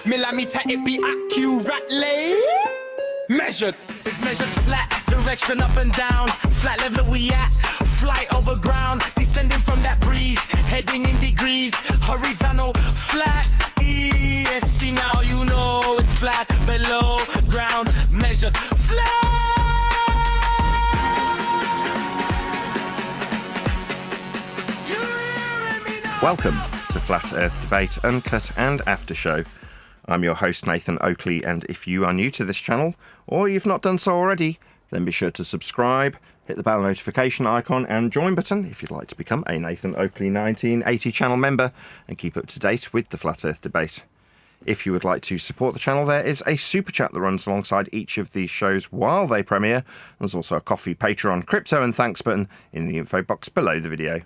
Millimeter, it be accurately measured. It's measured flat, direction up and down. Flat level we at, flight over ground. Descending from that breeze, heading in degrees. Horizontal, flat, EST. Now you know it's flat, below ground. Measured flat. Welcome to Flat Earth Debate, Uncut and After Show. I'm your host Nathan Oakley, and if you are new to this channel, or you've not done so already, then be sure to subscribe, hit the bell notification icon and join button if you'd like to become a Nathan Oakley 1980 channel member and keep up to date with the Flat Earth Debate. If you would like to support the channel, there is a super chat that runs alongside each of these shows while they premiere. There's also a coffee, Patreon, crypto and thanks button in the info box below the video.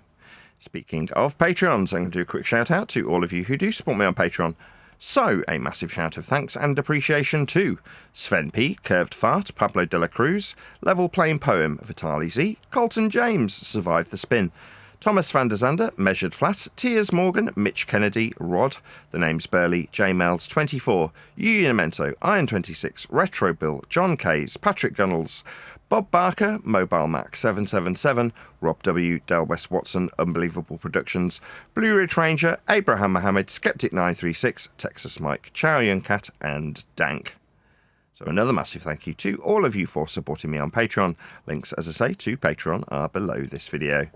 Speaking of Patreons, I'm going to do a quick shout out to all of you who do support me on Patreon. So, a massive shout of thanks and appreciation to Sven P, Curved Fart, Pablo de la Cruz, Level Playing Poem, Vitali Z, Colton James, Survive the Spin, Thomas van der Zander, Measured Flat, Tiers Morgan, Mitch Kennedy, Rod, The Name's Burley, J Mel's 24, Unimento, Iron 26, Retro Bill, John Kays, Patrick Gunnels, Bob Barker, Mobile Mac 777, Rob W, Del West Watson, Unbelievable Productions, Blue Ridge Ranger, Abraham Mohammed, Skeptic 936, Texas Mike, Chow Yun Cat, and Dank. So another massive thank you to all of you for supporting me on Patreon. Links, as I say, to Patreon are below this video.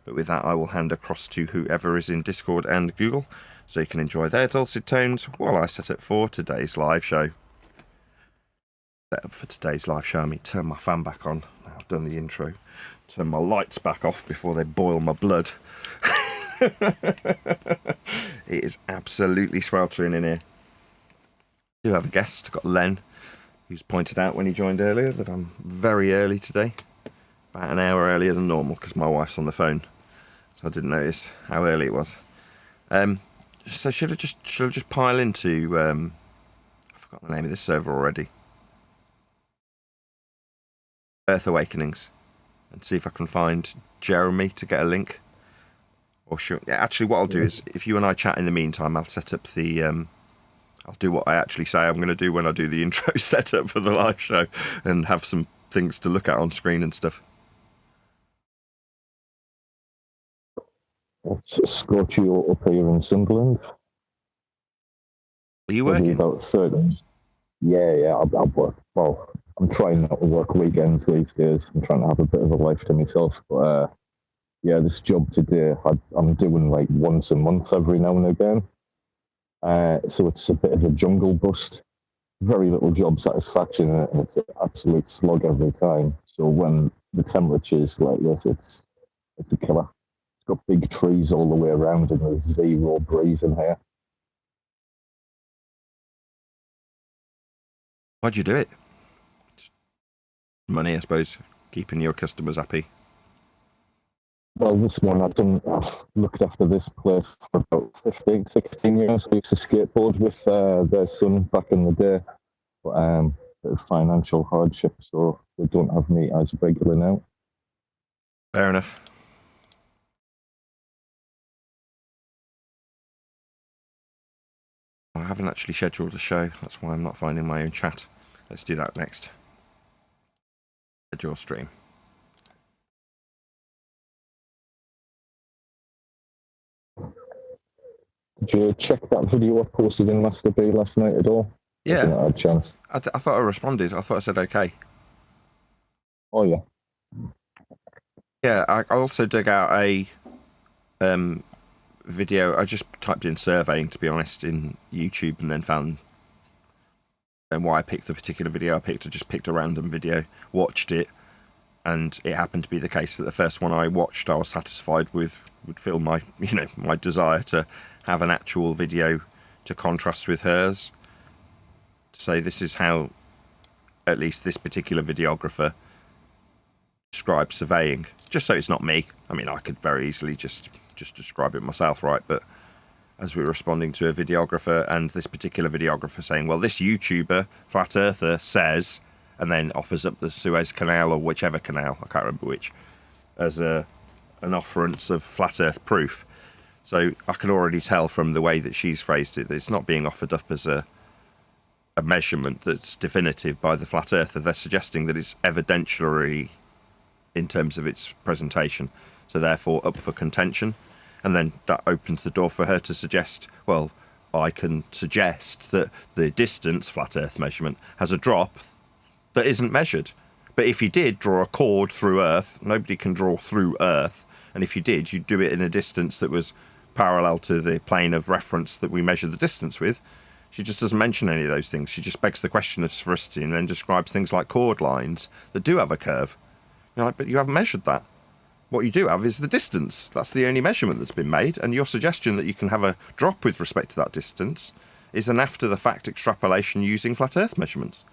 But with that, I will hand across to whoever is in Discord and Google, so you can enjoy their dulcet tones while I set up for today's live show. Set up for today's live show, I mean, turn my fan back on. Now I've done the intro. Turn my lights back off before they boil my blood. It is absolutely sweltering in here. I do have a guest. I've got Len, who's pointed out when he joined earlier that I'm very early today. About an hour earlier than normal because my wife's on the phone. So I didn't notice how early it was. So should I just pile into... I forgot the name of this server already. Earth Awakenings, and see if I can find Jeremy to get a link. Or should, yeah, actually what I'll do is, if you and I chat in the meantime, I'll set up the I'll do what I actually say I'm going to do when I do the intro setup for the live show and have some things to look at on screen and stuff. It's Scorchio up here in Sunderland. Are you working? About 30. Yeah, I'll work. Well, I'm trying not to work weekends these days. I'm trying to have a bit of a life to myself. But yeah, this job today, I'm doing like once a month every now and again. So it's a bit of a jungle bust. Very little job satisfaction in it, and it's an absolute slog every time. So when the temperature's like this, it's a killer. It's got big trees all the way around, and there's zero breeze in here. Why'd you do it? Money, I suppose. Keeping your customers happy. Well, this one, I've looked after this place for about 15, 16 years. I used to skateboard with their son back in the day. But bit of financial hardship, so they don't have me as regular now. Fair enough. I haven't actually scheduled a show. That's why I'm not finding my own chat. Let's do that next. Schedule stream. Did you check that video I posted in Master B last night at all? Yeah. I didn't have a chance. I thought I responded. I thought I said okay. Oh, yeah. Yeah, I also dug out a video. I just typed in surveying, to be honest, in YouTube, and then found why I picked the particular video I picked. I just picked a random video, watched it, and it happened to be the case that the first one I watched I was satisfied with, would fill my, my desire to have an actual video to contrast with hers. So this is how, at least this particular videographer describes surveying. Just so it's not me. I mean, I could very easily just describe it myself, right? But as we're responding to a videographer, and this particular videographer saying, well, this YouTuber, Flat Earther, says, and then offers up the Suez Canal, or whichever canal, I can't remember which, as an offerance of Flat Earth proof. So I can already tell from the way that she's phrased it that it's not being offered up as a measurement that's definitive by the flat earther. They're suggesting that it's evidentiary in terms of its presentation, so therefore up for contention. And then that opens the door for her to suggest, well, I can suggest that the distance flat earth measurement has a drop that isn't measured. But if you did draw a chord through Earth, nobody can draw through Earth. And if you did, you'd do it in a distance that was parallel to the plane of reference that we measure the distance with. She just doesn't mention any of those things. She just begs the question of sphericity and then describes things like chord lines that do have a curve. You're like, but you haven't measured that. What you do have is the distance. That's the only measurement that's been made. And your suggestion that you can have a drop with respect to that distance is an after-the-fact extrapolation using flat Earth measurements.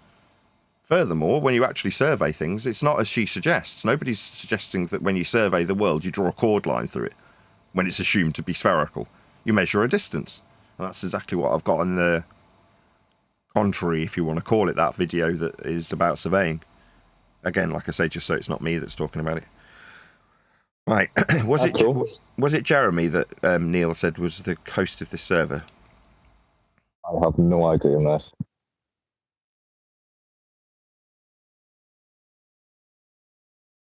Furthermore, when you actually survey things, it's not as she suggests. Nobody's suggesting that when you survey the world, you draw a chord line through it when it's assumed to be spherical. You measure a distance. And that's exactly what I've got in the contrary, if you want to call it that, video that is about surveying. Again, like I say, just so it's not me that's talking about it. Right. Was it Jeremy that Neil said was the host of this server? I have no idea, mate.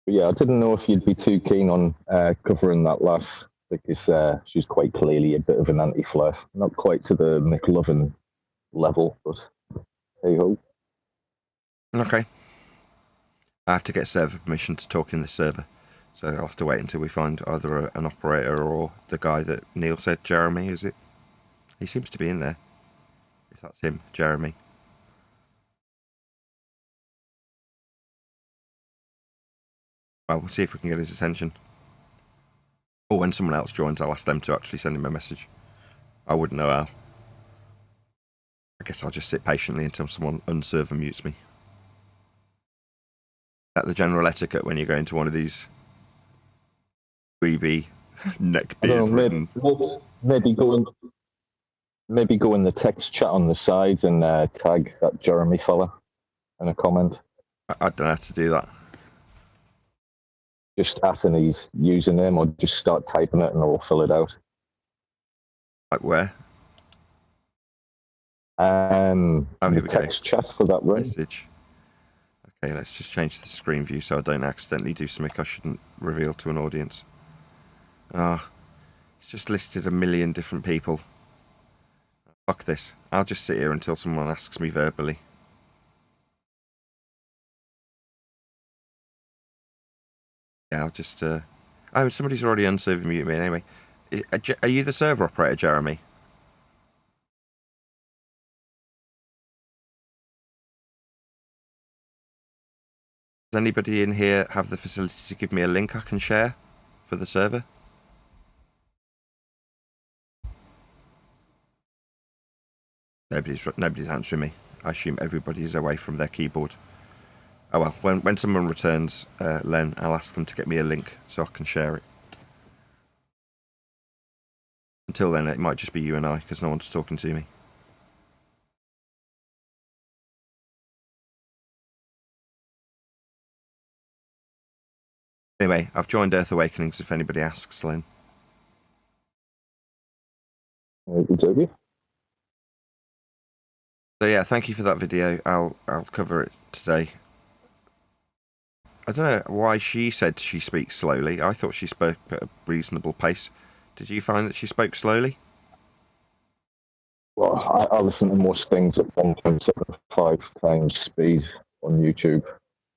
But yeah, I didn't know if you'd be too keen on covering that last, because she's quite clearly a bit of an anti-flirt. Not quite to the McLovin level, but hey ho. Okay. I have to get server permission to talk in this server, so I'll have to wait until we find either an operator or the guy that Neil said. Jeremy, is it? He seems to be in there. If that's him, Jeremy. Well, we'll see if we can get his attention. Or when someone else joins, I'll ask them to actually send him a message. I wouldn't know how. I guess I'll just sit patiently until someone unserver mutes me. That's the general etiquette when you go into one of these weeby neckbeard ridden. Maybe go in the text chat on the side and tag that Jeremy fella in a comment. I don't know how to do that. Just Athene's username, or just start typing it and it'll fill it out. Like where? The text chat for that room. Message. Okay, let's just change the screen view so I don't accidentally do something I shouldn't reveal to an audience. It's just listed a million different people. Fuck this. I'll just sit here until someone asks me verbally. Yeah, I'll just... Oh, somebody's already unserver muted me anyway. Are you the server operator, Jeremy? Does anybody in here have the facility to give me a link I can share for the server? Nobody's answering me. I assume everybody's away from their keyboard. Oh well, when someone returns, Len, I'll ask them to get me a link so I can share it. Until then, it might just be you and I, because no one's talking to me. Anyway, I've joined Earth Awakenings if anybody asks, Len. So yeah, thank you for that video. I'll cover it today. I don't know why she said she speaks slowly. I thought she spoke at a reasonable pace. Did you find that she spoke slowly? Well, I listen to most things at 1.75 times speed on YouTube.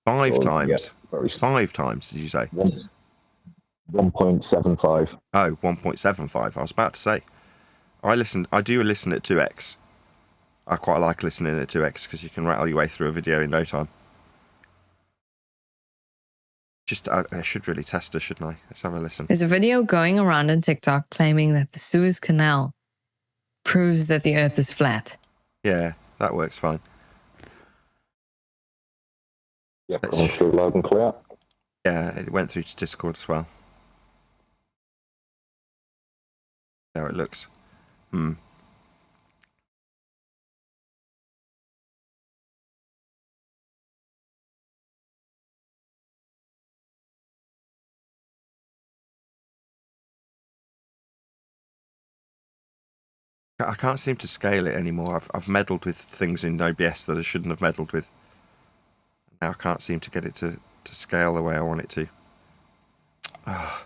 Five times? Yeah, 5 times, did you say? 1.75. Oh, 1.75. I was about to say. I do listen at 2x. I quite like listening at 2x because you can rattle your way through a video in no time. I should really test her, shouldn't I? Let's have a listen. There's a video going around on TikTok claiming that the Suez Canal proves that the Earth is flat. Yeah, that works fine. Yeah, coming through loud and clear. Yeah, it went through to Discord as well. There it looks. I can't seem to scale it anymore. I've meddled with things in OBS that I shouldn't have meddled with. Now I can't seem to get it to scale the way I want it to. Ugh.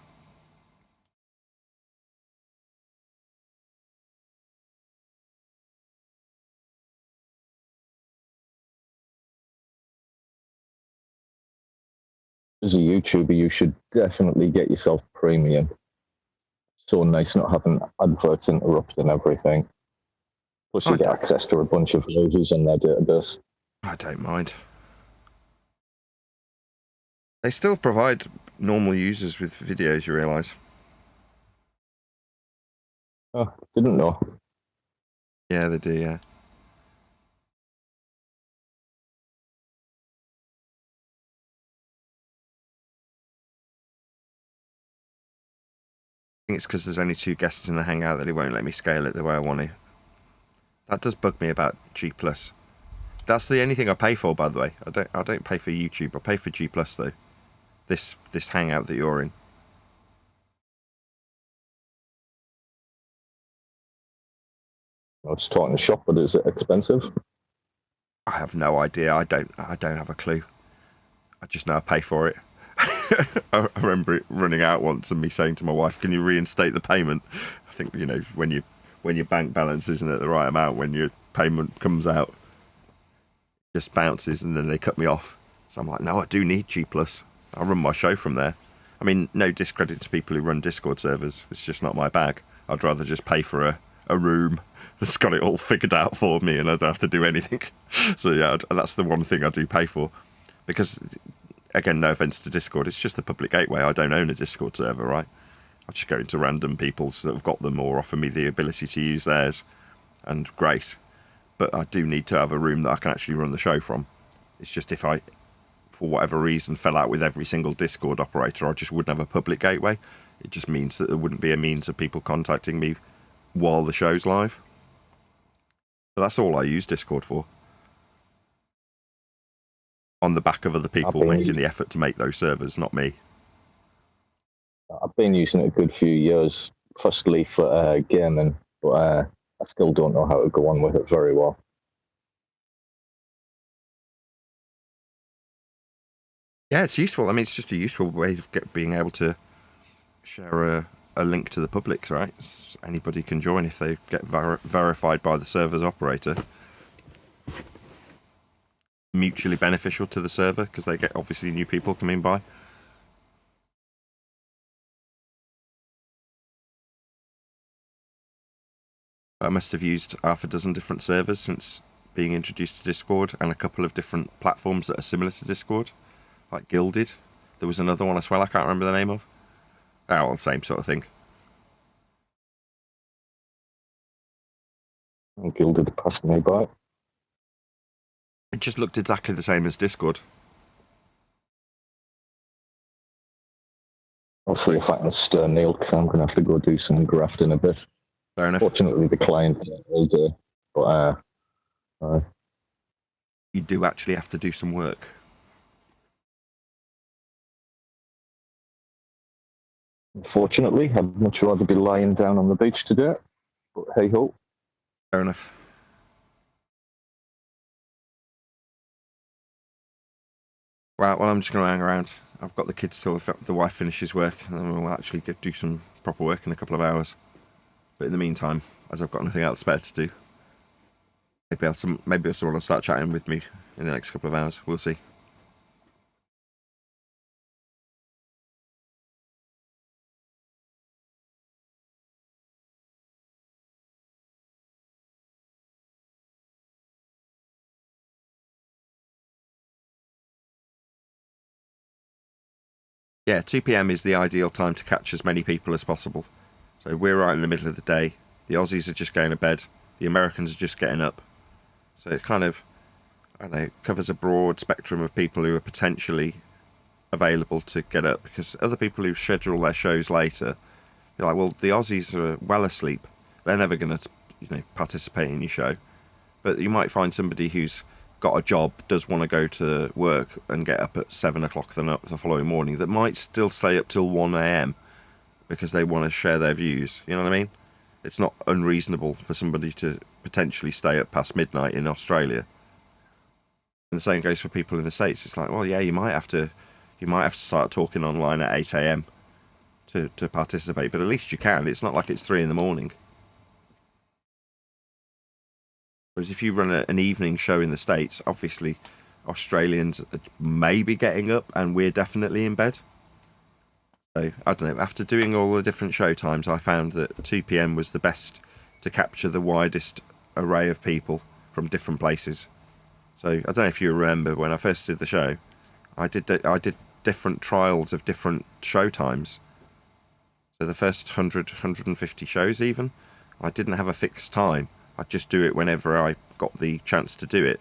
As a YouTuber, you should definitely get yourself premium. So nice not having adverts interrupting everything. Plus, you get access to a bunch of users on their database. I don't mind. They still provide normal users with videos, you realise? Oh, didn't know. Yeah, they do, yeah. I think it's because there's only 2 guests in the Hangout that it won't let me scale it the way I want to. That does bug me about G+. That's the only thing I pay for, by the way. I don't pay for YouTube. I pay for G+, though. This Hangout that you're in. I was starting to shop, but is it expensive? I have no idea. I don't have a clue. I just know I pay for it. I remember it running out once and me saying to my wife, "Can you reinstate the payment?" I think, you know, when your bank balance isn't at the right amount, when your payment comes out, it just bounces and then they cut me off. So I'm like, no, I do need G+. I run my show from there. I mean, no discredit to people who run Discord servers. It's just not my bag. I'd rather just pay for a room that's got it all figured out for me and I don't have to do anything. So yeah, that's the one thing I do pay for. Because, again, no offence to Discord, it's just the public gateway. I don't own a Discord server, right? I just go into random people's that have got them or offer me the ability to use theirs. And great. But I do need to have a room that I can actually run the show from. It's just if I, for whatever reason, fell out with every single Discord operator, I just wouldn't have a public gateway. It just means that there wouldn't be a means of people contacting me while the show's live. But that's all I use Discord for. On the back of other people making the effort to make those servers, not me. I've been using it a good few years, firstly for gaming, but I still don't know how to go on with it very well. Yeah, it's useful. I mean, it's just a useful way of being able to share a link to the public, right? Anybody can join if they get verified by the server's operator. Mutually beneficial to the server because they get obviously new people coming by. I must have used half a dozen different servers since being introduced to Discord, and a couple of different platforms that are similar to Discord, like Gilded. There was another one as well I can't remember the name of. Oh, well, same sort of thing. Gilded passed me by. It just looked exactly the same as Discord. I'll see if I can stir Neil, because I'm going to have to go do some grafting a bit. Fair enough. Fortunately, the client's all day, but you do actually have to do some work. Unfortunately, I'd much rather be lying down on the beach today, but hey ho. Fair enough. Right, well, I'm just going to hang around. I've got the kids till the wife finishes work, and then we'll actually do some proper work in a couple of hours. But in the meantime, as I've got nothing else better to do, maybe someone will start chatting with me in the next couple of hours. We'll see. Yeah, 2 p.m. is the ideal time to catch as many people as possible. So we're right in the middle of the day. The Aussies are just going to bed. The Americans are just getting up. So it kind of, I don't know, covers a broad spectrum of people who are potentially available to get up, because other people who schedule their shows later, you're like, well, the Aussies are well asleep. They're never going to, participate in your show. But you might find somebody who's got a job, does want to go to work and get up at 7 o'clock the following morning, that might still stay up till 1 a.m. because they want to share their views. You know what I mean? it's not unreasonable for somebody to potentially stay up past midnight in Australia. And the same goes for people in the States. It's like, well, yeah, you might have to start talking online at 8 a.m. to participate, but at least you can. It's not like it's 3 in the morning. Whereas if you run an evening show in the States, obviously Australians may be getting up and we're definitely in bed. So, I don't know, after doing all the different show times, I found that 2 p.m. was the best to capture the widest array of people from different places. So, I don't know if you remember when I first did the show, I did different trials of different show times. So the first 100, 150 shows even, I didn't have a fixed time. I'd just do it whenever I got the chance to do it.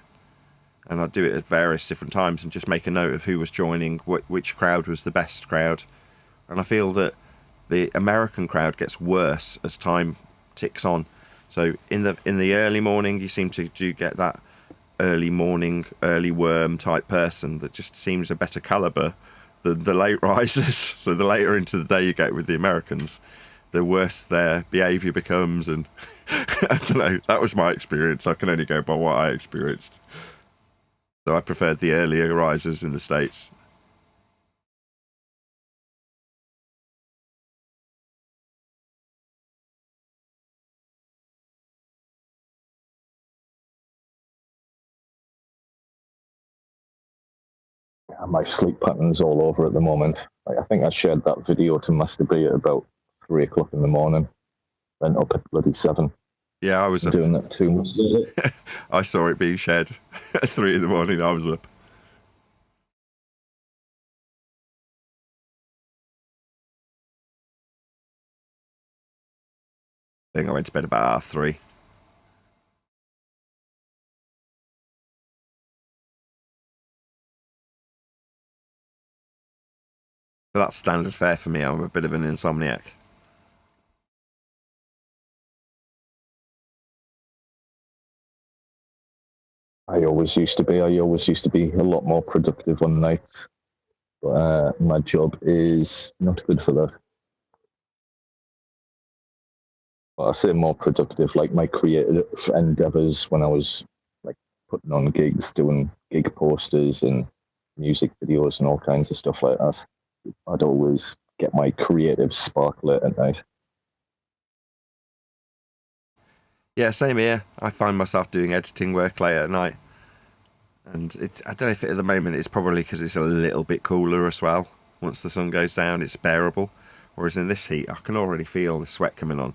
And I'd do it at various different times and just make a note of who was joining, which crowd was the best crowd. And I feel that the American crowd gets worse as time ticks on. So in the early morning, you seem to get that early morning, early worm type person that just seems a better caliber than the late risers. So the later into the day you get with the Americans, the worse their behaviour becomes. And I don't know, that was my experience. I can only go by what I experienced. So I preferred the earlier risers in the States. My sleep pattern's all over at the moment. Like, I think I shared that video to masturbate at about 3 o'clock in the morning. Went up at bloody 7. Yeah, I was up. Doing that too much. I saw it being shared at 3 in the morning. I was up. I think I went to bed about 3:30. But that's standard fare for me. I'm a bit of an insomniac. I always used to be a lot more productive on nights. But my job is not good for that. Well, I say more productive, like my creative endeavors when I was like putting on gigs, doing gig posters and music videos and all kinds of stuff like that. I'd always get my creative spark lit at night. Yeah, same here. I find myself doing editing work late at night. And I don't know if at the moment it's probably because it's a little bit cooler as well. Once the sun goes down, it's bearable. Whereas in this heat, I can already feel the sweat coming on.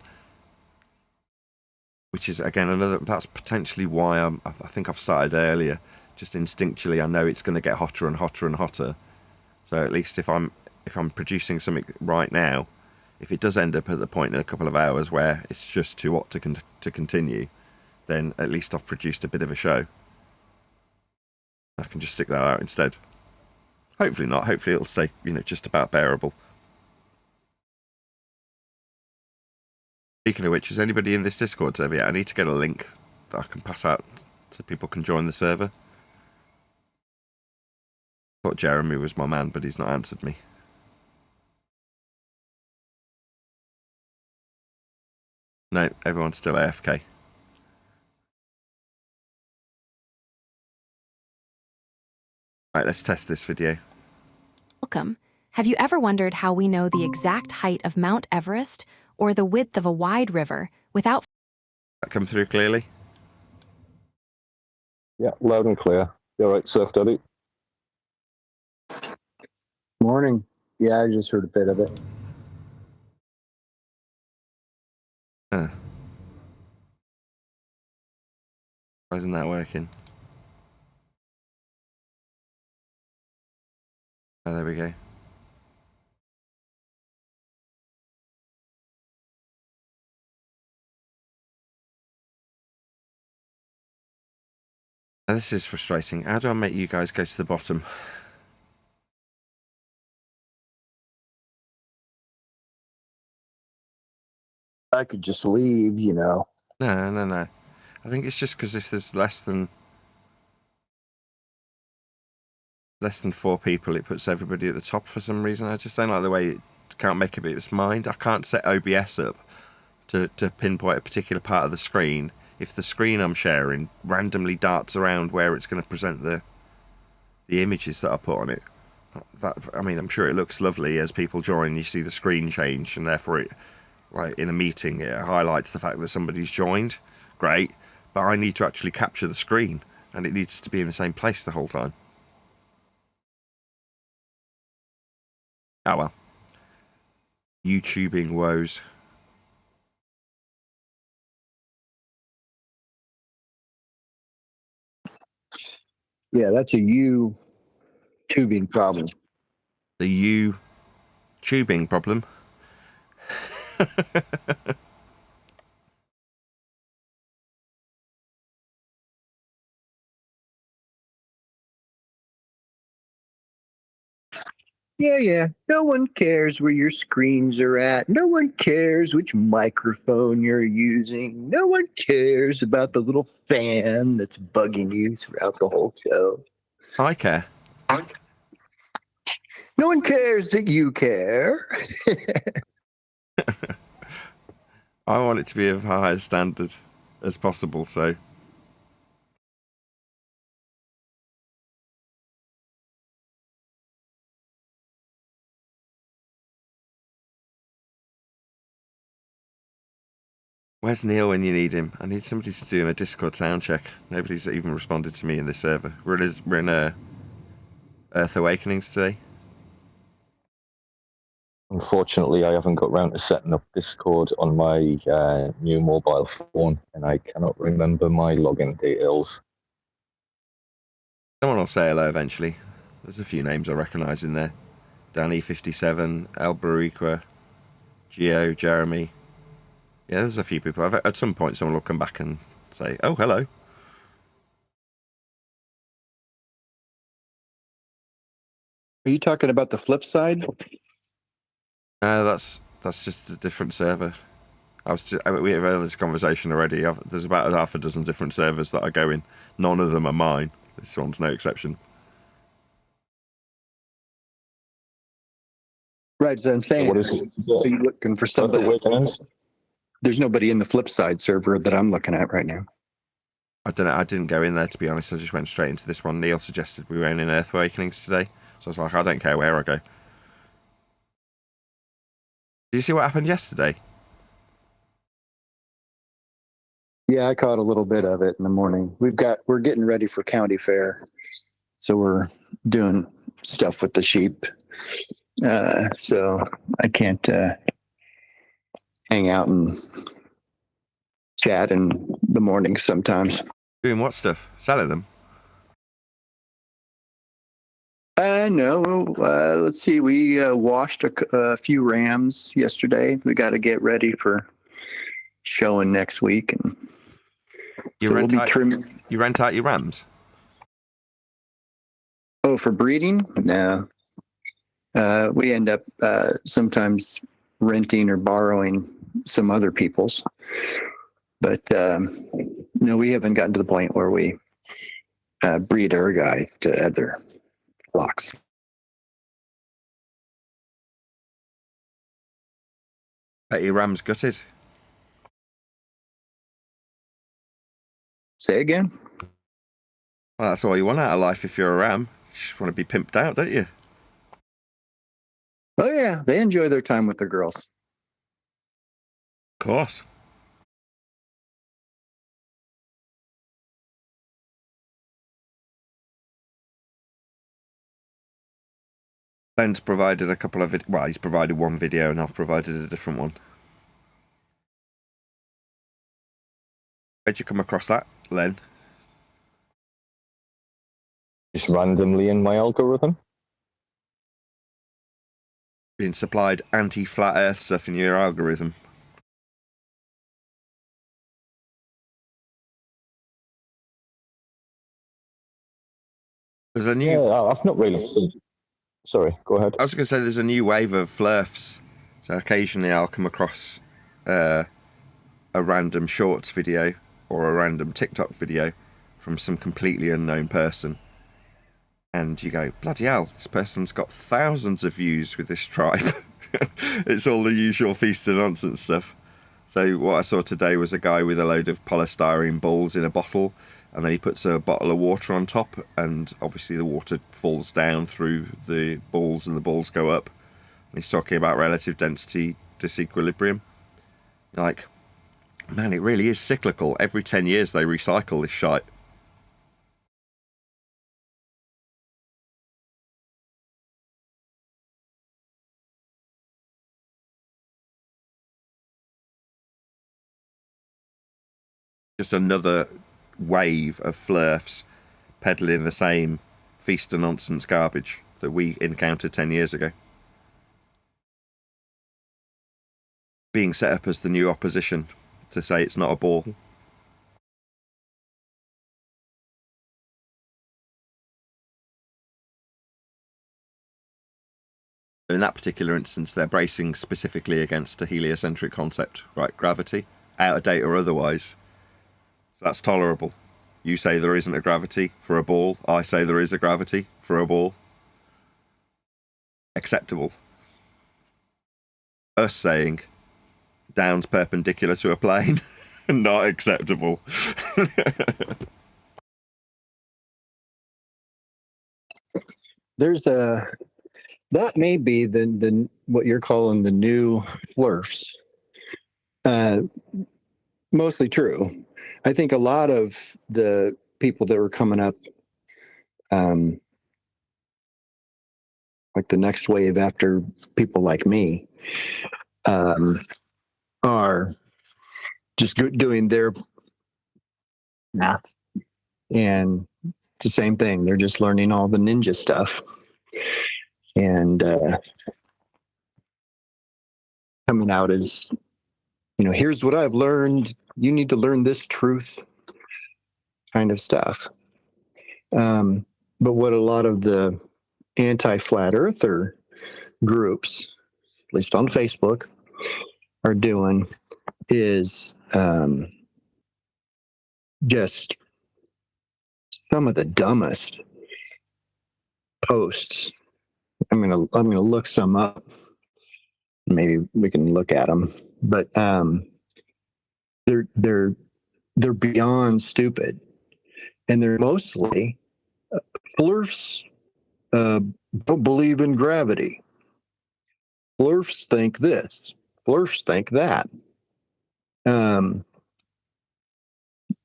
Which is, again, that's potentially why I think I've started earlier. Just instinctually, I know it's going to get hotter and hotter and hotter. So at least if I'm producing something right now, if it does end up at the point in a couple of hours where it's just too hot to continue, then at least I've produced a bit of a show. I can just stick that out instead. Hopefully not. Hopefully it'll stay, just about bearable. Speaking of which, is anybody in this Discord server yet? I need to get a link that I can pass out so people can join the server. I thought Jeremy was my man, but he's not answered me. No, everyone's still AFK. Right, let's test this video. Welcome. Have you ever wondered how we know the exact height of Mount Everest or the width of a wide river without... That come through clearly? Yeah, loud and clear. You all right, Surf Daddy? Morning. Yeah, I just heard a bit of it. Huh. Why isn't that working? Oh, there we go. Now, this is frustrating. How do I make you guys go to the bottom? I could just leave, No. I think it's just because if there's less than 4 people, it puts everybody at the top for some reason. I just don't like the way it can't make up its mind. I can't set OBS up to pinpoint a particular part of the screen, if the screen I'm sharing randomly darts around where it's going to present the images that I put on it. I mean, I'm sure it looks lovely as people join. You see the screen change, and therefore, it, like in a meeting, it highlights the fact that somebody's joined. Great, but I need to actually capture the screen, and it needs to be in the same place the whole time. Oh well. YouTubing woes. Yeah, that's a you tubing problem. The tubing problem. Yeah. No one cares where your screens are at. No one cares which microphone you're using. No one cares about the little fan that's bugging you throughout the whole show. I care. No one cares that you care. I want it to be of high standard as possible, so. Where's Neil when you need him? I need somebody to do him a Discord sound check. Nobody's even responded to me in this server. We're in Earth Awakenings today. Unfortunately, I haven't got round to setting up Discord on my new mobile phone, and I cannot remember my login details. Someone will say hello eventually. There's a few names I recognise in there. Danny57, El Baruqua, Gio, Jeremy. Yeah, there's a few people. At some point, someone will come back and say, "Oh, hello." Are you talking about the flip side? That's just a different server. We have had this conversation already. There's about half a dozen different servers that I go in. None of them are mine. This one's no exception. Right, so I'm saying, What is it? are you looking for Earth somebody? Awakenings? There's nobody in the flip side server that I'm looking at right now. I don't know. I didn't go in there, to be honest. I just went straight into this one. Neil suggested we went in Earth Awakenings today. So I was like, I don't care where I go. Did you see what happened yesterday? Yeah, I caught a little bit of it in the morning. We're getting ready for county fair, so we're doing stuff with the sheep. So I can't hang out and chat in the mornings sometimes. Doing what stuff? Selling them? No. Let's see. We washed a few rams yesterday. We got to get ready for showing next week, and You rent out your rams? Oh, for breeding? No. We end up sometimes renting or borrowing some other people's. But no, we haven't gotten to the point where we breed our guy to other flocks. Bet your ram's gutted. Say again? Well, that's all you want out of life if you're a ram. You just want to be pimped out, don't you? Oh, yeah. They enjoy their time with the girls. Of course. Ben's provided a couple of he's provided one video and I've provided a different one. Where'd you come across that, Len? Just randomly in my algorithm. Being supplied anti-flat earth stuff in your algorithm. There's a new... Yeah, I've not really seen... Sorry, go ahead. I was going to say there's a new wave of flirfs. So occasionally I'll come across a random shorts video or a random TikTok video from some completely unknown person. And you go, bloody hell, this person's got thousands of views with this tribe. It's all the usual feast of nonsense stuff. So what I saw today was a guy with a load of polystyrene balls in a bottle, and then he puts a bottle of water on top, and obviously the water falls down through the balls and the balls go up. And he's talking about relative density disequilibrium. Like, man, it really is cyclical. Every 10 years they recycle this shite. Just another wave of flirfs peddling the same feast of nonsense garbage that we encountered 10 years ago. Being set up as the new opposition to say it's not a ball. In that particular instance, they're bracing specifically against a heliocentric concept, right? Gravity, out of date or otherwise. So that's tolerable. You say there isn't a gravity for a ball. I say there is a gravity for a ball. Acceptable. Us saying down's perpendicular to a plane, not acceptable. There's that may be the what you're calling the new flirfs. Mostly true. I think a lot of the people that were coming up, like the next wave after people like me, are just doing their math, and it's the same thing. They're just learning all the ninja stuff, and coming out as, here's what I've learned. You need to learn this truth, kind of stuff. But what a lot of the anti-flat earther groups, at least on Facebook, are doing is just some of the dumbest posts. I'm gonna look some up. Maybe we can look at them, but they're beyond stupid, and they're mostly flirfs. Don't believe in gravity. Flirfs think this. Flirfs think that.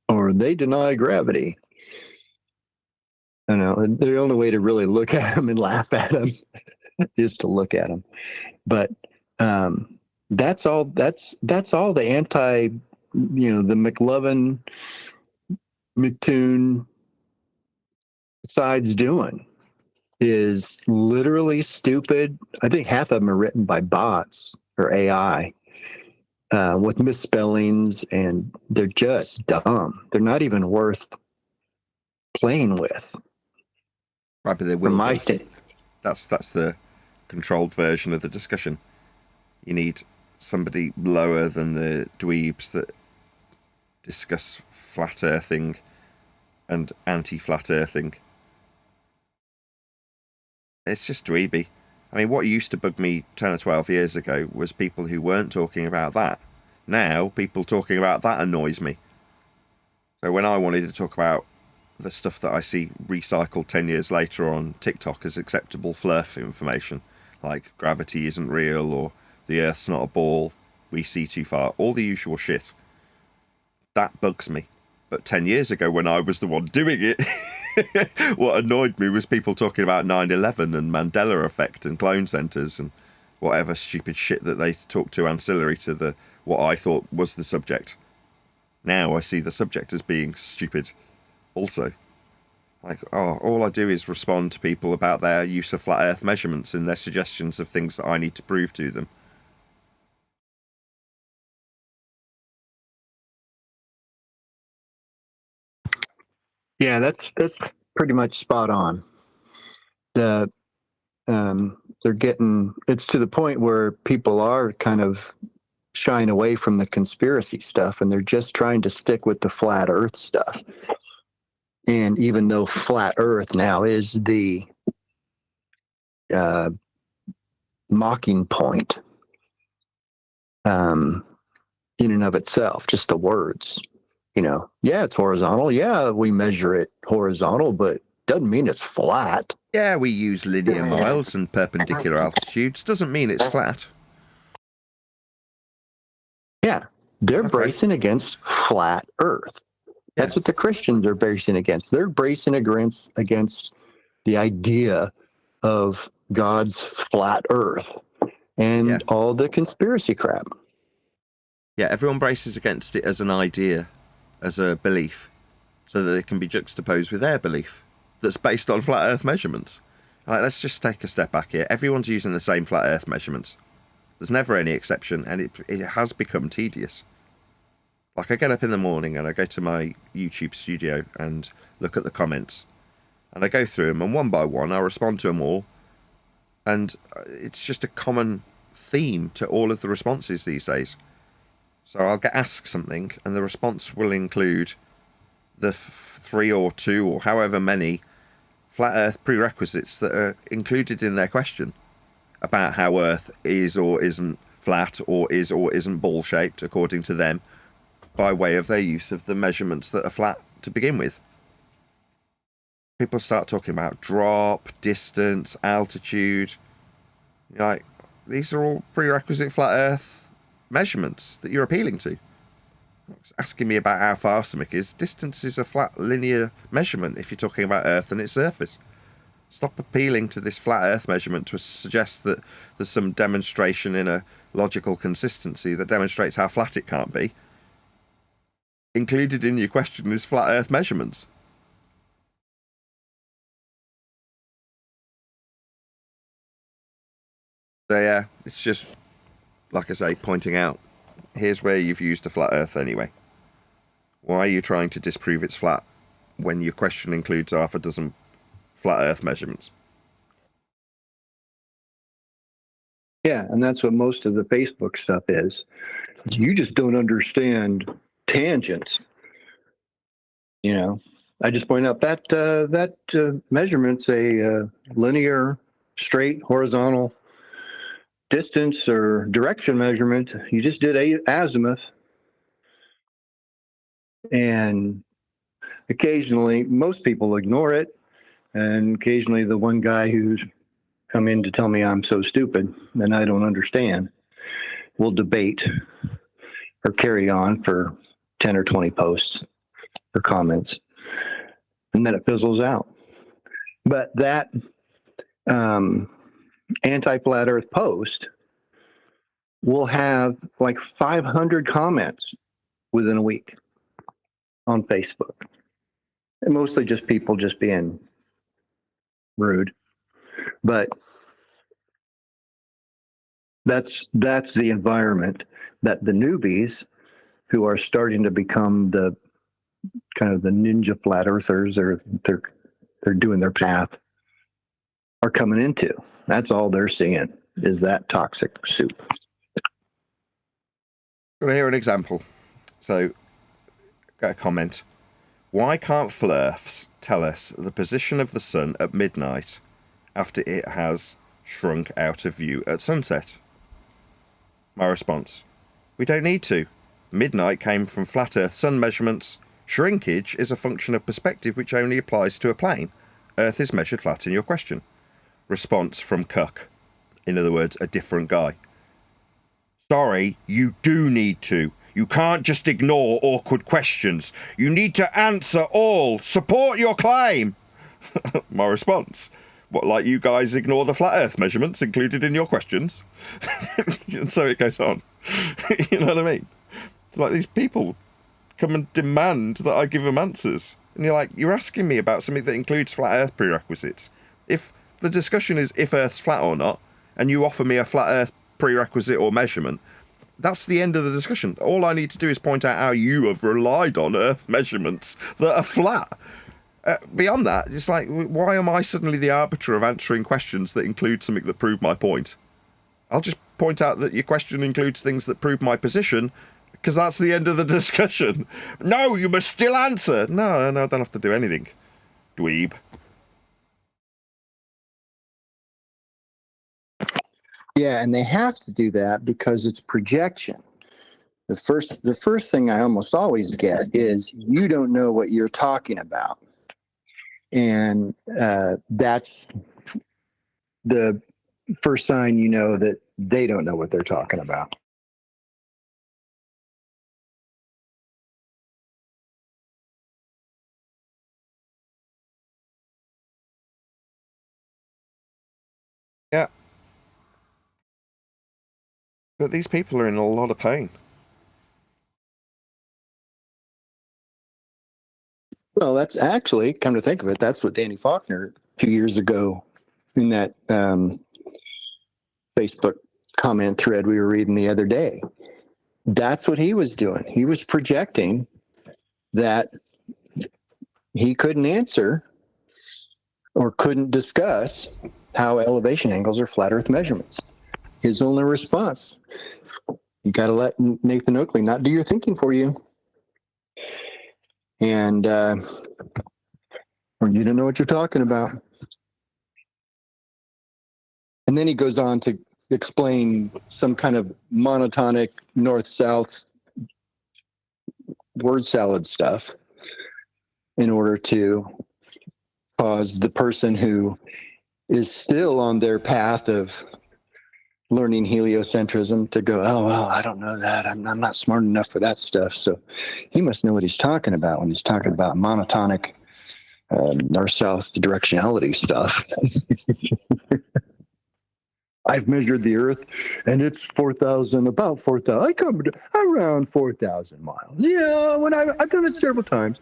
Or they deny gravity. I know the only way to really look at them and laugh at them is to look at them. But that's all. That's all the anti. The McLovin, McToon side's doing is literally stupid. I think half of them are written by bots or AI with misspellings, and they're just dumb. They're not even worth playing with. Right, but they will. That's the controlled version of the discussion. You need somebody lower than the dweebs that discuss flat earthing and anti-flat earthing. It's just dweeby. I mean, what used to bug me 10 or 12 years ago was people who weren't talking about that. Now, people talking about that annoys me. So when I wanted to talk about the stuff that I see recycled 10 years later on TikTok as acceptable fluff information, like gravity isn't real, or the Earth's not a ball, we see too far, all the usual shit, that bugs me. But 10 years ago, when I was the one doing it, what annoyed me was people talking about 9/11 and Mandela effect and clone centres and whatever stupid shit that they talk to ancillary to what I thought was the subject. Now I see the subject as being stupid also. Like, all I do is respond to people about their use of flat earth measurements and their suggestions of things that I need to prove to them. Yeah, that's pretty much spot on. They're getting, it's to the point where people are kind of shying away from the conspiracy stuff, and they're just trying to stick with the flat earth stuff. And even though flat earth now is the mocking point, in and of itself, just the words. Yeah, it's horizontal. Yeah, we measure it horizontal, but doesn't mean it's flat. Yeah, we use linear miles and perpendicular altitudes. Doesn't mean it's flat. Yeah, they're Okay. bracing against flat Earth. That's Yeah. what the Christians are bracing against. They're bracing against the idea of God's flat Earth and all the conspiracy crap. Yeah, everyone braces against it as an idea, as a belief, so that it can be juxtaposed with their belief that's based on flat Earth measurements. Like, let's just take a step back here. Everyone's using the same flat Earth measurements. There's never any exception, and it has become tedious. Like, I get up in the morning and I go to my YouTube studio and look at the comments, and I go through them, and one by one I respond to them all, and it's just a common theme to all of the responses these days. So I'll get asked something, and the response will include the 3 or 2 or however many flat Earth prerequisites that are included in their question about how Earth is or isn't flat, or is or isn't ball-shaped according to them, by way of their use of the measurements that are flat to begin with. People start talking about drop, distance, altitude. Like, these are all prerequisite flat Earth measurements that you're appealing to. Asking me about how far something is. Distance is a flat linear measurement if you're talking about Earth and its surface. Stop appealing to this flat Earth measurement to suggest that there's some demonstration in a logical consistency that demonstrates how flat it can't be. Included in your question is flat Earth measurements. So yeah, it's just, like I say, pointing out, here's where you've used a flat Earth anyway. Why are you trying to disprove it's flat when your question includes half a dozen flat Earth measurements? Yeah, and that's what most of the Facebook stuff is. You just don't understand tangents. I just point out that measurement's a linear, straight, horizontal distance or direction measurement. You just did azimuth. And occasionally, most people ignore it. And occasionally, the one guy who's come in to tell me I'm so stupid and I don't understand will debate or carry on for 10 or 20 posts or comments. And then it fizzles out. But that anti-flat Earth post will have like 500 comments within a week on Facebook. And mostly just people just being rude. But that's the environment that the newbies who are starting to become the kind of the ninja flat earthers, or they're doing their path, are coming into. That's all they're seeing is that toxic soup. Well, here an example. So, got a comment. Why can't Flurfs tell us the position of the sun at midnight after it has shrunk out of view at sunset? My response: we don't need to. Midnight came from flat Earth sun measurements. Shrinkage is a function of perspective which only applies to a plane. Earth is measured flat in your question. Response from Cuck. In other words, a different guy. Sorry, you do need to. You can't just ignore awkward questions. You need to answer all. Support your claim. My response: what, like you guys ignore the flat Earth measurements included in your questions? And so it goes on. You know what I mean? It's like these people come and demand that I give them answers. And you're like, you're asking me about something that includes flat Earth prerequisites. If the discussion is if Earth's flat or not, and you offer me a flat Earth prerequisite or measurement, that's the end of the discussion. All I need to do is point out how you have relied on Earth measurements that are flat. Beyond that, it's like, why am I suddenly the arbiter of answering questions that include something that prove my point? I'll just point out that your question includes things that prove my position, because that's the end of the discussion. No, you must still answer. No, I don't have to do anything. Dweeb. Yeah, and they have to do that because it's projection. the first thing I almost always get is you don't know what you're talking about, and that's the first sign you know that they don't know what they're talking about. Yeah. But these people are in a lot of pain. Well, that's actually, come to think of it, that's what Danny Faulkner 2 years ago in that Facebook comment thread we were reading the other day. That's what he was doing. He was projecting that he couldn't answer or couldn't discuss how elevation angles are flat earth measurements. His only response, you got to let Nathan Oakley not do your thinking for you. And or you don't know what you're talking about. And then he goes on to explain some kind of monotonic north-south word salad stuff in order to cause the person who is still on their path of learning heliocentrism to go, oh, well, I don't know that. I'm not smart enough for that stuff. So he must know what he's talking about when he's talking about monotonic north-south directionality stuff. I've measured the Earth, and it's 4,000, about 4,000. I come around 4,000 miles. Yeah, when I've done it several times,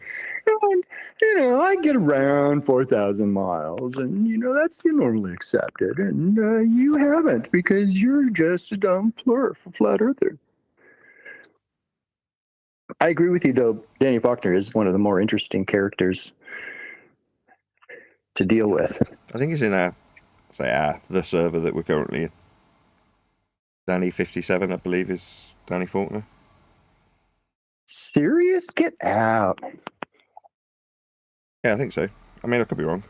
and I get around 4,000 miles, and that's normally accepted. And you haven't because you're just a dumb flat earther. I agree with you, though. Danny Faulkner is one of the more interesting characters to deal with. I think he's in the server that we're currently in. Danny 57, I believe, is Danny Faulkner. Serious? Get out. Yeah, I think so. I mean, I could be wrong.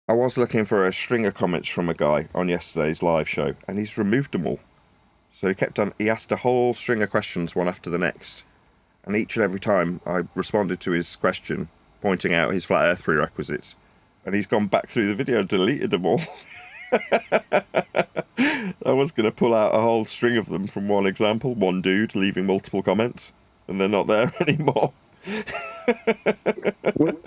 I was looking for a string of comments from a guy on yesterday's live show, and he's removed them all. So he asked a whole string of questions, one after the next. And each and every time I responded to his question, pointing out his flat earth prerequisites. And he's gone back through the video and deleted them all. I was going to pull out a whole string of them from one example, one dude leaving multiple comments, and they're not there anymore.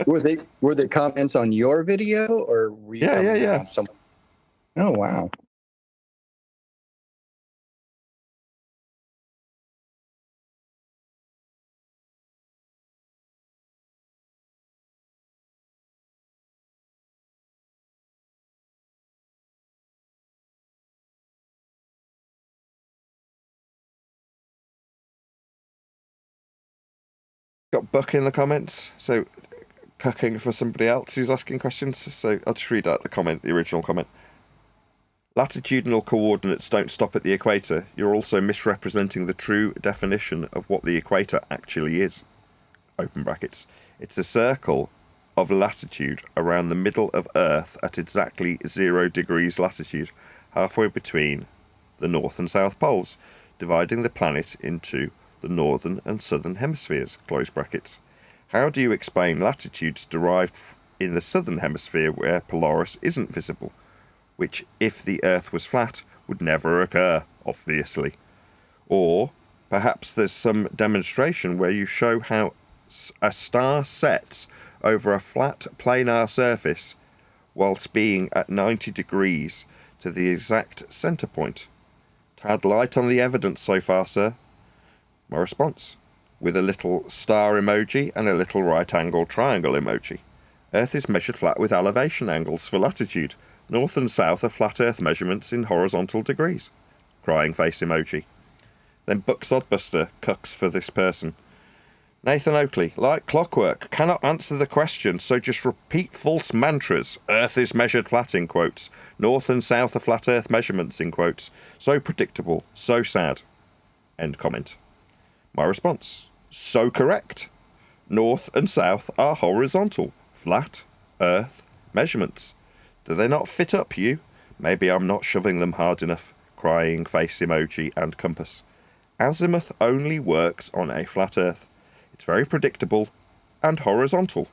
were they comments on your video, or were you yeah. on someone? Oh wow. Got Buck in the comments, so cooking for somebody else who's asking questions. So I'll just read out the original comment. Latitudinal coordinates don't stop at the equator. You're also misrepresenting the true definition of what the equator actually is. Open brackets. It's a circle of latitude around the middle of Earth at exactly 0 degrees latitude, halfway between the North and South poles, dividing the planet into the northern and southern hemispheres, close brackets. How do you explain latitudes derived in the southern hemisphere where Polaris isn't visible, which, if the Earth was flat, would never occur, obviously? Or perhaps there's some demonstration where you show how a star sets over a flat planar surface whilst being at 90 degrees to the exact centre point. Tad light on the evidence so far, sir. My response, with a little star emoji and a little right-angled triangle emoji. Earth is measured flat with elevation angles for latitude. North and south are flat Earth measurements in horizontal degrees. Crying face emoji. Then Buck Sodbuster cucks for this person. Nathan Oakley, like clockwork, cannot answer the question, so just repeat false mantras. Earth is measured flat, in quotes. North and south are flat Earth measurements, in quotes. So predictable, so sad. End comment. My response, so correct. North and south are horizontal, flat Earth measurements. Do they not fit up you? Maybe I'm not shoving them hard enough. Crying face emoji and compass. Azimuth only works on a flat Earth. It's very predictable and horizontal.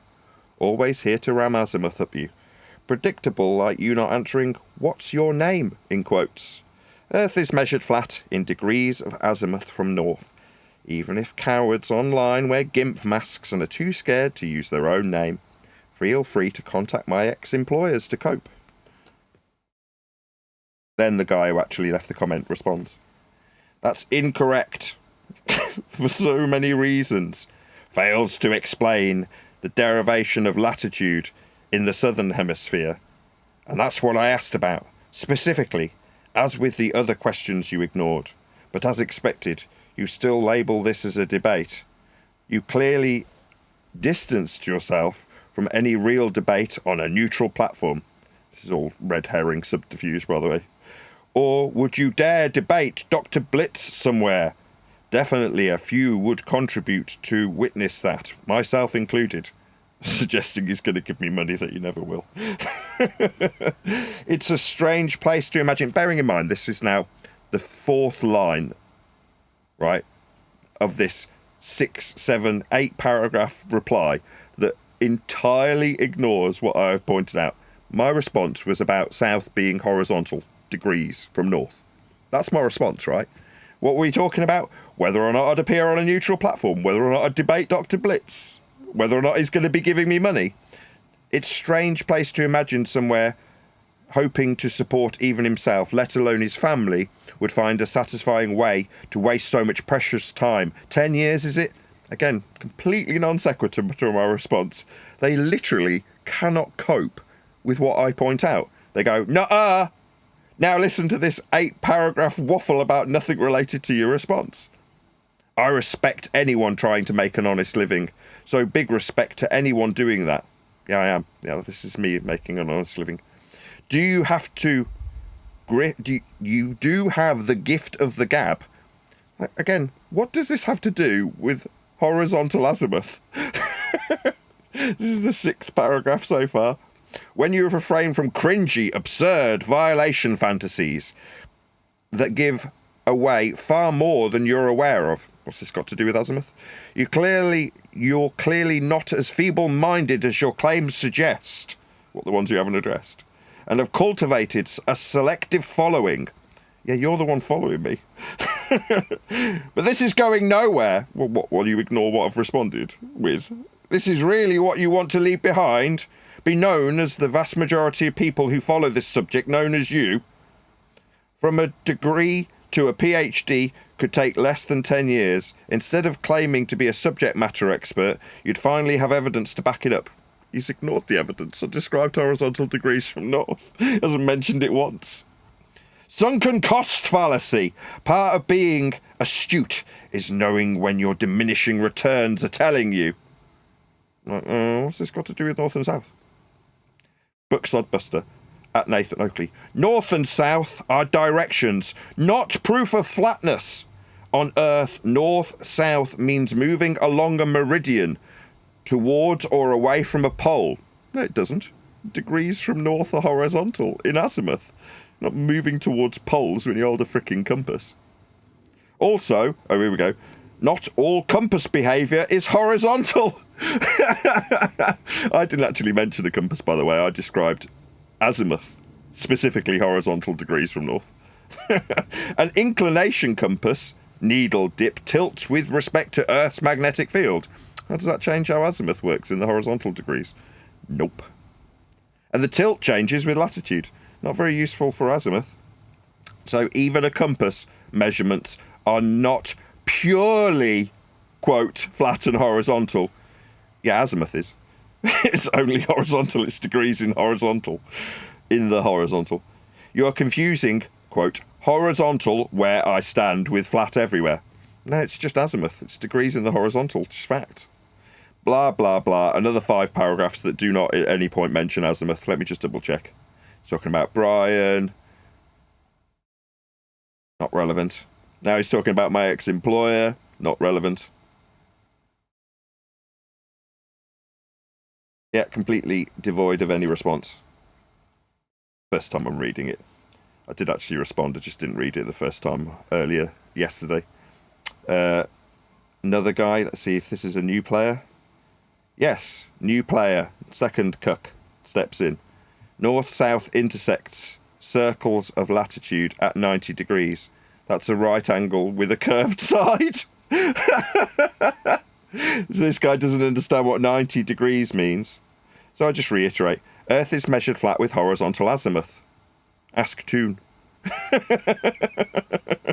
Always here to ram azimuth up you. Predictable like you not answering, what's your name, in quotes. Earth is measured flat in degrees of azimuth from north. Even if cowards online wear GIMP masks and are too scared to use their own name, feel free to contact my ex-employers to cope. Then the guy who actually left the comment responds, that's incorrect for so many reasons. Fails to explain the derivation of latitude in the southern hemisphere. And that's what I asked about, specifically, as with the other questions you ignored. But as expected, you still label this as a debate. You clearly distanced yourself from any real debate on a neutral platform. This is all red herring subterfuge, by the way. Or would you dare debate Dr. Blitz somewhere? Definitely a few would contribute to witness that, myself included. Suggesting he's going to give me money that you never will. It's a strange place to imagine. Bearing in mind, this is now the fourth line, right, of this 6, 7, 8 paragraph reply that entirely ignores what I have pointed out. My response was about south being horizontal degrees from north. That's my response, right? What were we talking about? Whether or not I'd appear on a neutral platform, whether or not I'd debate Dr. Blitz, whether or not he's going to be giving me money. It's a strange place to imagine somewhere hoping to support even himself, let alone his family, would find a satisfying way to waste so much precious time. 10 years, is it? Again, completely non sequitur to my response. They literally cannot cope with what I point out. They go, nuh-uh. Now listen to this 8-paragraph waffle about nothing related to your response. I respect anyone trying to make an honest living. So big respect to anyone doing that. Yeah, I am. Yeah, this is me making an honest living. Do you have to... You do have the gift of the gab. Again, what does this have to do with horizontal azimuth? This is the 6th paragraph so far. When you refrain from cringy, absurd violation fantasies that give away far more than you're aware of. What's this got to do with azimuth? You're clearly not as feeble-minded as your claims suggest, what the ones you haven't addressed, and have cultivated a selective following. Yeah, you're the one following me. But this is going nowhere. Well, you ignore what I've responded with. This is really what you want to leave behind? Be known as the vast majority of people who follow this subject, known as you. From a degree to a PhD could take less than 10 years. Instead of claiming to be a subject matter expert, you'd finally have evidence to back it up. He's ignored the evidence. I described horizontal degrees from north. He hasn't mentioned it once. Sunken cost fallacy. Part of being astute is knowing when your diminishing returns are telling you. What's this got to do with north and south? Bucksodbuster at Nathan Oakley. North and south are directions, not proof of flatness. On Earth, north-south means moving along a meridian towards or away from a pole. No, it doesn't. Degrees from north are horizontal in azimuth, not moving towards poles when you hold a frickin' compass. Also, here we go, not all compass behaviour is horizontal. I didn't actually mention a compass, by the way. I described azimuth, specifically horizontal degrees from north. An inclination compass, needle dip, tilts with respect to Earth's magnetic field. How does that change how azimuth works in the horizontal degrees? Nope. And the tilt changes with latitude. Not very useful for azimuth. So even a compass measurements are not purely, quote, flat and horizontal. Yeah, azimuth is. It's only horizontal. It's degrees in horizontal. In the horizontal. You are confusing, quote, horizontal where I stand with flat everywhere. No, it's just azimuth. It's degrees in the horizontal. Just fact. Blah, blah, blah. Another 5 paragraphs that do not at any point mention azimuth. Let me just double check. He's talking about Brian. Not relevant. Now he's talking about my ex-employer. Not relevant. Yeah, completely devoid of any response. First time I'm reading it. I did actually respond, I just didn't read it the first time earlier yesterday. Another guy, let's see if this is a new player. Yes, new player, second cuck, steps in. North-south intersects circles of latitude at 90 degrees. That's a right angle with a curved side. So this guy doesn't understand what 90 degrees means. So I just reiterate. Earth is measured flat with horizontal azimuth. Ask Toon.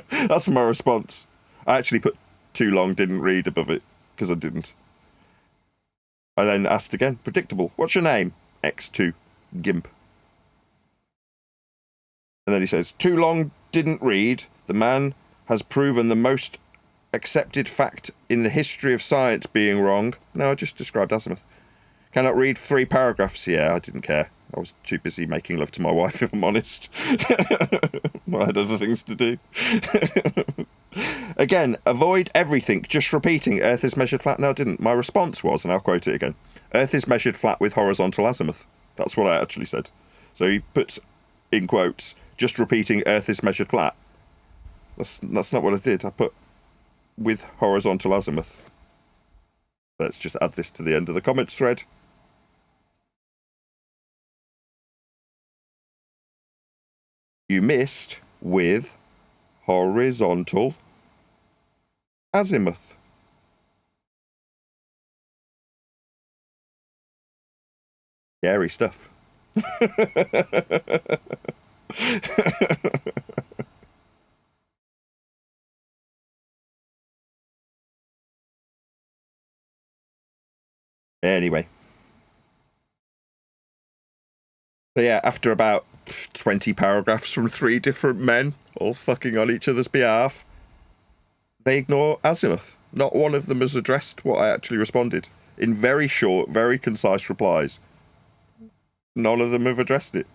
That's my response. I actually put too long, didn't read above it, because I didn't. I then asked again, predictable, what's your name? X2, Gimp. And then he says, too long, didn't read. The man has proven the most accepted fact in the history of science being wrong. No, I just described azimuth. Cannot read 3 paragraphs. Yeah, I didn't care. I was too busy making love to my wife, if I'm honest. I had other things to do. Again, avoid everything. Just repeating, Earth is measured flat. No, I didn't. My response was, and I'll quote it again, Earth is measured flat with horizontal azimuth. That's what I actually said. So he puts in quotes, just repeating Earth is measured flat. That's not what I did. I put with horizontal azimuth. Let's just add this to the end of the comments thread. You missed with horizontal azimuth. Scary stuff. Anyway. So yeah, after about 20 paragraphs from 3 different men, all fucking on each other's behalf, they ignore azimuth. Not one of them has addressed what I actually responded. In very short, very concise replies. None of them have addressed it.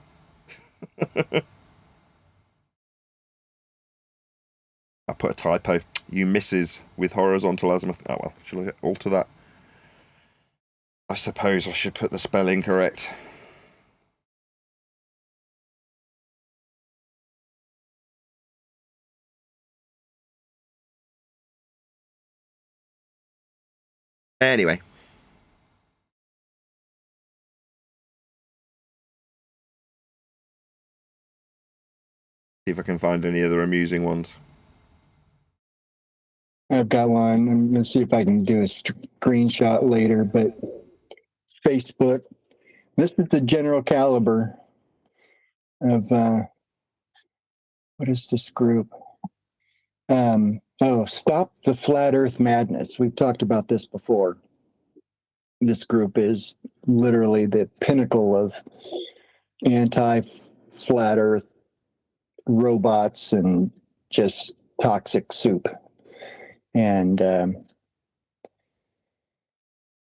I put a typo. You misses with horizontal azimuth. Oh well, shall I alter that? I suppose I should put the spelling correct. Anyway. See if I can find any other amusing ones. I've got one. I'm going to see if I can do a screenshot later, but Facebook, this is the general caliber of, what is this group? Stop the Flat Earth Madness. We've talked about this before. This group is literally the pinnacle of anti-flat Earth robots and just toxic soup. And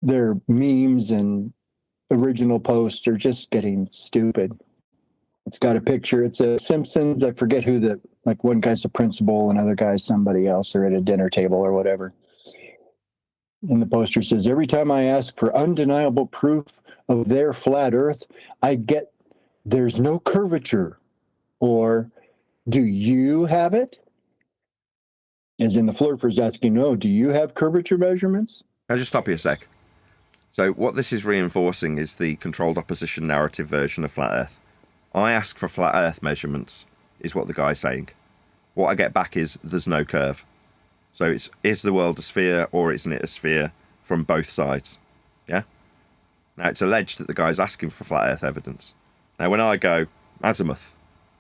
their memes and original posts are just getting stupid. It's got a picture. It's a Simpsons. I forget who one guy's the principal, another guy's somebody else. They're at a dinner table or whatever. And the poster says, every time I ask for undeniable proof of their flat Earth, I get there's no curvature. Or, do you have it? As in the flirters asking, no, do you have curvature measurements? I'll just stop you a sec. So what this is reinforcing is the controlled opposition narrative version of flat Earth. I ask for flat Earth measurements, is what the guy's saying. What I get back is there's no curve. So is the world a sphere or isn't it a sphere from both sides? Yeah? Now it's alleged that the guy's asking for flat Earth evidence. Now when I go azimuth,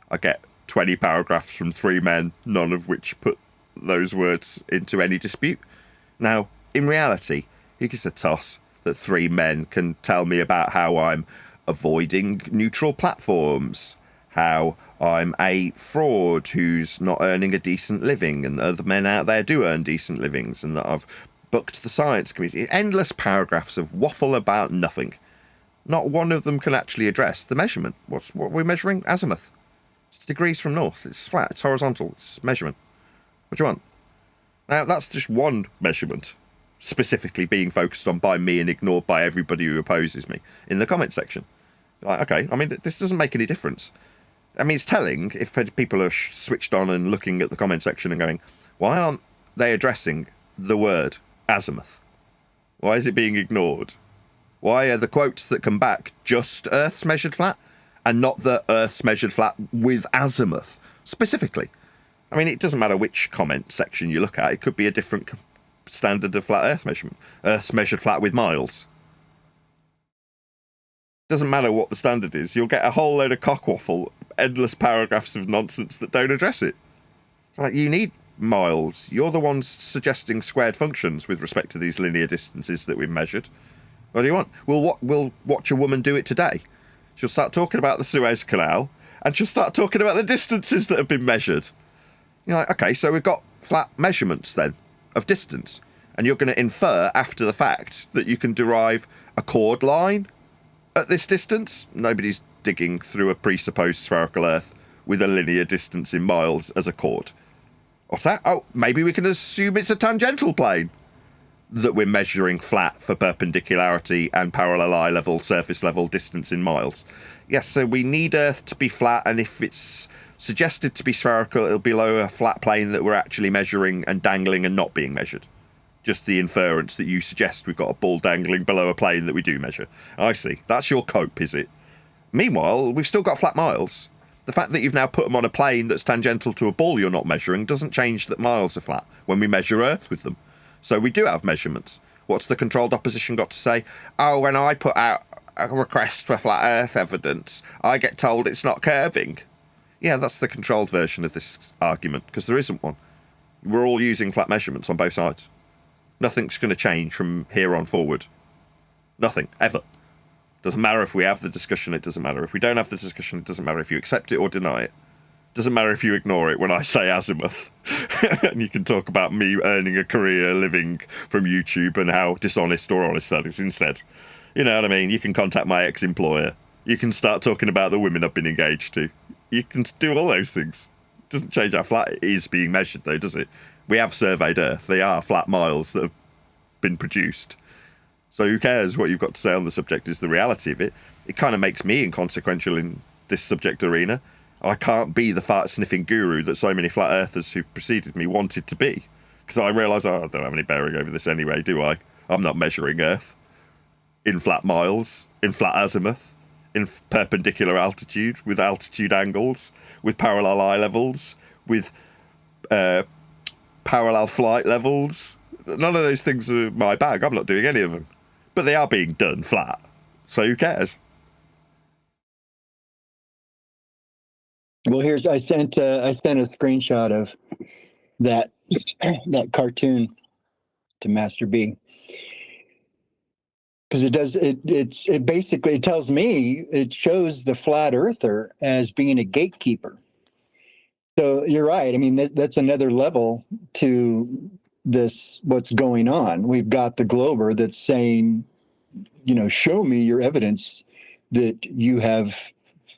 I get 20 paragraphs from 3 men, none of which put those words into any dispute. Now, in reality, it is a toss that 3 men can tell me about how I'm avoiding neutral platforms, how I'm a fraud who's not earning a decent living, and other men out there do earn decent livings, and that I've bucked the science community. Endless paragraphs of waffle about nothing. Not one of them can actually address the measurement. What we're measuring? Azimuth. It's degrees from north. It's flat. It's horizontal. It's measurement. What do you want? Now, that's just one measurement, specifically being focused on by me and ignored by everybody who opposes me in the comment section. Like, okay, I mean, this doesn't make any difference. I mean, it's telling if people are switched on and looking at the comment section and going, why aren't they addressing the word azimuth? Why is it being ignored? Why are the quotes that come back just Earth's measured flat and not the Earth's measured flat with azimuth specifically? I mean, it doesn't matter which comment section you look at. It could be a different standard of flat Earth measurement. Earth's measured flat with miles. Doesn't matter what the standard is. You'll get a whole load of cockwaffle, endless paragraphs of nonsense that don't address it. Like, you need miles. You're the ones suggesting squared functions with respect to these linear distances that we've measured. What do you want? We'll watch a woman do it today. She'll start talking about the Suez Canal, and she'll start talking about the distances that have been measured. You're like, okay, so we've got flat measurements then of distance, and you're going to infer after the fact that you can derive a chord line at this distance. Nobody's digging through a presupposed spherical Earth with a linear distance in miles as a chord. What's that? Oh, maybe we can assume it's a tangential plane that we're measuring flat for perpendicularity and parallel eye level, surface level distance in miles. Yes, so we need Earth to be flat, and if it's suggested to be spherical, it'll be below a flat plane that we're actually measuring and dangling and not being measured. Just the inference that you suggest we've got a ball dangling below a plane that we do measure. I see. That's your cope, is it? Meanwhile, we've still got flat miles. The fact that you've now put them on a plane that's tangential to a ball you're not measuring doesn't change that miles are flat when we measure Earth with them. So we do have measurements. What's the controlled opposition got to say? Oh, when I put out a request for flat Earth evidence, I get told it's not curving. Yeah, that's the controlled version of this argument, because there isn't one. We're all using flat measurements on both sides. Nothing's going to change from here on forward. Nothing, ever. Doesn't matter if we have the discussion, it doesn't matter if we don't have the discussion, it doesn't matter if you accept it or deny it. Doesn't matter if you ignore it when I say azimuth. And you can talk about me earning a career living from YouTube and how dishonest or honest that is instead. You know what I mean? You can contact my ex-employer. You can start talking about the women I've been engaged to. You can do all those things. It doesn't change how flat it is being measured, though, does it? We have surveyed Earth. They are flat miles that have been produced. So who cares what you've got to say on the subject is the reality of it. It kind of makes me inconsequential in this subject arena. I can't be the fart-sniffing guru that so many flat earthers who preceded me wanted to be. Because I realise I don't have any bearing over this anyway, do I? I'm not measuring Earth in flat miles, in flat azimuth, in perpendicular altitude, with altitude angles, with parallel eye levels, with parallel flight levels. None of those things are my bag. I'm not doing any of them. But they are being done flat. So who cares? Well, I sent a screenshot of that that cartoon to Master B, because it basically tells me, it shows the flat earther as being a gatekeeper. So you're right. I mean, that's another level to this, what's going on. We've got the glober that's saying, show me your evidence that you have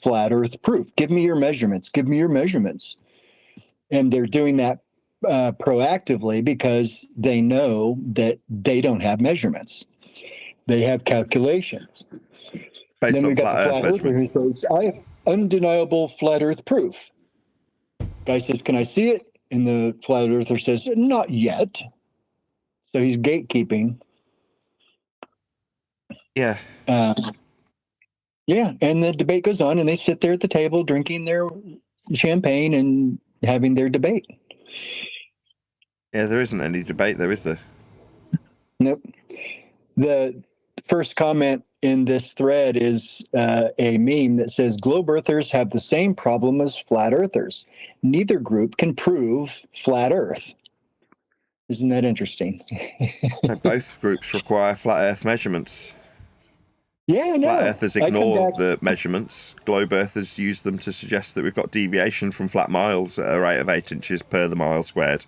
flat earth proof. Give me your measurements. Give me your measurements. And they're doing that proactively because they know that they don't have measurements. They have calculations. Then we've got the flat earther who says, I have undeniable flat earth proof. Guy says, can I see it? And the flat earther says, not yet. So he's gatekeeping. Yeah. Yeah, and the debate goes on, and they sit there at the table drinking their champagne and having their debate. Yeah, there isn't any debate there, is there? Nope. The first comment in this thread is a meme that says, globe earthers have the same problem as flat earthers. Neither group can prove flat earth. Isn't that interesting? Both groups require flat earth measurements. Yeah, I know. Flat earthers I come ignore back- the measurements. Globe earthers use them to suggest that we've got deviation from flat miles at a rate of 8 inches per the mile squared.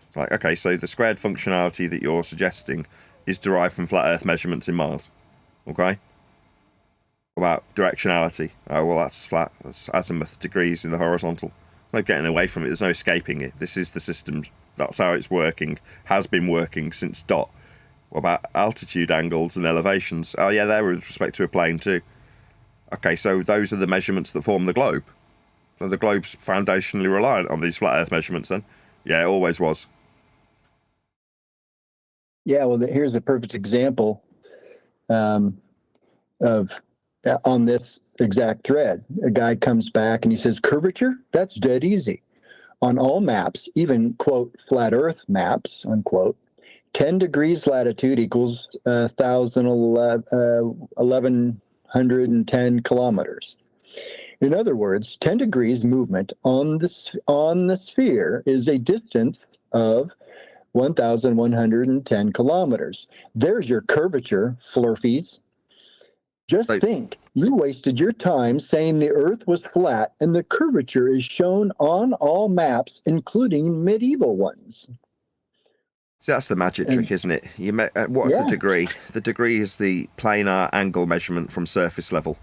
It's like, okay, so the squared functionality that you're suggesting is derived from flat earth measurements in miles. Okay? What about directionality? Oh, well, that's flat. That's azimuth degrees in the horizontal. There's no getting away from it. There's no escaping it. This is the system. That's how it's working. Has been working since dot. What about altitude angles and elevations? Oh, yeah, they're with respect to a plane too. Okay, so those are the measurements that form the globe. So the globe's foundationally reliant on these flat earth measurements then? Yeah, it always was. Yeah, well, here's a perfect example of on this exact thread. A guy comes back and he says, curvature? That's dead easy. On all maps, even, quote, flat earth maps, unquote, 10 degrees latitude equals 1,110 kilometers. In other words, 10 degrees movement on the sphere is a distance of 1,110 kilometers. There's your curvature, Flurfies. Just think, you wasted your time saying the Earth was flat, and the curvature is shown on all maps, including medieval ones. See, that's the magic trick, isn't it? What's the degree? The degree is the planar angle measurement from surface level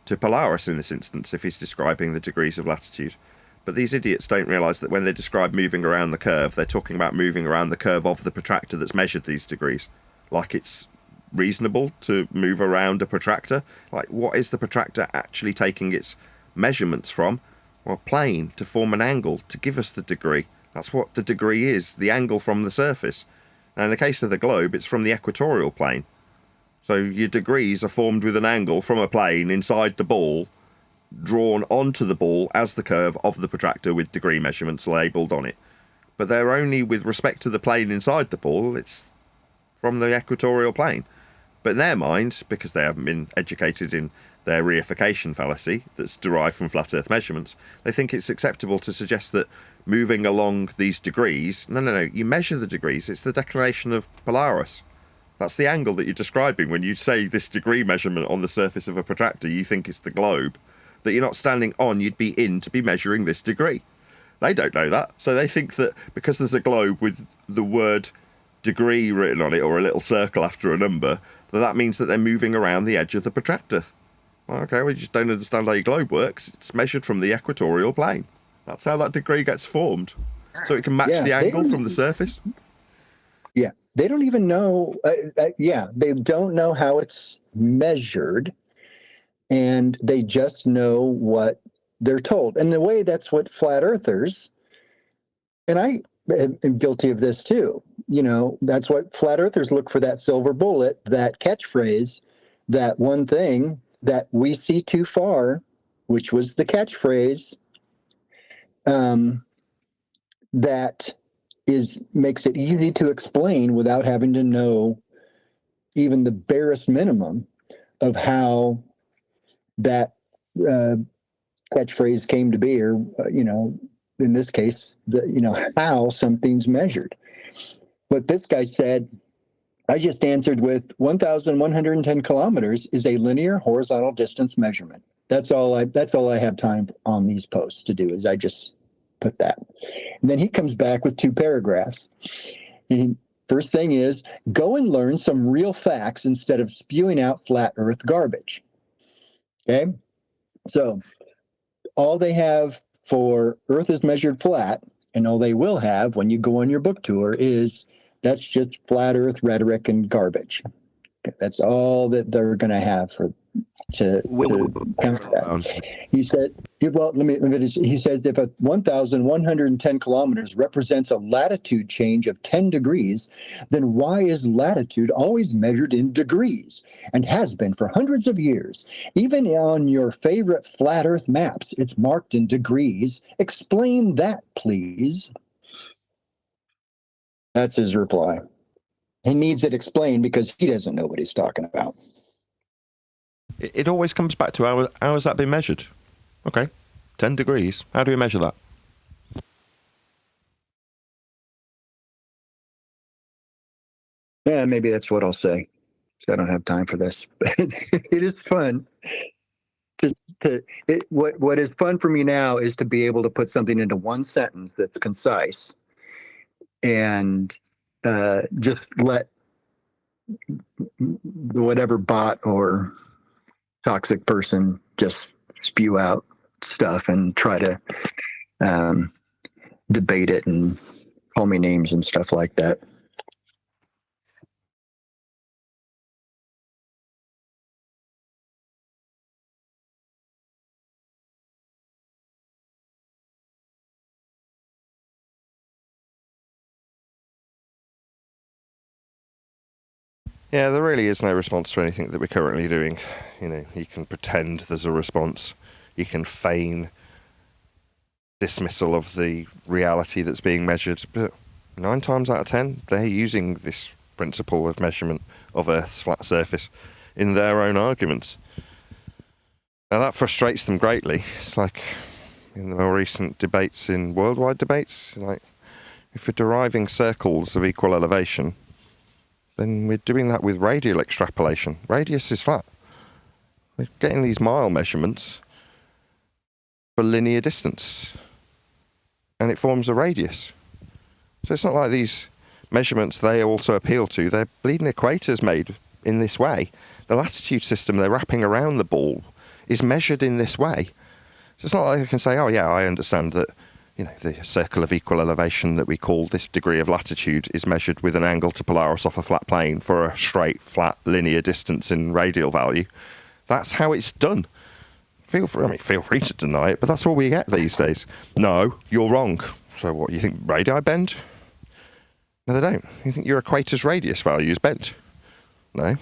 to Polaris in this instance, if he's describing the degrees of latitude. But these idiots don't realise that when they describe moving around the curve, they're talking about moving around the curve of the protractor that's measured these degrees. Like it's reasonable to move around a protractor. Like, what is the protractor actually taking its measurements from? Well, plane, to form an angle, to give us the degree. That's what the degree is, the angle from the surface. Now, in the case of the globe, it's from the equatorial plane. So your degrees are formed with an angle from a plane inside the ball, drawn onto the ball as the curve of the protractor with degree measurements labelled on it. But they're only with respect to the plane inside the ball, it's from the equatorial plane. But in their mind, because they haven't been educated in their reification fallacy that's derived from flat earth measurements, they think it's acceptable to suggest that moving along these degrees, no, you measure the degrees, it's the declination of Polaris. That's the angle that you're describing when you say this degree measurement on the surface of a protractor, you think it's the globe, that you're not standing on, you'd be in to be measuring this degree. They don't know that, so they think that because there's a globe with the word degree written on it, or a little circle after a number, that means that they're moving around the edge of the protractor. Well, okay, we just don't understand how your globe works. It's measured from the equatorial plane. That's how that degree gets formed. So it can match the angle from the surface. Yeah, they don't even know. They don't know how it's measured, and they just know what they're told. And the way that's what flat earthers, and I am guilty of this too. You know, that's what flat earthers look for, that silver bullet, that catchphrase, that one thing that we see too far, which was the catchphrase, that makes it easy to explain without having to know even the barest minimum of how that catchphrase came to be, or in this case, how something's measured. But this guy said, I just answered with 1,110 kilometers is a linear horizontal distance measurement. That's all I have time on these posts to do, is I just put that. And then he comes back with 2 paragraphs. First thing is, go and learn some real facts instead of spewing out flat earth garbage. Okay? So all they have for Earth is measured flat, and all they will have when you go on your book tour is that's just flat earth rhetoric and garbage. That's all that they're going to have to counter that. He said, well, he says if 1,110 kilometers represents a latitude change of 10 degrees, then why is latitude always measured in degrees and has been for hundreds of years? Even on your favorite flat earth maps, it's marked in degrees. Explain that, please. That's his reply. He needs it explained because he doesn't know what he's talking about. It always comes back to how has that been measured? Okay, 10 degrees. How do we measure that? Yeah, maybe that's what I'll say. So I don't have time for this, but it is fun. What is fun for me now is to be able to put something into one sentence that's concise and just let whatever bot or toxic person just spew out stuff and try to debate it and call me names and stuff like that. Yeah, there really is no response to anything that we're currently doing. You know, you can pretend there's a response. You can feign dismissal of the reality that's being measured, but 9 times out of 10, they're using this principle of measurement of Earth's flat surface in their own arguments. Now that frustrates them greatly. It's like in the more recent debates, in worldwide debates, like if we're deriving circles of equal elevation, then we're doing that with radial extrapolation. Radius is flat. We're getting these mile measurements for linear distance, and it forms a radius. So it's not like these measurements they also appeal to. They're bleeding equators made in this way. The latitude system they're wrapping around the ball is measured in this way. So it's not like I can say, oh yeah, I understand that, you know, the circle of equal elevation that we call this degree of latitude is measured with an angle to Polaris off a flat plane for a straight, flat, linear distance in radial value. That's how it's done. Feel free to deny it, but that's all we get these days. No, you're wrong. So what, you think radii bend? No, they don't. You think your equator's radius value is bent? No.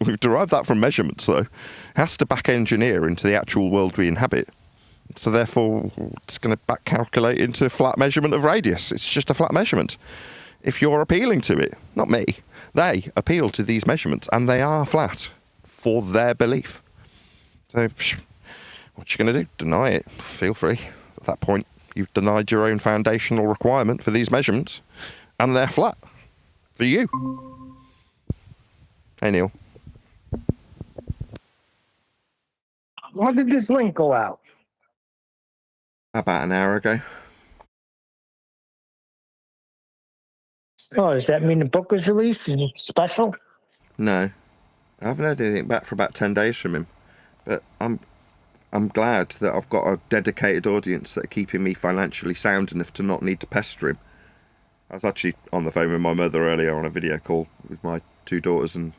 We've derived that from measurements, though. It has to back engineer into the actual world we inhabit. So therefore, it's going to back calculate into flat measurement of radius. It's just a flat measurement. If you're appealing to it, not me, they appeal to these measurements, and they are flat for their belief. So what you going to do? Deny it? Feel free. At that point, you've denied your own foundational requirement for these measurements, and they're flat for you. Hey, Neil. When did this link go out? About an hour ago. Oh, does that mean the book was released? Is it special? No. I haven't heard anything back for about 10 days from him. But I'm glad that I've got a dedicated audience that are keeping me financially sound enough to not need to pester him. I was actually on the phone with my mother earlier on a video call with my 2 daughters and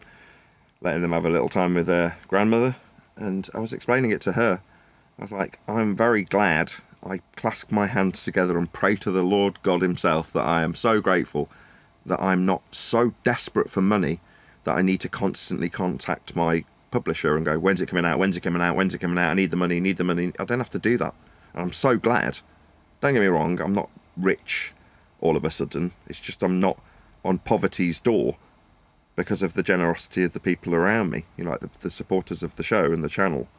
letting them have a little time with their grandmother. And I was explaining it to her. I was like, I'm very glad. I clasp my hands together and pray to the Lord God himself that I am so grateful that I'm not so desperate for money that I need to constantly contact my publisher and go, when's it coming out, when's it coming out, when's it coming out, I need the money. I don't have to do that. And I'm so glad. Don't get me wrong, I'm not rich all of a sudden. It's just I'm not on poverty's door because of the generosity of the people around me. You know, like the supporters of the show and the channel.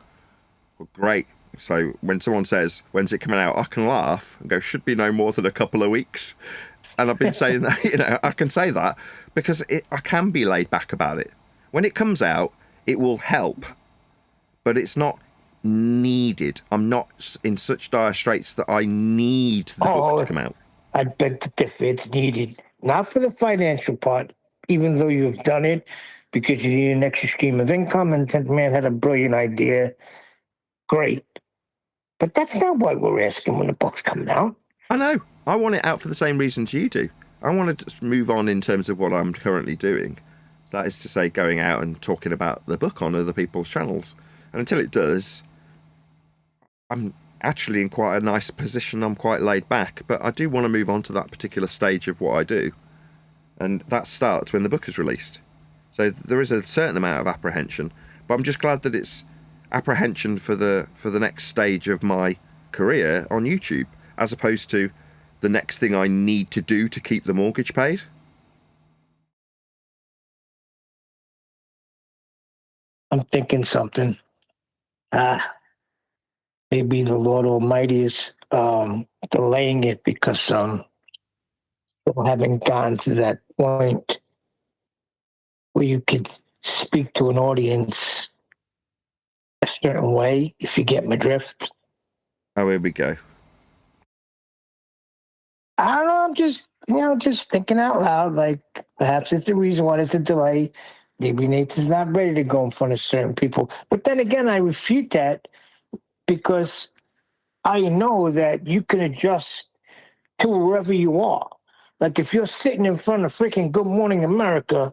Well, great. So when someone says, when's it coming out, I can laugh and go, should be no more than a couple of weeks. And I've been saying that, you know, I can say that because I can be laid back about it. When it comes out, it will help, but it's not needed. I'm not in such dire straits that I need the book to come out. I beg to differ. It's needed. Not for the financial part, even though you've done it because you need an extra stream of income and 10th Man had a brilliant idea. Great. But that's not what we're asking when the book's coming out. I know. I want it out for the same reasons you do. I want to just move on in terms of what I'm currently doing. That is to say, going out and talking about the book on other people's channels. And until it does, I'm actually in quite a nice position. I'm quite laid back. But I do want to move on to that particular stage of what I do. And that starts when the book is released. So there is a certain amount of apprehension. But I'm just glad that it's apprehension for the next stage of my career on YouTube, as opposed to the next thing I need to do to keep the mortgage paid. I'm thinking something. Maybe the Lord Almighty is delaying it because still haven't gotten to that point where you could speak to an audience a certain way, if you get my drift. Oh, here we go. I don't know. I'm just thinking out loud. Like, perhaps it's the reason why there's a delay. Maybe Nathan's not ready to go in front of certain people. But then again, I refute that because I know that you can adjust to wherever you are. Like, if you're sitting in front of freaking Good Morning America,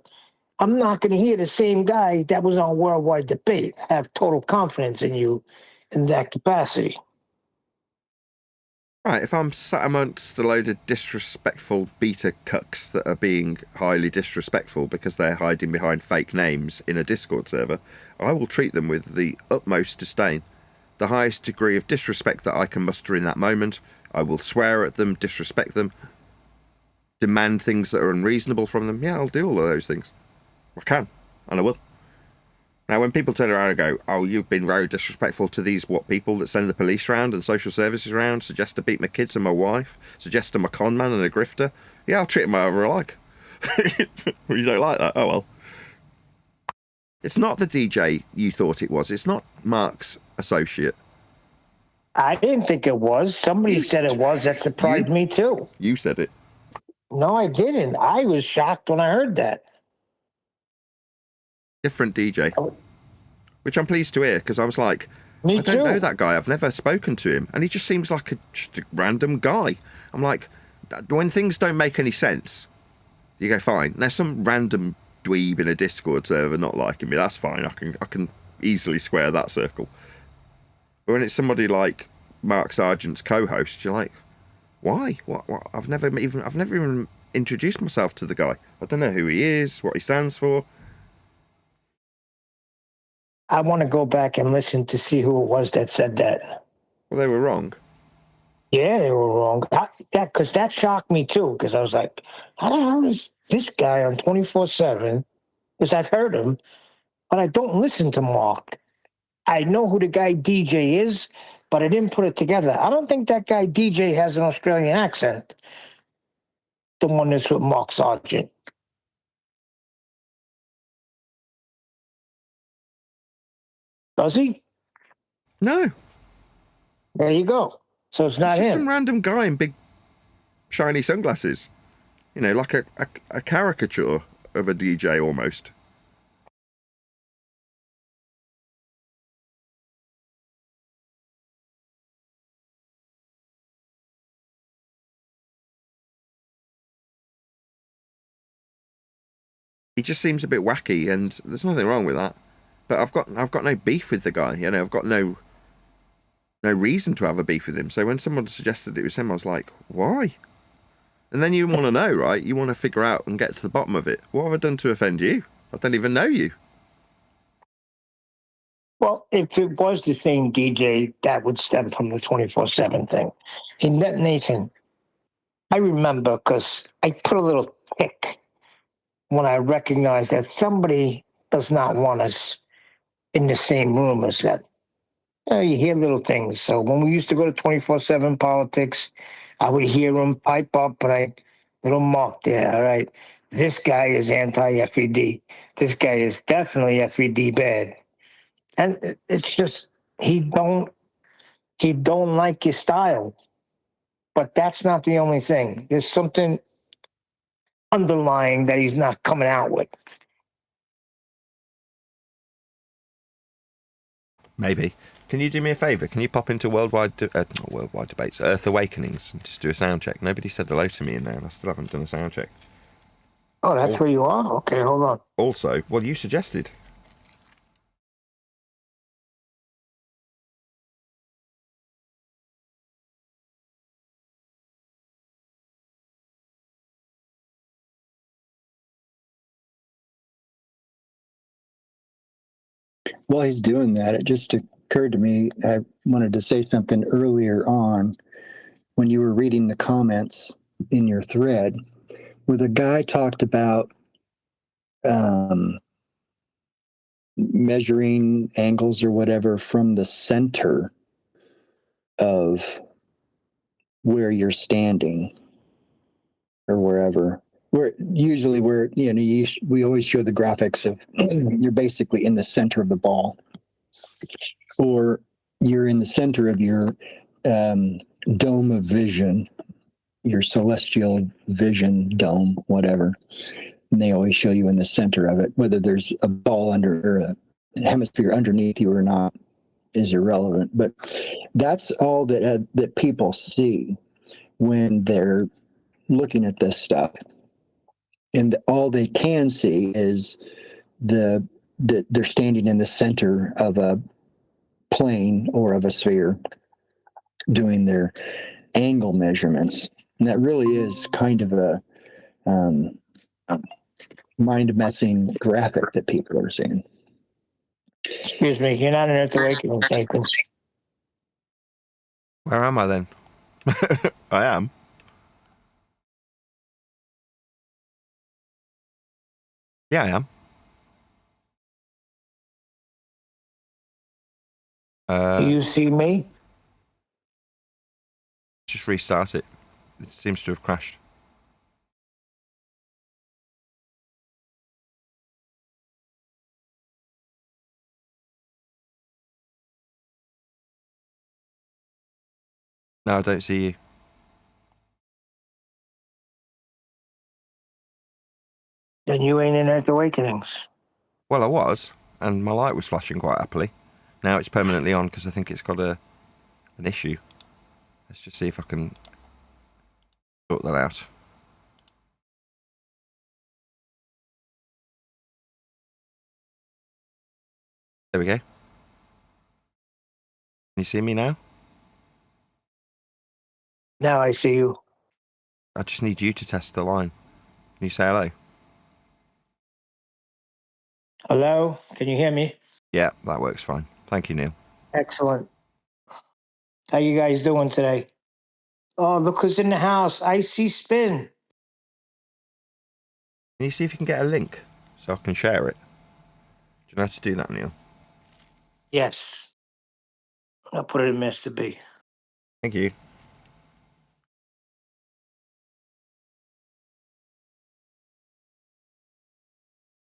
I'm not going to hear the same guy that was on Worldwide Debate. I have total confidence in you in that capacity. Right, if I'm sat amongst a load of disrespectful beta cucks that are being highly disrespectful because they're hiding behind fake names in a Discord server, I will treat them with the utmost disdain. The highest degree of disrespect that I can muster in that moment. I will swear at them, disrespect them, demand things that are unreasonable from them. Yeah, I'll do all of those things. I can, and I will. Now, when people turn around and go, oh, you've been very disrespectful to these, people that send the police around and social services around, suggest to beat my kids and my wife, suggest I'm a con man and a grifter, yeah, I'll treat them however I like. You don't like that? Oh, well. It's not the DJ you thought it was. It's not Mark's associate. I didn't think it was. Somebody said it was. That surprised me, too. You said it. No, I didn't. I was shocked when I heard that. Different DJ. Which I'm pleased to hear, because I was like, Me I don't too. know that guy. I've never spoken to him. And he just seems like just a random guy. I'm like, when things don't make any sense, you go, fine. Now, some random dweeb in a Discord server not liking me, that's fine. I can easily square that circle. But when it's somebody like Mark Sargent's co-host, you're like, why? What? I've never even introduced myself to the guy. I don't know who he is, what he stands for. I want to go back and listen to see who it was that said that. Well, they were wrong. Yeah, they were wrong. Because that shocked me, too, because I was like, how the hell is this guy on 24/7? Because I've heard him, but I don't listen to Mark. I know who the guy DJ is, but I didn't put it together. I don't think that guy DJ has an Australian accent. The one that's with Mark Sargent. Does he? No. There you go. So it's not It's just him. some random guy in big, shiny sunglasses. You know, like a caricature of a DJ almost. He just seems a bit wacky, and there's nothing wrong with that. But I've got no beef with the guy. You know, I've got no reason to have a beef with him. So when someone suggested it was him, I was like, why? And then you want to know, right? You want to figure out and get to the bottom of it. What have I done to offend you? I don't even know you. Well, if it was the same DJ, that would stem from the 24/7 thing. And Nathan, I remember because I put a little tick when I recognized that somebody does not want us in the same room as that. You hear little things. So when we used to go to 24/7 politics, I would hear them pipe up and little mark there. All right. This guy is anti-FED. This guy is definitely FED bad. And it's just, he don't like your style. But that's not the only thing. There's something underlying that he's not coming out with. Maybe. Can you do me a favour? Can you pop into Worldwide Debates, Earth Awakenings, and just do a sound check? Nobody said hello to me in there, and I still haven't done a sound check. Oh, that's where you are? Okay, hold on. Also, well, you suggested. While he's doing that, it just occurred to me, I wanted to say something earlier on when you were reading the comments in your thread, where the guy talked about measuring angles or whatever from the center of where you're standing or wherever. we always show the graphics of you're basically in the center of the ball, or you're in the center of your dome of vision, your celestial vision dome, whatever. And they always show you in the center of it. Whether there's a ball under or a hemisphere underneath you or not is irrelevant. But that's all that people see when they're looking at this stuff, and all they can see is that they're standing in the center of a plane or of a sphere doing their angle measurements. And that really is kind of a mind messing graphic that people are seeing. Excuse me, you're not an Earth Awakening, Nathan. Where am I then? I am. Yeah, I am. You see me? Just restart it. It seems to have crashed. No, I don't see you. Then you ain't in Earth Awakenings. Well, I was, and my light was flashing quite happily. Now it's permanently on because I think it's got an issue. Let's just see if I can sort that out. There we go. Can you see me now? Now I see you. I just need you to test the line. Can you say hello? Hello? Can you hear me? Yeah, that works fine. Thank you, Neil. Excellent. How you guys doing today? Oh, look who's in the house. Icy Spin. Can you see if you can get a link so I can share it? Do you know how to do that, Neil? Yes. I'll put it in Mr. B. Thank you.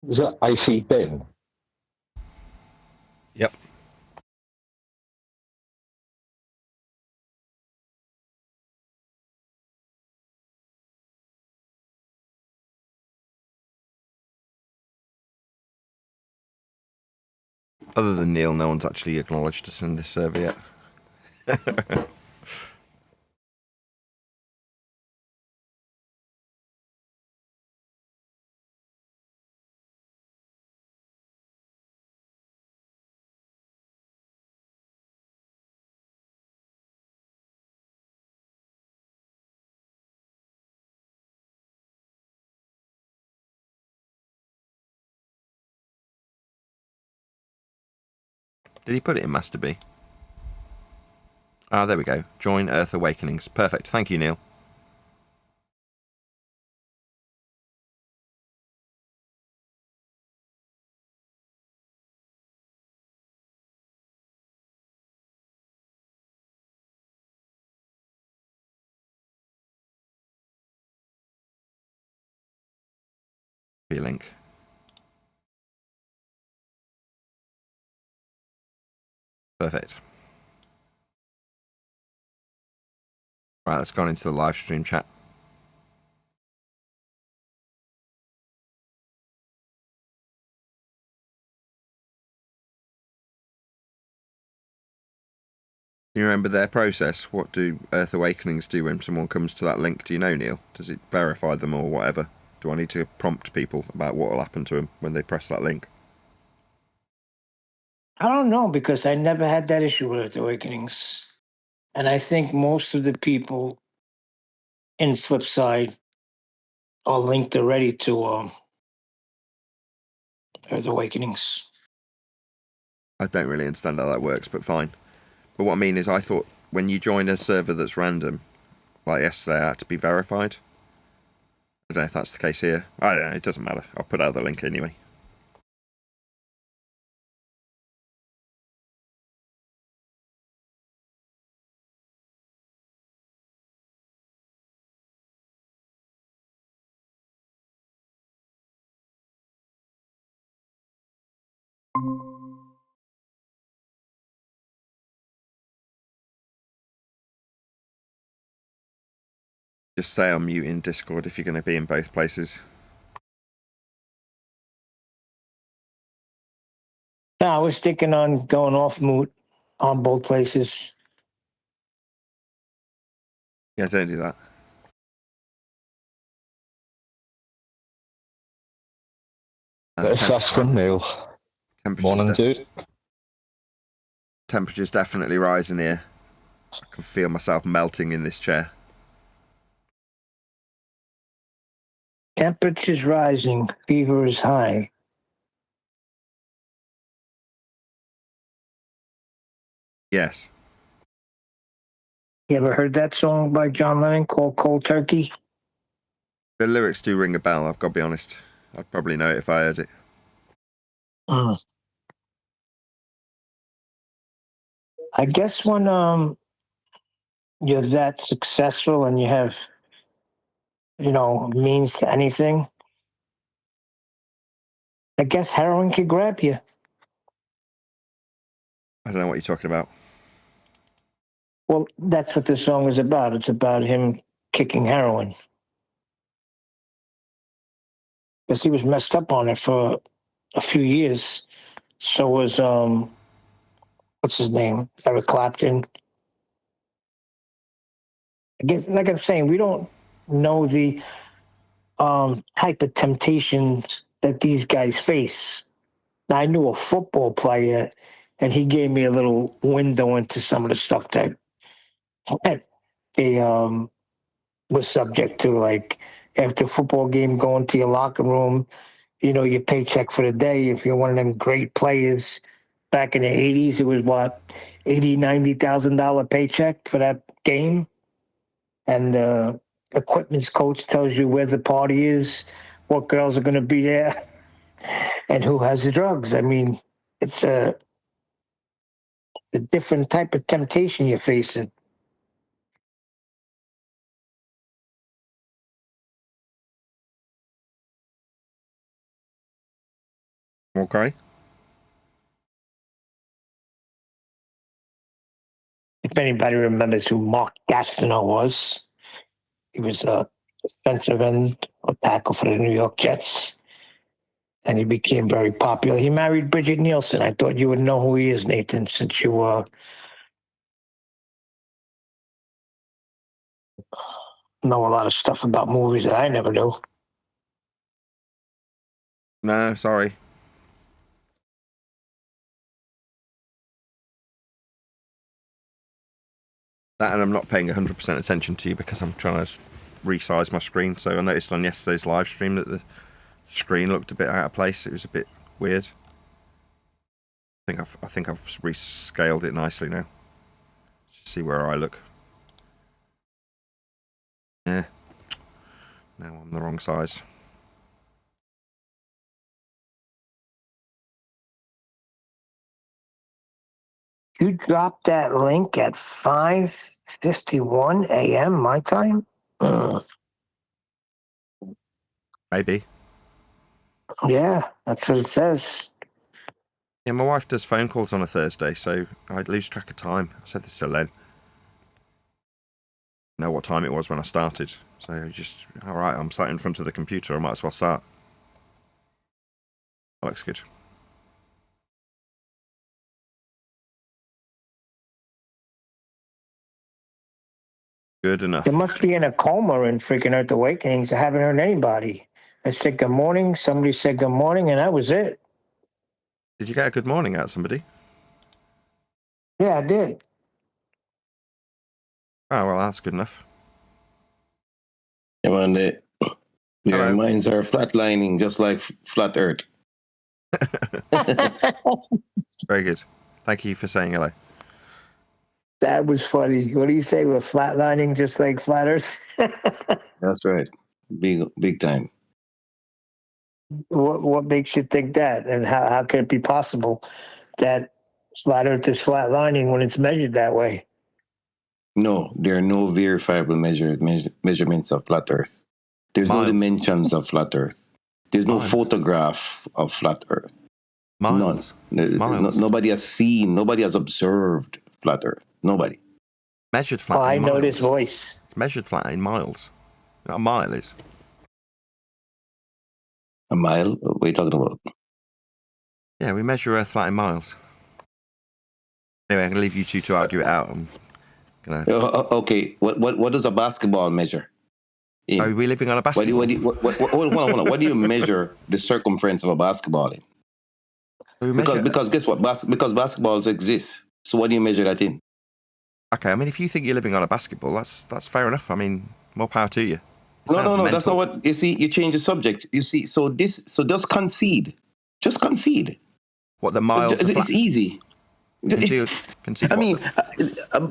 Is that icy bin? Yep. Other than Neil, no one's actually acknowledged us in this server yet. Did he put it in Master B? Ah, there we go. Join Earth Awakenings. Perfect. Thank you, Neil. Link. Perfect. Right, that's gone into the live stream chat. You remember their process? What do Earth Awakenings do when someone comes to that link? Do you know, Neil? Does it verify them or whatever? Do I need to prompt people about what will happen to them when they press that link? I don't know because I never had that issue with Earth Awakenings. And I think most of the people in Flipside are linked already to Earth Awakenings. I don't really understand how that works, but fine. But what I mean is, I thought when you join a server that's random, like yesterday, I had to be verified. I don't know if that's the case here. I don't know, it doesn't matter. I'll put out the link anyway. Just stay on mute in Discord if you're going to be in both places. No, I was thinking on going off mute on both places. Yeah, don't do that. Let's ask from Neil. Morning, dude. Temperature's definitely rising here. I can feel myself melting in this chair. Temperature's rising, fever is high. Yes. You ever heard that song by John Lennon called Cold Turkey? The lyrics do ring a bell, I've got to be honest. I'd probably know it if I heard it. I guess when you're that successful and you have, means to anything, I guess heroin could grab you. I don't know what you're talking about. Well, that's what this song is about. It's about him kicking heroin. Because he was messed up on it for a few years. So was, what's his name? Eric Clapton. I guess, like I'm saying, we don't know the type of temptations that these guys face. Now, I knew a football player, and he gave me a little window into some of the stuff that they was subject to, like after a football game, going to your locker room, your paycheck for the day. If you're one of them great players back in the 80s, it was what, $80,000-$90,000 paycheck for that game. And the equipment's coach tells you where the party is, what girls are going to be there, and who has the drugs. I mean, it's a different type of temptation you're facing. Okay. If anybody remembers who Mark Gastineau was, he was a defensive end or tackle for the New York Jets. And he became very popular. He married Bridget Nielsen. I thought you would know who he is, Nathan, since you know a lot of stuff about movies that I never knew. No, sorry. That, and I'm not paying 100% attention to you because I'm trying to resize my screen. So I noticed on yesterday's live stream that the screen looked a bit out of place. It was a bit weird. I think I've rescaled it nicely now. Just see where I look. Yeah. Now I'm the wrong size. You dropped that link at 5:51 a.m. my time? Maybe. Yeah, that's what it says. Yeah, my wife does phone calls on a Thursday, so I lose track of time. I said this to Len. Know what time it was when I started. So just, all right, I'm sat in front of the computer. I might as well start. That looks good. Good enough. They must be in a coma in freaking Earth Awakenings. I haven't heard anybody. I said good morning. Somebody said good morning, and that was it. Did you get a good morning out of somebody? Yeah, I did. Oh, well, that's good enough. Yeah, man, their Hello. minds are flatlining just like flat Earth. Very good. Thank you for saying hello. That was funny. What do you say? We're flatlining just like flat Earth? That's right. Big time. What makes you think that? And how can it be possible that flat Earth is flatlining when it's measured that way? No, there are no verifiable measurements of flat Earth. There's Miles. no dimensions of flat Earth. There's no Miles. photograph of flat Earth. Miles. None. Miles. Nobody has seen, nobody has observed flat Earth. Nobody. Measured flat Oh, in I know miles. this voice. It's measured flat in miles. What a mile is. A mile? What are you talking about? Yeah, we measure Earth flat in miles. Anyway, I'm going to leave you two to argue it out. I'm gonna... Okay, what does a basketball measure? Are we living on a basketball? Hold on. What do you measure the circumference of a basketball in? Because guess what? Because basketballs exist. So what do you measure that in? Okay, I mean, if you think you're living on a basketball, that's fair enough. I mean, more power to you. No, that's not what, you see, you change the subject. You see, so just concede. Just concede. What, the miles? It's easy. Concede I mean,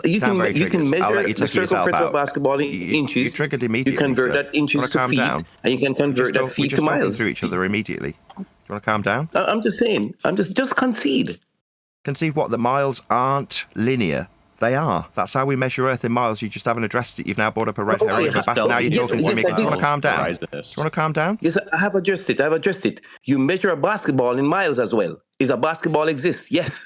you can measure the circumference of a basketball in inches. You triggered immediately. You convert that inches to feet, and you can convert that feet to miles. We're just talking through each other immediately. Do you want to calm down? I'm just saying. Just concede. Concede what? The miles aren't linear. They are. That's how we measure Earth in miles. You just haven't addressed it. You've now brought up a red herring. Now you're talking to me. Do you want to calm down? Do you want to calm down? Yes, I have addressed it. You measure a basketball in miles as well. Is a basketball exist? Yes.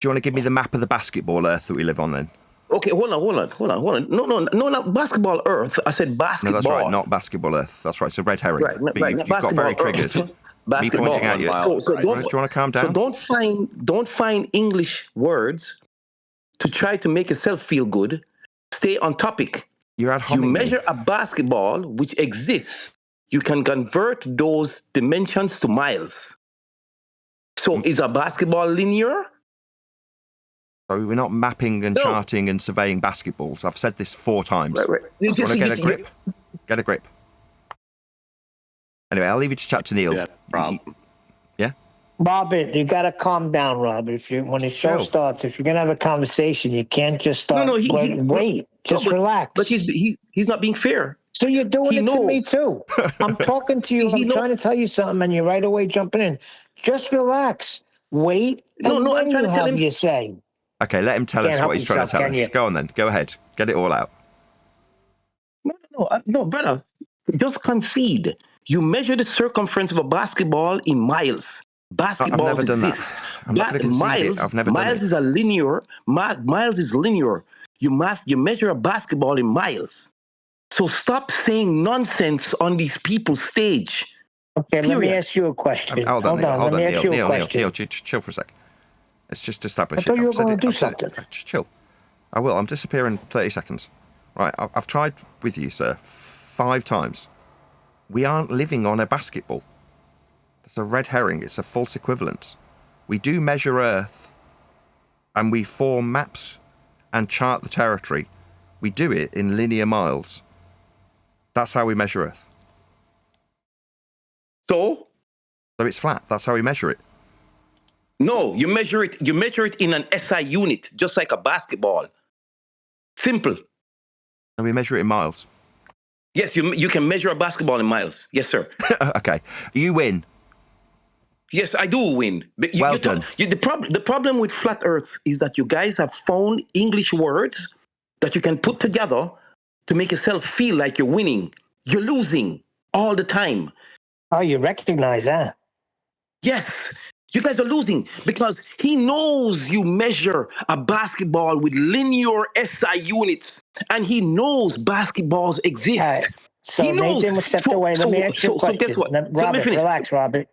Do you want to give me the map of the basketball Earth that we live on then? Okay, hold on. No, not basketball Earth. I said basketball. No, that's right. Not basketball Earth. That's right. It's a red herring. Right. You've got very triggered. Basketball. Me pointing at you. So do you want to calm down? So don't find English words to try to make yourself feel good. Stay on topic. You're ad hominem. You measure a basketball which exists. You can convert those dimensions to miles. So is a basketball linear? So we're not mapping and charting and surveying basketballs. I've said this 4 times. Right. You want to get a grip? Get a grip. Anyway, I'll leave you to chat to Neil. Yeah? Robert, you got to calm down, Robert. When the show starts, if you're going to have a conversation, you can't just start. Wait. Relax. But he's not being fair. So you're doing it to me too. I'm talking to you. I'm trying to tell you something, and you're right away jumping in. Just relax. Wait. I'm trying to tell him. You say. Okay, let him tell us what he's trying to tell us. Go on then. Go ahead. Get it all out. No, brother. Just concede. You measure the circumference of a basketball in miles. I've never done that. I'm not going to concede it. I've never done it. Miles is a linear. Miles is linear. You measure a basketball in miles. So stop saying nonsense on these people's stage. Okay, let me ask you a question. Hold on, Neil, chill for a sec. Let's just establish it. I thought you were going to do something. Just chill. I will. I'm disappearing 30 seconds. Right, I've tried with you, sir, 5 times. We aren't living on a basketball. It's a red herring. It's a false equivalence. We do measure Earth, and we form maps and chart the territory. We do it in linear miles. That's how we measure Earth. So it's flat. That's how we measure it. No, you measure it in an SI unit, just like a basketball. Simple. And we measure it in miles. Yes, you can measure a basketball in miles. Yes, sir. Okay. You win. Yes, I do win. But well done. The problem with flat Earth is that you guys have found English words that you can put together to make yourself feel like you're winning. You're losing all the time. Oh, you recognize that? Yes. You guys are losing because he knows you measure a basketball with linear SI units, and he knows basketballs exist. Right. So he knows. Nathan was stepped away. Let me ask you a question. Guess what? Robert, relax, Robert.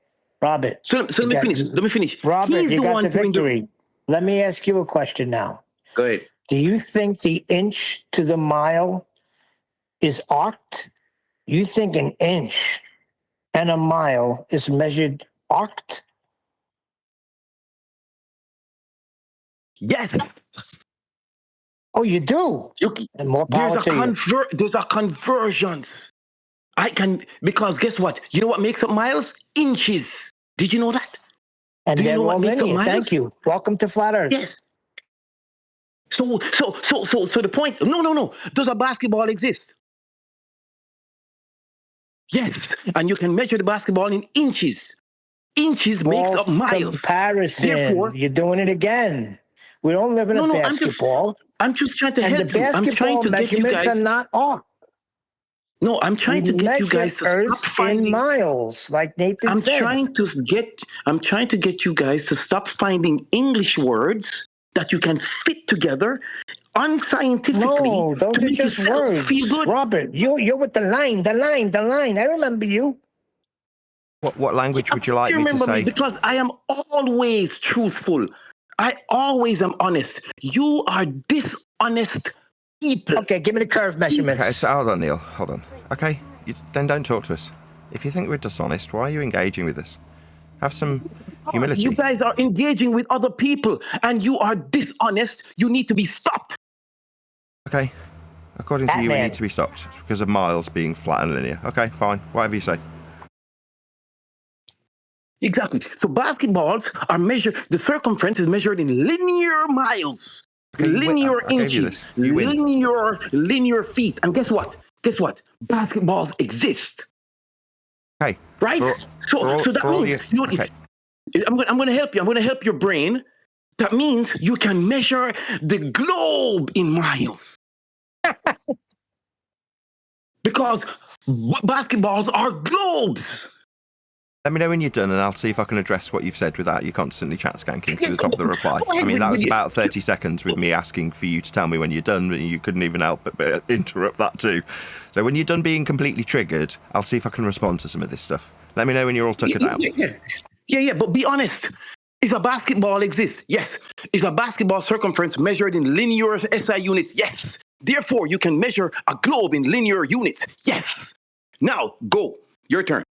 So let me finish. Robert, you got the victory. Let me ask you a question now. Go ahead. Do you think the inch to the mile is arced? You think an inch and a mile is measured arced? Yes. Oh, you do? And more power to you. There's a conversion. Because guess what? You know what makes up miles? Inches. Did you know that? And they're all linear. Thank you. Welcome to Flat Earth. Yes. So the point, no. Does a basketball exist? Yes. And you can measure the basketball in inches. Inches makes up miles. Comparison. Therefore, you're doing it again. We don't live in a basketball. I'm just trying to help you. I'm trying to get you guys. Are not arc. No, I'm trying to get you guys to stop finding miles, like Nathan said. I'm trying to get you guys to stop finding English words that you can fit together unscientifically No, those to are make just yourself words. feel good. Robert, you're with the line. I remember you. What language would you like You me to remember me say? because I am always truthful. I always am honest. You are dishonest people. Okay, give me the curve measurements. Okay, so hold on, Neil. Hold on. Okay, then don't talk to us. If you think we're dishonest, why are you engaging with us? Have some humility. You guys are engaging with other people and you are dishonest. You need to be stopped. Okay. According to you, we Batman. need to be stopped because of miles being flat and linear. Okay, fine. Whatever you say. Exactly. So basketballs are measured, the circumference is measured in linear miles, Okay, linear I gave you inches, this. You win. linear feet. And guess what? Basketballs exist. Okay. Right? So that means, okay. I'm going to help you. I'm going to help your brain. That means you can measure the globe in miles. Because basketballs are globes. Let me know when you're done, and I'll see if I can address what you've said without you constantly chat skanking through the top of the reply. I mean, that was about 30 seconds with me asking for you to tell me when you're done, and you couldn't even help but interrupt that too. So when you're done being completely triggered, I'll see if I can respond to some of this stuff. Let me know when you're all tuckered out. Yeah, but be honest. If a basketball exists, yes. Is a basketball circumference measured in linear SI units? Yes. Therefore, you can measure a globe in linear units. Yes. Now, go. Your turn.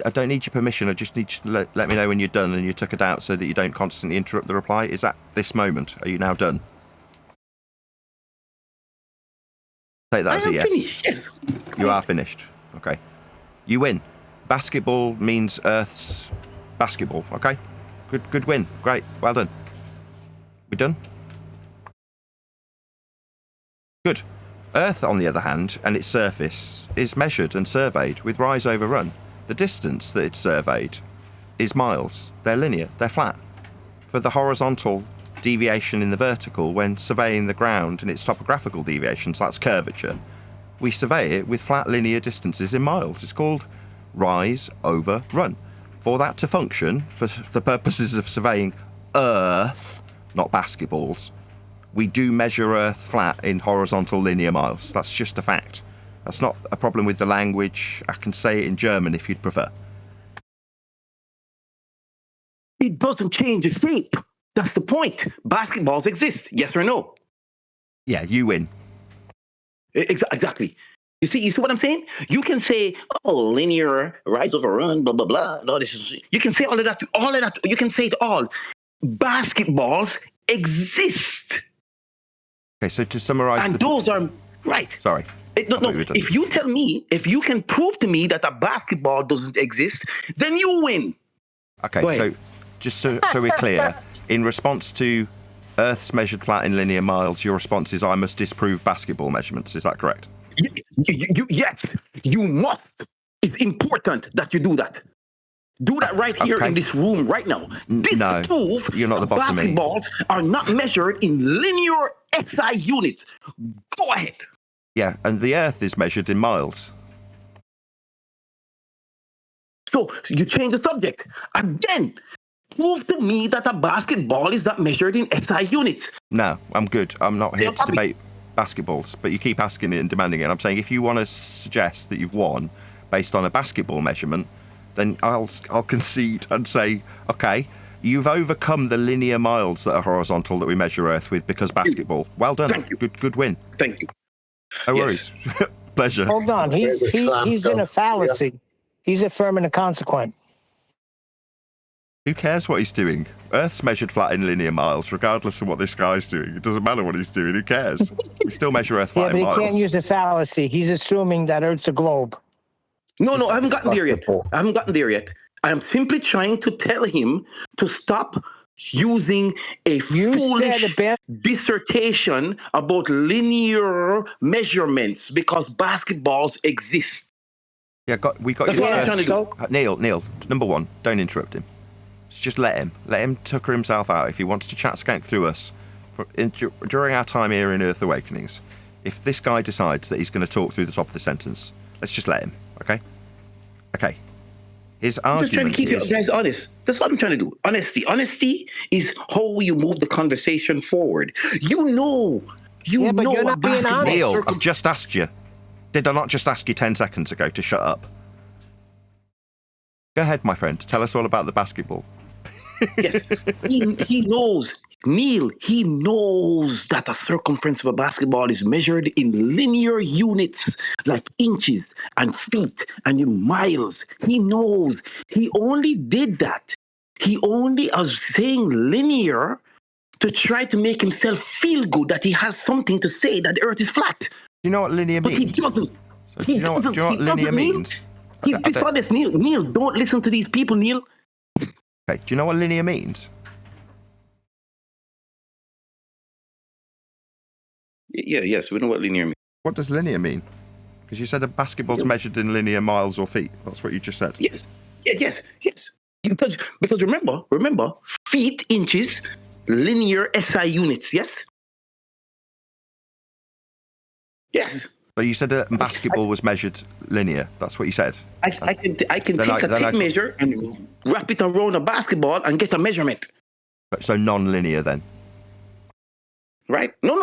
I don't need your permission. I just need you to let me know when you're done and you're tuckered out so that you don't constantly interrupt the reply. Is that this moment? Are you now done? Take that as a yes. Finished, yes. You are finished. Okay. You win. Basketball means Earth's basketball. Okay. Good win. Great. Well done. We done? Good. Earth, on the other hand, and its surface is measured and surveyed with rise over run. The distance that it's surveyed is miles. They're linear. They're flat. For the horizontal deviation in the vertical, when surveying the ground and its topographical deviations, that's curvature, we survey it with flat linear distances in miles. It's called rise over run. For that to function, for the purposes of surveying Earth, not basketballs, we do measure Earth flat in horizontal linear miles. That's just a fact. That's not a problem with the language. I can say it in German if you'd prefer. It doesn't change the shape. That's the point. Basketballs exist. Yes or no? Yeah, you win. Exactly. You see what I'm saying? You can say, oh, linear, rise over run, blah, blah, blah. No, you can say all of that. You can say it all. Basketballs exist. Okay, so to summarize... And those are... Right. Sorry. No. If you tell me, if you can prove to me that a basketball doesn't exist, then you win. Okay, so just so we're clear, in response to Earth's measured flat in linear miles, your response is I must disprove basketball measurements. Is that correct? Yes, you must. It's important that you do that. Do that right here in this room right now. Disprove you're not the boss of me. Basketballs are not measured in linear SI units. Go ahead. Yeah, and the Earth is measured in miles. So you change the subject. Again, prove to me that a basketball is not measured in SI units. No, I'm good. I'm not here to debate basketballs, but you keep asking it and demanding it. I'm saying if you want to suggest that you've won based on a basketball measurement, then I'll concede and say, okay, you've overcome the linear miles that are horizontal that we measure Earth with because basketball. Well done. Thank you. Good win. Thank you. No worries. Pleasure. Hold on. He's in a fallacy. Yeah. He's affirming a consequent. Who cares what he's doing? Earth's measured flat in linear miles, regardless of what this guy's doing. It doesn't matter what he's doing. Who cares? We still measure Earth flat in miles. Yeah, but he can't use a fallacy. He's assuming that Earth's a globe. No, I haven't gotten there yet. I am simply trying to tell him to stop using a foolish dissertation about linear measurements because basketballs exist. Yeah, we got you first. Neil, number one, don't interrupt him. Just let him tucker himself out if he wants to chat skank through us during our time here in Earth Awakenings. If this guy decides that he's going to talk through the top of the sentence, let's just let him, okay? His I'm just trying to argument keep you is guys honest. That's what I'm trying to do. Honesty. Honesty is how you move the conversation forward. You know Yeah, but you're what not being basketball honest. Neil. I've just asked you. Did I not just ask you 10 seconds ago to shut up? Go ahead, my friend. Tell us all about the basketball. Yes, he knows. Neil, he knows that the circumference of a basketball is measured in linear units, like inches and feet and in miles. He knows. He only did that. He only was saying linear to try to make himself feel good that he has something to say that the earth is flat. Do you know what linear But means? he doesn't. So do you know what linear means? He's dishonest, Neil. Neil, don't listen to these people, Neil. Okay, do you know what linear means? Yeah, yes, we know what linear means. What does linear mean? Because you said a basketball's measured in linear miles or feet. That's what you just said. Yes, yes. Because remember, feet, inches, linear SI units. Yes. Yes. So you said a basketball was measured linear. That's what you said. I can take a tape measure and wrap it around a basketball and get a measurement. So non-linear then. Right? No.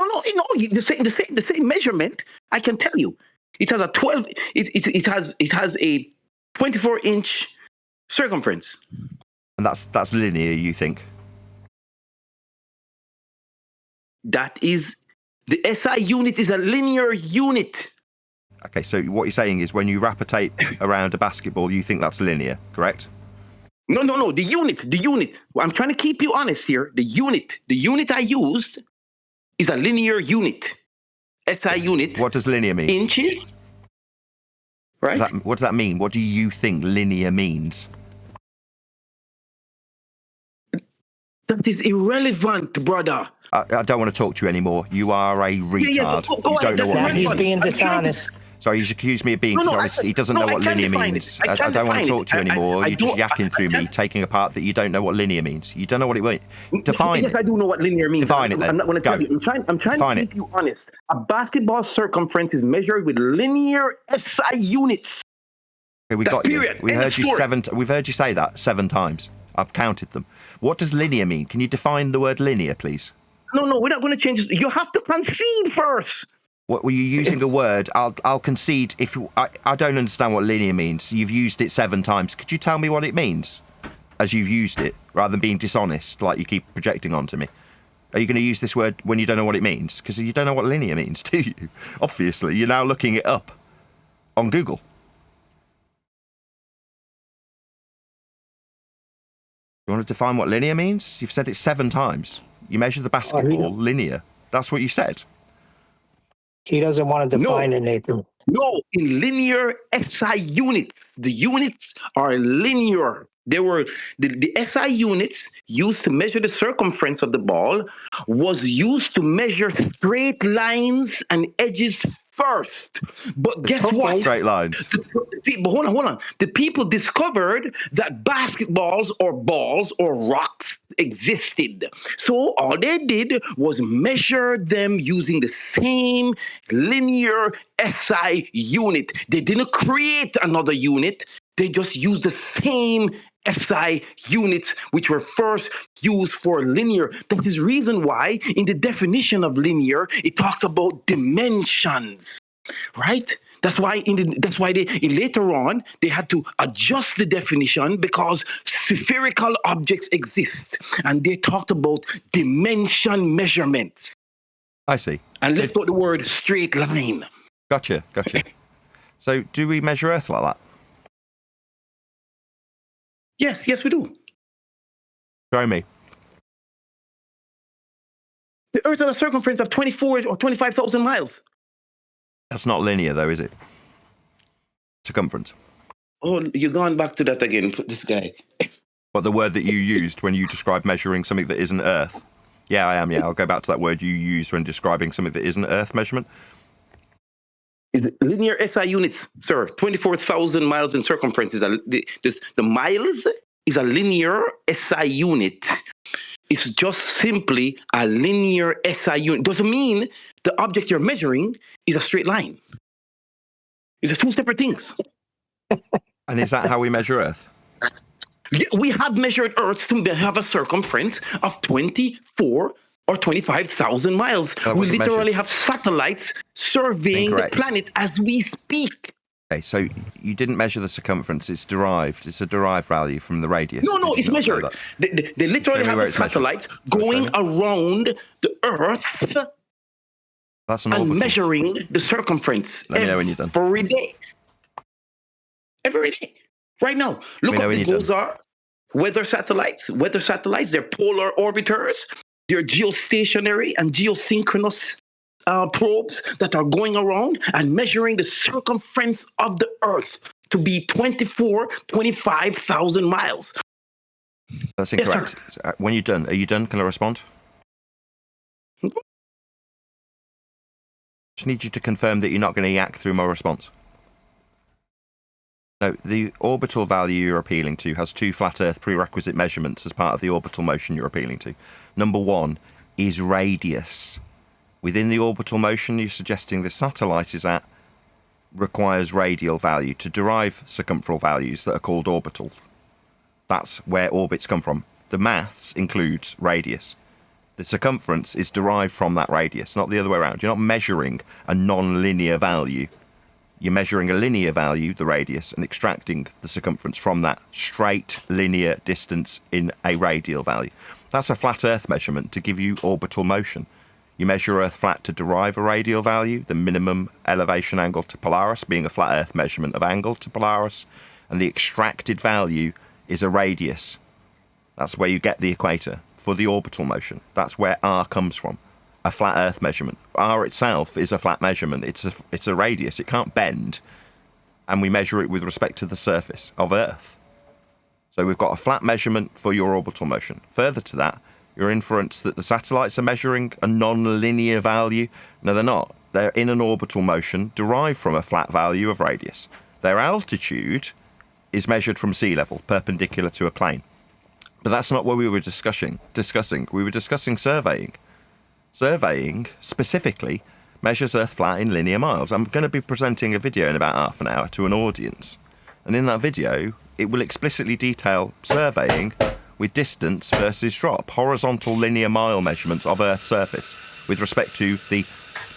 The same measurement. I can tell you, it has a 12. It has a 24-inch circumference. And that's linear, you think? That is, the SI unit is a linear unit. Okay, so what you're saying is when you wrap a tape around a basketball, you think that's linear, correct? No. The unit. Well, I'm trying to keep you honest here. The unit I used is a linear unit. SI unit. What does linear mean? Inches. Right? What does that mean? What do you think linear means? That is irrelevant, brother. I don't want to talk to you anymore. You are a retard. Go you don't know what He's being dishonest. Sorry, he's accused me of being dishonest. He doesn't know what linear means. I don't want to talk to you anymore. You're just yakking through me, taking apart that you don't know what linear means. You don't know what it means. Define it. Yes, I do know what linear means. Define it then. I'm not going to tell you. I'm trying to keep you honest. A basketball circumference is measured with linear SI units. Okay, we got you. We heard you we've heard you say that 7 times. I've counted them. What does linear mean? Can you define the word linear, please? No, we're not going to change it. You have to concede first. What were you using a word? I'll concede if I don't understand what linear means. You've used it 7 times. Could you tell me what it means as you've used it, rather than being dishonest like you keep projecting onto me? Are you going to use this word when you don't know what it means? Because you don't know what linear means, do you? Obviously, you're now looking it up on Google. You want to define what linear means? You've said it 7 times. You measure the basketball linear. That's what you said. He doesn't want to define it, Nathan. No, in linear SI units. The units are linear. They were the SI units used to measure the circumference of the ball was used to measure straight lines and edges first. But guess what? Straight lines. But hold on. The people discovered that basketballs or balls or rocks existed. So all they did was measure them using the same linear SI unit. They didn't create another unit. They just used the same SI units, which were first used for linear. That is reason why in the definition of linear, it talks about dimensions, right? That's why later on they had to adjust the definition because spherical objects exist, and they talked about dimension measurements. I see. And left out the word straight line. Gotcha. So do we measure Earth like that? Yes, we do. Show me. The Earth has a circumference of 24 or 25,000 miles. That's not linear, though, is it? Circumference. Oh, you're going back to that again, this guy. But the word that you used when you describe measuring something that isn't Earth. Yeah, I am, yeah. I'll go back to that word you used when describing something that isn't Earth measurement. Is linear SI units, sir. 24,000 miles in circumference. The miles is a linear SI unit. It's just simply a linear SI unit. Doesn't mean the object you're measuring is a straight line. It's 2 separate things. And is that how we measure Earth? We have measured Earth to have a circumference of 24 or 25,000 miles. We literally have satellites surveying the planet as we speak. Okay, so you didn't measure the circumference. It's derived. It's a derived value from the radius. No, it's measured. They literally have a satellite going around the Earth and measuring the circumference every day. Every day. Right now. Look what the goals are. Weather satellites, they're polar orbiters, they're geostationary and geosynchronous probes that are going around and measuring the circumference of the Earth to be 25,000 miles. That's incorrect. Yes, when you're done, are you done? Can I respond? Just need you to confirm that you're not going to yak through my response. No, the orbital value you're appealing to has two flat Earth prerequisite measurements as part of the orbital motion you're appealing to. Number one is radius. Within the orbital motion you're suggesting the satellite is at requires radial value to derive circumferential values that are called orbital. That's where orbits come from. The maths includes radius. The circumference is derived from that radius, not the other way around. You're not measuring a non-linear value. You're measuring a linear value, the radius, and extracting the circumference from that straight linear distance in a radial value. That's a flat Earth measurement to give you orbital motion. You measure Earth flat to derive a radial value, the minimum elevation angle to Polaris being a flat Earth measurement of angle to Polaris, and the extracted value is a radius. That's where you get the equator for the orbital motion. That's where R comes from. A flat Earth measurement. R itself is a flat measurement. It's a radius. It can't bend, and we measure it with respect to the surface of Earth. So we've got a flat measurement for your orbital motion. Further to that, your inference that the satellites are measuring a non-linear value. No, they're not. They're in an orbital motion derived from a flat value of radius. Their altitude is measured from sea level, perpendicular to a plane. But that's not what we were discussing. We were discussing surveying. Surveying, specifically, measures Earth flat in linear miles. I'm going to be presenting a video in about half an hour to an audience. And in that video, it will explicitly detail surveying with distance versus drop, horizontal linear mile measurements of Earth's surface with respect to the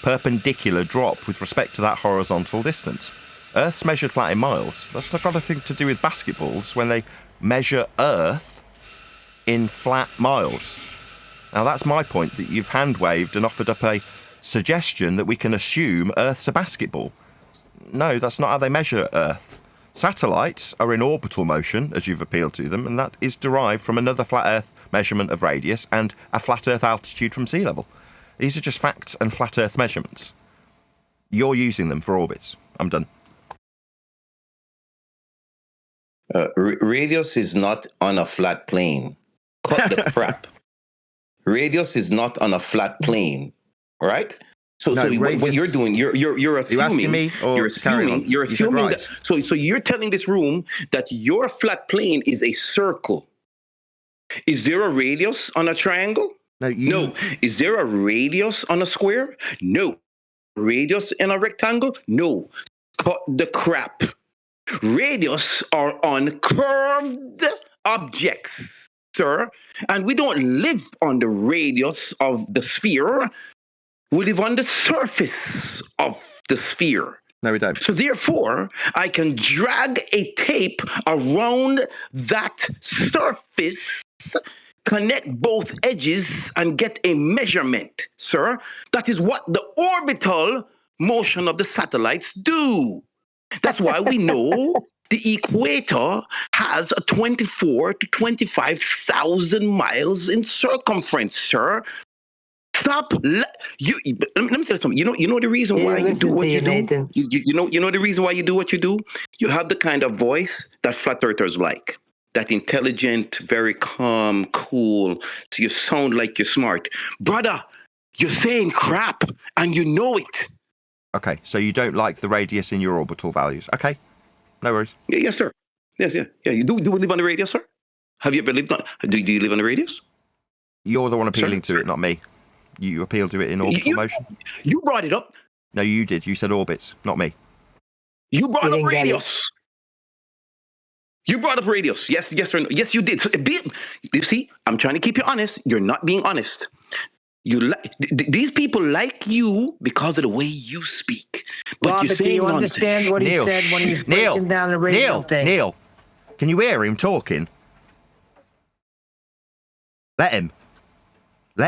perpendicular drop with respect to that horizontal distance. Earth's measured flat in miles. That's not got a thing to do with basketballs when they measure Earth in flat miles. Now, that's my point, that you've hand-waved and offered up a suggestion that we can assume Earth's a basketball. No, that's not how they measure Earth. Satellites are in orbital motion, as you've appealed to them, and that is derived from another flat Earth measurement of radius and a flat Earth altitude from sea level. These are just facts and flat Earth measurements. You're using them for orbits. I'm done. Radius is not on a flat plane. Cut the crap. Radius is not on a flat plane, right? So what you're doing, you're assuming. You asking me, or you're assuming that. So you're telling this room that your flat plane is a circle. Is there a radius on a triangle? No. Is there a radius on a square? No. Radius in a rectangle? No. Cut the crap. Radius are on curved objects, sir. And we don't live on the radius of the sphere. We live on the surface of the sphere. No, we don't. So therefore, I can drag a tape around that surface, connect both edges, and get a measurement, sir. That is what the orbital motion of the satellites do. That's why we know the equator has a 24 to 25,000 miles in circumference, sir. Stop. Let me tell you something. You know the reason why you do what you do? You know the reason why you do what you do? You have the kind of voice that flat earthers like. That intelligent, very calm, cool. So you sound like you're smart. Brother, you're saying crap and you know it. Okay, so you don't like the radius in your orbital values. Okay, no worries. Yeah, yes, sir. Yes, yeah. You do live on the radius, sir? Have you ever lived on? Do you live on the radius? You're the one appealing to it, not me. You appeal to it in orbital motion. You brought it up. No, you did. You said orbits, not me. You brought up radius. You brought up radius. Yes or no? Yes, you did. So, you see, I'm trying to keep you honest. You're not being honest. These people like you because of the way you speak. But Robert, you're saying do you nonsense. understand what he said when he was breaking down the radio thing? Neil, can you hear him talking? Let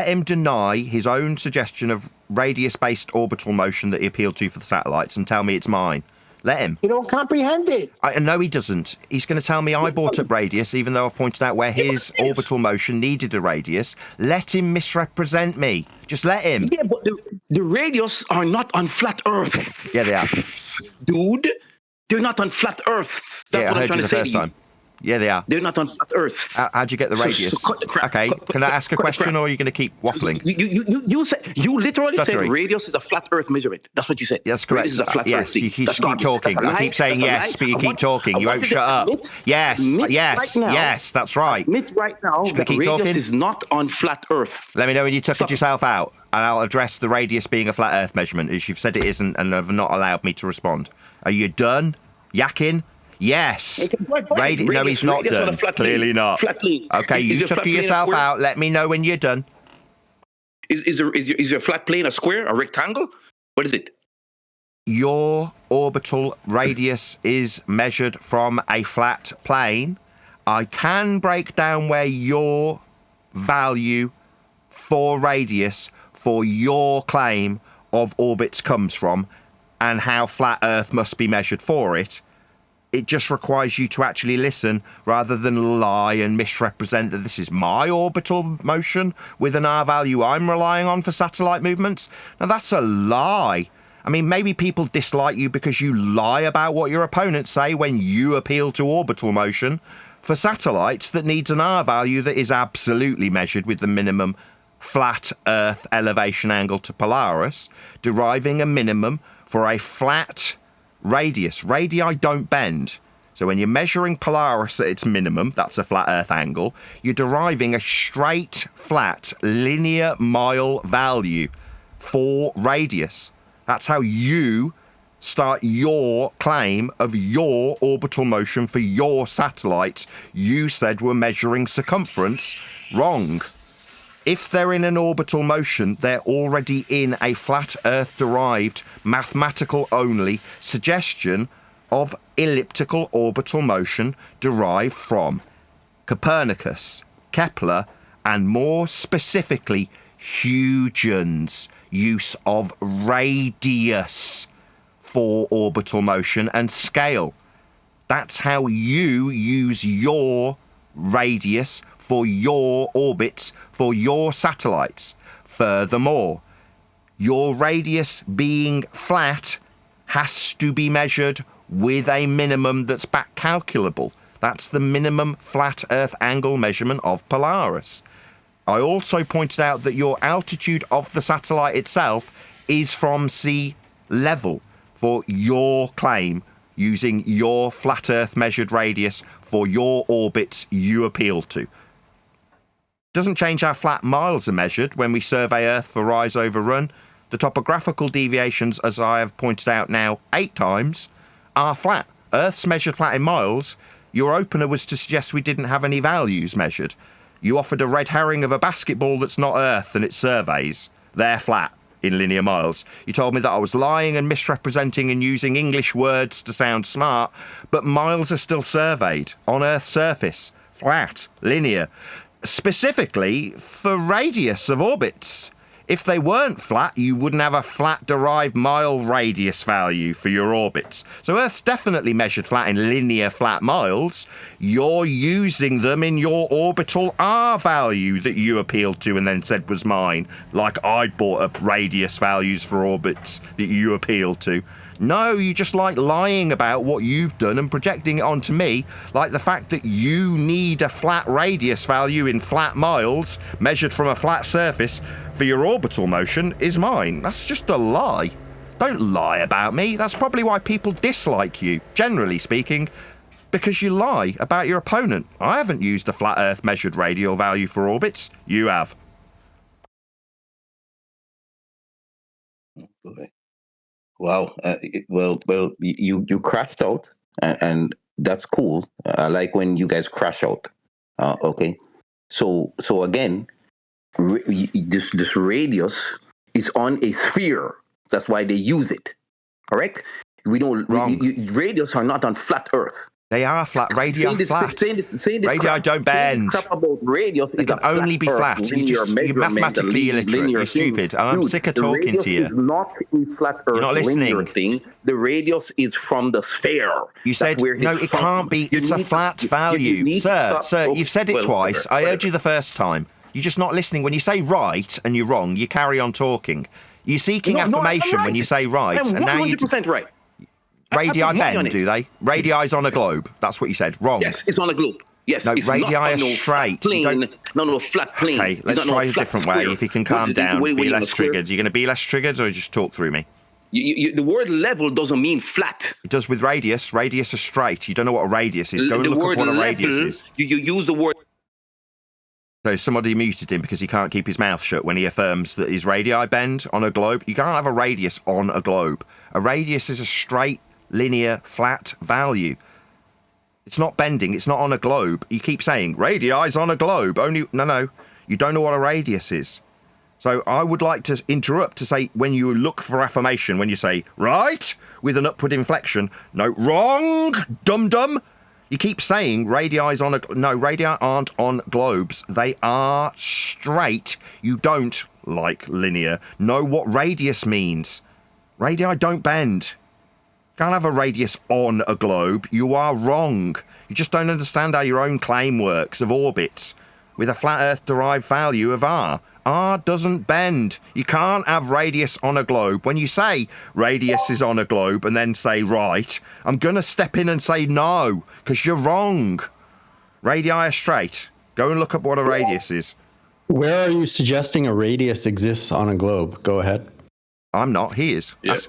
him deny his own suggestion of radius-based orbital motion that he appealed to for the satellites and tell me it's mine. Let him. You don't comprehend it. No, he doesn't. He's going to tell me I brought up radius, even though I've pointed out where his orbital motion needed a radius. Let him misrepresent me. Just let him. Yeah, but the radius are not on flat Earth. Yeah, they are. Dude, they're not on flat Earth. That's Yeah, what I I'm heard trying you to the say first to you. time. Yeah, they are. They're not on flat Earth. How'd you get the radius? cut the crap. Okay, can I ask a question, or are you going to keep waffling? You literally said Sorry. radius is a flat Earth measurement. That's what you said. That's correct. Radius is a flat Earth Yes, thing. you keep That's garbage. talking. That's a I lie. keep saying That's a yes, lie. but you keep talking. You won't shut up. Yes, yes, that's right. Admit right now Should we that keep radius talking? is not on flat Earth. Let me know when you tuckered yourself out, and I'll address the radius being a flat Earth measurement, as you've said it isn't, and have not allowed me to respond. Are you done yakking? Yes. No, he's not done. Clearly not. Okay, you took yourself out. Let me know when you're done. Is your flat plane a square, a rectangle? What is it? Your orbital radius is measured from a flat plane. I can break down where your value for radius for your claim of orbits comes from and how flat Earth must be measured for it. It just requires you to actually listen rather than lie and misrepresent that this is my orbital motion with an R value I'm relying on for satellite movements. Now, that's a lie. I mean, maybe people dislike you because you lie about what your opponents say when you appeal to orbital motion for satellites that needs an R value that is absolutely measured with the minimum flat Earth elevation angle to Polaris, deriving a minimum for a flat radius. Radii don't bend. So when you're measuring Polaris at its minimum, that's a flat Earth angle, you're deriving a straight, flat, linear mile value for radius. That's how you start your claim of your orbital motion for your satellites. You said we're measuring circumference. Wrong. If they're in an orbital motion, they're already in a flat Earth-derived, mathematical-only suggestion of elliptical orbital motion derived from Copernicus, Kepler, and more specifically, Huygens' use of radius for orbital motion and scale. That's how you use your radius for your orbits, for your satellites. Furthermore, your radius being flat has to be measured with a minimum that's back calculable. That's the minimum flat Earth angle measurement of Polaris. I also pointed out that your altitude of the satellite itself is from sea level for your claim using your flat Earth measured radius for your orbits you appeal to. Doesn't change how flat miles are measured when we survey Earth for rise over run. The topographical deviations, as I have pointed out now 8 times, are flat. Earth's measured flat in miles. Your opener was to suggest we didn't have any values measured. You offered a red herring of a basketball that's not Earth and its surveys. They're flat in linear miles. You told me that I was lying and misrepresenting and using English words to sound smart, but miles are still surveyed on Earth's surface. Flat, linear. Specifically for radius of orbits. If they weren't flat, you wouldn't have a flat derived mile radius value for your orbits. So Earth's definitely measured flat in linear flat miles. You're using them in your orbital R value that you appealed to and then said was mine, like I'd brought up radius values for orbits that you appealed to. No, you just like lying about what you've done and projecting it onto me, like the fact that you need a flat radius value in flat miles measured from a flat surface for your orbital motion is mine. That's just a lie. Don't lie about me. That's probably why people dislike you, generally speaking, because you lie about your opponent. I haven't used a flat Earth measured radial value for orbits. You have. Wow. Well, you crashed out, and That's cool. I like when you guys crash out. Okay. So again, this radius is on a sphere. That's why they use it. Correct? We don't. Wrong. Radius are not on flat Earth. They are flat. Radii are flat. Radii don't bend. Crap about radius they can only be flat. You're mathematically illiterate. You're stupid. And I'm sick of talking to you. The radius is not a flat Earth. You're not listening. Thing. The radius is from the sphere. You said, no, it can't be. It's a flat value. Sir, you've said it twice. I heard you the first time. You're just not listening. When you say right and you're wrong, you carry on talking. You're seeking affirmation when you say right. I'm 100% right. Radii bend, do they? Radii is on a globe. That's what you said. Wrong. Yes, it's on a globe. Yes. No, radii are straight. No, flat plane. Okay, let's try a different way. If you can calm down, be less triggered. You're going to be less triggered or just talk through me? The word level doesn't mean flat. It does with radius. Radius is straight. You don't know what a radius is. Go and look up what a radius is. You use the word... So somebody muted him because he can't keep his mouth shut when he affirms that his radii bend on a globe. You can't have a radius on a globe. A radius is a straight, linear, flat value. It's not bending. It's not on a globe. You keep saying radii is on a globe. No. You don't know what a radius is. So I would like to interrupt to say, when you look for affirmation, when you say right with an upward inflection, no, wrong, dum-dum. You keep saying radii is on a... No, radii aren't on globes. They are straight. You don't, like linear, know what radius means. Radii don't bend. You can't have a radius on a globe. You are wrong. You just don't understand how your own claim works of orbits with a flat Earth derived value of r. R doesn't bend. You can't have radius on a globe. When you say radius is on a globe and then say right, I'm going to step in and say no, because you're wrong. Radii are straight. Go and look up what a radius is. Where are you suggesting a radius exists on a globe? Go ahead. I'm not. He is. Yep.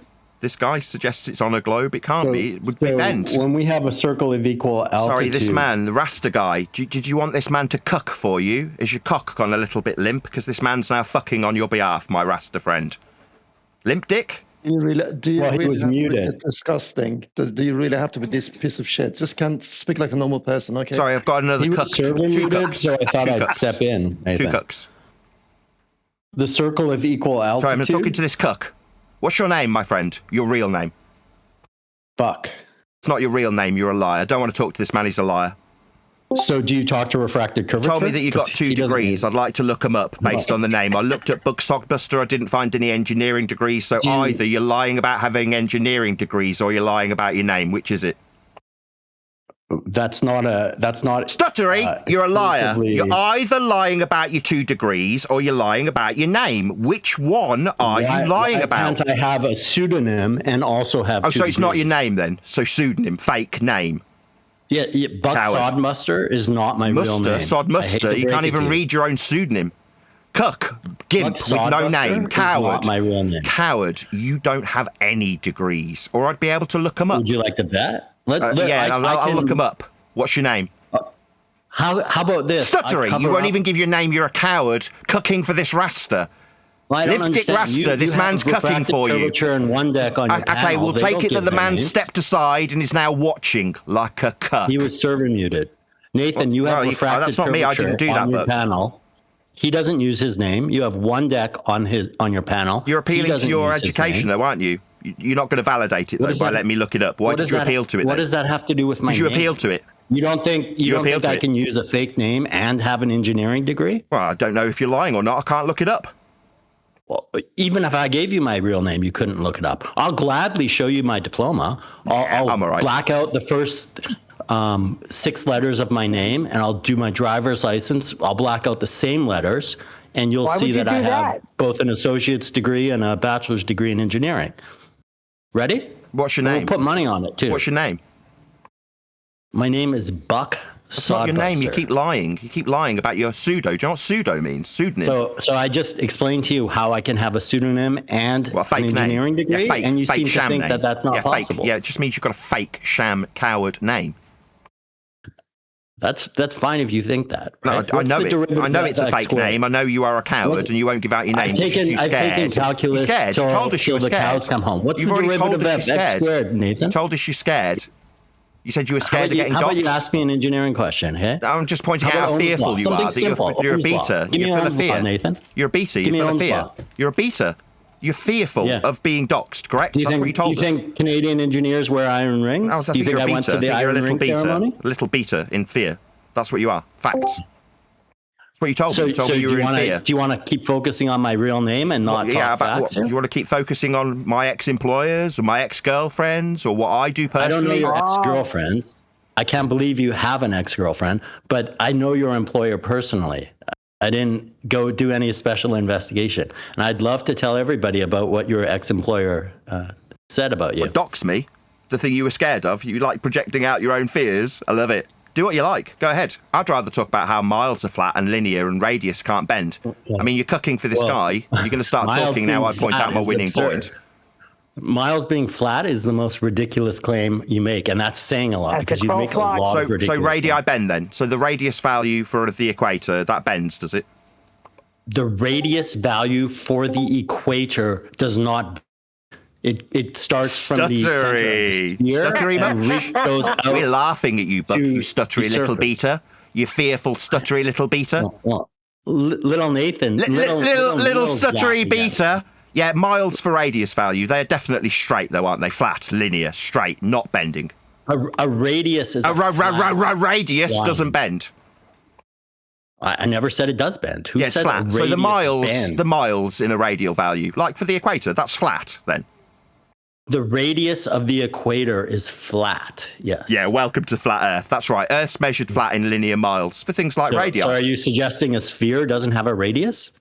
This guy suggests it's on a globe. It can't be. It would be bent. When we have a circle of equal altitude... Sorry, this man, the Rasta guy, did you want this man to cuck for you? Is your cock gone a little bit limp? Because this man's now fucking on your behalf, my Rasta friend. Limp dick? He was muted. It's disgusting. Do you really have to be this piece of shit? Just can't speak like a normal person, okay? Sorry, I've got another cuck. Two cucks. So I thought I'd step in. Nathan. 2 cucks. The circle of equal altitude... Sorry, I'm talking to this cuck. What's your name, my friend? Your real name? Buck. It's not your real name. You're a liar. I don't want to talk to this man. He's a liar. So do you talk to refracted curvature? Told me that you got 2 degrees. I'd like to look them up based on the name. I looked at Sockbuster. I didn't find any engineering degrees. So either you're lying about having engineering degrees or you're lying about your name. Which is it? That's not Stuttery, you're a liar. You're either lying about your 2 degrees or you're lying about your name. Which one are you lying about? Can't I have a pseudonym and also have 2 so it's degrees? not your name then? So pseudonym, fake name. Yeah, Buck Sodmuster is not my real name. Sodmuster, you can't even read your own pseudonym. Cuck, gimp with no name, coward. Not my real name. Coward, you don't have any degrees, or I'd be able to look them up. Would you like to bet? I'll look them up. What's your name? How about this? Stuttery, you won't even give your name. You're a coward. Cucking for this Rasta. Well, Lipstick Rasta, this man's cucking for you. And one deck on your panel. We'll take it that the man stepped aside and is now watching like a cuck. He was server muted. Nathan, you have refracted that's not me. I didn't do that. On your panel. He doesn't use his name. You have one deck on your panel. You're appealing to your education, though, aren't you? You're not going to validate it though by letting me look it up. Why did you appeal to it? What does that have to do with my name? Because you appeal to it. You don't think I can use a fake name and have an engineering degree? Well, I don't know if you're lying or not. I can't look it up. Well, even if I gave you my real name, you couldn't look it up. I'll gladly show you my diploma. I'll I'm all right. black out the first 6 letters of my name, and I'll do my driver's license. I'll black out the same letters, and you'll see that I have both an associate's degree and a bachelor's degree in engineering. Ready? What's your name? We'll put money on it, too. What's your name? My name is Buck That's Sodbuster. not your name. You keep lying. You keep lying about your pseudo. Do you know what pseudo means? Pseudonym. So I just explained to you how I can have a pseudonym and an engineering degree, and you seem to think that that's not possible. Yeah, it just means you've got a fake, sham, coward name. That's fine if you think that. Right? No, I know it. I know it's a fake name. I know you are a coward and you won't give out your name. I've taken calculus till the cows come home. What's the derivative of x squared, Nathan? You told us you're scared. You said you were scared of getting doxed. How about you ask me an engineering question, hey? I'm just pointing out how fearful you are. That you're a beta. You're full of fear. Nathan. You're a beta. You're full of fear. You're a beta. You're fearful of being doxed, correct? That's what you told us. Do you think Canadian engineers wear iron rings? Do you think I went to the iron ring ceremony? A little beta in fear. That's what you are. Facts. That's what you told me. You told me you were in fear. Do you want to keep focusing on my real name and not talk facts? You want to keep focusing on my ex-employers or my ex-girlfriends or what I do personally? I don't know your ex-girlfriend. I can't believe you have an ex-girlfriend, but I know your employer personally. I didn't go do any special investigation. And I'd love to tell everybody about what your ex-employer said about you. Well, dox me, the thing you were scared of. You like projecting out your own fears. I love it. Do what you like. Go ahead. I'd rather talk about how miles are flat and linear and radius can't bend. I mean, you're cooking for this guy. You're going to start talking now. I point out my winning point. Miles being flat is the most ridiculous claim you make, and that's saying a lot because you make a lot of ridiculous. So radii bend then. So the radius value for the equator, that bends, does it? The radius value for the equator does not. It starts from the center of the sphere and goes out. We're laughing at you, but you stuttery little beta. You fearful stuttery little beta. Little Nathan. Little stuttery beta. Yeah, miles for radius value. They're definitely straight, though, aren't they? Flat, linear, straight, not bending. A radius is radius doesn't bend. I never said it does bend. Who it's said flat. So the miles in a radial value, like for the equator, that's flat then. The radius of the equator is flat. Yes. Yeah. Welcome to flat Earth. That's right. Earth's measured flat in linear miles for things like radii. So are you suggesting a sphere doesn't have a radius?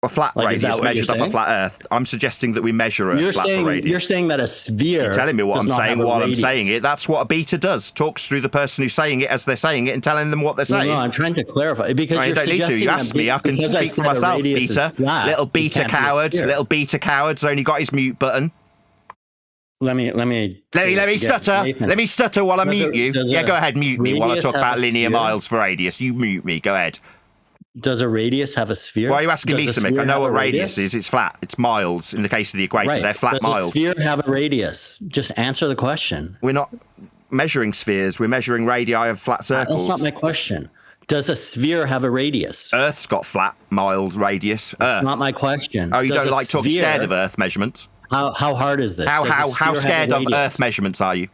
A flat radius measures off a flat Earth. I'm suggesting that we measure a flat radius. You're saying that a sphere. You're telling me what I'm saying while I'm saying it. That's what a beta does. Talks through the person who's saying it as they're saying it and telling them what they're saying. No, I'm trying to clarify because you don't need to. You asked me. I can speak for myself. Beta, little beta coward. Little beta coward's only got his mute button. Let me stutter. Nathan. Let me stutter while I mute you. Yeah, go ahead. Mute me while I talk about linear miles for radius. You mute me. Go ahead. Does a radius have a sphere? Why are you asking me, Simic? I know what radius is. It's flat. It's miles in the case of the equator. Right. They're flat miles. Does a sphere have a radius? Just answer the question. We're not measuring spheres. We're measuring radii of flat circles. That's not my question. Does a sphere have a radius? Earth's got flat miles radius. That's not my question. Oh, you don't like talking scared of Earth measurements? How hard is this? How scared of Earth measurements are you?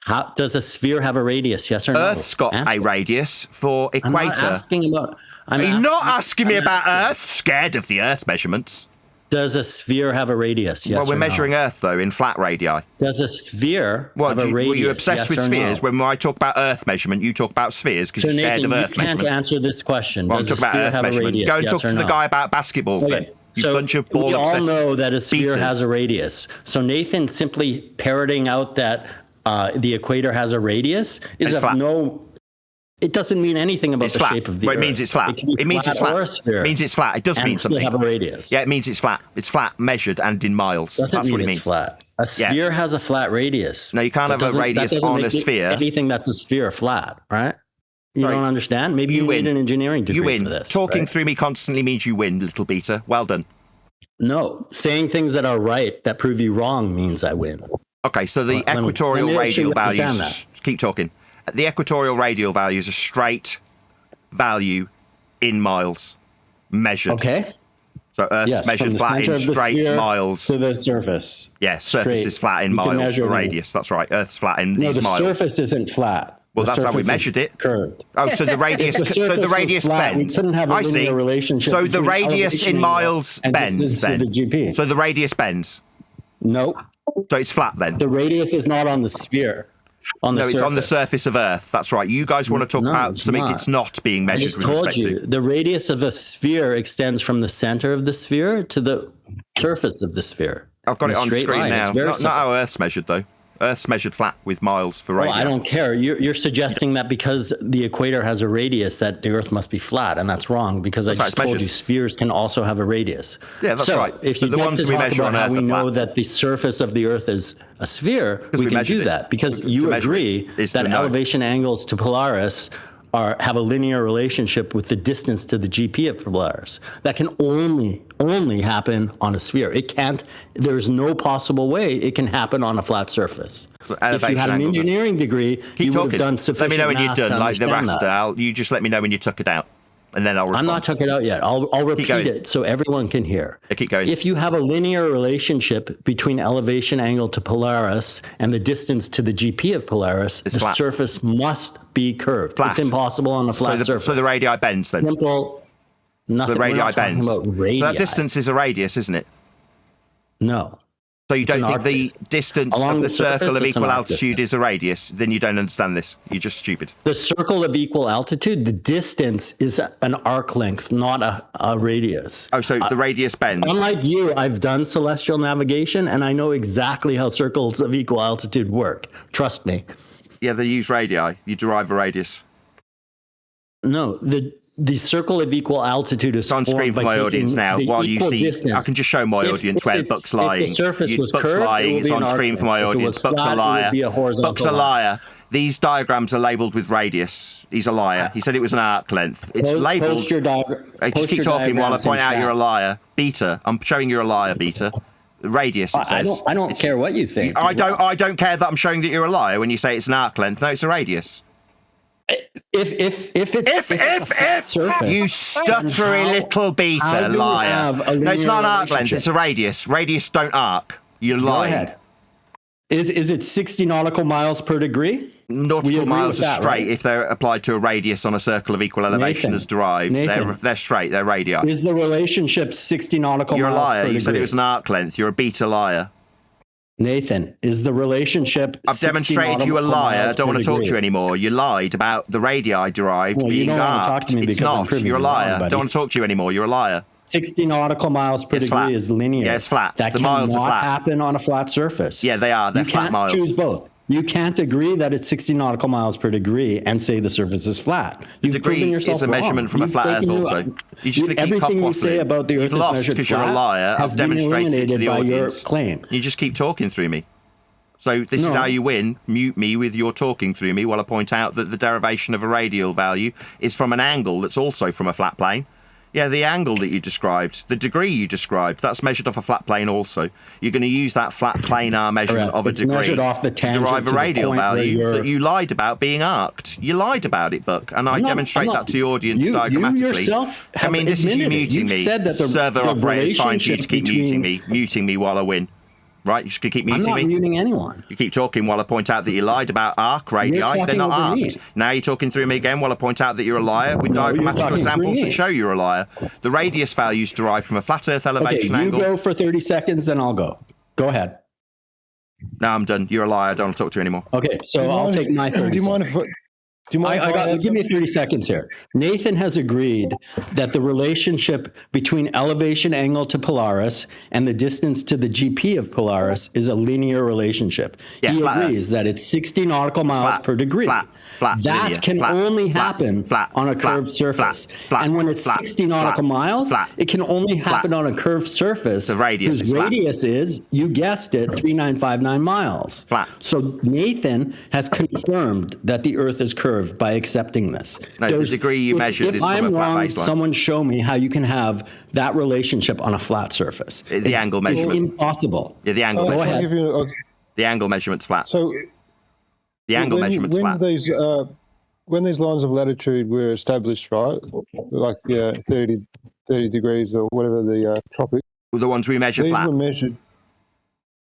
How does a sphere have a radius? Yes or no? Earth's got a radius for equator. I'm not asking about. Are you not asking me about Earth? Scared of the Earth measurements? Does a sphere have a radius? Yes. Well, we're measuring Earth though in flat radii. Does a sphere have a radius? Were you obsessed with spheres? When I talk about Earth measurement, you talk about spheres because you're scared of Earth measurement. You can't answer this question. Well, I'm talking about Earth measurement. Go and talk to the guy about basketballs then. So we all know that a sphere has a radius. So Nathan simply parroting out that the equator has a radius is of no. It doesn't mean anything about the shape of the Earth. It means it's flat. It means it's flat. It means it's flat. It does mean something. Have a radius. Yeah, it means it's flat. It's flat, measured and in miles. That's what it means. Flat. A sphere has a flat radius. No, you can't have a radius on a sphere. Anything that's a sphere flat, right? You don't understand? Maybe you need an engineering degree for this. Talking through me constantly means you win, little beta. Well done. No, saying things that are right that prove you wrong means I win. Okay, so the equatorial radial values. Keep talking. The equatorial radial value is a straight value in miles measured. Okay. So Earth's measured flat in straight miles to the surface. Yeah, surface is flat in miles for radius. That's right. Earth's flat in these miles. No, the surface isn't flat. Well, that's how we measured it. Curved. Oh, so the radius. So the radius bends. We couldn't have a linear relationship. So the radius in miles bends then. So the radius bends. No. So it's flat then. The radius is not on the sphere. It's on the surface of Earth. That's right. You guys want to talk about something it's not being measured with respect to. The radius of a sphere extends from the center of the sphere to the surface of the sphere. I've got it on screen now. Not how Earth's measured though. Earth's measured flat with miles for radius. Well, I don't care. You're suggesting that because the equator has a radius that the Earth must be flat, and that's wrong because I just told you spheres can also have a radius. Yeah, that's right. If you want to talk about how we know that the surface of the Earth is a sphere, we can do that because you agree that elevation angles to Polaris have a linear relationship with the distance to the GP of Polaris. That can only happen on a sphere. It can't. There's no possible way it can happen on a flat surface. If you had an engineering degree, you would have done sufficient. Let me know when you're math done, to like the understand raster. that. You just let me know when you took it out, and then I'll respond. I'm not tucking it out yet. I'll repeat it so everyone can hear. Keep going. If you have a linear relationship between elevation angle to Polaris and the distance to the GP of Polaris, the surface must be curved. Flat. It's impossible on a flat surface. So the radii bends then? Simple. Nothing. The radii bends. So that distance is a radius, isn't it? No. So you don't think the distance of the circle of equal altitude is a radius? Then you don't understand this. You're just stupid. The circle of equal altitude, the distance is an arc length, not a radius. Oh, so the radius bends. Unlike you, I've done celestial navigation, and I know exactly how circles of equal altitude work. Trust me. Yeah, they use radii. You derive a radius. No, the circle of equal altitude is on screen for my audience now. While you see, distance. I can just show my audience where Buck's lying. If the surface was Buck's curved, lying. it It's on screen for my audience. Buck's a liar. Buck's a liar. These diagrams are labelled with radius. He's a liar. He said it was an arc length. It's labelled. Just keep talking while I point out you're a liar. Beta. I'm showing you're a liar, Beta. Radius, it says. I don't care what you think. I don't care that I'm showing that you're a liar when you say it's an arc length. No, it's a radius. If You stuttery little Beta liar. No, it's not an arc length. It's a radius. Radius don't arc. You're lying. Go ahead. Is it 60 nautical miles per degree? Nautical miles are straight if they're applied to a radius on a circle of equal elevation as derived. They're straight. They're radii. Is the relationship 60 nautical You're miles a liar. per degree? You said it was an arc length. You're a Beta liar. Nathan, is the relationship I've demonstrated you a liar. I don't want to talk to you anymore. You lied about the radii derived being arced. It's not. You're a liar. I don't want to talk to you anymore. You're a liar. 60 nautical miles per degree is linear. Yeah, it's flat. That cannot happen on a flat surface. Yeah, they are. They're flat miles. You can't choose both. You can't agree that it's 60 nautical miles per degree and say the surface is flat. You've proven yourself is a measurement from a flat Earth also. You just everything you say about the Earth is measured because you're a liar. I've demonstrated it to the audience. Your claim. You just keep talking through me. So this is how you win. Mute me with your talking through me while I point out that the derivation of a radial value is from an angle that's also from a flat plane. Yeah, the angle that you described, the degree you described, that's measured off a flat plane also. You're going to use that flat planar measurement of a degree measured off the tangent to derive a radial value that you lied about being arced. You lied about it, Buck, and I demonstrate that to the audience diagrammatically. You yourself have this is you muting me. You said that the server operator's fine for you to keep between... muting me while I win. Right, you just keep muting me. I'm not muting anyone. You keep talking while I point out that you lied about arc radii. They're not arced. Now you're talking through me again while I point out that you're a liar with diagrammatical examples that show you're a liar. The radius values derived from a flat Earth elevation angle. You go for 30 seconds, then I'll go. Go ahead. No, I'm done. You're a liar. I don't want to talk to you anymore. Okay, so I'll take my 30 seconds. Give me 30 seconds here. Nathan has agreed that the relationship between elevation angle to Polaris and the distance to the GP of Polaris is a linear relationship. Yeah, he agrees that it's 60 nautical miles per degree. That can only happen on a curved surface. And when it's 60 nautical miles, it can only happen on a curved surface whose radius is, you guessed it, 3959 miles. So Nathan has confirmed that the Earth is curved by accepting this. No, the degree you measured is from a flat baseline. Someone show me how you can have that relationship on a flat surface. The angle measurement. It's impossible. Yeah, the angle measurement. Go ahead. The angle measurement's flat. So the angle measurement's flat. When these lines of latitude were established, right, like 30 degrees or whatever the tropic. The ones we measure flat. Were measured.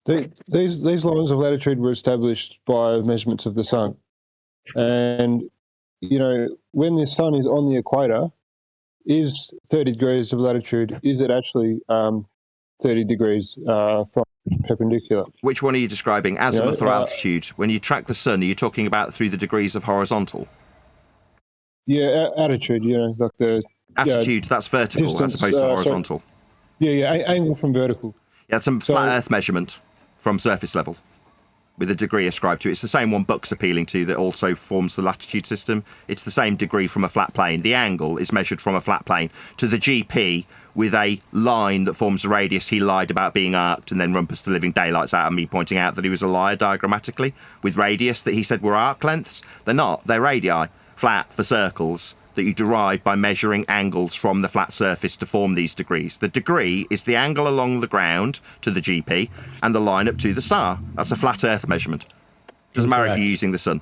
These lines of latitude were established by measurements of the sun. And, when the sun is on the equator, is 30 degrees of latitude, is it actually 30 degrees from perpendicular? Which one are you describing? Azimuth or altitude? When you track the sun, are you talking about through the degrees of horizontal? Yeah, attitude, like the... Attitude, that's vertical distance, as opposed to horizontal. Angle from vertical. Yeah, it's a flat Earth measurement from surface level, with a degree ascribed to it. It's the same one Buck's appealing to that also forms the latitude system. It's the same degree from a flat plane. The angle is measured from a flat plane to the GP with a line that forms a radius. He lied about being arced and then rumpus the living daylights out of me pointing out that he was a liar diagrammatically with radius that he said were arc lengths. They're not. They're radii. flat for circles that you derive by measuring angles from the flat surface to form these degrees. The degree is the angle along the ground to the GP and the line up to the star. That's a flat Earth measurement. Doesn't matter if you're using the sun.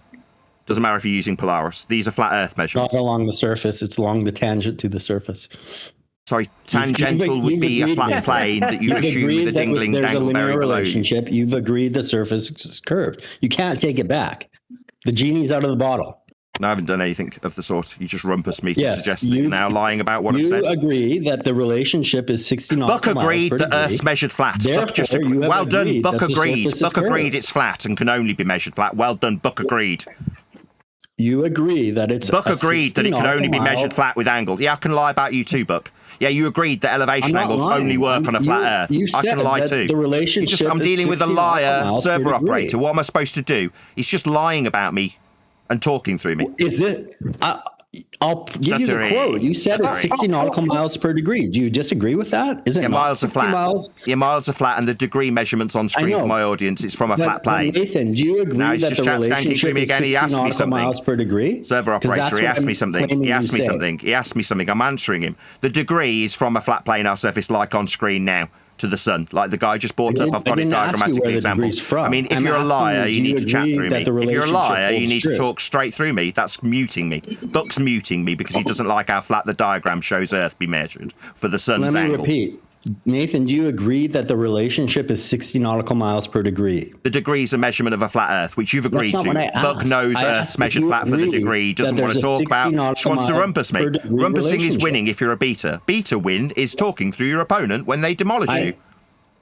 Doesn't matter if you're using Polaris. These are flat Earth measurements. Not along the surface. It's along the tangent to the surface. Sorry, tangential would be a flat plane that you assume the dingling dangle very below. Relationship. You've agreed the surface is curved. You can't take it back. The genie's out of the bottle. No, I haven't done anything of the sort. You just rumpus me to suggest that you're now lying about what I've said. You agree that the relationship is 60 nautical miles per Buck agreed that Earth's measured flat. Well done, Buck agreed. Buck agreed it's flat and can only be measured flat. Well done, Buck agreed. You agree that it's Buck agreed that it can only be measured flat with angles. Yeah, I can lie about you too, Buck. Yeah, you agreed that elevation angles only work on a flat Earth. I can lie too. The relationship I'm dealing with a liar server operator. What am I supposed to do? He's just lying about me and talking through me. Is it? I'll give you the quote. You said it's 60 nautical miles per degree. Do you disagree with that? Is it miles are flat? Miles are flat, and the degree measurements on screen for my audience is from a flat plane. Nathan, do you agree that the relationship is 60 nautical miles per degree? Server operator, he asked me something. He asked me something. I'm answering him. The degree is from a flat planar surface like on screen now to the sun, like the guy just brought up. I've got it diagrammatically example. I mean, if you're a liar, you need to chat through me. If you're a liar, you need to talk straight through me. That's muting me. Buck's muting me because he doesn't like how flat the diagram shows Earth be measured for the sun's angle. Let me repeat. Nathan, do you agree that the relationship is 60 nautical miles per degree? The degree is a measurement of a flat Earth, which you've agreed to. Buck knows Earth's measured flat for the degree. He doesn't want to talk about. Just wants to rumpus me. Rumpusing is winning if you're a beta. Beta win is talking through your opponent when they demolish you.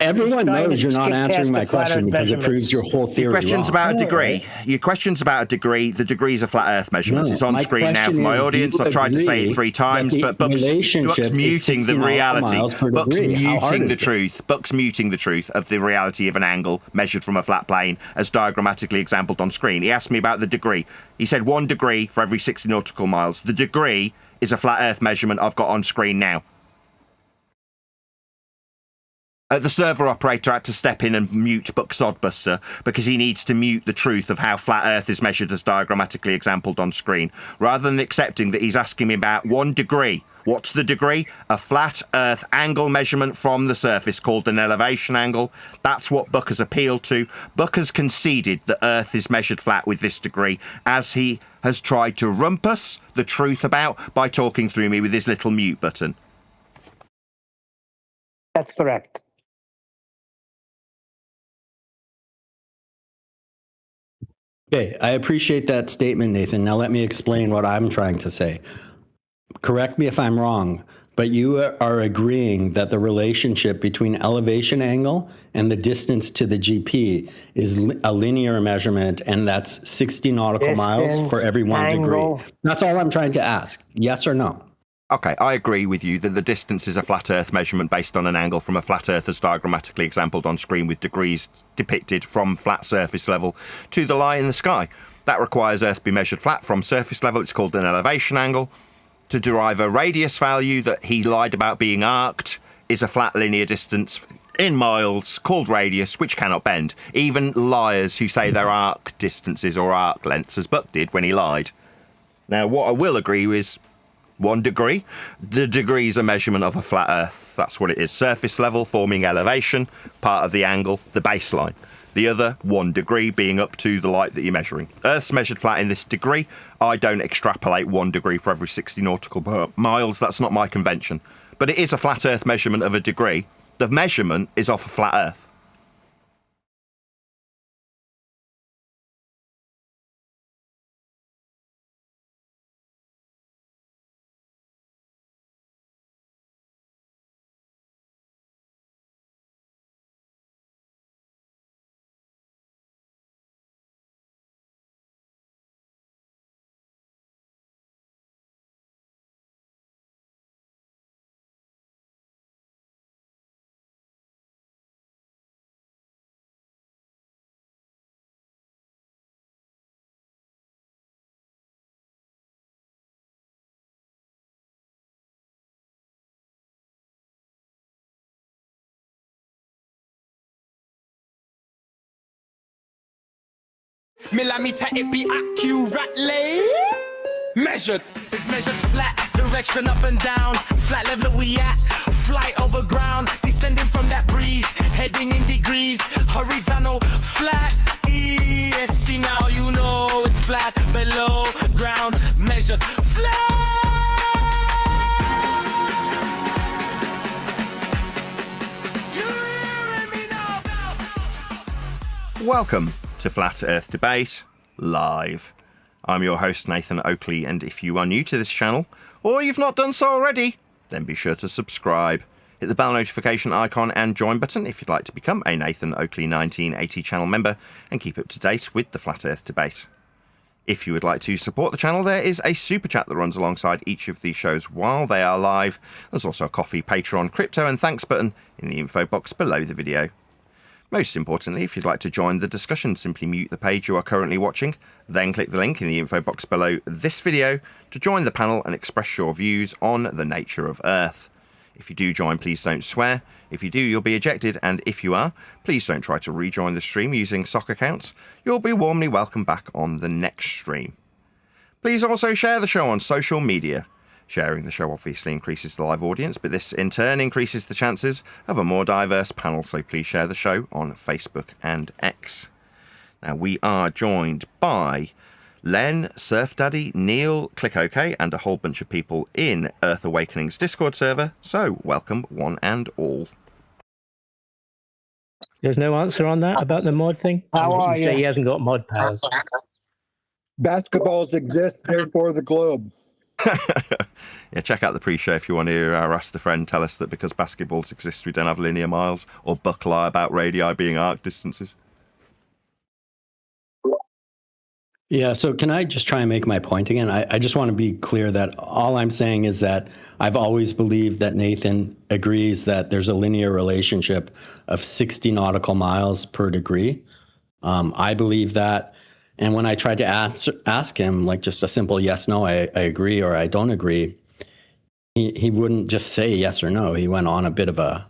Everyone knows you're not answering my question because it proves your whole theory. Your question's about a degree. Your question's about a degree. The degree's a flat Earth measurement. It's on screen now for my audience. I've tried to say it 3 times, but Buck's muting the reality. Buck's muting the truth. Buck's muting the truth of the reality of an angle measured from a flat plane as diagrammatically exampled on screen. He asked me about the degree. He said 1 degree for every 60 nautical miles. The degree is a flat Earth measurement I've got on screen now. The server operator had to step in and mute Buck Sodbuster because he needs to mute the truth of how flat Earth is measured as diagrammatically exampled on screen, rather than accepting that he's asking me about 1 degree. What's the degree? A flat Earth angle measurement from the surface called an elevation angle. That's what Buck has appealed to. Buck has conceded that Earth is measured flat with this degree, as he has tried to rumpus the truth about by talking through me with his little mute button. That's correct. Okay, I appreciate that statement, Nathan. Now let me explain what I'm trying to say. Correct me if I'm wrong, but you are agreeing that the relationship between elevation angle and the distance to the GP is a linear measurement, and that's 60 nautical miles for every 1 degree. That's all I'm trying to ask. Yes or no? Okay, I agree with you that the distance is a flat Earth measurement based on an angle from a flat Earth as diagrammatically exampled on screen with degrees depicted from flat surface level to the lie in the sky. That requires Earth be measured flat from surface level. It's called an elevation angle. To derive a radius value that he lied about being arced is a flat linear distance in miles called radius, which cannot bend. Even liars who say they're arc distances or arc lengths, as Buck did when he lied. Now, what I will agree with 1 degree. The degree is a measurement of a flat Earth. That's what it is. Surface level forming elevation, part of the angle, the baseline. The other 1 degree being up to the light that you're measuring. Earth's measured flat in this degree. I don't extrapolate 1 degree for every 60 nautical miles. That's not my convention. But it is a flat Earth measurement of a degree. The measurement is off a flat Earth. Me la me ta it be accurately measured. It's measured flat, direction up and down. Flat level we at, flight over ground. Descending from that breeze, heading in degrees. Horizontal, flat, EST. Now you know it's flat below ground. Measured flat. Welcome to Flat Earth Debate Live. I'm your host, Nathan Oakley, and if you are new to this channel, or you've not done so already, then be sure to subscribe. Hit the bell notification icon and join button if you'd like to become a Nathan Oakley 1980 channel member and keep up to date with the Flat Earth Debate. If you would like to support the channel, there is a super chat that runs alongside each of these shows while they are live. There's also a coffee, Patreon, crypto and thanks button in the info box below the video. Most importantly, if you'd like to join the discussion, simply mute the page you are currently watching, then click the link in the info box below this video to join the panel and express your views on the nature of Earth. If you do join, please don't swear. If you do, you'll be ejected, and if you are, please don't try to rejoin the stream using sock accounts. You'll be warmly welcomed back on the next stream. Please also share the show on social media. Sharing the show obviously increases the live audience, but this in turn increases the chances of a more diverse panel, so please share the show on Facebook and X. Now, we are joined by Len, Surf Daddy, Neil, Click OK, and a whole bunch of people in Earth Awakening's Discord server, so welcome one and all. There's no answer on that about the mod thing? How are you? Say he you? hasn't got mod powers. Basketballs exist, therefore the globe. Yeah, check out the pre-show if you want to hear our Ask the Friend tell us that because basketballs exist, we don't have linear miles, or Buck lie about radii being arc distances. Yeah, so can I just try and make my point again? I just want to be clear that all I'm saying is that I've always believed that Nathan agrees that there's a linear relationship of 60 nautical miles per degree. I believe that. And when I tried to ask him, like just a simple yes, no, I agree or I don't agree, he wouldn't just say yes or no. He went on a bit of a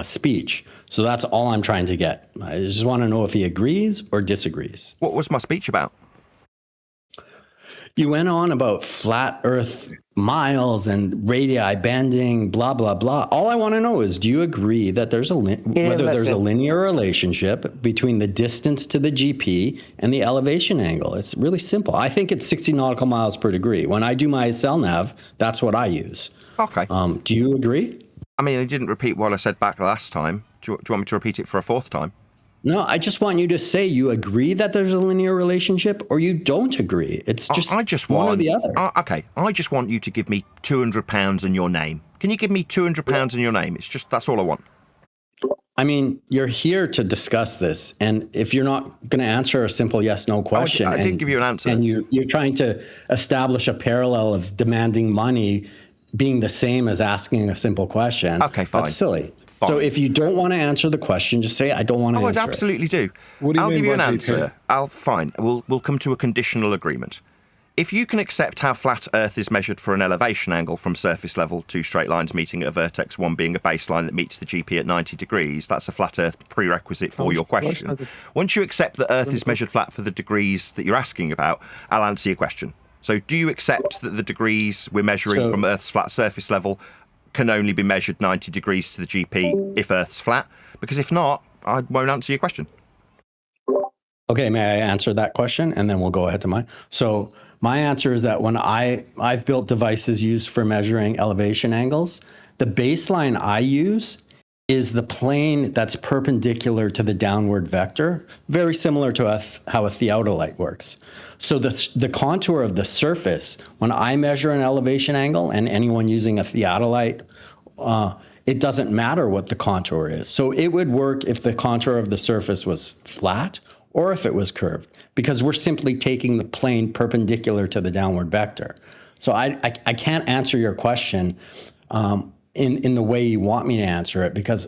speech. So that's all I'm trying to get. I just want to know if he agrees or disagrees. What was my speech about? You went on about flat Earth miles and radii bending, blah, blah, blah. All I want to know is, do you agree that there's there's a linear relationship between the distance to the GP and the elevation angle? It's really simple. I think it's 60 nautical miles per degree. When I do my cell nav, that's what I use. Okay. Do you agree? I mean, I didn't repeat what I said back last time. Do you want me to repeat it for a fourth time? No, I just want you to say you agree that there's a linear relationship or you don't agree. It's just one or the other. Okay, I just want you to give me £200 and your name. Can you give me £200 and your name? That's all I want. I mean, you're here to discuss this, and if you're not going to answer a simple yes/no question, I didn't give you an answer, and you're trying to establish a parallel of demanding money being the same as asking a simple question. Okay, fine. That's silly. Fine. So if you don't want to answer the question, just say I don't want to answer. I absolutely do. What do you I'll mean give you by an GP? answer. Fine. We'll come to a conditional agreement. If you can accept how flat Earth is measured for an elevation angle from surface level, two straight lines meeting at a vertex, one being a baseline that meets the GP at 90 degrees, that's a flat Earth prerequisite for your question. Once you accept that Earth is measured flat for the degrees that you're asking about, I'll answer your question. So do you accept that the degrees we're measuring from Earth's flat surface level can only be measured 90 degrees to the GP if Earth's flat? Because if not, I won't answer your question. Okay, may I answer that question? And then we'll go ahead to mine. So my answer is that when I've built devices used for measuring elevation angles, the baseline I use is the plane that's perpendicular to the downward vector, very similar to how a theodolite works. So the contour of the surface, when I measure an elevation angle, and anyone using a theodolite, it doesn't matter what the contour is. So it would work if the contour of the surface was flat or if it was curved, because we're simply taking the plane perpendicular to the downward vector. So I can't answer your question in the way you want me to answer it, because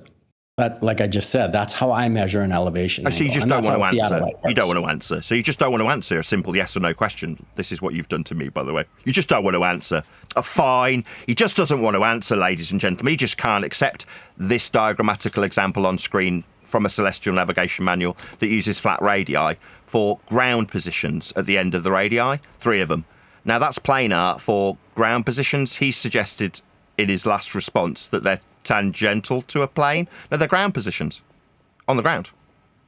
that, like I just said, that's how I measure an elevation angle. So you just don't want to answer. You don't want to answer. So you just don't want to answer a simple yes or no question. This is what you've done to me, by the way. You just don't want to answer. Fine. He just doesn't want to answer, ladies and gentlemen. He just can't accept this diagrammatical example on screen from a celestial navigation manual that uses flat radii for ground positions at the end of the radii, 3 of them. Now, that's planar for ground positions. He's suggested in his last response that they're tangential to a plane. No, they're ground positions. On the ground.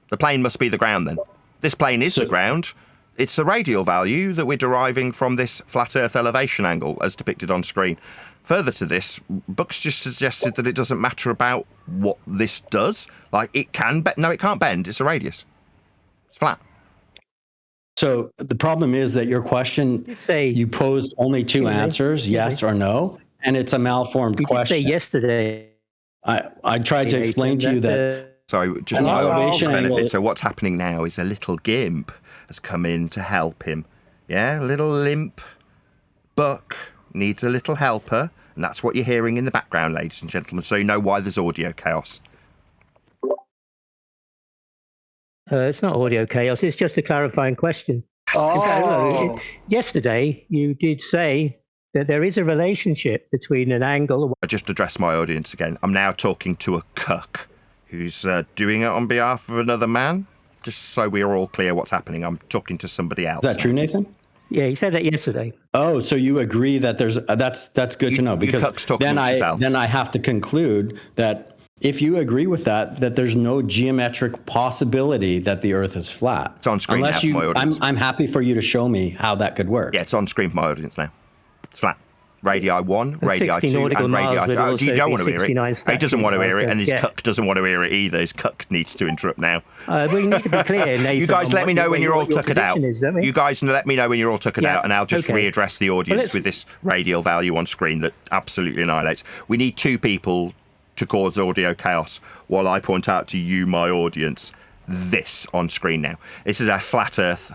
The plane must be the ground then. This plane is the ground. It's the radial value that we're deriving from this flat Earth elevation angle as depicted on screen. Further to this, Buck's just suggested that it doesn't matter about what this does. Like, it can bend. No, it can't bend. It's a radius. It's flat. So the problem is that your question, you posed only two answers, yes or no, and it's a malformed question. You did say yesterday. I tried to explain to you that. Sorry, just my elevation benefit. So what's happening now is a little gimp has come in to help him. Yeah, a little limp Buck needs a little helper, and that's what you're hearing in the background, ladies and gentlemen, so you know why there's audio chaos. It's not audio chaos, it's just a clarifying question. Oh. Yesterday, you did say that there is a relationship between an angle... I just addressed my audience again. I'm now talking to a cuck who's doing it on behalf of another man, just so we are all clear what's happening. I'm talking to somebody else. Is that true, Nathan? Yeah, he said that yesterday. Oh, so you agree that there's... That's good to know, because then I have to conclude that if you agree with that there's no geometric possibility that the Earth is flat. It's on screen now for my audience. I'm happy for you to show me how that could work. Yeah, it's on screen for my audience now. It's flat. Radii 1, radii 2, and radii 3. Oh, you don't want to hear it. He doesn't want to hear it, and his cuck doesn't want to hear it either. His cuck needs to interrupt now. We need to be clear, Nathan. You guys let me know when you're all tuckered out. You guys let me know when you're all tuckered out, and I'll just readdress the audience with this radial value on screen that absolutely annihilates. We need two people to cause audio chaos while I point out to you, my audience, this on screen now. This is a flat Earth,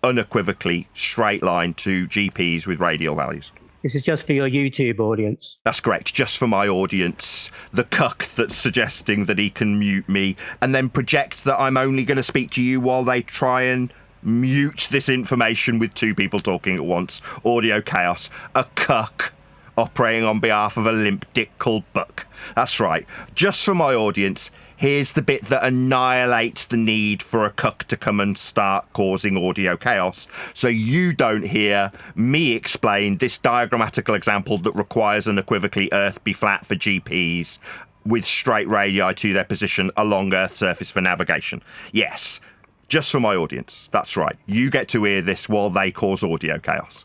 unequivocally straight line to GPs with radial values. This is just for your YouTube audience. That's correct, just for my audience. The cuck that's suggesting that he can mute me and then project that I'm only going to speak to you while they try and mute this information with two people talking at once. Audio chaos. A cuck operating on behalf of a limp dick called Buck. That's right. Just for my audience, here's the bit that annihilates the need for a cuck to come and start causing audio chaos, so you don't hear me explain this diagrammatical example that requires unequivocally Earth be flat for GPs with straight radii to their position along Earth's surface for navigation. Yes, just for my audience. That's right. You get to hear this while they cause audio chaos.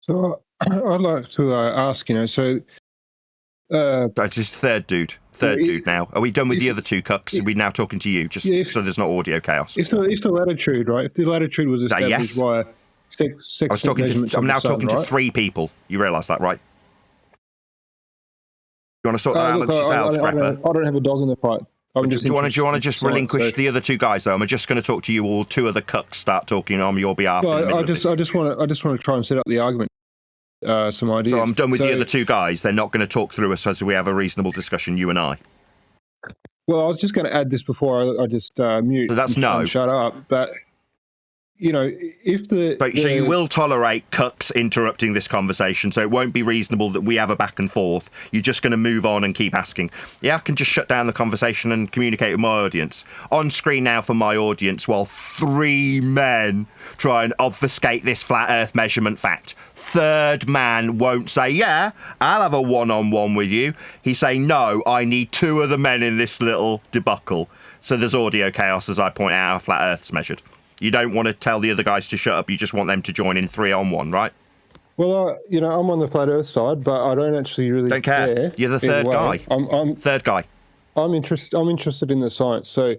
So I'd like to ask, just third dude now. Are we done with the other two cucks? Are we now talking to you, just so there's not audio chaos? If the latitude, right? If the latitude was established by I'm now talking to three people. You realise that, right? You want to sort that out amongst yourselves, Grepper? I don't have a dog in the fight. Do you want to just relinquish the other two guys, though? I'm just going to talk to you all. Two other cucks start talking on your behalf. I just want to try and set up the argument. Some ideas. So I'm done with the other two guys. They're not going to talk through us as we have a reasonable discussion, you and I. Well, I was just going to add this before I just mute. So that's no. Shut up. But if so you will tolerate cucks interrupting this conversation, so it won't be reasonable that we have a back and forth. You're just going to move on and keep asking. Yeah, I can just shut down the conversation and communicate with my audience. On screen now for my audience, while three men try and obfuscate this flat Earth measurement fact. Third man won't say, yeah, I'll have a one-on-one with you. He's saying, no, I need two other men in this little debacle. So there's audio chaos as I point out how flat Earth's measured. You don't want to tell the other guys to shut up. You just want them to join in 3-on-1, right? Well, I'm on the flat Earth side, but I don't actually really don't care. You're the third guy. I'm third guy. I'm interested in the science. So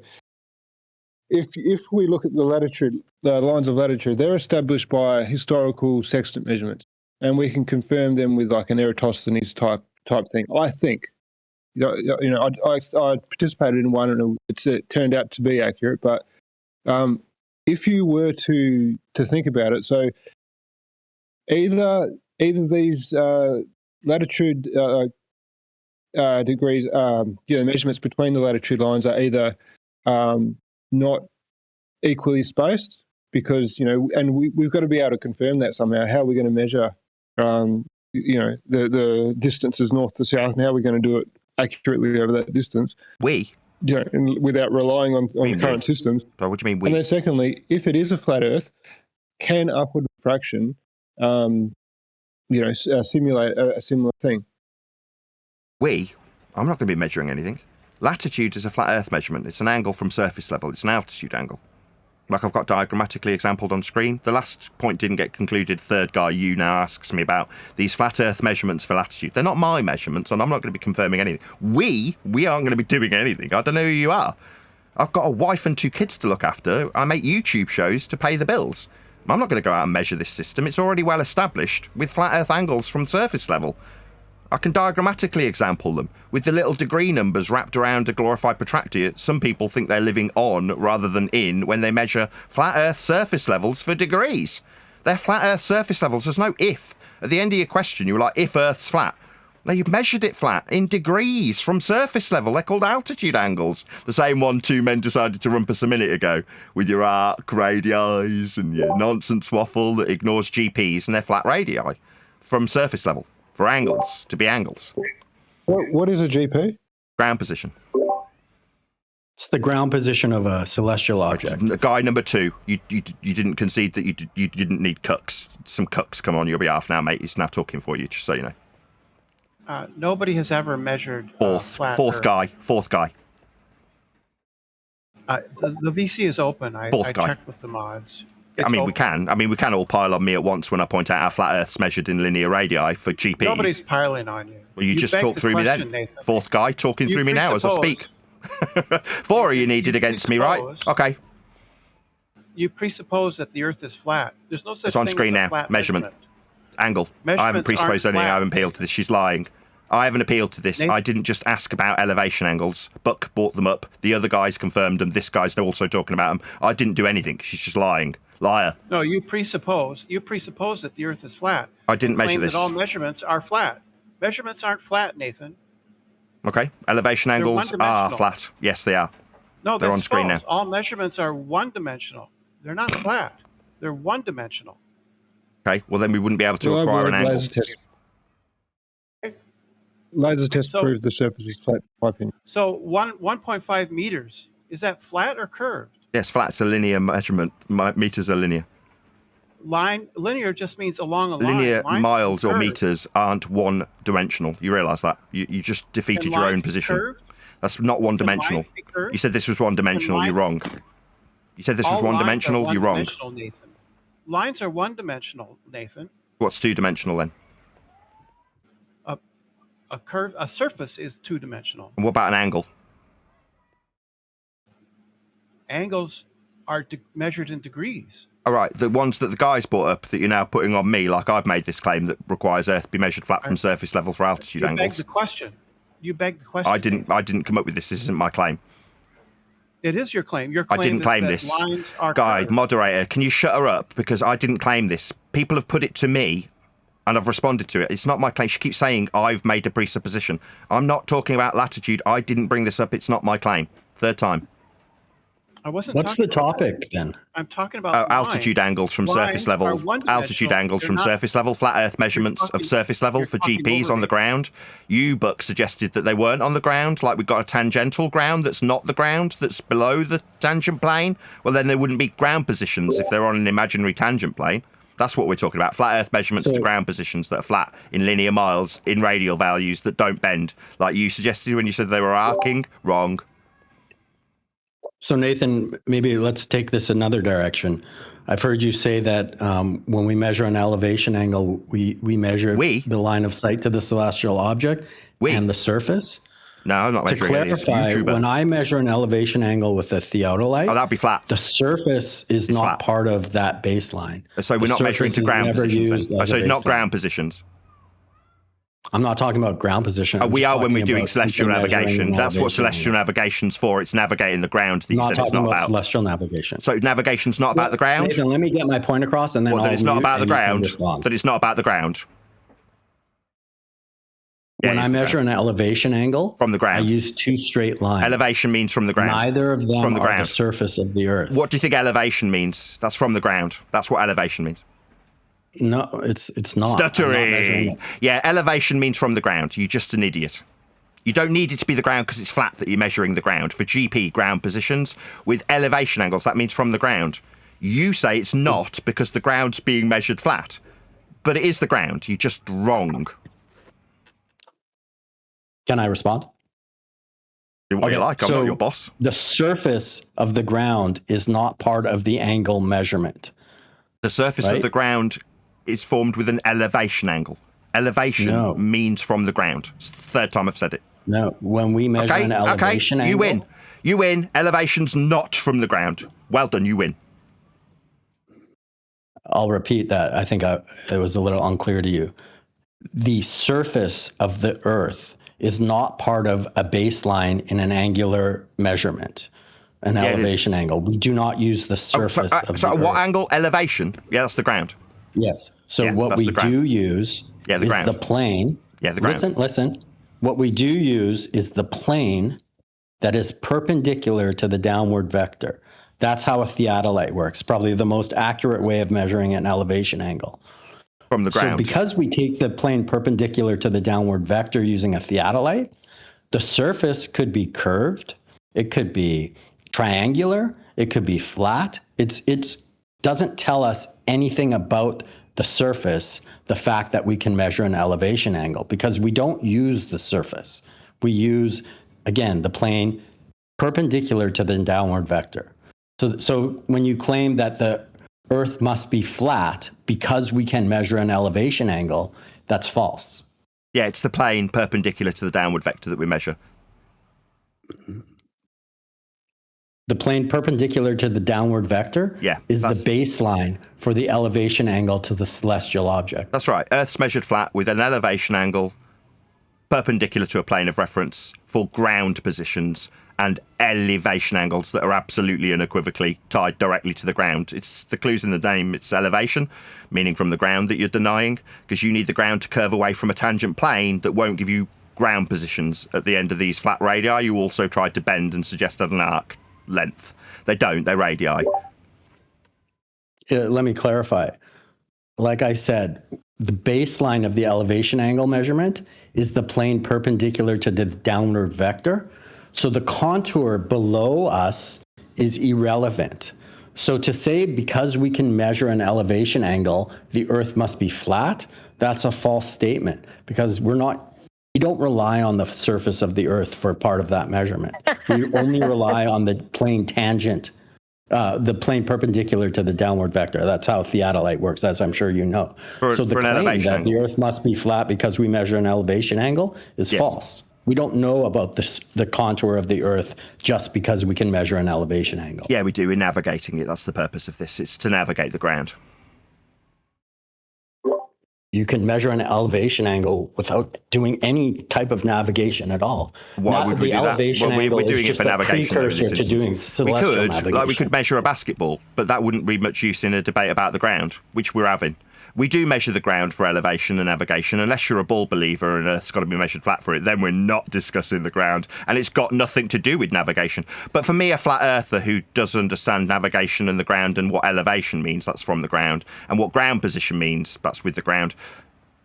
if we look at the lines of latitude, they're established by historical sextant measurements, and we can confirm them with like an Eratosthenes type thing. I think. I participated in one, and it turned out to be accurate, but. If you were to think about it, so either these latitude degrees, measurements between the latitude lines are either not equally spaced, because and we've got to be able to confirm that somehow. How are we going to measure, the distances north to south, and how are we going to do it accurately over that distance? without relying on current systems. So what do you mean we? And then secondly, if it is a flat Earth, can upward diffraction, simulate a similar thing? I'm not going to be measuring anything. Latitude is a flat Earth measurement. It's an angle from surface level. It's an altitude angle. Like I've got diagrammatically exampled on screen. The last point didn't get concluded. Third guy, you now asks me about these flat Earth measurements for latitude. They're not my measurements, and I'm not going to be confirming anything. We aren't going to be doing anything. I don't know who you are. I've got a wife and 2 kids to look after. I make YouTube shows to pay the bills. I'm not going to go out and measure this system. It's already well established with flat Earth angles from surface level. I can diagrammatically example them with the little degree numbers wrapped around a glorified protractor. Some people think they're living on rather than in when they measure flat Earth surface levels for degrees. They're flat Earth surface levels. There's no if. At the end of your question, you were like, if Earth's flat. Now, you've measured it flat in degrees from surface level. They're called altitude angles. The same one 2 men decided to rumpus a minute ago with your arc radii and your nonsense waffle that ignores GPs and their flat radii from surface level. For angles, to be angles. What is a GP? Ground position. It's the ground position of a celestial object. Guy number 2, you didn't concede that you didn't need cucks. Some cucks come on your behalf now, mate. He's now talking for you, just so you know. Nobody has ever measured fourth Earth. guy. The VC is open. I checked with the mods. We can all pile on me at once when I point out how flat Earth's measured in linear radii for GPs. Nobody's piling on you. Well, you just talk through me then. Nathan. Fourth guy talking through me now as I speak. 4 you needed against me, right? Okay. You presuppose that the Earth is flat. There's no such thing. It's on screen now. Measurement. Angle. I haven't presupposed anything. I haven't appealed to this. She's lying. I haven't appealed to this. I didn't just ask about elevation angles. Buck brought them up. The other guys confirmed them. This guy's also talking about them. I didn't do anything. She's just lying. Liar. No, you presuppose that the Earth is flat. I didn't measure this. That all measurements are flat. Measurements aren't flat, Nathan. Okay. Elevation angles are flat. Yes, they are. No, they're on screen now. All measurements are one-dimensional. They're not flat. They're one-dimensional. Okay. Well, then we wouldn't be able to acquire an angle. Laser test proved the surface is flat, in my opinion. So 1.5 meters, is that flat or curved? Yes, flat's a linear measurement. Meters are linear. Linear just means along a line. Linear miles or meters aren't one-dimensional. You realise that? You just defeated your own position. Curved? That's not one-dimensional. You said this was one-dimensional. You're wrong. You said this was one-dimensional. You're wrong. Nathan. Lines are one-dimensional, Nathan. What's two-dimensional then? A surface is two-dimensional. And what about an angle? Angles are measured in degrees. All right, the ones that the guys brought up that you're now putting on me, like I've made this claim that requires Earth be measured flat from surface level for altitude angles. You beg the question. You beg the question. I didn't come up with this. This isn't my claim. It is your claim. Your claim I didn't claim this. Lines are Guy, curved. moderator, can you shut her up? Because I didn't claim this. People have put it to me, and I've responded to it. It's not my claim. She keeps saying I've made a presupposition. I'm not talking about latitude. I didn't bring this up. It's not my claim. Third time. I wasn't. What's the topic then? I'm talking about altitude angles from surface level. Altitude angles from surface level. Flat Earth measurements of surface level for GPs on the ground. You, Buck, suggested that they weren't on the ground. Like we've got a tangential ground that's not the ground, that's below the tangent plane. Well, then there wouldn't be ground positions if they're on an imaginary tangent plane. That's what we're talking about. Flat Earth measurements to ground positions that are flat in linear miles, in radial values that don't bend. Like you suggested when you said they were arcing. Wrong. So Nathan, maybe let's take this another direction. I've heard you say that when we measure an elevation angle, we measure the line of sight to the celestial object and the surface. No, I'm not measuring To clarify, when I measure an elevation angle with a theodolite, that'd be flat. The surface is not part of that baseline. So we're not measuring to ground positions. So not ground positions. I'm not talking about ground position. We are when we're doing celestial navigation. That's what celestial navigation's for. It's navigating the ground that you said it's not about. Celestial navigation. So navigation's not about the ground? Nathan, let me get my point across and then that it's not about the ground. That it's not about the ground. When I measure an elevation angle from the ground, I use two straight lines. Elevation means from the ground. Neither of them from the ground. Are the surface of the Earth. What do you think elevation means? That's from the ground. That's what elevation means. No, it's not. Stuttering. Yeah, elevation means from the ground. You're just an idiot. You don't need it to be the ground because it's flat that you're measuring the ground. For GP, ground positions, with elevation angles, that means from the ground. You say it's not because the ground's being measured flat. But it is the ground. You're just wrong. Can I respond? Do what you like. I'm not your boss. The surface of the ground is not part of the angle measurement. The surface of the ground is formed with an elevation angle. Elevation means from the ground. It's the third time I've said it. No, when we measure an elevation angle... You win. You win. Elevation's not from the ground. Well done, you win. I'll repeat that. I think it was a little unclear to you. The surface of the Earth is not part of a baseline in an angular measurement, an elevation angle. We do not use the surface of the Earth. What angle? Elevation? Yeah, that's the ground. Yes. So what we do use is the plane. Yeah, the ground. Listen. What we do use is the plane that is perpendicular to the downward vector. That's how a theodolite works. Probably the most accurate way of measuring an elevation angle. From the ground. So because we take the plane perpendicular to the downward vector using a theodolite, the surface could be curved, it could be triangular, it could be flat. It doesn't tell us anything about the surface, the fact that we can measure an elevation angle, because we don't use the surface. We use, again, the plane perpendicular to the downward vector. So when you claim that the Earth must be flat because we can measure an elevation angle, that's false. Yeah, it's the plane perpendicular to the downward vector that we measure. The plane perpendicular to the downward vector is the baseline for the elevation angle to the celestial object. That's right. Earth's measured flat with an elevation angle perpendicular to a plane of reference for ground positions and elevation angles that are absolutely unequivocally tied directly to the ground. It's the clues in the name. It's elevation, meaning from the ground, that you're denying, because you need the ground to curve away from a tangent plane that won't give you ground positions at the end of these flat radii. You also tried to bend and suggested an arc length. They don't, they're radii. Let me clarify. Like I said, the baseline of the elevation angle measurement is the plane perpendicular to the downward vector. So the contour below us is irrelevant. So to say because we can measure an elevation angle, the Earth must be flat, that's a false statement, because we don't rely on the surface of the Earth for part of that measurement. We only rely on the plane tangent, the plane perpendicular to the downward vector. That's how theodolite works, as I'm sure you know. So the claim that the Earth must be flat because we measure an elevation angle is false. We don't know about the contour of the Earth just because we can measure an elevation angle. Yeah, we do. We're navigating it. That's the purpose of this. It's to navigate the ground. You can measure an elevation angle without doing any type of navigation at all. Why would we do that? Elevation angle we're doing is just it for a navigation. precursor to doing celestial navigation. We could measure a basketball, but that wouldn't be much use in a debate about the ground, which we're having. We do measure the ground for elevation and navigation. Unless you're a ball believer and Earth's got to be measured flat for it, then we're not discussing the ground. And it's got nothing to do with navigation. But for me, a flat earther who does understand navigation and the ground and what elevation means, that's from the ground, and what ground position means, that's with the ground,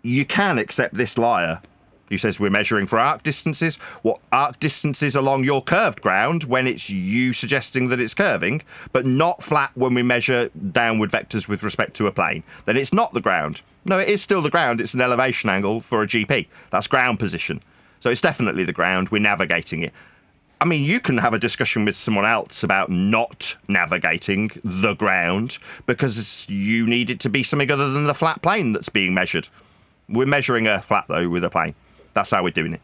you can accept this liar who says we're measuring for arc distances. What arc distances along your curved ground when it's you suggesting that it's curving, but not flat when we measure downward vectors with respect to a plane. Then it's not the ground. No, it is still the ground. It's an elevation angle for a GP. That's ground position. So it's definitely the ground. We're navigating it. I mean, you can have a discussion with someone else about not navigating the ground because you need it to be something other than the flat plane that's being measured. We're measuring Earth flat, though, with a plane. That's how we're doing it.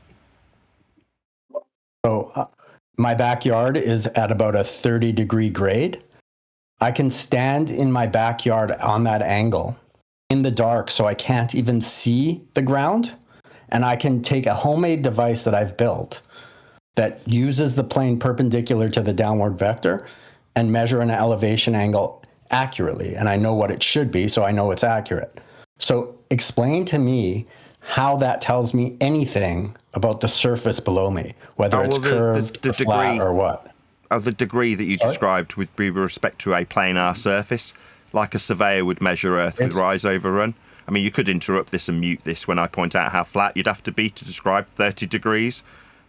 So my backyard is at about a 30-degree grade. I can stand in my backyard on that angle in the dark so I can't even see the ground. And I can take a homemade device that I've built that uses the plane perpendicular to the downward vector and measure an elevation angle accurately. And I know what it should be, so I know it's accurate. So explain to me how that tells me anything about the surface below me, whether it's curved or flat or what. The degree that you described would be with respect to a planar surface, like a surveyor would measure Earth with rise over run. I mean, you could interrupt this and mute this when I point out how flat you'd have to be to describe 30 degrees.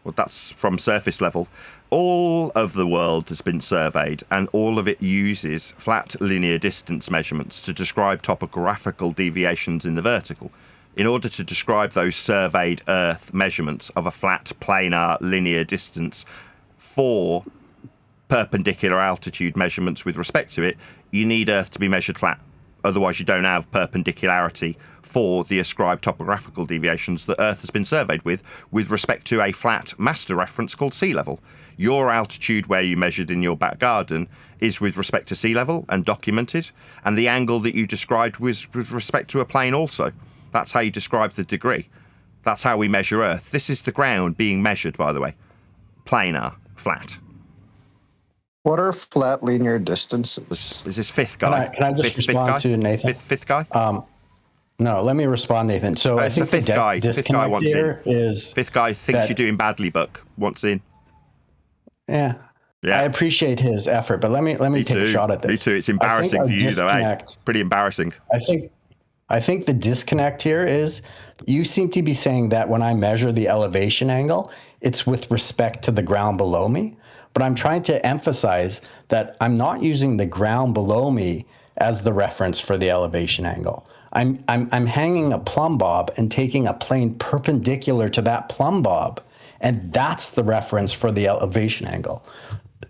Well, that's from surface level. All of the world has been surveyed, and all of it uses flat linear distance measurements to describe topographical deviations in the vertical. In order to describe those surveyed Earth measurements of a flat planar linear distance for perpendicular altitude measurements with respect to it, you need Earth to be measured flat. Otherwise, you don't have perpendicularity for the ascribed topographical deviations that Earth has been surveyed with respect to a flat master reference called sea level. Your altitude where you measured in your back garden is with respect to sea level and documented, and the angle that you described was with respect to a plane also. That's how you describe the degree. That's how we measure Earth. This is the ground being measured, by the way. Planar, flat. What are flat linear distances? Is this fifth guy? Can I just respond to Nathan? Fifth guy? No, let me respond, Nathan. So I think fifth guy. disconnect Wants here in. is fifth guy thinks you're doing badly, Buck. Wants in. Yeah. I appreciate his effort, but let me take a shot at this. Me too. It's embarrassing for you, though. Eh? Pretty embarrassing. I think the disconnect here is you seem to be saying that when I measure the elevation angle, it's with respect to the ground below me. But I'm trying to emphasize that I'm not using the ground below me as the reference for the elevation angle. I'm hanging a plumb bob and taking a plane perpendicular to that plumb bob, and that's the reference for the elevation angle.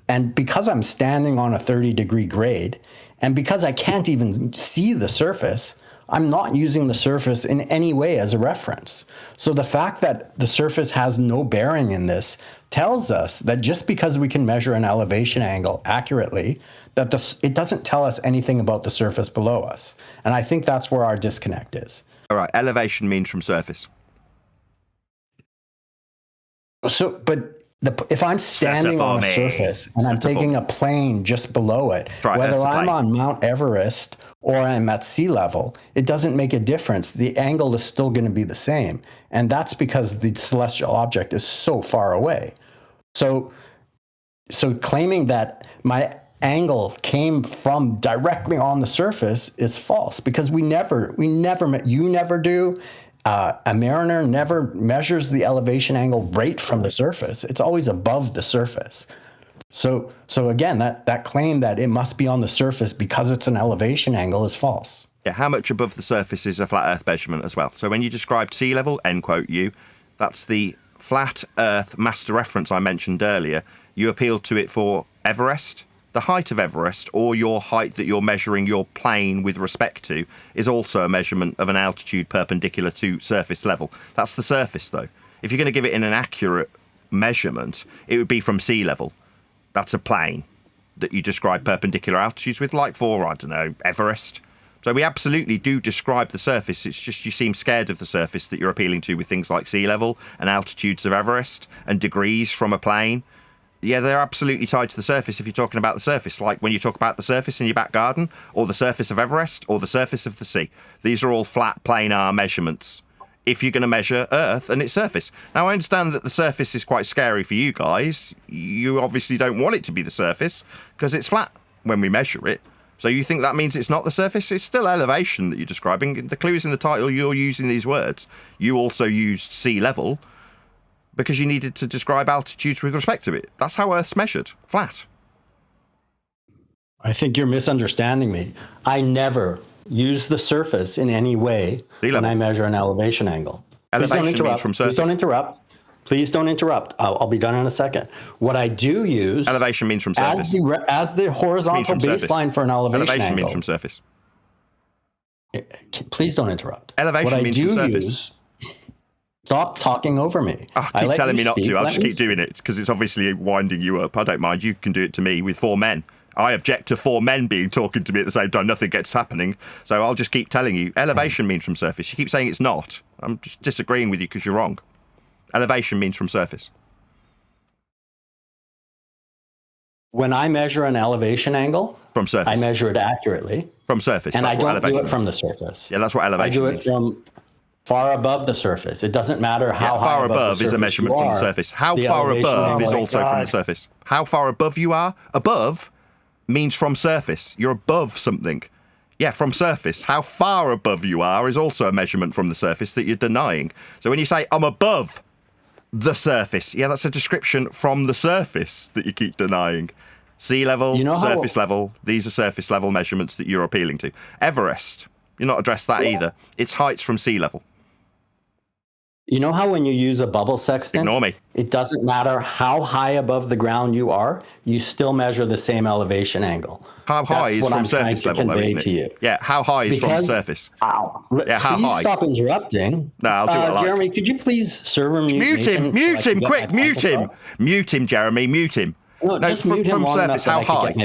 And because I'm standing on a 30-degree grade, and because I can't even see the surface, I'm not using the surface in any way as a reference. So the fact that the surface has no bearing in this tells us that just because we can measure an elevation angle accurately, that it doesn't tell us anything about the surface below us. And I think that's where our disconnect is. All right, elevation means from surface. So, but if I'm standing on a surface and I'm taking a plane just below it, whether I'm on Mount Everest or I'm at sea level, it doesn't make a difference. The angle is still going to be the same. And that's because the celestial object is so far away. So claiming that my angle came from directly on the surface is false, because you never do. A mariner never measures the elevation angle right from the surface. It's always above the surface. So again, that claim that it must be on the surface because it's an elevation angle is false. Yeah, how much above the surface is a flat Earth measurement as well? So when you described sea level, end quote you, that's the flat Earth master reference I mentioned earlier. You appealed to it for Everest. The height of Everest, or your height that you're measuring your plane with respect to, is also a measurement of an altitude perpendicular to surface level. That's the surface, though. If you're going to give it in an accurate measurement, it would be from sea level. That's a plane that you describe perpendicular altitudes with, like for, I don't know, Everest. So we absolutely do describe the surface. It's just you seem scared of the surface that you're appealing to with things like sea level and altitudes of Everest and degrees from a plane. Yeah, they're absolutely tied to the surface if you're talking about the surface, like when you talk about the surface in your back garden, or the surface of Everest, or the surface of the sea. These are all flat, planar measurements if you're going to measure Earth and its surface. Now, I understand that the surface is quite scary for you guys. You obviously don't want it to be the surface because it's flat when we measure it. So you think that means it's not the surface? It's still elevation that you're describing. The clue is in the title. You're using these words. You also used sea level because you needed to describe altitudes with respect to it. That's how Earth's measured, flat. I think you're misunderstanding me. I never use the surface in any way when I measure an elevation angle. Elevation means from surface. Please don't interrupt. Please don't interrupt. I'll be done in a second. What I do use... Elevation means from surface. As the horizontal baseline for an elevation angle. Elevation means from surface. Please don't interrupt. Elevation means from surface. Stop talking over me. Keep telling me not to. I'll just keep doing it because it's obviously winding you up. I don't mind. You can do it to me with 4 men. I object to 4 men talking to me at the same time. Nothing gets happening. So I'll just keep telling you. Elevation means from surface. You keep saying it's not. I'm just disagreeing with you because you're wrong. Elevation means from surface. When I measure an elevation angle, from surface, I measure it accurately. From surface. And I don't do it from the surface. Yeah, that's what elevation means. I do it from far above the surface. It doesn't matter how high far above is a measurement from the surface. How far above is also from the surface. How far above you are, above means from surface. You're above something. Yeah, from surface. How far above you are is also a measurement from the surface that you're denying. So when you say, I'm above the surface. Yeah, that's a description from the surface that you keep denying. Sea level, surface level. These are surface level measurements that you're appealing to. Everest, you're not addressed that either. It's heights from sea level. You know how when you use a bubble sextant, ignore me. It doesn't matter how high above the ground you are, you still measure the same elevation angle. How high is from surface level, though, isn't it? Yeah, how high is from the surface? Yeah, how high? Stop interrupting. No, I'll do what I like. Jeremy, could you please server mute him? Mute him, quick, mute him. Mute him, Jeremy, mute him. No, just mute him from surface, how high?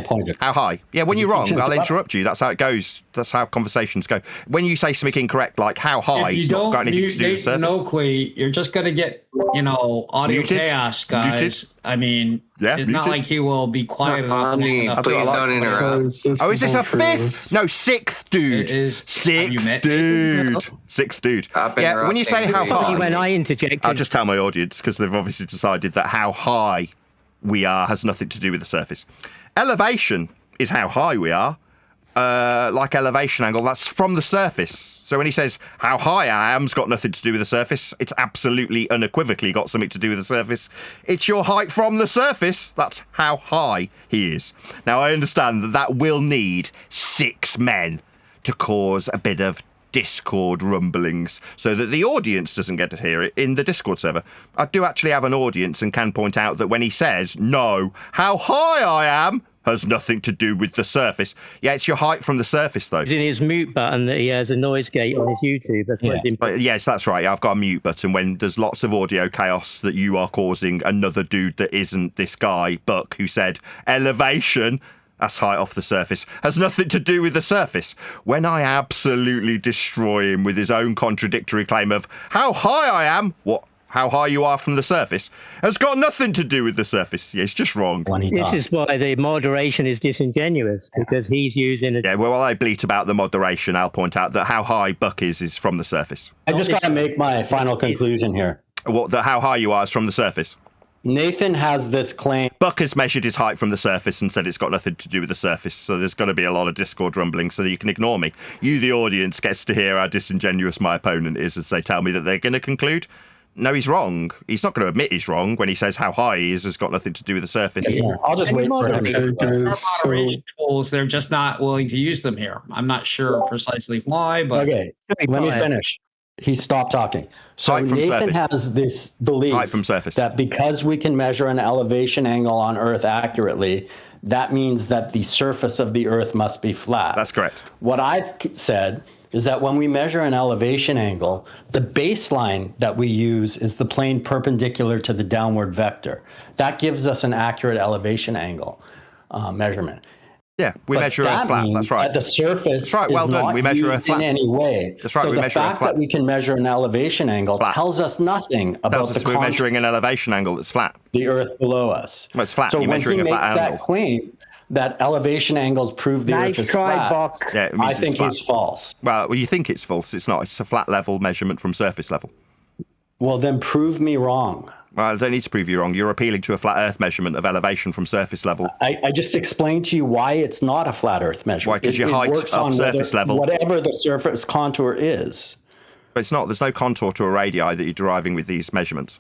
How high? Yeah, when you're wrong, I'll interrupt you. That's how it goes. That's how conversations go. When you say something incorrect, like how high, it's not got anything to do with surface. Nathan Oakley, you're just going to get, audio chaos, guys. Muted. I mean, it's not like he will be quiet enough. Please don't interrupt. Oh, is this a fifth? No, sixth dude. Sixth dude. Sixth dude. Yeah, when you say how high, when I interject, I'll just tell my audience because they've obviously decided that how high we are has nothing to do with the surface. Elevation is how high we are. Like elevation angle, that's from the surface. So when he says how high I am's got nothing to do with the surface, it's absolutely unequivocally got something to do with the surface. It's your height from the surface. That's how high he is. Now I understand that will need 6 men to cause a bit of Discord rumblings so that the audience doesn't get to hear it in the Discord server. I do actually have an audience and can point out that when he says, no, how high I am has nothing to do with the surface. Yeah, it's your height from the surface, though. It's in his mute button that he has a noise gate on his YouTube. That's what it's yes, that's right. I've got a mute button when there's lots of audio chaos that you are causing another dude that isn't this guy, Buck, who said elevation. That's height off the surface. Has nothing to do with the surface. When I absolutely destroy him with his own contradictory claim of how high I am, how high you are from the surface, has got nothing to do with the surface. Yeah, it's just wrong. This is why the moderation is disingenuous, because he's using Yeah, well, while I bleat about the moderation, I'll point out that how high Buck is from the surface. I just got to make my final conclusion here. How high you are is from the surface. Nathan has this claim. Buck has measured his height from the surface and said it's got nothing to do with the surface. So there's got to be a lot of Discord rumbling so that you can ignore me. You, the audience, gets to hear how disingenuous my opponent is as they tell me that they're going to conclude. No, he's wrong. He's not going to admit he's wrong when he says how high he is has got nothing to do with the surface. Yeah, I'll just wait for him. Tools, they're just not willing to use them here. I'm not sure precisely why, but okay, let me finish. He stopped talking. So Nathan has this belief that because we can measure an elevation angle on Earth accurately, that means that the surface of the Earth must be flat. That's correct. What I've said is that when we measure an elevation angle, the baseline that we use is the plane perpendicular to the downward vector. That gives us an accurate elevation angle measurement. Yeah, we measure Earth flat. That's right. The surface well is done. not We measure used Earth flat in any way. That's right. So we measure the Earth fact flat. that we can measure an elevation angle tells us nothing about we're measuring an elevation angle that's flat. The Earth below us. Well, it's flat. So You're when measuring he a makes flat that angle. claim that elevation angles prove the Earth is flat, Yeah, it means I think it's flat. he's false. Well, you think it's false. It's not. It's a flat level measurement from surface level. Well, then prove me wrong. Well, I don't need to prove you wrong. You're appealing to a flat Earth measurement of elevation from surface level. I just explained to you why it's not a flat Earth measurement. Why? Because your height works of on surface level. Whatever the surface contour is. But it's not. There's no contour to a radii that you're deriving with these measurements.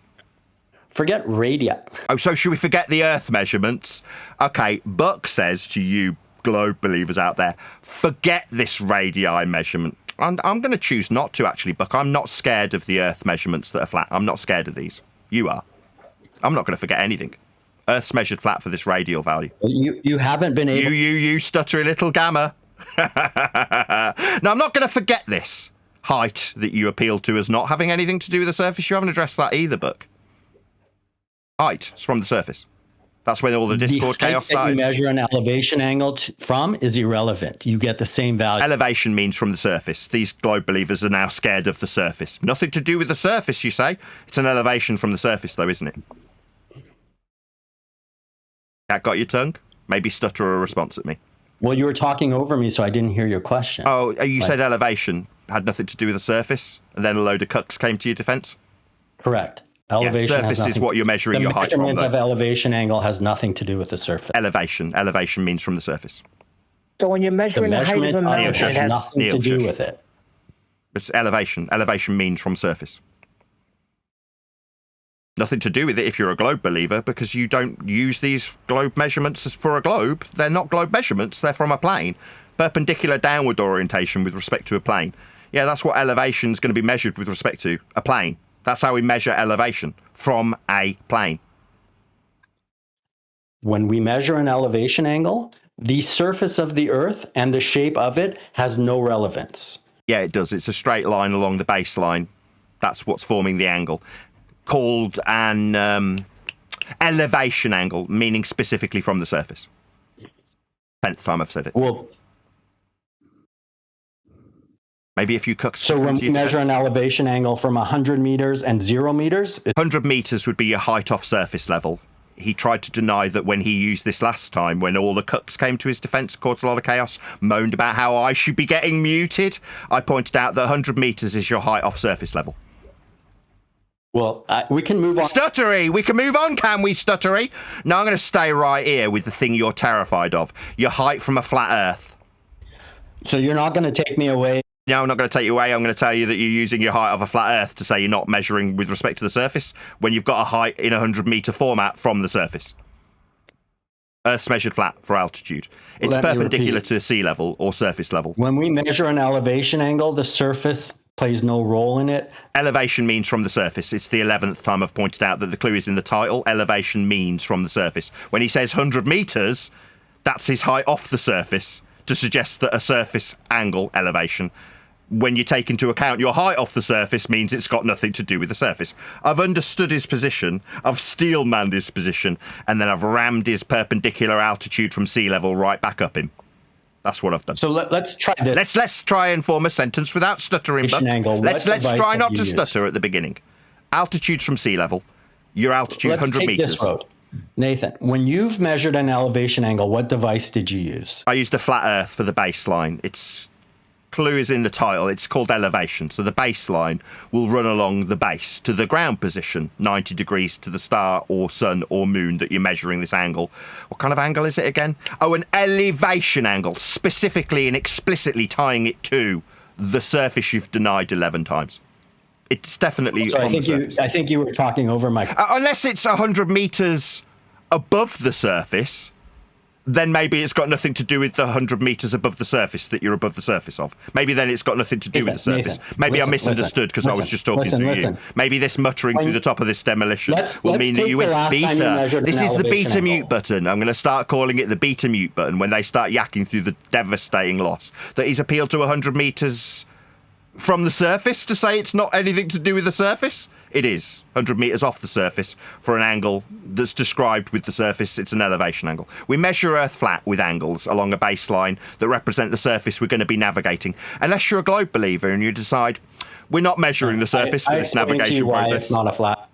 Forget radii. Oh, so should we forget the Earth measurements? Okay, Buck says to you globe believers out there, forget this radii measurement. I'm going to choose not to, actually, Buck. I'm not scared of the Earth measurements that are flat. I'm not scared of these. You are. I'm not going to forget anything. Earth's measured flat for this radial value. You haven't been able... You stuttery little gamma. No, I'm not going to forget this height that you appeal to as not having anything to do with the surface. You haven't addressed that either, Buck. Height is from the surface. That's when all the Discord chaos started. You measure an elevation angle from is irrelevant. You get the same value. Elevation means from the surface. These globe believers are now scared of the surface. Nothing to do with the surface, you say? It's an elevation from the surface, though, isn't it? That got your tongue? Maybe stutter a response at me. Well, you were talking over me, so I didn't hear your question. Oh, you said elevation had nothing to do with the surface, and then a load of cucks came to your defense? Correct. Elevation surface is what you're measuring your height from. The measurement of elevation angle has nothing to do with the surface. Elevation means from the surface. So when you're measuring the height of a mountain, it has nothing to do with it. It's elevation. Elevation means from surface. Nothing to do with it if you're a globe believer, because you don't use these globe measurements for a globe. They're not globe measurements, they're from a plane. Perpendicular downward orientation with respect to a plane. Yeah, that's what elevation is going to be measured with respect to a plane. That's how we measure elevation, from a plane. When we measure an elevation angle, the surface of the Earth and the shape of it has no relevance. Yeah, it does. It's a straight line along the baseline. That's what's forming the angle. Called an elevation angle, meaning specifically from the surface. 10th time I've said it. Well, maybe if you cook. So when we measure an elevation angle from 100 meters and 0 meters? 100 meters would be your height off surface level. He tried to deny that when he used this last time, when all the cooks came to his defense, caused a lot of chaos, moaned about how I should be getting muted. I pointed out that 100 meters is your height off surface level. Well, we can move on. Stuttery! We can move on, can we, Stuttery? No, I'm going to stay right here with the thing you're terrified of. Your height from a flat Earth. So you're not going to take me away? No, I'm not going to take you away. I'm going to tell you that you're using your height of a flat Earth to say you're not measuring with respect to the surface when you've got a height in a 100-meter format from the surface. Earth's measured flat for altitude. It's perpendicular to sea level or surface level. When we measure an elevation angle, the surface plays no role in it. Elevation means from the surface. It's the 11th time I've pointed out that the clue is in the title. Elevation means from the surface. When he says 100 meters, that's his height off the surface to suggest that a surface angle elevation, when you take into account your height off the surface, means it's got nothing to do with the surface. I've understood his position, I've steel-manned his position, and then I've rammed his perpendicular altitude from sea level right back up him. That's what I've done. So let's try this. Let's try and form a sentence without stuttering. Let's try not to stutter at the beginning. Altitudes from sea level. Your altitude, 100 meters. This road. Nathan, when you've measured an elevation angle, what device did you use? I used a flat Earth for the baseline. Its clue is in the title. It's called elevation. So the baseline will run along the base to the ground position, 90 degrees to the star or sun or moon that you're measuring this angle. What kind of angle is it again? Oh, an elevation angle, specifically and explicitly tying it to the surface you've denied 11 times. It's definitely so on the surface. I think you were talking over my... unless it's 100 meters above the surface, then maybe it's got nothing to do with the 100 meters above the surface that you're above the surface of. Maybe then it's got nothing to do with the surface. Maybe I misunderstood because I was just talking to you. Maybe this muttering through the top of this demolition will mean that you went beta. This is the beta mute button. I'm going to start calling it the beta mute button when they start yakking through the devastating loss. That he's appealed to 100 meters from the surface to say it's not anything to do with the surface. It is 100 meters off the surface for an angle that's described with the surface. It's an elevation angle. We measure Earth flat with angles along a baseline that represent the surface we're going to be navigating. Unless you're a globe believer and you decide we're not measuring the surface for this navigation process. It's not a flat.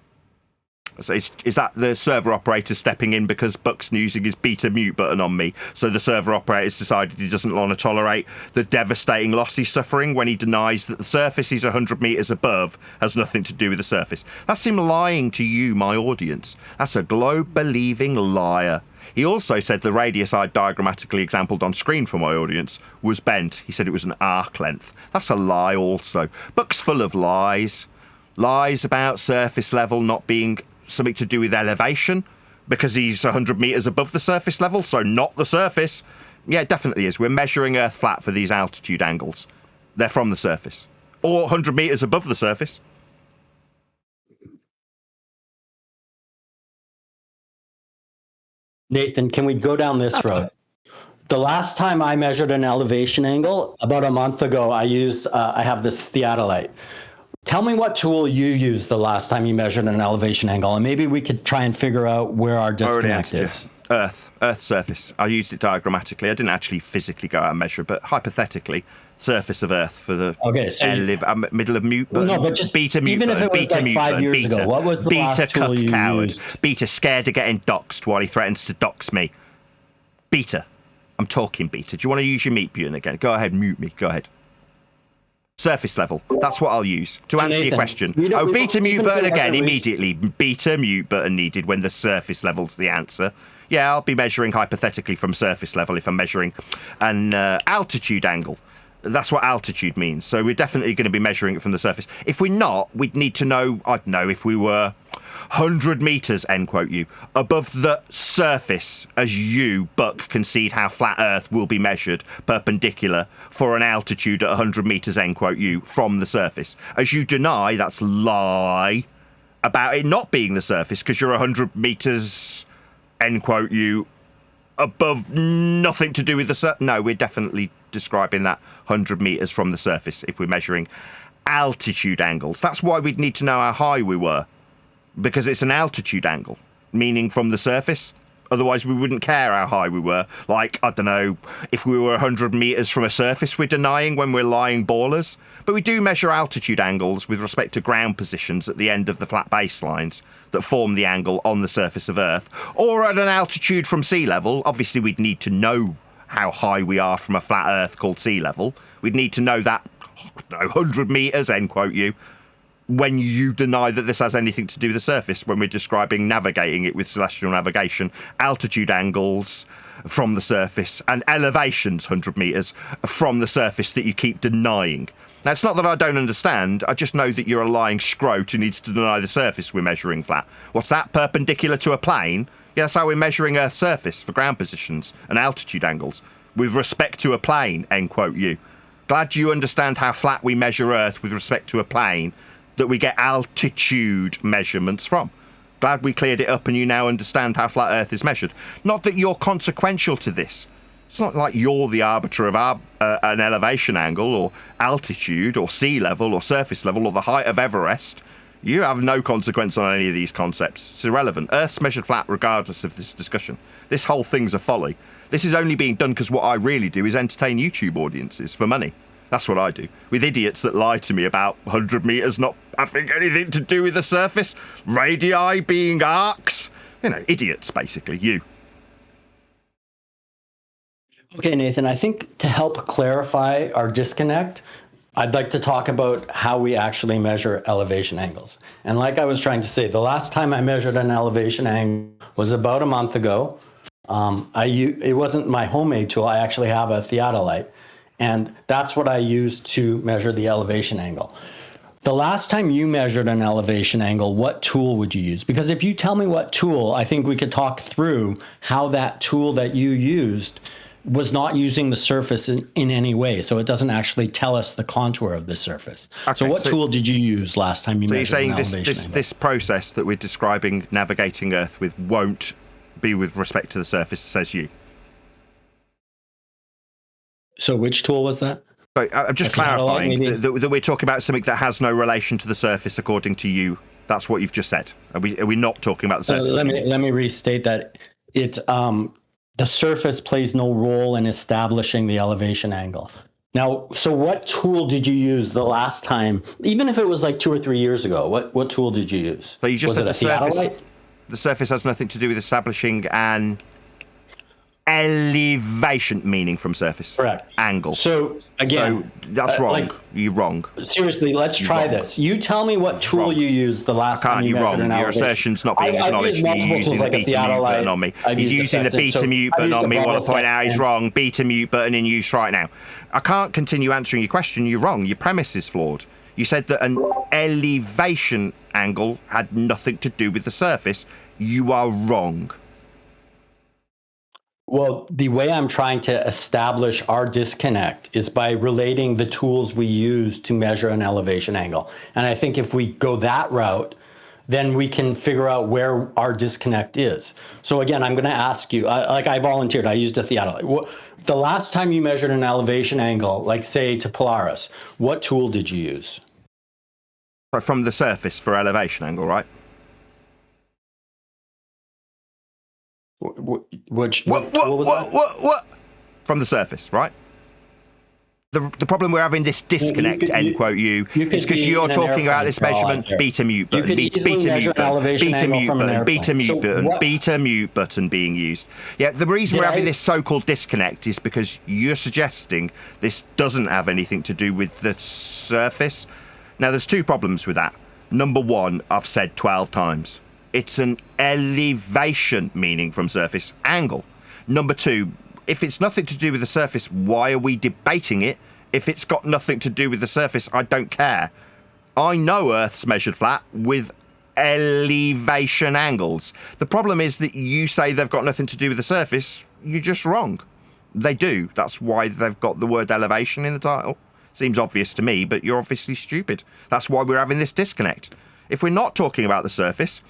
So is that the server operator stepping in because Buck's using his beta mute button on me? So the server operator's decided he doesn't want to tolerate the devastating loss he's suffering when he denies that the surface he's 100 meters above has nothing to do with the surface. That's him lying to you, my audience. That's a globe-believing liar. He also said the radius I'd diagrammatically exampled on screen for my audience was bent. He said it was an arc length. That's a lie also. Buck's full of lies. Lies about surface level not being something to do with elevation because he's 100 meters above the surface level, so not the surface. Yeah, it definitely is. We're measuring Earth flat for these altitude angles. They're from the surface. Or 100 meters above the surface. Nathan, can we go down this road? The last time I measured an elevation angle, about a month ago, I have this theodolite. Tell me what tool you used the last time you measured an elevation angle, and maybe we could try and figure out where our disconnect is. Earth surface. I used it diagrammatically. I didn't actually physically go out and measure, but hypothetically, surface of Earth for the middle of mute button. No, but just beta mute even button, if it was like 5 years ago, what was the last tool you used? Beta scared of getting doxed while he threatens to dox me. Beta. I'm talking beta. Do you want to use your mute button again? Go ahead, mute me. Go ahead. Surface level. That's what I'll use to answer your question. Beta mute button again immediately. Beta mute button needed when the surface level's the answer. Yeah, I'll be measuring hypothetically from surface level if I'm measuring an altitude angle. That's what altitude means. So we're definitely going to be measuring it from the surface. If we're not, we'd need to know, I don't know, if we were 100 meters, end quote you, above the surface, as you, Buck, concede how flat Earth will be measured perpendicular for an altitude at 100 meters, end quote you, from the surface. As you deny, that's lie, about it not being the surface, because you're 100 meters, end quote you, above, nothing to do with the surface. No, we're definitely describing that 100 meters from the surface if we're measuring altitude angles. That's why we'd need to know how high we were, because it's an altitude angle, meaning from the surface. Otherwise, we wouldn't care how high we were. Like, I don't know, if we were 100 meters from a surface, we're denying when we're lying ballers. But we do measure altitude angles with respect to ground positions at the end of the flat baselines that form the angle on the surface of Earth, or at an altitude from sea level. Obviously, we'd need to know how high we are from a flat Earth called sea level. We'd need to know that 100 meters, end quote you, when you deny that this has anything to do with the surface, when we're describing navigating it with celestial navigation, altitude angles from the surface and elevations 100 meters from the surface that you keep denying. Now, it's not that I don't understand, I just know that you're a lying scrote who needs to deny the surface we're measuring flat. What's that, perpendicular to a plane? Yeah, that's how we're measuring Earth's surface for ground positions and altitude angles, with respect to a plane, end quote you. Glad you understand how flat we measure Earth with respect to a plane that we get altitude measurements from. Glad we cleared it up and you now understand how flat Earth is measured. Not that you're consequential to this. It's not like you're the arbiter of an elevation angle or altitude or sea level or surface level or the height of Everest. You have no consequence on any of these concepts. It's irrelevant. Earth's measured flat regardless of this discussion. This whole thing's a folly. This is only being done because what I really do is entertain YouTube audiences for money. That's what I do. With idiots that lie to me about 100 meters not having anything to do with the surface, radii being arcs. You know, idiots, basically, you. Okay, Nathan, I think to help clarify our disconnect, I'd like to talk about how we actually measure elevation angles. And like I was trying to say, the last time I measured an elevation angle was about a month ago. It wasn't my homemade tool. I actually have a theodolite. And that's what I use to measure the elevation angle. The last time you measured an elevation angle, what tool would you use? Because if you tell me what tool, I think we could talk through how that tool that you used was not using the surface in any way. So it doesn't actually tell us the contour of the surface. Okay, so what tool did you use last time you measured an elevation angle? So you're saying this process that we're describing navigating Earth with won't be with respect to the surface, says you? So which tool was that? So I'm just clarifying that we're talking about something that has no relation to the surface, according to you. That's what you've just said. Are we not talking about the surface? Let me restate that. It's the surface plays no role in establishing the elevation angle. Now, so what tool did you use the last time? Even if it was like 2 or 3 years ago, what tool did you use? So you just said the surface has nothing to do with establishing an elevation, meaning from surface. Correct. Angle. So again, that's wrong. You're wrong. Seriously, let's try this. You tell me what tool you used the last time you measured an elevation. Your assertion's not being acknowledged. You're using the beta mute button on me. He's using the beta mute button on me while I point out he's wrong. Beta mute button in use right now. I can't continue answering your question. You're wrong. Your premise is flawed. You said that an elevation angle had nothing to do with the surface. You are wrong. Well, the way I'm trying to establish our disconnect is by relating the tools we use to measure an elevation angle. And I think if we go that route, then we can figure out where our disconnect is. So again, I'm going to ask you, I volunteered, I used a theodolite. The last time you measured an elevation angle, like say to Polaris, what tool did you use? From the surface for elevation angle, right? What tool was that? From the surface, right? The problem we're having this disconnect, end quote you is because you're talking about this measurement, beta mute button, beta mute button, beta mute button being used. Yeah, the reason we're having this so-called disconnect is because you're suggesting this doesn't have anything to do with the surface. Now, there's two problems with that. Number one, I've said 12 times. It's an elevation, meaning from surface, angle. Number two, if it's nothing to do with the surface, why are we debating it? If it's got nothing to do with the surface, I don't care. I know Earth's measured flat with elevation angles. The problem is that you say they've got nothing to do with the surface. You're just wrong. They do. That's why they've got the word elevation in the title. Seems obvious to me, but you're obviously stupid. That's why we're having this disconnect. If we're not talking about the surface,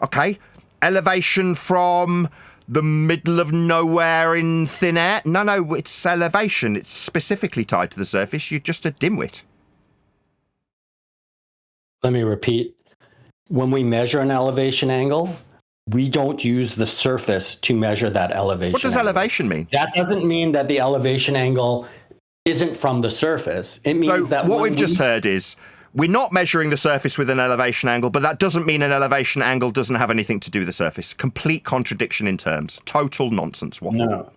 okay, elevation from the middle of nowhere in thin air? No, it's elevation. It's specifically tied to the surface. You're just a dimwit. Let me repeat. When we measure an elevation angle, we don't use the surface to measure that elevation. What does elevation mean? That doesn't mean that the elevation angle isn't from the surface. It means that what we've just heard is we're not measuring the surface with an elevation angle, but that doesn't mean an elevation angle doesn't have anything to do with the surface. Complete contradiction in terms. Total nonsense. Waffle. No.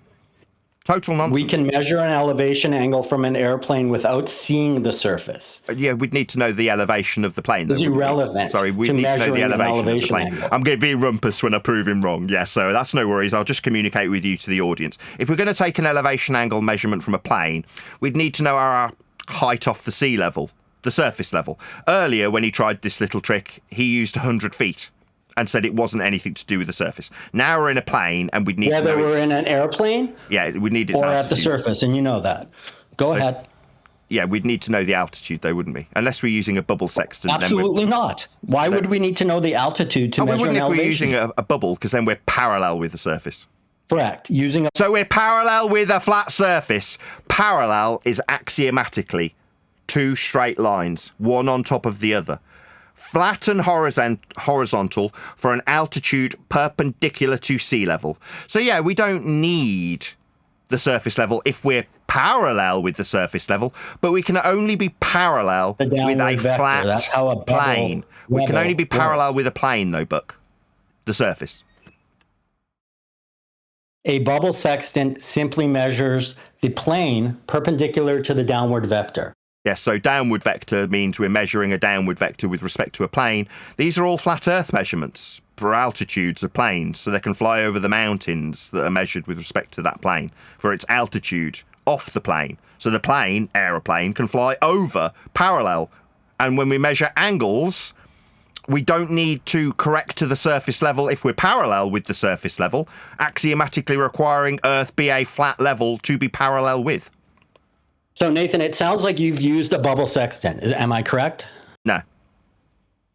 Total nonsense. We can measure an elevation angle from an airplane without seeing the surface. Yeah, we'd need to know the elevation of the plane. It's irrelevant. Sorry, we need to know the elevation of the plane. Angle. I'm going to be rumpus when I prove him wrong. Yeah, so that's no worries. I'll just communicate with you to the audience. If we're going to take an elevation angle measurement from a plane, we'd need to know our height off the sea level, the surface level. Earlier, when he tried this little trick, he used 100 feet. And said it wasn't anything to do with the surface. Now we're in a plane, and we'd need to know whether we're in an airplane, yeah, we need its or altitude. at the surface, and you know that. Go ahead. Yeah, we'd need to know the altitude, though, wouldn't we? Unless we're using a bubble sextant. Absolutely not. Why would we need to know the altitude to measure an elevation? We wouldn't if we're using a bubble, because then we're parallel with the surface. Correct. So we're parallel with a flat surface. Parallel is axiomatically two straight lines, one on top of the other. Flat and horizontal for an altitude perpendicular to sea level. So yeah, we don't need the surface level if we're parallel with the surface level, but we can only be parallel with a flat That's how a plane. We can only be parallel with a plane though, Buck. The surface. A bubble sextant simply measures the plane perpendicular to the downward vector. Yes, so downward vector means we're measuring a downward vector with respect to a plane. These are all flat Earth measurements for altitudes of planes, so they can fly over the mountains that are measured with respect to that plane for its altitude off the plane. So the plane, aeroplane, can fly over parallel. And when we measure angles, we don't need to correct to the surface level if we're parallel with the surface level, axiomatically requiring Earth be a flat level to be parallel with. So, Nathan, it sounds like you've used a bubble sextant. Am I correct? No.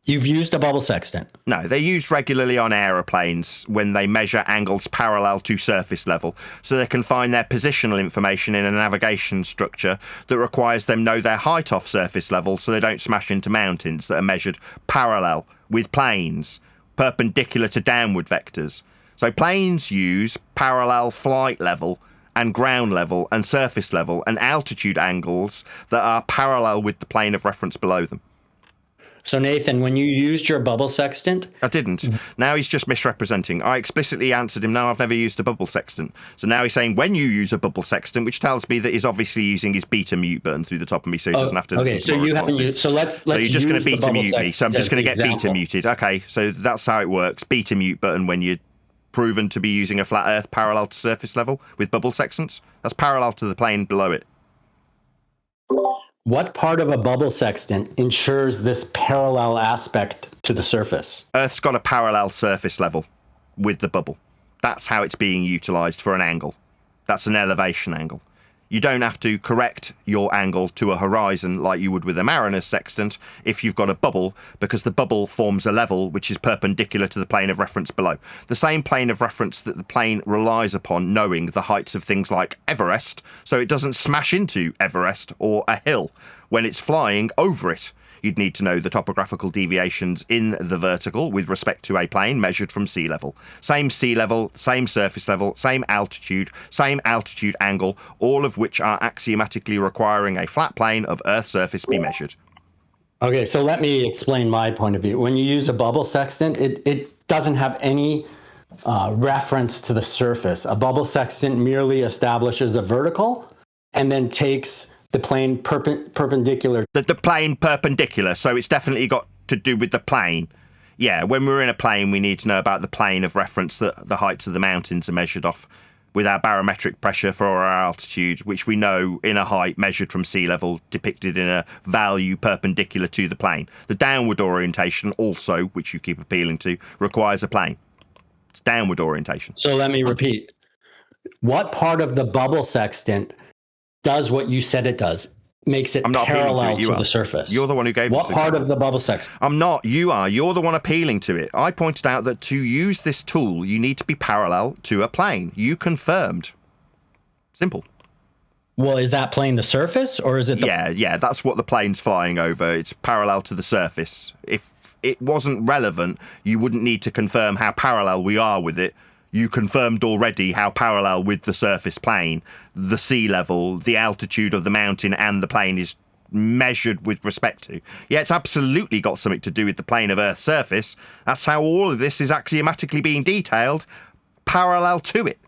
You've used a bubble sextant? No, they're used regularly on aeroplanes when they measure angles parallel to surface level, so they can find their positional information in a navigation structure that requires them know their height off surface level so they don't smash into mountains that are measured parallel with planes, perpendicular to downward vectors. So planes use parallel flight level and ground level and surface level and altitude angles that are parallel with the plane of reference below them. So, Nathan, when you used your bubble sextant... I didn't. Now he's just misrepresenting. I explicitly answered him, no, I've never used a bubble sextant. So now he's saying when you use a bubble sextant, which tells me that he's obviously using his beta mute button through the top of me so he doesn't have to listen to my responses. So let's you're just going to use beta mute me. So I'm just going to get beta muted. Okay, so that's how it works. Beta mute button when you're proven to be using a flat Earth parallel to surface level with bubble sextants. That's parallel to the plane below it. What part of a bubble sextant ensures this parallel aspect to the surface? Earth's got a parallel surface level with the bubble. That's how it's being utilized for an angle. That's an elevation angle. You don't have to correct your angle to a horizon like you would with a mariner's sextant if you've got a bubble, because the bubble forms a level which is perpendicular to the plane of reference below. The same plane of reference that the plane relies upon knowing the heights of things like Everest, so it doesn't smash into Everest or a hill when it's flying over it. You'd need to know the topographical deviations in the vertical with respect to a plane measured from sea level. Same sea level, same surface level, same altitude angle, all of which are axiomatically requiring a flat plane of Earth's surface be measured. Okay, so let me explain my point of view. When you use a bubble sextant, it doesn't have any reference to the surface. A bubble sextant merely establishes a vertical and then takes the plane perpendicular. The plane perpendicular, so it's definitely got to do with the plane. Yeah, when we're in a plane, we need to know about the plane of reference that the heights of the mountains are measured off. with our barometric pressure for our altitude, which we know in a height measured from sea level, depicted in a value perpendicular to the plane. The downward orientation also, which you keep appealing to, requires a plane. It's downward orientation. So let me repeat. What part of the bubble sextant does what you said it does? Makes it parallel to the surface. You're the one who gave what part of the bubble sextant? I'm not. You are. You're the one appealing to it. I pointed out that to use this tool, you need to be parallel to a plane. You confirmed. Simple. Well, is that plane the surface, or is it the... Yeah, that's what the plane's flying over. It's parallel to the surface. If it wasn't relevant, you wouldn't need to confirm how parallel we are with it. You confirmed already how parallel with the surface plane, the sea level, the altitude of the mountain and the plane is measured with respect to. Yeah, it's absolutely got something to do with the plane of Earth's surface. That's how all of this is axiomatically being detailed, parallel to it.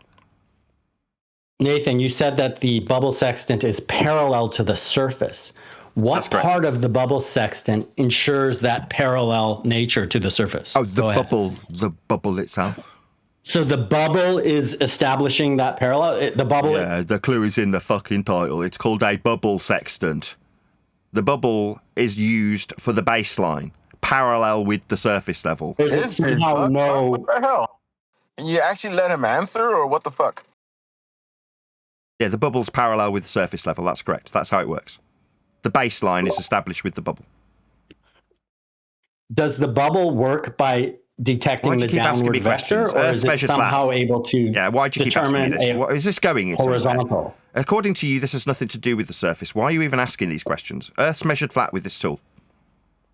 Nathan, you said that the bubble sextant is parallel to the surface. What part of the bubble sextant ensures that parallel nature to the surface? Oh, the bubble itself. So the bubble is establishing that parallel? The bubble... Yeah, the clue is in the fucking title. It's called a bubble sextant. The bubble is used for the baseline, parallel with the surface level. What the hell? And you actually let him answer, or what the fuck? Yeah, the bubble's parallel with the surface level. That's correct. That's how it works. The baseline is established with the bubble. Does the bubble work by detecting the downward vector, or is it somehow able to why'd you keep asking me this? What is this going horizontal? According to you, this has nothing to do with the surface. Why are you even asking these questions? Earth's measured flat with this tool.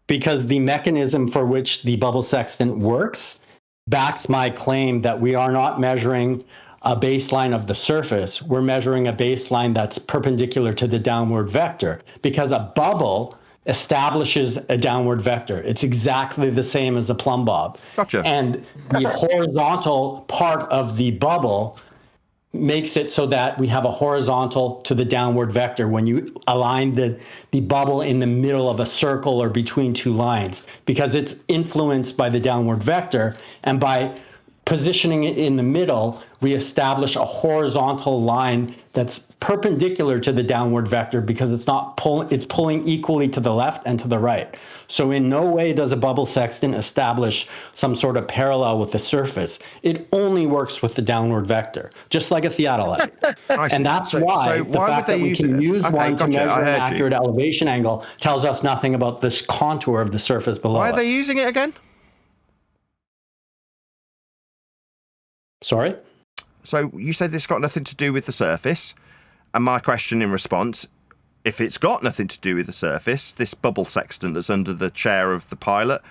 Because the mechanism for which the bubble sextant works backs my claim that we are not measuring a baseline of the surface. We're measuring a baseline that's perpendicular to the downward vector, because a bubble establishes a downward vector. It's exactly the same as a plumb bob. Gotcha. And the horizontal part of the bubble makes it so that we have a horizontal to the downward vector when you align the bubble in the middle of a circle or between two lines, because it's influenced by the downward vector. And by positioning it in the middle, we establish a horizontal line that's perpendicular to the downward vector, because it's pulling equally to the left and to the right. So in no way does a bubble sextant establish some sort of parallel with the surface. It only works with the downward vector, just like a theodolite. And that's why the fact that we can use one to measure an accurate elevation angle tells us nothing about this contour of the surface below us. Why are they using it again? Sorry? So you said this got nothing to do with the surface, and my question in response, if it's got nothing to do with the surface, this bubble sextant that's under the chair of the pilot,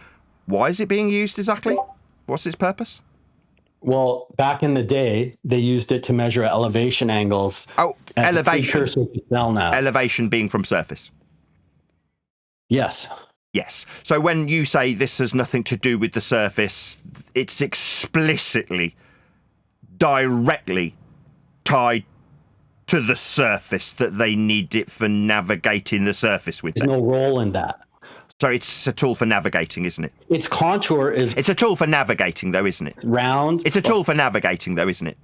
why is it being used exactly? What's its purpose? Well, back in the day, they used it to measure elevation angles. Oh, elevation. Now. Elevation being from surface. Yes. Yes. So when you say this has nothing to do with the surface, it's explicitly, directly tied to the surface, that they need it for navigating the surface with. There's no role in that. So it's a tool for navigating, isn't it? Its contour is... It's a tool for navigating, though, isn't it? Round. It's a tool for navigating, though, isn't it?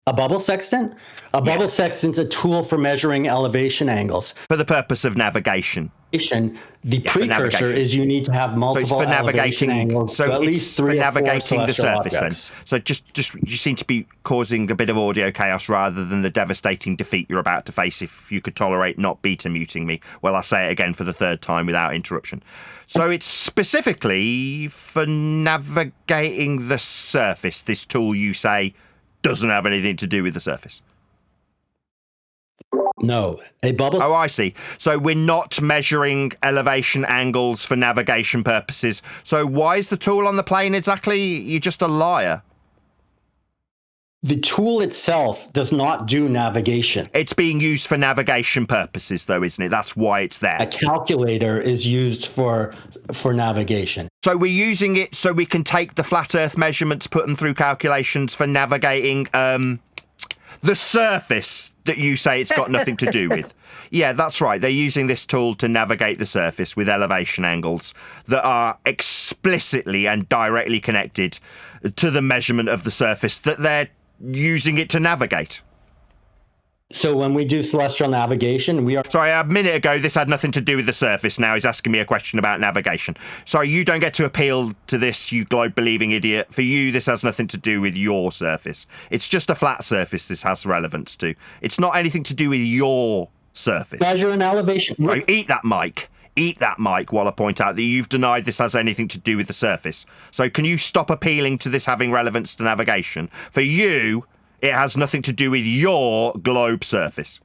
A bubble sextant? A bubble sextant's a tool for measuring elevation angles. For the purpose of navigation. The precursor is you need to have multiple elevation angles. So at least three or four navigating the surface objects. then. So just you seem to be causing a bit of audio chaos rather than the devastating defeat you're about to face if you could tolerate not beta muting me. Well, I'll say it again for the third time without interruption. So it's specifically for navigating the surface. This tool, you say, doesn't have anything to do with the surface. No, a bubble. Oh, I see. So we're not measuring elevation angles for navigation purposes. So why is the tool on the plane exactly? You're just a liar. The tool itself does not do navigation. It's being used for navigation purposes, though, isn't it? That's why it's there. A calculator is used for navigation. So we're using it so we can take the flat Earth measurements, put them through calculations for navigating the surface that you say it's got nothing to do with. Yeah, that's right. They're using this tool to navigate the surface with elevation angles that are explicitly and directly connected to the measurement of the surface that they're using it to navigate. So when we do celestial navigation, we are... Sorry, a minute ago, this had nothing to do with the surface. Now he's asking me a question about navigation. Sorry, you don't get to appeal to this, you globe-believing idiot. For you, this has nothing to do with your surface. It's just a flat surface this has relevance to. It's not anything to do with your surface. Measure an elevation. Sorry, eat that mic. Eat that mic while I point out that you've denied this has anything to do with the surface. So can you stop appealing to this having relevance to navigation? For you... it has nothing to do with your globe surface.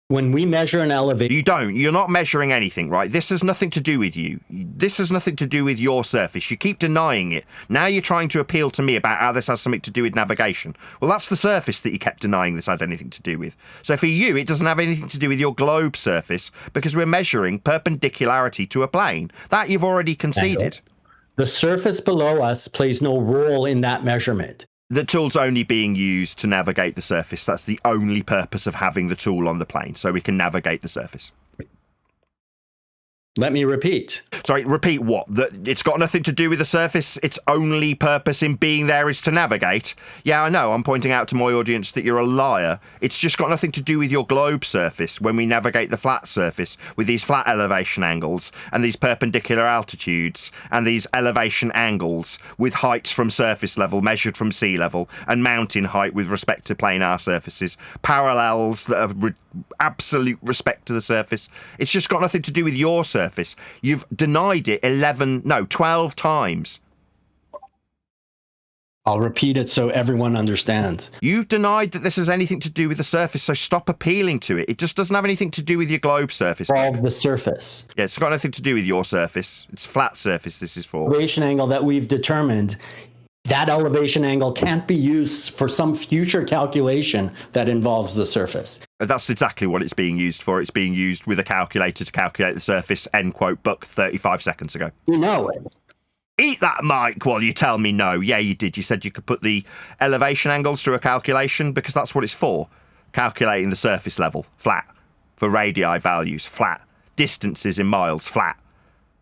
When we measure an elevation... You don't. You're not measuring anything, right? This has nothing to do with you. This has nothing to do with your surface. You keep denying it. Now you're trying to appeal to me about how this has something to do with navigation. Well, that's the surface that you kept denying this had anything to do with. So for you, it doesn't have anything to do with your globe surface because we're measuring perpendicularity to a plane. That you've already conceded. The surface below us plays no role in that measurement. The tool's only being used to navigate the surface. That's the only purpose of having the tool on the plane, so we can navigate the surface. Let me repeat. Sorry, repeat what? That it's got nothing to do with the surface? Its only purpose in being there is to navigate? Yeah, I know. I'm pointing out to my audience that you're a liar. It's just got nothing to do with your globe surface when we navigate the flat surface with these flat elevation angles and these perpendicular altitudes and these elevation angles with heights from surface level measured from sea level and mountain height with respect to planar surfaces, parallels that are absolute respect to the surface. It's just got nothing to do with your surface. You've denied it 12 times. I'll repeat it so everyone understands. You've denied that this has anything to do with the surface, so stop appealing to it. It just doesn't have anything to do with your globe surface. Of the surface. Yeah, it's got nothing to do with your surface. It's flat surface this is for. Elevation angle that we've determined, that elevation angle can't be used for some future calculation that involves the surface. That's exactly what it's being used for. It's being used with a calculator to calculate the surface, end quote, Buck 35 seconds ago. You know it. Eat that mic while you tell me no. Yeah, you did. You said you could put the elevation angles through a calculation because that's what it's for. Calculating the surface level, flat. For radii values, flat. Distances in miles, flat.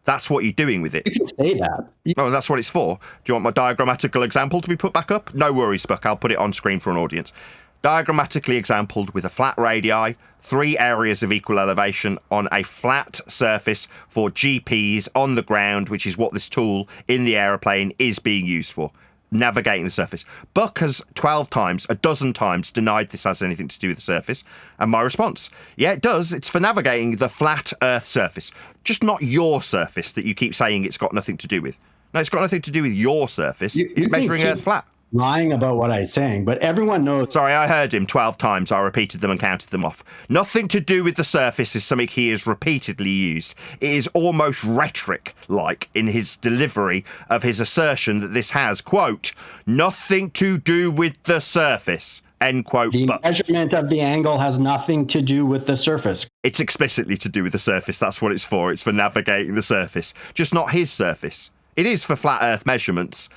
That's what you're doing with it. You can say that. Oh, that's what it's for. Do you want my diagrammatical example to be put back up? No worries, Buck. I'll put it on screen for an audience. Diagrammatically exampled with a flat radii, 3 areas of equal elevation on a flat surface for GPS on the ground, which is what this tool in the aeroplane is being used for, navigating the surface. Buck has 12 times, a dozen times, denied this has anything to do with the surface. And my response, yeah, it does. It's for navigating the flat Earth surface, just not your surface that you keep saying it's got nothing to do with. No, it's got nothing to do with your surface. It's measuring Earth flat. Lying about what I'm saying, but everyone knows. Sorry, I heard him 12 times. I repeated them and counted them off. Nothing to do with the surface is something he has repeatedly used. It is almost rhetoric-like in his delivery of his assertion that this has, quote, nothing to do with the surface, end quote. The measurement of the angle has nothing to do with the surface. It's explicitly to do with the surface. That's what it's for. It's for navigating the surface, just not his surface. It is for flat Earth measurements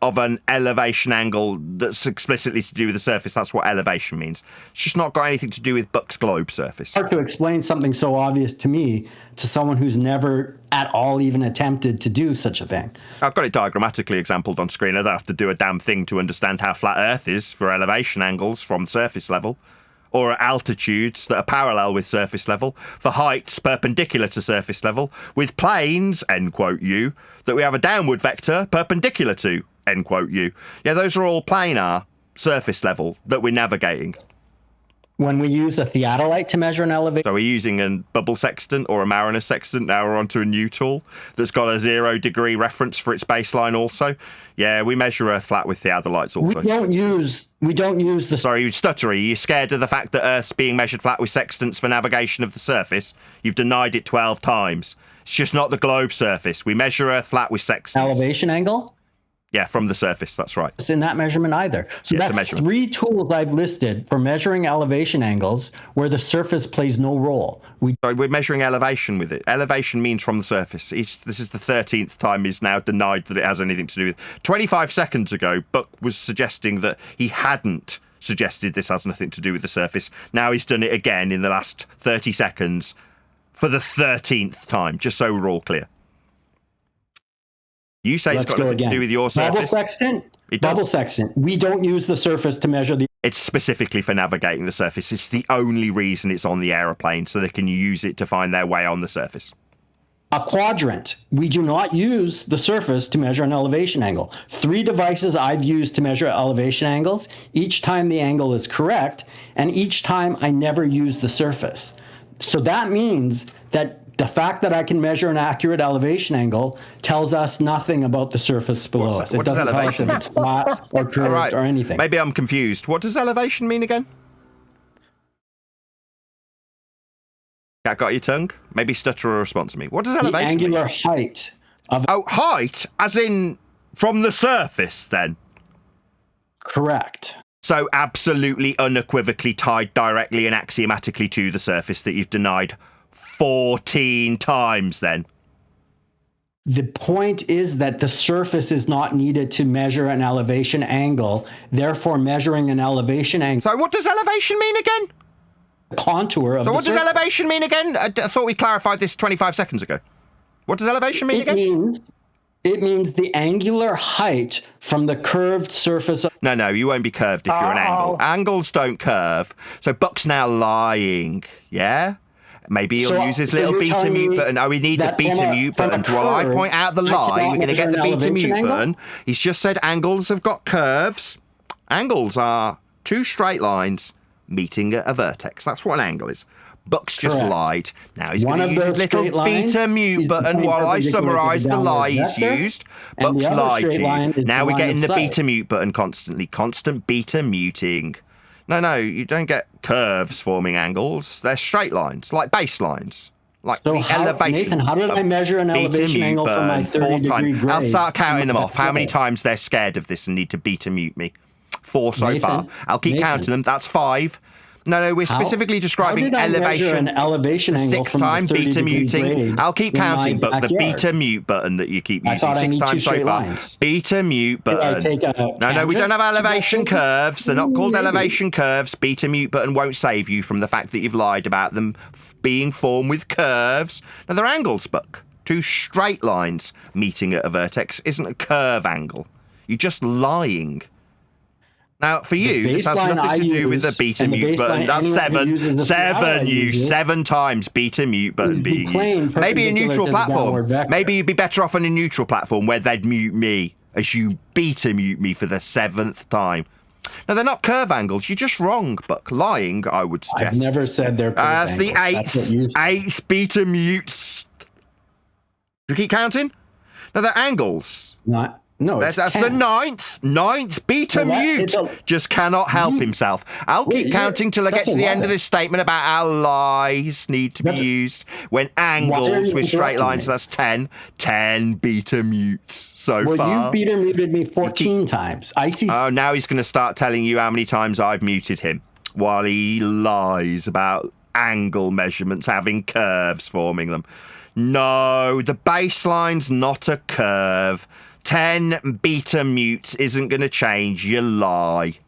of an elevation angle that's explicitly to do with the surface. That's what elevation means. It's just not got anything to do with Buck's globe surface. Hard to explain something so obvious to me to someone who's never at all even attempted to do such a thing. I've got it diagrammatically exampled on screen. I don't have to do a damn thing to understand how flat Earth is for elevation angles from surface level, or at altitudes that are parallel with surface level, for heights perpendicular to surface level, with planes, end quote you, that we have a downward vector perpendicular to, end quote you. Yeah, those are all planar surface level that we're navigating. When we use a theodolite to measure an elevation... So we're using a bubble sextant or a mariner sextant. Now we're onto a new tool that's got a 0 degree reference for its baseline also. Yeah, we measure Earth flat with theodolites also. We don't use the... Sorry, you stuttery. You're scared of the fact that Earth's being measured flat with sextants for navigation of the surface. You've denied it 12 times. It's just not the globe surface. We measure Earth flat with sextants. Elevation angle? Yeah, from the surface, that's right. It's in that measurement either. So yeah, that's 3 tools I've listed for measuring elevation angles where the surface plays no role. We're measuring elevation with it. Elevation means from the surface. This is the 13th time he's now denied that it has anything to do with... 25 seconds ago, Buck was suggesting that he hadn't suggested this has nothing to do with the surface. Now he's done it again in the last 30 seconds for the 13th time, just so we're all clear. You say it's got nothing to do with your surface. Bubble sextant? Bubble sextant. We don't use the surface to measure the... It's specifically for navigating the surface. It's the only reason it's on the aeroplane, so they can use it to find their way on the surface. A quadrant. We do not use the surface to measure an elevation angle. 3 devices I've used to measure elevation angles. Each time the angle is correct, and each time I never use the surface. So that means that the fact that I can measure an accurate elevation angle tells us nothing about the surface below us. It doesn't tell us if it's flat or curved or anything. Maybe I'm confused. What does elevation mean again? Cat got your tongue? Maybe stutter a response to me. What does elevation mean? The angular height of... Oh, height? As in from the surface, then? Correct. So absolutely unequivocally tied directly and axiomatically to the surface that you've denied 14 times, then? The point is that the surface is not needed to measure an elevation angle. Therefore, measuring an elevation angle... So what does elevation mean again? Contour of So the what does elevation mean again? I thought we clarified this 25 seconds ago. What does elevation mean again? It means the angular height from the curved surface. No, you won't be curved if you're an angle. Angles don't curve. So Buck's now lying, yeah? Maybe he'll use his little beta mute button. Oh, we need the beta mute button. While I point out the lie, we're going to get the beta mute button. He's just said angles have got curves. Angles are 2 straight lines meeting at a vertex. That's what an angle is. Buck's just lied. Now he's going to use his little beta mute button while I summarise the lie he's used. Buck's lied to you. Now we're getting the beta mute button constantly. Constant beta muting. No, you don't get curves forming angles. They're straight lines, like baselines. Like so the elevation. Nathan, how did I measure an elevation angle from my 30-degree grade? I'll start counting them off. How many times they're scared of this and need to beta mute me? 4 so far. I'll keep counting them. That's 5. No, we're specifically describing elevation. An elevation angle 6th time beta muting. I'll keep counting, but the beta mute button that you keep using 6 times so far. Beta mute button. No, we don't have elevation curves. They're not called elevation curves. Beta mute button won't save you from the fact that you've lied about them being formed with curves. No, they're angles, Buck. 2 straight lines meeting at a vertex isn't a curve angle. You're just lying. Now, for you, this has nothing to do with the beta mute button. That's 7 times beta mute button being used. Maybe a neutral platform. Maybe you'd be better off on a neutral platform where they'd mute me as you beta mute me for the 7th time. Now, they're not curve angles. You're just wrong, Buck. Lying, I would suggest. I've never said they're curve angles. That's the 8th beta mutes. Do you keep counting? No, they're angles. No, that's the 9th beta mute. Just cannot help himself. I'll keep counting till I get to the end of this statement about how lies need to be used when angles with straight lines. So that's 10 beta mutes so far. Well, you've beta muted me 14 times. Oh, now he's going to start telling you how many times I've muted him while he lies about angle measurements having curves forming them. No, the baseline's not a curve. 10 beta mutes isn't going to change. You lie.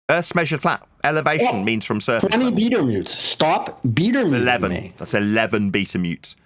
Earth's measured flat. Elevation means from surface. 20 beta mutes. Stop beta muting 11. Me. That's 11 beta mutes.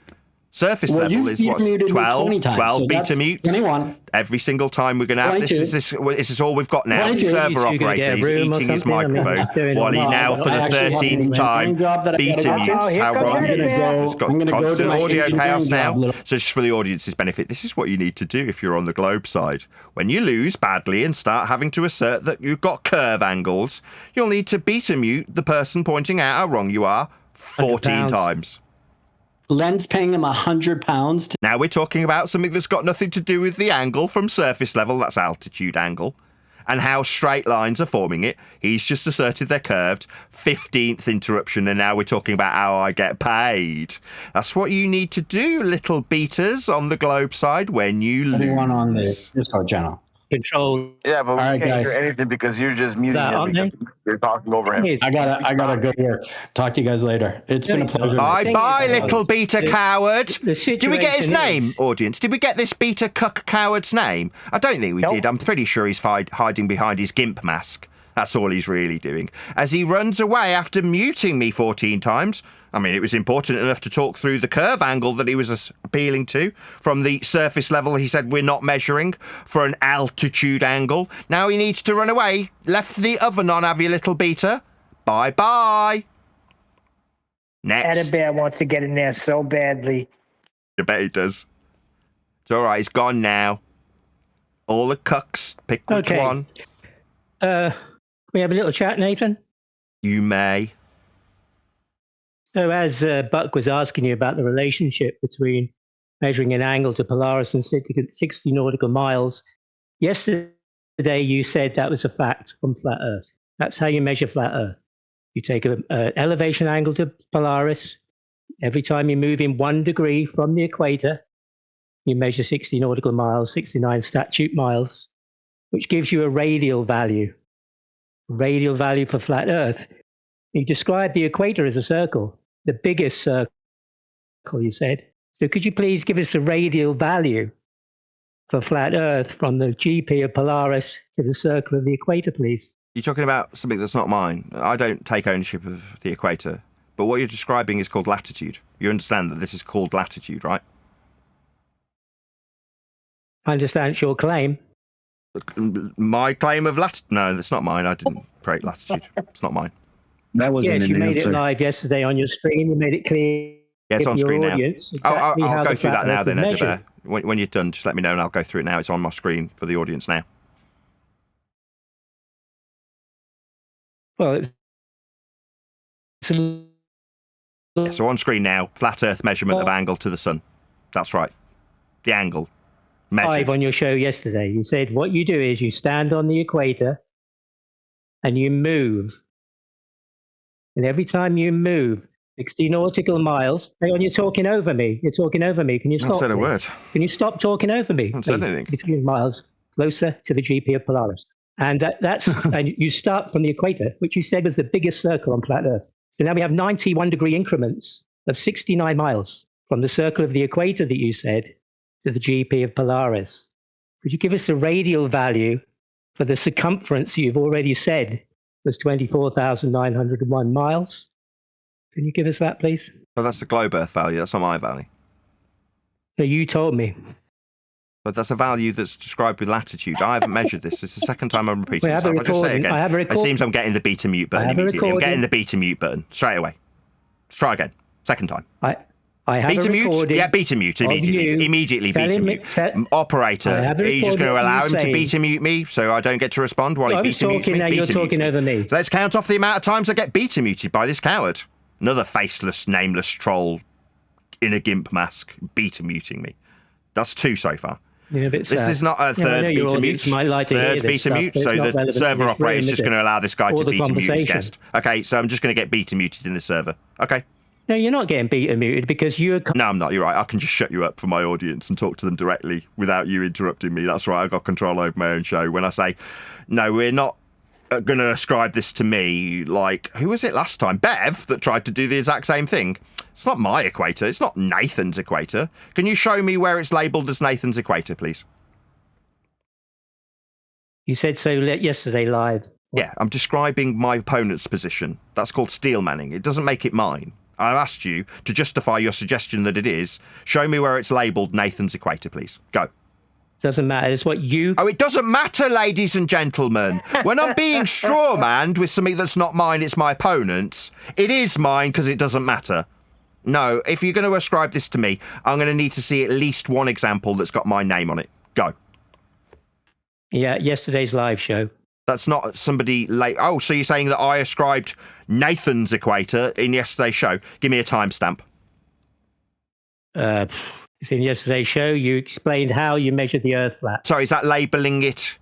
Surface level is what? 12 beta mutes. 21. Every single time we're going to have this. This is all we've got now. The server operator is eating his microphone while he now, for the 13th time, beta mutes. How wrong it is. It's got constant audio chaos now. So just for the audience's benefit, this is what you need to do if you're on the globe side. When you lose badly and start having to assert that you've got curve angles, you'll need to beta mute the person pointing out how wrong you are 14 times. Len's paying him £100. Now we're talking about something that's got nothing to do with the angle from surface level, that's altitude angle, and how straight lines are forming it. He's just asserted they're curved. 15th interruption, and now we're talking about how I get paid. That's what you need to do, little beaters on the globe side when you lose. Anyone on the Discord channel? Control. Yeah, but we can't hear anything because you're just muting him because you're talking over him. I gotta go to work. Talk to you guys later. It's been a pleasure. Bye, little beta coward. Did we get his name, audience? Did we get this beta cuck coward's name? I don't think we did. I'm pretty sure he's hiding behind his gimp mask. That's all he's really doing. As he runs away after muting me 14 times. I mean, it was important enough to talk through the curve angle that he was appealing to from the surface level he said we're not measuring for an altitude angle. Now he needs to run away. Left the oven on, have you, little beater? Bye-bye. Next. Bear wants to get in there so badly. I bet he does. It's all right. He's gone now. All the cucks. Pick which one. We have a little chat, Nathan? You may. So as Buck was asking you about the relationship between measuring an angle to Polaris and 60 nautical miles, yesterday you said that was a fact on flat Earth. That's how you measure flat Earth. You take an elevation angle to Polaris. Every time you move in 1 degree from the equator, you measure 60 nautical miles, 69 statute miles, which gives you a radial value for flat Earth. You described the equator as a circle, the biggest circle, you said. So could you please give us the radial value for flat Earth from the GP of Polaris to the circle of the equator, please? You're talking about something that's not mine. I don't take ownership of the equator. But what you're describing is called latitude. You understand that this is called latitude, right? I understand it's your claim. My claim of latitude? No, that's not mine. I didn't create latitude. It's not mine. That wasn't yes, you made it live yesterday on your screen. You made it clear. Yeah, it's on screen now. Exactly I'll go through that now then, Edinburgh. When you're done, just let me know and I'll go through it now. It's on my screen for the audience now. Well, so on screen now, flat Earth measurement of angle to the sun. That's right. The angle. Measured. Live on your show yesterday, you said what you do is you stand on the equator and you move. And every time you move 60 nautical miles, hang on, you're talking over me. You're talking over me. Can you stop? I said a word. Can you stop talking over me? I haven't said anything. 60 miles closer to the GP of Polaris. And that's and you start from the equator, which you said was the biggest circle on flat Earth. So now we have 91 degree increments of 69 miles from the circle of the equator that you said to the GP of Polaris. Could you give us the radial value for the circumference you've already said was 24,901 miles? Can you give us that, please? Well, that's the globe Earth value. That's not my value. So you told me. But that's a value that's described with latitude. I haven't measured this. It's the second time I'm repeating myself. I'll just say again. It seems I'm getting the beta mute button immediately. I'm getting the beta mute button straight away. Let's try again. Second time. I have beta a mute? Yeah, beta mute immediately. Immediately beta mute. Operator, are you just going to allow him to beta mute me so I don't get to respond while he beta mutes me? Now you're talking over me. So let's count off the amount of times I get beta muted by this coward. Another faceless, nameless troll in a GIMP mask beta muting me. That's 2 so far. Yeah, this is not a third beta mute. Third beta mute. So the server operator is just going to allow this guy to beta mute his guest. Okay, so I'm just going to get beta muted in the server. Okay. No, you're not getting beta muted because you're... No, I'm not. You're right. I can just shut you up for my audience and talk to them directly without you interrupting me. That's right. I've got control over my own show. When I say, no, we're not going to ascribe this to me, like, who was it last time? Bev, that tried to do the exact same thing. It's not my equator. It's not Nathan's equator. Can you show me where it's labelled as Nathan's equator, please? You said so yesterday live. Yeah, I'm describing my opponent's position. That's called steel manning. It doesn't make it mine. I asked you to justify your suggestion that it is. Show me where it's labelled Nathan's equator, please. Go. Doesn't matter. It's what you... Oh, it doesn't matter, ladies and gentlemen. When I'm being straw-manned with something that's not mine, it's my opponent's. It is mine because it doesn't matter. No, if you're going to ascribe this to me, I'm going to need to see at least one example that's got my name on it. Go. Yeah, yesterday's live show. That's not somebody late. Oh, so you're saying that I ascribed Nathan's equator in yesterday's show? Give me a timestamp. It's in yesterday's show. You explained how you measured the Earth flat. Sorry, is that labelling it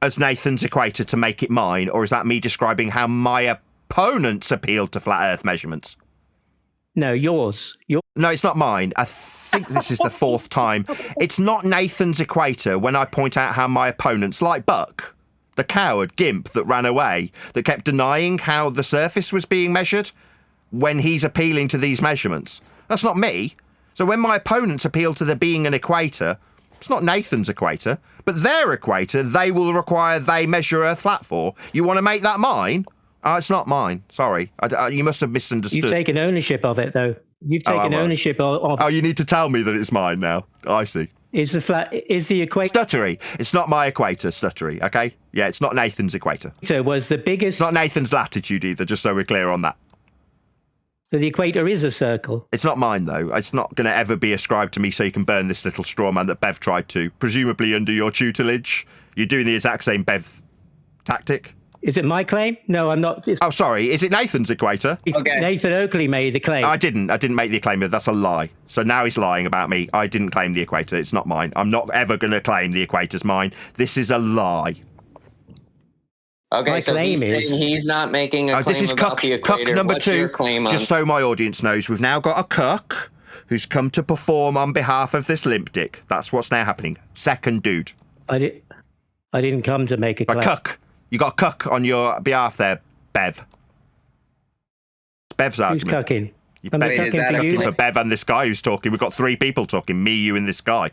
as Nathan's equator to make it mine, or is that me describing how my opponents appealed to flat Earth measurements? No, yours. No, it's not mine. I think this is the 4th time. It's not Nathan's equator when I point out how my opponents, like Buck, the coward GIMP that ran away, that kept denying how the surface was being measured when he's appealing to these measurements. That's not me. So when my opponents appeal to there being an equator, It's not Nathan's equator, but their equator, they will require they measure Earth flat for. You want to make that mine? Oh, it's not mine. Sorry. You must have misunderstood. You've taken ownership of it, though. You've taken ownership of Oh, you need to tell me that it's mine now. I see. Is the equator... Stuttery. It's not my equator, Stuttery, okay? Yeah, it's not Nathan's equator. Was the biggest... It's not Nathan's latitude either, just so we're clear on that. So the equator is a circle? It's not mine, though. It's not going to ever be ascribed to me so you can burn this little straw man that Bev tried to. Presumably under your tutelage. You're doing the exact same Bev tactic. Is it my claim? No, I'm not. Oh, sorry. Is it Nathan's equator? Okay. Nathan Oakley made the claim. I didn't make the claim. That's a lie. So now he's lying about me. I didn't claim the equator. It's not mine. I'm not ever going to claim the equator's mine. This is a lie. Okay, my so claim he's not making a claim this is about the equator. Cuck number What's 2. Your claim just so my audience knows, we've now got a cuck who's come to perform on behalf of this limp dick. That's what's now happening. Second dude. I didn't come to make a claim. A cuck. You got a cuck on your behalf there, Bev. It's Bev's argument. Who's cucking? You're cucking for Bev and this guy who's talking. We've got 3 people talking. Me, you, and this guy.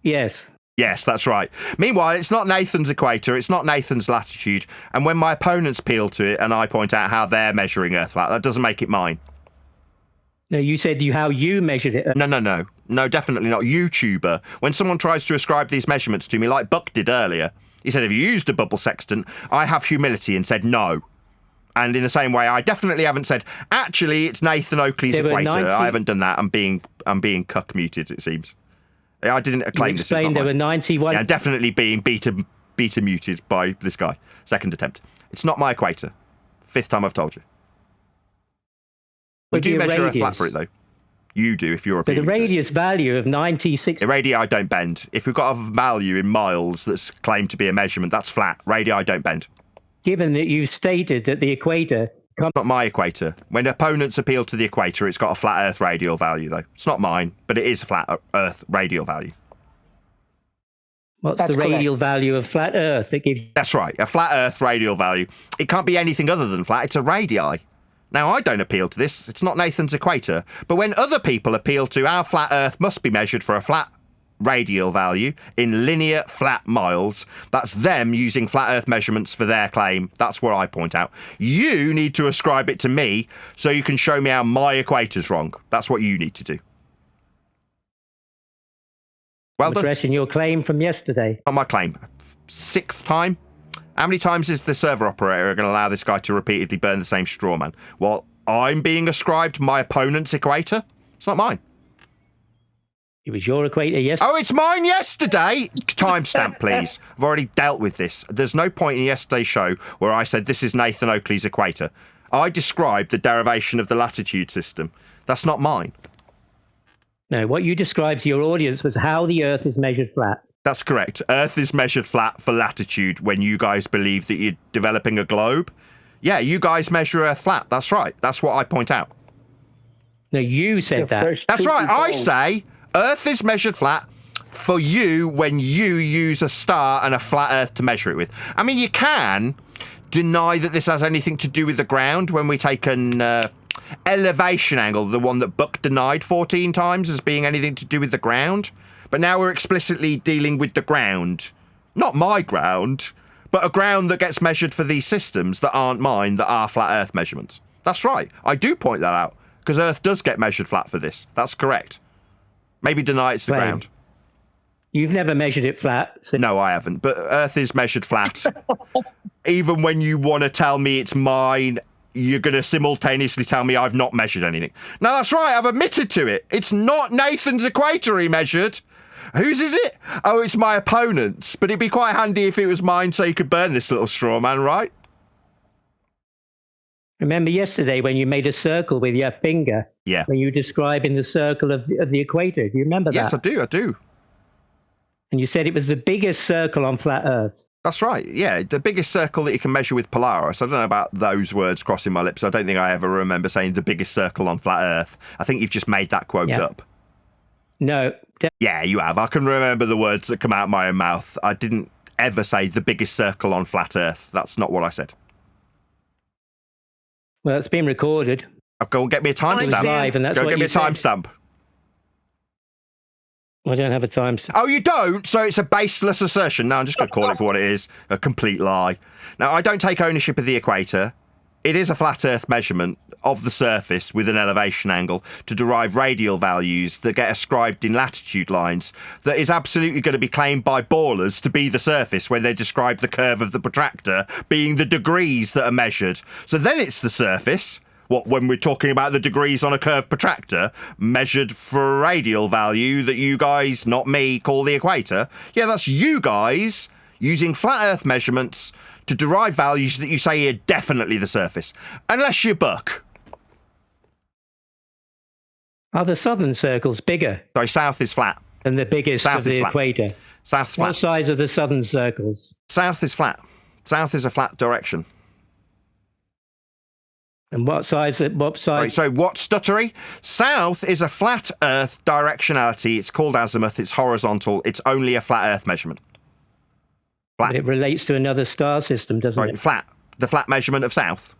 Yes. Yes, that's right. Meanwhile, it's not Nathan's equator. It's not Nathan's latitude. And when my opponents appeal to it and I point out how they're measuring Earth flat, that doesn't make it mine. No, you said how you measured it. No. No, definitely not. YouTuber. When someone tries to ascribe these measurements to me, like Buck did earlier, he said, have you used a bubble sextant? I have humility and said no. And in the same way, I definitely haven't said, actually, it's Nathan Oakley's equator. I haven't done that. I'm being cuck muted, it seems. I didn't claim this. You there were 91. Yeah, definitely being beta muted by this guy. Second attempt. It's not my equator. 5th time I've told you. We do measure Earth flat for it, though. You do, if you're a So the radius value of 96... The radii don't bend. If we've got a value in miles that's claimed to be a measurement, that's flat. Radii don't bend. Given that you stated that the equator... Not my equator. When opponents appeal to the equator, it's got a flat Earth radial value, though. It's not mine, but it is a flat Earth radial value. What's the radial value of flat Earth? That's right, a flat Earth radial value. It can't be anything other than flat. It's a radii. Now, I don't appeal to this. It's not Nathan's equator. But when other people appeal to our flat Earth must be measured for a flat radial value in linear flat miles, that's them using flat Earth measurements for their claim. That's what I point out. You need to ascribe it to me so you can show me how my equator's wrong. That's what you need to do. Well done. Addressing your claim from yesterday. Not my claim. 6th time. How many times is the server operator going to allow this guy to repeatedly burn the same straw man? Well, I'm being ascribed my opponent's equator. It's not mine. It was your equator yesterday. Oh, it's mine yesterday? Timestamp, please. I've already dealt with this. There's no point in yesterday's show where I said this is Nathan Oakley's equator. I described the derivation of the latitude system. That's not mine. No, what you described to your audience was how the Earth is measured flat. That's correct. Earth is measured flat for latitude when you guys believe that you're developing a globe. Yeah, you guys measure Earth flat. That's right. That's what I point out. No, you said that. That's right. I say Earth is measured flat for you when you use a star and a flat Earth to measure it with. I mean, you can deny that this has anything to do with the ground when we take an elevation angle, the one that Buck denied 14 times as being anything to do with the ground. But now we're explicitly dealing with the ground. Not my ground, but a ground that gets measured for these systems that aren't mine, that are flat Earth measurements. That's right. I do point that out, because Earth does get measured flat for this. That's correct. Maybe deny it's the ground. You've never measured it flat. So... No, I haven't. But Earth is measured flat. Even when you want to tell me it's mine, you're going to simultaneously tell me I've not measured anything. No, that's right. I've admitted to it. It's not Nathan's equator he measured. Whose is it? Oh, it's my opponent's. But it'd be quite handy if it was mine so you could burn this little straw man, right? Remember yesterday when you made a circle with your finger? Yeah. When you were describing the circle of the equator. Do you remember that? Yes, I do. And you said it was the biggest circle on flat Earth. That's right. Yeah, the biggest circle that you can measure with Polaris. I don't know about those words crossing my lips. I don't think I ever remember saying the biggest circle on flat Earth. I think you've just made that quote up. No. Yeah, you have. I can remember the words that come out of my own mouth. I didn't ever say the biggest circle on flat Earth. That's not what I said. Well, it's been recorded. Go and get me a timestamp. Live, and that's Go what get me a you said. timestamp. I don't have a time. Oh, you don't? So it's a baseless assertion. No, I'm just going to call it for what it is. A complete lie. Now, I don't take ownership of the equator. It is a flat Earth measurement of the surface with an elevation angle to derive radial values that get ascribed in latitude lines that is absolutely going to be claimed by ballers to be the surface when they describe the curve of the protractor being the degrees that are measured. So then it's the surface. What, when we're talking about the degrees on a curved protractor measured for a radial value that you guys, not me, call the equator? Yeah, that's you guys using flat Earth measurements to derive values that you say are definitely the surface. Unless you buck. Are the southern circles bigger? Sorry, south is flat. And the biggest south of the equator? South's flat. What size are the southern circles? South is flat. South is a flat direction. And what size? Right, so what's stuttery? South is a flat Earth directionality. It's called azimuth. It's horizontal. It's only a flat Earth measurement. Flat. It relates to another star system, doesn't it? Flat. The flat measurement of south.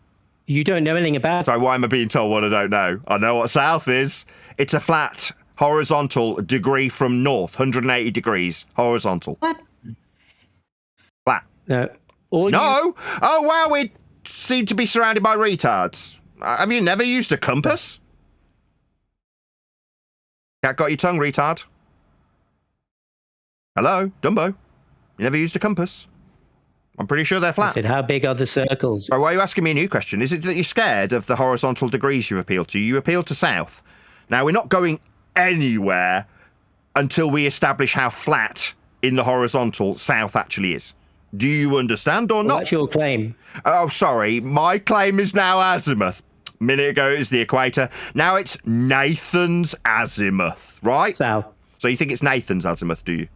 You don't know anything about it. So why am I being told what I don't know? I know what south is. It's a flat horizontal degree from north, 180 degrees horizontal. What? Flat. No. Oh, wow, we seem to be surrounded by retards. Have you never used a compass? Cat got your tongue, retard. Hello, Dumbo. You never used a compass? I'm pretty sure they're flat. I said, how big are the circles? Oh, why are you asking me a new question? Is it that you're scared of the horizontal degrees you appeal to? You appeal to south. Now, we're not going anywhere until we establish how flat in the horizontal south actually is. Do you understand or not? What's your claim? Oh, sorry. My claim is now azimuth. A minute ago it was the equator. Now it's Nathan's azimuth, right? South. So you think it's Nathan's azimuth, do you?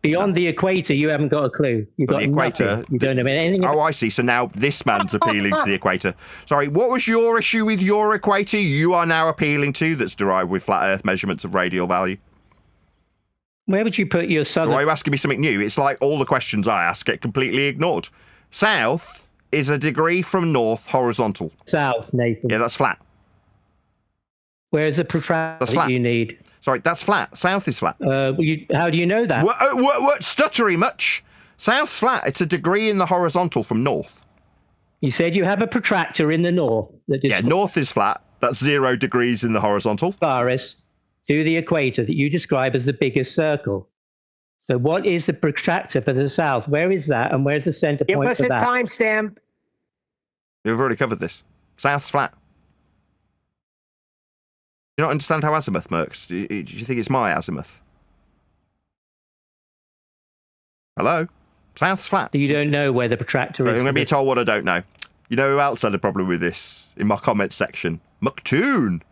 Beyond the equator, you haven't got a clue. You've got the equator. Nothing. You don't know anything. Oh, I see. So now this man's appealing to the equator. Sorry, what was your issue with your equator you are now appealing to that's derived with flat Earth measurements of radial value? Where would you put your southern... Why are you asking me something new? It's like all the questions I ask get completely ignored. South is a degree from north horizontal. South, Nathan. Yeah, that's flat. Where's the protractor that you need? Sorry, that's flat. South is flat. How do you know that? What stuttery much? South's flat. It's a degree in the horizontal from north. You said you have a protractor in the north. Yeah, north is flat. That's 0 degrees in the horizontal. Polaris to the equator that you describe as the biggest circle. So what is the protractor for the south? Where is that? And where's the center point for that? Give us a timestamp. We've already covered this. South's flat. You don't understand how azimuth works? Do you think it's my azimuth? Hello? South's flat. You don't know where the protractor is. I'm going to be told what I don't know. You know who else had a problem with this in my comments section? McToon.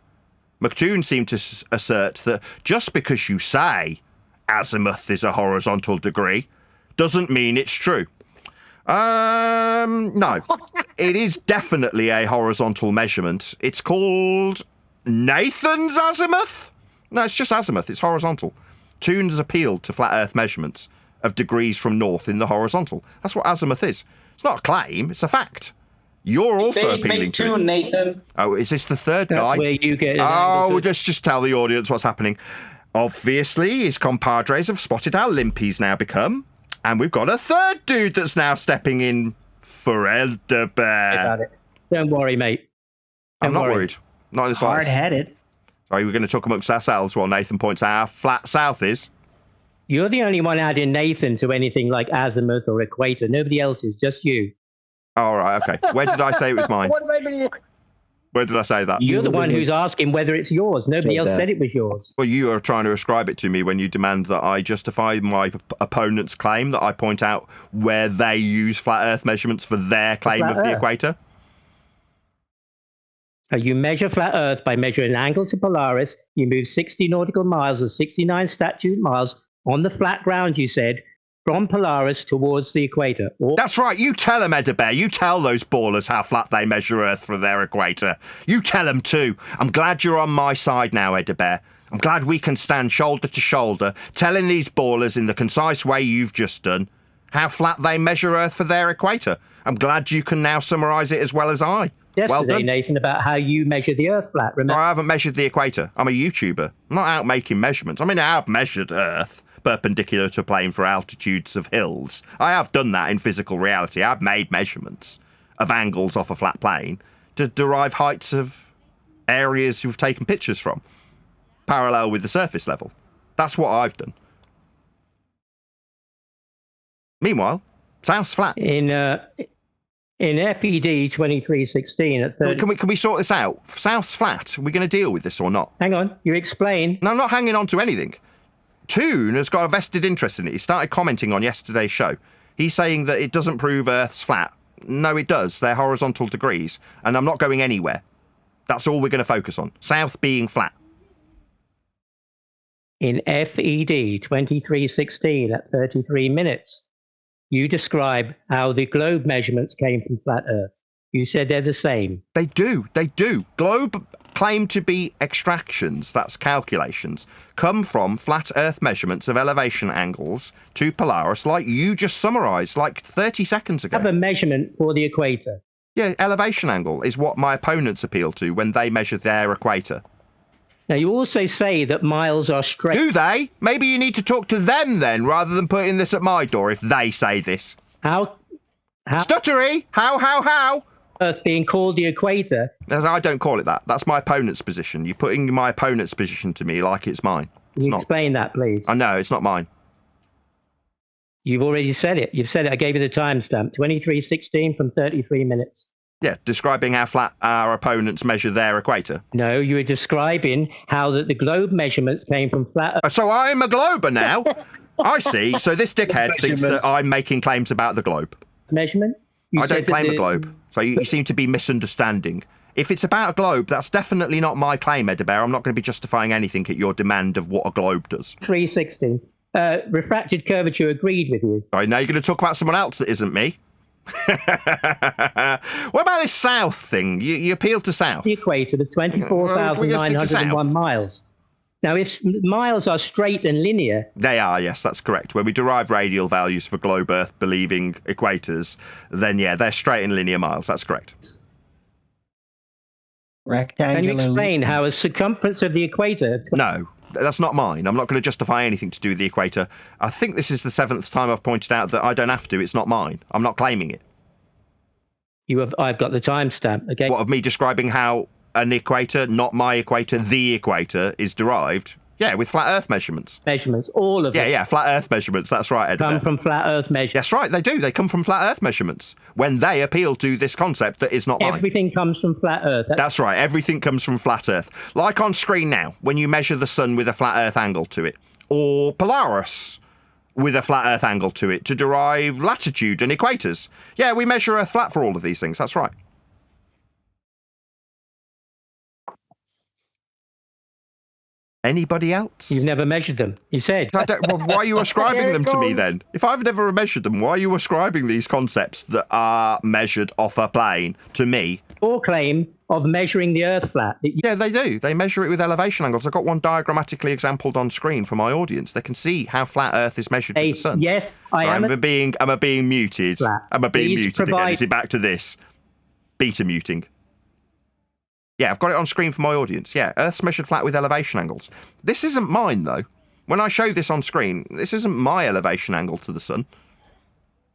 McToon seemed to assert that just because you say azimuth is a horizontal degree doesn't mean it's true. No. It is definitely a horizontal measurement. It's called Nathan's azimuth? No, it's just azimuth. It's horizontal. Toon has appealed to flat Earth measurements of degrees from north in the horizontal. That's what azimuth is. It's not a claim. It's a fact. You're also appealing to it. Nathan. Oh, is this the third That's guy? where you get just tell the audience what's happening. Obviously, his compadres have spotted how limp he's now become. And we've got a third dude that's now stepping in for Elderbear. Don't worry, mate. I'm not worried. Not in the slightest. Hard-headed. Sorry, we're going to talk amongst ourselves while Nathan points out how flat south is. You're the only one adding Nathan to anything like azimuth or equator. Nobody else is, just you. All right, okay. Where did I say it was mine? Where did I say that? You're the one who's asking whether it's yours. Nobody else said it was yours. Well, you are trying to ascribe it to me when you demand that I justify my opponent's claim, that I point out where they use flat Earth measurements for their claim of the equator. You measure flat Earth by measuring an angle to Polaris. You move 60 nautical miles or 69 statute miles on the flat ground, you said, from Polaris towards the equator. That's right. You tell them, Edabear. You tell those ballers how flat they measure Earth for their equator. You tell them too. I'm glad you're on my side now, Edabear. I'm glad we can stand shoulder to shoulder, telling these ballers in the concise way you've just done how flat they measure Earth for their equator. I'm glad you can now summarise it as well as I. yesterday, Nathan, about how you measure the Earth flat. Remember? No, I haven't measured the equator. I'm a YouTuber. I'm not out making measurements. I mean, I have measured Earth perpendicular to a plane for altitudes of hills. I have done that in physical reality. I've made measurements of angles off a flat plane to derive heights of areas you've taken pictures from, parallel with the surface level. That's what I've done. Meanwhile, South's flat. In FED 2316 at 30... Can we sort this out? South's flat. Are we going to deal with this or not? Hang on, you explain. No, I'm not hanging on to anything. Toon has got a vested interest in it. He started commenting on yesterday's show. He's saying that it doesn't prove Earth's flat. No, it does. They're horizontal degrees, and I'm not going anywhere. That's all we're going to focus on. South being flat. In FED 2316 at 33 minutes, you describe how the globe measurements came from flat Earth. You said they're the same. They do. They do. Globe claim to be extractions, that's calculations, come from flat Earth measurements of elevation angles to Polaris, like you just summarised like 30 seconds ago. Have a measurement for the equator. Yeah, elevation angle is what my opponents appeal to when they measure their equator. Now, you also say that miles are straight. Do they? Maybe you need to talk to them then, rather than putting this at my door if they say this. How? Stuttery? How? Earth being called the equator. I don't call it that. That's my opponent's position. You're putting my opponent's position to me like it's mine. It's not. Explain that, please. I know, it's not mine. You've already said it. You've said it. I gave you the timestamp. 2316 from 33 minutes. Yeah, describing how flat our opponents measure their equator. No, you were describing how that the globe measurements came from flat Earth. So I'm a glober now. I see. So this dickhead thinks that I'm making claims about the globe. Measurement? I don't claim a globe. So you seem to be misunderstanding. If it's about a globe, that's definitely not my claim, Edibear. I'm not going to be justifying anything at your demand of what a globe does. 360. Refracted curvature agreed with you. All right, now you're going to talk about someone else that isn't me. What about this South thing? You appeal to South. The equator is 24,901 miles. Now, if miles are straight and linear... They are, yes, that's correct. When we derive radial values for globe Earth believing equators, then yeah, they're straight and linear miles. That's correct. Rectangular... Can you explain how a circumference of the equator... No, that's not mine. I'm not going to justify anything to do with the equator. I think this is the 7th time I've pointed out that I don't have to. It's not mine. I'm not claiming it. I've got the timestamp. Okay. What, of me describing how an equator, not my equator, the equator, is derived? Yeah, with flat Earth measurements. Measurements, all of it. Yeah, flat Earth measurements. That's right, Ed. Come from flat Earth measurements. That's right, they do. They come from flat Earth measurements when they appeal to this concept that is not mine. Everything comes from flat Earth. That's right. Everything comes from flat Earth. Like on screen now, when you measure the sun with a flat Earth angle to it, or Polaris with a flat Earth angle to it to derive latitude and equators. Yeah, we measure Earth flat for all of these things. That's right. Anybody else? You've never measured them. You said. Well, why are you ascribing them to me then? If I've never measured them, why are you ascribing these concepts that are measured off a plane to me? Your claim of measuring the Earth flat. Yeah, they do. They measure it with elevation angles. I've got one diagrammatically exampled on screen for my audience. They can see how flat Earth is measured with the sun. Yes, am I being muted. Flat. Am I being muted again? Is it back to this? Beta muting. Yeah, I've got it on screen for my audience. Yeah, Earth's measured flat with elevation angles. This isn't mine, though. When I show this on screen, this isn't my elevation angle to the sun.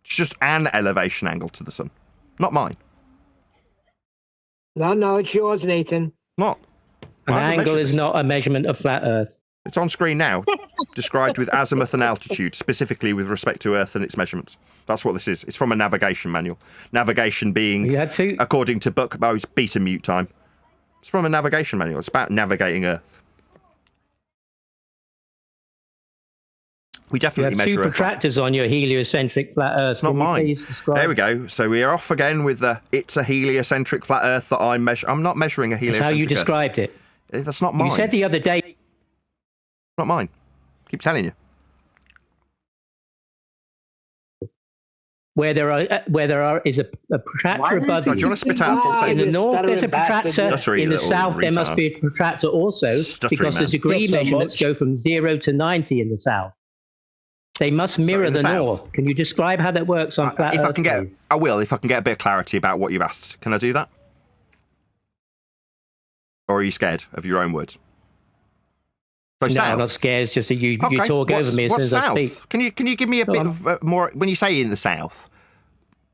It's just an elevation angle to the sun. Not mine. No, it's yours, Nathan. Not. An angle is not a measurement of flat Earth. It's on screen now, described with azimuth and altitude, specifically with respect to Earth and its measurements. That's what this is. It's from a navigation manual. Navigation being, according to book, it's beta mute time. It's from a navigation manual. It's about navigating Earth. We definitely measure Earth. You have two protractors on your heliocentric flat Earth. It's not mine. There we go. So we are off again with the it's a heliocentric flat Earth that I'm measuring. I'm not measuring a heliocentric That's how you Earth. described it. That's not mine. You said the other day. Not mine. Keep telling you. Where there is a protractor above you. Do you want to spit out full In the north, there's a protractor. In the south, there must be a protractor also, because the degree measurements go from 0 to 90 in the south. They must mirror the north. Can you describe how that works on flat Earth? I will, if I can get a bit of clarity about what you've asked. Can I do that? Or are you scared of your own words? So no, south. I'm not scared. It's just that you talk over me as soon as south? I speak. Can you give me a bit of more, when you say in the south,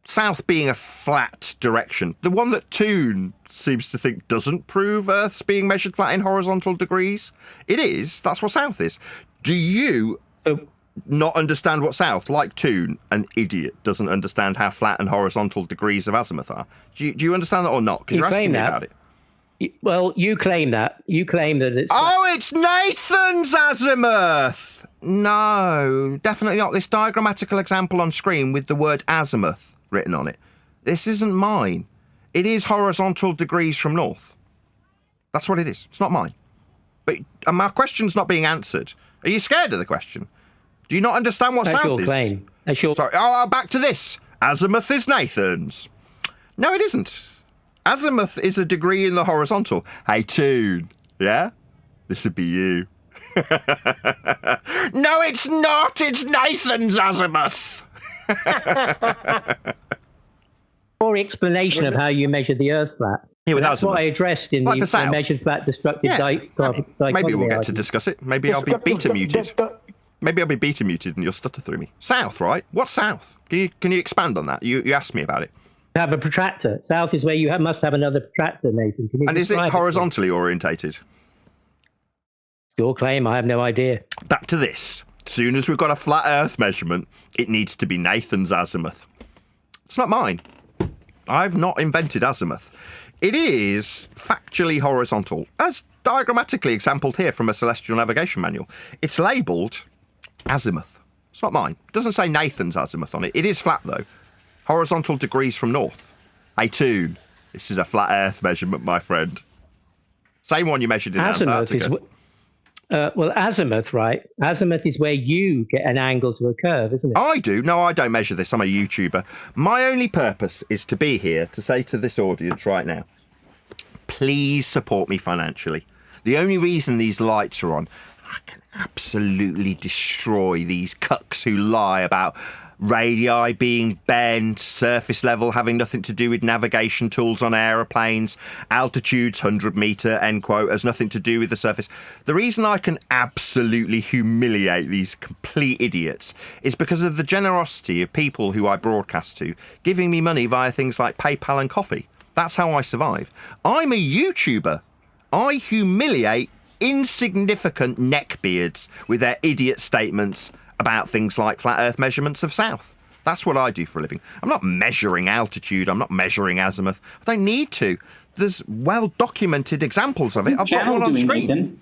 south being a flat direction, the one that Toon seems to think doesn't prove Earth's being measured flat in horizontal degrees? It is. That's what south is. Do you not understand what south, like Toon, an idiot, doesn't understand how flat and horizontal degrees of azimuth are? Do you understand that or not? Because you're asking me about it. Well, you claim that. You claim that it's... Oh, it's Nathan's azimuth! No, definitely not. This diagrammatical example on screen with the word azimuth written on it. This isn't mine. It is horizontal degrees from north. That's what it is. It's not mine. But my question's not being answered. Are you scared of the question? Do you not understand what south is? Claim. That's your claim. Sorry. Back to this. Azimuth is Nathan's. No, it isn't. Azimuth is a degree in the horizontal. Hey, Toon. Yeah? This would be you. No, it's not. It's Nathan's azimuth. Your explanation of how you measure the Earth flat. Yeah, that's what I addressed in the measured flat destructive dichotomy. Maybe we'll get to discuss it. Maybe I'll be beta muted. Maybe I'll be beta muted and you'll stutter through me. South, right? What's south? Can you expand on that? You asked me about it. Have a protractor. South is where you must have another protractor, Nathan. And is it horizontally orientated? Your claim, I have no idea. Back to this. As soon as we've got a flat Earth measurement, it needs to be Nathan's azimuth. It's not mine. I've not invented azimuth. It is factually horizontal, as diagrammatically exampled here from a celestial navigation manual. It's labelled azimuth. It's not mine. It doesn't say Nathan's azimuth on it. It is flat, though. Horizontal degrees from north. Hey, Toon, this is a flat Earth measurement, my friend. Same one you measured in Antarctica. Well, azimuth, right? Azimuth is where you get an angle to a curve, isn't it? I do. No, I don't measure this. I'm a YouTuber. My only purpose is to be here to say to this audience right now, please support me financially. The only reason these lights are on, I can absolutely destroy these cucks who lie about radii being bent, surface level having nothing to do with navigation tools on aeroplanes, altitudes 100 metre, end quote, has nothing to do with the surface. The reason I can absolutely humiliate these complete idiots is because of the generosity of people who I broadcast to, giving me money via things like PayPal and coffee. That's how I survive. I'm a YouTuber. I humiliate insignificant neckbeards with their idiot statements about things like flat Earth measurements of south. That's what I do for a living. I'm not measuring altitude. I'm not measuring azimuth. I don't need to. There's well-documented examples of it. I've got one on screen.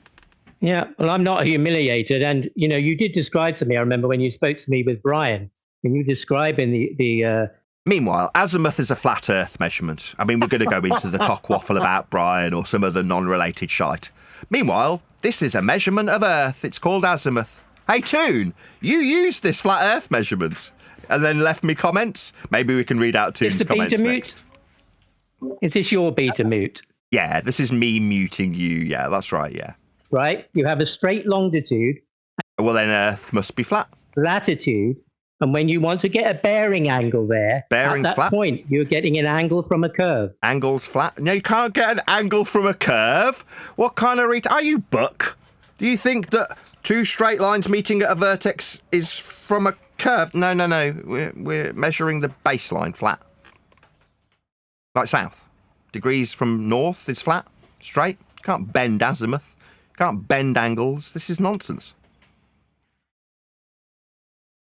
Yeah, well, I'm not humiliated. And, you did describe to me, I remember when you spoke to me with Brian, when you describing the Meanwhile, azimuth is a flat Earth measurement. I mean, we're going to go into the cockwaffle about Brian or some other non-related shite. Meanwhile, this is a measurement of Earth. It's called azimuth. Hey, Toon, you used this flat Earth measurement and then left me comments. Maybe we can read out Toon's comments next. Is this your beta mute? Yeah, this is me muting you. Yeah, that's right, yeah. Right, you have a straight longitude. Well, then Earth must be flat. Latitude. And when you want to get a bearing angle there, bearing's at that point, you're getting an angle from a curve. Angle's flat? No, you can't get an angle from a curve. What kind of are you, Buck? Do you think that two straight lines meeting at a vertex is from a curve? No. We're measuring the baseline flat. Like south. Degrees from north is flat, straight. Can't bend azimuth. Can't bend angles. This is nonsense.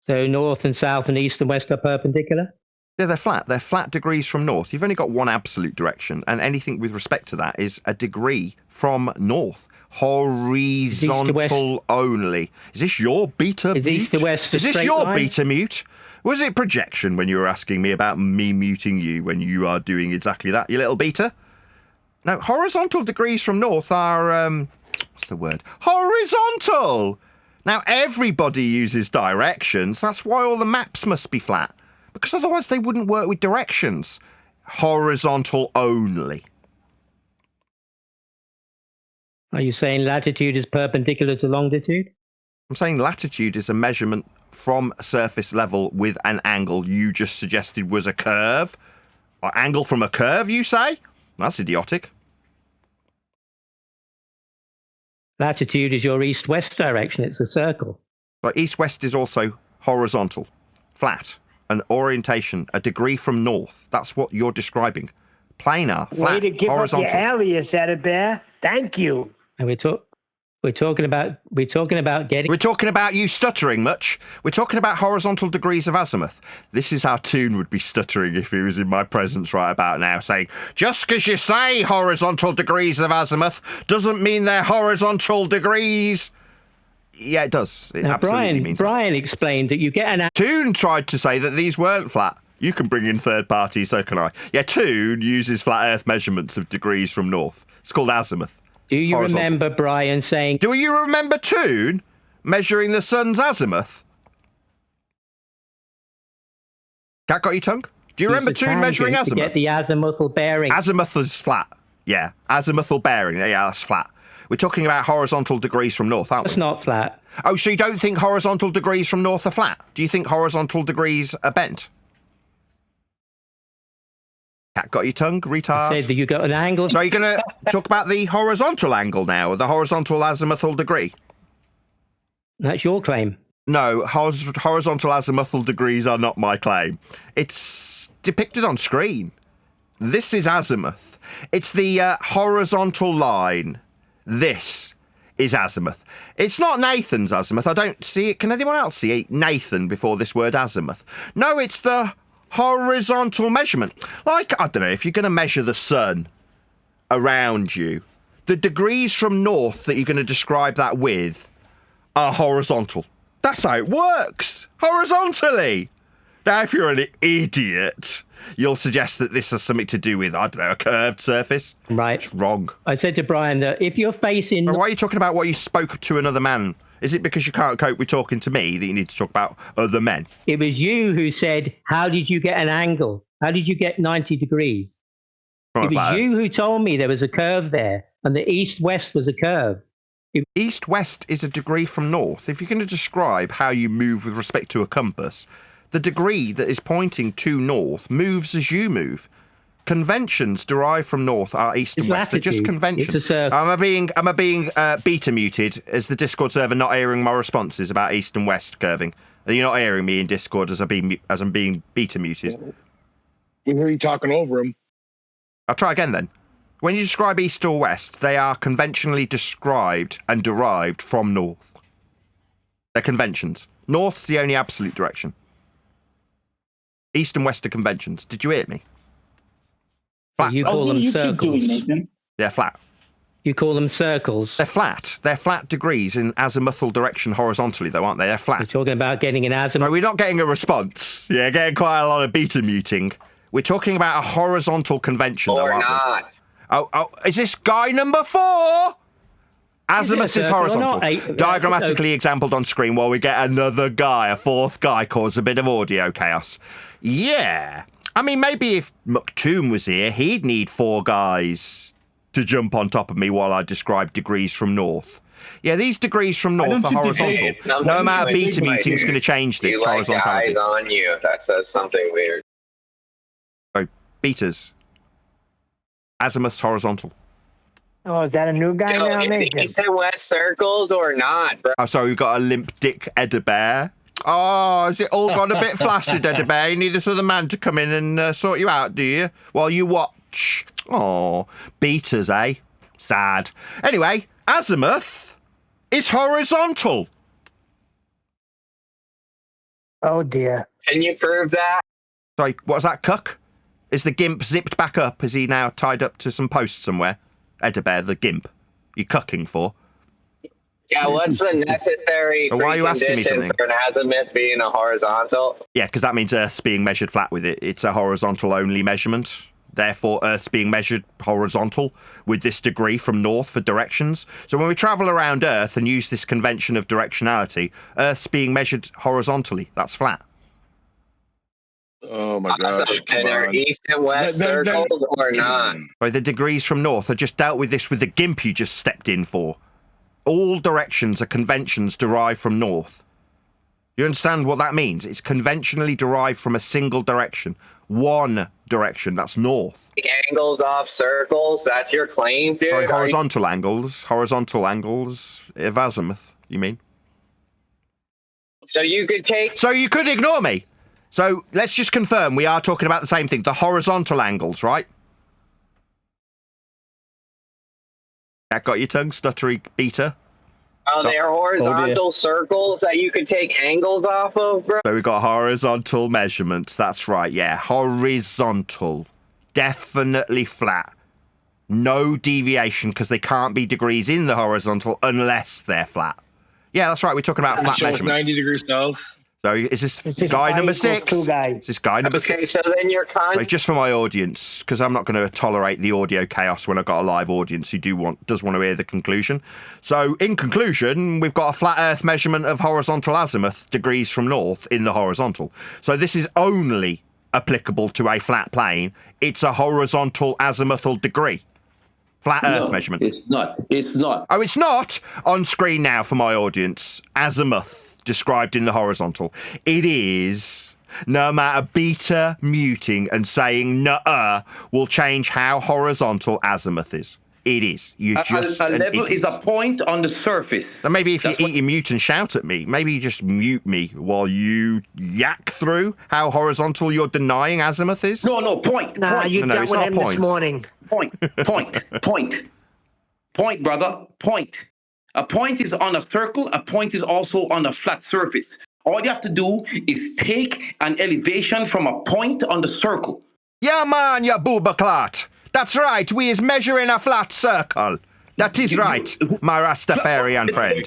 So north and south and east and west are perpendicular? Yeah, they're flat. They're flat degrees from north. You've only got one absolute direction, and anything with respect to that is a degree from north. Horizontal only. Is this your beta mute? East to west is this your beta mute? Was it projection when you were asking me about me muting you when you are doing exactly that, you little beta? No, horizontal degrees from north are, what's the word? Horizontal! Now, everybody uses directions. That's why all the maps must be flat. Because otherwise they wouldn't work with directions. Horizontal only. Are you saying latitude is perpendicular to longitude? I'm saying latitude is a measurement from surface level with an angle you just suggested was a curve. Or angle from a curve, you say? That's idiotic. Latitude is your east-west direction. It's a circle. But east-west is also horizontal, flat, an orientation, a degree from north. That's what you're describing. Planar, flat, Way to give horizontal. up your alias, Bear. Thank you. And we're talking about getting. We're talking about you stuttering much. We're talking about horizontal degrees of azimuth. This is how Toon would be stuttering if he was in my presence right about now, saying, just because you say horizontal degrees of azimuth doesn't mean they're horizontal degrees. Yeah, it does. It absolutely means Brian explained that you get an... Toon tried to say that these weren't flat. You can bring in third parties, so can I. Yeah, Toon uses flat Earth measurements of degrees from north. It's called azimuth. Do you remember Brian saying... Do you remember Toon measuring the sun's azimuth? Cat got your tongue? Do you remember Toon measuring azimuth? To get the azimuthal bearing. Azimuth is flat. Yeah, azimuthal bearing. Yeah, that's flat. We're talking about horizontal degrees from north, aren't we? It's not flat. Oh, so you don't think horizontal degrees from north are flat? Do you think horizontal degrees are bent? Cat got your tongue, retard? I said that you got an angle. So are you going to talk about the horizontal angle now, or the horizontal azimuthal degree? That's your claim. No, horizontal azimuthal degrees are not my claim. It's depicted on screen. This is azimuth. It's the horizontal line. This is azimuth. It's not Nathan's azimuth. I don't see it. Can anyone else see Nathan before this word azimuth? No, it's the horizontal measurement. Like, I don't know, if you're going to measure the sun around you, the degrees from north that you're going to describe that with are horizontal. That's how it works. Horizontally. Now, if you're an idiot, you'll suggest that this has something to do with, I don't know, a curved surface. Right. It's wrong. I said to Brian that if you're facing... Why are you talking about what you spoke to another man? Is it because you can't cope with talking to me that you need to talk about other men? It was you who said, how did you get an angle? How did you get 90 degrees? It was you who told me there was a curve there, and the east-west was a curve. East-west is a degree from north. If you're going to describe how you move with respect to a compass, the degree that is pointing to north moves as you move. Conventions derived from north are east and west. They're just conventions. Am I being beta muted? Is the Discord server not hearing my responses about east and west curving? Are you not hearing me in Discord as I'm being beta muted? We hear you talking over him. I'll try again then. When you describe east or west, they are conventionally described and derived from north. They're conventions. North's the only absolute direction. East and west are conventions. Did you hear me? Flat. You call them circles. They're flat. You call them circles. They're flat. They're flat degrees in azimuthal direction horizontally, though, aren't they? They're flat. We're talking about getting an azimuth. No, we're not getting a response. Yeah, getting quite a lot of beta muting. We're talking about a horizontal convention, though, aren't we? Oh, is this guy number 4? Azimuth is horizontal. Diagrammatically exampled on screen while we get another guy, a 4th guy, cause a bit of audio chaos. Yeah. I mean, maybe if McToom was here, he'd need 4 guys to jump on top of me while I describe degrees from north. Yeah, these degrees from north are horizontal. No amount of beta muting is going to change this horizontality. Eyes on you if that says something weird. Oh, betas. Azimuth's horizontal. Oh, is that a new guy now, Nathan? East and west circles or not, bro? Oh, sorry, we've got a limp dick Edda Bear. Oh, has it all gone a bit flaccid, Edda Bear? You need this other man to come in and sort you out, do you? While you watch. Oh, beaters, eh? Sad. Anyway, azimuth is horizontal. Oh, dear. Can you prove that? Sorry, what's that, cuck? Is the gimp zipped back up? Is he now tied up to some post somewhere? Edda Bear, the gimp. You cucking for? Yeah, what's the necessary why are you asking me something? for an azimuth being a horizontal? Yeah, because that means Earth's being measured flat with it. It's a horizontal only measurement. Therefore, Earth's being measured horizontal with this degree from north for directions. So when we travel around Earth and use this convention of directionality, Earth's being measured horizontally. That's flat. Oh my gosh. And are east and west circles or not? Right, the degrees from north. I just dealt with this with the gimp you just stepped in for. All directions are conventions derived from north. You understand what that means? It's conventionally derived from a single direction. one direction. That's north. Angles off circles. That's your claim, dude. Sorry, horizontal angles of azimuth. You mean? So you could take. So you could ignore me. So let's just confirm we are talking about the same thing. The horizontal angles, right? That got your tongue, stuttery beta. Oh, they are horizontal circles that you could take angles off of, bro. So we've got horizontal measurements. That's right, yeah. Horizontal. Definitely flat. No deviation, because they can't be degrees in the horizontal unless they're flat. Yeah, that's right. We're talking about flat measurements. 90 degrees south. So is this guy number 6? Is this guy number 6? Okay, so then you're So just for my audience, because I'm not going to tolerate the audio chaos when I've got a live audience who does want to hear the conclusion. So in conclusion, we've got a flat Earth measurement of horizontal azimuth degrees from north in the horizontal. So this is only applicable to a flat plane. It's a horizontal azimuthal degree. Flat Earth measurement. It's not. It's not. Oh, it's not on screen now for my audience. Azimuth described in the horizontal. It is. No matter beta muting and saying nuh-uh will change how horizontal azimuth is. It is. You just a level is a point on the surface. So maybe if you eat your mute and shout at me, maybe you just mute me while you yak through how horizontal you're denying azimuth is. No, point. Nah, point. you No, got it's with not him a point. this morning. Point, brother. Point. A point is on a circle. A point is also on a flat surface. All you have to do is take an elevation from a point on the circle. Yeah, man, you boobaclot. That's right. We is measuring a flat circle. That is right, my Rastafarian friend.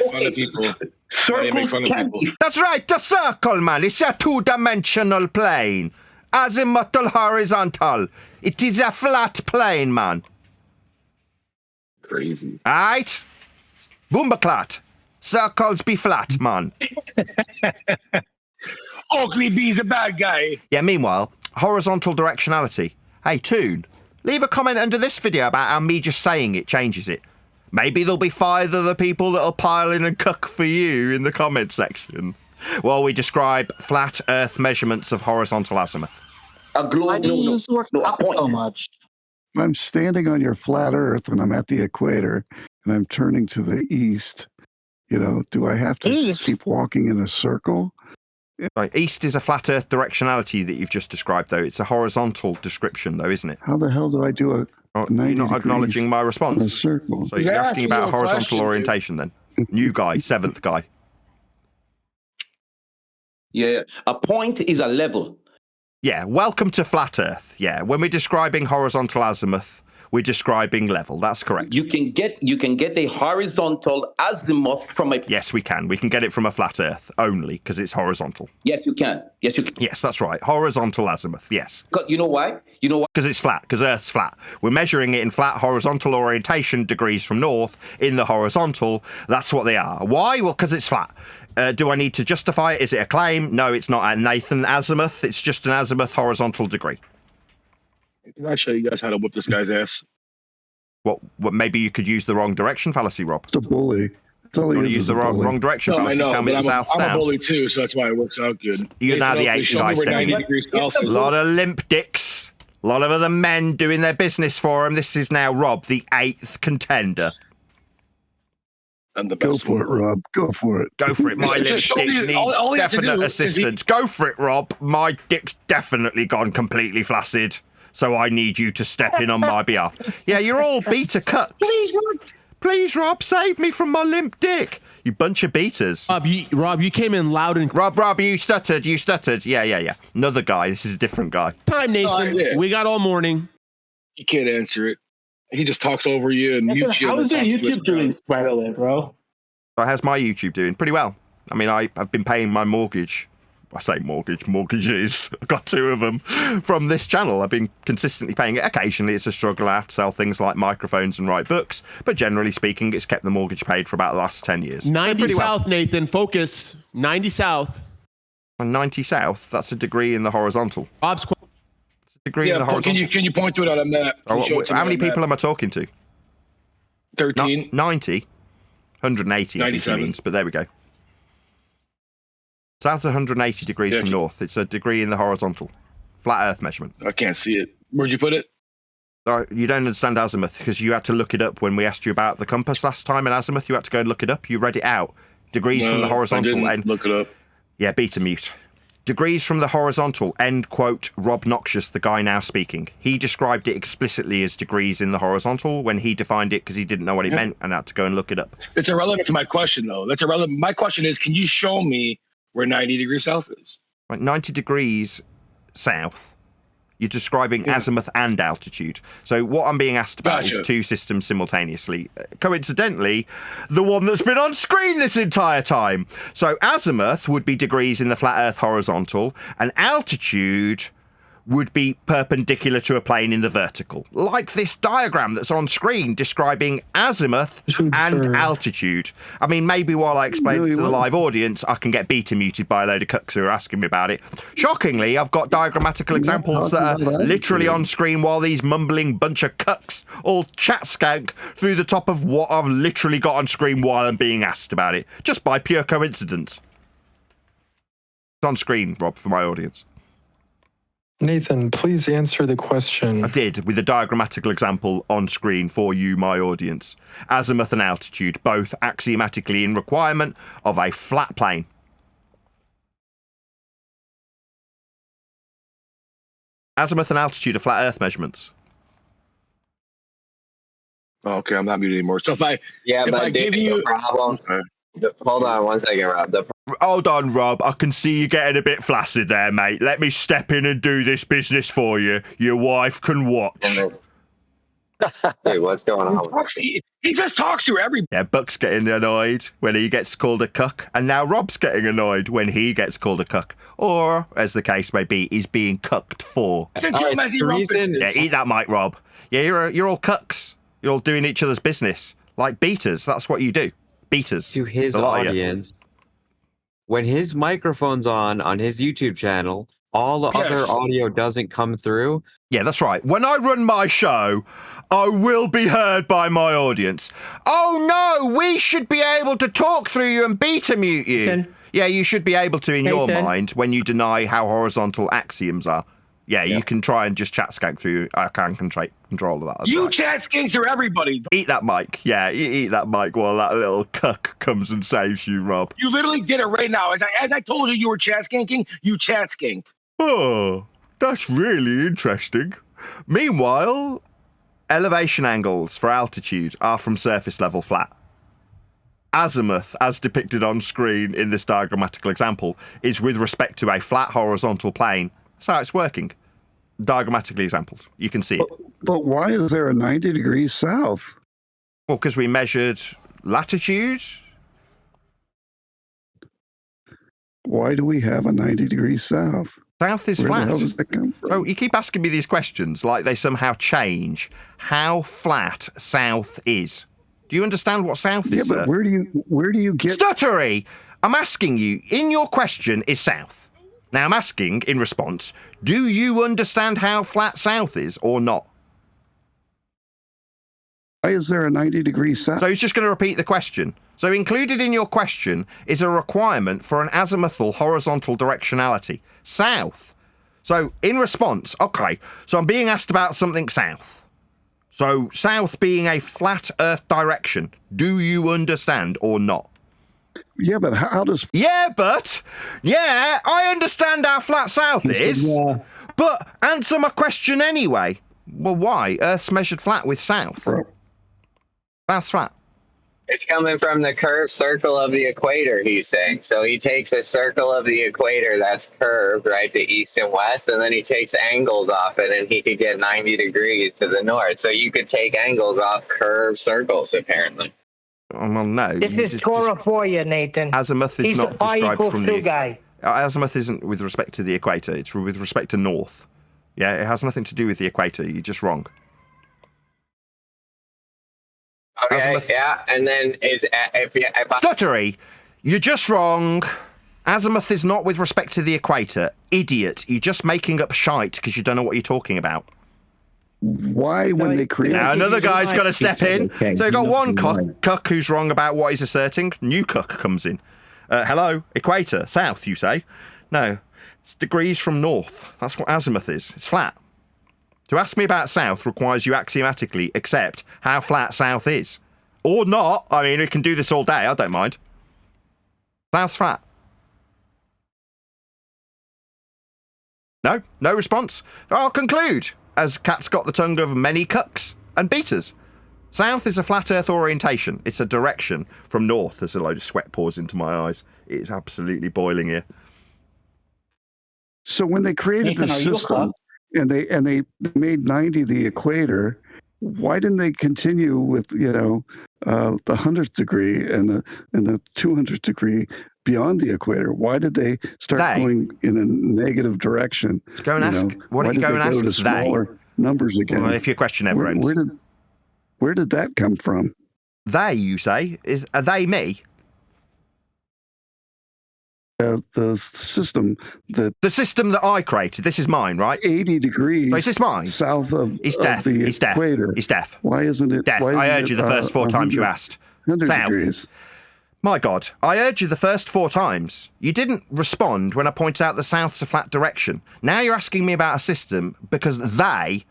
That's right, the circle, man. It's a two-dimensional plane. Azimuthal horizontal. It is a flat plane, man. Crazy. Alright? Boombaclot. Circles be flat, man. Oakley B's a bad guy. Yeah, meanwhile, horizontal directionality. Hey, Toon, leave a comment under this video about how me just saying it changes it. Maybe there'll be 5 other people that'll pile in and cuck for you in the comment section while we describe flat Earth measurements of horizontal azimuth. A globe, no, a point. So much. I'm standing on your flat Earth and I'm at the equator and I'm turning to the east. You know, do I have to keep walking in a circle? Right, east is a flat Earth directionality that you've just described, though. It's a horizontal description, though, isn't it? How the hell do I do a 90 You're not acknowledging my response. in a circle? So you're asking about horizontal orientation, then. New guy, 7th guy. Yeah, a point is a level. Yeah, welcome to flat Earth. Yeah, when we're describing horizontal azimuth, we're describing level. That's correct. You can get a horizontal azimuth from a. Yes, we can. We can get it from a flat Earth only because it's horizontal. Yes, you can. Yes, you can. Yes, that's right. Horizontal azimuth. Yes. You know why? You know why? Because it's flat. Because Earth's flat. We're measuring it in flat horizontal orientation degrees from north in the horizontal. That's what they are. Why? Well, because it's flat. Do I need to justify it? Is it a claim? No, it's not a Nathan azimuth. It's just an azimuth horizontal degree. Can I show you guys how to whip this guy's ass? What maybe you could use the wrong direction fallacy, Rob. The bully. You want to use the wrong direction fallacy? I know, Tell me but the south's I'm down. a bully too, so that's why it works out good. You're now the 8th guy. A lot of limp dicks. A lot of other men doing their business for him. This is now Rob, the 8th contender. Go for it, Rob. Go for it. Go for it. My limp dick needs definite assistance. Go for it, Rob. My dick's definitely gone completely flaccid. So I need you to step in on my behalf. Yeah, you're all beta cucks. Please, Rob, save me from my limp dick. You bunch of beaters. Rob, you came in loud and... Rob, you stuttered. Yeah. Another guy. This is a different guy. Time, Nathan. We got all morning. You can't answer it. He just talks over you and mutes you. How is your YouTube doing, by the way, bro? How's my YouTube doing? Pretty well. I mean, I've been paying my mortgage. I say mortgages. I've got 2 of them from this channel. I've been consistently paying it. Occasionally, it's a struggle. I have to sell things like microphones and write books. But generally speaking, it's kept the mortgage paid for about the last 10 years. 90 South, Nathan. Focus. 90 South. 90 South? That's a degree in the horizontal. Bob's it's a degree in the horizontal. Can you point to it on a map? How many people am I talking to? 13. 90? 180, I think he means. But there we go. South 180 degrees from north. It's a degree in the horizontal. Flat Earth measurement. I can't see it. Where'd you put it? You don't understand azimuth because you had to look it up when we asked you about the compass last time in azimuth. You had to go and look it up. You read it out. Degrees from the horizontal I didn't look it up. Yeah, beta mute. Degrees from the horizontal, end quote, Rob Noxious, the guy now speaking. He described it explicitly as degrees in the horizontal when he defined it because he didn't know what it meant and had to go and look it up. It's irrelevant to my question, though. That's irrelevant. My question is, can you show me where 90 degrees south is? Right, 90 degrees south. You're describing azimuth and altitude. So what I'm being asked about is two systems simultaneously. Coincidentally, the one that's been on screen this entire time. So azimuth would be degrees in the flat Earth horizontal, and altitude would be perpendicular to a plane in the vertical. Like this diagram that's on screen describing azimuth and altitude. I mean, maybe while I explain it to the live audience, I can get beta muted by a load of cucks who are asking me about it. Shockingly, I've got diagrammatical examples that are literally on screen while these mumbling bunch of cucks all chat skank through the top of what I've literally got on screen while I'm being asked about it, just by pure coincidence. It's on screen, Rob, for my audience. Nathan, please answer the question. I did, with a diagrammatical example on screen for you, my audience. Azimuth and altitude, both axiomatically in requirement of a flat plane. Azimuth and altitude are flat Earth measurements. Oh, okay, I'm not muted anymore. So if I give you the problem. Hold on 1 second, Rob. Hold on, Rob. I can see you getting a bit flaccid there, mate. Let me step in and do this business for you. Your wife can watch. Hey, what's going on? He just talks to everybody. Yeah, Buck's getting annoyed when he gets called a cuck, and now Rob's getting annoyed when he gets called a cuck. Or, as the case may be, is being cucked for. Yeah, eat that mic, Rob. Yeah, you're all cucks. You're all doing each other's business. Like beaters, that's what you do. Beaters. To his audience, when his microphone's on his YouTube channel, all the other audio doesn't come through. Yeah, that's right. When I run my show, I will be heard by my audience. Oh no, we should be able to talk through you and beta mute you. Nathan. Yeah, you should be able to in your Nathan. mind when you deny how horizontal axioms are. Yeah, you can try and just chat skank through. I can control of that. You chat skank through everybody. Eat that mic. Yeah, eat that mic while that little cuck comes and saves you, Rob. You literally did it right now. As I told you were chat skanking, you chat skanked. Oh, that's really interesting. Meanwhile, elevation angles for altitude are from surface level flat. Azimuth, as depicted on screen in this diagrammatical example, is with respect to a flat horizontal plane. That's how it's working. Diagrammatically exampled. You can see it. But why is there a 90 degrees south? Well, because we measured latitude. Why do we have a 90 degrees south? South is Where flat. the hell does that come from? Oh, you keep asking me these questions like they somehow change how flat south is. Do you understand what south is? Yeah, but where do you get stuttery? I'm asking you, in your question is south. Now I'm asking in response, do you understand how flat south is or not? Why is there a 90 degrees south? So he's just going to repeat the question. So included in your question is a requirement for an azimuthal horizontal directionality. South. So in response, okay, so I'm being asked about something south. So south being a flat earth direction. Do you understand or not? Yeah, but how does... Yeah, I understand how flat south is. Yeah. But answer my question anyway. Well, why? Earth's measured flat with south. South's flat. It's coming from the curved circle of the equator, he's saying. So he takes a circle of the equator that's curved, right, to east and west, and then he takes angles off it, and he could get 90 degrees to the north. So you could take angles off curved circles, apparently. Well, no. This is Torah for you, Nathan. Azimuth is He's not the phi described equals from 2 the guy. Azimuth isn't with respect to the equator. It's with respect to north. Yeah, it has nothing to do with the equator. You're just wrong. Okay, Azimuth. yeah, and then Stuttery, you're just wrong. Azimuth is not with respect to the equator. Idiot, you're just making up shite because you don't know what you're talking about. Why, when they create... Now another guy's got to step in. So you've got one cuck who's wrong about what he's asserting. New cuck comes in. Hello, equator, south, you say? No. It's degrees from north. That's what azimuth is. It's flat. To ask me about south requires you axiomatically accept how flat south is. Or not. I mean, we can do this all day. I don't mind. South's flat. No? No response? I'll conclude, as cat's got the tongue of many cucks and beaters. South is a flat earth orientation. It's a direction from north. There's a load of sweat pours into my eyes. It's absolutely boiling here. So when they created the system and they made 90 the equator, why didn't they continue with the 100th degree and the 200th degree beyond the equator? Why did they start going in a negative direction? Go and ask. Why don't you go and ask to smaller numbers again? Well, if your question ever ends. Where did that come from? They, you say? Are they me? The system that I created. This is mine, right? 80 degrees. So is this mine? South of He's deaf. the He's equator. Deaf. He's deaf. Why isn't it? Deaf. I heard you the first 4 times you asked. 100 South. degrees. My God, I heard you the first 4 times. You didn't respond when I pointed out the south's a flat direction. Now you're asking me about a system because they.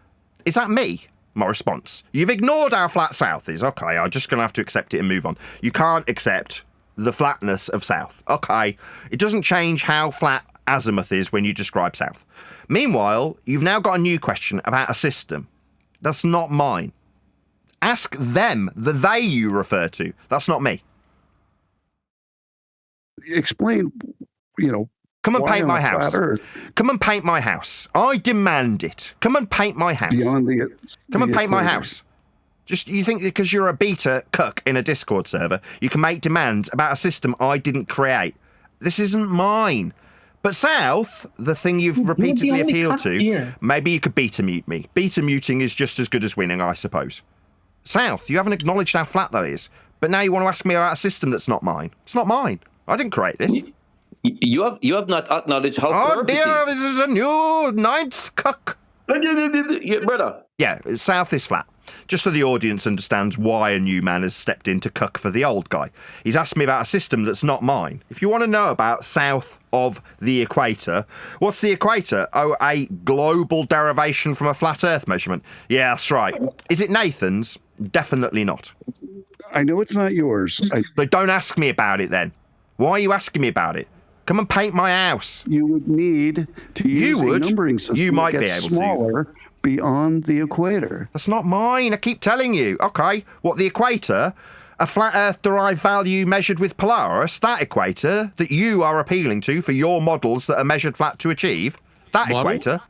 Is that me? My response. You've ignored how flat south is. Okay, I'm just going to have to accept it and move on. You can't accept the flatness of south. Okay, it doesn't change how flat azimuth is when you describe south. Meanwhile, you've now got a new question about a system. That's not mine. Ask them, the they you refer to. That's not me. Explain, Come and paint my house. Come and paint my house. I demand it. Come and paint my house. Come and paint my house. Just, you think because you're a beta cuck in a Discord server, you can make demands about a system I didn't create. This isn't mine. But South, the thing you've repeatedly appealed to, maybe you could beta mute me. Beta muting is just as good as winning, I suppose. South, you haven't acknowledged how flat that is. But now you want to ask me about a system that's not mine. It's not mine. I didn't create this. You have not acknowledged how. Oh dear, this is a new 9th cuck. Brother. Yeah, South is flat. Just so the audience understands why a new man has stepped in to cuck for the old guy. He's asked me about a system that's not mine. If you want to know about south of the equator, what's the equator? Oh, a global derivation from a flat earth measurement. Yeah, that's right. Is it Nathan's? Definitely not. I know it's not yours. So don't ask me about it then. Why are you asking me about it? Come and paint my house. You would need to use a numbering system you might that be gets able smaller to. Beyond the equator. That's not mine. I keep telling you. Okay, what, the equator? A flat Earth derived value measured with Polaris? That equator that you are appealing to for your models that are measured flat to achieve? That equator?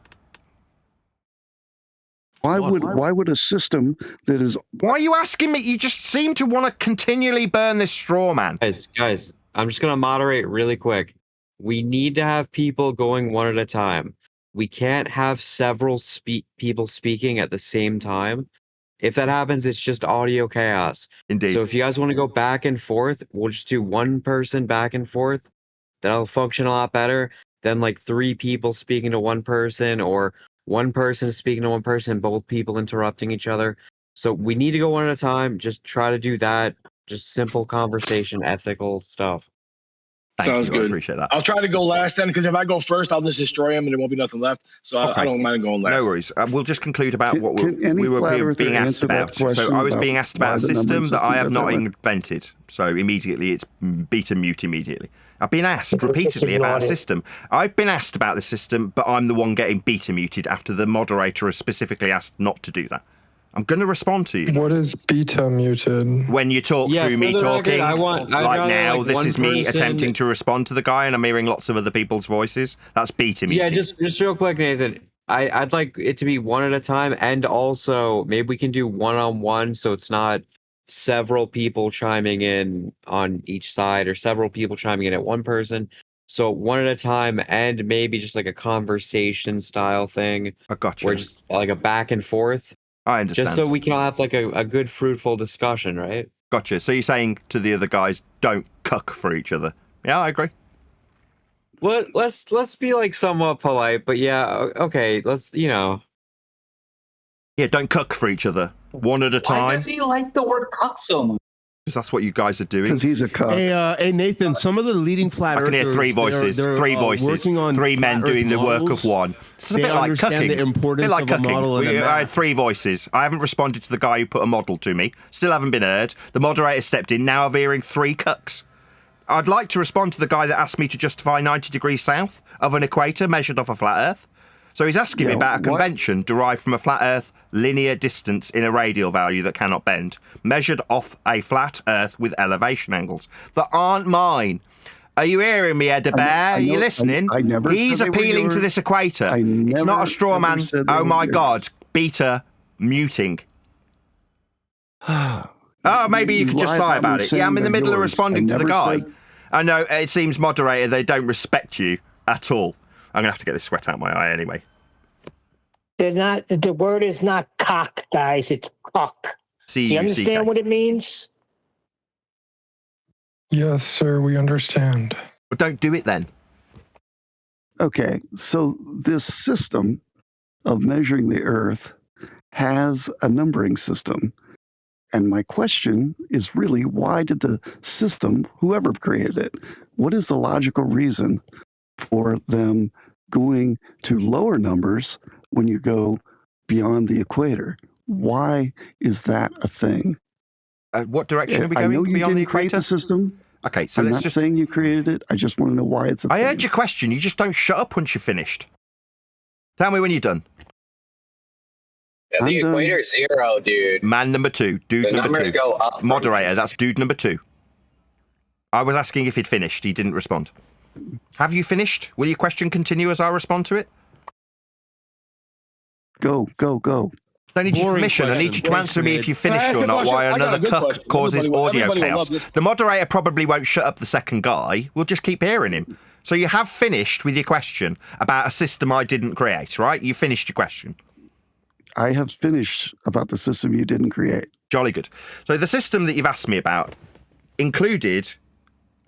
Why would a system that is... Why are you asking me? You just seem to want to continually burn this straw, man. Guys, I'm just going to moderate really quick. We need to have people going one at a time. We can't have several people speaking at the same time. If that happens, it's just audio chaos. Indeed. So if you guys want to go back and forth, we'll just do one person back and forth. That'll function a lot better than like 3 people speaking to one person or one person speaking to one person, both people interrupting each other. So we need to go one at a time. Just try to do that. Just simple conversation, ethical stuff. Sounds good. I appreciate that. I'll try to go last then, because if I go first, I'll just destroy him and there won't be nothing left. So I don't mind going last. No worries. We'll just conclude about what we were being asked about. So I was being asked about a system that I have not invented. So immediately it's beta mute immediately. I've been asked repeatedly about a system. I've been asked about the system, but I'm the one getting beta muted after the moderator has specifically asked not to do that. I'm going to respond to you. What is beta muted? When you talk through me talking, record, like now, like this is me person... attempting to respond to the guy, and I'm hearing lots of other people's voices. That's beta muted. Yeah, just real quick, Nathan. I'd like it to be one at a time, and also maybe we can do one-on-one, so it's not several people chiming in on each side or several people chiming in at one person. So one at a time, and maybe just like a conversation style thing. I got you. Where just like a back and forth. I understand. Just so we can all have like a good, fruitful discussion, right? Gotcha. So you're saying to the other guys, don't cuck for each other. Yeah, I agree. Well, let's be like somewhat polite, but yeah, okay, let's, Yeah, don't cuck for each other. One at a time. Why does he like the word cuck so much? That's what you guys are doing. Because he's a cuck. Hey, Nathan, some of the leading flat I can earthers... hear three voices. They're, three voices. Working on three men doing the work of one. It's a bit like cooking. The importance a bit like of cooking. a model and a I had map. three voices. I haven't responded to the guy who put a model to me. Still haven't been heard. The moderator stepped in. Now I'm hearing three cucks. I'd like to respond to the guy that asked me to justify 90 degrees south of an equator measured off a flat Earth. So he's asking me about a convention derived from a flat Earth linear distance in a radial value that cannot bend, measured off a flat Earth with elevation angles that aren't mine. Are you hearing me, Edda Bear? Are you listening? I never He's said they were appealing to yours. this equator. I It's not never, a straw ever man. said they Oh were my yours. God. Beta muting. Oh, maybe you could just lie about it. Yeah, I'm in the middle of responding to the guy. I know, it seems, moderator, they don't respect you at all. I'm going to have to get this sweat out my eye anyway. They're not. The word is not cock, guys. It's cock. Do you understand what it means? Yes, sir, we understand. But don't do it then. Okay, so this system of measuring the Earth has a numbering system. And my question is really, why did the system, whoever created it, what is the logical reason for them going to lower numbers when you go beyond the equator? Why is that a thing? What direction are we I going know you beyond the didn't create equator? the system. Okay, so I'm let's not saying you created it. I just want to know why it's a thing. I heard your question. You just don't shut up once you're finished. Tell me when you're done. Yeah, the equator's zero, dude. Man number two. Dude The number numbers two. go up. Moderator, that's dude number two. I was asking if he'd finished. He didn't respond. Have you finished? Will your question continue as I respond to it? Go. I don't need your permission. I need you to answer me if you finished or not, why another cuck causes audio chaos. The moderator probably won't shut up the second guy. We'll just keep hearing him. So you have finished with your question about a system I didn't create, right? You finished your question. I have finished about the system you didn't create. Jolly good. So the system that you've asked me about included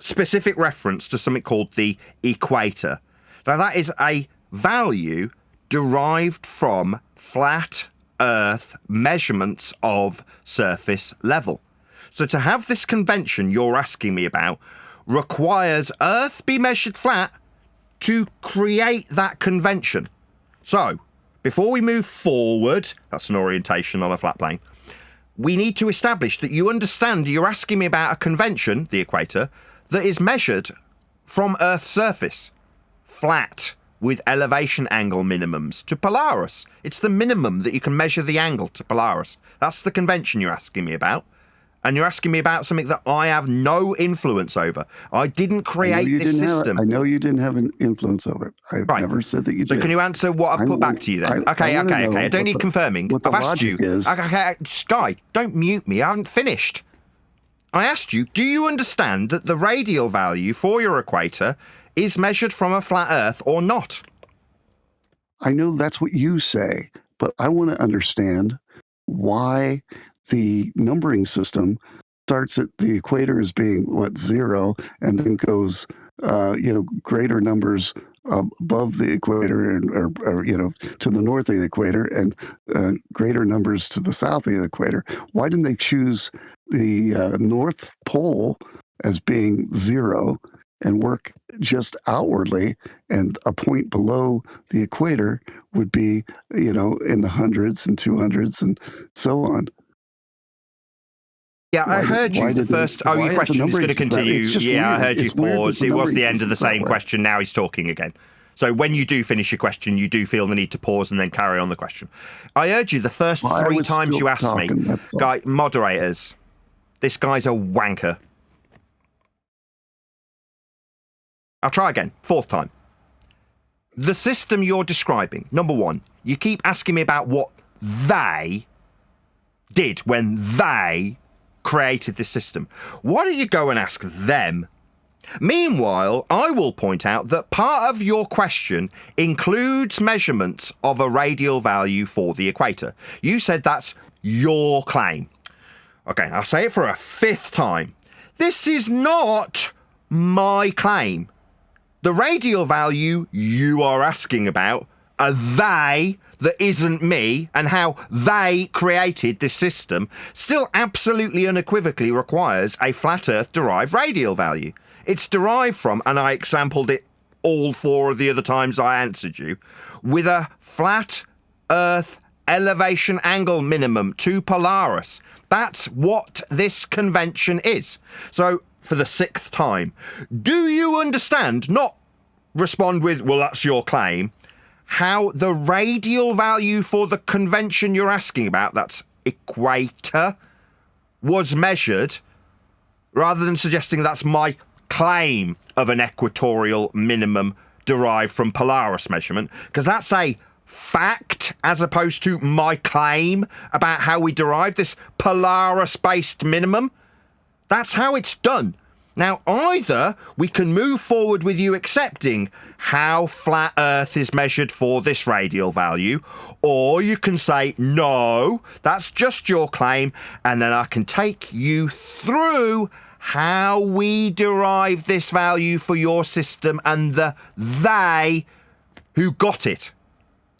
specific reference to something called the equator. Now that is a value derived from flat Earth measurements of surface level. So to have this convention you're asking me about requires Earth be measured flat to create that convention. So before we move forward, that's an orientation on a flat plane, we need to establish that you understand you're asking me about a convention, the equator, that is measured from Earth's surface, flat, with elevation angle minimums to Polaris. It's the minimum that you can measure the angle to Polaris. That's the convention you're asking me about. And you're asking me about something that I have no influence over. I didn't create this system. I know you didn't have an influence over it. I've never said that you did. So can you answer what I've put back to you then? Okay. I don't need confirming. I've asked you. Okay, Sky, don't mute me. I haven't finished. I asked you, do you understand that the radial value for your equator is measured from a flat Earth or not? I know that's what you say, but I want to understand why the numbering system starts at the equator as being, 0, and then goes, greater numbers above the equator or to the north of the equator and greater numbers to the south of the equator. Why didn't they choose the North Pole as being 0 and work just outwardly, and a point below the equator would be, in the hundreds and 200s and so on? Yeah, I heard you the first... your question is going to continue. Yeah, I heard you pause. It was the end of the same question. Now he's talking again. So when you do finish your question, you do feel the need to pause and then carry on the question. I heard you the first 3 times you asked me. Guy, moderators, this guy's a wanker. I'll try again. 4th time. The system you're describing, number 1, you keep asking me about what they did when they created this system. Why don't you go and ask them? Meanwhile, I will point out that part of your question includes measurements of a radial value for the equator. You said that's your claim. Okay, I'll say it for a 5th time. This is not my claim. The radial value you are asking about a they that isn't me and how they created this system still absolutely unequivocally requires a flat Earth derived radial value. It's derived from, and I exampled it all 4 of the other times I answered you, with a flat Earth elevation angle minimum to Polaris. That's what this convention is. So, for the 6th time, do you understand, not respond with, well, that's your claim, how the radial value for the convention you're asking about, that's equator, was measured, rather than suggesting that's my claim of an equatorial minimum derived from Polaris measurement, because that's a fact as opposed to my claim about how we derive this Polaris-based minimum. That's how it's done. Now, either we can move forward with you accepting how flat Earth is measured for this radial value, or you can say, no, that's just your claim, and then I can take you through how we derive this value for your system and the they who got it.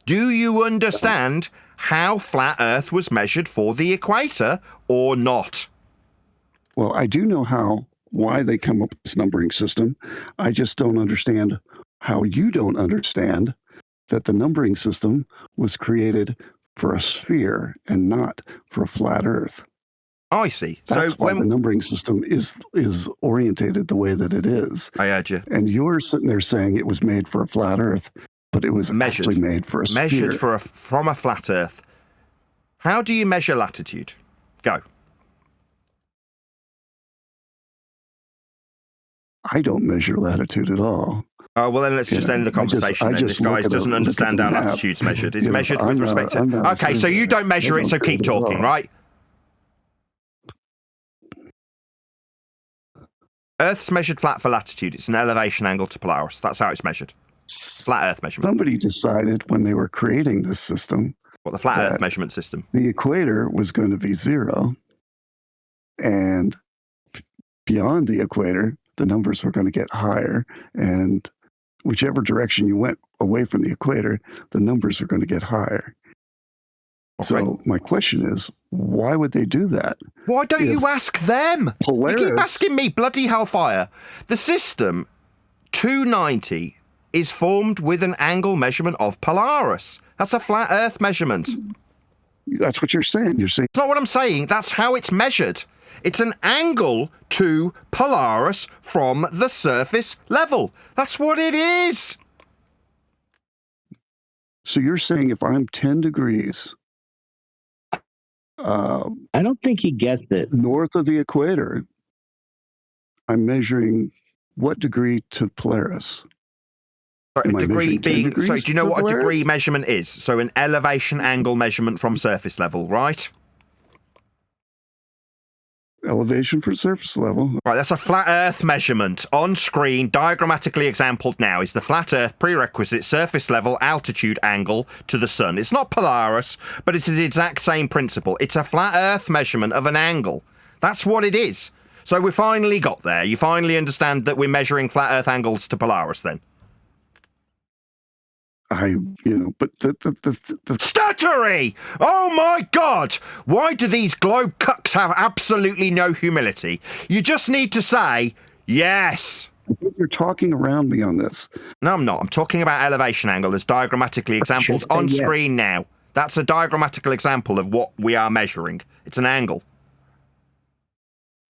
Do you understand how flat Earth was measured for the equator or not? Well, I do know why they come up with this numbering system. I just don't understand how you don't understand that the numbering system was created for a sphere and not for a flat Earth. I see. That's why the numbering system is orientated the way that it is. I heard you. And you're sitting there saying it was made for a flat Earth, but it was actually made for a sphere. Measured from a flat Earth. How do you measure latitude? Go. I don't measure latitude at all. Oh, well, then let's just end the conversation. This guy doesn't understand how latitude's measured. It's measured with respect to... Okay, so you don't measure it, so keep talking, right? Earth's measured flat for latitude. It's an elevation angle to Polaris. That's how it's measured. Flat Earth measurement. Somebody decided when they were creating this system... What, the flat Earth measurement system? The equator was going to be 0, and beyond the equator, the numbers were going to get higher, and whichever direction you went away from the equator, the numbers were going to get higher. Okay. So my question is, why would they do that? Why don't you ask them? Polaris, you keep asking me, bloody hellfire. The system 290 is formed with an angle measurement of Polaris. That's a flat Earth measurement. That's what you're saying. You're saying... It's not what I'm saying. That's how it's measured. It's an angle to Polaris from the surface level. That's what it is. So you're saying if I'm 10 degrees... I don't think he gets it. North of the equator, I'm measuring what degree to Polaris? Degree being... Sorry, do you know what a degree measurement is? So an elevation angle measurement from surface level, right? Elevation from surface level. Right, that's a flat Earth measurement. On screen, diagrammatically exampled now, is the flat Earth prerequisite surface level altitude angle to the sun. It's not Polaris, but it's the exact same principle. It's a flat Earth measurement of an angle. That's what it is. So we finally got there. You finally understand that we're measuring flat Earth angles to Polaris then? But the Stuttery! Oh my God! Why do these globe cucks have absolutely no humility? You just need to say, yes. I think you're talking around me on this. No, I'm not. I'm talking about elevation angle as diagrammatically exampled on screen now. That's a diagrammatical example of what we are measuring. It's an angle.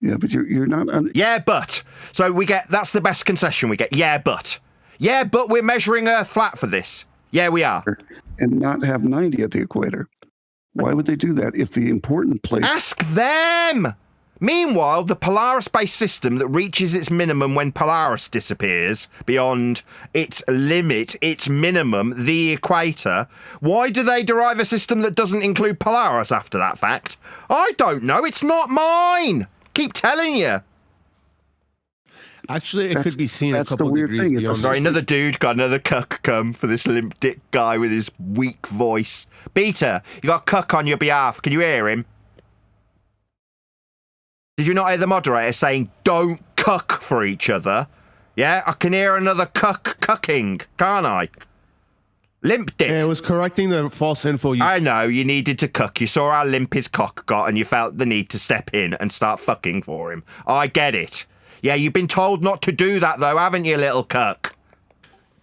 Yeah, but you're not... Yeah, but. So we get... That's the best concession we get. Yeah, but. Yeah, but we're measuring Earth flat for this. Yeah, we are. And not have 90 at the equator. Why would they do that if the important place... Ask them! Meanwhile, the Polaris-based system that reaches its minimum when Polaris disappears beyond its limit, its minimum, the equator, why do they derive a system that doesn't include Polaris after that fact? I don't know. It's not mine. Keep telling you. Actually, it could be seen that's a couple the weird degrees thing. beyond. Sorry, another dude got another cuck come for this limp dick guy with his weak voice. Peter, you got cuck on your behalf. Can you hear him? Did you not hear the moderator saying, don't cuck for each other? Yeah, I can hear another cucking, can't I? Limp dick. Yeah, it was correcting the false info. I know, you needed to cuck. You saw how limp his cock got and you felt the need to step in and start fucking for him. I get it. Yeah, you've been told not to do that though, haven't you, little cuck?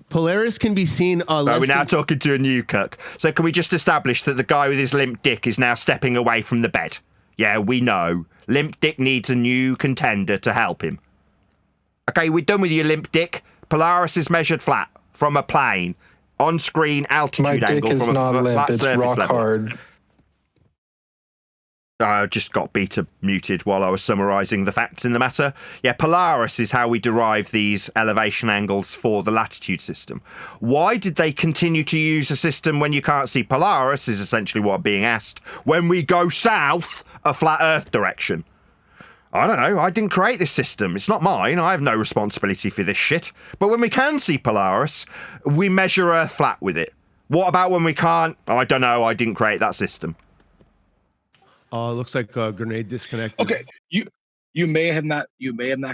Polaris can be seen So we're now talking to a new cuck. So can we just establish that the guy with his limp dick is now stepping away from the bed? Yeah, we know. Limp dick needs a new contender to help him. Okay, we're done with you, limp dick. Polaris is measured flat from a plane. On-screen altitude My dick angle is from not a limp, flat it's surface rock level. hard. I just got beta muted while I was summarising the facts in the matter. Yeah, Polaris is how we derive these elevation angles for the latitude system. Why did they continue to use a system when you can't see Polaris is essentially what I'm being asked. When we go south, a flat Earth direction. I don't know, I didn't create this system. It's not mine, I have no responsibility for this shit. But when we can see Polaris, we measure Earth flat with it. What about when we can't? I don't know, I didn't create that system. Oh, it looks like a grenade disconnected. Okay, you may have not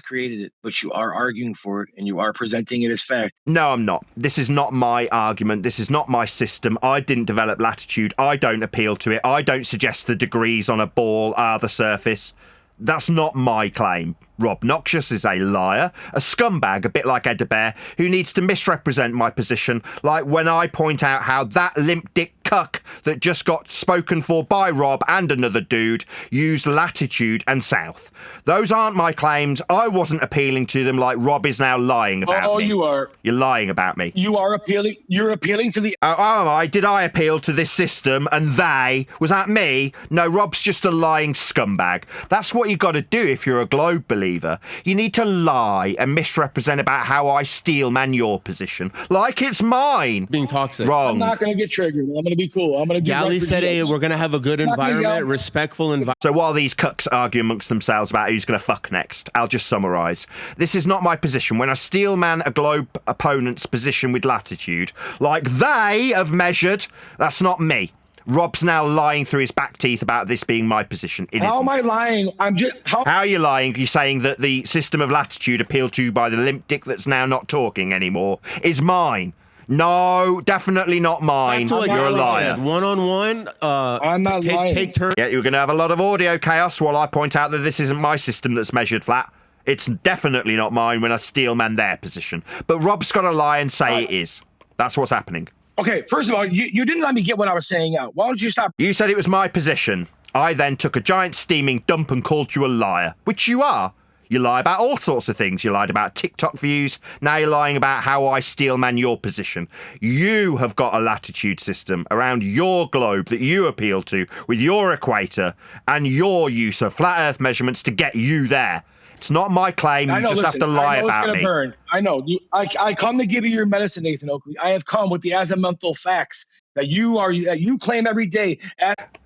created it, but you are arguing for it and you are presenting it as fact. No, I'm not. This is not my argument. This is not my system. I didn't develop latitude. I don't appeal to it. I don't suggest the degrees on a ball are the surface. That's not my claim. Rob Noxious is a liar, a scumbag, a bit like Edabere, who needs to misrepresent my position, like when I point out how that limp dick cuck that just got spoken for by Rob and another dude used latitude and south. Those aren't my claims. I wasn't appealing to them like Rob is now lying about me. Oh, you are. You're lying about me. You are appealing. You're appealing to the. Did I appeal to this system and they? Was that me? No, Rob's just a lying scumbag. That's what you got to do if you're a globe believer. You need to lie and misrepresent about how I steelman your position. Like it's mine. Being toxic. Wrong. I'm not going to get triggered. I'm going to be cool. I'm going to get Gally said, hey, we're going to have a good environment, respectful environment. So while these cucks argue amongst themselves about who's going to fuck next, I'll just summarise. This is not my position. When I steelman a globe opponent's position with latitude, like they have measured, that's not me. Rob's now lying through his back teeth about this being my position. How am I lying? I'm just. How are you lying? You're saying that the system of latitude appealed to by the limp dick that's now not talking anymore is mine. No, definitely not mine. You're a liar. One-on-one. I'm not lying. Take turns. Yeah, you're going to have a lot of audio chaos while I point out that this isn't my system that's measured flat. It's definitely not mine when I steelman their position. But Rob's got to lie and say it is. That's what's happening. Okay, first of all, you didn't let me get what I was saying out. Why don't you stop? You said it was my position. I then took a giant steaming dump and called you a liar, which you are. You lie about all sorts of things. You lied about TikTok views. Now you're lying about how I steelman your position. You have got a latitude system around your globe that you appeal to with your equator and your use of flat Earth measurements to get you there. It's not my claim. You just have to lie about me. Burn. I know. I come to give you your medicine, Nathan Oakley. I have come with the azimuthal facts that you claim every day.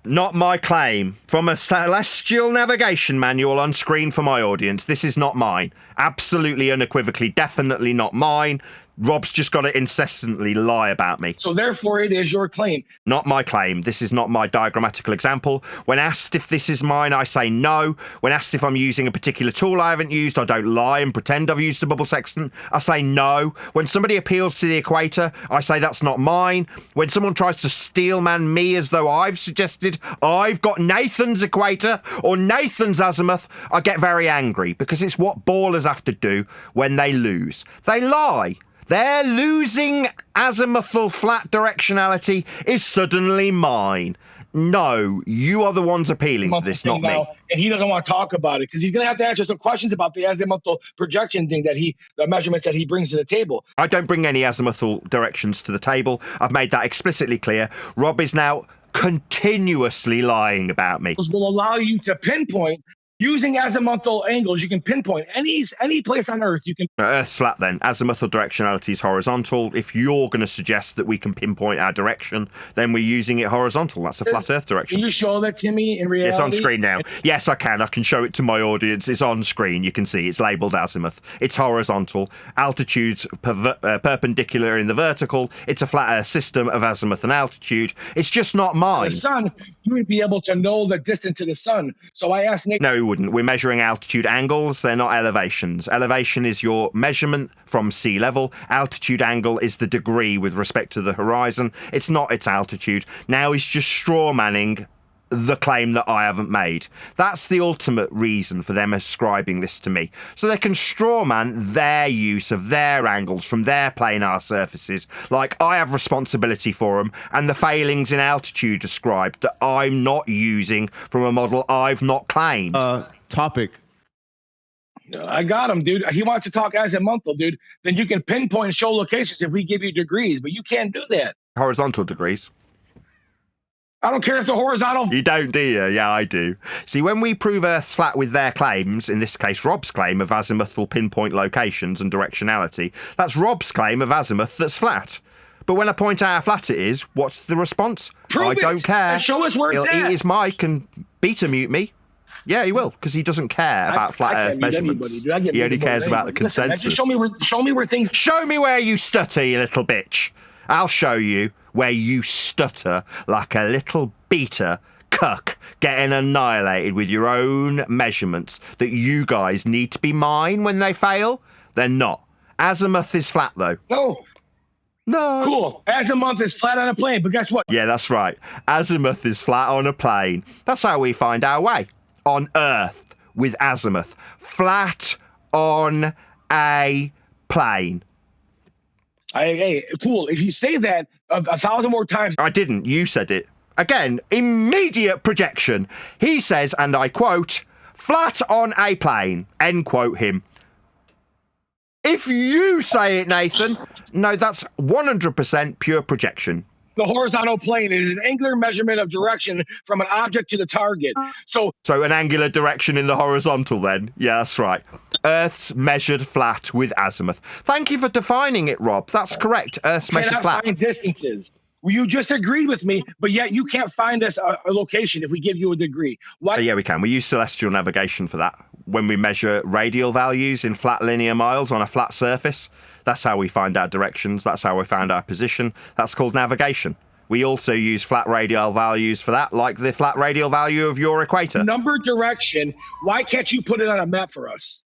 Not my claim. From a celestial navigation manual on screen for my audience. This is not mine. Absolutely, unequivocally, definitely not mine. Rob's just got to incessantly lie about me. So therefore, it is your claim. Not my claim. This is not my diagrammatical example. When asked if this is mine, I say no. When asked if I'm using a particular tool I haven't used, I don't lie and pretend I've used a bubble sextant. I say no. When somebody appeals to the equator, I say that's not mine. When someone tries to steelman me as though I've suggested I've got Nathan's equator or Nathan's azimuth, I get very angry because it's what ballers have to do when they lose. They lie. Their losing azimuthal flat directionality is suddenly mine. No, you are the ones appealing to this, not me. And he doesn't want to talk about it because he's going to have to answer some questions about the azimuthal projection thing the measurements that he brings to the table. I don't bring any azimuthal directions to the table. I've made that explicitly clear. Rob is now continuously lying about me. Will allow you to pinpoint. Using azimuthal angles, you can pinpoint any place on Earth. You can. Earth's flat then. Azimuthal directionality is horizontal. If you're going to suggest that we can pinpoint our direction, then we're using it horizontal. That's a flat Earth direction. Can you show that to me in reality? It's on screen now. Yes, I can. I can show it to my audience. It's on screen. You can see it's labelled azimuth. It's horizontal. Altitude's perpendicular in the vertical. It's a flat Earth system of azimuth and altitude. It's just not mine. The sun, you would be able to know the distance to the sun. So I asked Nick. No, wouldn't. We're measuring altitude angles. They're not elevations. Elevation is your measurement from sea level. Altitude angle is the degree with respect to the horizon. It's not its altitude. Now he's just straw manning the claim that I haven't made. That's the ultimate reason for them ascribing this to me. So they can strawman their use of their angles from their planar surfaces, like I have responsibility for them, and the failings in altitude described that I'm not using from a model I've not claimed. Topic. I got him, dude. He wants to talk azimuthal, dude. Then you can pinpoint and show locations if we give you degrees, but you can't do that. Horizontal degrees. I don't care if the horizontal... You don't, do you? Yeah, I do. See, when we prove Earth's flat with their claims, in this case Rob's claim of azimuthal pinpoint locations and directionality, that's Rob's claim of azimuth that's flat. But when I point out how flat it is, what's the response? I don't care. And show us where it's He'll at. eat his mic and beta mute me. Yeah, he will, because he doesn't care about flat Earth measurements. He only cares about the consensus. Just show me where things... Show me where you stutter, you little bitch. I'll show you where you stutter like a little beta cuck getting annihilated with your own measurements that you guys need to be mine when they fail. They're not. Azimuth is flat, though. No. Cool. Azimuth is flat on a plane, but guess what? Yeah, that's right. Azimuth is flat on a plane. That's how we find our way. On Earth, with azimuth. Flat on a plane. Hey, cool. If you say that 1,000 more times... I didn't. You said it. Again, immediate projection. He says, and I quote, flat on a plane. End quote him. If you say it, Nathan, no, that's 100% pure projection. The horizontal plane is an angular measurement of direction from an object to the target. So an angular direction in the horizontal then? Yeah, that's right. Earth's measured flat with azimuth. Thank you for defining it, Rob. That's correct. Earth's measured flat. Find distances. You just agreed with me, but yet you can't find us a location if we give you a degree. Why? Yeah, we can. We use celestial navigation for that. When we measure radial values in flat linear miles on a flat surface, that's how we find our directions. That's how we find our position. That's called navigation. We also use flat radial values for that, like the flat radial value of your equator. Number direction. Why can't you put it on a map for us?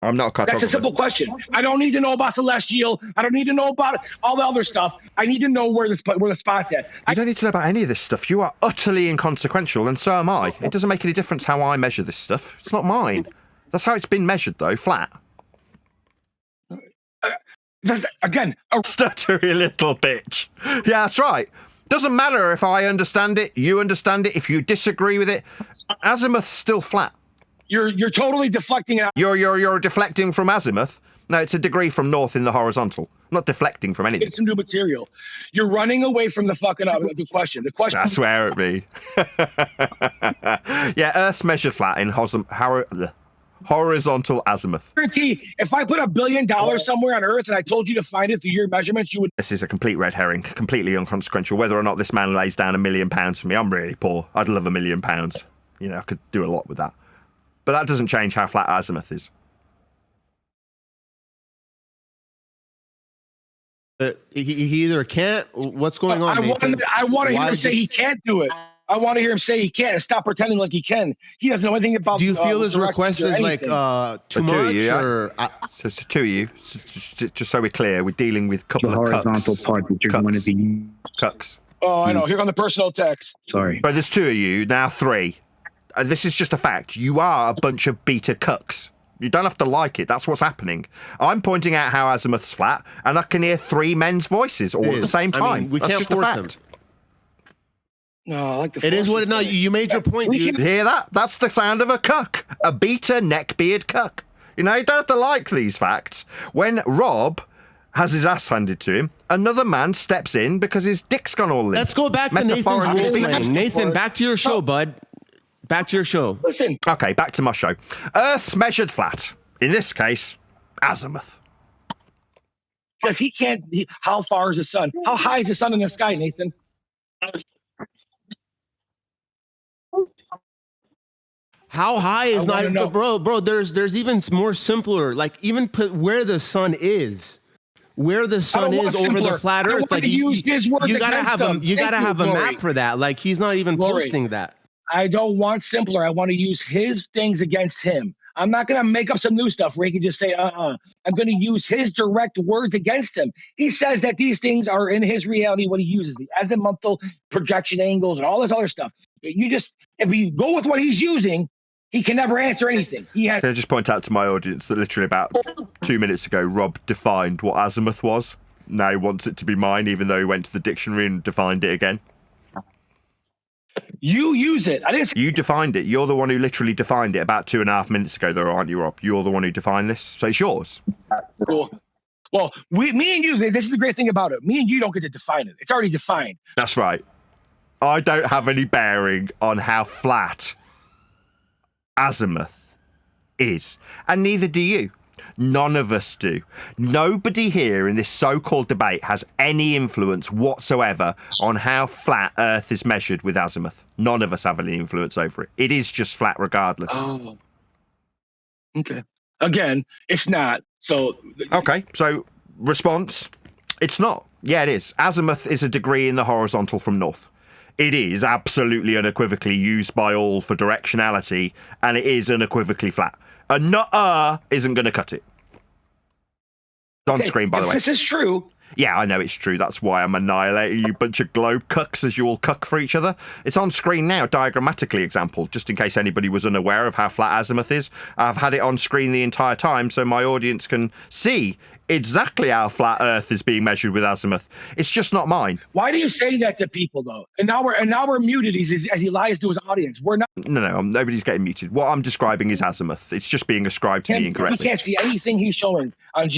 I'm not a cartographer. That's a simple question. I don't need to know about celestial. I don't need to know about all the other stuff. I need to know where the spot's at. You don't need to know about any of this stuff. You are utterly inconsequential, and so am I. It doesn't make any difference how I measure this stuff. It's not mine. That's how it's been measured, though, flat. Again, stuttery little bitch. Yeah, that's right. Doesn't matter if I understand it, you understand it, if you disagree with it. Azimuth's still flat. You're totally deflecting it. You're deflecting from azimuth. No, it's a degree from north in the horizontal. I'm not deflecting from anything. It's some new material. You're running away from the fucking the question. The question. I swear it be. Yeah, Earth's measured flat in horizontal azimuth. Guarantee, if I put $1 billion somewhere on Earth and I told you to find it through your measurements, you would. This is a complete red herring, completely inconsequential. Whether or not this man lays down £1 million for me, I'm really poor. I'd love £1 million. You know, I could do a lot with that. But that doesn't change how flat azimuth is. He either can't. What's going on? I want to hear him say he can't do it. I want to hear him say he can't and stop pretending like he can. He doesn't know anything about. Do you feel his request is like too much? Or so it's two of you. Just so we're clear, we're dealing with a couple the of horizontal cucks. part that you're going to be cucks. Oh, I know. Here on the personal text. Sorry. But there's two of you now. Three. This is just a fact. You are a bunch of beta cucks. You don't have to like it. That's what's happening. I'm pointing out how azimuth's flat, and I can hear three men's voices all at the same time. I mean, we can't force them. No, I like the. It is what it. No, you made your point. You hear that? That's the sound of a cuck. A beta neckbeard cuck. You know, you don't have to like these facts. When Rob has his ass handed to him, another man steps in because his dick's gone all limp. Let's go back to Nathan's role playing. Nathan, back to your show, bud. Back to your show. Listen. Okay, back to my show. Earth's measured flat. In this case, azimuth. Because he can't. How far is the sun? How high is the sun in the sky, Nathan? How high is not, bro? There's even more simpler. Like even put where the sun is. Where the sun is over the flat Earth, like you gotta have a map for that. Like he's not even posting that. I don't want simpler. I want to use his things against him. I'm not going to make up some new stuff where he can just say, I'm going to use his direct words against him. He says that these things are in his reality, what he uses, the azimuthal projection angles and all this other stuff. If you go with what he's using, he can never answer anything. Can I just point out to my audience that literally about 2 minutes ago, Rob defined what azimuth was. Now he wants it to be mine, even though he went to the dictionary and defined it again. You use it. I didn't. You defined it. You're the one who literally defined it about 2.5 minutes ago, though, aren't you, Rob? You're the one who defined this, so it's yours. Cool. Well, me and you, this is the great thing about it. Me and you don't get to define it. It's already defined. That's right. I don't have any bearing on how flat azimuth is, and neither do you. None of us do. Nobody here in this so-called debate has any influence whatsoever on how flat Earth is measured with azimuth. None of us have any influence over it. It is just flat regardless. Oh. Okay. Again, it's not. So. Okay. So response, it's not. Yeah, it is. Azimuth is a degree in the horizontal from north. It is absolutely unequivocally used by all for directionality, and it is unequivocally flat. A nutter isn't going to cut it. It's on screen, by the way. If this is true. Yeah, I know it's true. That's why I'm annihilating you bunch of globe cucks as you all cuck for each other. It's on screen now, diagrammatically example, just in case anybody was unaware of how flat azimuth is. I've had it on screen the entire time so my audience can see exactly how flat Earth is being measured with azimuth. It's just not mine. Why do you say that to people, though? And now we're muted as he lies to his audience. We're not. No, nobody's getting muted. What I'm describing is azimuth. It's just being ascribed to me incorrectly. We can't see anything he's showing on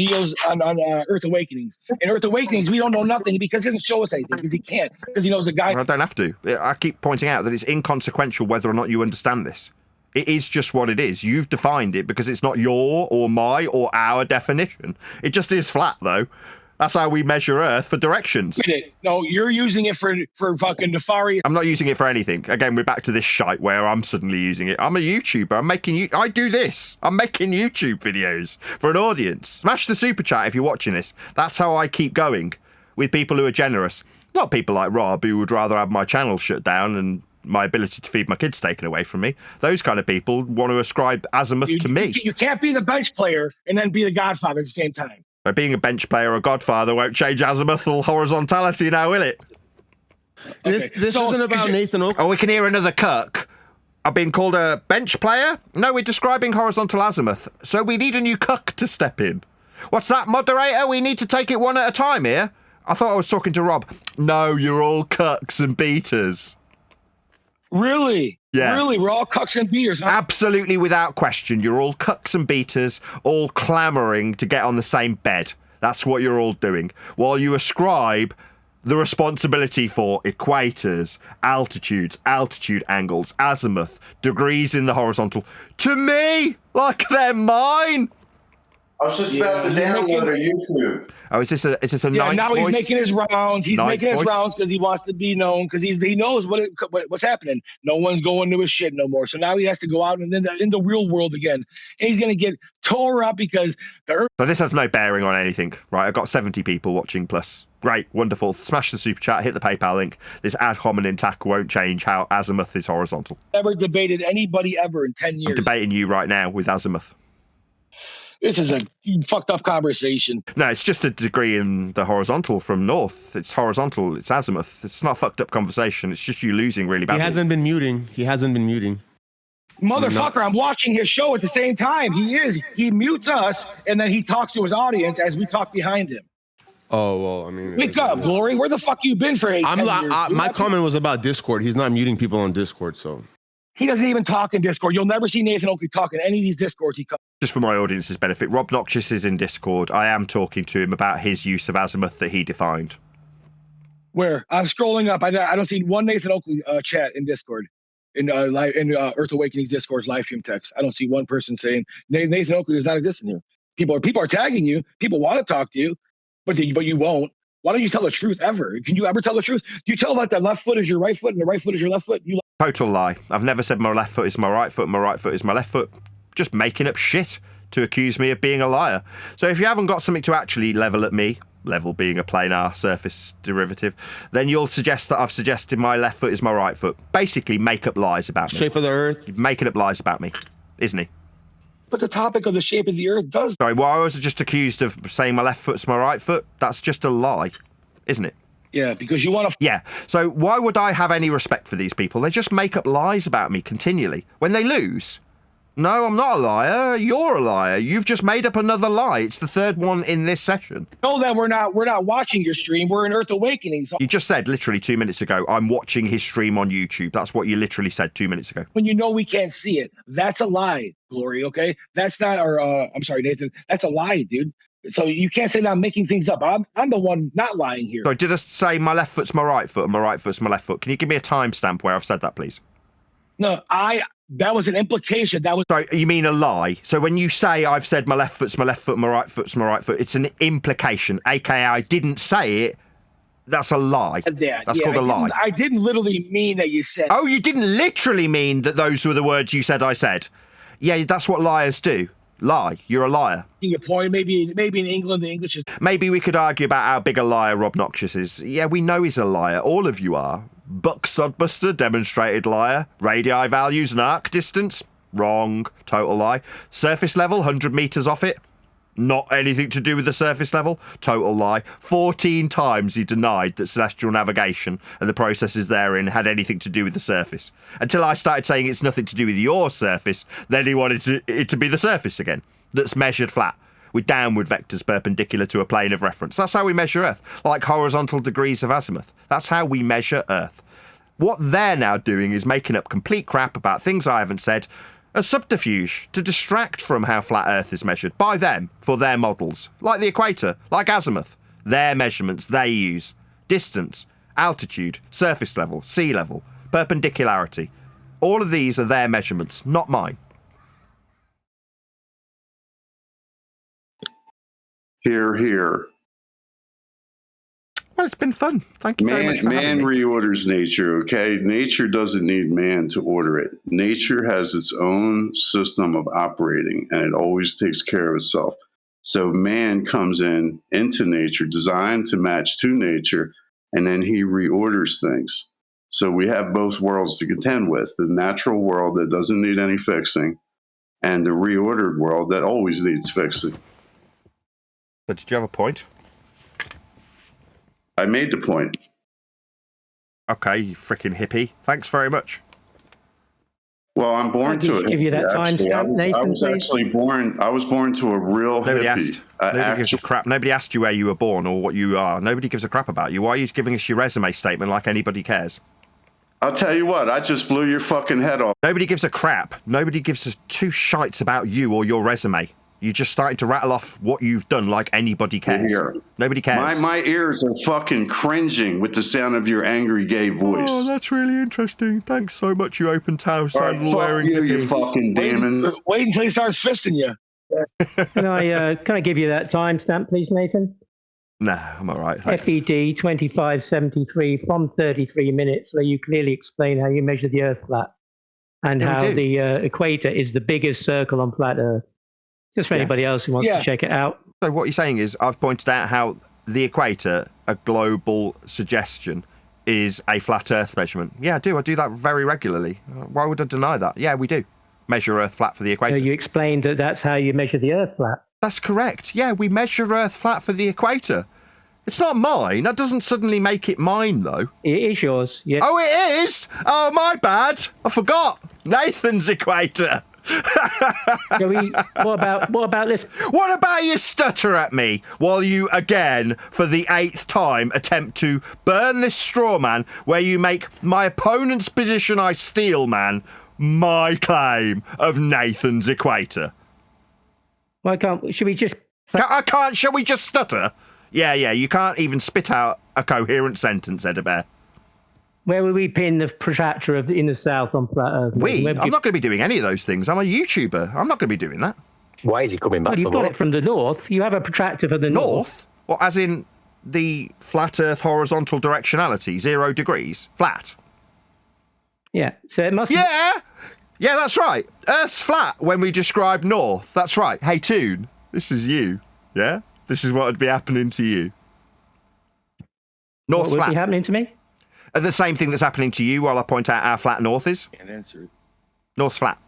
Earth Awakenings. In Earth Awakenings, we don't know nothing because he doesn't show us anything because he can't, because he knows a guy. I don't have to. I keep pointing out that it's inconsequential whether or not you understand this. It is just what it is. You've defined it because it's not your or my or our definition. It just is flat, though. That's how we measure Earth for directions. No, you're using it for fucking Nefari. I'm not using it for anything. Again, we're back to this shite where I'm suddenly using it. I'm a YouTuber. I do this. I'm making YouTube videos for an audience. Smash the super chat if you're watching this. That's how I keep going with people who are generous. Not people like Rob who would rather have my channel shut down and my ability to feed my kids taken away from me. Those kind of people want to ascribe azimuth to me. You can't be the bench player and then be the godfather at the same time. But being a bench player or godfather won't change azimuthal horizontality now, will it? This isn't about Nathan Oakley. Oh, we can hear another cuck. I've been called a bench player? No, we're describing horizontal azimuth. So we need a new cuck to step in. What's that, moderator? We need to take it one at a time here. I thought I was talking to Rob. No, you're all cucks and beaters. Really? Yeah. Really? We're all cucks and beaters, huh? Absolutely without question. You're all cucks and beaters, all clamouring to get on the same bed. That's what you're all doing. While you ascribe the responsibility for equators, altitudes, altitude angles, azimuth, degrees in the horizontal to me, like they're mine. I was just about to download a YouTube. Oh, is this a ninth now voice? He's making his rounds. He's making his rounds because he wants to be known, because he knows what's happening. No one's going to his shit no more. So now he has to go out and in the real world again. And he's going to get tore up because So this has no bearing on anything, right? I've got 70 people watching plus. Great, wonderful. Smash the super chat, hit the PayPal link. This ad hominem attack won't change how azimuth is horizontal. Never debated anybody ever in 10 years. I'm debating you right now with azimuth. This is a fucked up conversation. No, it's just a degree in the horizontal from north. It's horizontal. It's azimuth. It's not a fucked up conversation. It's just you losing really badly. He hasn't been muting. Motherfucker, I'm watching his show at the same time. He mutes us, and then he talks to his audience as we talk behind him. Oh, well, I mean... Wake up, Glory. Where the fuck you been for 8 years? My comment was about Discord. He's not muting people on Discord, so... He doesn't even talk in Discord. You'll never see Nathan Oakley talk in any of these Discords he comes. Just for my audience's benefit, Rob Noxious is in Discord. I am talking to him about his use of azimuth that he defined. Where? I'm scrolling up. I don't see one Nathan Oakley chat in Discord. In Earth Awakening's Discord's live stream text. I don't see one person saying Nathan Oakley does not exist in here. People are tagging you. People want to talk to you, but you won't. Why don't you tell the truth ever? Can you ever tell the truth? Do you tell that the left foot is your right foot and the right foot is your left foot? Total lie. I've never said my left foot is my right foot and my right foot is my left foot. Just making up shit to accuse me of being a liar. So if you haven't got something to actually level at me, level being a planar surface derivative, then you'll suggest that I've suggested my left foot is my right foot. Basically, make up lies about me. Shape of the Earth. He's making up lies about me, isn't he? But the topic of the shape of the Earth does. Sorry, well, I was just accused of saying my left foot's my right foot. That's just a lie, isn't it? Yeah, because you want to. Yeah, so why would I have any respect for these people? They just make up lies about me continually. When they lose... No, I'm not a liar. You're a liar. You've just made up another lie. It's the third one in this session. Know that we're not watching your stream. We're in Earth Awakening. So you just said literally 2 minutes ago, I'm watching his stream on YouTube. That's what you literally said 2 minutes ago. when you know we can't see it, that's a lie, Glory. Okay, that's not our. I'm sorry, Nathan. That's a lie, dude. So you can't say that I'm making things up. I'm the one not lying here. So did I say my left foot's my right foot and my right foot's my left foot? Can you give me a timestamp where I've said that, please? No, that was an implication. That was. So you mean a lie? So when you say I've said my left foot's my left foot, my right foot's my right foot, it's an implication, aka I didn't say it. That's a lie. That's called a lie. I didn't literally mean that you said. Oh, you didn't literally mean that those were the words you said I said. Yeah, that's what liars do. Lie. You're a liar. Your point. Maybe in England, the English is. Maybe we could argue about how big a liar Rob Noxious is. Yeah, we know he's a liar. All of you are. Buck Sodbuster, demonstrated liar. Radii values and arc distance. Wrong. Total lie. Surface level, 100 meters off it. Not anything to do with the surface level. Total lie. 14 times he denied that celestial navigation and the processes therein had anything to do with the surface. Until I started saying it's nothing to do with your surface, then he wanted it to be the surface again. That's measured flat, with downward vectors perpendicular to a plane of reference. That's how we measure Earth, like horizontal degrees of azimuth. That's how we measure Earth. What they're now doing is making up complete crap about things I haven't said, a subterfuge to distract from how flat Earth is measured by them for their models, like the equator, like azimuth. Their measurements they use: distance, altitude, surface level, sea level, perpendicularity. All of these are their measurements, not mine. Here, here. Well, it's been fun. Thank you very much for having me. Man reorders nature, okay? Nature doesn't need man to order it. Nature has its own system of operating, and it always takes care of itself. So man comes into nature, designed to match to nature, and then he reorders things. So we have both worlds to contend with: the natural world that doesn't need any fixing, and the reordered world that always needs fixing. But did you have a point? I made the point. Okay, you freaking hippie. Thanks very much. Well, I'm born to it. Give you that timestamp, Nathan. I was actually born. I was born to a real Nobody hippie. asked. Nobody gives a crap. Nobody asked you where you were born or what you are. Nobody gives a crap about you. Why are you giving us your resume statement like anybody cares? I'll tell you what. I just blew your fucking head off. Nobody gives a crap. Nobody gives a two shites about you or your resume. You just started to rattle off what you've done like anybody cares. Here. Nobody cares. My ears are fucking cringing with the sound of your angry gay voice. Oh, that's really interesting. Thanks so much, you open toe sandal wearing hippie. You fucking demon. Wait until he starts fisting you. Can I give you that timestamp, please, Nathan? Nah, I'm all right. Thanks. FED 2573 from 33 minutes, where you clearly explain how you measure the Earth flat and how the equator is the biggest circle on flat Earth. Just for anybody else who wants to check it out. So what you're saying is I've pointed out how the equator, a global suggestion, is a flat Earth measurement. Yeah, I do. I do that very regularly. Why would I deny that? Yeah, we do. Measure Earth flat for the equator. So you explained that that's how you measure the Earth flat. That's correct. Yeah, we measure Earth flat for the equator. It's not mine. That doesn't suddenly make it mine, though. It is yours, yeah. Oh, it is? Oh, my bad. I forgot. Nathan's equator. What about this? What about you stutter at me while you again, for the 8th time, attempt to burn this straw man where you make my opponent's position I steal man my claim of Nathan's equator? Why can't? Should we just? I can't. Shall we just stutter? Yeah. You can't even spit out a coherent sentence, Edabear. Where will we pin the protractor in the south on flat Earth? I'm not going to be doing any of those things. I'm a YouTuber. I'm not going to be doing that. Why is he coming back? Well, you've got it from the north. You have a protractor for the north. Well, as in the flat Earth horizontal directionality, 0 degrees, flat. Yeah, so it must. Yeah, that's right. Earth's flat when we describe north. That's right. Hey, Toon, this is you. Yeah, this is what would be happening to you. North's what would flat. be happening to me? The same thing that's happening to you while I point out how flat North is. Can't answer it. North's flat.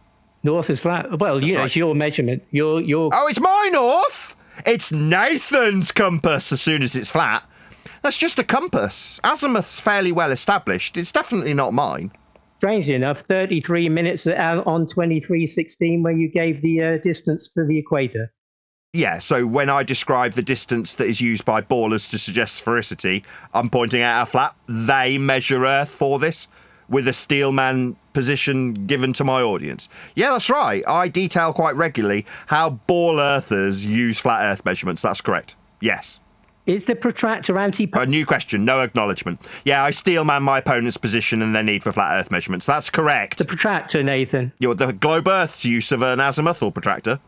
North is flat. Well, it's your measurement. Your. Oh, it's my North! It's Nathan's compass as soon as it's flat. That's just a compass. Azimuth's fairly well established. It's definitely not mine. Strangely enough, 33 minutes on 2316 where you gave the distance for the equator. Yeah, so when I describe the distance that is used by ballers to suggest sphericity, I'm pointing out how flat they measure Earth for this, with a steelman position given to my audience. Yeah, that's right. I detail quite regularly how ball earthers use flat Earth measurements. That's correct. Yes. Is the protractor A new question, no acknowledgement. Yeah, I steelman my opponent's position and their need for flat Earth measurements. That's correct. The protractor, Nathan. The globe Earth's use of an azimuthal protractor.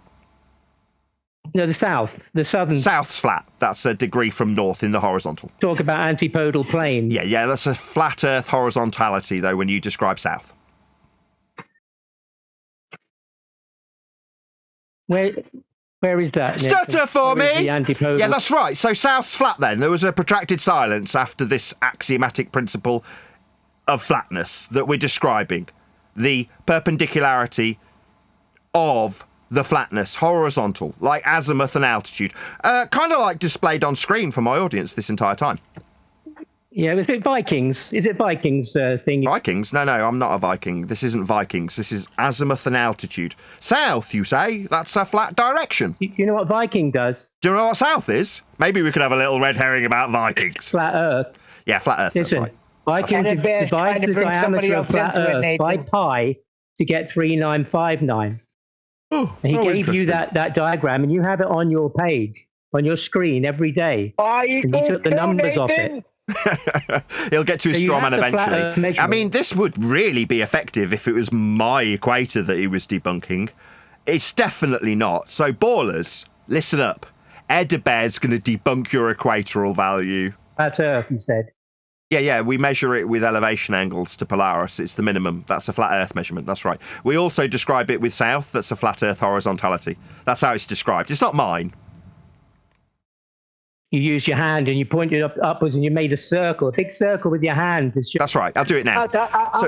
No, the south, the southern. South's flat. That's a degree from north in the horizontal. Talk about antipodal plane. Yeah, that's a flat Earth horizontality, though, when you describe south. Where is that? Stutter for me! The antipodal? Yeah, that's right. So south's flat then. There was a protracted silence after this axiomatic principle of flatness that we're describing. The perpendicularity of the flatness, horizontal, like azimuth and altitude. Kind of like displayed on screen for my audience this entire time. Yeah, is it Vikings? Is it Vikings thing? Vikings? No, I'm not a Viking. This isn't Vikings. This is azimuth and altitude. South, you say? That's a flat direction. Do you know what Viking does? Do you know what south is? Maybe we could have a little red herring about Vikings. Flat Earth. Yeah, flat Earth, Listen, that's right. Vikings divides the diameter of flat Earth by pi to get 3959. And he gave you that diagram, and you have it on your page, on your screen every day. And he took the numbers off it. He'll get to his straw man eventually. I mean, this would really be effective if it was my equator that he was debunking. It's definitely not. So, ballers, listen up. Edebear's going to debunk your equatorial value. That's Earth, he said. Yeah, we measure it with elevation angles to Polaris. It's the minimum. That's a flat Earth measurement. That's right. We also describe it with south. That's a flat Earth horizontality. That's how it's described. It's not mine. You used your hand and you pointed upwards and you made a circle, a big circle with your hand. That's right. I'll do it now.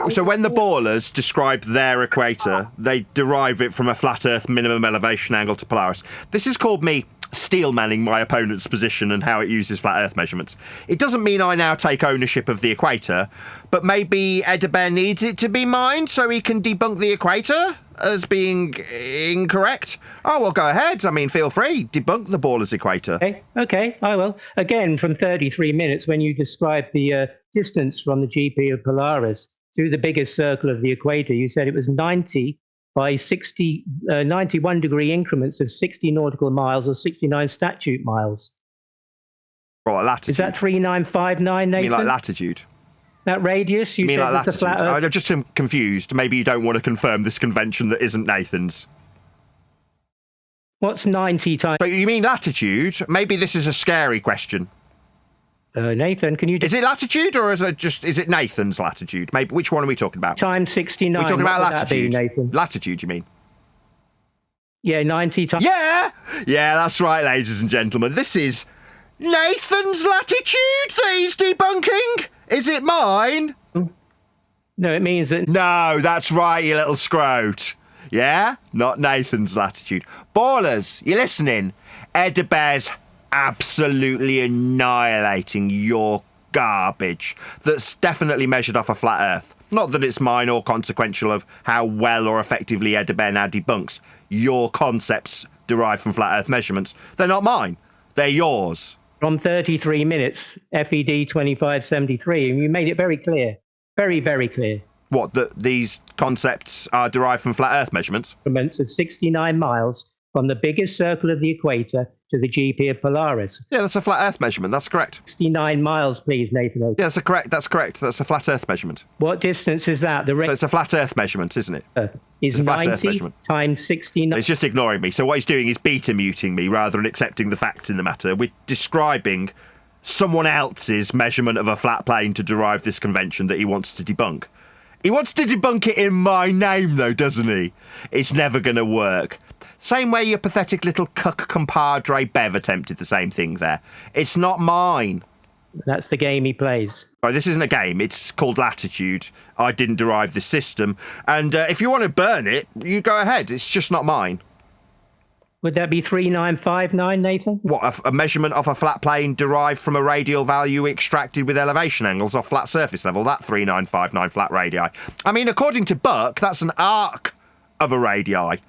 So when the ballers describe their equator, they derive it from a flat Earth minimum elevation angle to Polaris. This is called me steelmanning my opponent's position and how it uses flat Earth measurements. It doesn't mean I now take ownership of the equator, but maybe Edebear needs it to be mine so he can debunk the equator as being incorrect. Oh, well, go ahead. I mean, feel free. Debunk the baller's equator. Okay, I will. Again, from 33 minutes, when you described the distance from the GP of Polaris to the biggest circle of the equator, you said it was 90 by 60, 91 degree increments of 60 nautical miles or 69 statute miles. Right, latitude. Is that 3959, Nathan? You mean like latitude? That radius? You mean said like it's a flat latitude? Earth? I'm just confused. Maybe you don't want to confirm this convention that isn't Nathan's. What's 90 times? So you mean latitude? Maybe this is a scary question. Nathan, can you... Is it latitude or is it Nathan's latitude? Maybe which one are we talking about? Times 69. We're talking about latitude. That be, Nathan? Latitude, you mean? Yeah, 90 times... Yeah, that's right, ladies and gentlemen. This is Nathan's latitude that he's debunking. Is it mine? No, it means that... No, that's right, you little scrote. Yeah? Not Nathan's latitude. Ballers, you listening? Edebear's absolutely annihilating your garbage that's definitely measured off a flat Earth. Not that it's mine or consequential of how well or effectively Edebear now debunks your concepts derived from flat Earth measurements. They're not mine. They're yours. From 33 minutes, FED 2573, and you made it very clear. Very, very clear. What, that these concepts are derived from flat Earth measurements? Increments of 69 miles from the biggest circle of the equator to the GP of Polaris. Yeah, that's a flat Earth measurement. That's correct. 69 miles, please, Nathan. Yeah, that's correct. That's a flat Earth measurement. What distance is that? So it's a flat Earth measurement, isn't it? Is 90 times 69. It's just ignoring me. So what he's doing is beta muting me rather than accepting the facts in the matter. We're describing someone else's measurement of a flat plane to derive this convention that he wants to debunk. He wants to debunk it in my name, though, doesn't he? It's never going to work. Same way your pathetic little cuck compadre Bev attempted the same thing there. It's not mine. That's the game he plays. Right, this isn't a game. It's called Latitude. I didn't derive the system. And if you want to burn it, you go ahead. It's just not mine. Would that be 3959, Nathan? What, a measurement of a flat plane derived from a radial value extracted with elevation angles off flat surface level? That 3959 flat radii. I mean, according to Buck, that's an arc of a radii.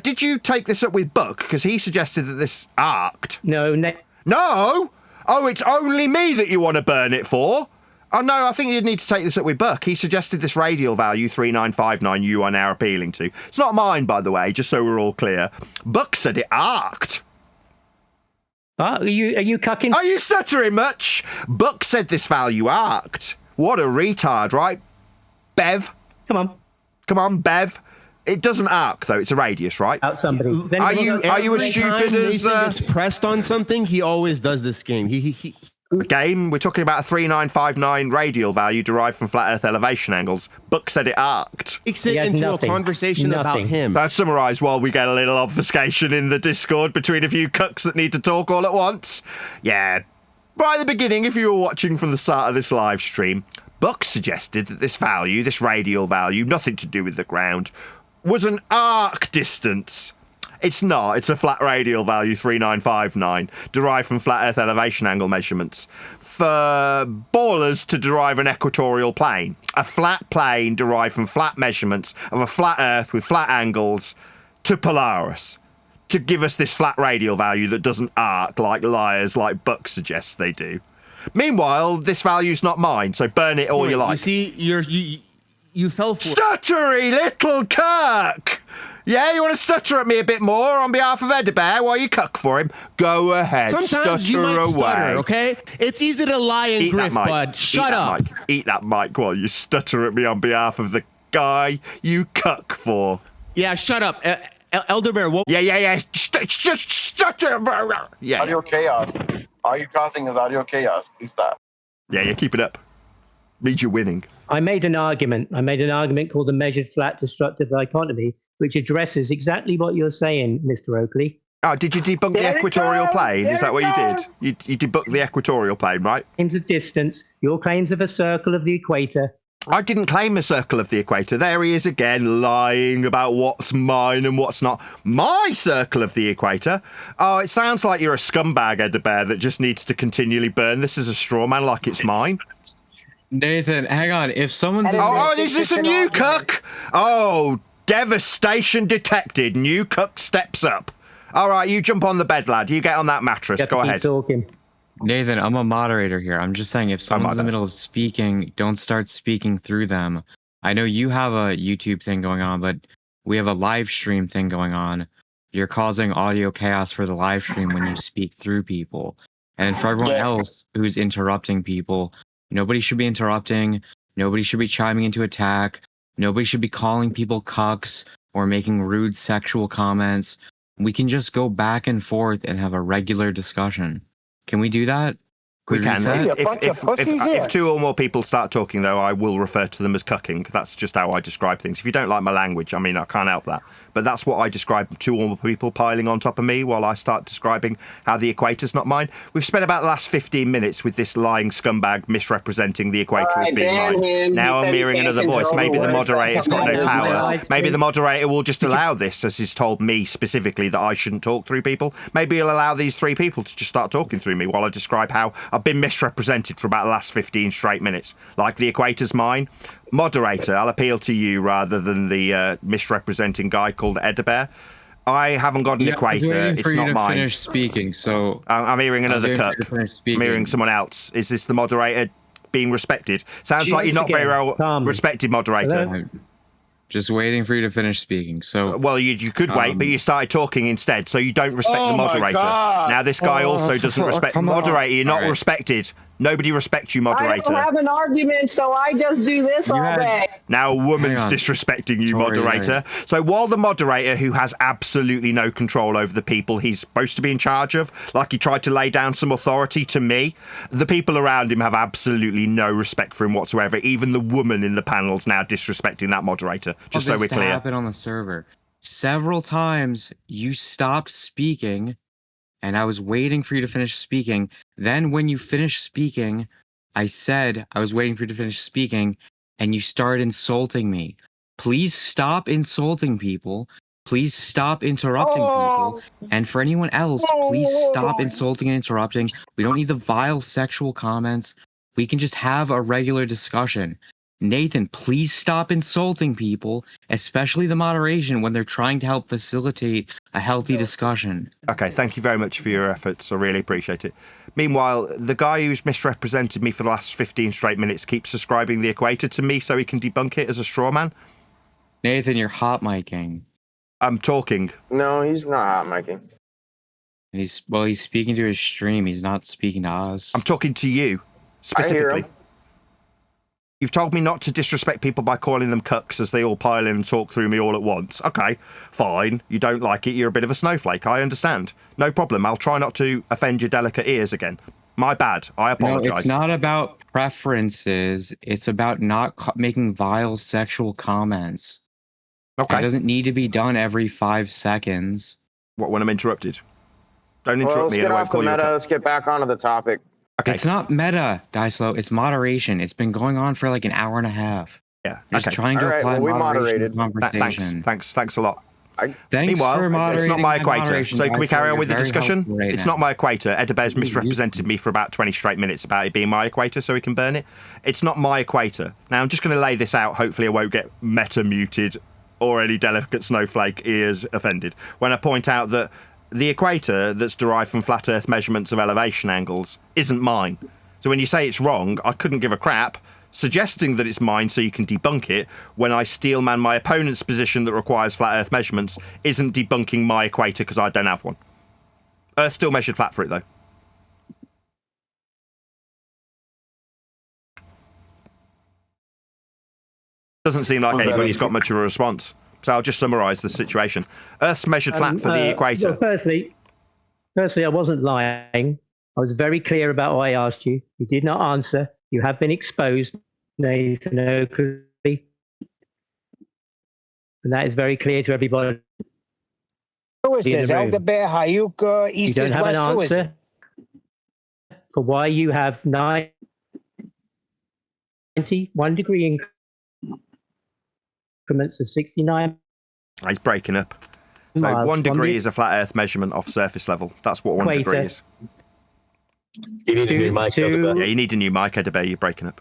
Did you take this up with Buck? Because he suggested that this arced. No. No? Oh, it's only me that you want to burn it for? Oh, no, I think you'd need to take this up with Buck. He suggested this radial value, 3959, you are now appealing to. It's not mine, by the way, just so we're all clear. Buck said it arced. Are you cucking? Are you stuttering much? Buck said this value arced. What a retard, right? Bev? Come on, Bev. It doesn't arc, though. It's a radius, right? Out somebody. Are you as stupid as... It's pressed on something, he always does this game. Game, we're talking about a 3959 radial value derived from flat Earth elevation angles. Buck said it arced. Takes it into a conversation about him. That's summarised while we get a little obfuscation in the Discord between a few cucks that need to talk all at once. Yeah, right at the beginning, if you were watching from the start of this live stream, Buck suggested that this value, this radial value, nothing to do with the ground, was an arc distance. It's not. It's a flat radial value, 3959, derived from flat Earth elevation angle measurements. For ballers to derive an equatorial plane, a flat plane derived from flat measurements of a flat Earth with flat angles to Polaris, to give us this flat radial value that doesn't arc like liars like Buck suggests they do. Meanwhile, this value's not mine, so burn it all you like. You see, you fell for Stuttery little Kirk! Yeah, you want to stutter at me a bit more on behalf of Edebear while you cuck for him? Go ahead, Sometimes you might away. Stutter, okay? It's easy to lie and grift, bud. Shut up. Eat that mic while you stutter at me on behalf of the guy you cuck for. Yeah, shut up. Elder Bear, what? Yeah. Just stutter. Yeah. Audio chaos. All you're causing is audio chaos. Please stop. Yeah, keep it up. Means you're winning. I made an argument called the measured flat destructive dichotomy, which addresses exactly what you're saying, Mr. Oakley. Oh, did you debunk the equatorial plane? Is that what you did? You debunked the equatorial plane, right? Claims of distance, your claims of a circle of the equator. I didn't claim a circle of the equator. There he is again, lying about what's mine and what's not. My circle of the equator? Oh, it sounds like you're a scumbag, Edebear, that just needs to continually burn this as a straw man like it's mine. Nathan, hang on. If someone's... Oh, is this a new cuck? Oh, devastation detected. New cuck steps up. All right, you jump on the bed, lad. You get on that mattress. Go ahead. Talking. Nathan, I'm a moderator here. I'm just saying, if someone's in the middle of speaking, don't start speaking through them. I know you have a YouTube thing going on, but we have a live stream thing going on. You're causing audio chaos for the live stream when you speak through people. And for everyone else who's interrupting people, nobody should be interrupting. Nobody should be chiming into attack. Nobody should be calling people cucks or making rude sexual comments. We can just go back and forth and have a regular discussion. Can we do that? We can. If two or more people start talking, though, I will refer to them as cucking. That's just how I describe things. If you don't like my language, I mean, I can't help that. But that's what I describe, two or more people piling on top of me while I start describing how the equator's not mine. We've spent about the last 15 minutes with this lying scumbag misrepresenting the equator as being mine. Now I'm hearing another voice. Maybe the moderator's got no power. Maybe the moderator will just allow this, as he's told me specifically that I shouldn't talk through people. Maybe he'll allow these three people to just start talking through me while I describe how I've been misrepresented for about the last 15 straight minutes. Like the equator's mine. Moderator, I'll appeal to you rather than the misrepresenting guy called Edebear. I haven't got an equator. It's not mine. Finish speaking, so I'm hearing another cuck. I'm hearing someone else. Is this the moderator being respected? Sounds like you're not very well respected, moderator. Just waiting for you to finish speaking. So well, you could wait, but you started talking instead, so you don't respect the moderator. Now this guy also doesn't respect the moderator. You're not respected. Nobody respects you, moderator. I don't have an argument, so I just do this all day. Now a woman's disrespecting you, moderator. So while the moderator, who has absolutely no control over the people he's supposed to be in charge of, like he tried to lay down some authority to me, the people around him have absolutely no respect for him whatsoever. Even the woman in the panel's now disrespecting that moderator, just so we're clear. Happened on the server. Several times you stopped speaking and I was waiting for you to finish speaking. Then when you finished speaking, I said I was waiting for you to finish speaking, and you started insulting me. Please stop insulting people. Please stop interrupting people. And for anyone else, please stop insulting and interrupting. We don't need the vile sexual comments. We can just have a regular discussion. Nathan, please stop insulting people, especially the moderation when they're trying to help facilitate a healthy discussion. Okay, thank you very much for your efforts. I really appreciate it. Meanwhile, the guy who's misrepresented me for the last 15 straight minutes keeps ascribing the equator to me so he can debunk it as a straw man. Nathan, you're hot micing. I'm talking. No, he's not hot micing. He's speaking to his stream. He's not speaking to us. I'm talking to you, specifically. I hear him. You've told me not to disrespect people by calling them cucks as they all pile in and talk through me all at once. Okay, fine. You don't like it. You're a bit of a snowflake. I understand. No problem. I'll try not to offend your delicate ears again. My bad. I apologize. No, it's not about preferences. It's about not making vile sexual comments. Okay. It doesn't need to be done every 5 seconds. What, when I'm interrupted? Don't interrupt me. Let's get off the meta. Let's get back onto the topic. Okay. It's not meta, Dyslow. It's moderation. It's been going on for like an hour and a half. Yeah. Just trying to apply moderation to conversation. Thanks a lot. Thanks Meanwhile, for moderating. It's not my equator. moderation, So can we carry on Dyslow. with the You're very discussion? helpful right It's now. not my equator. Edebear's misrepresented me for about 20 straight minutes about it being my equator so he can burn it. It's not my equator. Now, I'm just going to lay this out. Hopefully I won't get meta-muted or any delicate snowflake ears offended when I point out that the equator that's derived from flat Earth measurements of elevation angles isn't mine. So when you say it's wrong, I couldn't give a crap. Suggesting that it's mine so you can debunk it when I steelman my opponent's position that requires flat Earth measurements isn't debunking my equator because I don't have one. Earth still measured flat for it, though. Doesn't seem like anybody's got much of a response. So I'll just summarise the situation. Earth's measured flat for the equator. Well, firstly, I wasn't lying. I was very clear about what I asked you. You did not answer. You have been exposed, Nathan Oakley. And that is very clear to everybody. Who is this? Elder Bear, Hayuk, East You don't have West? an Who is answer for why you have 91 degree increments of 69. He's breaking up. So miles 1 degree from is a flat Earth measurement off surface level. That's what 1 degree equator. is. You need a new mic, Elder. Yeah, you need a new mic, Edebear. You're breaking up.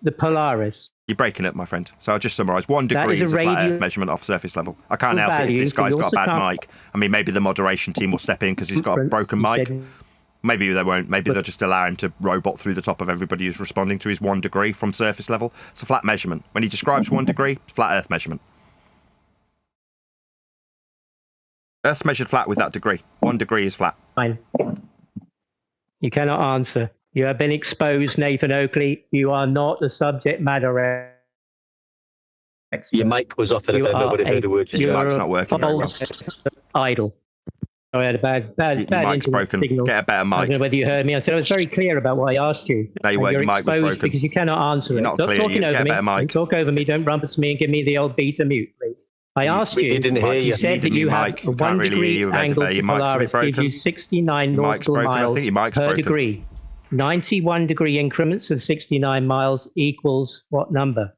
The Polaris. You're breaking up, my friend. So I'll just summarise. 1 degree is a flat Earth measurement off surface level. I can't help it if this guy's got a bad mic. I mean, maybe the moderation team will step in because he's got a broken mic. Maybe they won't. Maybe they'll just allow him to robot through the top of everybody who's responding to his 1 degree from surface level. It's a flat measurement. When he describes 1 degree, it's flat Earth measurement. Earth's measured flat with that degree. 1 degree is flat. Fine. You cannot answer. You have been exposed, Nathan Oakley. You are not the subject matter expert. Your mic was off, and nobody heard a word you said. Your mic's not working very well. Idle. I had a bad Your mic's broken. signal. Get a better I mic. don't know whether you heard me. I said I was very clear about what I asked you. No, you weren't. You're Your mic was exposed broken. because you cannot answer You're it. not Stop clear. talking Get over a me. better mic. Don't talk over me. Don't rumpus me and give me the old beta mute, please. I asked We you. didn't hear you. You said that you have a 1 degree angle to Polaris gives you 69 Your mic's nautical broken. I miles think your mic's per broken. degree. 91 degree increments of 69 miles equals what number?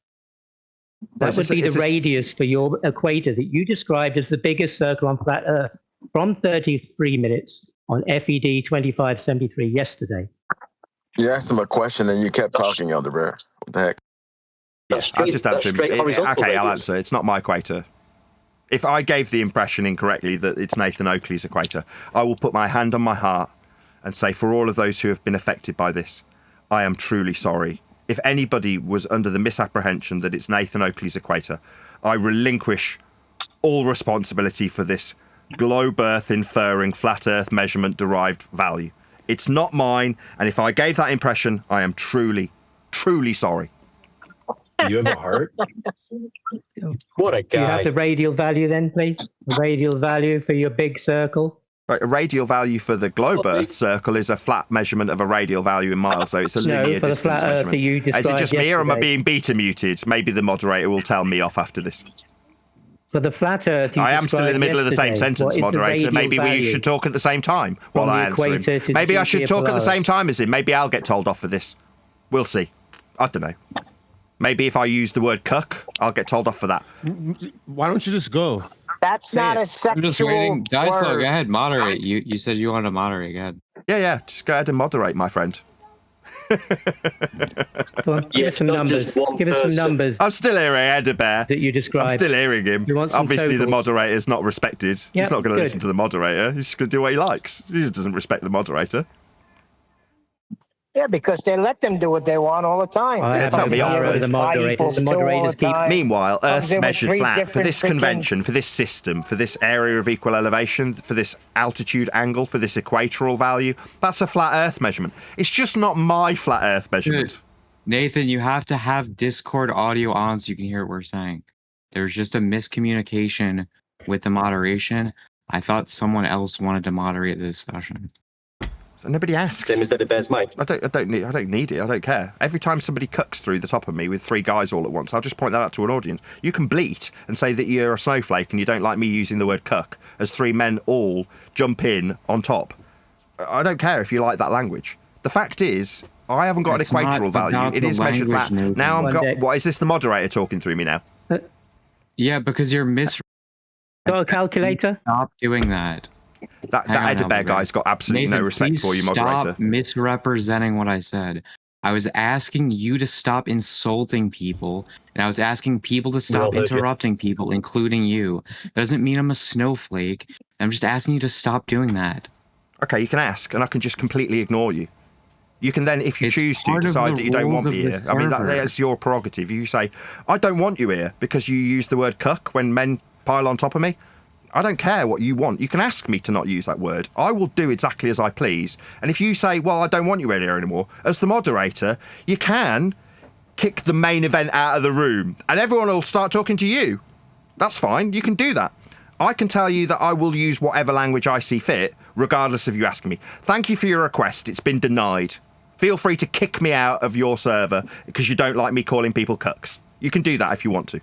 That would be the radius for your equator that you described as the biggest circle on flat Earth from 33 minutes on FED 2573 yesterday. You asked him a question and you kept talking, Elder Bear. What the heck? I'll just answer him. Okay, I'll answer. It's not my equator. If I gave the impression incorrectly that it's Nathan Oakley's equator, I will put my hand on my heart and say, for all of those who have been affected by this, I am truly sorry. If anybody was under the misapprehension that it's Nathan Oakley's equator, I relinquish all responsibility for this globe Earth inferring flat Earth measurement derived value. It's not mine, and if I gave that impression, I am truly, truly sorry. You have a heart? What a Do you have guy. the radial value then, please? The radial value for your big circle? Right, a radial value for the globe Earth circle is a flat measurement of a radial value in miles, so it's a linear for the distance flat Earth measurement. that you Is it described just me, or am I yesterday. being beta muted? Maybe the moderator will tell me off after this. For the flat Earth, I am still in the middle of the same sentence, moderator. Maybe we should talk at the same time while I answer him. Maybe I should talk at the same time as him. Maybe I'll get told off for this. We'll see. I don't know. Maybe if I use the word cuck, I'll get told off for that. Why don't you just go? That's not a sexual I'm just waiting. Dice, go word. ahead, moderate. You said you wanted to moderate. Go ahead. Yeah. Just go ahead and moderate, my friend. Give us some numbers. Give us some numbers. I'm still hearing Edibear. That you described. I'm still hearing him. Obviously, the moderator's not respected. Yep, he's not going to listen to the moderator. He's just going to do what he likes. He just doesn't respect the moderator. Yeah, because they let them do what they want all the time. Tell me off. The moderators keep. Meanwhile, Earth's in with measured three flat for different this convention, for this system, for this area of equal elevation, for this altitude angle, for this equatorial value. That's a flat Earth measurement. It's just not my flat Earth measurement. Dude, Nathan, you have to have Discord audio on so you can hear what we're saying. There's just a miscommunication with the moderation. I thought someone else wanted to moderate the discussion. So nobody asked. Same as the bear's mic. I don't need it. I don't care. Every time somebody cucks through the top of me with three guys all at once, I'll just point that out to an audience. You can bleat and say that you're a snowflake and you don't like me using the word cuck as three men all jump in on top. I don't care if you like that language. The fact is, I haven't got an equatorial value. It is measured flat. Now what is this? The moderator talking through me now? Yeah, because you're Got a calculator? Stop doing that. That Edibear guy's got absolutely Nathan, no respect for you, moderator. Stop misrepresenting what I said. I was asking you to stop insulting people, and I was asking people to stop interrupting people, including you. Doesn't mean I'm a snowflake. I'm just asking you to stop doing that. Okay, you can ask, and I can just completely ignore you. You can then, if you choose to, decide that you don't want me here. I mean, that's your prerogative. You say, I don't want you here because you use the word cuck when men pile on top of me. I don't care what you want. You can ask me to not use that word. I will do exactly as I please. And if you say, well, I don't want you in here anymore, as the moderator, you can kick the main event out of the room and everyone will start talking to you. That's fine. You can do that. I can tell you that I will use whatever language I see fit, regardless of you asking me. Thank you for your request. It's been denied. Feel free to kick me out of your server because you don't like me calling people cucks. You can do that if you want to.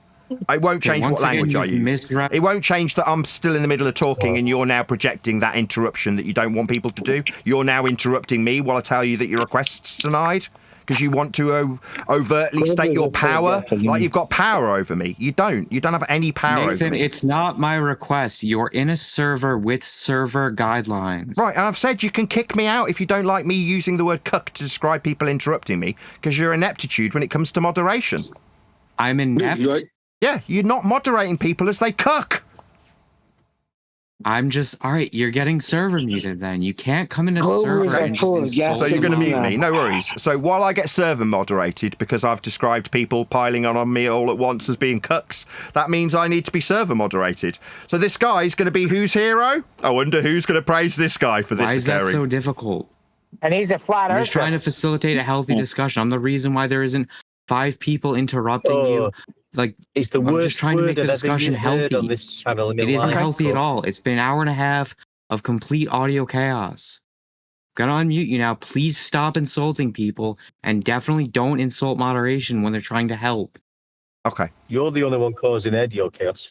It won't change what language I use. It won't change that I'm still in the middle of talking and you're now projecting that interruption that you don't want people to do. You're now interrupting me while I tell you that your request's denied because you want to overtly state your power like you've got power over me. You don't. You don't have any power over me. It's not my request. You're in a server with server guidelines. Right, and I've said you can kick me out if you don't like me using the word cuck to describe people interrupting me because you're ineptitude when it comes to moderation. I'm inept? Yeah, you're not moderating people as they cuck. I'm just, all right, you're getting server muted then. You can't come in a server and just So you're going to mute me, no worries. So while I get server moderated because I've described people piling on me all at once as being cucks, that means I need to be server moderated. So this guy's going to be whose hero? I wonder who's going to praise this guy for this. Why is that so difficult? And he's a flat earther. I'm just trying to facilitate a healthy discussion. I'm the reason why there isn't 5 people interrupting you. Like, it's the worst. I'm just trying to make the discussion healthy. On this channel it isn't healthy at all. It's been an hour and a half of complete audio chaos. Gonna unmute you now. Please stop insulting people and definitely don't insult moderation when they're trying to help. Okay. You're the only one causing audio chaos.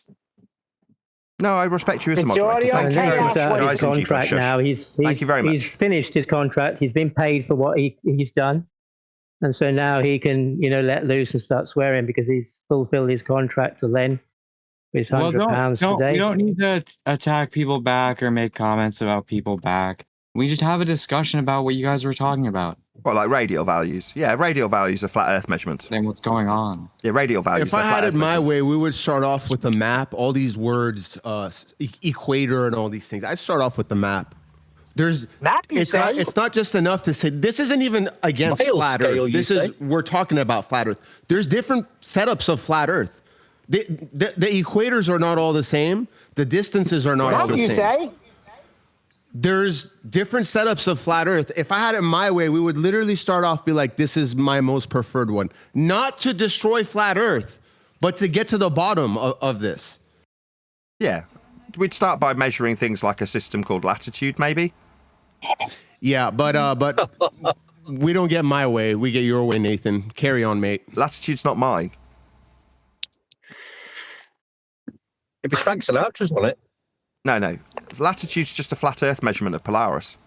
No, I respect you as a moderator. Thank you very much. His contract now. Thank you very much. He's finished his contract. He's been paid for what he's done. And so now he can, let loose and start swearing because he's fulfilled his contract to Len for his £100 today. We don't need to attack people back or make comments about people back. We just have a discussion about what you guys were talking about. Well, like radial values. Yeah, radial values are flat Earth measurements. Then what's going on? Yeah, radial values. If I had it my way, we would start off with the map. All these words, equator and all these things. I'd start off with the map. It's not just enough to say this isn't even against flat Earth. We're talking about flat Earth. There's different setups of flat Earth. The equators are not all the same. The distances are not all the same. There's different setups of flat Earth. If I had it my way, we would literally start off be like, this is my most preferred one. Not to destroy flat Earth, but to get to the bottom of this. Yeah. We'd start by measuring things like a system called latitude, maybe. Yeah, but we don't get my way. We get your way, Nathan. Carry on, mate. Latitude's not mine. It was Frank Sinatra's, wasn't it? No. Latitude's just a flat Earth measurement of Polaris.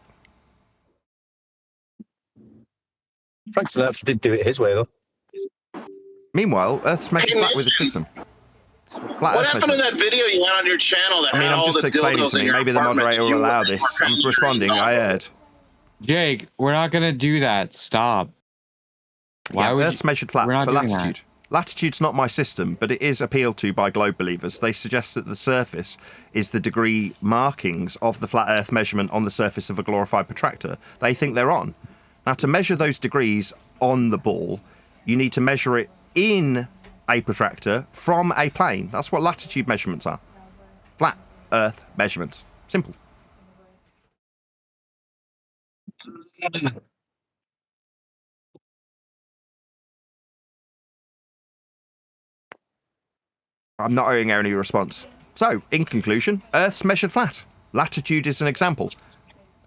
Frank Sinatra did do it his way, though. Meanwhile, Earth's measured flat with a system. What happened to that video you had on your channel that had I'm all just the explaining dildos to in me. your Maybe the apartment? moderator will allow this. I'm responding. I heard. Jake, we're not gonna do that. Stop. Why would Earth's measured flat for latitude. Latitude's not my system, but it is appealed to by globe believers. They suggest that the surface is the degree markings of the flat Earth measurement on the surface of a glorified protractor. They think they're on. Now, to measure those degrees on the ball, you need to measure it in a protractor from a plane. That's what latitude measurements are. Flat Earth measurements. Simple. I'm not hearing any response. So, in conclusion, Earth's measured flat. Latitude is an example.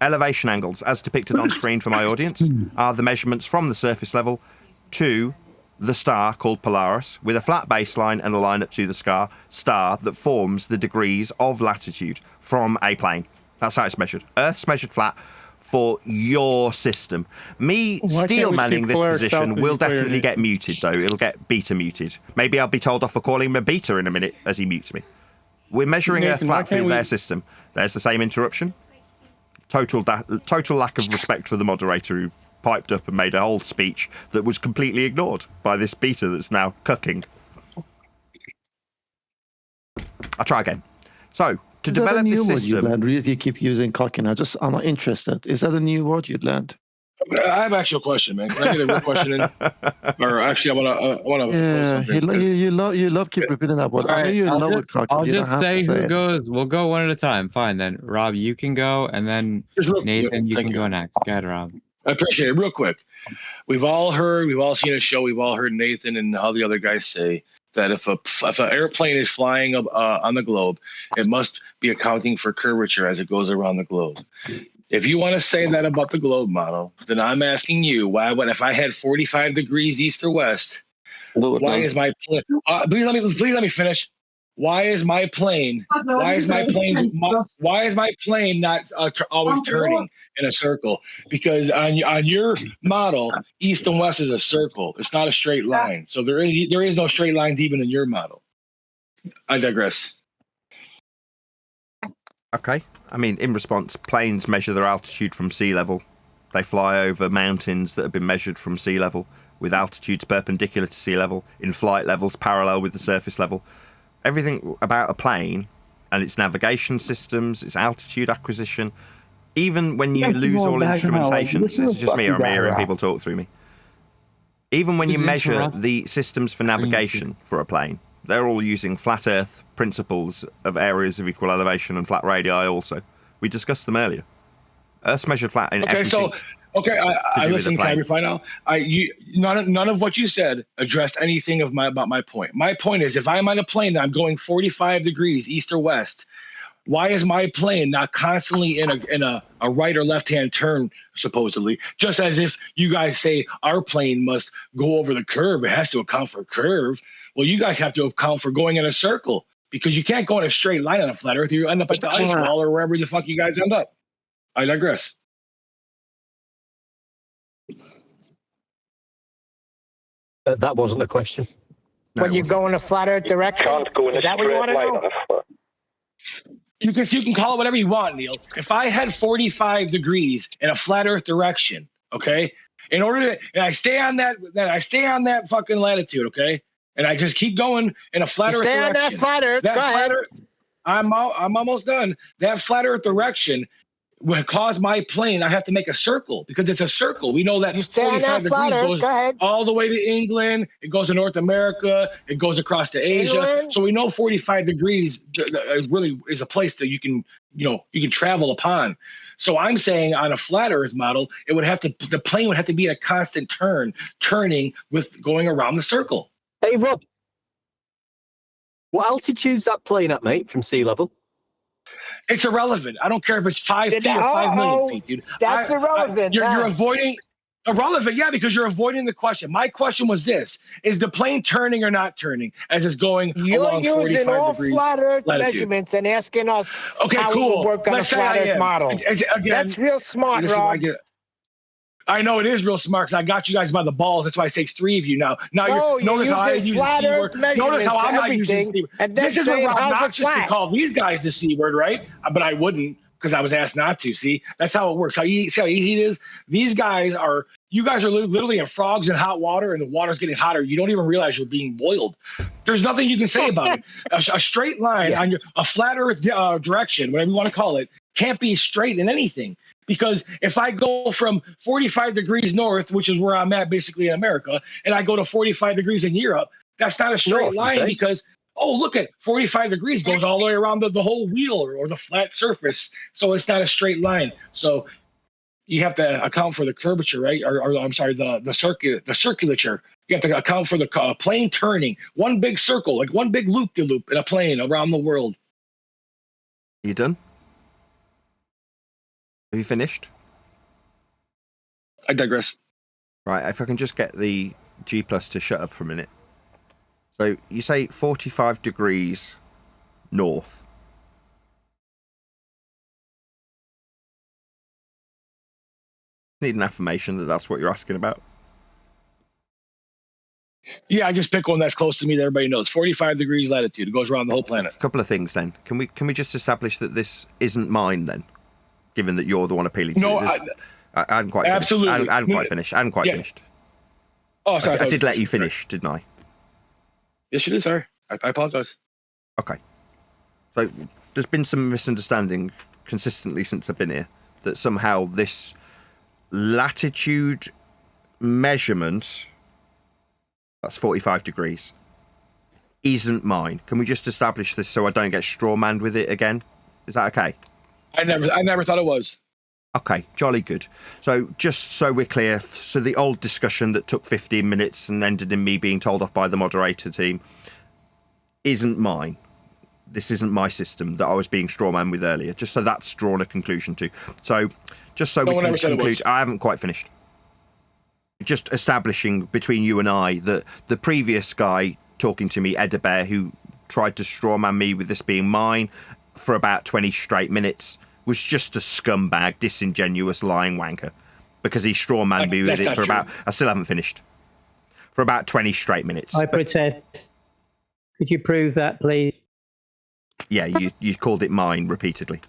Elevation angles, as depicted on screen for my audience, are the measurements from the surface level to the star called Polaris, with a flat baseline and a line up to the star that forms the degrees of latitude from a plane. That's how it's measured. Earth's measured flat for your system. Me steel manning this position will definitely get muted, though. It'll get beta muted. Maybe I'll be told off for calling him a beta in a minute as he mutes me. We're measuring Earth flat for their system. There's the same interruption. Total lack of respect for the moderator who piped up and made a whole speech that was completely ignored by this beta that's now cucking. I'll try again. So, to develop this system... You keep using cocking. I'm not interested. Is that a new word you'd learned? I have actually a question, man. Can I get a real question in? Or actually, I want to. Yeah, you love keep repeating that word. I know you love it, cocking. I'll just say who goes. We'll go one at a time. Fine, then. Rob, you can go, and then Nathan, you can go next. Go ahead, Rob. I appreciate it. Real quick, we've all seen a show. We've all heard Nathan and all the other guys say that if an airplane is flying on the globe, it must be accounting for curvature as it goes around the globe. If you want to say that about the globe model, then I'm asking you, why would, if I had 45 degrees east or west, why is my plane? Please let me finish. Why is my plane? Why is my plane not always turning in a circle? Because on your model, east and west is a circle. It's not a straight line. So there is no straight lines even in your model. I digress. Okay. I mean, in response, planes measure their altitude from sea level. They fly over mountains that have been measured from sea level, with altitudes perpendicular to sea level, in flight levels parallel with the surface level. Everything about a plane and its navigation systems, its altitude acquisition, even when you lose all instrumentation, this is just me, or I'm hearing people talk through me. Even when you measure the systems for navigation for a plane, they're all using flat Earth principles of areas of equal elevation and flat radii also. We discussed them earlier. Earth's measured flat in everything. I listen, can I reply now? None of what you said addressed anything about my point. My point is, if I'm on a plane and I'm going 45 degrees east or west, why is my plane not constantly in a right or left hand turn, supposedly? Just as if you guys say our plane must go over the curve, it has to account for curve. Well, you guys have to account for going in a circle, because you can't go in a straight line on a flat Earth. You end up at the ice wall or wherever the fuck you guys end up. I digress. That wasn't a question. When you go in a flat Earth direction, is that what you want to know? You can call it whatever you want, Neil. If I had 45 degrees in a flat Earth direction, okay, and I stay on that fucking latitude, okay, and I just keep going in a flat Earth direction. Stay on that flat Earth. Go ahead. I'm almost done. That flat Earth direction would cause my plane, I have to make a circle, because it's a circle. We know that 45 degrees goes all the way to England. It goes to North America. It goes across to Asia. England. So we know 45 degrees really is a place that you can travel upon. So I'm saying on a flat Earth model, the plane would have to be in a constant turning with going around the circle. Hey, Rob, what altitude's that plane at, mate, from sea level? It's irrelevant. I don't care if it's 5 feet or 5 million feet, dude. That's irrelevant. You're avoiding. Irrelevant, yeah, because you're avoiding the question. My question was this: is the plane turning or not turning as it's going along 45 all degrees flat Earth latitude? measurements and asking us Okay, how cool. it would work on Let's a say flat I Earth am. model. Again, That's real smart, this is why Rob. I know it is real smart because I got you guys by the balls. That's why it takes 3 of you now. Now you're notice how I using use flat the C Earth word. Notice how I'm not using the everything, C word. and then This is where saying, we're how's it obnoxious to flat? call these guys the C word, right? But I wouldn't because I was asked not to. See, that's how it works. See how easy it is? These guys are, you guys are literally in frogs in hot water and the water's getting hotter. You don't even realize you're being boiled. There's nothing you can say about it. A straight line on a flat Earth direction, whatever you want to call it, can't be straight in anything. Because if I go from 45 degrees north, which is where I'm at basically in America, and I go to 45 degrees in Europe, that's not a straight line because, oh, look at 45 degrees goes all the way around the whole wheel or the flat surface. So it's not a straight line. So you have to account for the curvature, right? Or I'm sorry, the circulature. You have to account for the plane turning. One big circle, like one big loop-de-loop in a plane around the world. You done? Have you finished? I digress. Right, if I can just get the G Plus to shut up for a minute. So you say 45 degrees north. Need an affirmation that that's what you're asking about. Yeah, I just pick one that's close to me that everybody knows. 45 degrees latitude. It goes around the whole planet. A couple of things then. Can we just establish that this isn't mine then? Given that you're the one appealing to it. I hadn't quite absolutely. finished. I hadn't quite finished. I hadn't quite finished. Oh, sorry. I did let you finish, didn't I? Yes, you did, sir. I apologize. Okay. So there's been some misunderstanding consistently since I've been here that somehow this latitude measurement, that's 45 degrees, isn't mine. Can we just establish this so I don't get strawmanned with it again? Is that okay? I never thought it was. Okay, jolly good. So just so we're clear, so the old discussion that took 15 minutes and ended in me being told off by the moderator team isn't mine. This isn't my system that I was being strawman with earlier, just so that's drawn a conclusion to. So just so we can conclude, I haven't quite finished. Just establishing between you and I that the previous guy talking to me, Ed Bear, who tried to strawman me with this being mine for about 20 straight minutes, was just a scumbag, disingenuous, lying wanker, because he strawmanned me with it for about, I still haven't finished, for about 20 straight minutes. I protest. Could you prove that, please? Yeah, you called it mine repeatedly.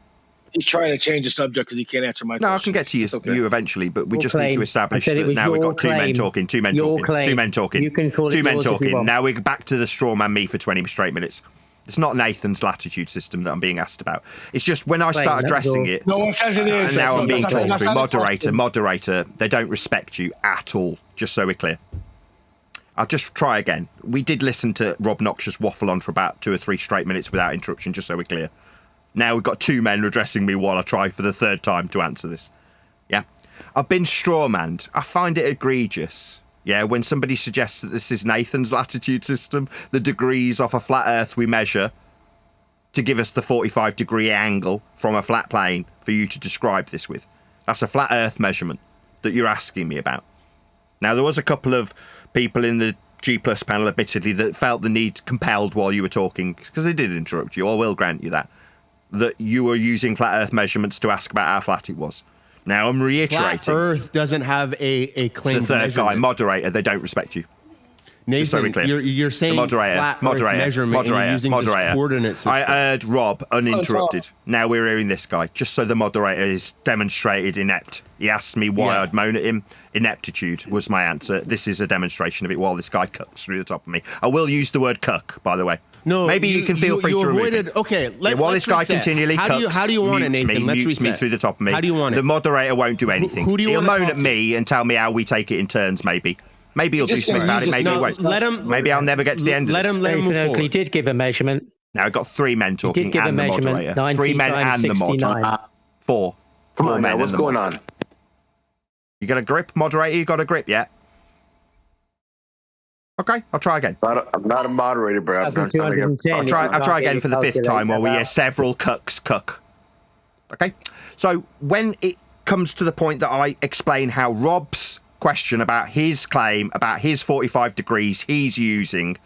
He's trying to change the subject because he can't answer my question. No, I can get to you eventually, but we just need to establish that it now we've got two men claim. talking. You can call it two men yours if you talking. want. Now we're back to the straw man me for 20 straight minutes. It's not Nathan's latitude system that I'm being asked about. It's just when I start addressing it, no one says it is. And now I'm being told through moderator, they don't respect you at all, just so we're clear. I'll just try again. We did listen to Rob Noxious waffle on for about 2 or 3 straight minutes without interruption, just so we're clear. Now we've got 2 men addressing me while I try for the 3rd time to answer this. Yeah. I've been strawmanned. I find it egregious. Yeah, when somebody suggests that this is Nathan's latitude system, the degrees off a flat Earth we measure to give us the 45-degree angle from a flat plane for you to describe this with. That's a flat Earth measurement that you're asking me about. Now, there was a couple of people in the G Plus panel, admittedly, that felt the need compelled while you were talking, because they did interrupt you, I will grant you that you were using flat Earth measurements to ask about how flat it was. Now, I'm reiterating. Flat Earth doesn't have a claim. It's the 3rd guy, moderator, they don't respect you. Nathan, you're saying flat Earth measurement and you're using this coordinate system. I heard Rob uninterrupted. Now we're hearing this guy, just so the moderator is demonstrated inept. He asked me why I'd moan at him. Ineptitude was my answer. This is a demonstration of it while this guy cucks through the top of me. I will use the word cuck, by the way. No, maybe you can feel free to remove it. Okay, while this guy continually cucks, how do you want it, Nathan? Let's mutes me through the top of me. How do you want it? The moderator won't do anything. Who do you He'll want to moan talk at me and tell me how we take it in turns, maybe. Maybe he'll do something about it, maybe he won't. Maybe I'll never get to the end of this. Let him move forward. He did give a measurement. Now, I've got 3 men talking and the moderator. 90 3 men and the moderator. 4. Come on, men now, what's going on? You got a grip, moderator? You got a grip yet? Okay, I'll try again. I'm not a moderator, bro. I'll try again for the 5th time while we hear several cucks cuck. Okay? So when it comes to the point that I explain how Rob's question about his claim, about his 45 degrees he's using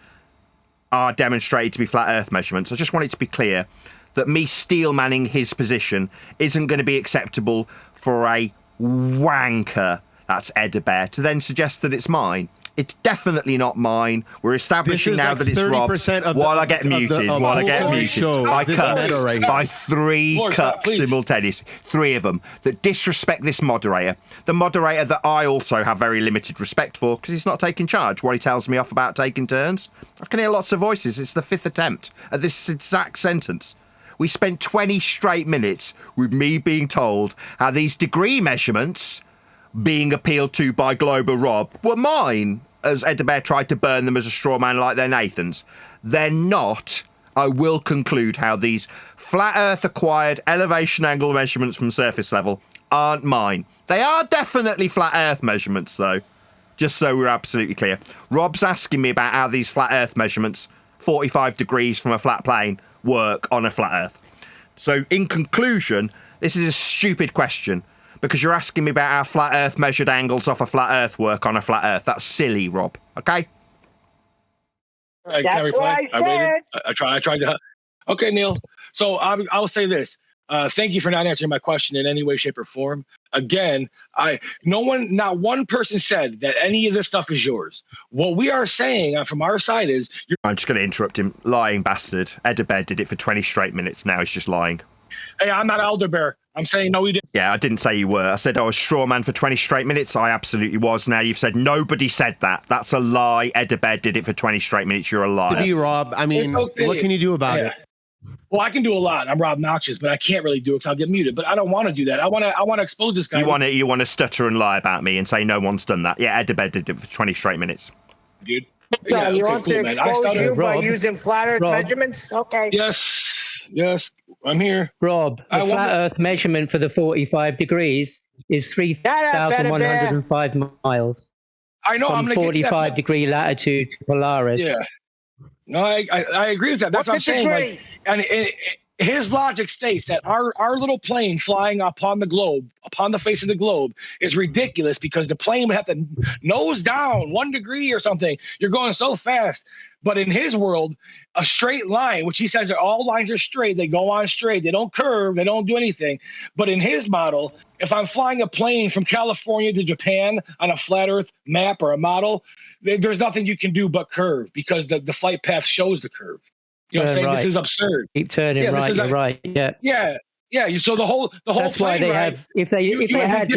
are demonstrated to be flat Earth measurements. I just want it to be clear that me steel-manning his position isn't going to be acceptable for a wanker, that's Edebear, to then suggest that it's mine. It's definitely not mine. We're establishing now that it's Rob's. While I get muted, I cut by 3 cuts simultaneously, 3 of them, that disrespect this moderator. The moderator that I also have very limited respect for, because he's not taking charge while he tells me off about taking turns. I can hear lots of voices. It's the 5th attempt at this exact sentence. We spent 20 straight minutes with me being told how these degree measurements being appealed to by Global Rob were mine, as Edebear tried to burn them as a straw man like they're Nathan's. They're not. I will conclude how these flat Earth acquired elevation angle measurements from surface level aren't mine. They are definitely flat Earth measurements, though, just so we're absolutely clear. Rob's asking me about how these flat Earth measurements, 45 degrees from a flat plane, work on a flat Earth. So in conclusion, this is a stupid question, because you're asking me about how flat Earth measured angles off a flat Earth work on a flat Earth. That's silly, Rob. Okay? I can't reply. I waited. I tried to. Okay, Neil. So I'll say this. Thank you for not answering my question in any way, shape, or form. Again, not one person said that any of this stuff is yours. What we are saying from our side is, I'm just going to interrupt him. Lying bastard. Edebear did it for 20 straight minutes. Now he's just lying. Hey, I'm not Elderbear. I'm saying no, we didn't. Yeah, I didn't say you were. I said I was straw man for 20 straight minutes. I absolutely was. Now you've said nobody said that. That's a lie. Edebear did it for 20 straight minutes. You're a liar. To be Rob, I mean, what can you do about it? Well, I can do a lot. I'm Rob Noxious, but I can't really do it because I'll get muted. But I don't want to do that. I want to expose this guy. You want to stutter and lie about me and say no one's done that. Yeah, Edebear did it for 20 straight minutes. Dude. So you want to expose you by using flat Earth measurements? Okay. Yes, I'm here. Rob, the flat Earth measurement for the 45 degrees is 3,105 miles. I know. From 45 degree latitude to Polaris. Yeah. No, I agree with that. That's what I'm saying. Like, and his logic states that our little plane flying upon the face of the globe, is ridiculous because the plane would have to nose down 1 degree or something. You're going so fast. But in his world, a straight line, which he says that all lines are straight, they go on straight, they don't curve, they don't do anything. But in his model, if I'm flying a plane from California to Japan on a flat Earth map or a model, there's nothing you can do but curve because the flight path shows the curve. You know what I'm saying? Right. This is absurd. Keep turning right. You're right. Yeah. Yeah. So the whole That's plane why they ride. have. If they had.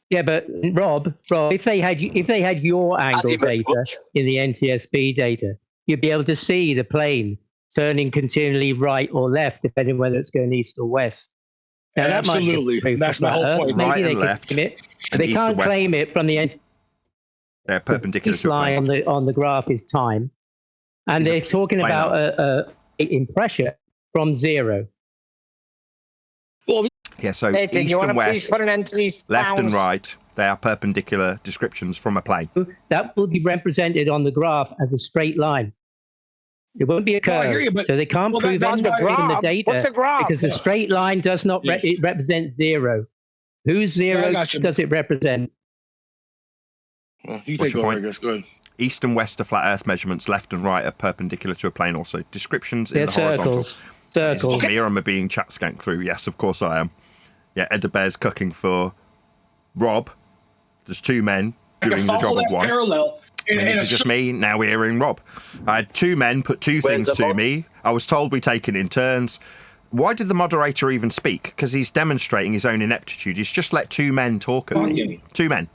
Yeah, but Rob, if they had your angle data in the NTSB data, you'd be able to see the plane turning continually right or left, depending whether it's going east or west. Now, absolutely, that's my whole point. Right and left. They can't claim it from the end. They're perpendicular to line on the graph is time, and they're talking about in pressure from 0. Yeah, so Nathan, east and west, put an end to these left and right, they are perpendicular descriptions from a plane. That will be represented on the graph as a straight line. It won't be a curve, so they can't prove anything in the data. What's the graph? Because a straight line does not it represents 0. Whose 0 does it represent? Well, you take over, I guess. Go ahead. East and west are flat Earth measurements. Left and right are perpendicular to a plane. Also, descriptions in the horizontal. Circles. Me, or am I being chat skanked through? Yes, of course I am. Yeah, Edebear's cooking for Rob. There's 2 men doing the job of one. Parallel. And this is just me now hearing Rob. I had 2 men put 2 things to me. I was told we take it in turns. Why did the moderator even speak? Because he's demonstrating his own ineptitude. He's just let 2 men talk at me. 2 men.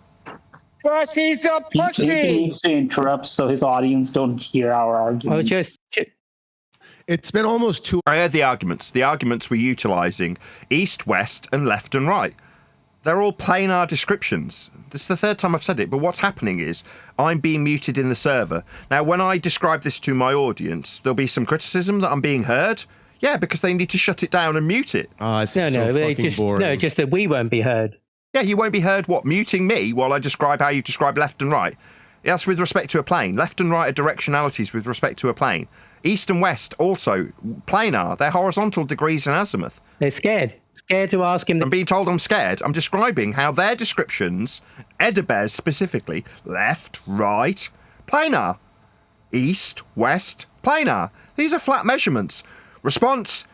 Because he's a pussy. He needs to interrupt so his audience don't hear our arguments. It's been almost 2. I heard the arguments. The arguments were utilising east, west, and left and right. They're all planar descriptions. This is the 3rd time I've said it, but what's happening is I'm being muted in the server. Now, when I describe this to my audience, there'll be some criticism that I'm being heard. Yeah, because they need to shut it down and mute it. It's fucking boring. No, just that we won't be heard. Yeah, you won't be heard, what, muting me while I describe how you describe left and right? That's with respect to a plane. Left and right are directionalities with respect to a plane. East and west also planar. They're horizontal degrees in azimuth. They're scared. scared to ask him. I'm being told I'm scared. I'm describing how their descriptions, Edibear's specifically, left, right, planar, east, west, planar. These are flat measurements. Response,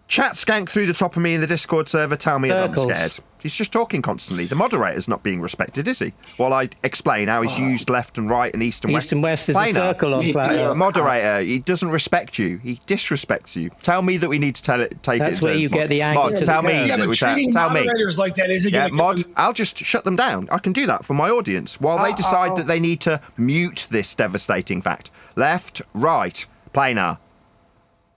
chat skank through the top of me in the Discord server, tell me that I'm scared. He's just talking constantly. The moderator's not being respected, is he? While I explain how he's used left and right and east and west. East and west is a circle on planar. Moderator, he doesn't respect you. He disrespects you. Tell me that we need to take it. That's where you get the angle. Mod, tell me. Yeah, but treating moderators like that isn't Yeah, going Mod, I'll just shut them down. I can do that for my audience while they decide that they need to mute this devastating fact. Left, right, planar.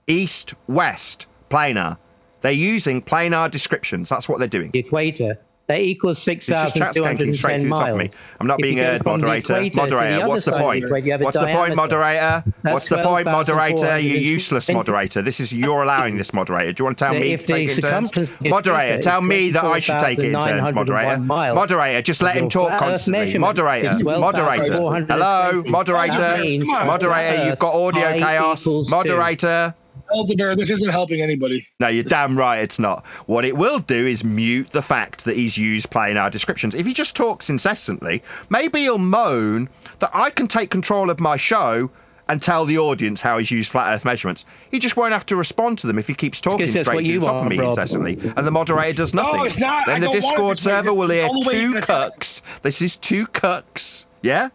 East, west, planar. They're using planar descriptions. That's what they're doing. The equator. That equals 6,210 miles. I'm not being heard, moderator. Moderator, what's the point? What's the point, moderator? What's the point, moderator? You useless moderator. You're allowing this, moderator. Do you want to tell me to take it in turns? Moderator, tell me that I should take it in turns, moderator. Moderator, just let him talk constantly. Moderator, hello, moderator. Moderator, you've got audio chaos. Moderator. Elder, this isn't helping anybody. No, you're damn right it's not. What it will do is mute the fact that he's used planar descriptions. If he just talks incessantly, maybe he'll moan that I can take control of my show and tell the audience how he's used flat earth measurements. He just won't have to respond to them if he keeps talking straight through the top of me incessantly, and the moderator does nothing. No, it's not. Then the Discord server will hear two cucks. This is two cucks. Yeah?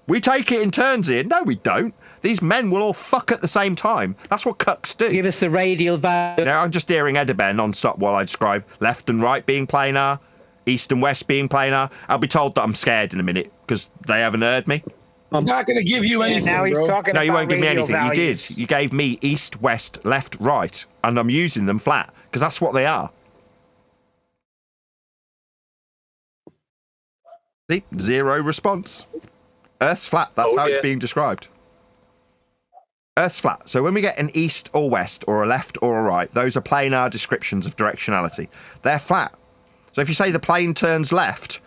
We take it in turns here. No, we don't. These men will all fuck at the same time. That's what cucks do. Give us the radial value. Now I'm just hearing Edibear non-stop while I describe left and right being planar, east and west being planar. I'll be told that I'm scared in a minute because they haven't heard me. I'm not going to give you anything, now he's talking No, you about won't give me anything. values. You did. You gave me east, west, left, right, and I'm using them flat because that's what they are. See? Zero response. Earth's flat. That's how it's being described. Earth's flat. So when we get an east or west or a left or a right, those are planar descriptions of directionality. They're flat. So if you say the plane turns left,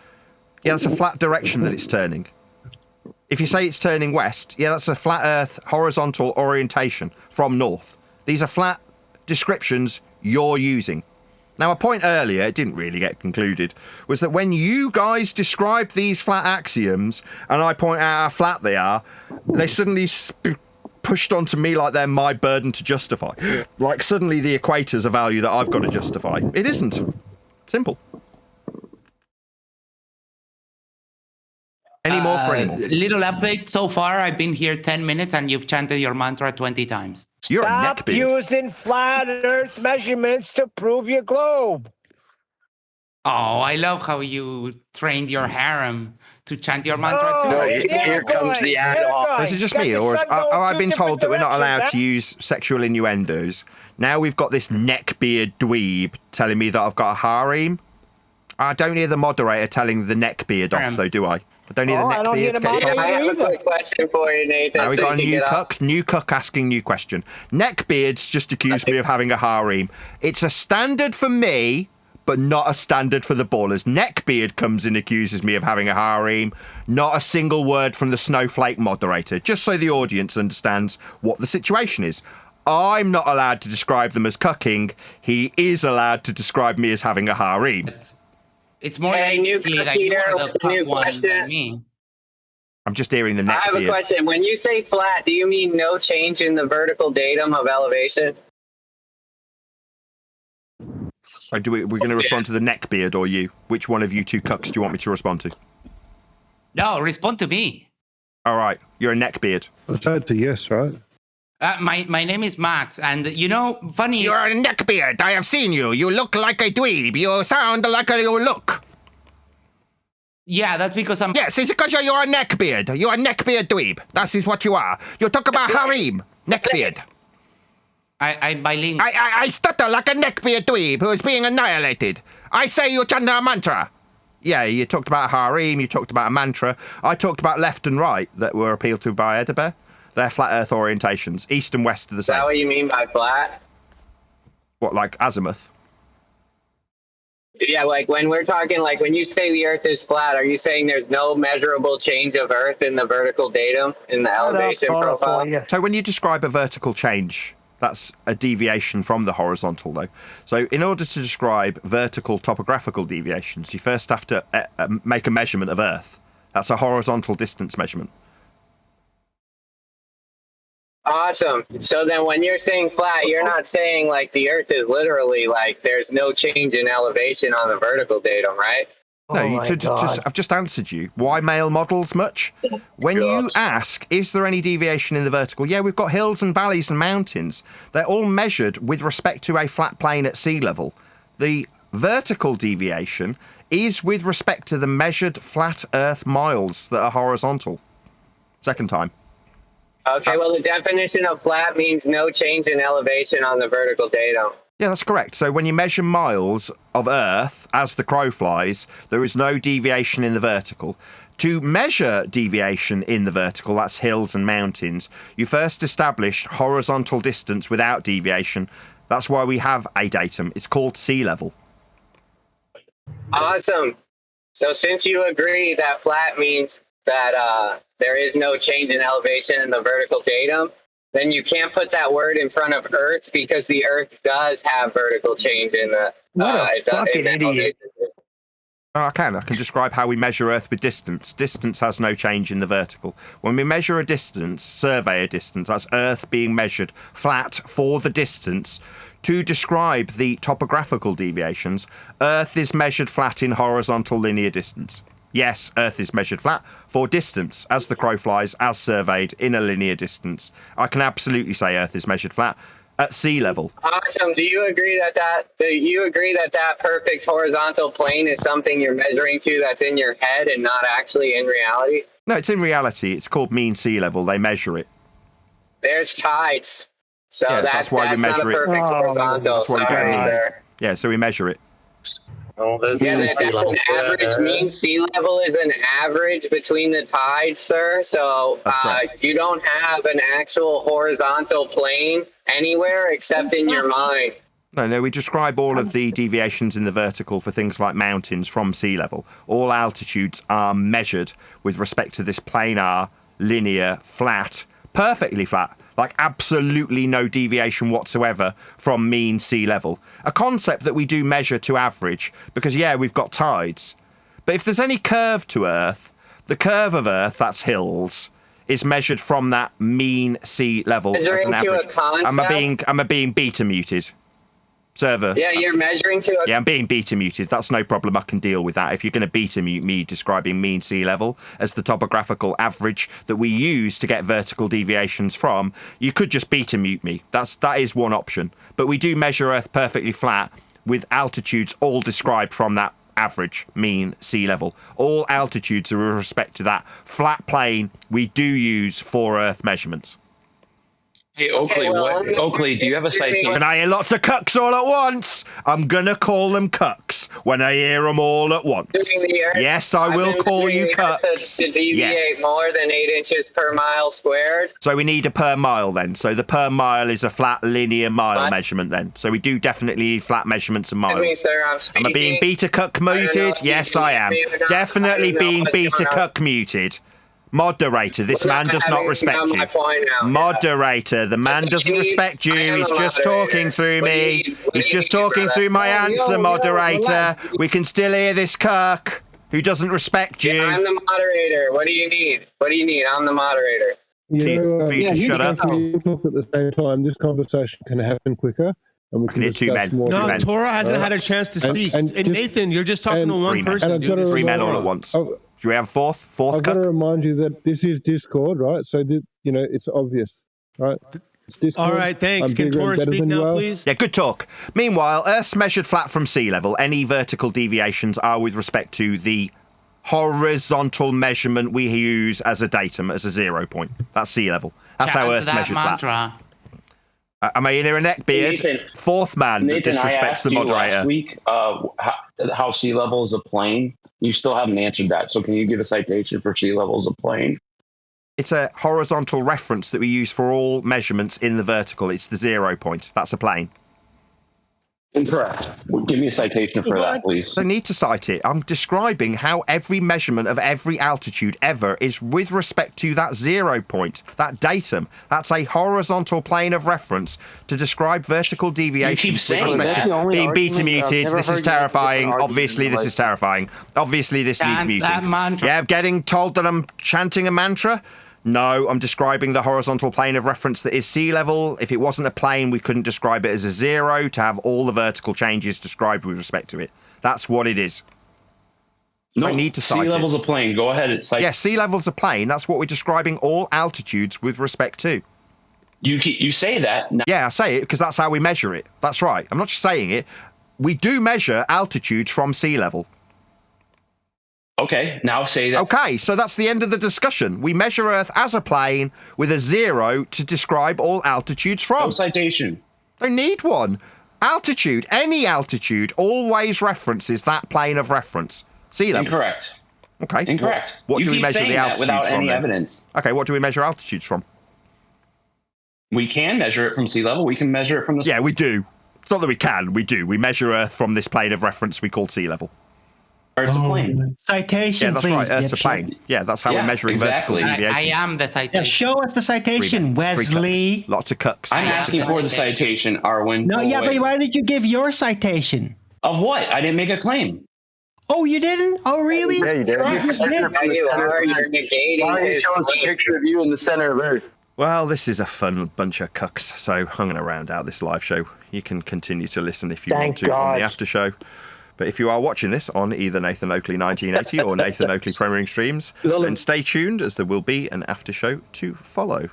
yeah, that's a flat direction that it's turning. If you say it's turning west, yeah, that's a flat Earth horizontal orientation from north. These are flat descriptions you're using. Now, a point earlier, it didn't really get concluded, was that when you guys describe these flat axioms and I point out how flat they are, they suddenly pushed onto me like they're my burden to justify. Like suddenly the equator's a value that I've got to justify. It isn't. Simple. Any more for any more? Little update so far. I've been here 10 minutes and you've chanted your mantra 20 times. You're Stop using flat Earth measurements to prove your globe. Oh, I love how you trained your harem to chant your mantra too. No, here comes the add-on. Is it just me, or have I been told that we're not allowed to use sexual innuendos? Now we've got this neckbeard dweeb telling me that I've got a harem. I don't hear the moderator telling the neckbeard off, though, do I? I don't hear the neckbeard. I have a quick question for you, Nathan. Now we got a new cuck asking new question. Neckbeard's just accused me of having a harem. It's a standard for me, but not a standard for the ballers. Neckbeard comes and accuses me of having a harem. Not a single word from the snowflake moderator, just so the audience understands what the situation is. I'm not allowed to describe them as cucking. He is allowed to describe me as having a harem. It's more likely that you are the cuck one than me. I'm just hearing the neckbeard. I have a question. When you say flat, do you mean no change in the vertical datum of elevation? We're going to respond to the neckbeard or you? Which one of you two cucks do you want me to respond to? No, respond to me. All right, you're a neckbeard. I said to yes, right? My name is Max, and you know, funny. You're a neckbeard. I have seen you. You look like a dweeb. You sound like you look. Yeah, that's because I'm. Yes, it's because you're a neckbeard. You're a neckbeard dweeb. That is what you are. You talk about harem, neckbeard. I'm bilingual. I stutter like a neckbeard dweeb who is being annihilated. I say you chant a mantra. Yeah, you talked about harem, you talked about a mantra. I talked about left and right that were appealed to by Edibear. They're flat earth orientations. East and west are the same. Is that what you mean by flat? What, like azimuth? Yeah, like when we're talking, like when you say the earth is flat, are you saying there's no measurable change of earth in the vertical datum, in the elevation profile? So when you describe a vertical change, That's a deviation from the horizontal, though. So in order to describe vertical topographical deviations, you first have to make a measurement of Earth. That's a horizontal distance measurement. Awesome. So then when you're saying flat, you're not saying like the Earth is literally like there's no change in elevation on the vertical datum, right? No, I've just answered you. Why male models much? When you ask, is there any deviation in the vertical? Yeah, we've got hills and valleys and mountains. They're all measured with respect to a flat plane at sea level. The vertical deviation is with respect to the measured flat Earth miles that are horizontal. Second time. Okay, well, the definition of flat means no change in elevation on the vertical datum. Yeah, that's correct. So when you measure miles of Earth as the crow flies, there is no deviation in the vertical. To measure deviation in the vertical, that's hills and mountains, you first establish horizontal distance without deviation. That's why we have a datum. It's called sea level. Awesome. So since you agree that flat means that there is no change in elevation in the vertical datum, then you can't put that word in front of Earth because the Earth does have vertical change in the. What a fucking idiot! I can describe how we measure Earth with distance. Distance has no change in the vertical. When we measure a distance, survey a distance, that's Earth being measured flat for the distance. To describe the topographical deviations, Earth is measured flat in horizontal linear distance. Yes, Earth is measured flat for distance, as the crow flies, as surveyed in a linear distance. I can absolutely say Earth is measured flat at sea level. Awesome. Do you agree that perfect horizontal plane is something you're measuring to that's in your head and not actually in reality? No, it's in reality. It's called mean sea level. They measure it. There's tides. So yeah, that's why we measure not a perfect horizontal. That's why Sorry, sir. Yeah, so we measure it. Yeah, that's an average. Mean sea level is an average between the tides, sir. So you don't have an actual horizontal plane anywhere except in your mind. No, we describe all of the deviations in the vertical for things like mountains from sea level. All altitudes are measured with respect to this planar, linear, flat, perfectly flat, like absolutely no deviation whatsoever from mean sea level. A concept that we do measure to average because, yeah, we've got tides. But if there's any curve to Earth, the curve of Earth, that's hills, is measured from that mean sea level as an average. Am I being beta muted? Server. Yeah, you're measuring to a... Yeah, I'm being beta muted. That's no problem. I can deal with that. If you're going to beta mute me describing mean sea level as the topographical average that we use to get vertical deviations from, you could just beta mute me. That is one option. But we do measure Earth perfectly flat with altitudes all described from that average mean sea level. All altitudes are with respect to that flat plane we do use for Earth measurements. Hey, Oakley, Oakley, do you have a citation? When I hear lots of cucks all at once, I'm going to call them cucks when I hear them all at once. Yes, I will call you cucks. To deviate more than 8 inches per mile squared. So we need a per mile then. So the per mile is a flat linear mile measurement then. So we do definitely need flat measurements of miles. Excuse me, sir, I'm speaking. Am I being beta cuck muted? Yes, I am. Definitely being beta cuck muted. Moderator, this man does not respect you. Moderator, the man doesn't respect you. He's just talking through me. He's just talking through my answer, moderator. We can still hear this cuck who doesn't respect you. Yeah, I'm the moderator. What do you need? What do you need? I'm the moderator. For you to shut up. Talk at the same time. This conversation can happen quicker. And we can hear two men. No, Tora hasn't had a chance to speak. And Nathan, you're just talking to one person. Three men all at once. Do we have fourth I've got to remind you that this is Discord, right? So, it's obvious, right? It's Discord. All right, thanks. Can Tora speak now, please? Yeah, good talk. Meanwhile, Earth's measured flat from sea level. Any vertical deviations are with respect to the horizontal measurement we use as a datum, as a 0 point. That's sea level. That's how Earth's measured flat. Am I in here a neckbeard? Nathan, Fourth man that disrespects the moderator. Last week how sea level is a plane. You still haven't answered that. So can you give a citation for sea level as a plane? It's a horizontal reference that we use for all measurements in the vertical. It's the 0 point. That's a plane. Incorrect. Give me a citation for that, please. I need to cite it. I'm describing how every measurement of every altitude ever is with respect to that 0 point, that datum. That's a horizontal plane of reference to describe vertical deviation. You keep saying with respect that. to being beta muted. This is terrifying. Obviously, this is terrifying. Obviously, this needs muting. Yeah, getting told that I'm chanting a mantra. No, I'm describing the horizontal plane of reference that is sea level. If it wasn't a plane, we couldn't describe it as a 0 to have all the vertical changes described with respect to it. That's what it is. No, I need to cite sea it. level's a plane. Go ahead. It's like, yeah, sea level's a plane. That's what we're describing all altitudes with respect to. You say that. Yeah, I say it because that's how we measure it. That's right. I'm not just saying it. We do measure altitudes from sea level. Okay, now say that. Okay, so that's the end of the discussion. We measure Earth as a plane with a 0 to describe all altitudes from. No citation. I need one. Altitude, any altitude, always references that plane of reference. Sea level. Incorrect. Okay. Incorrect. What You do we keep measure saying the that altitudes without from? any then? evidence. Okay, what do we measure altitudes from? We can measure it from sea level. We can measure it from the. Yeah, we do. It's not that we can. We do. We measure Earth from this plane of reference we call sea level. Earth's a plane. Citation, Yeah, that's please. right. Earth's a plane. Yeah, that's how we're measuring vertical deviation. I am the citation. Yeah, show us the citation, Wesley. Lots of cucks. I'm asking for the citation, Arwen. No, Go yeah, away. but why did you give your citation? Of what? I didn't make a claim. Oh, you didn't? Oh, really? Yeah, you did. You're negating his showing a picture of you in the center of Earth. Well, this is a fun bunch of cucks, so I'm going to round out this live show. You can continue to listen if you want to on the after show. But if you are watching this on either Nathan Oakley 1980 or Nathan Oakley Premiering Streams, then stay tuned as there will be an after show to follow.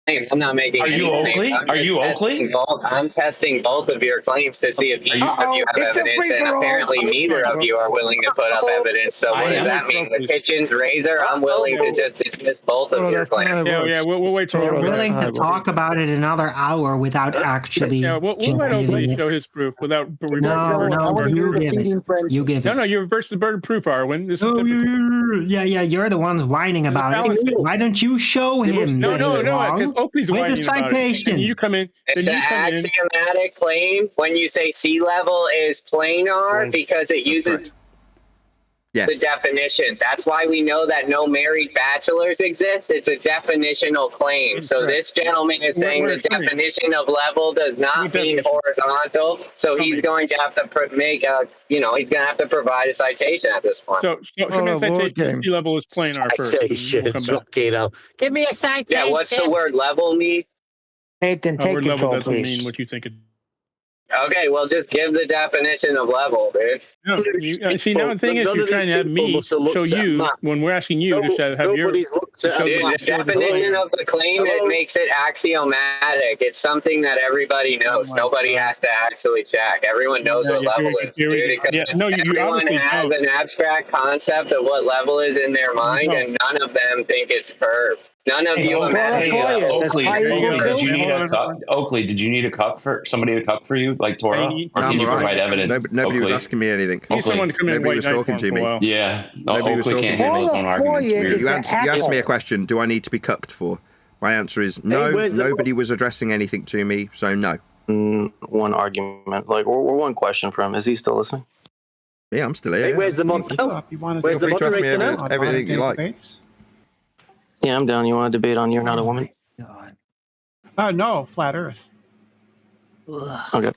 I'm not making. Are you anything. Oakley? Are you Oakley? I'm testing both of your claims to see if either of you have evidence, and apparently neither of you are willing to put up evidence. So what does that mean? The kitchen's razor. I'm willing to just dismiss both of your claims. Yeah, we'll wait till We're willing to talk about it another hour without actually. Yeah, we'll let Oakley show his proof without. No, you give it. You give it. No, you reverse the burden of proof, Arwen. This is yeah, you're the ones whining about it. Why don't you show him? No, because Oakley's with whining the citation. about it. And you come in. It's an axiomatic claim when you say sea level is planar because it uses the definition. That's why we know that no married bachelors exist. It's a definitional claim. So this gentleman is saying the definition of level does not mean horizontal. So he's going to have to make a, he's going to have to provide a citation at this point. So show me a citation. Sea level is planar first. Citation. Give me a citation. Yeah, what's the word level mean? Nathan, take word level control, doesn't please. mean what you think it. Okay, well, just give the definition of level, dude. No, see, now the thing is, you're trying to have me show you when we're asking you to have your. Dude, the definition of the claim, it makes it axiomatic. It's something that everybody knows. Nobody has to actually check. Everyone knows what level is, dude. Everyone has an abstract concept of what level is in their mind, and none of them think it's curved. None of you imagine. Oakley, did you need a cuck? Oakley, did you need a cuck for somebody to cuck for you, like Torah, or can you provide evidence? Nobody was asking me anything. Nobody was talking to me. Yeah, Nobody was Oakley talking can't handle his to own me. arguments. You asked me a question. Do I need to be cucked for? My answer is no. Nobody was addressing anything to me, so no. One argument, like we're one question from. Is he still listening? Yeah, I'm still here. Hey, where's the moderator? Where's the moderator now? Everything you like. Yeah, I'm down. You want to debate on You're Not a Woman? No, Flat Earth. Okay.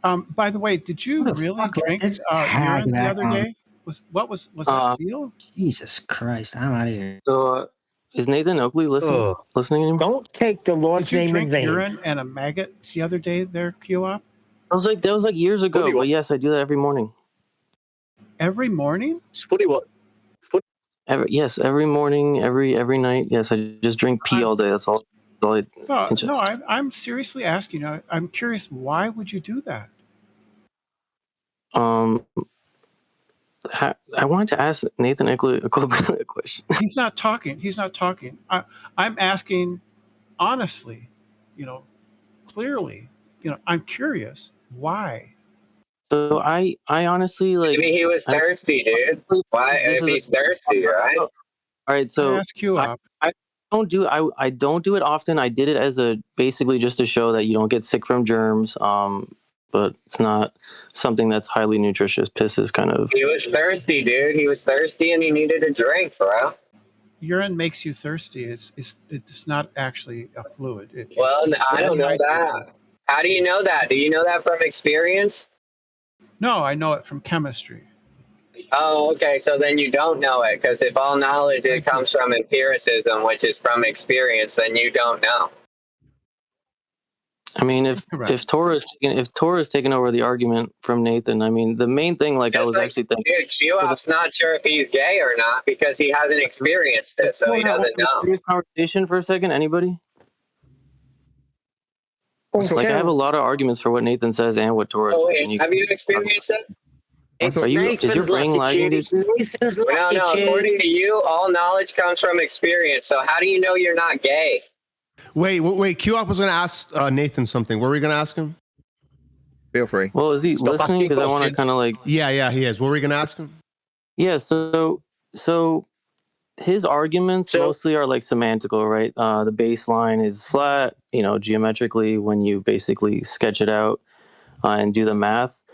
By the way, did you really drink urine the other day? Was that real? Jesus Christ, I'm out of here. So, is Nathan Oakley listening? Listening anymore? Don't take the Lord's Did you name in drink vain. urine and a maggot the other day there, Q-Op? That was like years ago, but yes, I do that every morning. Every morning? Funny what? Yes, every morning, every night. Yes, I just drink pee all day. That's all I ingest. I'm seriously asking you. I'm curious. Why would you do that? I wanted to ask Nathan Oakley a question. He's not talking. I'm asking honestly, clearly, I'm curious. Why? So I honestly like. Maybe he was thirsty, dude. Why? If he's thirsty, right? All right, so I don't do I don't do it often. I did it as basically just to show that you don't get sick from germs. But but it's not something that's highly nutritious. Piss is kind of. He was thirsty, dude. He was thirsty and he needed a drink, bro. Urine makes you thirsty. It's not actually a fluid. Well, I don't know that. How do you know that? Do you know that from experience? No, I know it from chemistry. Oh, okay. So then you don't know it, because if all knowledge it comes from empiricism, which is from experience, then you don't know. I mean, if Torah is taking over the argument from Nathan, I mean, the main thing, like, I was actually thinking, dude, Q-Op's not sure if he's gay or not because he hasn't experienced it, so he doesn't know. This conversation for a second, anybody? Like, I have a lot of arguments for what Nathan says and what Torah Oh, says. wait, have you experienced it? Is your brain lagging? No, according to you, all knowledge comes from experience. So how do you know you're not gay? Wait. Q-Op was going to ask Nathan something. What were we going to ask him? Feel free. Well, is he listening? Because I want to kind of like. Yeah, he is. What were we going to ask him? Yeah, so his arguments mostly are like semantical, right? The baseline is flat, geometrically when you basically sketch it out and do the math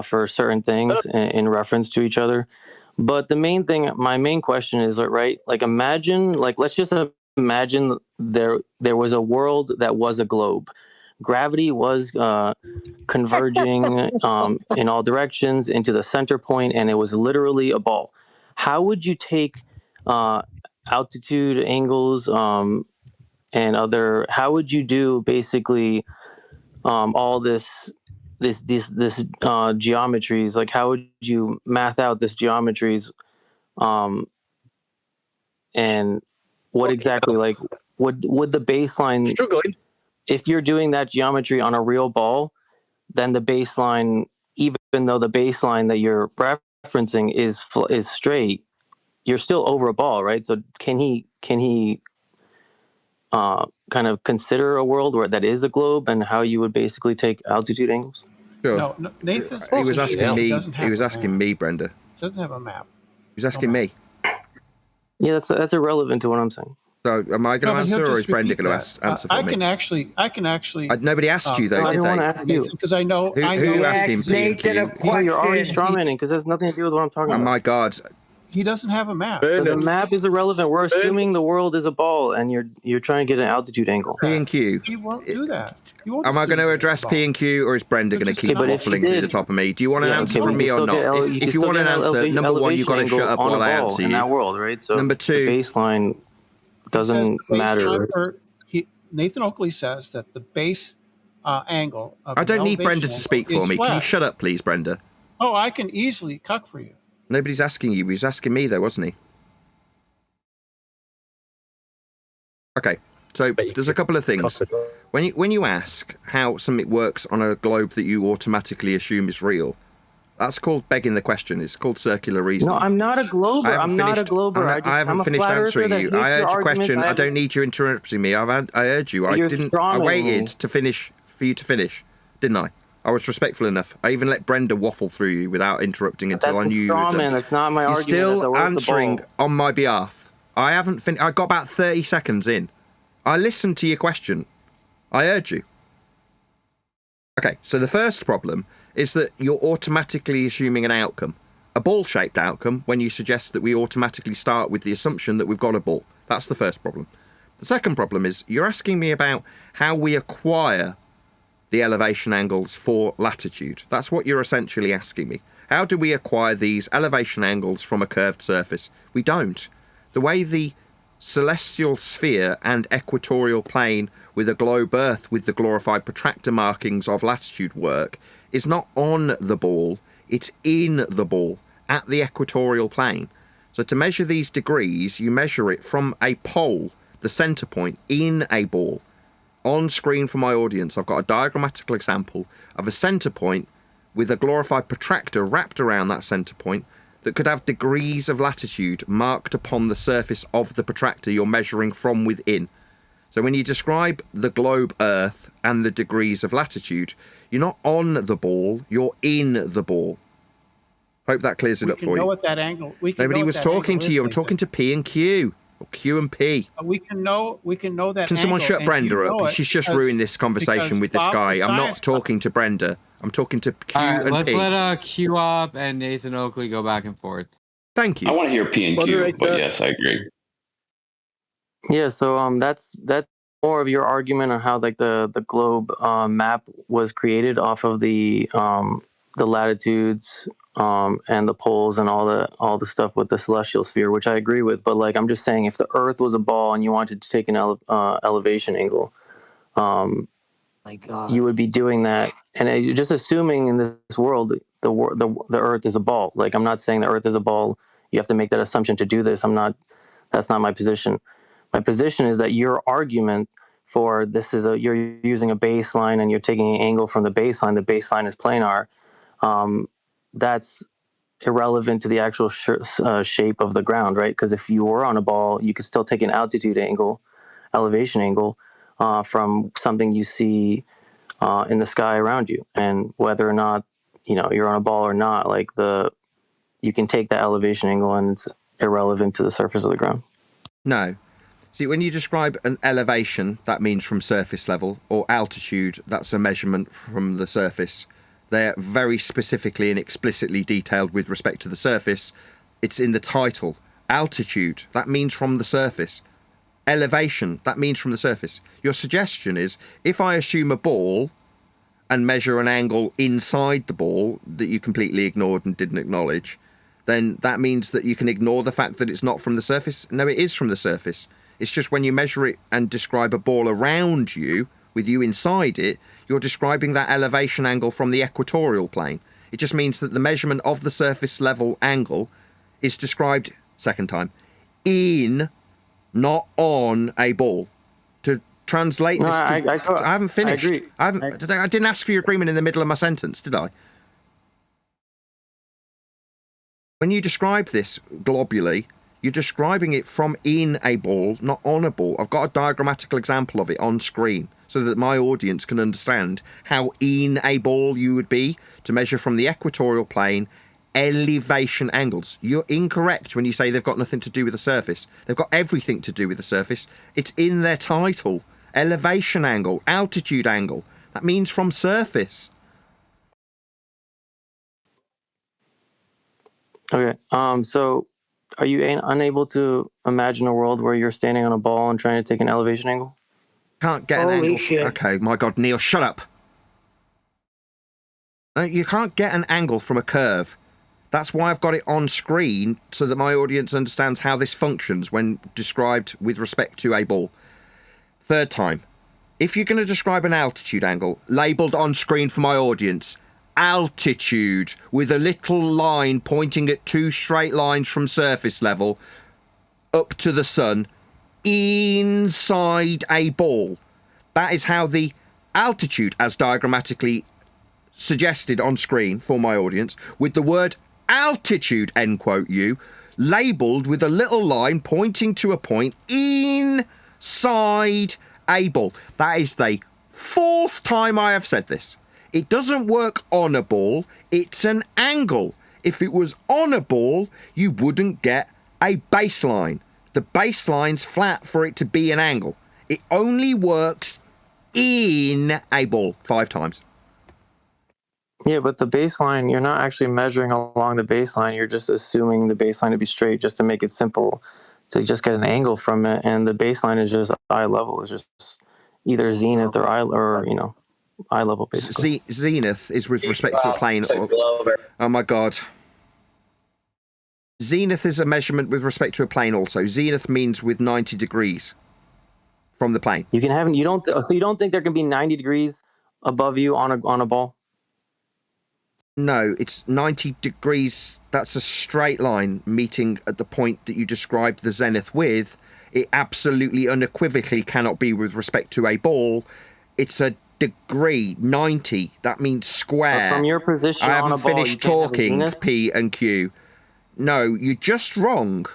for certain things in reference to each other. But the main thing, my main question is, right? Like, imagine, like, let's just imagine there was a world that was a globe. Gravity was converging in all directions into the center point, and it was literally a ball. How would you take altitude, angles, and other? How would you do basically all this geometries? Like, how would you math out this geometries? And what exactly, like, would the baseline? Struggling. If you're doing that geometry on a real ball, then the baseline, even though the baseline that you're referencing is straight, you're still over a ball, right? So can he kind of consider a world where that is a globe, and how you would basically take altitude angles? Sure. No, Nathan's He was asking me. doesn't have He was a asking map. me, Brenda. Doesn't have a map. He was asking me. Yeah, that's irrelevant to what I'm saying. So am I going to answer, or is Brenda going to answer for I me? can actually. Nobody asked you though, did they? I want to ask you because I know. Who asked him? You're already strawmanning because that's nothing to do with what I'm talking about. Oh my God. He doesn't have a map. So the map is irrelevant. We're assuming the world is a ball, and you're trying to get an altitude angle. P and Q. He won't do that. Am I going to address P and Q, or is Brenda going to keep waffling to the top of me? Do you want an answer from me or not? If you want an answer, number one, you've got to shut up while I answer you. In that world, right? So number two, the baseline doesn't matter. Nathan Oakley says that the base angle of I don't need elevation Brenda to speak for me. flat. Can you shut up, please, Brenda? Oh, I can easily cuck for you. Nobody's asking you. He was asking me, though, wasn't he? Okay, so there's a couple of things. When you ask how something works on a globe that you automatically assume is real, that's called begging the question. It's called circular reasoning. No, I'm not a glober. I'm not a glober. I haven't finished answering you. I heard your question. I don't need you interrupting me. I heard you. I waited for you to finish, didn't I? I was respectful enough. I even let Brenda waffle through you without interrupting until I knew you were done. That's not my You're argument. still answering on my behalf. I haven't finished. I got about 30 seconds in. I listened to your question. I heard you. Okay, so the first problem is that you're automatically assuming an outcome. A ball-shaped outcome when you suggest that we automatically start with the assumption that we've got a ball. That's the first problem. The second problem is you're asking me about how we acquire the elevation angles for latitude. That's what you're essentially asking me. How do we acquire these elevation angles from a curved surface? We don't. The way the celestial sphere and equatorial plane with a globe Earth with the glorified protractor markings of latitude work is not on the ball, it's in the ball at the equatorial plane. So to measure these degrees, you measure it from a pole, the center point, in a ball. On screen for my audience, I've got a diagrammatical example of a center point with a glorified protractor wrapped around that center point that could have degrees of latitude marked upon the surface of the protractor you're measuring from within. So when you describe the globe Earth and the degrees of latitude, you're not on the ball, you're in the ball. Hope that clears it up for you. Know what that angle. Nobody was talking to you. I'm talking to P and Q. or Q and P. We can know that. Can someone angle, shut and Brenda you know up? it She's just because- ruined this conversation because with this Bob, the guy. I'm not science talking to Brenda. I'm talking to Q All right, and let's P. let Q-Op and Nathan Oakley go back and forth. Thank you. I want to hear P and Q, Moderator. but yes, I agree. Yeah, so that's more of your argument on how like the globe map was created off of the latitudes and the poles and all the stuff with the celestial sphere, which I agree with. But like I'm just saying, if the Earth was a ball and you wanted to take an elevation angle, My God. you would be doing that, and you're just assuming in this world the Earth is a ball. Like I'm not saying the Earth is a ball. You have to make that assumption to do this. That's not my position. My position is that your argument for this is you're using a baseline and you're taking an angle from the baseline. The baseline is planar. That's irrelevant to the actual shape of the ground, right? Because if you were on a ball, you could still take an elevation angle from something you see in the sky around you, and whether or not you're on a ball or not, like you can take that elevation angle and it's irrelevant to the surface of the ground. No. See, when you describe an elevation, that means from surface level, or altitude, that's a measurement from the surface. They're very specifically and explicitly detailed with respect to the surface. It's in the title. Altitude, that means from the surface. Elevation, that means from the surface. Your suggestion is, if I assume a ball and measure an angle inside the ball that you completely ignored and didn't acknowledge, then that means that you can ignore the fact that it's not from the surface. No, it is from the surface. It's just when you measure it and describe a ball around you, with you inside it, you're describing that elevation angle from the equatorial plane. It just means that the measurement of the surface level angle is described, second time, in, not on a ball. To translate this I haven't finished. I agree. I didn't ask for your agreement in the middle of my sentence, did I? When you describe this globally, you're describing it from in a ball, not on a ball. I've got a diagrammatical example of it on screen so that my audience can understand how in a ball you would be to measure from the equatorial plane elevation angles. You're incorrect when you say they've got nothing to do with the surface. They've got everything to do with the surface. It's in their title. Elevation angle, altitude angle. That means from surface. Okay. So are you unable to imagine a world where you're standing on a ball and trying to take an elevation angle? Can't get an angle. Okay, my God, Neil, shut up. No, you can't get an angle from a curve. That's why I've got it on screen so that my audience understands how this functions when described with respect to a ball. Third time. If you're going to describe an altitude angle, labelled on screen for my audience, altitude, with a little line pointing at two straight lines from surface level up to the sun inside a ball. That is how the altitude, as diagrammatically suggested on screen for my audience, with the word altitude, end quote you, labelled with a little line pointing to a point inside a ball. That is the fourth time I have said this. It doesn't work on a ball, it's an angle. If it was on a ball, you wouldn't get a baseline. The baseline's flat for it to be an angle. It only works in a ball 5 times. Yeah, but the baseline, you're not actually measuring along the baseline. You're just assuming the baseline to be straight just to make it simple, to just get an angle from it. And the baseline is just eye level. It's just either zenith or eye level, basically. Zenith is with respect to a plane. Oh my God. Zenith is a measurement with respect to a plane also. Zenith means with 90 degrees from the plane. You don't think there can be 90 degrees above you on a ball? No, it's 90 degrees. That's a straight line meeting at the point that you described the zenith with. It absolutely unequivocally cannot be with respect to a ball. It's a degree, 90. That means square. But from your position I on haven't a ball, finished you can't have a talking, zenith? P and Q. No, you're just wrong.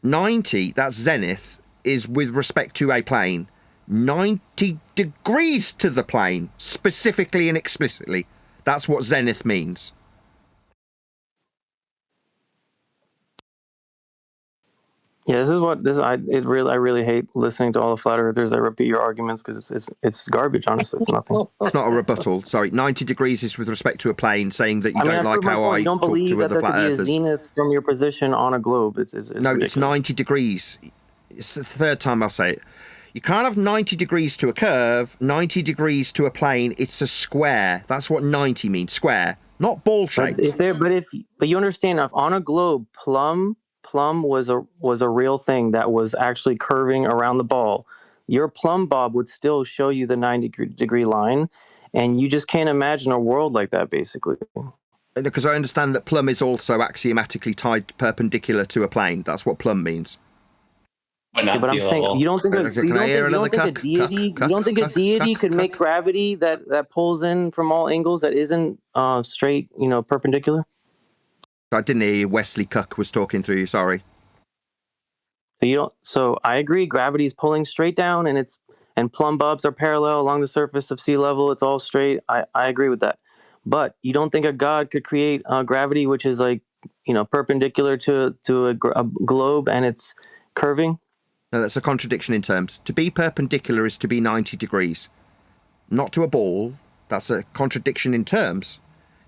90, that's zenith, is with respect to a plane. 90 degrees to the plane, specifically and explicitly. That's what zenith means. Yeah, I really hate listening to all the flat earthers that repeat your arguments because it's garbage. Honestly, it's nothing. It's not a rebuttal. Sorry, 90 degrees is with respect to a plane, saying that you I don't like how I you don't talk believe to that other there could flat be a earthers. zenith from your position on a globe. It's No, ridiculous. it's 90 degrees. It's the third time I'll say it. You can't have 90 degrees to a curve, 90 degrees to a plane. It's a square. That's what 90 means, square, not ball shaped. But you understand, if on a globe, plumb was a real thing that was actually curving around the ball. Your plumb bob would still show you the 90-degree line, and you just can't imagine a world like that, basically. Because I understand that plumb is also axiomatically tied perpendicular to a plane. That's what plumb means. Yeah, but I'm saying you don't think a deity could make gravity that pulls in from all angles that isn't straight, perpendicular. I didn't hear you. Wesley Cook was talking through you. Sorry. So I agree. Gravity is pulling straight down, and plumb bobs are parallel along the surface of sea level. It's all straight. I agree with that. But you don't think a god could create gravity which is perpendicular to a globe and it's curving? No, that's a contradiction in terms. To be perpendicular is to be 90 degrees. Not to a ball. That's a contradiction in terms.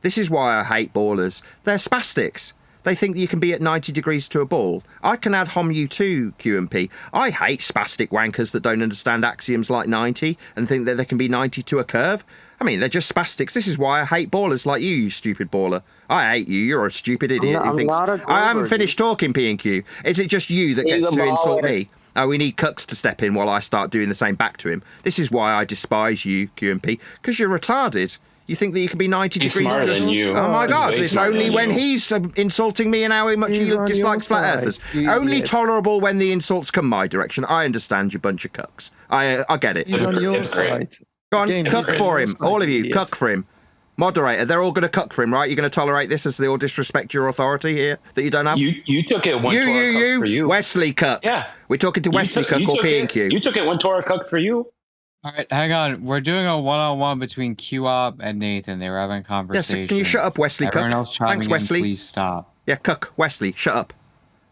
This is why I hate ballers. They're spastics. They think that you can be at 90 degrees to a ball. I can add hom you too, QMP. I hate spastic wankers that don't understand axioms like 90 and think that they can be 90 to a curve. I mean, they're just spastics. This is why I hate ballers like you stupid baller. I hate you. You're a stupid idiot. I haven't finished talking, P&Q. Is it just you that gets to insult me? Oh, we need Cucks to step in while I start doing the same back to him. This is why I despise you, QMP, because you're retarded. You think that you can be 90 He's degrees smarter to... than you. Oh my God, He's it's smarter only than when you. he's insulting me and how much he dislikes flat earthers. Only tolerable when the insults come my direction. I understand, you bunch of cucks. I get it. He's on your side. Go on, Game cuck is for on him. your side, All of you, idiot. cuck for him. Moderator, they're all going to cuck for him, right? You're going to tolerate this as they all disrespect your authority here that you don't have? You took it one Torah cuck for you. Wesley Cuck. Yeah. We're talking to Wesley Cuck or P&Q. You took it one Torah cuck for you. All right, hang on. We're doing a one-on-one between QOP and Nathan. They were having a conversation. Yes, can you shut up, Wesley Everyone Cuck? else chiming Thanks, in, Wesley. please stop. Yeah, Cuck, Wesley, shut up.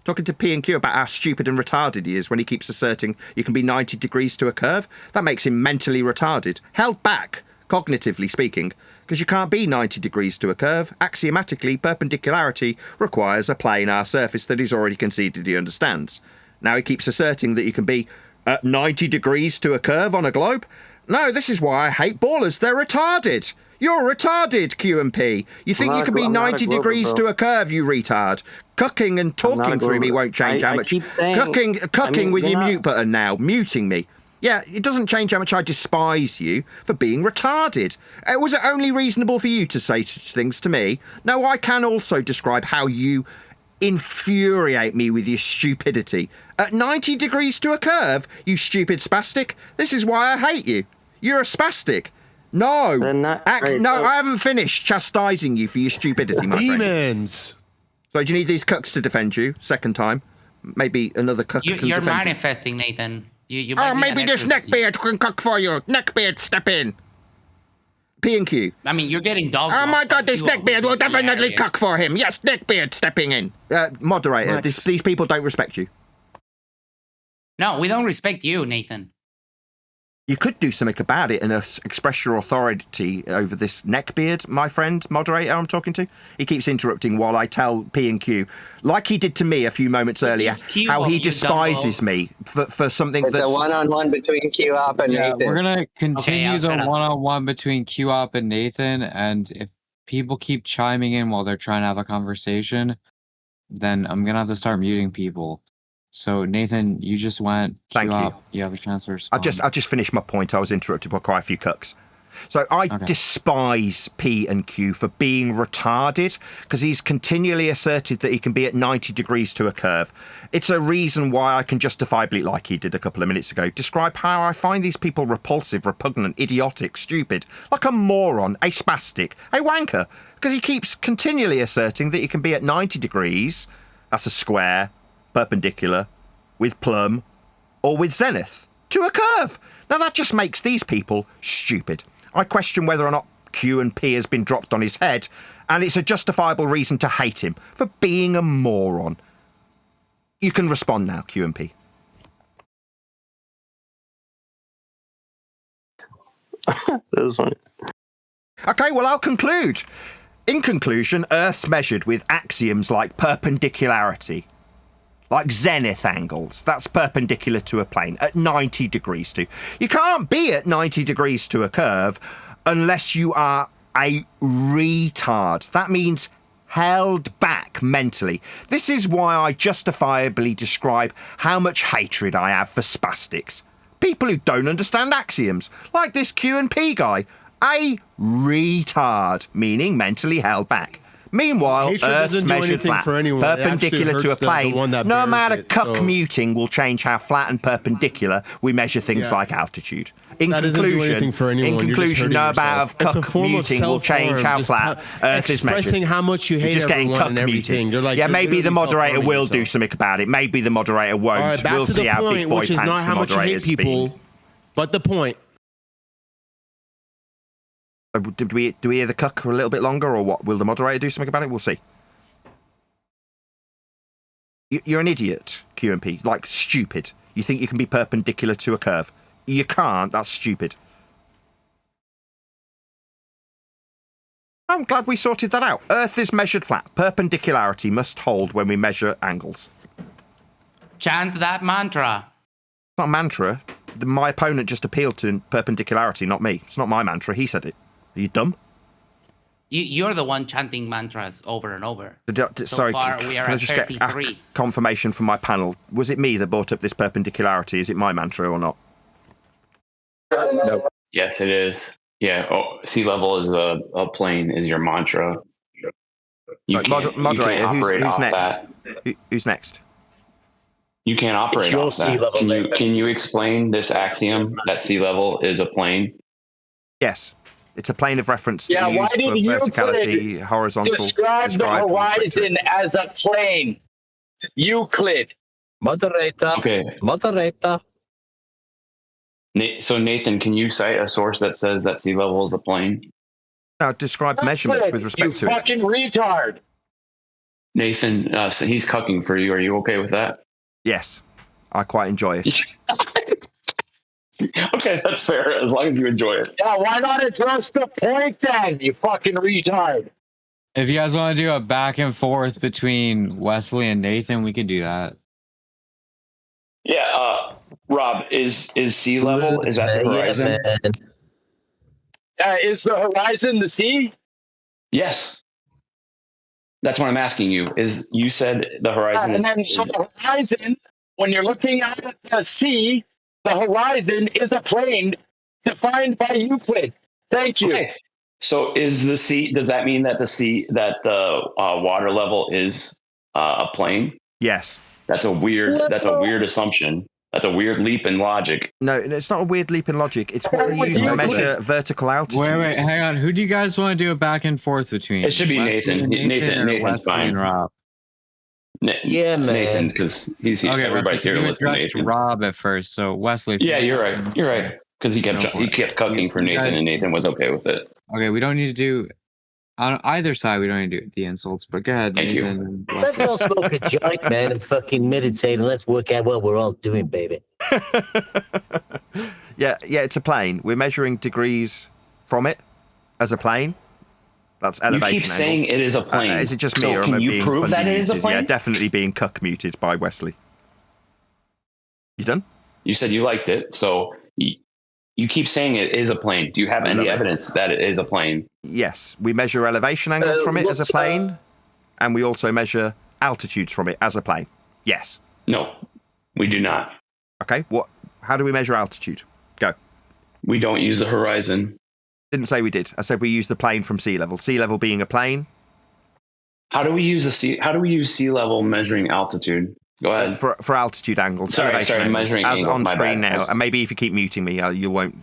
Talking to P&Q about how stupid and retarded he is when he keeps asserting you can be 90 degrees to a curve. That makes him mentally retarded. Held back, cognitively speaking, because you can't be 90 degrees to a curve. Axiomatically, perpendicularity requires a planar surface that he's already conceded he understands. Now he keeps asserting that you can be at 90 degrees to a curve on a globe. No, this is why I hate ballers. They're retarded. You're retarded, QMP. You think you can be 90 degrees to a curve, you retard. Cucking and talking through me won't change how much. Cucking with your mute button now, muting me. Yeah, it doesn't change how much I despise you for being retarded. Was it only reasonable for you to say such things to me? No, I can also describe how you infuriate me with your stupidity. At 90 degrees to a curve, you stupid spastic. This is why I hate you. You're a spastic. No. I haven't finished chastising you for your stupidity, my friend. Demons. So do you need these cucks to defend you? Second time. Maybe another cuck can You're defend you. manifesting, Nathan. You might need maybe an this exorcism. neckbeard can cuck for you. Neckbeard, step in. P&Q. I mean, you're getting dogs. Oh my God, this neckbeard will definitely cuck for him. Yes, neckbeard stepping in. Moderator, these people don't respect you. No, we don't respect you, Nathan. You could do something about it and express your authority over this neckbeard, my friend, moderator I'm talking to. He keeps interrupting while I tell P&Q, like he did to me a few moments earlier, how he despises me for something it's that's... a one-on-one between QOP and Nathan. We're going to continue the one-on-one between QOP and Nathan, and if people keep chiming in while they're trying to have a conversation, then I'm going to have to start muting people. So, Nathan, you just went. Thank QOP, you. You have a chance to respond. I just finished my point. I was interrupted by quite a few cucks. So I despise P&Q for being retarded because he's continually asserted that he can be at 90 degrees to a curve. It's a reason why I can justifiably, like he did a couple of minutes ago, describe how I find these people repulsive, repugnant, idiotic, stupid, like a moron, a spastic, a wanker, because he keeps continually asserting that he can be at 90 degrees, that's a square, perpendicular, with plumb, or with zenith, to a curve. Now that just makes these people stupid. I question whether or not Q and P has been dropped on his head, and it's a justifiable reason to hate him for being a moron. You can respond now, QMP. That was funny. Okay, well, I'll conclude. In conclusion, Earth's measured with axioms like perpendicularity, like zenith angles. That's perpendicular to a plane at 90 degrees to. You can't be at 90 degrees to a curve unless you are a retard. That means held back mentally. This is why I justifiably describe how much hatred I have for spastics. People who don't understand axioms, like this Q&P guy. A retard, meaning mentally held back. Meanwhile, Hatred Earth's doesn't do measured anything flat, for anyone. It actually perpendicular to a hurts the plane. one that No bears amount of it, cuck so- muting will change how flat and perpendicular we measure things Yeah. like altitude. In That doesn't do anything for anyone. in You're just conclusion, hurting no amount of yourself. It's a cuck form of muting will change self-harm, how just flat Earth is measured. expressing how much you You're hate just getting everyone cuck and everything. muted. You're like, yeah, you're maybe the literally moderator self-harming will do yourself. something about it. Maybe the moderator won't. All right, back we'll to see the how point, big boy which is pants not the how much you hate moderator's people, been. but the point. Do we hear the cuck for a little bit longer, or what? Will the moderator do something about it? We'll see. You're an idiot, QMP. Like, stupid. You think you can be perpendicular to a curve. You can't. That's stupid. I'm glad we sorted that out. Earth is measured flat. Perpendicularity must hold when we measure angles. Chant that mantra. It's not a mantra. My opponent just appealed to perpendicularity, not me. It's not my mantra. He said it. Are you dumb? You're the one chanting mantras over and over. Sorry, far, we are can I at just get 33. confirmation from my panel? Was it me that brought up this perpendicularity? Is it my mantra or not? No. Yes, it is. Yeah. Oh, sea level is a plane is your mantra. You Right, can't, moderator, you can't operate who's off next? that. Who's next? You can't operate your off sea that. level, Can you explain this axiom that sea level is a plane? Yes. It's a plane of reference Yeah, why used for did verticality, Euclid horizontal. describe the horizon as a plane? Euclid. Moderator. Okay. Moderator. So Nathan, can you cite a source that says that sea level is a plane? Now, describe measurements with respect to You it. fucking retard. Nathan, so he's cucking for you. Are you okay with that? Yes. I quite enjoy it. Okay, that's fair, as long as you enjoy it. Yeah, why not address the point then, you fucking retard? If you guys want to do a back and forth between Wesley and Nathan, we could do that. Yeah, Rob, is sea level, is that the horizon? Is the horizon the sea? Yes. That's what I'm asking you. Is you said the horizon and then so the horizon, when you're looking at the sea, the horizon is a plane defined by Euclid. Thank you. Okay. So is the sea, does that mean that the water level is a plane? Yes. That's a weird assumption. That's a weird leap in logic. No, it's not a weird leap in logic. It's what they use to measure vertical altitudes. Wait, hang on. Who do you guys want to do a back and forth between? It should be Wesley Nathan. and or Nathan's Wesley fine. and Rob? Yeah, man. Nathan, because he's here. Okay, Everybody's here to listen to Nathan. Rob at first, so Wesley. Yeah, you're right. You're right. Because he kept cucking for Nathan, and Nathan was okay with it. Okay, we don't need to do on either side. We don't need to do the insults, but go ahead, Thank Nathan. you. And Let's all smoke a joint, man, and fucking meditate, and let's work out what we're all doing, baby. Yeah, it's a plane. We're measuring degrees from it as a plane. That's elevation. You keep saying it is a plane. Is it just me, So or am I can you being prove that it is a muted? plane? Yeah, definitely being cuck muted by Wesley. You done? You said you liked it, so you keep saying it is a plane. Do you have any evidence that it is a plane? Yes, we measure elevation angles from it as a plane, and we also measure altitudes from it as a plane. Yes. No, we do not. Okay. How do we measure altitude? Go. We don't use the horizon. Didn't say we did. I said we use the plane from sea level. Sea level being a plane. How do we use sea level measuring altitude? Go ahead. For altitude angles. Sorry, angles, measuring as angles, on my screen bad. now. And maybe if you keep muting me, you won't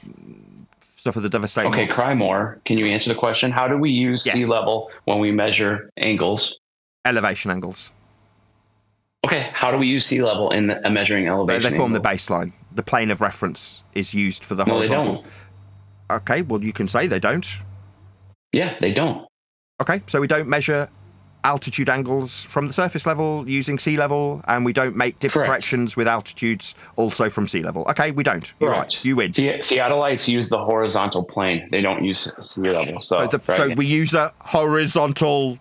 suffer the devastating. Okay, loss. cry more. Can you answer the question? How do we use sea level when we measure angles? Elevation angles. Okay, how do we use sea level in measuring elevation? They form the angles? baseline. The plane of reference is used for the No, they horizontal. don't. Okay, well, you can say they don't. Yeah, they don't. Okay, so we don't measure altitude angles from the surface level using sea level, and we don't make dip corrections with altitudes also from sea level. Okay, we don't. You're right. You win. Theodolites use the horizontal plane. They don't use sea level. So we use a horizontal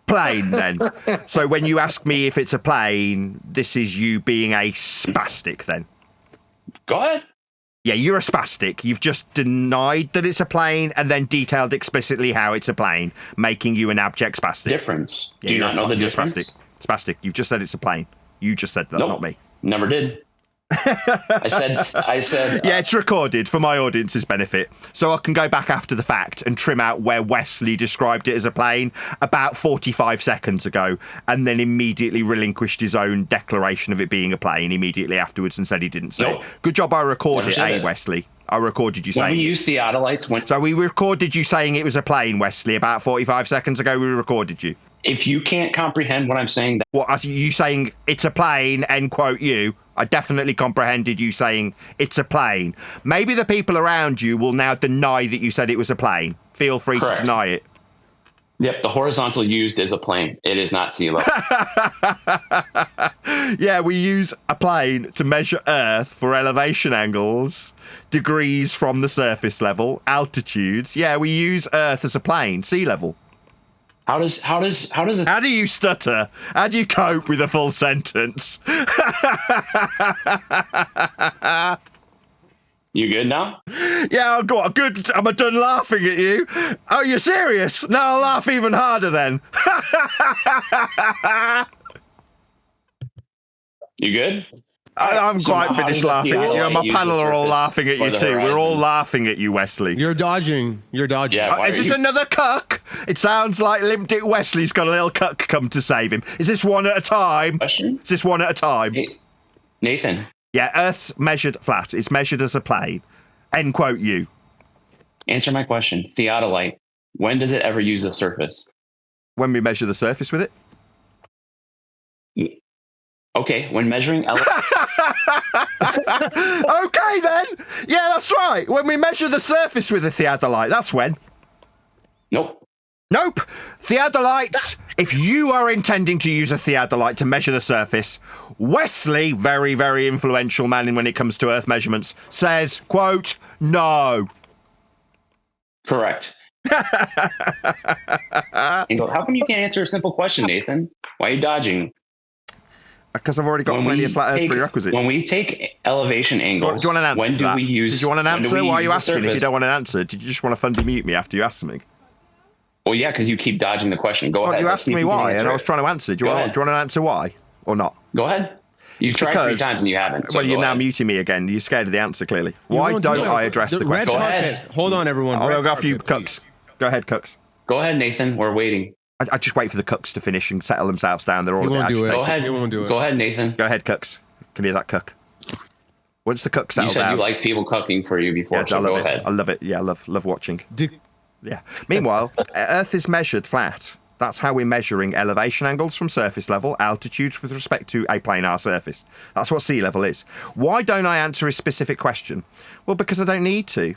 plane then. So when you ask me if it's a plane, this is you being a spastic then. Go ahead. Yeah, you're a spastic. You've just denied that it's a plane and then detailed explicitly how it's a plane, making you an abject spastic. Difference. Yeah, Do you not know the difference? Spastic. You've just said it's a plane. You just said that, Nope. not me. Never did. I said. Yeah, it's recorded for my audience's benefit, so I can go back after the fact and trim out where Wesley described it as a plane about 45 seconds ago, and then immediately relinquished his own declaration of it being a plane immediately afterwards and said he didn't say it. Good job I recorded it, Wesley. I recorded you saying when we use theodolites. So we recorded you saying it was a plane, Wesley, about 45 seconds ago. We recorded you. If you can't comprehend what I'm saying, what are you saying? It's a plane. End quote. You. I definitely comprehended you saying it's a plane. Maybe the people around you will now deny that you said it was a plane. Feel free to deny it. Yep, the horizontal used is a plane. It is not sea level. Yeah, we use a plane to measure Earth for elevation angles, degrees from the surface level, altitudes. Yeah, we use Earth as a plane, sea level. How do you stutter? How do you cope with a full sentence? You good now? Yeah, I've got good. Am I done laughing at you? Oh, you're serious? No, I'll laugh even harder then. You good? I'm quite finished laughing at you. My panel are all laughing at you too. We're all laughing at you, Wesley. You're dodging. You're dodging. Yeah, is this another cuck? It sounds like Limp Dick Wesley's got a little cuck come to save him. Is this one at a time? Question? Is this one at a time? Nathan. Yeah, Earth's measured flat. It's measured as a plane. End quote you. Answer my question. Theodolite. When does it ever use the surface? When we measure the surface with it. Okay, when measuring Okay then. Yeah, that's right. When we measure the surface with a theodolite, that's when. Nope. Theodolites, if you are intending to use a theodolite to measure the surface, Wesley, very, very influential man when it comes to Earth measurements, says, quote, no. Correct. How come you can't answer a simple question, Nathan? Why are you dodging? Because I've already got plenty of flat Earth prerequisites. When we take elevation angles, do you want an answer when to do that? we use? Did you want an answer? Why are you asking surface? if you don't want an answer? Did you just want to fundy mute me after you asked me? Well, yeah, because you keep dodging the question. Go ahead. You asked me why, and I was trying to answer. Do you want an answer why or not? Go ahead. You've tried 3 times and you haven't. So well, you're now muting me again. You're scared of the answer, clearly. Why don't I address the question? Go ahead. Hold on, everyone. I'll go after you, Cooks. Go ahead, Cooks. Go ahead, Nathan. We're waiting. I just wait for the Cooks to finish and settle themselves down. They're all agitated. Go ahead. Go ahead, Nathan. Go ahead, Cooks. Can you hear that, Cook? Once the Cook settle down. You said down, you like people cooking for you before, so go ahead. I love it. Yeah, I love watching. Yeah. Meanwhile, Earth is measured flat. That's how we're measuring elevation angles from surface level, altitudes with respect to a planar surface. That's what sea level is. Why don't I answer a specific question? Well, because I don't need to.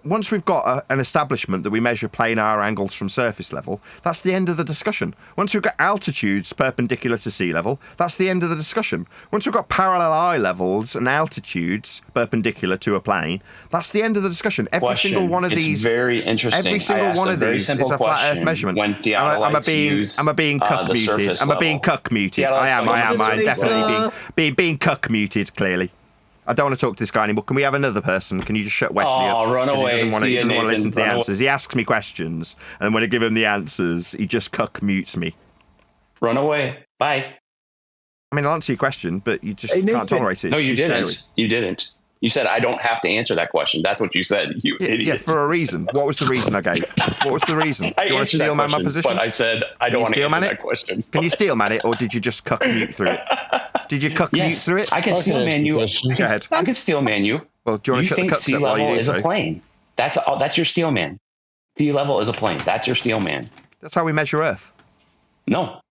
Once we've got an establishment that we measure planar angles from surface level, that's the end of the discussion. Once we've got altitudes perpendicular to sea level, that's the end of the discussion. Once we've got parallel eye levels and altitudes perpendicular to a plane, that's the end of the discussion. Every single one of these, very interesting. Every single one of these is a flat Earth measurement. When am I being cuck muted? Am I being cuck muted? I am. I'm definitely being cuck muted. Clearly. I don't want to talk to this guy anymore. Can we have another person? Can you just shut Wesley up? Run away. He doesn't want to listen to the answers. He asks me questions, and when I give him the answers, he just cuck mutes me. Run away. Bye. I mean, I'll answer your question, but you just can't tolerate it. No, you didn't. You didn't. You said, I don't have to answer that question. That's what you said, you idiot. Yeah, for a reason. What was the reason I gave? What was the reason? Do you want to steel man my position? But I said, I don't want to answer that question. Can you steel man it, or did you just cuck mute through it? Did you cuck mute through it? I can steel man you. Go ahead. I can steel man you. Well, do you want to shut the cucks up while you do is so? A plane. That's your steel man. Sea level is a plane. That's your steel man. That's how we measure Earth. No.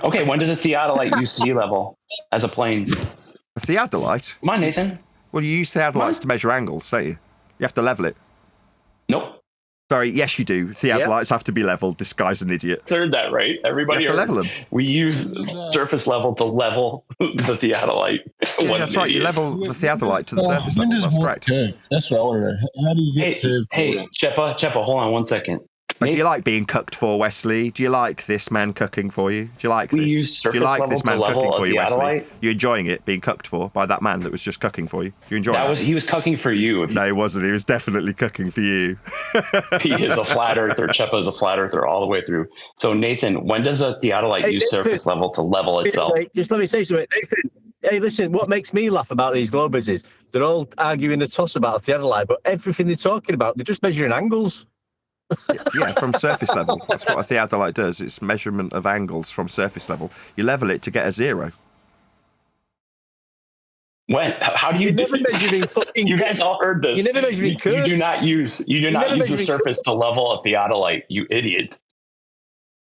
Okay, when does a theodolite use sea level as a plane? A theodolite? Come on, Nathan. Well, you use theodolites to measure angles, don't you? You have to level it. Nope. Sorry, yes, you do. Theodolites have to be leveled. This guy's an idiot. Heard that right? Everybody You have to level them. We use surface level to level the theodolite. Yeah, that's right. You level the theodolite to the surface level. That's correct. That's what I want to know. How do you get curved? Hey, Chepa, hold on one second. Do you like being cooked for, Wesley? Do you like this man cooking for you? Do you like this? We use surface Do you like level this man to level cooking for a you, Wesley? theodolite? You enjoying it, being cooked for by that man that was just cooking for you? You enjoying that? He was cooking for you. No, he wasn't. He was definitely cooking for you. He is a flat earther. Chepa is a flat earther all the way through. So, Nathan, when does a theodolite use surface level to level itself? Just let me say something. Nathan, hey, listen, what makes me laugh about these Globers is they're all arguing the toss about a theodolite, but everything they're talking about, they're just measuring angles. Yeah, from surface level. That's what a theodolite does. It's measurement of angles from surface level. You level it to get a 0. When? How do you? You're never measuring fucking. You guys all heard this. You're never measuring curves. You do not use the surface to level a theodolite. You idiot.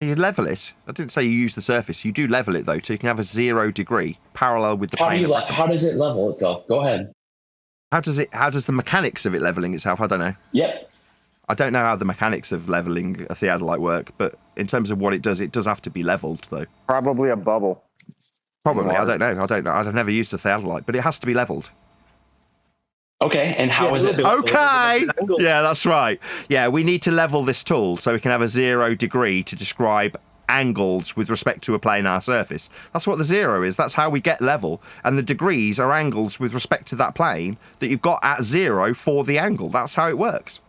You level it. I didn't say you use the surface. You do level it though, so you can have a 0 degree parallel with the plane. How does it level itself? Go ahead. How does the mechanics of it leveling itself? I don't know. Yep. I don't know how the mechanics of leveling a theodolite work, but in terms of what it does have to be leveled though. Probably a bubble. Probably. I don't know. I've never used a theodolite, but it has to be leveled. Okay, and how is it? Okay. Yeah, that's right. Yeah, we need to level this tool so we can have a 0 degree to describe angles with respect to a planar surface. That's what the 0 is. That's how we get level. And the degrees are angles with respect to that plane that you've got at 0 for the angle. That's how it works.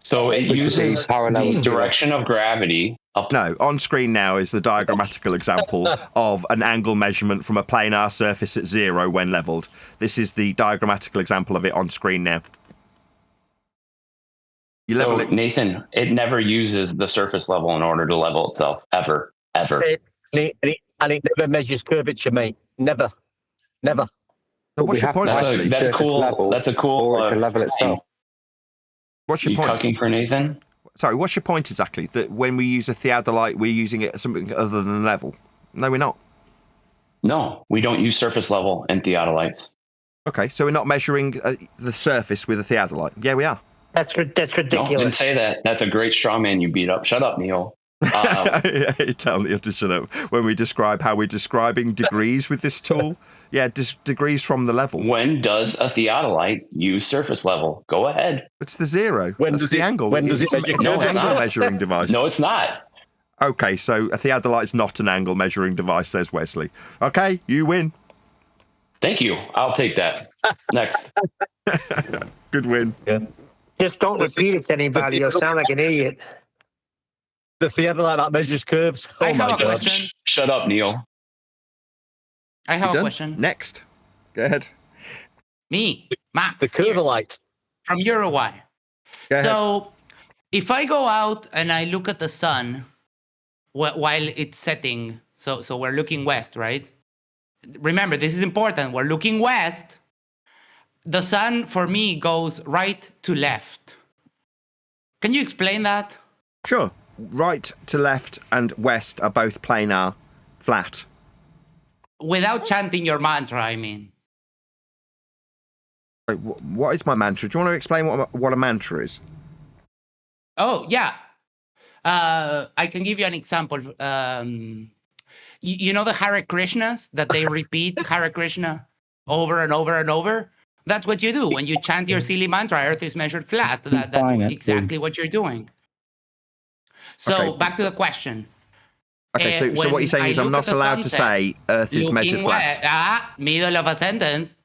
So it uses the direction of gravity. No, on screen now is the diagrammatical example of an angle measurement from a planar surface at 0 when leveled. This is the diagrammatical example of it on screen now. You level it. Nathan, it never uses the surface level in order to level itself, ever. And it never measures curvature, mate. Never. So what's your point, Wesley? That's cool. That's a cool. To level itself. What's your point? Cooking for Nathan? Sorry, what's your point exactly? That when we use a theodolite, we're using it as something other than level? No, we're not. No, we don't use surface level in theodolites. Okay, so we're not measuring the surface with a theodolite. Yeah, we are. That's ridiculous. No, didn't say that. That's a great straw man you beat up. Shut up, Neil. Yeah, you tell Neil to shut up. When we describe how we're describing degrees with this tool, yeah, degrees from the level. When does a theodolite use surface level? Go ahead. It's the 0. When That's does the it, angle. When does it measure? No, it's not. Measuring device. No, it's not. Okay, so a theodolite's not an angle measuring device, says Wesley. Okay, you win. Thank you. I'll take that. Next. Good win. Yeah. Just don't repeat it to anybody. You'll sound like an idiot. The theodolite that measures curves. I Oh my have a god. question. Shut up, Neil. I have You a done? question. Next. Go ahead. Me, Max. The curvolite. From Uruguay. Go ahead. So, if I go out and I look at the sun while it's setting, so we're looking west, right? Remember, this is important. We're looking west. The sun, for me, goes right to left. Can you explain that? Sure. Right to left and west are both planar, flat. Without chanting your mantra, I mean. Wait, what is my mantra? Do you want to explain what a mantra is? Oh, yeah. I can give you an example. You know the Hare Krishnas that they repeat Hare Krishna over and over and over? That's what you do. When you chant your silly mantra, Earth is measured flat. That's exactly what you're doing. So Okay. back to the question. Okay, so what you're saying is I'm not allowed to say Earth is measured flat. Middle of a sentence.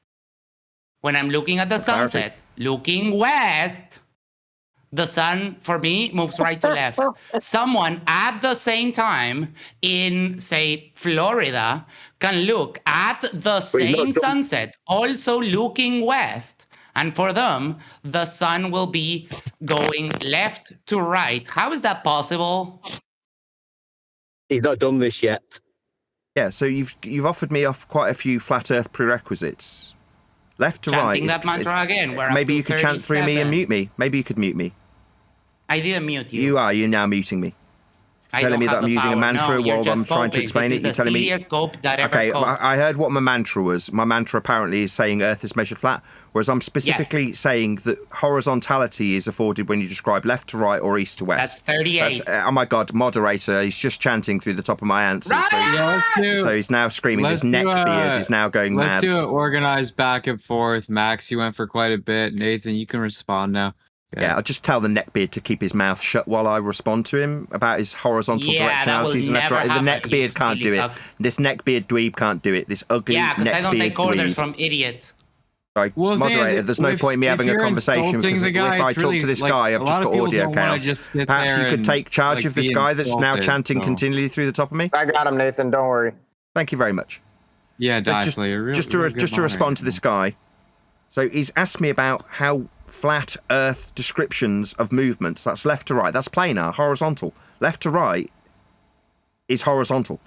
When I'm looking at the sunset, looking west, the sun, for me, moves right to left. Someone at the same time in, say, Florida, can look at the same sunset, also looking west. And for them, the sun will be going left to right. How is that possible? He's not done this yet. Yeah, so you've offered me off quite a few flat Earth prerequisites. Left to right. Chanting that mantra again. We're Maybe up you to could chant through me and 37. mute me. Maybe you could mute me. I didn't mute you. You're now muting me. telling me that I'm using a mantra while I'm trying to explain it. You're telling me. Okay, I heard what my mantra was. My mantra apparently is saying Earth is measured flat, whereas I'm specifically saying that horizontality is afforded when you describe left to right or east to west. That's 38. Oh my God, moderator, he's just chanting through the top of my answers. So he's now screaming. This neckbeard is now going mad. Let's do it organized back and forth. Max, you went for quite a bit. Nathan, you can respond now. Yeah, I'll just tell the neckbeard to keep his mouth shut while I respond to him about his horizontal directionalities and left right. The neckbeard can't do it. This neckbeard dweeb can't do it. This ugly neckbeard because I don't take orders dweeb. from idiots. Sorry, moderator, there's no point in me having a conversation because if I talk to this guy, I've just got audio counts. Perhaps you could take charge of this guy that's now chanting continually through the top of me? I got him, Nathan. Don't worry. Thank you very much. Yeah, just to respond to this guy. So he's asked me about how flat Earth descriptions of movements, that's left to right, that's planar, horizontal. Left to right is horizontal.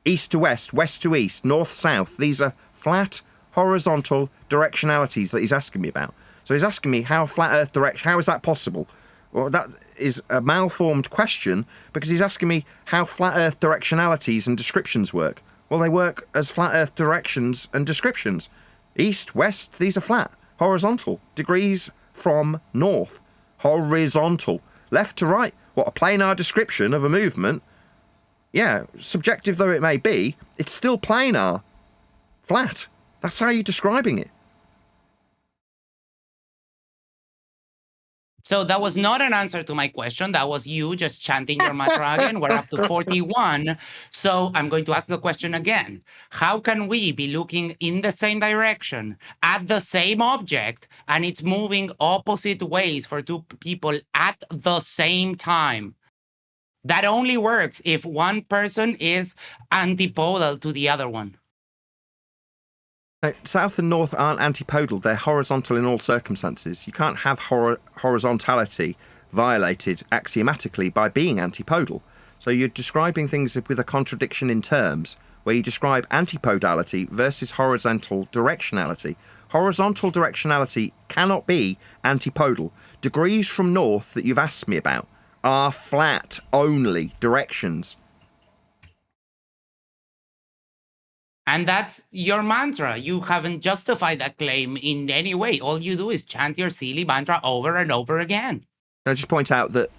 East to west, west to east, north, south, these are flat, horizontal directionalities that he's asking me about. So he's asking me how flat Earth direction, how is that possible? Well, that is a malformed question because he's asking me how flat Earth directionalities and descriptions work. Well, they work as flat Earth directions and descriptions. East, west, these are flat. Horizontal. Degrees from north. Horizontal. Left to right. What, a planar description of a movement? Yeah, subjective though it may be, it's still planar. Flat. That's how you're describing it. So that was not an answer to my question. That was you just chanting your mantra again. We're up to 41. So I'm going to ask the question again. How can we be looking in the same direction at the same object and it's moving opposite ways for two people at the same time? That only works if one person is antipodal to the other one. South and north aren't antipodal, they're horizontal in all circumstances. You can't have horizontality violated axiomatically by being antipodal. So you're describing things with a contradiction in terms, where you describe antipodality versus horizontal directionality. Horizontal directionality cannot be antipodal. Degrees from north that you've asked me about are flat only directions. And that's your mantra. You haven't justified that claim in any way. All you do is chant your silly mantra over and over again. I'll just point out that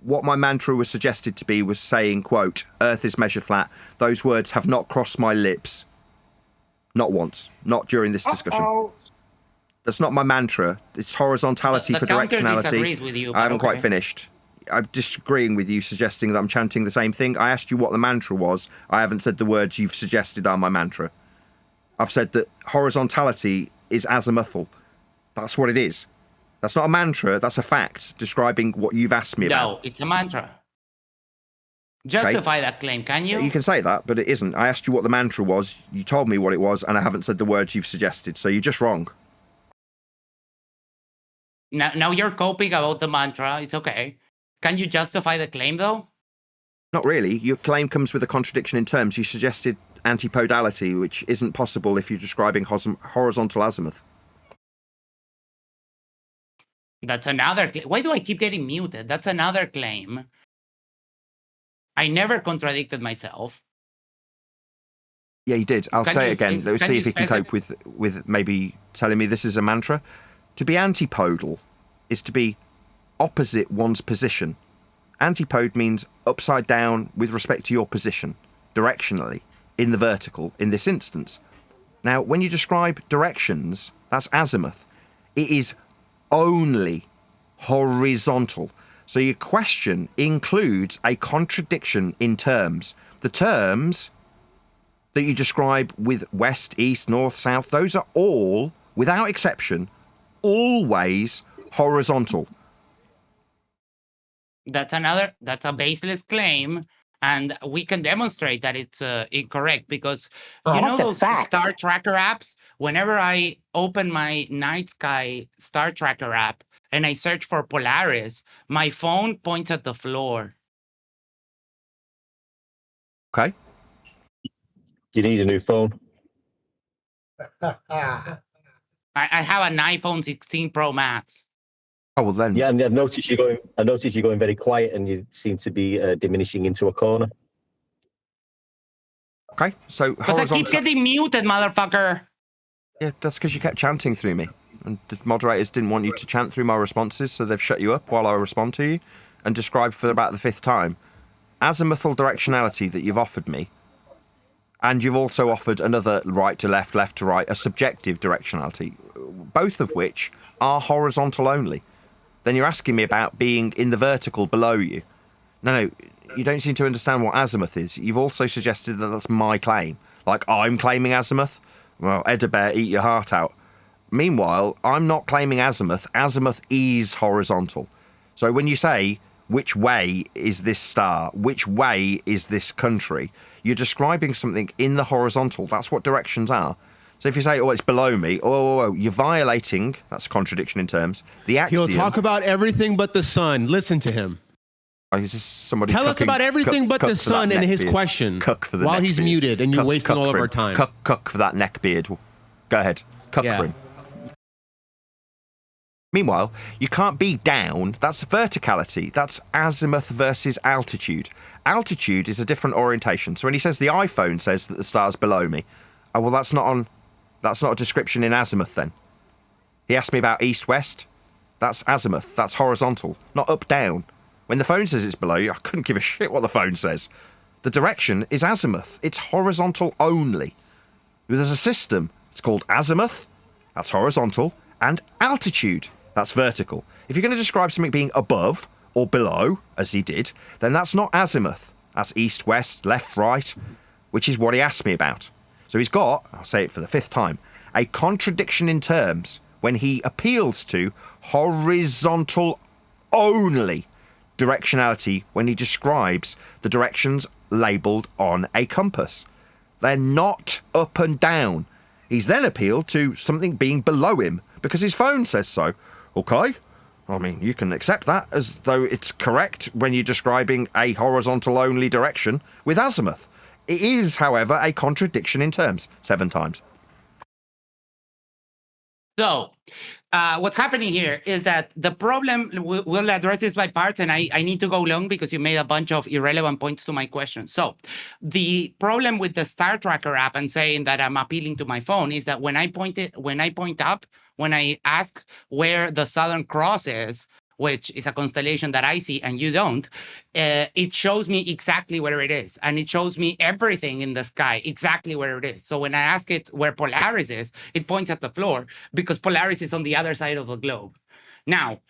what my mantra was suggested to be was saying, quote, Earth is measured flat. Those words have not crossed my lips. Not once. Not during this discussion. That's not my mantra. It's horizontality for directionality. Disagrees with you, I haven't quite finished. I'm disagreeing with you, suggesting that I'm chanting the same thing. I asked you what the mantra was. I haven't said the words you've suggested are my mantra. I've said that horizontality is azimuthal. That's what it is. That's not a mantra. That's a fact describing what you've asked me about. No, it's a mantra. Justify that claim, can you? You can say that, but it isn't. I asked you what the mantra was. You told me what it was, and I haven't said the words you've suggested. So you're just wrong. Now you're coping about the mantra. It's okay. Can you justify the claim, though? Not really. Your claim comes with a contradiction in terms. You suggested antipodality, which isn't possible if you're describing horizontal azimuth. That's another claim. Why do I keep getting muted? That's another claim. I never contradicted myself. Yeah, you did. I'll say it again. Let's see if you can cope with maybe telling me this is a mantra. To be antipodal is to be opposite one's position. Antipode means upside down with respect to your position, directionally, in the vertical, in this instance. Now, when you describe directions, that's azimuth. It is only horizontal. So your question includes a contradiction in terms. The terms that you describe with west, east, north, south, those are all, without exception, always horizontal. That's a baseless claim, and we can demonstrate that it's incorrect because you know those star tracker apps? Whenever I open my night sky star tracker app and I search for Polaris, my phone points at the floor. Okay. You need a new phone. I have an iPhone 16 Pro Max. Oh well, then. Yeah, and I've noticed you're going very quiet, and you seem to be diminishing into a corner. Okay, so because I keep getting muted, motherfucker. Yeah, that's because you kept chanting through me, and the moderators didn't want you to chant through my responses, so they've shut you up while I respond to you, and describe for about the 5th time azimuthal directionality that you've offered me, and you've also offered another right to left, left to right, a subjective directionality, both of which are horizontal only. Then you're asking me about being in the vertical below you. No, you don't seem to understand what azimuth is. You've also suggested that that's my claim. Like I'm claiming azimuth? Well, Edabear, eat your heart out. Meanwhile, I'm not claiming azimuth. Azimuth is horizontal. So when you say, which way is this star? Which way is this country? You're describing something in the horizontal. That's what directions are. So if you say, oh, it's below me, you're violating, that's a contradiction in terms, the axiom. He'll talk about everything but the sun. Listen to him. Oh, is this somebody Tell us about everything but the sun and his question while he's muted and you're wasting all of our time. Cuck for that neck beard. Go ahead. Cuck for him. Meanwhile, you can't be down. That's verticality. That's azimuth versus altitude. Altitude is a different orientation. So when he says the iPhone says that the star's below me, oh, well, that's not a description in azimuth then. He asked me about east-west. That's azimuth. That's horizontal, not up-down. When the phone says it's below you, I couldn't give a shit what the phone says. The direction is azimuth. It's horizontal only. There's a system. It's called azimuth. That's horizontal. And altitude. That's vertical. If you're going to describe something being above or below, as he did, then that's not azimuth. That's east, west, left, right, which is what he asked me about. So he's got, I'll say it for the 5th time, a contradiction in terms when he appeals to horizontal only directionality when he describes the directions labelled on a compass. They're not up and down. He's then appealed to something being below him because his phone says so. Okay, I mean, you can accept that as though it's correct when you're describing a horizontal only direction with azimuth. It is, however, a contradiction in terms. 7 times. So, what's happening here is that the problem, we'll address this by parts, and I need to go long because you made a bunch of irrelevant points to my question. So, the problem with the Star Tracker app and saying that I'm appealing to my phone is that when I point up, when I ask where the Southern Cross is, which is a constellation that I see and you don't, it shows me exactly where it is. And it shows me everything in the sky, exactly where it is. So when I ask it where Polaris is, it points at the floor because Polaris is on the other side of the globe. Now,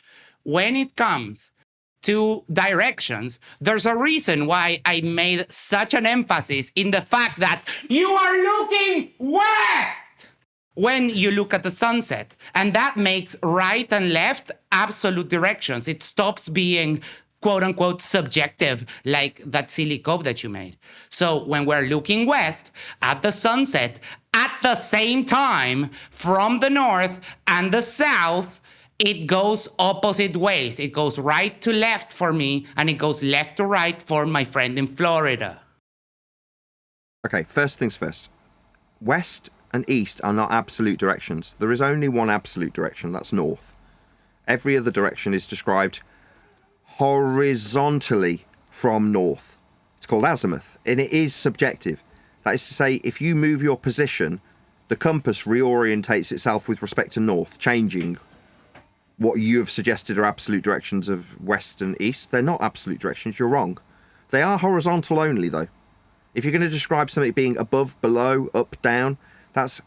when it comes to directions, there's a reason why I made such an emphasis in the fact that you are looking west when you look at the sunset. And that makes right and left absolute directions. It stops being quote unquote subjective, like that silly cope that you made. So when we're looking west at the sunset, at the same time from the north and the south, it goes opposite ways. It goes right to left for me, and it goes left to right for my friend in Florida. Okay, first things first. West and east are not absolute directions. There is only one absolute direction, that's north. Every other direction is described horizontally from north. It's called azimuth, and it is subjective. That is to say, if you move your position, the compass reorientates itself with respect to north, changing what you have suggested are absolute directions of west and east. They're not absolute directions, you're wrong. They are horizontal only, though. If you're going to describe something being above, below, up, down, that's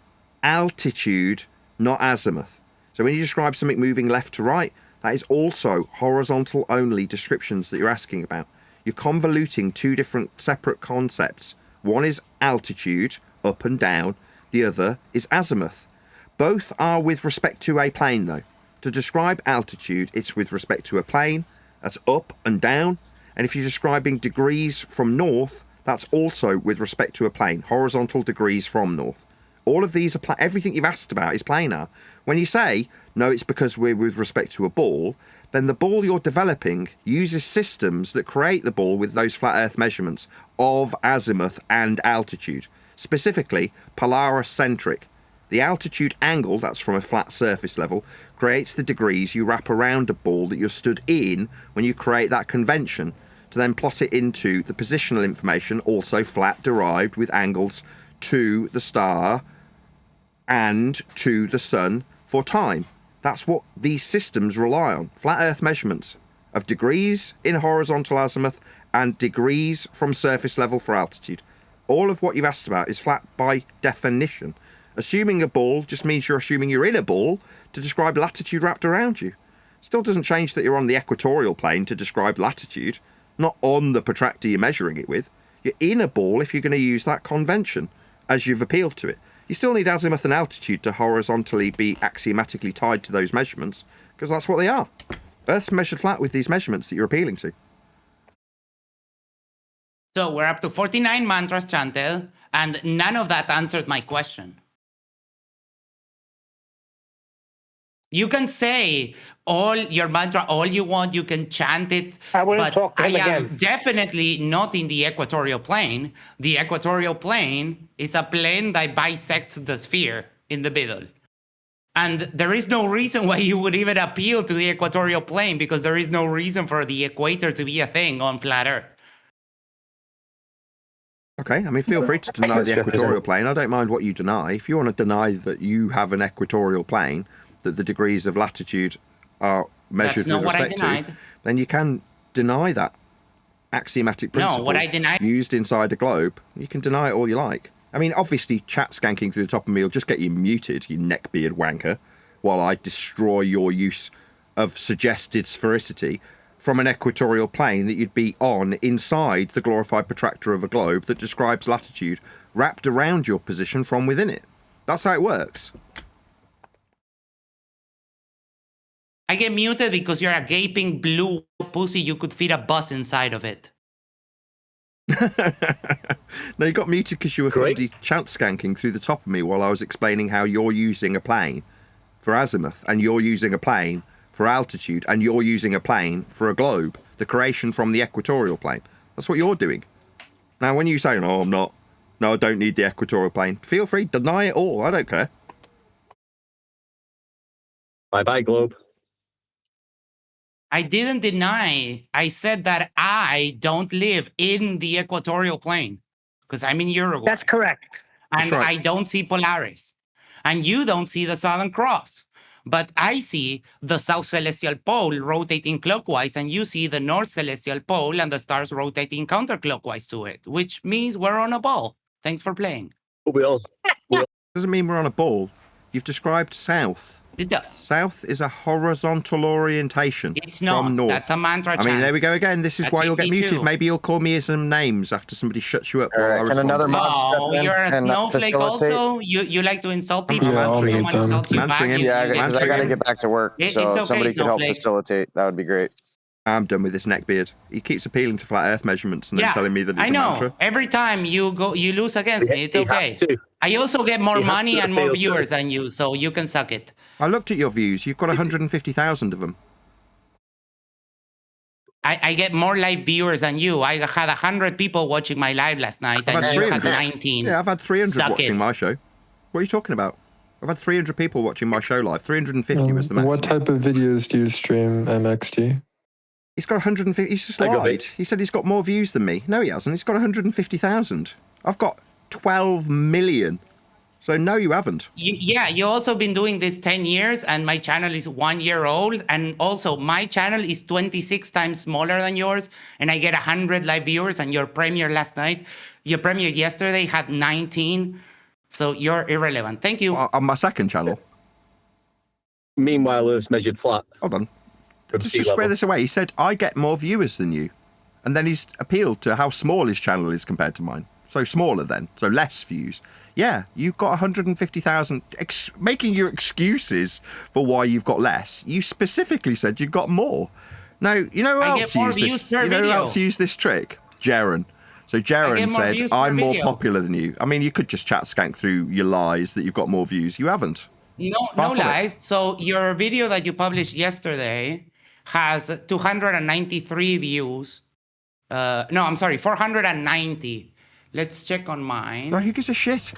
altitude, not azimuth. So when you describe something moving left to right, that is also horizontal only descriptions that you're asking about. You're convoluting 2 different separate concepts. One is altitude, up and down. The other is azimuth. Both are with respect to a plane, though. To describe altitude, it's with respect to a plane. That's up and down. And if you're describing degrees from north, that's also with respect to a plane. Horizontal degrees from north. All of these are everything you've asked about is planar. When you say, no, it's because we're with respect to a ball, then the ball you're developing uses systems that create the ball with those flat earth measurements of azimuth and altitude. Specifically, Polaris-centric. The altitude angle, that's from a flat surface level, creates the degrees you wrap around a ball that you're stood in when you create that convention, to then plot it into the positional information, also flat, derived with angles to the star and to the sun for time. That's what these systems rely on. Flat Earth measurements of degrees in horizontal azimuth and degrees from surface level for altitude. All of what you've asked about is flat by definition. Assuming a ball just means you're assuming you're in a ball to describe latitude wrapped around you. Still doesn't change that you're on the equatorial plane to describe latitude, not on the protractor you're measuring it with. You're in a ball if you're going to use that convention as you've appealed to it. You still need azimuth and altitude to horizontally be axiomatically tied to those measurements, because that's what they are. Earth's measured flat with these measurements that you're appealing to. So we're up to 49 mantras chanted, and none of that answered my question. You can say all your mantra all you want, you can chant it, but I am definitely not in the equatorial plane. The equatorial plane is a plane that bisects the sphere in the middle. And there is no reason why you would even appeal to the equatorial plane, because there is no reason for the equator to be a thing on flat Earth. Okay, I mean, feel free to deny the equatorial plane. I don't mind what you deny. If you want to deny that you have an equatorial plane, that the degrees of latitude are measured with respect to, then you can deny that axiomatic principle used inside a globe. You can deny it all you like. I mean, obviously, chat skanking through the top of me will just get you muted, you neckbeard wanker, while I destroy your use of suggested sphericity from an equatorial plane that you'd be on inside the glorified protractor of a globe that describes latitude wrapped around your position from within it. That's how it works. I get muted because you're a gaping blue pussy. You could fit a bus inside of it. No, you got muted because you were funny chant skanking through the top of me while I was explaining how you're using a plane for azimuth, and you're using a plane for altitude, and you're using a plane for a globe, the creation from the equatorial plane. That's what you're doing. Now, when you say, no, I'm not, no, I don't need the equatorial plane, feel free, deny it all. I don't care. Bye-bye, globe. I didn't deny. I said that I don't live in the equatorial plane because I'm in Uruguay. That's correct. And I don't see Polaris. And you don't see the Southern Cross. But I see the South Celestial Pole rotating clockwise, and you see the North Celestial Pole and the stars rotating counterclockwise to it, which means we're on a ball. Thanks for playing. Doesn't mean we're on a ball. You've described south. It does. South is a horizontal orientation. It's not. From north. That's a mantra chant. I mean, there we go again. This is why you'll get 52. muted. Maybe you'll call me some names after somebody shuts you up. All right, can another mod step in you're a and snowflake facilitate? also? You like to insult people? Yeah, I'll Someone mute them. insults you back, Yeah, because I got to get back to work. It's So okay, if somebody could help Snowflake. facilitate, that would be great. I'm done with this neckbeard. He keeps appealing to flat Earth measurements and then telling me that it's I a know. mantra. Every time you lose against me. It's He okay. has to. I also get more He has money to and more appeal to viewers it. than you, so you can suck it. I looked at your views. You've got 150,000 of them. I get more live viewers than you. I had 100 people watching my live last night, I've and had you had 300. 19. Yeah, I've had 300 Suck watching it. my show. What are you talking about? I've had 300 people watching my show live. 350 was the maximum. What type of videos do you stream, MXD? He's got 150. He's just I got lied. it. He said he's got more views than me. No, he hasn't. He's got 150,000. I've got 12 million. So no, you haven't. You also been doing this 10 years, and my channel is 1 year old. And also, my channel is 26 times smaller than yours, and I get 100 live viewers. And your premiere last night, your premiere yesterday had 19. So you're irrelevant. Thank you. On my second channel. Meanwhile, Earth's measured flat. Hold on. From Just sea to square level. this away, he said, I get more viewers than you. And then he's appealed to how small his channel is compared to mine. So smaller then. So less views. Yeah, you've got 150,000. Making your excuses for why you've got less. You specifically said you've got more. Now, you know who I else get more used views this? per You know who video. else used this trick? Jaren. So Jaren more said, views per I'm more video. popular than you. I mean, you could just chat skank through your lies that you've got more views. You haven't. No Far from it. lies. So your video that you published yesterday has 293 views. No, I'm sorry, 490. Let's check on mine. No, who gives a shit?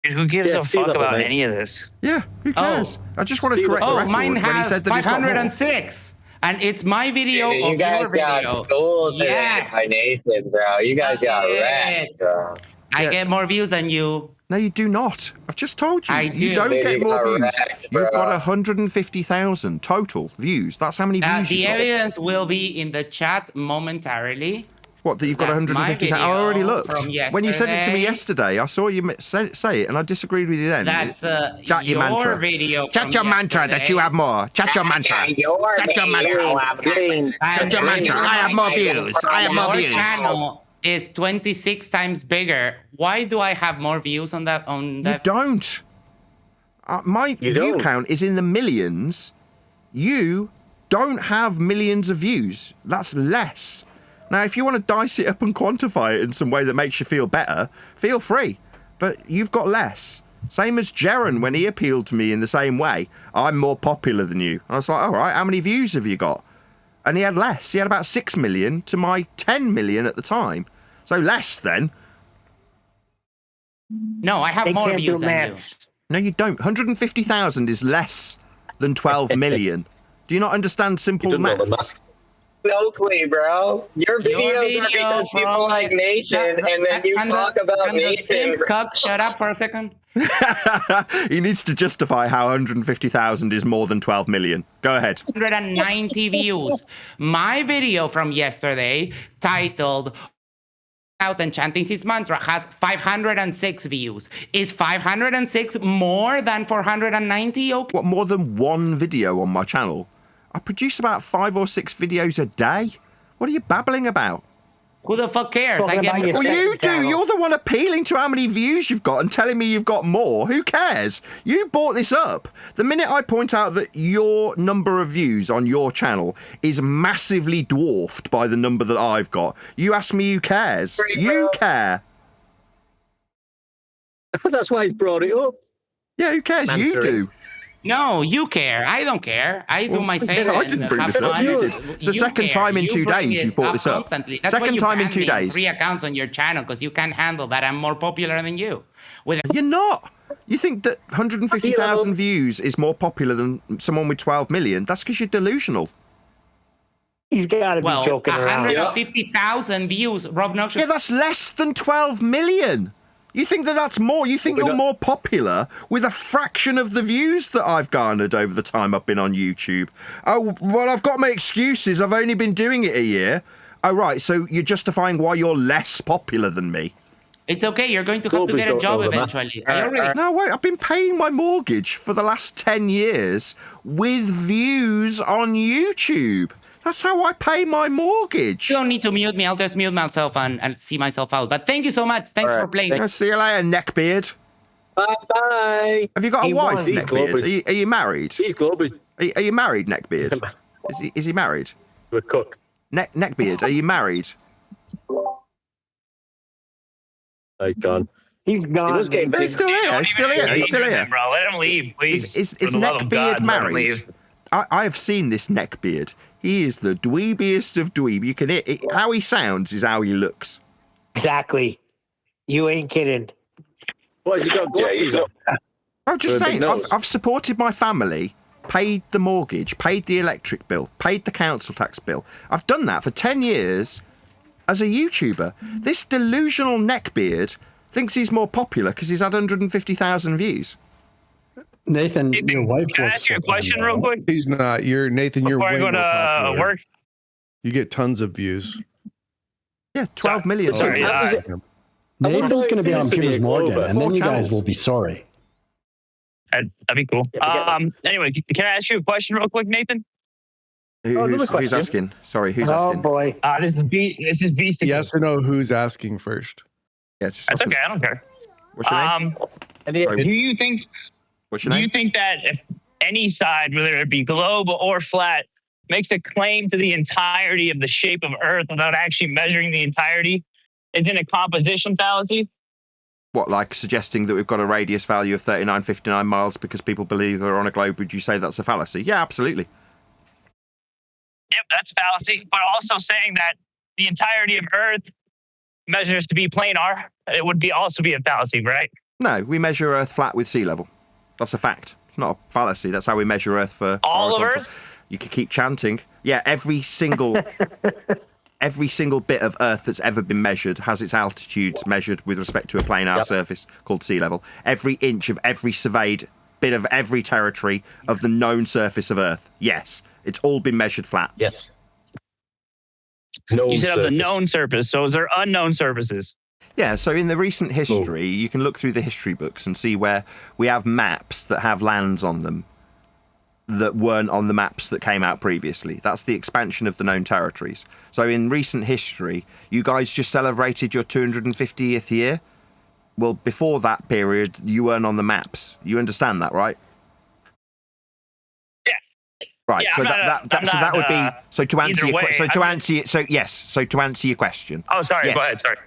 Dude, who gives a fuck about any of this? Yeah, who cares? I just wanted to correct the record mine when he has said that he's got more. 506. And it's my video Dude, you of guys your video. got schooled today by Nathan, bro. You guys got wrecked, bro. I get more views than you. No, you do not. I've just told you. I You do. don't Dude, get you more got views. wrecked, You've got bro. 150,000 total views. That's how many views The you've got. evidence will be in the chat momentarily. What, that you've got That's my 150,000? I already video looked. from When you said it to me yesterday. yesterday, I saw you say it, and I disagreed with you then. That's Chat your mantra. video. Chat your mantra that you have more. Chat your mantra. Chat your mantra. Chat your mantra. I have more views. I have more Your views. channel is 26 times bigger. Why do I have more views on that? You don't. My view count is in the millions. You don't have millions of views. That's less. Now, if you want to dice it up and quantify it in some way that makes you feel better, feel free. But you've got less. Same as Jaren when he appealed to me in the same way. I'm more popular than you. I was like, all right, how many views have you got? And he had less. He had about 6 million to my 10 million at the time. So less then. No, I have more views than you. No, you don't. 150,000 is less than 12 million. Do you not understand simple maths? Oakley, bro. Your videos are because people like Nathan, and then you talk about Nathan. Shut up for a second. He needs to justify how 150,000 is more than 12 million. Go ahead. 190 views. My video from yesterday, titled "Out and Chanting His Mantra," has 506 views. Is 506 more than 490? Okay. What, more than one video on my channel? I produce about 5 or 6 videos a day. What are you babbling about? Who the fuck cares? Well, you do. You're the one appealing to how many views you've got and telling me you've got more. Who cares? You brought this up. The minute I point out that your number of views on your channel is massively dwarfed by the number that I've got, you ask me who cares. You care. That's why he's brought it up. Yeah, who cares? You do. No, you care. I don't care. I do my thing. I didn't bring this up. You did. It's the second time in 2 days you brought this up. Constantly. That's Second why you time in banned 2 me days. 3 accounts on your channel because you can't handle that. I'm more popular than you. You're not. You think that 150,000 views is more popular than someone with 12 million? That's because you're delusional. He's got to be joking around. 150,000 views. Rob Noxious. Yeah, that's less than 12 million. You think that that's more? You think you're more popular with a fraction of the views that I've garnered over the time I've been on YouTube? Oh, well, I've got my excuses. I've only been doing it a year. Oh, right, so you're justifying why you're less popular than me. It's okay. You're going to have to get a job eventually. No, wait. I've been paying my mortgage for the last 10 years with views on YouTube. That's how I pay my mortgage. You don't need to mute me. I'll just mute myself and see myself out. But thank you so much. Thanks for playing. See you later, neckbeard. Bye-bye. Have you got a wife, neckbeard? Are you married? He's global. Are you married, neckbeard? Is he married? We're cook. Neckbeard, are you married? He's gone. He's gone. He's still here. He's still here. He's still here. Bro, let him leave, please. Is neckbeard married? I have seen this neckbeard. He is the dweebiest of dweeb. You can hear how he sounds is how he looks. Exactly. You ain't kidding. What, has he got glasses on? I'm just saying, I've supported my family, paid the mortgage, paid the electric bill, paid the council tax bill. I've done that for 10 years as a YouTuber. This delusional neckbeard thinks he's more popular because he's had 150,000 views. Nathan, your wife Can I ask you a question real quick? He's not. Nathan, you're Before I way go more to popular. work? You get tons of views. Yeah, 12 million. Nathan's going to be on Piers Morgan, and then you guys will be sorry. That'd be cool. Anyway, can I ask you a question real quick, Nathan? Who's asking? Sorry, who's asking? Oh boy. This is Beast. Yes or no? Who's asking first? Yeah, just That's okay. I don't care. What's your name? Do you think? What's your Do name? you think that if any side, whether it be globe or flat, makes a claim to the entirety of the shape of Earth without actually measuring the entirety, is in a composition fallacy? What, like suggesting that we've got a radius value of 3959 miles because people believe they're on a globe? Would you say that's a fallacy? Yeah, absolutely. Yep, that's a fallacy. But also saying that the entirety of Earth measures to be planar, it would also be a fallacy, right? No, we measure Earth flat with sea level. That's a fact. It's not a fallacy. That's how we measure Earth for all of horizontal. Earth. You could keep chanting. Yeah, every single bit of Earth that's ever been measured has its altitudes measured with respect to a planar surface called sea level. Every inch of every surveyed bit of every territory of the known surface of Earth. Yes, it's all been measured flat. Yes. You said of the known surface. So is there unknown surfaces? Yeah, so in the recent history, you can look through the history books and see where we have maps that have lands on them that weren't on the maps that came out previously. That's the expansion of the known territories. So in recent history, you guys just celebrated your 250th year. Well, before that period, you weren't on the maps. You understand that, right? Yeah. Right. Yeah, so that would be so to answer either your way, to answer your question. Oh, sorry. Yes, Go ahead. Sorry.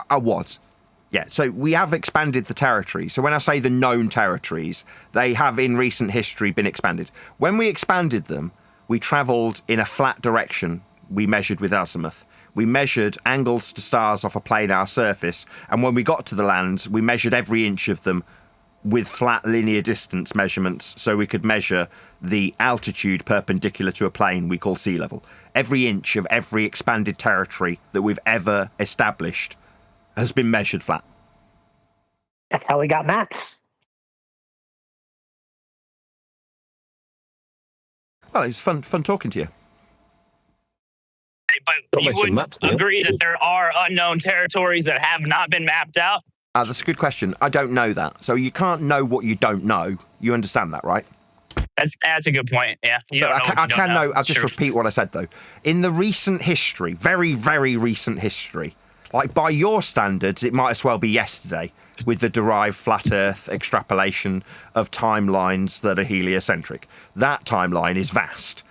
I was. Yeah, so we have expanded the territory. So when I say the known territories, they have in recent history been expanded. When we expanded them, we travelled in a flat direction. We measured with azimuth. We measured angles to stars off a planar surface. And when we got to the lands, we measured every inch of them with flat linear distance measurements so we could measure the altitude perpendicular to a plane we call sea level. Every inch of every expanded territory that we've ever established has been measured flat. That's how we got maps. Well, it's fun talking to you. But you would agree that there are unknown territories that have not been mapped out? That's a good question. I don't know that. So you can't know what you don't know. You understand that, right? That's a good point. Yeah. I'll just repeat what I said, though. In the recent history, very, very recent history, like by your standards, it might as well be yesterday with the derived flat Earth extrapolation of timelines that are heliocentric. That timeline is vast.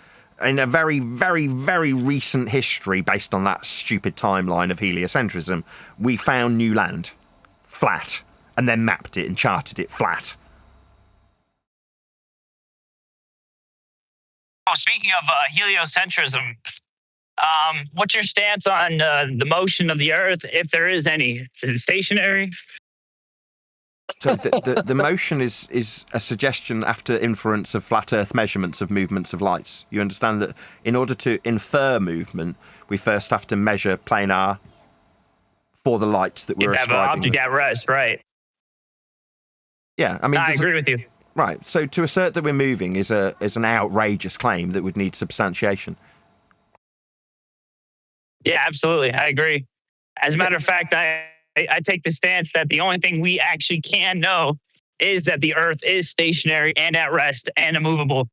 In a very, very, very recent history, based on that stupid timeline of heliocentrism, we found new land, flat, and then mapped it and charted it flat. Oh, speaking of heliocentrism, what's your stance on the motion of the Earth, if there is any? Is it stationary? So the motion is a suggestion after inference of flat Earth measurements of movements of lights. You understand that in order to infer movement, we first have to measure planar for the lights that we're ascribing. Have an object at rest, right? Yeah, I mean, I agree with you. Right. So to assert that we're moving is an outrageous claim that would need substantiation. Yeah, absolutely. I agree. As a matter of fact, I take the stance that the only thing we actually can know is that the Earth is stationary and at rest and immovable.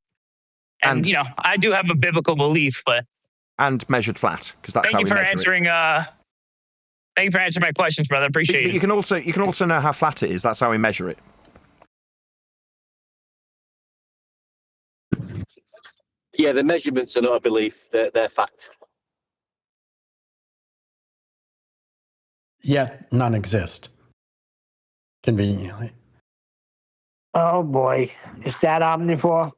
And I do have a biblical belief, but and measured flat because that's how we measure it. Thank you for answering my questions, brother. Appreciate it. You can also know how flat it is. That's how we measure it. Yeah, the measurements are not a belief; they're fact. Yet none exist. Conveniently. Oh boy, is that omnivore?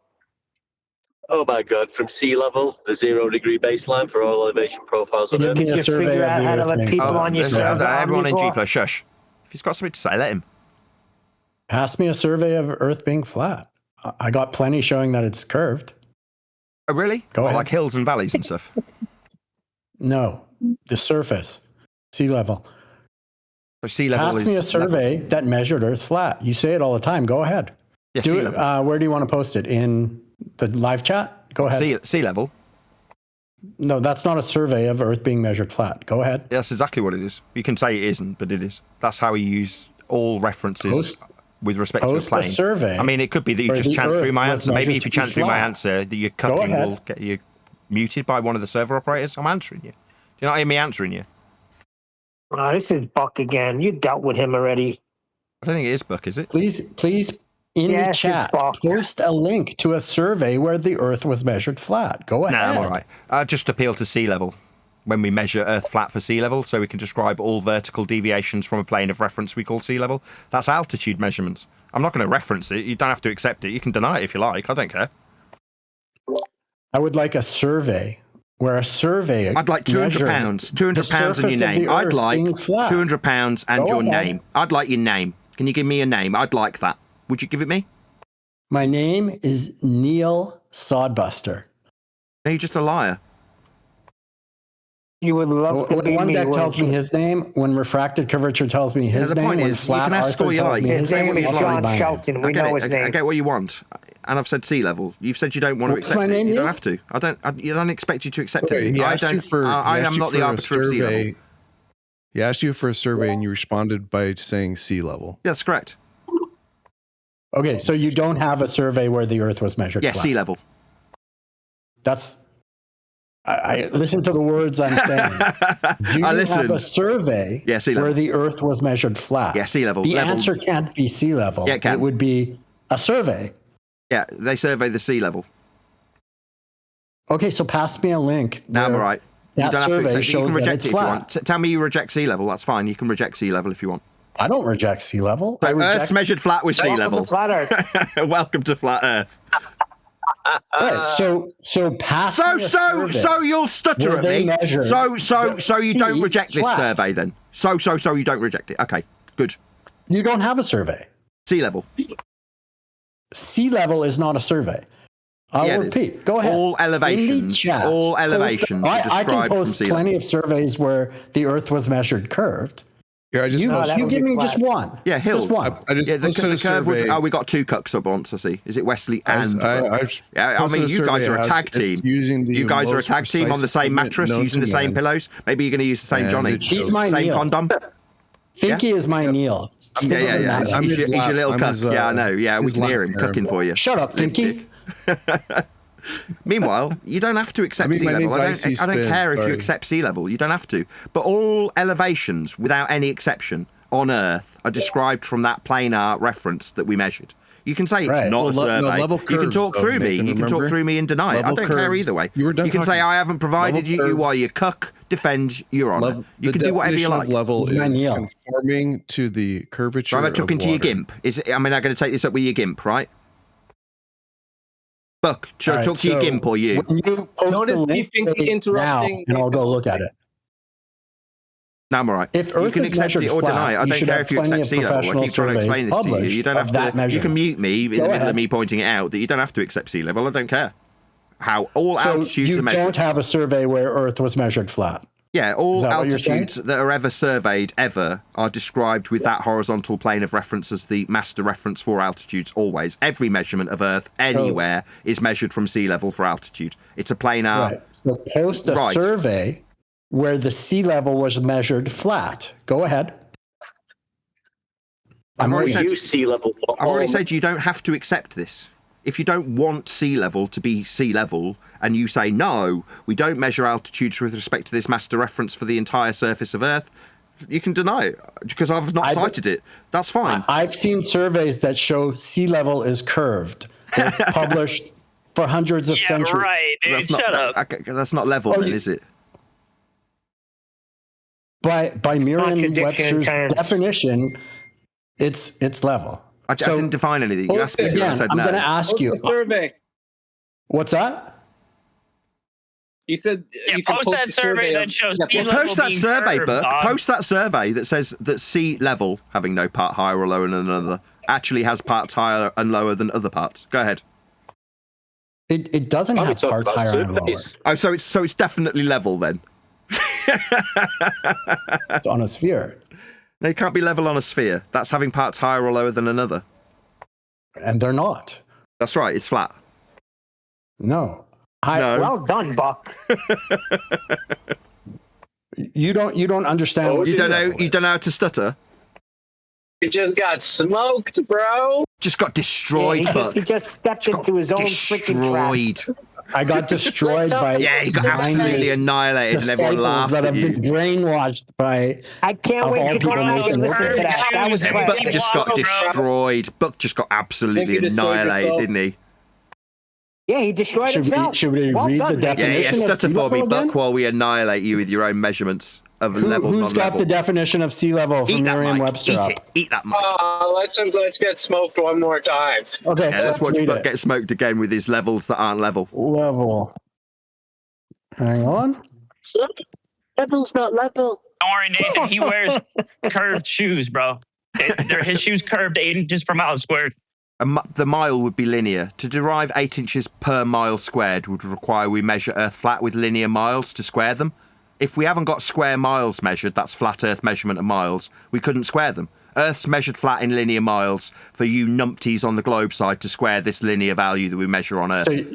Oh my God! From sea level, the 0 degree baseline for all elevation profiles on Earth. Did you figure out how to let people on your server? Everyone in G+, shush. If he's got something to say, let him. Pass me a survey of Earth being flat. I got plenty showing that it's curved. Oh, really? Go ahead. Like hills and valleys and stuff? No, the surface, sea level. So sea level Pass me a survey that measured Earth flat. You say it all the time. Go ahead. Yeah, do it. Where do you want to post it? In the live chat? Go ahead. Sea level? No, that's not a survey of Earth being measured flat. Go ahead. Yeah, that's exactly what it is. You can say it isn't, but it is. That's how we use all references with respect to a plane. A survey. I mean, it could be that you just chant through my answer. Maybe if you chant through my answer, that your cutting will get you muted by one of the server operators. I'm answering you. Do you not hear me answering you? Oh, this is Buck again. You dealt with him already. I don't think it is Buck, is it? Please, in the chat, post a link to a survey where the Earth was measured flat. Go ahead. Nah, I'm all right. Just appeal to sea level when we measure Earth flat for sea level, so we can describe all vertical deviations from a plane of reference we call sea level. That's altitude measurements. I'm not going to reference it. You don't have to accept it. You can deny it if you like. I don't care. I would like a survey. Where a survey, I'd like £200. £200 and your name. I'd like £200 and your name. I'd like your name. Can you give me a name? I'd like that. Would you give it me? My name is Neil Sodbuster. No, you're just a liar. You would love to When be one me, deck tells wouldn't me you? his name, when refracted curvature tells me his the name, point when is, you flat can ask Arthur all you tells like. me Yeah, his say name, what you I'll like. tell you John my name. Shelton. We I get know it. his I name. get what you want, and I've said sea level. You've said you don't want to What's accept my it. name, You don't Neil? have to. You don't expect you to accept Wait, it. he I asked don't. you for. I he asked am you not for the a arbiter of sea level. survey. He asked you for a survey, and you responded by saying sea level. Yeah, that's correct. Okay, so you don't have a survey where the Earth was measured Yeah, flat. sea level. That's. I listen to the words I'm saying. Do you I have a listened. survey Yeah, sea level. where the Earth was measured flat? Yeah, sea level. The Level. answer can't be sea level. Yeah, it can. would be a survey. Yeah, they survey the sea level. Okay, so pass me a link. No, I'm all right. You That don't have to survey accept it. You shows can that reject it's it if you flat. want. Tell me you reject sea level. That's fine. You can reject sea level if you want. I don't reject sea level. So I reject. Earth's measured flat with sea Welcome level. to Flat Earth. Welcome to flat Earth. Right. So pass. me a survey So you'll stutter where at they me. measure So you sea don't reject this flat. survey then. So you don't reject it. Okay, good. You don't have a survey. Sea level. Sea level is not a survey. I'll Yeah, it is. repeat. Go ahead. All elevations. In the chat, All elevations are I described can from post sea level. plenty of surveys where the Earth was measured curved. Here, I just You posted. give me just one. Yeah, hills. Just one. I just Yeah, the posted a curve would, survey. oh, we got two cucks up once, I see. Is it Wesley and... I yeah, I mean, you guys are a tag team. Using the You guys are a most tag team on the precise same equipment mattress, known using to the same man. pillows. Maybe you're going to use the same And Johnny. it shows- He's my Same Neil. condom. Finky is my Neil. Yeah. I'm He's his your lap. little I'm cuck. his, Yeah, I know. Yeah, we his can hear lap him harem. cooking for you. Shut up, Finky. Meanwhile, you don't have to accept sea my level. name's I Icy don't Spin, care if you sorry. accept sea level. You don't have to. But all elevations, without any exception, on Earth are described from that planar reference that we measured. You can say it's Right. not a survey. level You can curves, talk though, through me. Nathan, You can talk remember? through me and deny it. I Level don't care curves. either way. You were done can say talking. I haven't provided Level you. You are curves. your cuck. Defend your honour. You The can do whatever you definition like. of level He's my is Neil. conforming to the curvature So I'm of talking to your water. gimp. I'm going to take this up with your gimp, right? Buck, should I All right, talk to your so gimp or you? when you post Notice the link, keep say interrupting now, and I'll Nathan go look at Oakley. it. No, I'm all right. If You Earth can is accept it measured or flat, deny it. I you don't should care have if you plenty accept of sea level. I professional keep trying to explain surveys this to you. published You don't have of that to. You measurement. can mute me in the Go middle ahead. of me pointing it out that you don't have to accept sea level. I don't care. How all So altitudes you are measured. don't have a survey where Earth was measured flat. Yeah, all Is that what you're saying? altitudes that are ever surveyed ever are described with that horizontal plane of reference as the master reference for altitudes always. Every measurement of Earth anywhere is measured from sea level for altitude. It's a planar. Right. So post a survey where the sea level was measured flat. Go ahead. I've already waiting. said sea level. I've already said you don't have to accept this. If you don't want sea level to be sea level, and you say, no, we don't measure altitudes with respect to this master reference for the entire surface of Earth, you can deny it, because I've not cited it. That's fine. I've seen surveys that show sea level is curved. They're published for hundreds of centuries. Right, dude. That's not, Shut up. That's not level, then, is it? By Merriam-Webster's terms. definition, it's level. I didn't define anything. You asked me to, and I said I'm no. going to ask you. Post the survey. What's that? You said you can post that a survey that of- shows Yeah, sea Well, level post that being survey, curved, Burke. dog. Post that survey that says that sea level, having no part higher or lower than another, actually has parts higher and lower than other parts. Go ahead. It doesn't have parts higher and lower. Oh, so it's definitely level then. It's on a sphere. No, it can't be level on a sphere. That's having parts higher or lower than another. And they're not. That's right. It's flat. No. No. Well done, Buck. You don't understand. What You sea don't know. level You is. don't know how to stutter. You just got smoked, bro. Just got destroyed, Buck. he just stepped into his own freaking trap. Destroyed. I got destroyed by Yeah, he got absolutely annihilated, and everyone disciples laughed that at have you. been brainwashed by. I can't Of wait all to go people, back and Nathan listen Oakley. to that. That was Buck classic. just got destroyed. Buck just got absolutely You destroyed annihilated, yourself. didn't he? Yeah, he destroyed himself. Should we Well read done, the Nathan. Yeah, definition of stutter sea for me, level Buck, again? while we annihilate you with your own measurements of level, Who's got non-level. the definition of sea level from Eat that, Mike. Merriam-Webster Eat up? it. Eat that, Mike. Let's get smoked one more time. Okay, Yeah, let's watch read Buck it. get smoked again with his levels that aren't level. Level. Hang on. Level's not level. Don't worry, Nathan. He wears curved shoes, bro. His shoes curved 8 inches per mile squared. The mile would be linear. To derive 8 inches per mile squared would require we measure Earth flat with linear miles to square them. If we haven't got square miles measured, that's flat Earth measurement of miles, we couldn't square them. Earth's measured flat in linear miles for you numpties on the globe side to square this linear value that we measure on Earth. So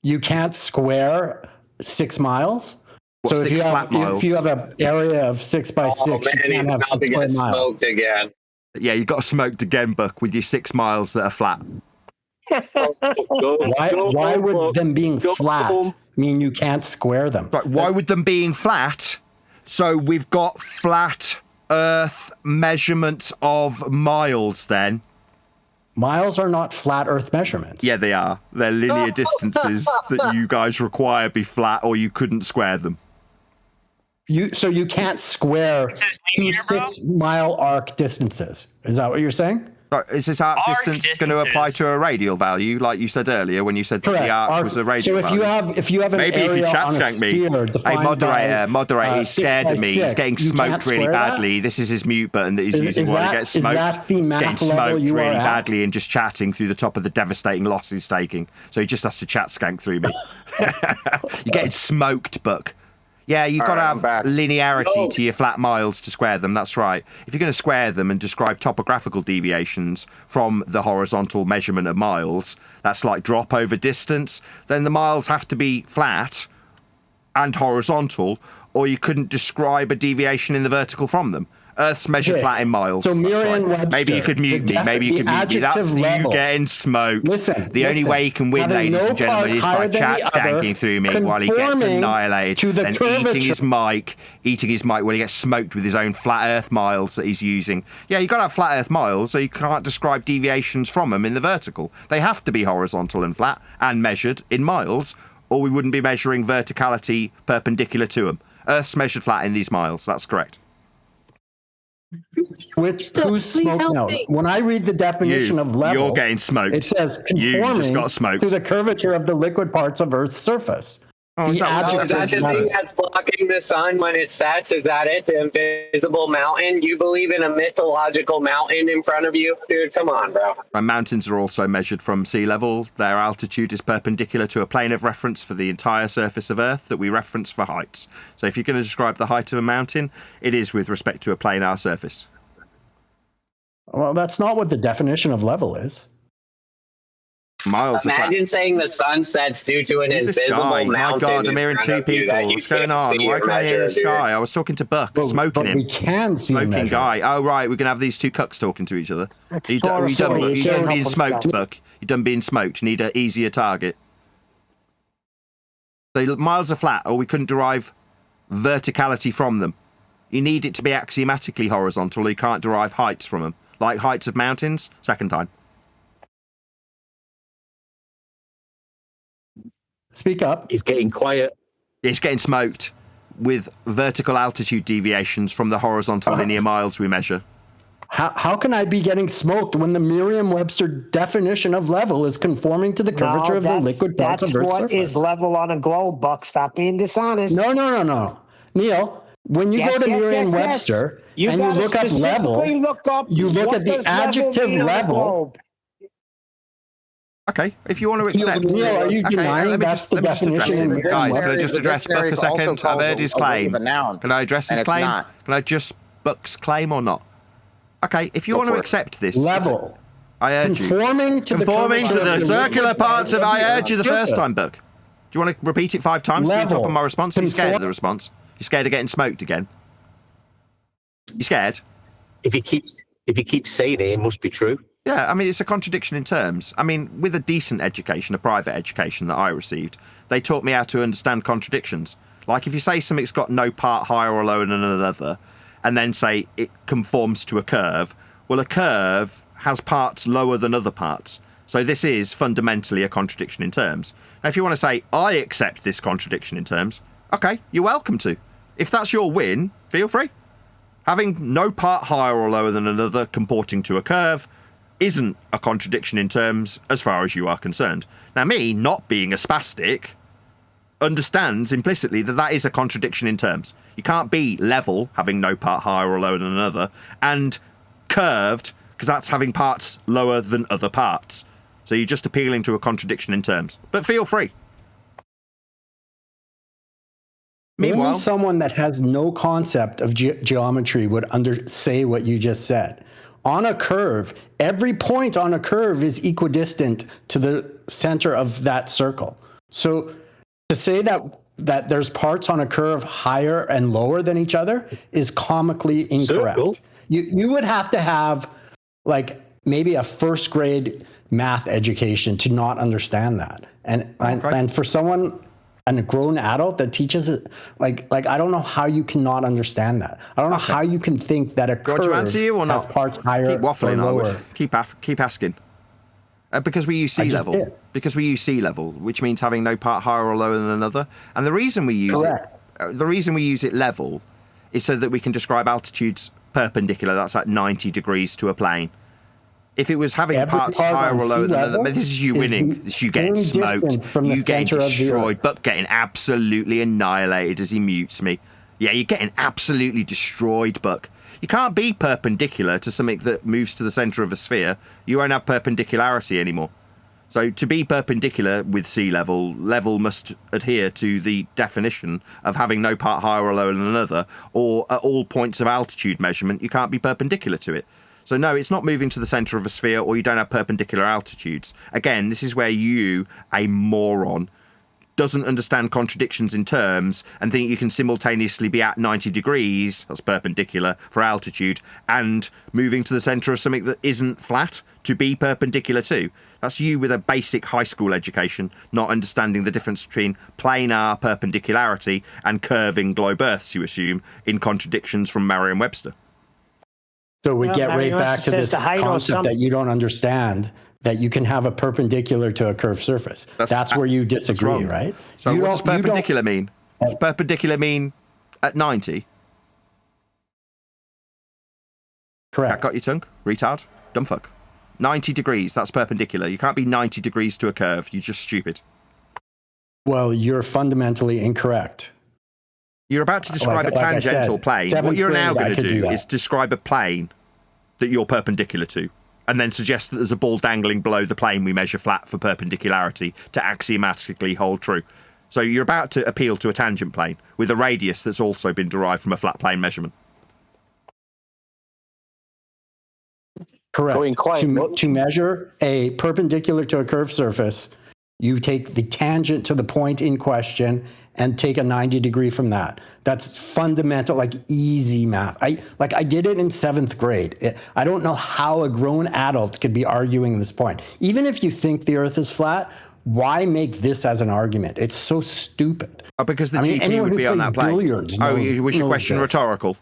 you can't square 6 miles? What, so if 6 you flat miles? if you have an area of 6 by 6, you can't have 6 square miles. Smoked again. Yeah, you got smoked again, Buck, with your 6 miles that are flat. Why would them being flat mean you can't square them? Right, why would them being flat? So we've got flat Earth measurements of miles then. Miles are not flat Earth measurements. Yeah, they are. They're linear distances that you guys require be flat or you couldn't square them. So you can't square 2 6-mile arc distances. Is that what you're saying? Is this arc distance going to apply to a radial value, like you said earlier when you said that the arc was a radial value? So if you have an maybe area if you chat on a skank me, sphere hey defined moderator, he's 6 scared by of me. 6, He's getting you smoked can't really square that? badly. This is his mute button that he's using while he gets smoked. Is that the He's map getting level smoked you really are at? badly and just chatting through the top of the devastating loss he's taking. So he just has to chat skank through me. You're getting smoked, Buck. Yeah, you've got to have linearity to your flat miles to square them. That's right. If you're going to square them and describe topographical deviations from the horizontal measurement of miles, that slight drop over distance, then the miles have to be flat and horizontal, or you couldn't describe a deviation in the vertical from them. Earth's measured flat in miles. So Merriam-Webster. Maybe you could mute me. Maybe you could mute me. That's you getting smoked. The only way you can win, ladies and gentlemen, is by chat skanking through me while he gets annihilated and eating his mic while he gets smoked with his own flat Earth miles that he's using. Yeah, you've got to have flat Earth miles, so you can't describe deviations from them in the vertical. They have to be horizontal and flat and measured in miles, or we wouldn't be measuring verticality perpendicular to them. Earth's measured flat in these miles. That's correct. Who's smoking out? When I read the definition of level, you're getting smoked. It says You conforming just got smoked. to the curvature of the liquid parts of Earth's surface. Is that the thing that's blocking the sun when it sets? Is that it? The invisible mountain? You believe in a mythological mountain in front of you? Dude, come on, bro. And mountains are also measured from sea level. Their altitude is perpendicular to a plane of reference for the entire surface of Earth that we reference for heights. So if you're going to describe the height of a mountain, it is with respect to a planar surface. Well, that's not what the definition of level is. Miles. Imagine saying the sun sets due to an invisible mountain. My God, I'm hearing 2 people. What's going on? Why can't I hear this guy? I was talking to Buck, smoking him. We can see smoking guy. Oh, right, we're going to have these 2 cucks talking to each other. You done being smoked, Buck. You done being smoked. You need an easier target. So miles are flat, or we couldn't derive verticality from them. You need it to be axiomatically horizontal, or you can't derive heights from them. Like heights of mountains, second time. Speak up. He's getting quiet. It's getting smoked with vertical altitude deviations from the horizontal linear miles we measure. How can I be getting smoked when the Merriam-Webster definition of level is conforming to the curvature of the liquid parts of Earth's surface? That's what is level on a globe, Buck. Stop being dishonest. No. Neil, when you go to Merriam-Webster and you look up level, you look at the adjective level. Okay, if you want to accept... Neil, are you denying that's the definition? Guys, can I just address Buck a second? I've heard his claim. Can I address his claim? Can I just Buck's claim or not? Okay, if you want to accept this... Level. I urge you. Conforming to the circular parts of... I urge you the first time, Buck. Do you want to repeat it 5 times to the top of my response? Are you scared of the response? You're scared of getting smoked again? You scared? If he keeps saying it must be true. Yeah, I mean, it's a contradiction in terms. I mean, with a decent education, a private education that I received, they taught me how to understand contradictions. Like, if you say something's got no part higher or lower than another, and then say it conforms to a curve, well, a curve has parts lower than other parts. So this is fundamentally a contradiction in terms. Now, if you want to say, I accept this contradiction in terms, okay, you're welcome to. If that's your win, feel free. Having no part higher or lower than another comporting to a curve isn't a contradiction in terms as far as you are concerned. Now, me, not being a spastic, understands implicitly that that is a contradiction in terms. You can't be level, having no part higher or lower than another, and curved, because that's having parts lower than other parts. So you're just appealing to a contradiction in terms. But feel free. Meanwhile, only someone that has no concept of geometry would say what you just said. On a curve, every point on a curve is equidistant to the center of that circle. So to say that there's parts on a curve higher and lower than each other is comically incorrect. Circle. You would have to have like maybe a first grade math education to not understand that. And for someone, and a grown adult that teaches it, like I don't know how you cannot understand that. I don't know how you can think that a curve to answer you or has not? Parts higher Keep waffling, or lower. I would. Keep asking. Because we use sea level. Did. Because we use sea level, which means having no part higher or lower than another. And the reason we use it level is so that we can describe altitudes perpendicular. That's at 90 degrees to a plane. If it was having parts higher or lower than another, this is you winning. This is you getting smoked. From you getting destroyed. Buck getting absolutely annihilated as he mutes me. Yeah, you're getting absolutely destroyed, Buck. You can't be perpendicular to something that moves to the centre of a sphere. You won't have perpendicularity anymore. So to be perpendicular with sea level, level must adhere to the definition of having no part higher or lower than another, or at all points of altitude measurement, you can't be perpendicular to it. So no, it's not moving to the centre of a sphere, or you don't have perpendicular altitudes. Again, this is where you, a moron, doesn't understand contradictions in terms and think you can simultaneously be at 90 degrees, that's perpendicular, for altitude, and moving to the centre of something that isn't flat to be perpendicular to. That's you with a basic high school education, not understanding the difference between planar perpendicularity and curving globe Earths, you assume, in contradictions from Merriam-Webster. So we get right back to this concept that you don't understand, that you can have a perpendicular to a curved surface. That's where you disagree, right? So what does perpendicular mean? Does perpendicular mean at 90? Correct. That got your tongue? Retard? Dumb fuck. 90 degrees, that's perpendicular. You can't be 90 degrees to a curve. You're just stupid. Well, you're fundamentally incorrect. You're about to describe a tangential plane. What you're now going to do is describe a plane that you're perpendicular to, and then suggest that there's a ball dangling below the plane we measure flat for perpendicularity to axiomatically hold true. So you're about to appeal to a tangent plane with a radius that's also been derived from a flat plane measurement. Correct. To measure a perpendicular to a curved surface, you take the tangent to the point in question and take a 90 degree from that. That's fundamental, like easy math. I did it in 7th grade. I don't know how a grown adult could be arguing this point. Even if you think the Earth is flat, why make this as an argument? It's so stupid. Oh, because the GP would be on that plane. Was your question rhetorical?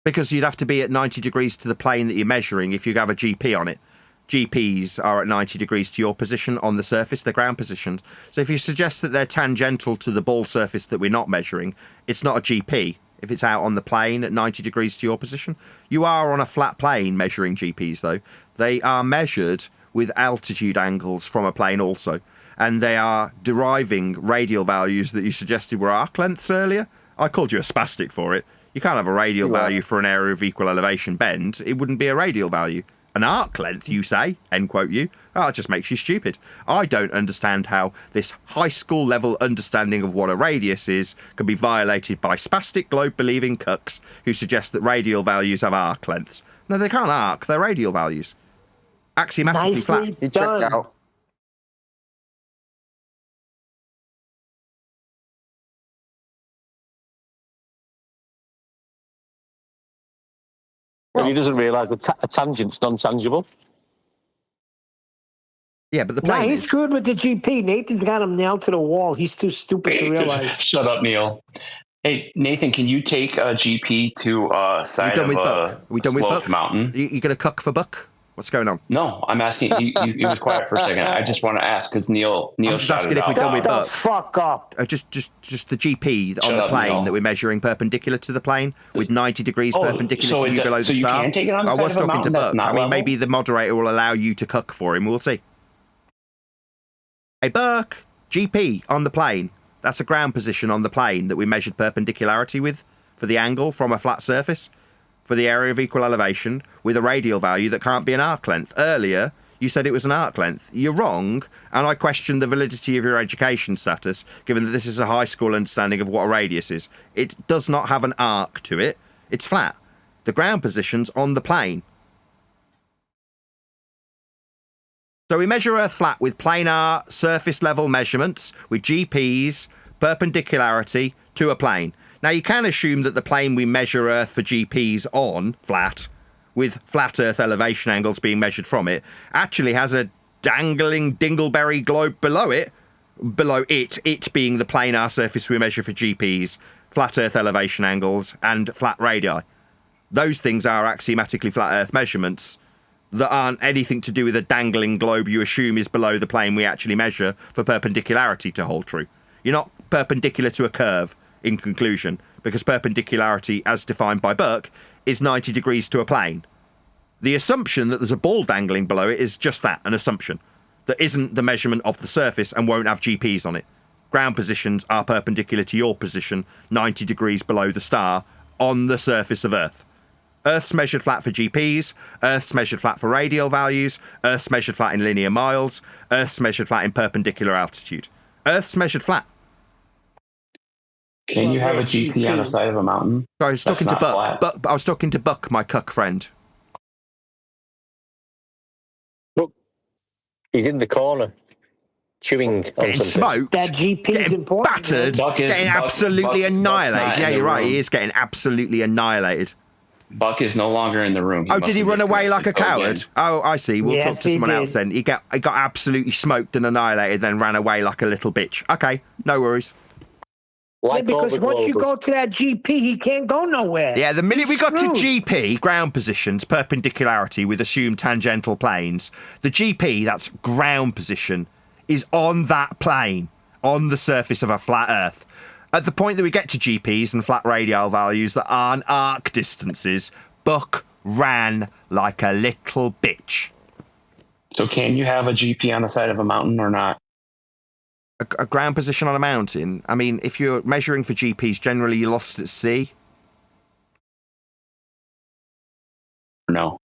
Because you'd have to be at 90 degrees to the plane that you're measuring if you have a GP on it. GPs are at 90 degrees to your position on the surface, the ground positions. So if you suggest that they're tangential to the ball surface that we're not measuring, it's not a GP. If it's out on the plane at 90 degrees to your position, you are on a flat plane measuring GPs, though. They are measured with altitude angles from a plane also. And they are deriving radial values that you suggested were arc lengths earlier. I called you a spastic for it. You can't have a radial value for an area of equal elevation bend. It wouldn't be a radial value. An arc length, you say, end quote you. Oh, it just makes you stupid. I don't understand how this high school level understanding of what a radius is can be violated by spastic globe-believing cucks who suggest that radial values have arc lengths. No, they can't arc, they're radial values. Axiomatically flat. He checked out. Well, he doesn't realise that a tangent's non-tangible. Yeah, but the plane he's screwed with the GP. Nathan's got him nailed to the wall. He's too stupid to realize. Shut up, Neil. Hey, Nathan, can you take a GP to side of a sloped mountain? You going to cuck for Buck? What's going on? No, I'm asking. He was quiet for a second. I just want to ask because Neil just asking if we're done with Buck. Fuck up. Just the GP on the plane that we're measuring perpendicular to the plane with 90 degrees perpendicular to you below the star. So you can take it on the side of a mountain that's not level? Maybe the moderator will allow you to cuck for him. We'll see. Hey, Buck, GP on the plane. That's a ground position on the plane that we measured perpendicularity with for the angle from a flat surface. for the area of equal elevation with a radial value that can't be an arc length. Earlier, you said it was an arc length. You're wrong, and I question the validity of your education status, given that this is a high school understanding of what a radius is. It does not have an arc to it. It's flat. The ground position's on the plane. So we measure Earth flat with planar surface level measurements with GPs, perpendicularity to a plane. Now you can assume that the plane we measure Earth for GPs on, flat, with flat Earth elevation angles being measured from it, actually has a dangling dingleberry globe below it being the planar surface we measure for GPs, flat Earth elevation angles, and flat radii. Those things are axiomatically flat Earth measurements that aren't anything to do with a dangling globe you assume is below the plane we actually measure for perpendicularity to hold true. You're not perpendicular to a curve, in conclusion, because perpendicularity, as defined by Burke, is 90 degrees to a plane. The assumption that there's a ball dangling below it is just that, an assumption, that isn't the measurement of the surface and won't have GPs on it. Ground positions are perpendicular to your position, 90 degrees below the star, on the surface of Earth. Earth's measured flat for GPs, Earth's measured flat for radial values, Earth's measured flat in linear miles, Earth's measured flat in perpendicular altitude. Earth's measured flat. Can you have a GP on the side of a mountain? Sorry, I was talking to Buck. I was talking to Buck, my cuck friend. Look, he's in the corner, chewing on getting something. Smoked, getting battered, getting absolutely annihilated. Yeah, you're right. He is getting absolutely annihilated. Buck is no longer in the room. Did he run away like a coward? Oh, I see. We'll Yes, talk to he someone did. else then. He got absolutely smoked and annihilated, then ran away like a little bitch. Okay, no worries. Yeah, because once you go to that GP, he can't go nowhere. Yeah, the minute we got to screwed. GP, ground positions, perpendicularity with assumed tangential planes, the GP, that's ground position, is on that plane, on the surface of a flat Earth. At the point that we get to GPs and flat radial values that aren't arc distances, Buck ran like a little bitch. So can you have a GP on the side of a mountain or not? A ground position on a mountain? I mean, if you're measuring for GPs, generally you're lost at sea. No.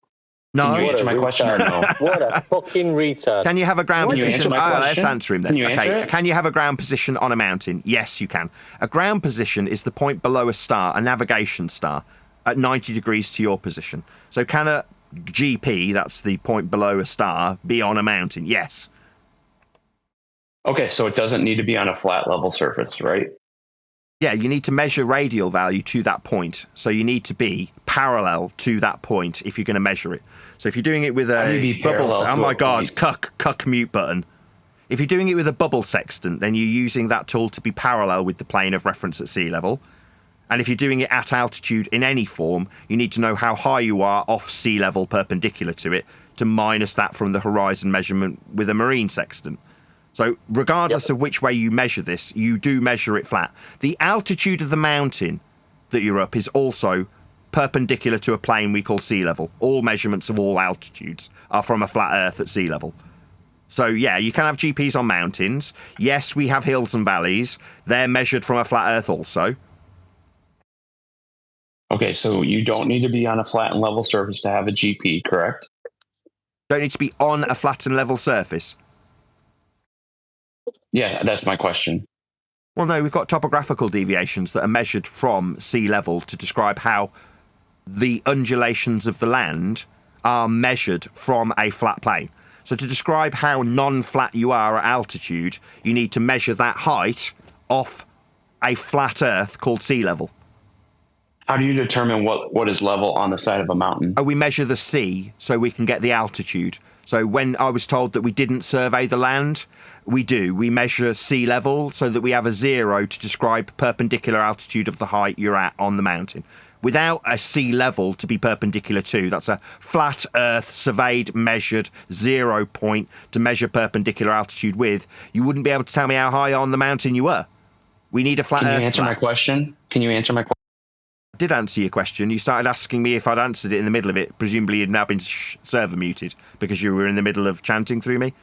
No. Can you answer my question or no? What a fucking retard. Can you have a ground Can you position? answer my Let's question? answer him then. Can you answer it? Can you have a ground position on a mountain? Yes, you can. A ground position is the point below a star, a navigation star, at 90 degrees to your position. So can a GP, that's the point below a star, be on a mountain? Yes. Okay, so it doesn't need to be on a flat level surface, right? Yeah, you need to measure radial value to that point. So you need to be parallel to that point if you're going to measure it. So if you're doing it with How do you a be bubble, parallel oh to my a God, point? cuck mute button. If you're doing it with a bubble sextant, then you're using that tool to be parallel with the plane of reference at sea level. And if you're doing it at altitude in any form, you need to know how high you are off sea level perpendicular to it to minus that from the horizon measurement with a marine sextant. So regardless of which way you measure this, you do measure it flat. The altitude of the mountain that you're up is also perpendicular to a plane we call sea level. All measurements of all altitudes are from a flat Earth at sea level. So yeah, you can have GPs on mountains. Yes, we have hills and valleys. They're measured from a flat Earth also. Okay, so you don't need to be on a flat and level surface to have a GP, correct? Don't need to be on a flat and level surface. Yeah, that's my question. Well, no, we've got topographical deviations that are measured from sea level to describe how the undulations of the land are measured from a flat plane. So to describe how non-flat you are at altitude, you need to measure that height off a flat Earth called sea level. How do you determine what is level on the side of a mountain? Oh, we measure the sea so we can get the altitude. So when I was told that we didn't survey the land, we do. We measure sea level so that we have a 0 to describe perpendicular altitude of the height you're at on the mountain. Without a sea level to be perpendicular to, that's a flat Earth surveyed, measured 0 point to measure perpendicular altitude with, you wouldn't be able to tell me how high on the mountain you were. We need a flat Earth. Can you answer my question? Can you answer my question? I did answer your question. You started asking me if I'd answered it in the middle of it. Presumably you'd now been server muted because you were in the middle of chanting through me.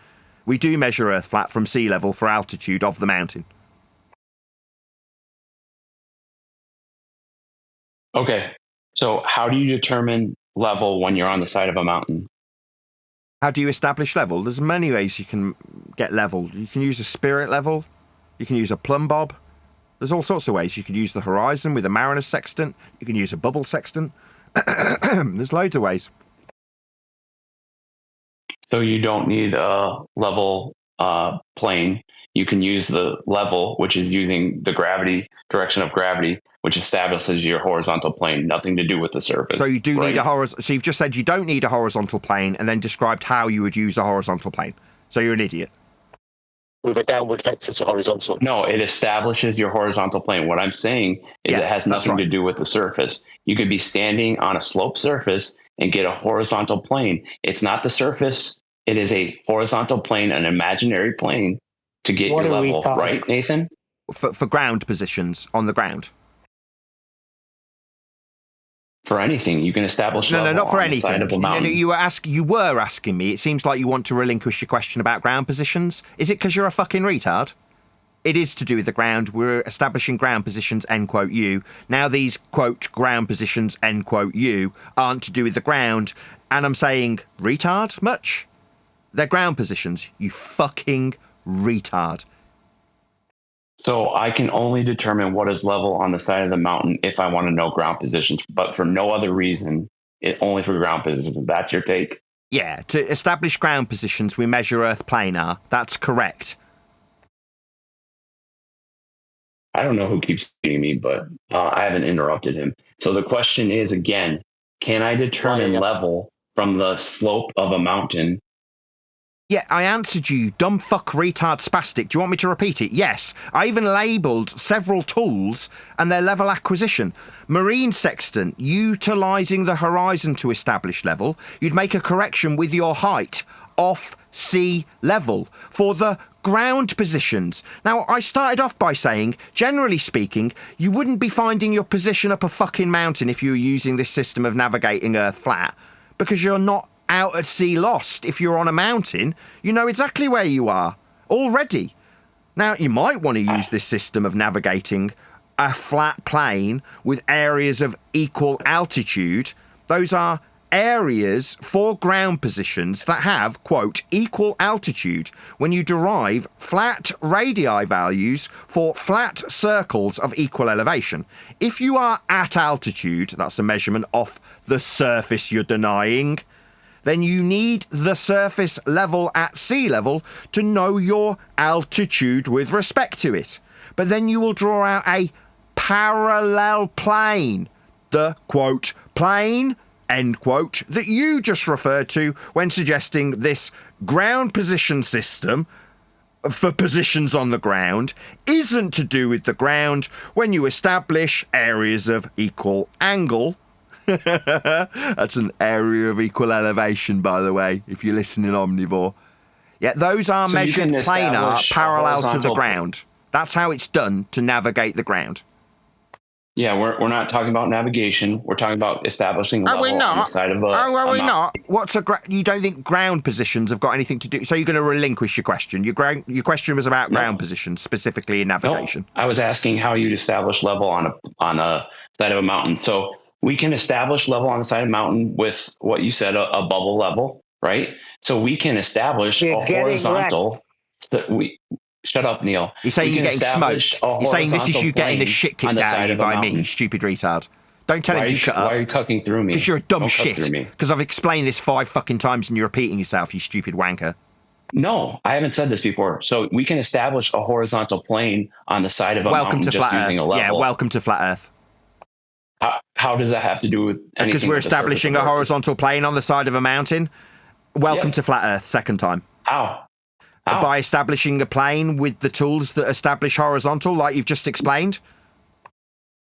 We do measure Earth flat from sea level for altitude of the mountain. Okay. So how do you determine level when you're on the side of a mountain? How do you establish level? There's many ways you can get level. You can use a spirit level. You can use a plumb bob. There's all sorts of ways. You could use the horizon with a mariner's sextant. You can use a bubble sextant. There's loads of ways. So you don't need a level plane. You can use the level, which is using the direction of gravity, which establishes your horizontal plane. Nothing to do with the surface. So you do need a horizontal. So you've just said you don't need a horizontal plane, and then described how you would use a horizontal plane. So you're an idiot. With a downward vector to horizontal. No, it establishes your horizontal plane. What I'm saying is it has nothing to do with the surface. You could be standing on a sloped surface and get a horizontal plane. It's not the surface. It is a horizontal plane, an imaginary plane to get your level, right, Nathan? For ground positions on the ground. For anything, you can establish No, level not for on anything. the side of a mountain. No, you were asking me. It seems like you want to relinquish your question about ground positions. Is it because you're a fucking retard? It is to do with the ground. We're establishing ground positions, end quote, you. Now these, quote, ground positions, end quote, you, aren't to do with the ground. And I'm saying, retard much? They're ground positions, you fucking retard. So I can only determine what is level on the side of the mountain if I want to know ground positions, but for no other reason, only for ground positions. That's your take? Yeah, to establish ground positions, we measure Earth planar. That's correct. I don't know who keeps beating me, but I haven't interrupted him. So the question is, again, can I determine level from the slope of a mountain? Yeah, I answered you, dumb fuck retard spastic. Do you want me to repeat it? Yes. I even labelled several tools and their level acquisition. Marine sextant, utilising the horizon to establish level. You'd make a correction with your height off sea level for the ground positions. Now, I started off by saying, generally speaking, you wouldn't be finding your position up a fucking mountain if you were using this system of navigating Earth flat, because you're not out at sea lost. If you're on a mountain, you know exactly where you are already. Now, you might want to use this system of navigating a flat plane with areas of equal altitude. Those are areas for ground positions that have, quote, equal altitude when you derive flat radii values for flat circles of equal elevation. If you are at altitude, that's a measurement off the surface you're denying, then you need the surface level at sea level to know your altitude with respect to it. But then you will draw out a parallel plane, the, quote, plane, end quote, that you just referred to when suggesting this ground position system for positions on the ground isn't to do with the ground when you establish areas of equal angle. That's an area of equal elevation, by the way, if you're listening omnivore. Yeah, those are So measured you can planar establish a parallel to the horizontal- ground. That's how it's done to navigate the ground. Yeah, we're not talking about navigation. We're talking about establishing Are level we not? on the side of a Are we mountain. not? What's a you don't think ground positions have got anything to do? So you're going to relinquish your question? Your question was about ground positions, specifically in navigation. I was asking how you'd establish level on a side of a mountain. So we can establish level on the side of a mountain with what you said, a bubble level, right? So we can establish a horizontal. Shut up, Neil. You're saying We you're can getting establish smoked. a You're saying this is horizontal you getting the plane shit on kicked the out side of you of a by me, mountain. you stupid retard. Don't tell Why him are to you- shut up. Why are you cucking through me? Because you're a dumb Don't cuck shit. through me. Because I've explained this 5 fucking times and you're repeating yourself, you stupid wanker. No, I haven't said this before. So we can establish a horizontal plane on the side of a Welcome mountain to just Flat using Earth. a level. Yeah, welcome to Flat Earth. How does that have to do with anything? Because we're with the surface establishing of a Earth? horizontal plane on the side of a mountain. Welcome Yeah. to Flat Earth, second time. How? By establishing a plane with the tools that establish horizontal, like you've just explained?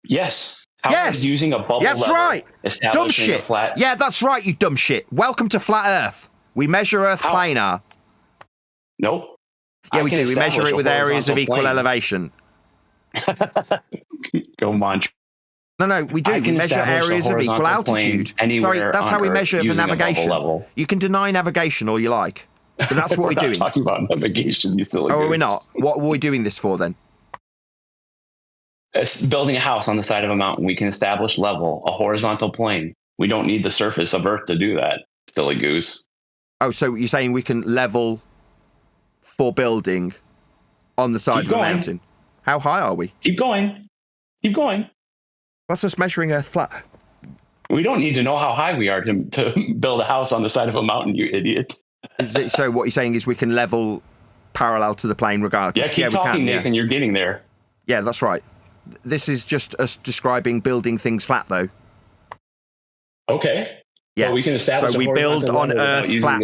Yes. How Yes. is using a bubble That's level right. Dumb establishing shit. a flat... Yeah, that's right, you dumb shit. Welcome to Flat Earth. We measure Earth planar. Nope. Yeah, I we can do. We measure establish it a with areas of horizontal equal plane. elevation. Go on. No, we do. I We can measure establish a areas of equal horizontal plane altitude. anywhere Sorry, that's on how we Earth measure for using a bubble navigation. level. You can deny navigation all you like, but that's what we're not doing. talking about navigation, you silly Or are we goose. not? What were we doing this for then? It's building a house on the side of a mountain. We can establish level, a horizontal plane. We don't need the surface of Earth to do that. Silly goose. Oh, so you're saying we can level for building on the side of a mountain? How high are we? Keep going. Keep going. That's just measuring Earth flat. We don't need to know how high we are to build a house on the side of a mountain, you idiot. So what you're saying is we can level parallel to the plane regardless? Yeah, keep talking, Nathan. You're getting there. Yeah, that's right. This is just us describing building things flat, though. Okay. Yeah, we can establish. So we build on Earth flat.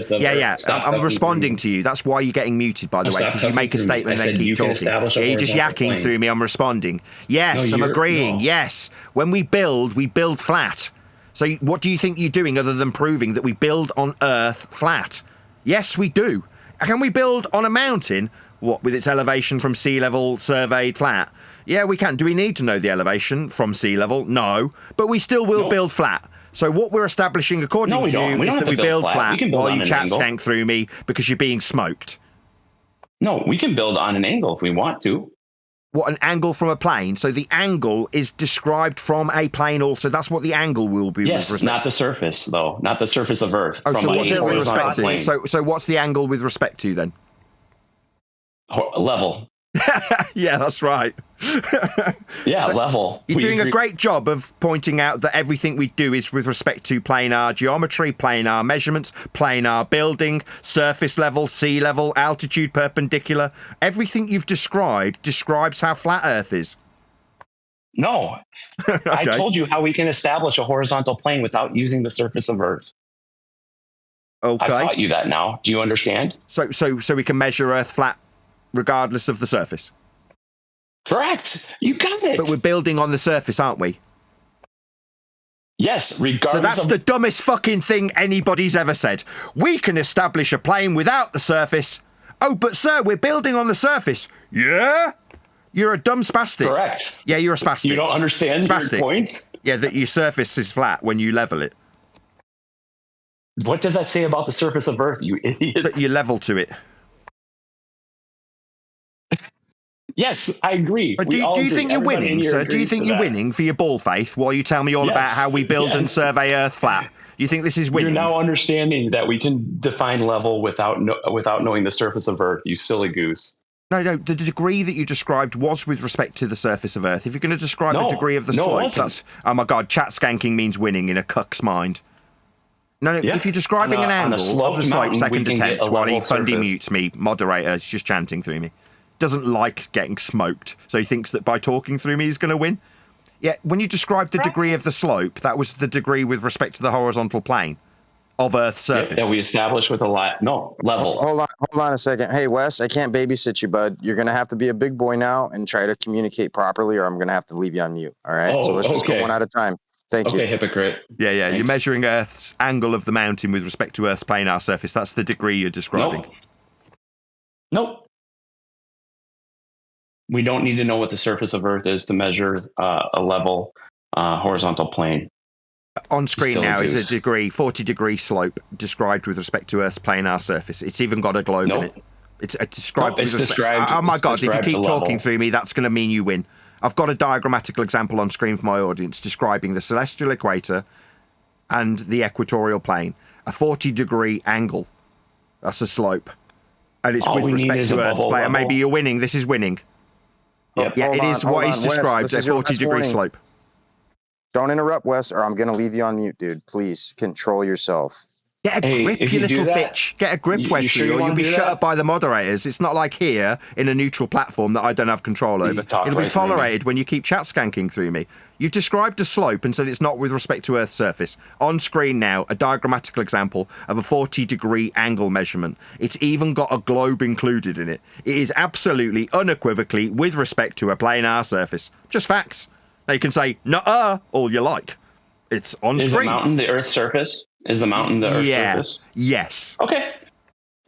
Then. Yeah. I'm responding to you. That's why you're getting muted, by the way, because you make a statement and then keep talking. Yeah, you're just yakking through me. I'm responding. Yes, I'm agreeing. No. Yes, when we build flat. So what do you think you're doing other than proving that we build on Earth flat? Yes, we do. Can we build on a mountain? What, with its elevation from sea level surveyed flat? Yeah, we can. Do we need to know the elevation from sea level? No, but we still will build flat. So what we're establishing, according to you, is that we build flat while you chat skank through me because you're being smoked. No, we can build on an angle if we want to. What, an angle from a plane? So the angle is described from a plane also. That's what the angle will be. Yes, not the surface, though. Not the surface of Earth. Oh, so what's it with respect to? So what's the angle with respect to, then? Level. Yeah, that's right. Yeah, so level. You're doing a great job of pointing out that everything we do is with respect to planar geometry, planar measurements, planar building, surface level, sea level, altitude perpendicular. Everything you've described describes how flat Earth is. No. Okay. I told you how we can establish a horizontal plane without using the surface of Earth. Okay. I've taught you that now. Do you understand? So we can measure Earth flat regardless of the surface? Correct. You got it. But we're building on the surface, aren't we? Yes, regardless. So that's the dumbest fucking thing anybody's ever said. We can establish a plane without the surface. Oh, but sir, we're building on the surface. Yeah? You're a dumb spastic. Correct. Yeah, you're a spastic. You don't understand your point? Yeah, that your surface is flat when you level it. What does that say about the surface of Earth, you idiot? That you level to it. Yes, I agree. But do you think you're winning, sir? Do you think you're winning for your ball faith while you tell me all about how we build and survey Earth flat? You think this is winning? You're now understanding that we can define level without knowing the surface of Earth, you silly goose. No, the degree that you described was with respect to the surface of Earth. If you're going to describe the degree of the slope, that's... Oh my God, chat skanking means winning in a cuck's mind. No, if you're describing an angle of the slope, second attempt, while he Fundy mutes me, moderator, is just chanting through me. Doesn't like getting smoked, so he thinks that by talking through me he's going to win. Yeah, when you described the degree of the slope, that was the degree with respect to the horizontal plane of Earth's surface. Yeah, we established with a level. Hold on a second. Hey, Wes, I can't babysit you, bud. You're going to have to be a big boy now and try to communicate properly, or I'm going to have to leave you on mute. All right? So let's just go one at a time. Thank you. Okay, hypocrite. Yeah. Thanks. You're measuring Earth's angle of the mountain with respect to Earth's planar surface. That's the degree you're describing. Nope. We don't need to know what the surface of Earth is to measure a level horizontal plane. On screen now is a 40-degree slope described with respect to Earth's planar surface. It's even got a globe in it. It's described. It's described. Oh my God! If you keep talking through me, that's going to mean you win. I've got a diagrammatical example on screen for my audience describing the celestial equator and the equatorial plane. A 40-degree angle. That's a slope, and it's with respect to Earth's plane. And maybe you're winning. This is winning. Yep. Yeah, it is what is described, a 40-degree slope. Don't interrupt, Wes, or I'm going to leave you on mute, dude. Please control yourself. Get a grip, you little bitch. Get a grip, Wesley, or you'll be shut up by the moderators. It's not like here, in a neutral platform that I don't have control over. It'll be tolerated when you keep chat skanking through me. You've described a slope and said it's not with respect to Earth's surface. On screen now, a diagrammatical example of a 40-degree angle measurement. It's even got a globe included in it. It is absolutely, unequivocally, with respect to a planar surface. Just facts. Now you can say, nuh-uh, all you like. It's on screen. Is the mountain the Earth's surface? Is the mountain the Earth's surface? Yes. Okay.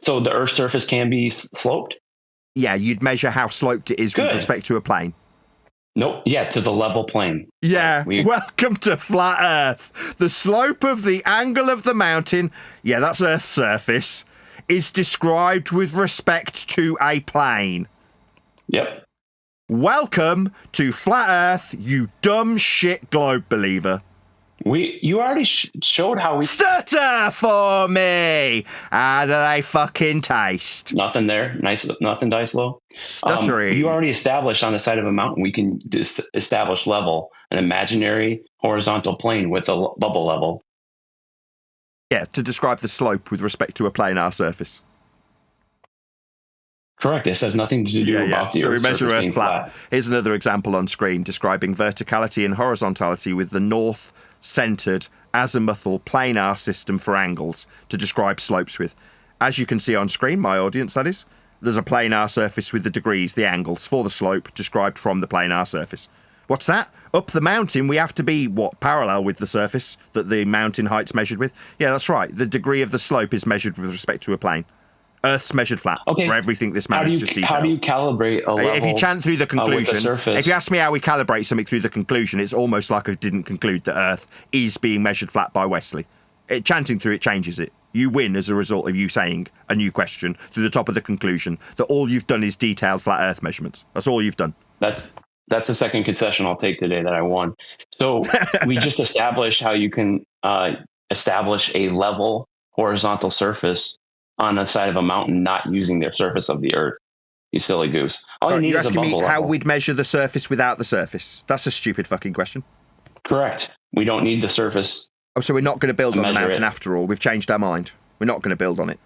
So the Earth's surface can be sloped? Yeah, you'd measure how sloped it is with respect to a plane. Nope. Yeah, to the level plane. Yeah. Welcome to Flat Earth. The slope of the angle of the mountain, yeah, that's Earth's surface, is described with respect to a plane. Yep. Welcome to Flat Earth, you dumb shit globe believer. You already showed how we... Stutter for me! How do they fucking taste? Nothing there. Nice. Nothing, Dice Low. Stuttering. You already established on the side of a mountain, we can establish level, an imaginary horizontal plane with a bubble level. Yeah, to describe the slope with respect to a planar surface. Correct. This has nothing to do about the so we Earth's measure surface Earth being flat. Here's another example on screen describing verticality and horizontality with the north-centered azimuthal planar system for angles to describe slopes with. As you can see on screen, my audience that is, there's a planar surface with the degrees, the angles for the slope described from the planar surface. What's that? Up the mountain, we have to be, parallel with the surface that the mountain height's measured with? Yeah, that's right. The degree of the slope is measured with respect to a plane. Earth's measured flat for everything this man has just detailed. How do you calibrate a level? If you chant through the conclusion, if you ask me how we calibrate something through the conclusion, it's almost like I didn't conclude that Earth is being measured flat by Wesley. Chanting through it changes it. You win as a result of you saying a new question through the top of the conclusion that all you've done is detailed flat Earth measurements. That's all you've done. That's the second concession I'll take today that I won. So we just established how you can establish a level horizontal surface on the side of a mountain, not using the surface of the Earth. You silly goose. All you need You're is a asking me bubble how level. we'd measure the surface without the surface. That's a stupid fucking question. Correct. We don't need the surface. Oh, so we're not going to build on the measure mountain it. after all. We've changed our mind. We're not going to build on it.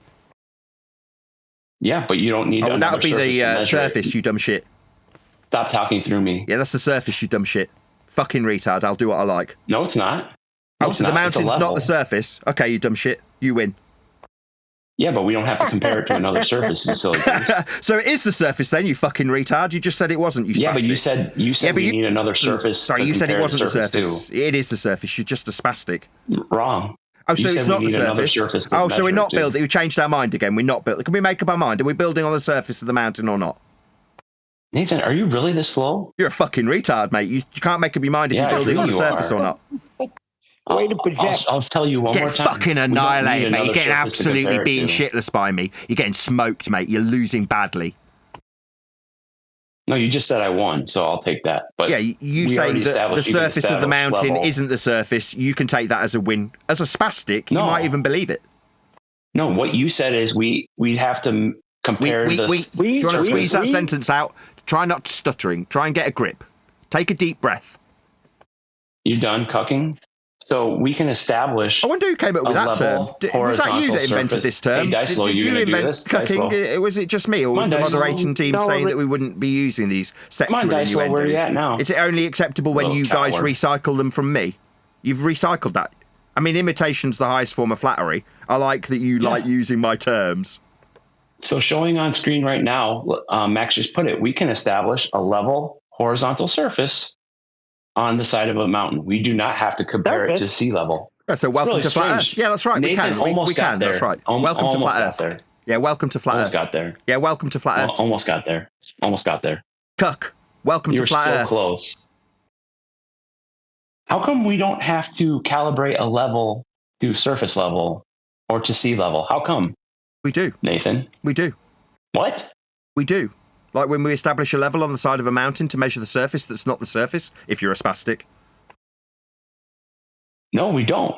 Yeah, but you don't need that another would be surface to the measure it. surface, you dumb shit. Stop talking through me. Yeah, that's the surface, you dumb shit. Fucking retard, I'll do what I like. No, it's not. No, Oh, it's so the not. It's a mountain's not level. the surface? Okay, you dumb shit. You win. Yeah, but we don't have to compare it to another surface, you silly goose. So it is the surface then, you fucking retard. You just said it wasn't, you Yeah, but spastic. you said we need another surface. Sorry, to you said it compare wasn't the surface surface. It is the surface. You're just a spastic. Wrong. Oh, so You it's said not we the need another surface. surface to Oh, so we're measure not it to. building. We changed our mind again. We're not building. Can we make up our mind? Are we building on the surface of the mountain or not? Nathan, are you really this slow? You're a fucking retard, mate. You can't make up your mind if Yeah, you're building I on think the you surface are. or not. Way to project. I'll tell you one You're more getting time. fucking We don't need annihilated, mate. You're another getting surface to absolutely compare it being to. shitless by me. You're getting smoked, mate. You're losing badly. No, you just said I won, so I'll take that. But Yeah, you we saying already that the established you can surface of the establish mountain level. isn't the surface, you can take that as a win. As a spastic, you No. might even believe it. No, what you said is we have to compare Do you want to squeeze that surface. sentence out? Try not stuttering. Try and get a grip. Take a deep breath. You done cucking? So we can establish. I wonder who came up with a that term. level Was that you horizontal that invented surface. this term? Hey, Dicelo, did you you gonna do invent this? cucking? Dicelo. Was it just me, or was Come the on, Dicelo. moderation team No, saying let- that we wouldn't be using these sexual Come on, Dicelo, innuendos? where are you at now? Is it only acceptable when Little you guys coward. recycle them from me? You've recycled that. I mean, imitation's the highest form of flattery. I like that you like using my terms. So showing on screen right now, Max just put it, we can establish a level horizontal surface on the side of a mountain. We do not have to compare it to sea level. Yeah, so It's welcome really to Flat strange. Earth. Yeah, that's right. Nathan we can. almost We got can. there. That's right. Almost Welcome to Flat got Earth. there. Yeah, welcome to Flat Almost Earth. got there. Yeah, welcome to Flat Earth. Almost got there. Almost got there. Cuck. Welcome You're to Flat still Earth. close. How come we don't have to calibrate a level to surface level or to sea level? How come? We do. Nathan. We do. What? We do. Like when we establish a level on the side of a mountain to measure the surface that's not the surface, if you're a spastic. No, we don't.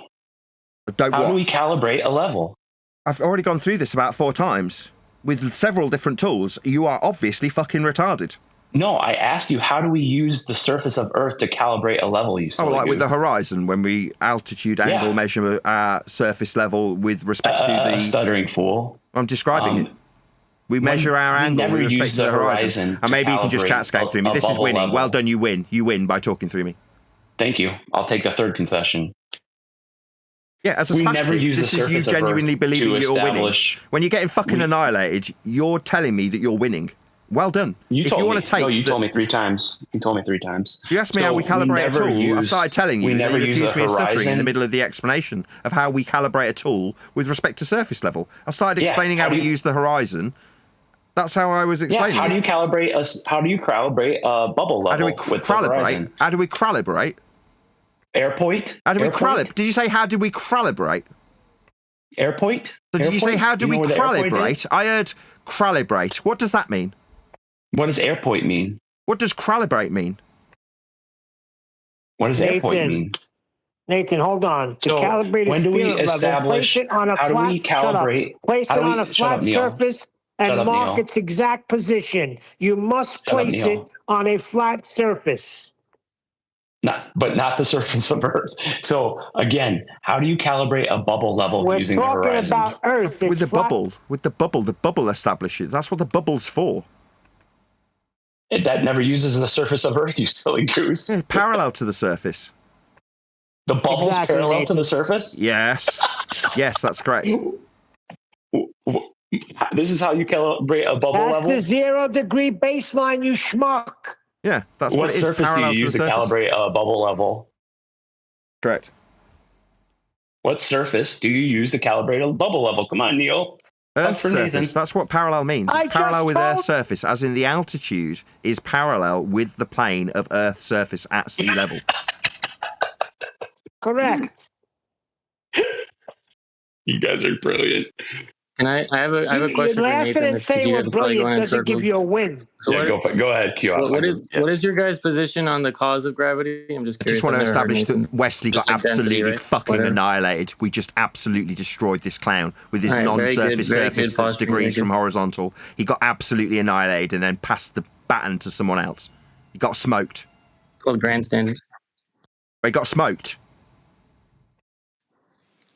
Don't How what? do we calibrate a level? I've already gone through this about 4 times. With several different tools, you are obviously fucking retarded. No, I asked you, how do we use the surface of Earth to calibrate a level, you silly Oh, like with the goose? horizon, when we altitude angle measure our surface level with respect to the... stuttering fool. I'm describing it. We measure our we angle never with respect use to the the horizon. horizon And maybe to you can just chat calibrate scape through me. a This is bubble winning. level. Well done, you win. You win by talking through me. Thank you. I'll take the third concession. Yeah, as a We spastic, never use the this is you surface of genuinely Earth believing to you're winning. establish- When you're getting fucking annihilated, you're telling me that you're winning. Well done. You if told you me. want to take, No, you told me 3 times. You told me 3 times. You asked me how we calibrate a tool. I started telling you. We never you use accused a me of stuttering in the horizon. middle of the explanation of how we calibrate a tool with respect to surface level. I started Yeah, explaining how how do we you- use the horizon. That's how I was Yeah. explaining. How it. do you calibrate a bubble level How do we with the horizon? calibrate? How do we calibrate? Airpoint. How do we Airpoint? calibrate? Did you say how do we calibrate? Airpoint. So did you say Airpoint? how do You we know where the airpoint calibrate? is? I heard calibrate. What does that mean? What does airpoint mean? What does calibrate mean? What does airpoint mean? Nathan, hold on. To calibrate a when do we spirit level, establish? place it on a How do flat. we calibrate? Place how it do we, on a shut flat up, Neil. surface and Shut up, mark Neil. its exact position. You must Shut up, place Neil. it on a flat surface. But not the surface of Earth. So again, how do you calibrate a bubble level We're using the talking horizon? about Earth. With the flat. bubble. With the bubble establishes. That's what the bubble's for. That never uses the surface of Earth, you silly goose. Yeah, parallel to the surface. The bubble's Exactly, parallel to Nathan. the surface? Yes. Yes, that's correct. This is how you calibrate a bubble That's level? the 0 degree baseline, you schmuck. Yeah, that's what What it is. surface do you Parallel use to the surface. calibrate a bubble level? Correct. What surface do you use to calibrate a bubble level? Come on, Neil. Earth's for surface. Nathan. That's what parallel means. I It's parallel just with Earth's told- surface, as in the altitude is parallel with the plane of Earth's surface at sea level. Correct. You guys are brilliant. And I have a question for You're laughing Nathan, and because saying you we're guys are probably brilliant going in doesn't give circles. you a win. So Yeah, go ahead, Q. what is your guys' position on the cause of gravity? I'm just I curious. just want to I've never heard establish Nathan. that Wesley got Just like density, absolutely right? fucking Whatever. annihilated. We just absolutely destroyed this clown with his All right, very good, non-surface very surface good that's posturing, degrees Nathan. from horizontal. He got absolutely annihilated and then passed the baton to someone else. He got smoked. Called grandstanding. He got smoked.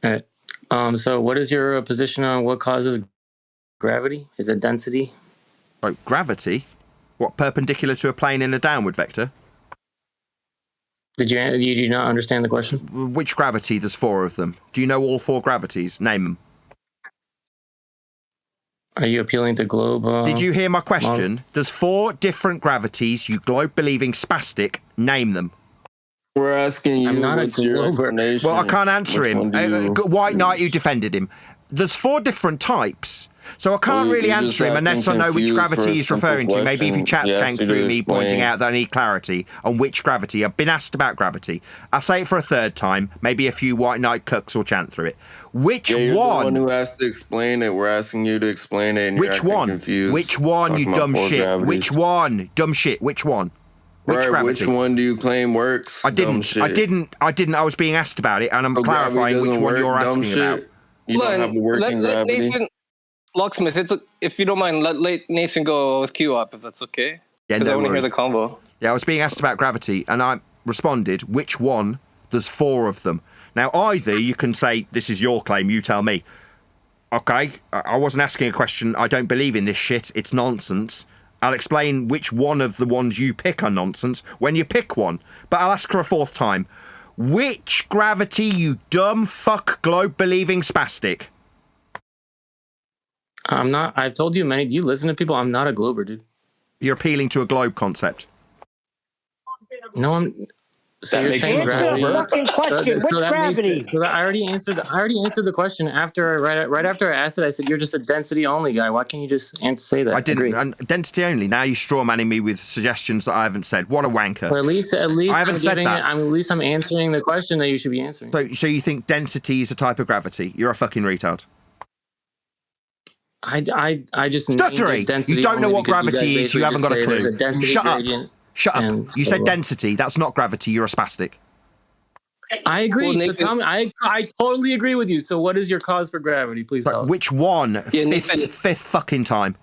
All right. So what is your position on what causes gravity? Is it density? Oh, gravity? What, perpendicular to a plane in a downward vector? Did you not understand the question? Which gravity? There's 4 of them. Do you know all 4 gravities? Name them. Are you appealing to globe? Did you hear my question? There's 4 different gravities, you globe-believing spastic. Name them. We're asking you, I'm not a what's your glober. explanation? Well, I can't answer Which him. one do you White Knight who use? defended him. There's 4 different types. So I can't Well, really you're answer just him unless I know which acting gravity confused he's for a simple referring to. Maybe if you question. chat He skank asked you through to me pointing explain. out that I need clarity on which gravity. I've been asked about gravity. I'll say it for a 3rd time. Maybe a few White Knight cucks will chant through it. Which Yeah, you're one? the one who has to explain it. We're asking you to explain it, and you're Which acting one? confused. Which one, you Talking about dumb 4 shit? gravities. Which one? Dumb shit. Which one? Which Right, gravity? which one do you claim works? I Dumb didn't. shit. I didn't. I was being asked about it, and I'm So gravity clarifying which doesn't one work, you're dumb asking shit? about. You don't have a working let gravity. Nathan, Locksmith, if you don't mind, let Nathan go with Q up if that's okay. Yeah, Because no I want to hear worries. the combo. Yeah, I was being asked about gravity, and I responded, which one? There's 4 of them. Now, either you can say, this is your claim, you tell me. Okay, I wasn't asking a question. I don't believe in this shit. It's nonsense. I'll explain which one of the ones you pick are nonsense when you pick one. But I'll ask her a 4th time. Which gravity, you dumb fuck globe-believing spastic? I'm not. I've told you many. Do you listen to people? I'm not a glober, dude. You're appealing to a globe concept. No, I'm. So That you're makes saying him a gravity? glober. Fucking question. Which that makes gravity? it, so that I already answered. I already answered the question after right after I asked it. I said you're just a density only guy. Why can't you just say that? I didn't. Agree. And density only. Now you're straw manning me with suggestions that I haven't said. What a wanker. Or at least I haven't I'm said giving that. it. At least I'm answering the question that you should be answering. So you think density is a type of gravity? You're a fucking retard. I just named it Stuttery. density You don't know only what because gravity guys is. You basically haven't got a just say clue. there's density Shut up. gradient Shut up. and You said so- density. That's not gravity. You're a spastic. I agree. Well, so Nathan- tell me, I totally agree with you. So what is your cause for gravity? Please tell us. Which one? Yeah, Nathan- Fifth fucking time.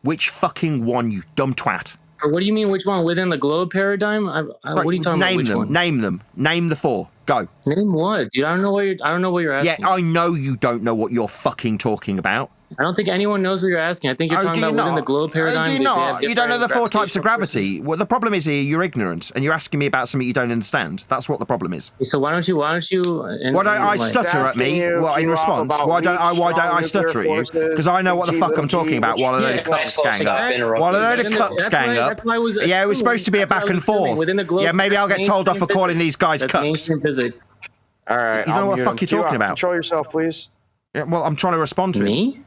Which fucking one, you dumb twat? Or what do you mean? Which one within the globe paradigm? What are you talking about? Name Which them. one? Name them. Name the 4. Go. Name what, dude? I don't know what you're asking. Yeah, I know you don't know what you're fucking talking about. I don't think anyone knows what you're asking. I think you're talking do you about within not? the globe paradigm. Do you they not? have You don't know the 4 types of different gravity. Well, the problem is here you're ignorant, and you're asking me about something you don't understand. That's what the problem is. So why don't you? Why don't I stutter at me? Well, in response, why don't I stutter at you? Because I know what the fuck I'm talking about. While a load of cucks gang up. While a load of cucks gang up. Yeah, it was supposed to be a back and forth. Yeah, maybe I'll get told off for calling these guys cucks. All right. You don't know what the fuck you're talking about. Control yourself, please. Yeah, well, I'm trying to respond to me.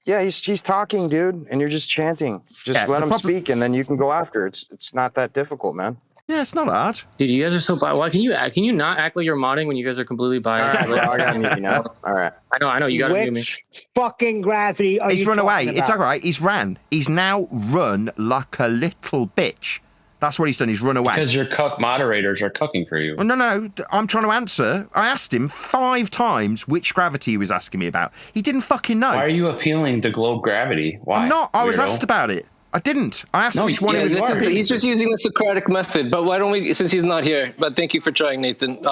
Yeah, he's talking, dude, and you're just chanting. Just let him speak, and then you can go after. It's not that difficult, man. Yeah, it's not hard. Dude, you guys are so biased. Why can you not act like you're modding when you guys are completely biased? All right, I gotta mute you now. All right. I know. You gotta mute me. Which fucking gravity are He's you run away. talking It's about? all right. He's ran. He's now run like a little bitch. That's what he's done. He's run away. Because your cuck moderators are cooking for you. Well, no. I'm trying to answer. I asked him 5 times which gravity he was asking me about. He didn't fucking know. Why are you appealing to globe gravity? Why? I'm not. I was weirdo? asked about it. I didn't. I asked which one Yeah, it was. he's just using the Socratic method. But why don't we, since he's not here, but thank you for trying, Nathan.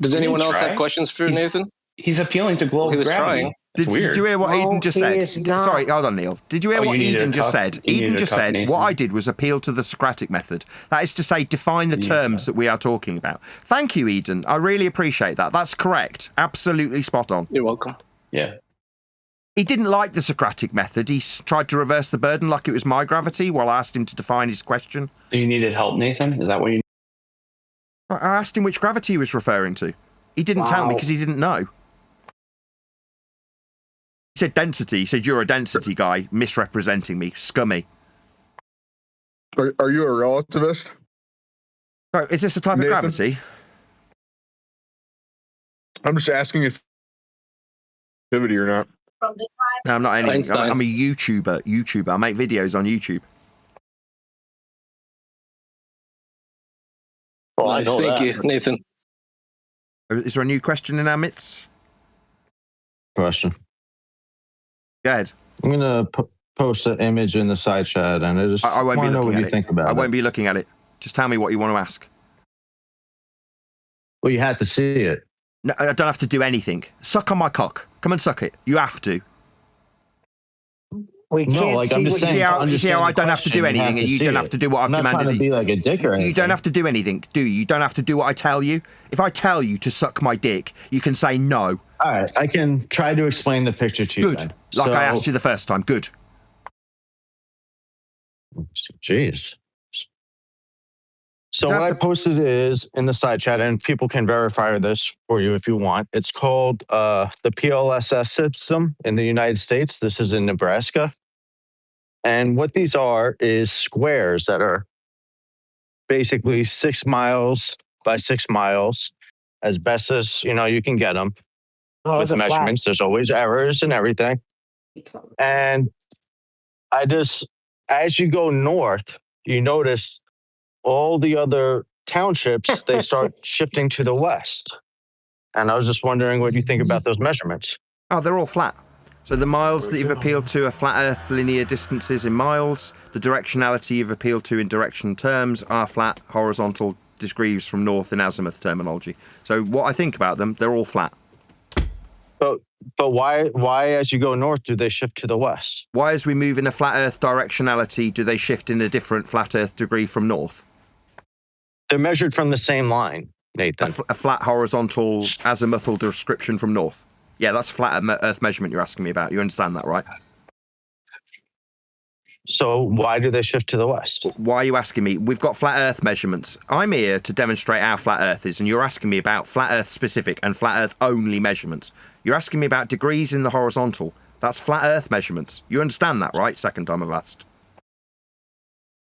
Does anyone else have questions for Nathan? He's appealing to globe He was gravity. trying. Did you hear what Eden just said? Sorry, hold on, Neil. Did you hear what Eden just said? Eden just said, what I did was appeal to the Socratic method. That is to say, define the terms that we are talking about. Thank you, Eden. I really appreciate that. That's correct. Absolutely spot on. You're welcome. Yeah. He didn't like the Socratic method. He tried to reverse the burden like it was my gravity while I asked him to define his question. You needed help, Nathan? Is that what you... I asked him which gravity he was referring to. He didn't tell me because he didn't know. He said density. He said, you're a density guy, misrepresenting me. Scummy. Are you a relativist? Oh, is this a type Nathan? of gravity? I'm just asking if activity or not. No, I'm not anything. Einstein. I'm a YouTuber. I make videos on YouTube. Well, Nice, thank you, Nathan. Is there a new question in our midst? Question. Go ahead. I'm gonna post an image in the side chat, and I just I won't want be to know looking what at you it. think about I it. won't be looking at it. Just tell me what you want to ask. Well, you had to see it. No, I don't have to do anything. Suck on my cock. Come and suck it. You have to. We No, can't like, I'm just saying, You see how I don't have to do anything, and you don't have to do what I've demanded. I'm not trying to be like a dick or anything. You don't have to do anything, do you? You don't have to do what I tell you. If I tell you to suck my dick, you can say no. All right, I can try to explain the picture to you. Good. Then. Like I asked you the first time. Good. Jeez. So what I posted is in the side chat, and people can verify this for you if you want. It's called the PLSS system in the United States. This is in Nebraska. And what these are is squares that are basically 6 miles by 6 miles, as best as you can get them with the measurements. There's always errors and everything. And as you go north, you notice all the other townships, they start shifting to the west. And I was just wondering what you think about those measurements. Oh, they're all flat. So the miles that you've appealed to are flat Earth linear distances in miles. The directionality you've appealed to in direction terms are flat horizontal degrees from north in azimuth terminology. So what I think about them, they're all flat. But why as you go north do they shift to the west? Why as we move in a flat Earth directionality do they shift in a different flat Earth degree from north? They're measured from the same line, Nathan. A flat horizontal azimuthal description from north. Yeah, that's a flat Earth measurement you're asking me about. You understand that, right? So why do they shift to the west? Why are you asking me? We've got flat Earth measurements. I'm here to demonstrate how flat Earth is, and you're asking me about flat Earth specific and flat Earth only measurements. You're asking me about degrees in the horizontal. That's flat Earth measurements. You understand that, right? Second time I've asked.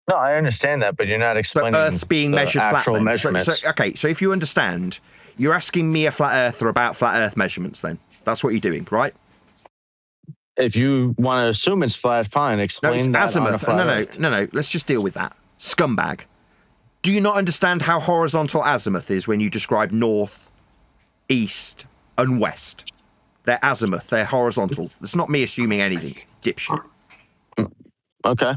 No, I understand that, but you're not explaining But Earth's being measured flat. actual Then. measurements. So if you understand, you're asking me a flat Earther about flat Earth measurements then. That's what you're doing, right? If you want to assume it's flat, fine. Explain no, it's that azimuth. on a flat Earth. No. Let's just deal with that. Scumbag. Do you not understand how horizontal azimuth is when you describe north, east, and west? They're azimuth. They're horizontal. It's not me assuming anything, dipshit. Okay.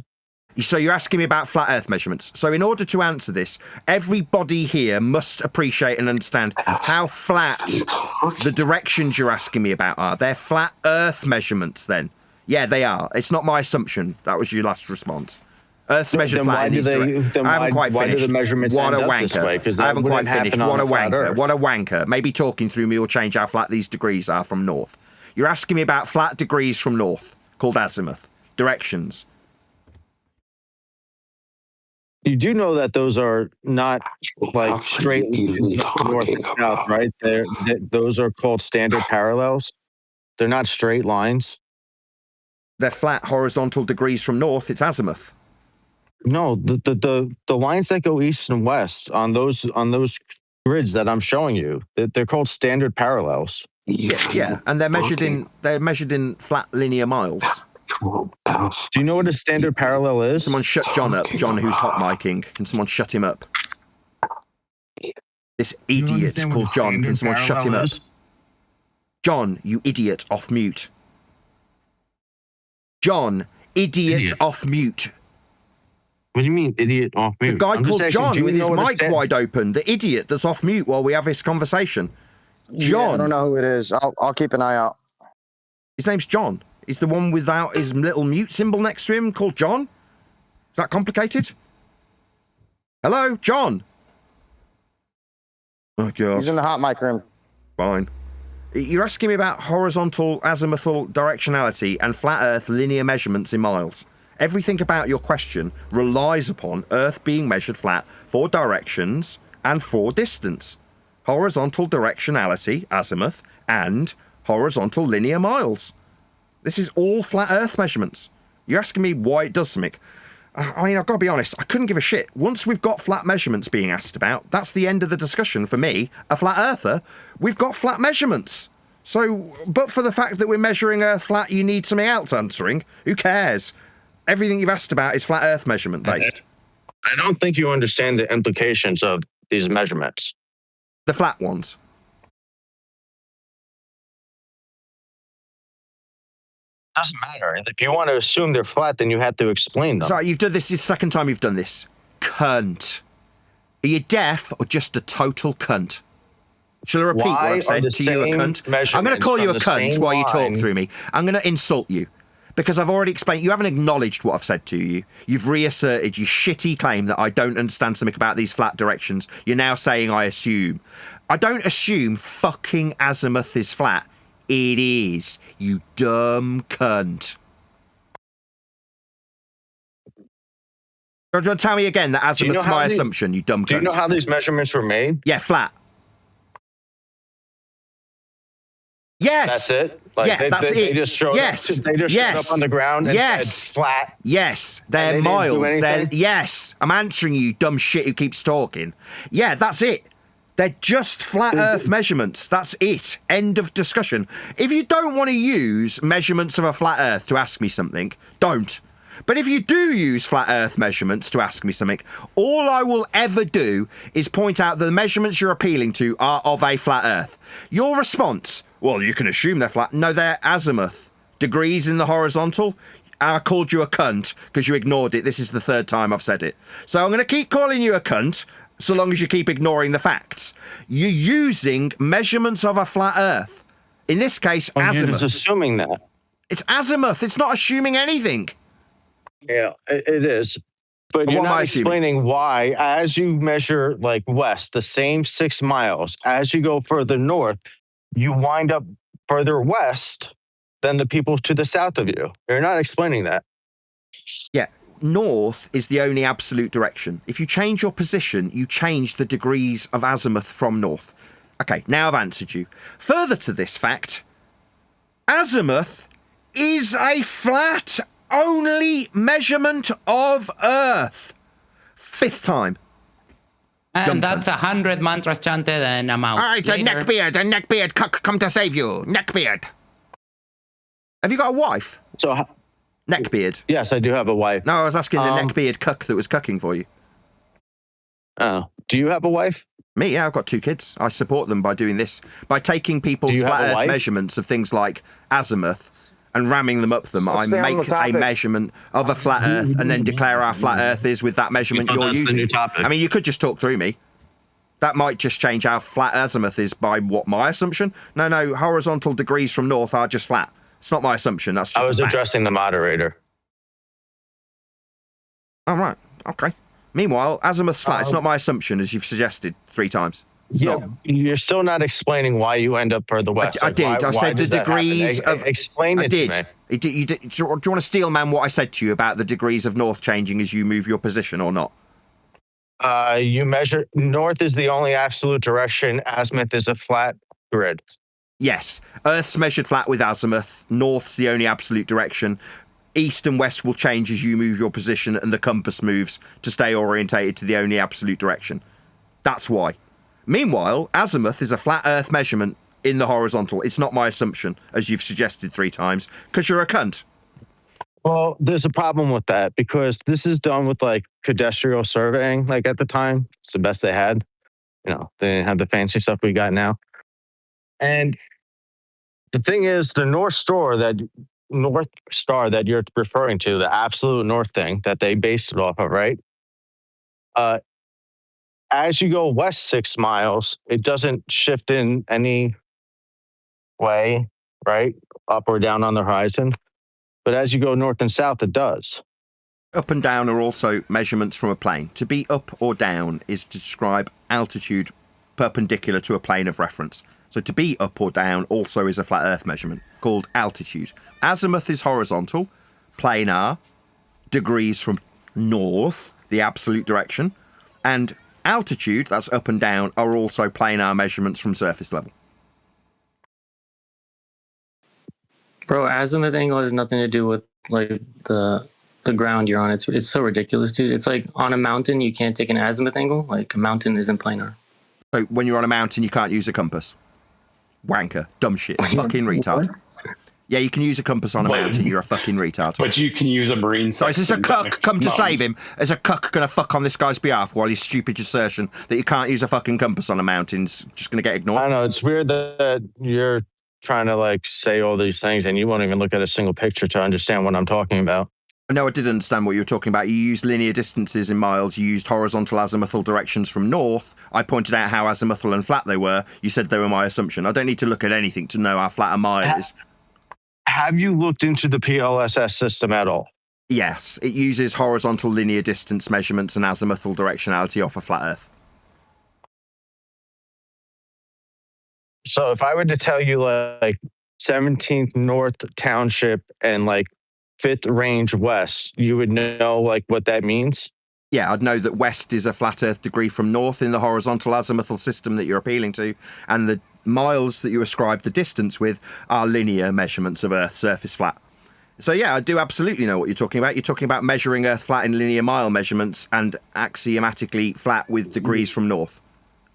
So you're asking me about flat Earth measurements. So in order to answer this, everybody here must appreciate and understand how flat the directions you're asking me about are. They're flat Earth measurements then. Yeah, they are. It's not my assumption. That was your last response. Earth's measured Then flat why in do these they? directions. Then I haven't quite why do finished. the measurements What end a up wanker. this way? Because I that haven't quite wouldn't finished. happen What a on a flat wanker. Earth. What a wanker. Maybe talking through me will change how flat these degrees are from north. You're asking me about flat degrees from north, called azimuth. Directions. You do know that those are not like straight lines north and south, right? Those are called standard parallels. They're not straight lines. They're flat horizontal degrees from north. It's azimuth. No, the lines that go east and west on those grids that I'm showing you, they're called standard parallels. Yeah, and they're measured in flat linear miles. Do you know what a standard parallel is? Someone shut John up. John, who's hot micing. Can someone shut him up? This idiot called John. Can someone shut him up? John, you idiot, off mute. John, idiot off mute. What do you mean, idiot off mute? The guy called John with his mic wide open. The idiot that's off mute while we have this conversation. John. Yeah, I don't know who it is. I'll keep an eye out. His name's John. He's the one without his little mute symbol next to him called John. Is that complicated? Hello, John. Oh, God. He's in the hot mic room. Fine. You're asking me about horizontal azimuthal directionality and flat Earth linear measurements in miles. Everything about your question relies upon Earth being measured flat for directions and for distance. Horizontal directionality, azimuth, and horizontal linear miles. This is all flat Earth measurements. You're asking me why it does something. I mean, I've got to be honest, I couldn't give a shit. Once we've got flat measurements being asked about, that's the end of the discussion for me, a flat earther. We've got flat measurements. So, but for the fact that we're measuring Earth flat, you need something else answering. Who cares? Everything you've asked about is flat Earth measurement based. I don't think you understand the implications of these measurements. The flat ones. Doesn't matter. If you want to assume they're flat, then you have to explain them. Sorry, you've done this. This is the second time you've done this. Cunt. Are you deaf or just a total cunt? Shall I repeat what I've said to you, a cunt? I'm going to call you a cunt while you talk through me. I'm going to insult you. Because I've already explained, you haven't acknowledged what I've said to you. You've reasserted your shitty claim that I don't understand something about these flat directions. You're now saying I assume. I don't assume fucking azimuth is flat. It is, you dumb cunt. Do you want to tell me again that azimuth's my assumption, you dumb cunt? Do you know how these measurements were made? Yeah, flat. Yes. That's it? Like yeah, that's it. They just showed yes. up, they just showed up on the ground and said flat. Yes. They're miles. Yes. I'm answering you, dumb shit who keeps talking. Yeah, that's it. They're just flat Earth measurements. That's it. End of discussion. If you don't want to use measurements of a flat Earth to ask me something, don't. But if you do use flat Earth measurements to ask me something, all I will ever do is point out that the measurements you're appealing to are of a flat Earth. Your response, well, you can assume they're flat. No, they're azimuth. Degrees in the horizontal. I called you a cunt because you ignored it. This is the third time I've said it. So I'm going to keep calling you a cunt so long as you keep ignoring the facts. You're using measurements of a flat Earth. In this case, azimuth. You're just assuming that. It's azimuth. It's not assuming anything. Yeah, it is. But you're not explaining why, as you measure like west, the same 6 miles, as you go further north, you wind up further west than the people to the south of you. You're not explaining that. Yeah, north is the only absolute direction. If you change your position, you change the degrees of azimuth from north. Okay, now I've answered you. Further to this fact, azimuth is a flat only measurement of Earth. 5th time. And that's 100 mantras chanted and I'm out. All right, a neckbeard, come to save you. Neckbeard. Have you got a wife? So, neckbeard. Yes, I do have a wife. No, I was asking the neckbeard cuck that was cucking for you. Oh, do you have a wife? Me, yeah, I've got 2 kids. I support them by doing this. By taking people's flat Earth measurements of things like azimuth and ramming them up them, I make a measurement of a flat Earth and then declare our flat Earth is with that measurement you're using. I mean, you could just talk through me. That might just change how flat azimuth is by what my assumption. No, horizontal degrees from north are just flat. It's not my assumption. That's just I was addressing the moderator. All right. Okay. Meanwhile, azimuth's flat. It's not my assumption, as you've suggested 3 times. You're still not explaining why you end up further west. I did. I said the degrees of. Explain it to me. Do you want to steel man what I said to you about the degrees of north changing as you move your position or not? You measure north is the only absolute direction. Azimuth is a flat grid. Yes, Earth's measured flat with azimuth. North's the only absolute direction. east and west will change as you move your position and the compass moves to stay orientated to the only absolute direction. That's why. Meanwhile, azimuth is a flat Earth measurement in the horizontal. It's not my assumption, as you've suggested 3 times, because you're a cunt. Well, there's a problem with that because this is done with like cadastral surveying. Like at the time, it's the best they had. You know, they didn't have the fancy stuff we got now. And the thing is, the North Star that you're referring to, the absolute north thing that they based it off of, right? As you go west 6 miles, it doesn't shift in any way, right? Up or down on the horizon. But as you go north and south, it does. Up and down are also measurements from a plane. To be up or down is to describe altitude perpendicular to a plane of reference. So to be up or down also is a flat Earth measurement called altitude. Azimuth is horizontal, planar, degrees from north, the absolute direction, and altitude, that's up and down, are also planar measurements from surface level. Bro, azimuth angle has nothing to do with like the ground you're on. It's so ridiculous, dude. It's like on a mountain you can't take an azimuth angle. Like a mountain isn't planar. So when you're on a mountain you can't use a compass. Wanker, dumb shit, fucking retard. Yeah, you can use a compass on a mountain. You're a fucking retard. But you can use a marine. So is this a cuck come to save him? Is a cuck going to fuck on this guy's behalf while his stupid assertion that you can't use a fucking compass on a mountain's just going to get ignored? I know, it's weird that you're trying to like say all these things and you won't even look at a single picture to understand what I'm talking about. No, I did understand what you were talking about. You used linear distances in miles. You used horizontal azimuthal directions from north. I pointed out how azimuthal and flat they were. You said they were my assumption. I don't need to look at anything to know how flat a mile is. Have you looked into the PLSS system at all? Yes, it uses horizontal linear distance measurements and azimuthal directionality off a flat Earth. So if I were to tell you like 17th North Township and like 5th Range West, you would know like what that means? Yeah, I'd know that west is a flat Earth degree from north in the horizontal azimuthal system that you're appealing to, and the miles that you ascribe the distance with are linear measurements of Earth's surface flat. So yeah, I do absolutely know what you're talking about. You're talking about measuring Earth flat in linear mile measurements and axiomatically flat with degrees from north.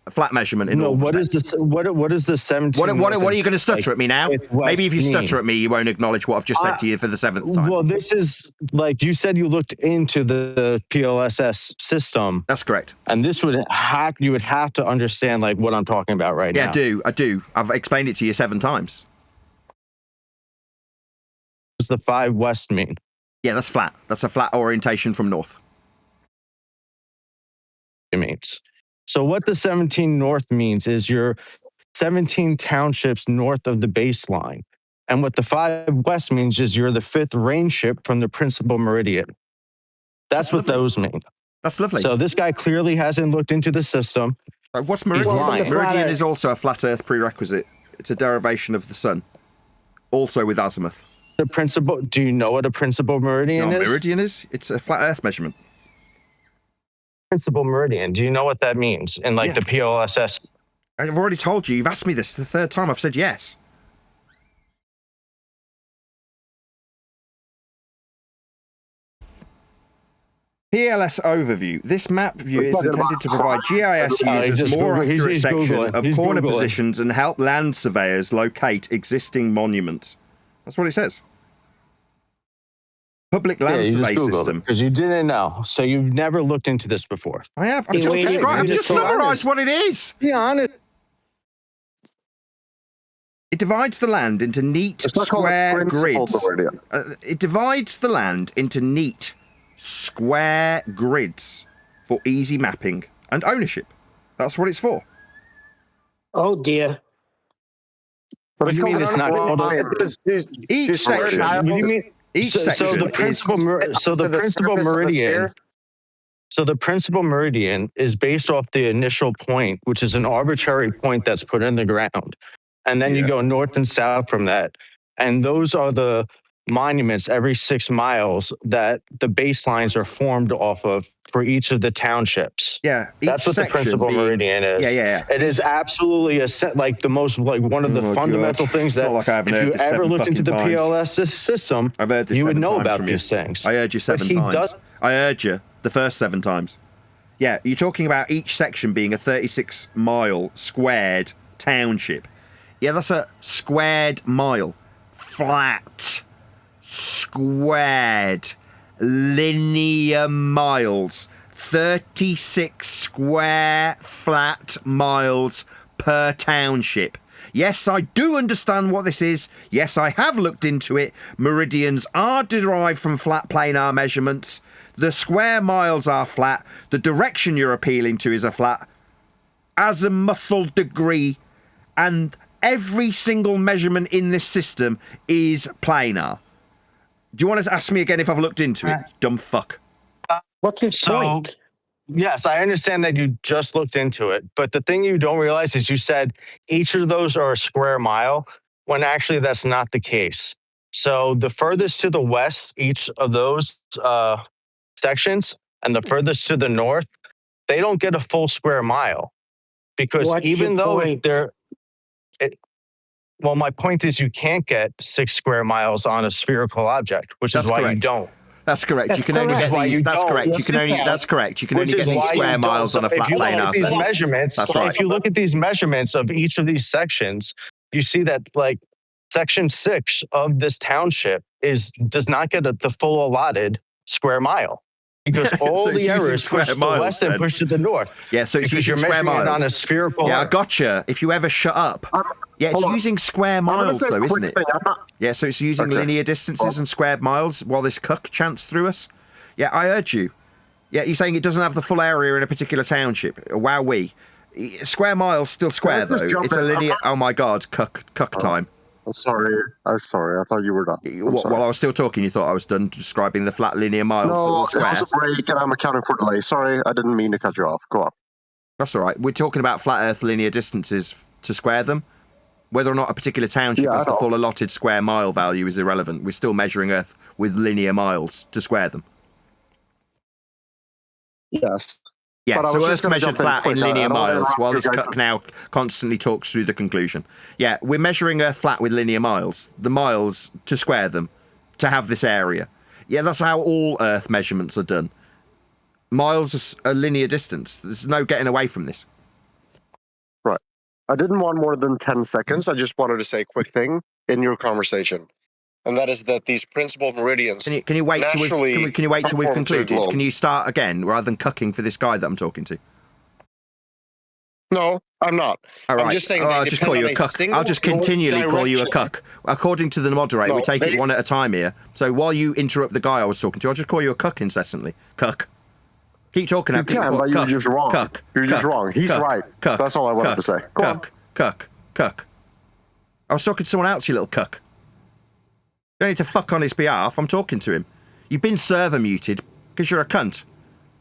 A flat measurement in all respects. What is the 17? What are you going to stutter at me now? Maybe if you stutter at me, you won't acknowledge what I've just said to you for the 7th time. Well, this is like you said you looked into the PLSS system. That's correct. And this you would have to understand like what I'm talking about right now. Yeah, I do. I've explained it to you 7 times. What does the 5 West mean? Yeah, that's flat. That's a flat orientation from north. It means. So what the 17 North means is you're 17 townships north of the baseline. And what the 5 West means is you're the 5th range ship from the principal meridian. That's what those mean. That's lovely. So this guy clearly hasn't looked into the system. What's meridian? Meridian is also a flat Earth prerequisite. It's a derivation of the sun, also with azimuth. The principal. Do you know what a principal meridian is? Meridian is? It's a flat Earth measurement. Principal meridian. Do you know what that means in like the PLSS? I've already told you. You've asked me this the 3rd time. I've said yes. PLS overview. This map view is intended to provide GIS users more accurate section of corner positions and help land surveyors locate existing monuments. That's what it says. Public land survey system. Because you didn't know. So you've never looked into this before. I have. I've just summarized what it is. Be honest. It divides the land into neat square grids. It divides the land into neat square grids for easy mapping and ownership. That's what it's for. Oh dear. What do you mean it's not called each section? What do you mean? Each section. So the principal meridian is based off the initial point, which is an arbitrary point that's put in the ground, and then you go north and south from that, and those are the monuments every 6 miles that the baselines are formed off of for each of the townships. Yeah, that's what the principal meridian is. Yeah. It is absolutely like the most like one of the fundamental things It's that not like I haven't if heard you this ever 7 looked into the fucking times. PLS system, I've heard this you would 7 know times about from these you. things. I heard you 7 times. I heard you the first 7 times. Yeah, you're talking about each section being a 36-mile squared township. Yeah, that's a squared mile. Flat. Squared. Linear miles. 36 square flat miles per township. Yes, I do understand what this is. Yes, I have looked into it. Meridians are derived from flat planar measurements. The square miles are flat. The direction you're appealing to is a flat azimuthal degree. And every single measurement in this system is planar. Do you want to ask me again if I've looked into it? Dumb fuck. What's his point? Yes, I understand that you just looked into it. But the thing you don't realize is you said each of those are a square mile, when actually that's not the case. So the furthest to the west, each of those sections, and the furthest to the north, they don't get a full square mile. Because even though if they're... Well, my point is you can't get 6 square miles on a spherical object, which is why you don't. That's correct. You can only get these. That's correct. You can only. That's correct. You can only get these square miles on a flat planar these section. measurements, That's right. If you look at these measurements of each of these sections, you see that like section 6 of this township does not get the full allotted square mile. Because all So it's the using errors square push to the miles west and then. push to the north. Yeah, so it's because using you're square measuring miles it on a spherical. Yeah, I Earth. gotcha. If you ever shut up. Yeah, it's hold on. using square miles say a though, quick isn't it? thing. I'm not- Yeah, so it's using Okay. linear distances and squared miles while this cuck chants through us. Yeah, I heard you. Yeah, you're saying it doesn't have the full area in a particular township. Wowee. Square miles still square Can I though. just jump It's a in? linear. Oh my god, cuck time. I'm sorry. I'm sorry. I thought you were done. While I was still talking, you thought I was done describing the flat linear miles. No, that it were was a square. break, and I'm accounting for delay. Sorry, I didn't mean to cut you off. Go on. That's all right. We're talking about flat Earth linear distances to square them. Whether or not a particular township Yeah, I has the know. full allotted square mile value is irrelevant. We're still measuring Earth with linear miles to square them. Yes. Yeah, But I so was just Earth's gonna measured jump in flat in quick. I linear don't wanna miles, interrupt while you this guys. cuck now constantly talks through the conclusion. Yeah, we're measuring Earth flat with linear miles. The miles to square them, to have this area. Yeah, that's how all Earth measurements are done. Miles is a linear distance. There's no getting away from this. Right. I didn't want more than 10 seconds. I just wanted to say a quick thing in your conversation. And that is that these principal meridians Can you wait till we've, can you wait till we've conform to a concluded? globe. Can you start again rather than cucking for this guy that I'm talking to? No, I'm not. All right. I'm just saying I'll they just depend call you on a cuck. single I'll just continually call you a direction. cuck. According to the moderator, we No, take it they- one at a time here. So while you interrupt the guy I was talking to, I'll just call you a cuck incessantly. Cuck. Keep talking. You can, but you're just wrong. Cuck. You're just Cuck. wrong. He's Cuck. right. Cuck. That's all I wanted Cuck. to say. Go on. Cuck. I was talking to someone else, you little cuck. You don't need to fuck on his behalf. I'm talking to him. You've been server muted because you're a cunt.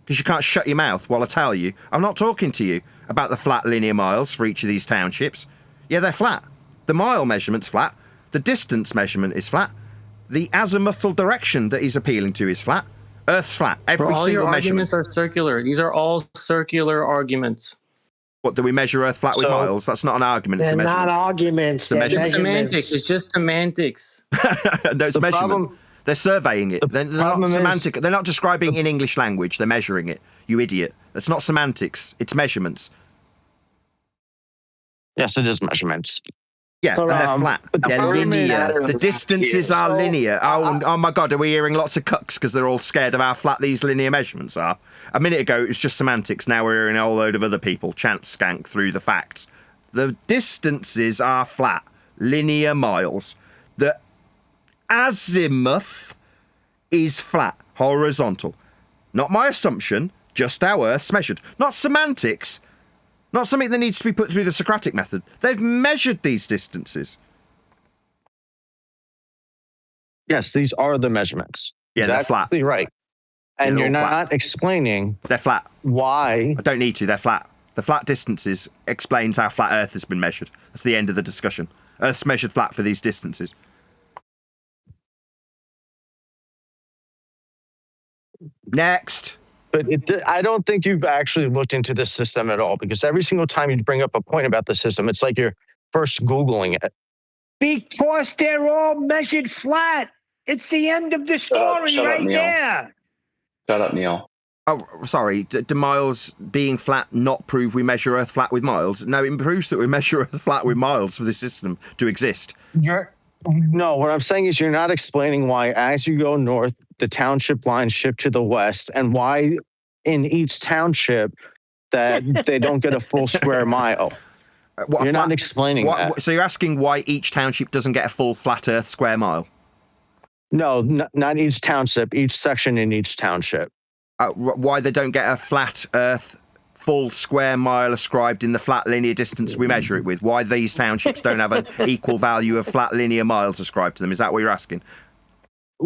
Because you can't shut your mouth while I tell you. I'm not talking to you about the flat linear miles for each of these townships. Yeah, they're flat. The mile measurement's flat. The distance measurement is flat. The azimuthal direction that he's appealing to is flat. Earth's flat. Every all your single measurement. arguments are circular. These are all circular arguments. What, do we measure Earth flat with miles? That's not an argument. It's They're a measurement. not arguments. It's a They're measurement. Semantics. It's just semantics. No, it's measurement. They're surveying it. They're not problem is- semantic. They're not describing in English language. They're measuring it. You idiot. That's not semantics. It's measurements. Yes, it is measurements. Yeah, and they're flat. They're linear. The distances are linear. Oh my God, are we hearing lots of cucks because they're all scared of how flat these linear measurements are? A minute ago, it was just semantics. Now we're hearing a whole load of other people chant skank through the facts. The distances are flat. Linear miles. The azimuth is flat. Horizontal. Not my assumption, just how Earth's measured. Not semantics. Not something that needs to be put through the Socratic method. They've measured these distances. Yes, these are the measurements. Yeah, they're flat. Exactly right. And They're you're all not flat. explaining They're flat. Why? I don't need to. They're flat. The flat distances explains how flat Earth has been measured. That's the end of the discussion. Earth's measured flat for these distances. Next. But I don't think you've actually looked into this system at all, because every single time you bring up a point about the system, it's like you're first Googling it. Because they're all measured flat. It's the end of the story shut up, right Neil. there. Shut up, Neil. Oh, sorry. Do miles being flat not prove we measure Earth flat with miles? No, it proves that we measure Earth flat with miles for this system to exist. No, what I'm saying is you're not explaining why, as you go north, the township lines shift to the west, and why in each township that they don't get a full square mile. You're not explaining that. So you're asking why each township doesn't get a full flat Earth square mile? No, not each township, each section in each township. Why they don't get a flat Earth full square mile ascribed in the flat linear distance we measure it with? Why these townships don't have an equal value of flat linear miles ascribed to them? Is that what you're asking?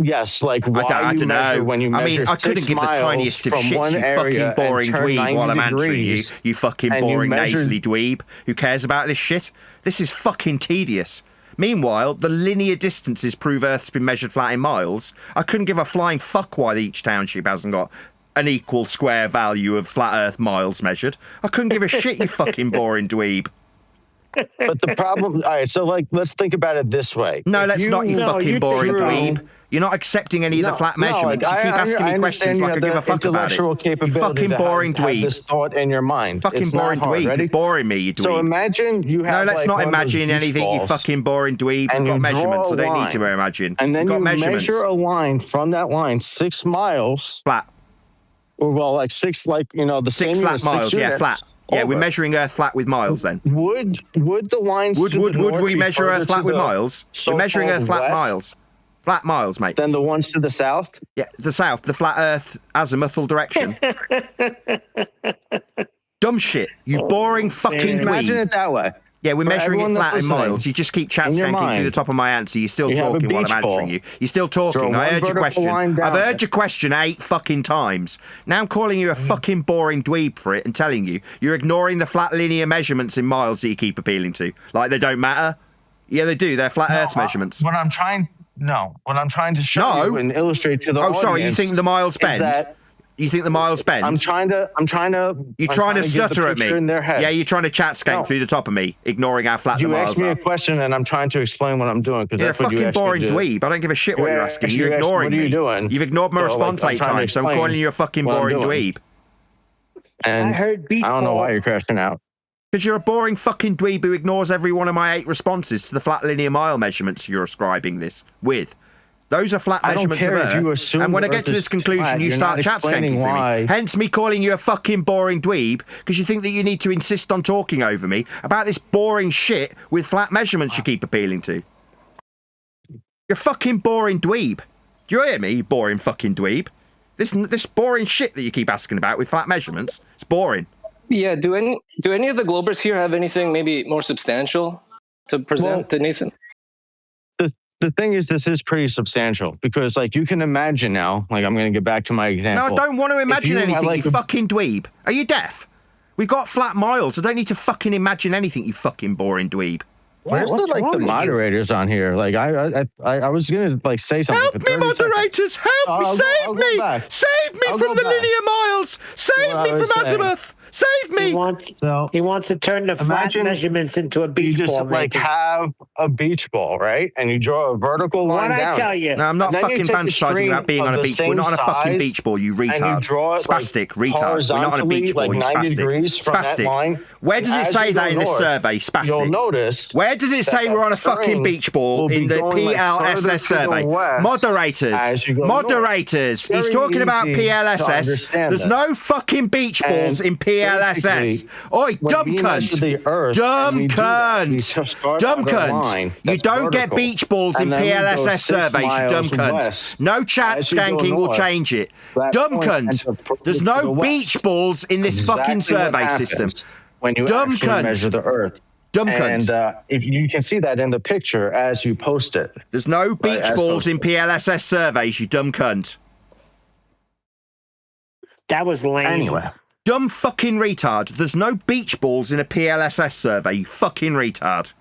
Yes, like why I don't know. When you measure I couldn't give the tiniest of shit, you fucking boring dweeb, while I'm answering you. You fucking boring nasally dweeb. Who cares about this shit? This is fucking tedious. Meanwhile, the linear distances prove Earth's been measured flat in miles. I couldn't give a flying fuck why each township hasn't got an equal square value of flat Earth miles measured. I couldn't give a shit, you fucking boring dweeb. But the problem, all right, so like, let's think about it this way. No, let's not, you fucking boring dweeb. You're not accepting any of the flat measurements. You keep asking me questions like I give a fuck about it. You fucking boring dweeb. This thought in your mind. Fucking boring dweeb. You're boring me, you dweeb. So imagine you have. No, let's not imagine anything, you fucking boring dweeb. You've got measurements. I don't need to imagine. And then you measurements. measure a line from that line 6 miles. Flat. Or well, like 6, like, you know, the 6 same flat miles. Yeah, flat. Yeah, we're measuring Earth flat with miles then. Would the lines would we measure Earth flat with miles? We're measuring Earth flat miles. Flat miles, mate. Then the ones to the south? Yeah, the south, the flat Earth azimuthal direction. Dumb shit. You boring fucking dweeb. Imagine it that way. Yeah, we're measuring it flat in miles. You just keep chat skanking through the top of my answer. You're still talking while I'm answering you. You're still talking. I heard your question. I've heard your question 8 fucking times. Now I'm calling you a fucking boring dweeb for it and telling you you're ignoring the flat linear measurements in miles that you keep appealing to. Like they don't matter. Yeah, they do. They're flat Earth measurements. What I'm trying to show you and illustrate to the audience. Oh, sorry. You think the miles bend? You think the miles bend? I'm trying to. You're trying to stutter at me. In their head. Yeah, you're trying to chat skank through the top of me, ignoring how flat the miles are. You asked me a question, and I'm trying to explain what I'm doing. You're a fucking boring dweeb. I don't give a shit what you're asking. You're ignoring me. What are you doing? You've ignored my response 8 times, so I'm calling you a fucking boring dweeb. And I heard beach I don't know ball. why you're crashing out. Because you're a boring fucking dweeb who ignores every one of my 8 responses to the flat linear mile measurements you're ascribing this with. Those are flat measurements of Earth. And when I get to this conclusion, you start chat skanking through me. Hence me calling you a fucking boring dweeb, because you think that you need to insist on talking over me about this boring shit with flat measurements you keep appealing to. You're fucking boring dweeb. Do you hear me, you boring fucking dweeb? This boring shit that you keep asking about with flat measurements, it's boring. Yeah, do any of the Globers here have anything maybe more substantial to present to Nathan? The thing is, this is pretty substantial because, like, you can imagine now, like, I'm going to get back to my example. No, I don't want to imagine anything, you fucking dweeb. Are you deaf? We've got flat miles. I don't need to fucking imagine anything, you fucking boring dweeb. Where's the moderators on here? Like, I was going to, like, say something. Help me, moderators! Help me! Save me! Save me from the linear miles! Save me from azimuth! Save me! He wants to turn the flat measurements into a beach ball. You just like have a beach ball, right? And you draw a vertical line down. I tell you? No, I'm not fucking fantasizing about being on a beach ball. We're not on a fucking beach ball, you retard. Spastic, retard. We're not on a beach ball, you spastic. Spastic. Where does it say that in this survey? Spastic. You'll notice. Where does it say we're on a fucking beach ball in the PLSS survey? Moderators. He's talking about PLSS. There's no fucking beach balls in PLSS. Oi, dumb cunt. Dumb cunt. Dumb cunt. You don't get beach balls in PLSS surveys, you dumb cunt. No chat skanking will change it. Dumb cunt. There's no beach balls in this fucking survey system. When you actually measure the Earth. Dumb cunt. And if you can see that in the picture as you post it. There's no beach balls in PLSS surveys, you dumb cunt. That was lame. Anyway. Dumb fucking retard. There's no beach balls in a PLSS survey, you fucking retard.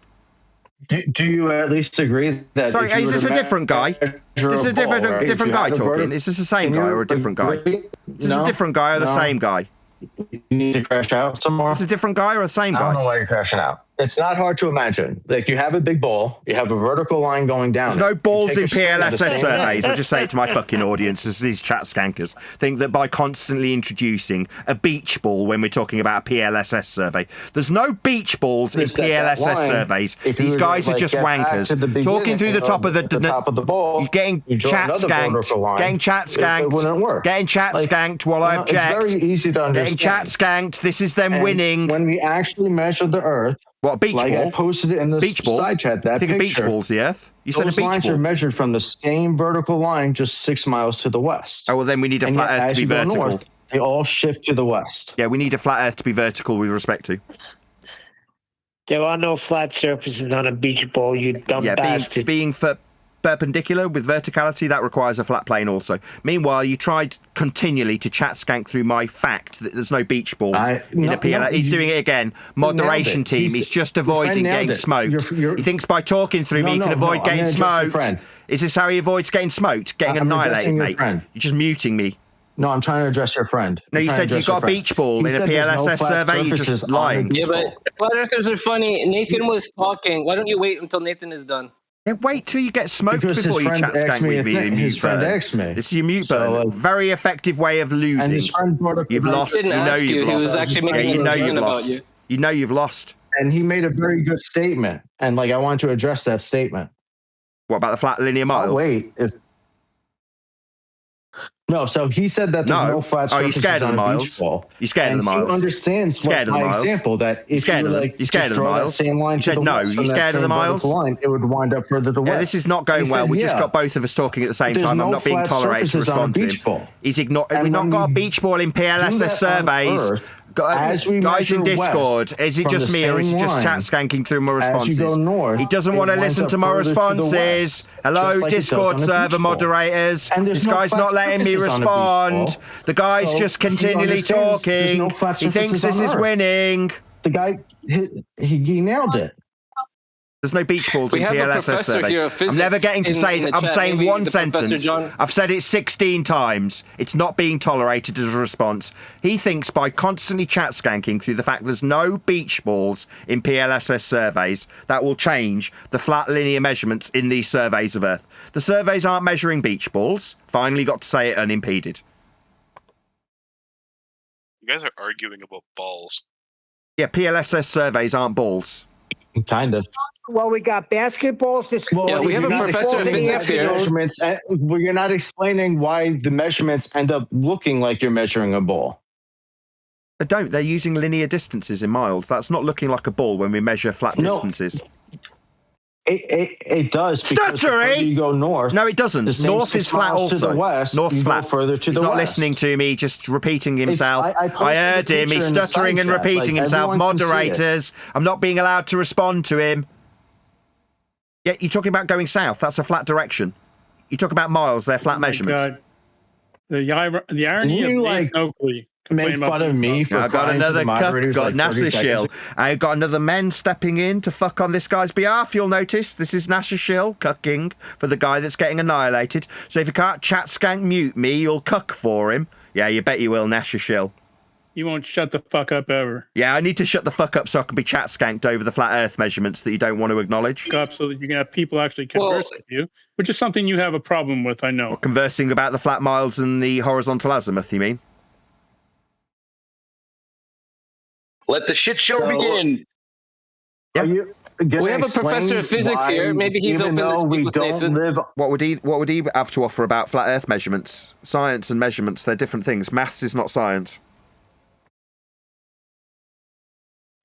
Do you at least agree that? Sorry, is this a different guy? This is a different guy talking. Is this the same guy or a different guy? Is this a different guy or the same guy? You need to crash out some more. Is it a different guy or the same guy? I don't know why you're crashing out. It's not hard to imagine. Like, you have a big ball, you have a vertical line going down. There's no balls in PLSS surveys. I'll just say it to my fucking audience, as these chat skankers think that by constantly introducing a beach ball when we're talking about a PLSS survey, there's no beach balls in PLSS surveys. These guys are just wankers talking through the top of the top of the ball. You're getting chat skanked. Getting chat skanked. It wouldn't work. Getting chat skanked while I object. It's very easy to understand. Getting chat skanked. This is them winning. When we actually measure the Earth. What, a beach ball? I posted it in the side chat. That think picture. a beach ball's the Earth. You said a beach lines ball. are measured from the same vertical line, just 6 miles to the west. Oh, well, then we need a flat Earth to be vertical. North, they all shift to the west. Yeah, we need a flat Earth to be vertical with respect to. There are no flat surfaces on a beach ball, you dumb bastard. Being perpendicular with verticality, that requires a flat plane also. Meanwhile, you tried continually to chat skank through my fact that there's no beach balls in a PLA. He's doing it again. Moderation team. He's just avoiding getting smoked. He thinks by talking through me he can avoid getting smoked. Is this how he avoids getting smoked? Getting annihilated, mate? You're just muting me. No, I'm trying to address your friend. No, you said you got a beach ball in a PLSS survey. You just lying. Yeah, but flat earthers are funny. Nathan was talking. Why don't you wait until Nathan is done? Yeah, wait till you get smoked before you chat skank with me. His friend asked me. This is your mute button. Very effective way of losing. And his friend brought up you've lost. You know you've lost. He was actually making you know you've lost. You know you've lost. And he made a very good statement. And like I wanted to address that statement. What about the flat linear miles? Oh, wait. No, so he said that there's no flat surfaces you're scared of the miles. Beach ball. You're scared and of the miles. He understands my example that if you like you're scared of the miles. That same line you said no. You're scared of the miles. Line, it would wind up further to west. Yeah, this is not going well. We just got both of us talking at the same time. I'm not being tolerated to respond to him. He's ignored. We've not got a beach ball in PLSS surveys. Guys in Discord, is it just me or is he just chat skanking through my responses? He doesn't want to listen to my responses. Hello, Discord server moderators. This guy's not letting me respond. The guy's just continually talking. He thinks this is winning. The guy, he nailed it. There's no beach balls in PLSS surveys. I'm never getting to say that. I'm saying one sentence. I've said it 16 times. It's not being tolerated as a response. He thinks by constantly chat skanking through the fact there's no beach balls in PLSS surveys, that will change the flat linear measurements in these surveys of Earth. The surveys aren't measuring beach balls. Finally got to say it unimpeded. You guys are arguing about balls. Yeah, PLSS surveys aren't balls. Kind of. Well, we got basketballs this morning. Yeah, we have a professor of physics here. You're not explaining why the measurements end up looking like you're measuring a ball. They don't. They're using linear distances in miles. That's not looking like a ball when we measure flat distances. It does. Because the further you go north. No, it doesn't. North is flat also. To the west, North's flat. Further to He's the not west. listening to me, just repeating himself. I heard him. He's stuttering and repeating himself. Moderators, I'm not being allowed to respond to him. Yeah, you're talking about going south. That's a flat direction. You talk about miles. They're flat measurements. God. The irony of Nathan Oakley. Make fun of me for I got another cuck, got NASA shill. I got another men stepping in to fuck on this guy's behalf. You'll notice this is NASA shill cucking for the guy that's getting annihilated. So if you can't chat skank mute me, you'll cuck for him. Yeah, you bet you will, NASA shill. You won't shut the fuck up ever. Yeah, I need to shut the fuck up so I can be chat skanked over the flat Earth measurements that you don't want to acknowledge. Up so that you can have people actually converse with you, which is something you have a problem with, I know. Conversing about the flat miles and the horizontal azimuth, you mean? Let the shit show begin. Yeah. We have a professor of physics here. Maybe he's open to speak with Nathan. What would he have to offer about flat Earth measurements? Science and measurements, they're different things. Maths is not science.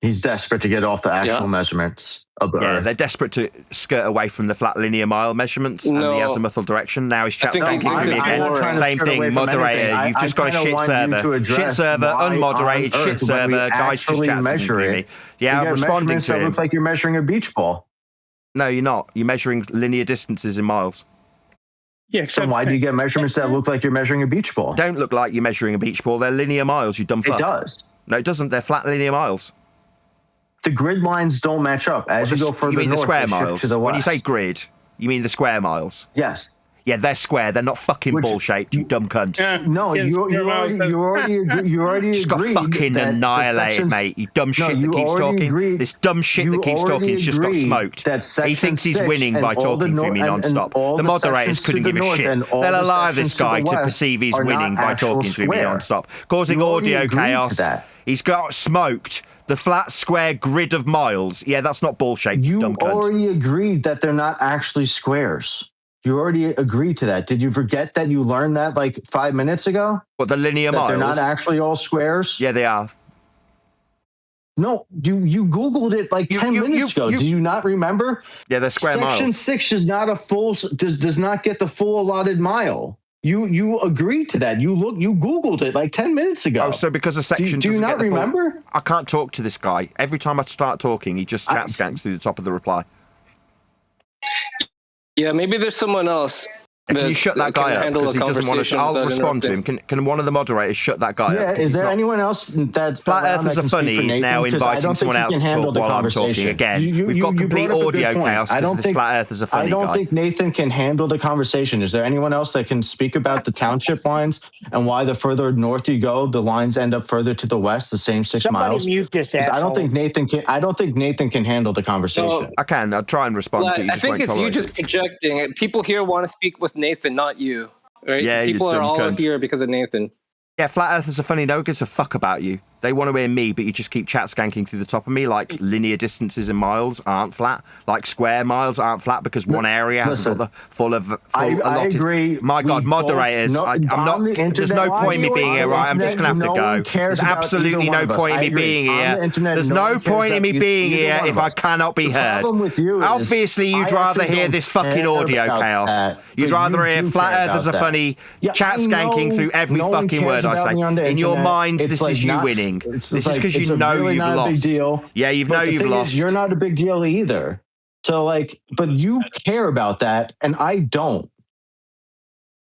He's desperate to get off the actual measurements of the Earth. They're desperate to skirt away from the flat linear mile measurements and the azimuthal direction. Now he's chat skanking to me again. Same thing, moderator. You've just got a shit server. Shit server, unmoderated, shit server. Guys just chatting to me. Yeah, I'm responding to him. That look like you're measuring a beach ball. No, you're not. You're measuring linear distances in miles. Yeah, so why do you get measurements that look like you're measuring a beach ball? Don't look like you're measuring a beach ball. They're linear miles, you dumb fuck. It does. No, it doesn't. They're flat linear miles. the grid lines don't match up. As you go further you mean north, the square they shift miles? to the west. When you say grid, you mean the square miles? Yes. Yeah, they're square. They're not fucking ball-shaped, you dumb cunt. No, you already just got agreed fucking that the annihilated, sections- mate. You dumb No, shit you that keeps already talking. agreed- This dumb shit you that keeps already talking has just got agreed smoked. that He section thinks he's 6 winning and by all the talking through me nor- and non-stop. all The the moderators sections couldn't to the give a north shit. and all They'll the allow this sections to the guy to west perceive he's are not winning by actual talking through me square. non-stop. Causing You already audio agreed to chaos. that. He's got smoked. The flat square grid of miles. Yeah, that's not ball-shaped, you dumb cunt. already agreed that they're not actually squares. You already agreed to that. Did you forget that you learned that like 5 minutes ago? What, the linear that miles? They're not actually all squares? Yeah, they are. No, you Googled it like 10 minutes ago. Do you not remember? Yeah, they're square Section miles. 6 is not a full does not get the full allotted mile. You agreed to that. You Googled it like 10 minutes ago. Oh, so because a section do you doesn't not get the full- remember? I can't talk to this guy. Every time I start talking, he just chat skanks through the top of the reply. Yeah, maybe there's someone else. Can you shut that guy up because he doesn't want to? I'll without respond to him. Can one of the moderators shut that guy up? Yeah, 'Cause is he's there not- anyone else that's Flat around Earthers that are can speak funny. for He's Nathan? now 'Cause I inviting don't think someone you else can to handle talk the while I'm talking conversation. again. We've got complete brought up a audio good point. chaos I because don't this think Flat Earthers are funny I don't guy. think Nathan can handle the conversation. Is there anyone else that can speak about the township lines and why the further north you go, the lines end up further to the west, the same 6 Somebody miles? mute this 'Cause I don't asshole. think Nathan can. I don't think Nathan can handle the conversation. I can. I'll try and respond, but you I just think won't it's you tolerate just it. projecting. People here want to speak with Nathan, not you. Right? Yeah, you People are dumb all cunt. here because of Nathan. Yeah, Flat Earthers are funny. No one gives a fuck about you. They want to hear me, but you just keep chat skanking through the top of me. Like linear distances in miles aren't flat. Like square miles aren't flat because one area has got the full I allotted. agree. My God, We moderators! both- I'm on not. the There's internet- no point in me being here, right? I'm just gonna have to no go. one cares There's about absolutely either one no of us. point in I me agree. being On here. the internet, There's no no one cares point in me about being either here one if of I us. cannot be The heard. problem with you is Obviously, you'd I rather actually hear don't this fucking care audio about chaos. that, You'd but rather you hear do Flat care Earthers are about funny, that. chat I skanking know through every no one fucking cares word I about say. me on the In your internet. minds, It's this like is you not- winning. it's This is like- because it's you know really you've not a lost. big deal. Yeah, you know But the you've thing lost. is, you're not a big deal either. So like, but you care about that, and I don't.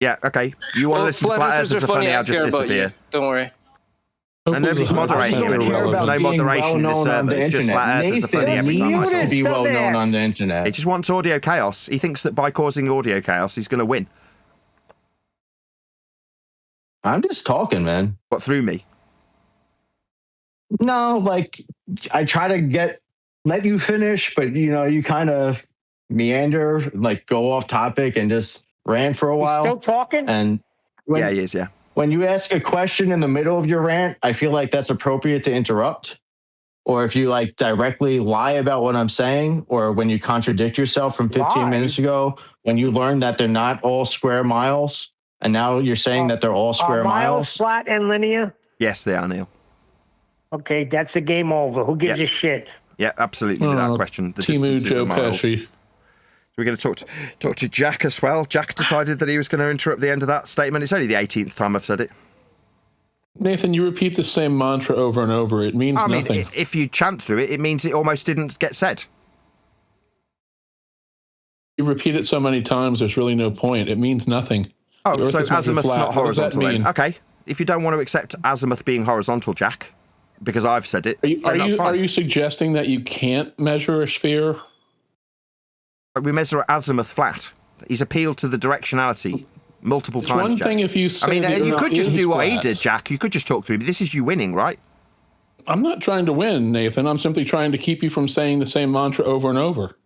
Yeah, okay. You want to listen to Flat Earthers are funny, I'll just disappear. Don't worry. And nobody's moderating I here don't care anymore. There's about no being moderation in the well-known on server. the It's just Flat internet. Earthers are funny every Nathan time I needs talk. to be well known on the He internet. just wants audio chaos. He thinks that by causing audio chaos, he's going to win. I'm just talking, man. What, through me? No, like I try to let you finish, but you kind of meander, like go off topic and just ran for a while. Still talking? And Yeah, he is, yeah. when you ask a question in the middle of your rant, I feel like that's appropriate to interrupt. Or if you like directly lie about what I'm saying, or when you contradict yourself from 15 Lie? minutes ago, when you learn that they're not all square miles, and now you're saying that they're all square Are miles miles. flat and linear? Yes, they are, Neil. Okay, that's the game over. Who gives a shit? Yeah, absolutely, without question. The Timu distances Joe are miles. Pesci. We're going to talk to Jack as well. Jack decided that he was going to interrupt the end of that statement. It's only the 18th time I've said it. Nathan, you repeat the same mantra over and over. It means I mean, nothing. if you chant through it, it means it almost didn't get said. You repeat it so many times, there's really no point. It means nothing. Oh, The Earth so is measured azimuth's flat. not What does that horizontal then? mean? Okay. If you don't want to accept azimuth being horizontal, Jack, because I've said it, then that's fine. Are you suggesting that you can't measure a sphere? We measure azimuth flat. He's appealed to the directionality multiple It's times, one Jack. thing if you say the you Earth could just is do what he flat. did, Jack. You could just talk through. This is you winning, right? I'm not trying to win, Nathan. I'm simply trying to keep you from saying the same mantra over and over,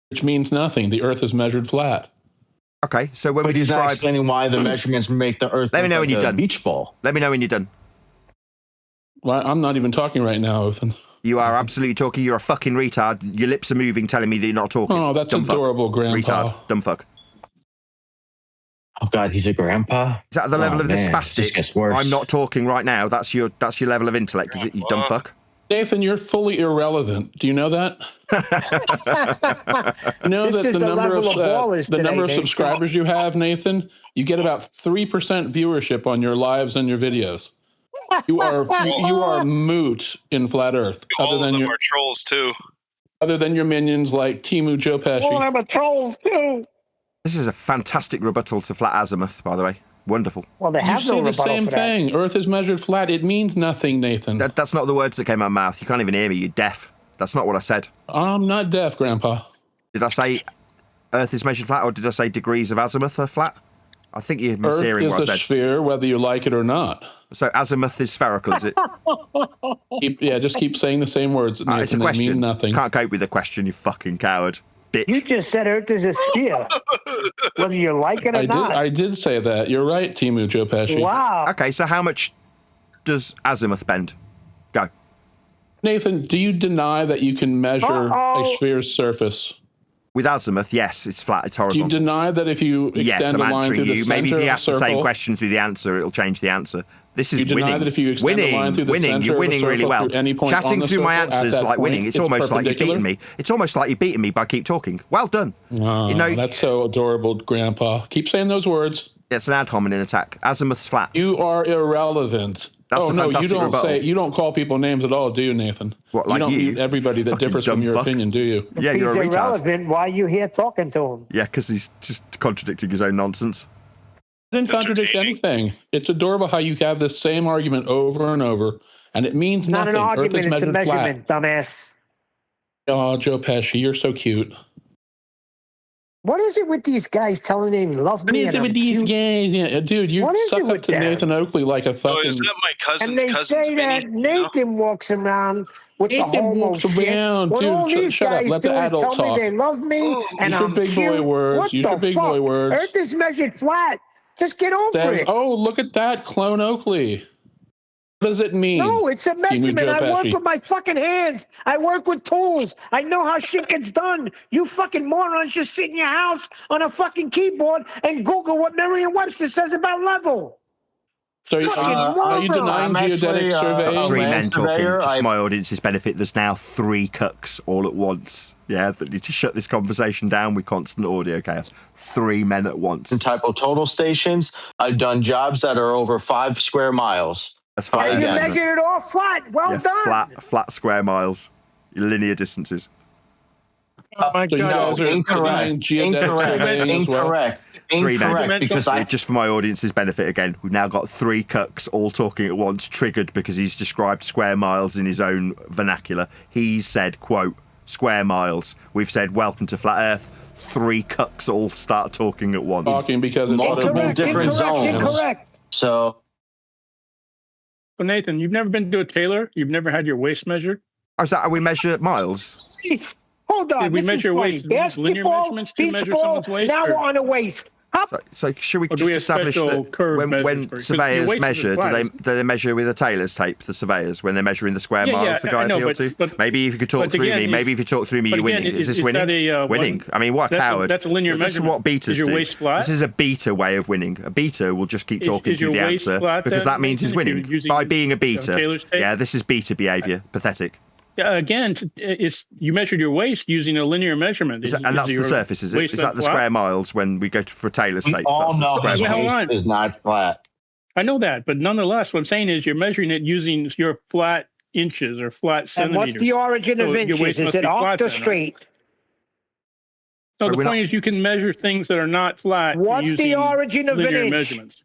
which means nothing. The Earth is measured flat. Okay, so when But we he's not describe... explaining why the measurements make the Earth Let me look know like when you're a done. beach ball. Let me know when you're done. Well, I'm not even talking right now, Ethan. You are absolutely talking. You're a fucking retard. Your lips are moving, telling me that you're not talking. Oh, that's Dumb fuck. adorable, Grandpa. Retard. Dumb fuck. Oh God, he's a grandpa. Is that the level of this man, spastic? this gets worse. I'm not talking right now. That's your level of intellect, is it? You dumb fuck. Nathan, you're fully irrelevant. Do you know that? You know This that is the the number of level of ballers the number of today, Nathan. subscribers you have, Nathan, you get about 3% viewership on your lives and your videos. You are moot in flat Earth. All of them are trolls too. Other than your minions like Timu Joe Pesci. All I'm a troll too. This is a fantastic rebuttal to flat azimuth, by the way. Wonderful. Well, they You have say no the rebuttal same for that. thing. Earth is measured flat. It means nothing, Nathan. That's not the words that came out of my mouth. You can't even hear me. You're deaf. That's not what I said. I'm not deaf, Grandpa. Did I say Earth is measured flat, or did I say degrees of azimuth are flat? I think you're Earth mishearing is what I a said. sphere, whether you like it or not. So azimuth is spherical, is it? Just keep saying the same words. Nathan, It's a they question. mean nothing. Can't cope with a question, you fucking coward. Bitch. You just said Earth is a sphere, whether you like it or not. I did say that. You're right, Timu Joe Pesci. Wow. Okay, so how much does azimuth bend? Go. Nathan, do you deny that you can measure a sphere's surface? With azimuth, yes, it's flat, it's Do you horizontal. deny that if you extend a line through the center Maybe if you of a ask the same circle, question through the answer, it'll change the answer. This is you deny winning. that if you extend a line through the center You're of a winning really circle well. through any point on Chatting the through my circle, at answers that like winning. point, It's almost like you're perpendicular? beating me. It's almost like you're beating me by keep talking. Well done. Oh, that's so adorable, Grandpa. Keep saying those words. It's an ad hominem attack. Azimuth's flat. You are irrelevant. That's a no, you fantastic don't rebuttal. you don't call people names at all, do you, Nathan? What, you like don't you? mute everybody that Fucking differs from dumb your fuck. opinion, do you? Yeah, If you're a he's retard. irrelevant, why are you here talking to him? Yeah, because he's just contradicting his own nonsense. I didn't contradict anything. It's adorable how you have this same argument over and over, and it means Not nothing. an Earth argument, is it's a measured measurement, flat. dumbass. Oh, Joe Pesci, you're so cute. What is it with these guys telling them love me? What is it with these guys? Yeah, dude, you What is suck it up with to them? Nathan Oakley like a fucking... Is that my cousin's And they cousin's say Vinny? that Nathan walks around with the Nathan homo walks shit. around, What dude, all these shut up. guys Let the do is adult tell talk. me they love me and Use your I'm big boy cute. words. What Use the your big fuck? boy words. Earth is measured flat. Just get over Says, it. oh, look at that, Clone Oakley. What does it mean? No, it's a measurement. Joe I work Pesci? with my fucking hands. I work with tools. I know how shit gets done. You fucking morons just sit in your house on a fucking keyboard and Google what Merriam-Webster says about level. So are you denying I'm geodetic actually, surveying? Three land men talking, surveyor. just for my audience's benefit. There's now 3 cucks all at once. Yeah, that need to shut this conversation down with constant audio chaos. 3 men at once. And type of total stations. I've done jobs that are over 5 square miles. That's flat. And you Earth, isn't it? measured it all flat. Well done. Flat square miles, linear distances. Oh my So you God. guys are denying geodetic surveying as well? Incorrect. Because I just for my audience's benefit again, we've now got 3 cucks all talking at once, triggered because he's described square miles in his own vernacular. He's said, quote, square miles. We've said, welcome to flat Earth. 3 cucks all start talking at once. Talking because it's multiple different zones. Incorrect. So So Nathan, you've never been to a tailor? You've never had your waist measured? Oh, is that how we measure miles? Hold on. Did we this measure is funny. waist, use linear Basketball, measurements to measure beachball, someone's waist? now or- we're on a waist. So should we Or do just we have establish special that curve when measures for it? 'Cause your surveyors waist measure, Oh, isn't do they measure with a tailor's tape, the surveyors, when they're measuring the square Yeah, miles yeah, the guy I know, appealed to? but- Maybe if you could talk but through again, me, maybe if you talk through me, but you're winning. again, Is this is winning? that a, Winning. I mean, what a coward. That's a linear This is measurement. what betas Is your do. waist flat? This is a beta way of winning. A beta will just keep talking is through your the waist answer flat because then, that means he's Nathan, if you're winning. using, By being a beta. tailor's tape? Yeah, this is beta behavior. Pathetic. Again, it's you measured your waist using a linear measurement. And that's the surface, is it? Is that the square miles when we go for a tailor's tape? all That's the know square his miles. waist is not flat. I know that, but nonetheless, what I'm saying is you're measuring it using your flat inches or flat And centimeters. what's the origin So of your inches? waist Is must it be flat arc or then, right? straight? No, Are the we point not- is you can measure things that are not flat. What's the using origin of an linear inch? measurements.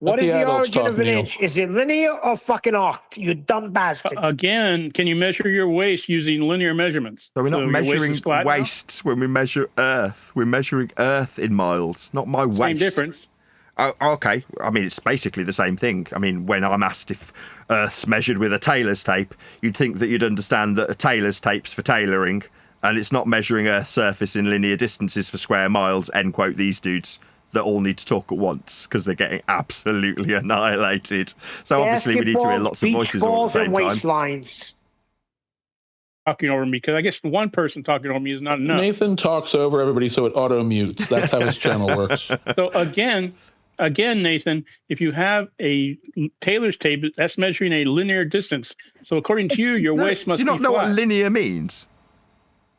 What Let is the the adults origin talk, of an Neil. inch? Is it linear or fucking arc? You dumb bastard. Again, can you measure your waist using linear measurements? So we're not your waist measuring is flat now? wastes when we measure Earth. We're measuring Earth in miles, not my waist. Same difference. Oh, okay. I mean, it's basically the same thing. I mean, when I'm asked if Earth's measured with a tailor's tape, you'd think that you'd understand that a tailor's tape's for tailoring, and it's not measuring Earth's surface in linear distances for square miles, end quote, these dudes that all need to talk at once because they're getting absolutely annihilated. So obviously we need to hear lots of voices all at the same and time. waistlines. Talking over me, because I guess one person talking over me is not enough. Nathan talks over everybody, so it auto mutes. That's how his channel works. So again, Nathan, if you have a tailor's tape, that's measuring a linear distance. So according to you, your waist must Do you not be know flat. what linear means?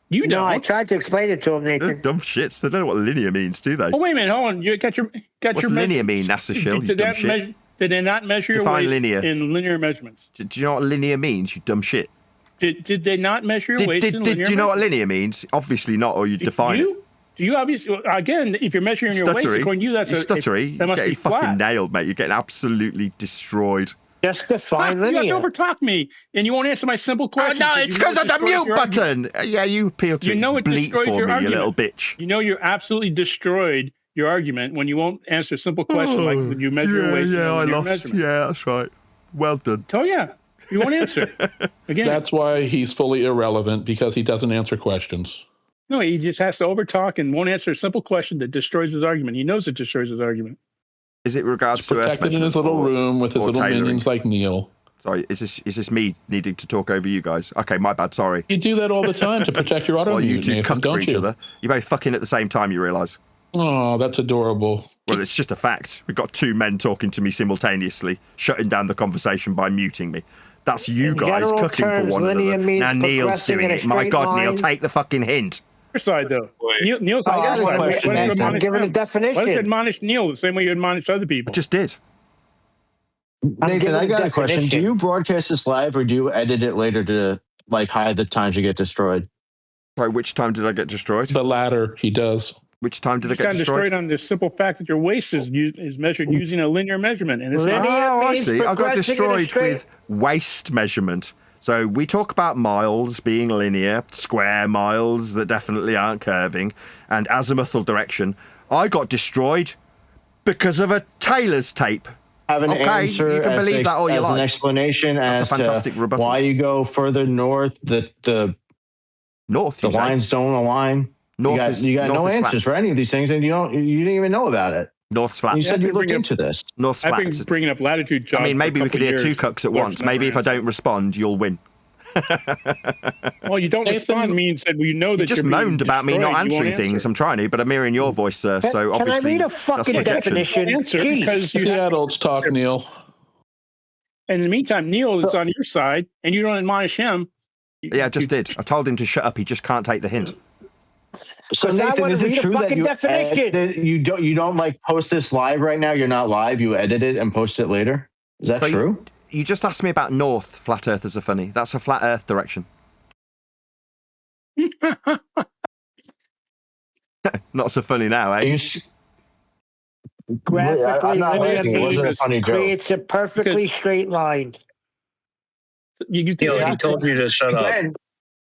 You No, I don't. tried to explain it to him, They're Nathan. dumb shits. They don't know what linear means, do they? Oh wait a minute, hold on. You got your What's your linear mean, NASA shill, you Did dumb that shit? measure? Did they not measure your Define waist linear. in linear measurements? Do you know what linear means, you dumb shit? Did they not measure your waist in linear Do you know what measurements? linear means? Obviously not, or you'd define it. Do you obviously, again, if you're measuring your waist, Stuttery. according to you, that's You're stuttery. that You're must getting be fucking flat. nailed, mate. You're getting absolutely destroyed. Just define You linear. have to overtalk me, and you won't answer my simple question. No, it's because of the mute button. Yeah, you appeal to You know it bleat destroys for your me, argument. you little bitch. You know you're absolutely destroyed your argument when you won't answer a simple question like when you measure your waist. Yeah, I lost. Yeah, that's right. Well done. Oh yeah, you won't answer. Again, That's why he's fully irrelevant, because he doesn't answer questions. no, he just has to overtalk and won't answer a simple question that destroys his argument. He knows it destroys his argument. Is it regards He's to protected in his little room with his little minions like Neil. Sorry, is this me needing to talk over you guys? Okay, my bad. Sorry. You do that all the time to protect your auto Well, you mute, two Nathan, cuck for don't each you? other. You're both fucking at the same time. You realise? Oh, that's adorable. Well, it's just a fact. We've got two men talking to me simultaneously, shutting down the conversation by muting me. That's you In guys general cooking for terms, one linear another. means Now Neil's progressing doing in a it. My straight God, Neil, line. take the fucking hint. Your side though. Neil's. I got a question. I'm giving a definition. Why don't you admonish Neil the same way you admonish other people? I just did. Nathan, I got a question. Do definition. you broadcast this live or do you edit it later to like hide the times you get destroyed? Sorry, which time did I get destroyed? The latter, he does. Which time did I You get got destroyed? destroyed on the simple fact that your waist is measured using a linear measurement, and it's Linear not. Oh, I means see. I got progressing in a destroyed straight- with waist measurement. So we talk about miles being linear, square miles that definitely aren't curving, and azimuthal direction. I got destroyed because of a tailor's tape. Have an Okay, answer you can as, believe that all you as an like. explanation That's a as fantastic to rebuttal. why you go further north. The north. The lines don't align. North you got north no is answers flat. for any of these things, and you didn't even know about it. North's flat. You said you looked bring up- into this. North's I've flat. been bringing up latitude jobs. I mean, for a maybe we couple could hear years. two cucks at Clerks once. never Maybe if I answer. don't respond, you'll win. Well, you don't respond means that we know that You just you're being moaned about me not destroyed, you won't answering things. answer. I'm trying to, but I'm hearing your voice, sir. Can- So can I obviously, read a that's fucking projection. definition? Answer Jeez. because you The have, adults talk, Neil. and in the meantime, Neil is on your side, and you don't admonish him. Yeah, I just did. I told him to shut up. He just can't take the hint. So 'Cause I Nathan, wanna is it read a true that fucking you definition. you don't like post this live right now? You're not live. You edit it and post it later. Is that But true? You just asked me about north. Flat earthers are funny. That's a flat earth direction. Not so funny now, eh? Graphically, I'm not linear laughing. It wasn't a means funny joke. creates a perfectly straight line. You he told you to shut up.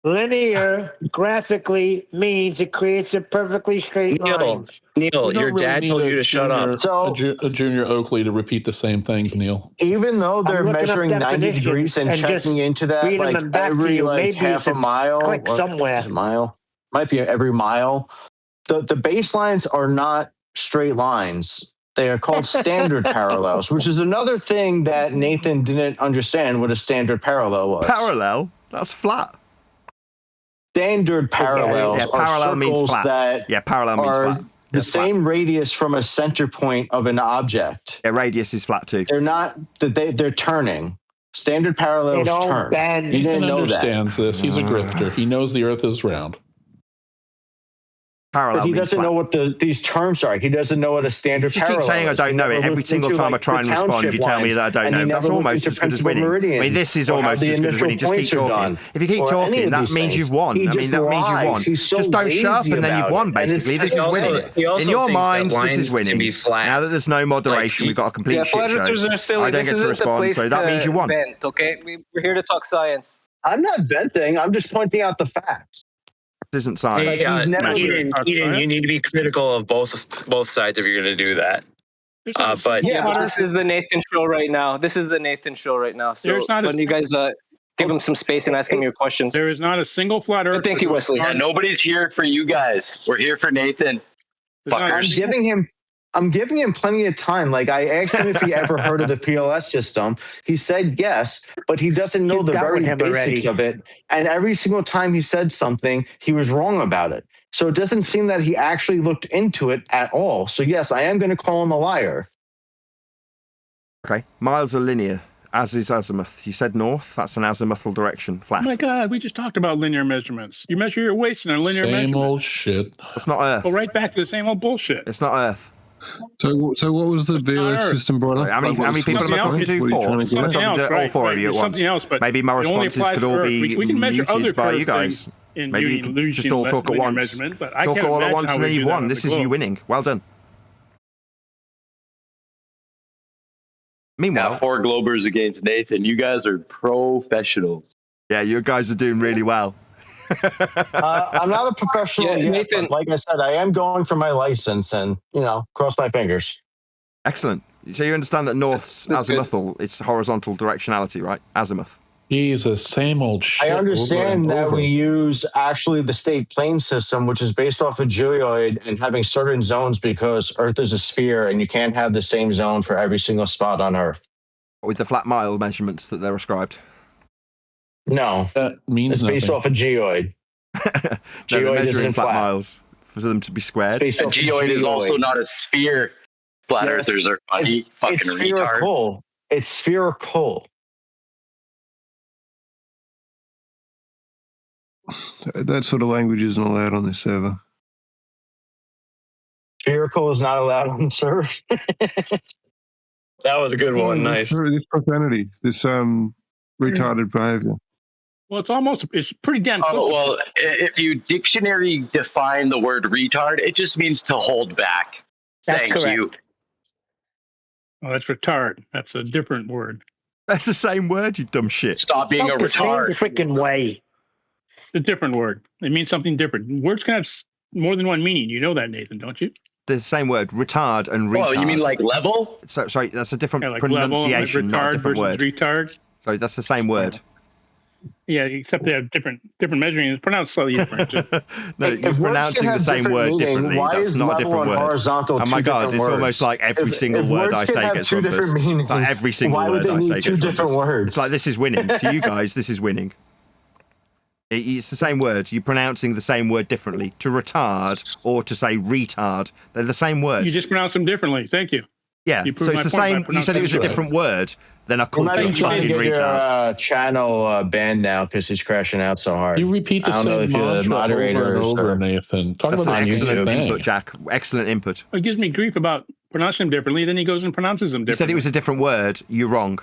Linear graphically means it creates a perfectly straight line. Neil, You don't your really dad need told a you to shut junior- up. So a junior Oakley to repeat the same things, Neil. even though they're looking up measuring 90 definitions degrees and and just checking into that read 'em like and back to every you. like Maybe half you a should mile, click or somewhere. is it a mile, might be every mile. The baselines are not straight lines. They are called standard parallels, which is another thing that Nathan didn't understand what a standard parallel was. Parallel? That's flat. Standard parallels Yeah, are parallel means circles flat. that Yeah, parallel means are flat. the That's flat. same radius from a center point of an object. Yeah, radius is flat too. They're not that they're turning. Standard parallels They don't turn. bend. You didn't Nathan know that. understands this. He's a grifter. He knows the earth is round. Parallel But he means doesn't flat. know what these terms are. He doesn't know what a standard You just keep parallel saying I is. don't He know it. never Every looked single into, time I like, try the and respond, township you tell me lines, that I don't and he know. never That's looked almost into as good as principal winning. I meridians, mean, this is or how almost the as good as initial winning. Just keep points are talking. done, If you keep or any talking, of that these means things. you've won. He I mean, just that means you've lies. won. He's so Just don't shut up lazy and then you've about won, it. And basically. it's- This is winning. he also In your thinks that mind, this lines is winning. can be flat. Now that there's no moderation, Like, we've got a complete Yeah, shit flat earthers show. are silly. I don't This get to isn't the respond, place so that means you won. vent, okay? We're here to talk science. I'm not venting. I'm just pointing out the facts. This isn't science. Hey, He's never- Eden, you need to be critical of both sides if you're going to do that. But Yeah, this is the Nathan show right now. This is the Nathan show right now. So There's not a when you guys give him some space and ask him your questions. There is not a single flat earth. Thank you, Wesley. Yeah, nobody's here for you guys. We're here for Nathan. I'm giving him plenty of time. Like, I asked him if he ever heard of the PLS system. He said yes, but he doesn't know the got very with him basics already. of it. And every single time he said something, he was wrong about it. So it doesn't seem that he actually looked into it at all. So yes, I am going to call him a liar. Okay. Miles are linear, as is azimuth. You said north. That's an azimuthal direction, Oh flat. my God, we just talked about linear measurements. You measure your waist in a linear Same measurement. old shit. It's not Earth. Go right back to the same old bullshit. It's not Earth. So what was the VLS Earth. system brought up? How many people am I talking to? What are you Four. trying to I'm get at? talking to all four of you at once. Something else, but Maybe my it only responses applies could to all Earth. be We can measure other muted by curve you guys. things in Maybe you using can just all talk at linear once. measurement, but I Talk can't all at imagine once how and we then do you've that won. on This the is you globe. winning. Well done. Meanwhile, 4 Globers against Nathan. You guys are professionals. Yeah, you guys are doing really well. I'm not a professional yet, Nathan. but like I said, I am going for my license, and cross my fingers. Excellent. So you understand that north's That's azimuthal, it's horizontal directionality, right? Azimuth. Jesus, same old shit. I understand over and that over. we use actually the state plane system, which is based off a geoid and having certain zones because Earth is a sphere and you can't have the same zone for every single spot on Earth. With the flat mile measurements that they're ascribed. No, that means it's based off a geoid. They're Geoid measuring isn't flat flat. miles for them to be squared. A geoid is also not a sphere. Flat earthers are funny fucking it's retards. spherical. It's spherical. That sort of language isn't allowed on this server. Spherical is not allowed on the server. That was a good one. Nice. This profanity, this retarded behavior. Well, it's pretty damn close. Oh, well, if you dictionary define the word retard, it just means to hold back. Thank you. Oh, that's retard. That's a different word. That's the same word, you dumb shit. Stop being a retard. Freaking way. It's a different word. It means something different. Words can have more than one meaning. You know that, Nathan, don't you? The same word, retard and retard. Oh, you mean like level? So, sorry, that's a different Like pronunciation, level, not a like retard different word. versus retard. Sorry, that's the same word. Yeah, except they have different measuring. It's pronounced slightly different. No, you're pronouncing the same word differently. Why That's is not a level different and word. horizontal Oh my two god, different it's words? almost like every single word I say gets two different meanings. Like every single Why would word they I need say two gets different rumbus. words? It's like this is winning. To you guys, this is winning. It's the same word. You're pronouncing the same word differently. To retard or to say retard, they're the same word. You just pronounce them differently. Thank you. Yeah, You so proved it's the my point same. by You said it was a pronouncing different word. Then I called you a trying to fucking get retard. your channel banned now because he's crashing out so hard. You repeat the I don't know same if you're the mantra over and moderators over, or- Nathan. Talk That's about an the same excellent thing. input, Jack. Excellent input. It gives me grief about pronouncing them differently. Then he goes and pronounces them You differently. said it was a different word. You're wrong.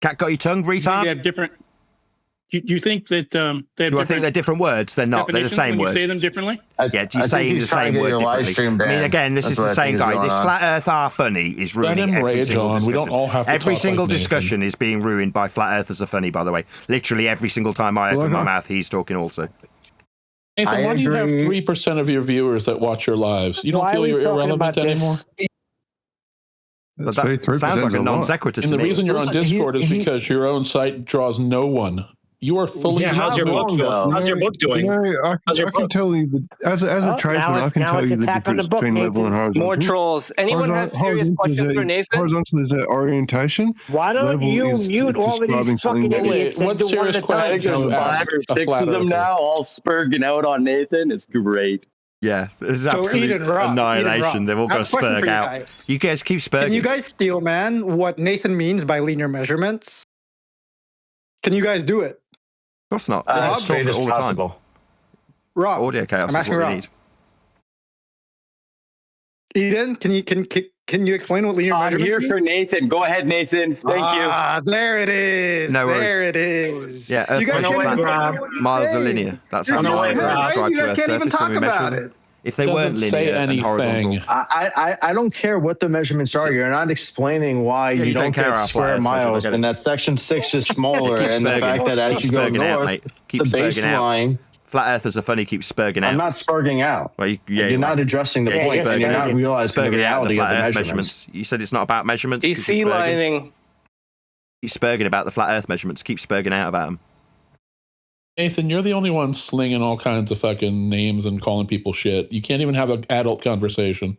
Cat got your tongue, retard? They have different. Do you think that they have Do I different think they're different words? They're not. They're the definitions same when word. you say them differently? Yeah, do you say the same word differently? I mean, again, this is the same guy. This flat Earth are funny is Let ruining him every rage single on. discussion. We don't all have to Every talk single like Nathan. discussion is being ruined by flat Earthers are funny, by the way. Literally every single time I open my mouth, he's talking also. Nathan, why do you have agree. 3% of your viewers that watch your lives? You don't Why feel are we you're talking irrelevant about this? anymore? But that sounds like a non sequitur to And the me. reason you're on Listen, Discord is he- because your own site draws no one. You are fully. Yeah, how's your book doing? How's your book doing? I can tell you that as a tradesman, I can tell you the difference between level and horizontal. More trolls. Anyone have serious questions for Nathan? Horizontal is an orientation. Why don't Level you is mute all of describing these something fucking that- idiots and what do one serious at a time? I think there's you ask 5 or a 6 flat of them earther? now, all spurging out on Nathan. It's great. Yeah, it's So absolute Eden Rock, annihilation. They've all I got have a question for spurg you out. guys. You guys keep spurging. Can you guys steal, man, what Nathan means by linear measurements? Can you guys do it? Of course not. As Talk straight as all the time. possible. Rob, Audio chaos I'm is asking what we Rob. need. Eden, can you explain what linear I'm measurements here mean? for Nathan. Go ahead, Nathan. Thank Ah, there it is. No worries. There it is. Yeah, Earth's you guys motion can't even flat. talk about what you're Miles are saying. linear. That's You're how miles right, are right? described You to guys Earth's can't even surface when we talk measure about them. it. If they Doesn't weren't say linear and anything. horizontal, I don't care what the measurements are. You're not explaining why Yeah, you don't care get how flat square Earth is, I miles, get it. and that section 6 is smaller, keep and the spurging. fact that as Keep you go spurging out, north, mate. Keep the spurging out. baseline. Flat Earthers are funny. Keep spurging out. I'm not spurging out. Well, you're you not are. addressing the Yeah, point, keep and you're spurging not out. realizing the Spurging out reality of flat the Earth measurements. You said it's not about measurements. He's 'cause sea you're spurging. lining. Keep spurging about the flat Earth measurements. Keep spurging out about them. Nathan, you're the only one slinging all kinds of fucking names and calling people shit. You can't even have an adult conversation.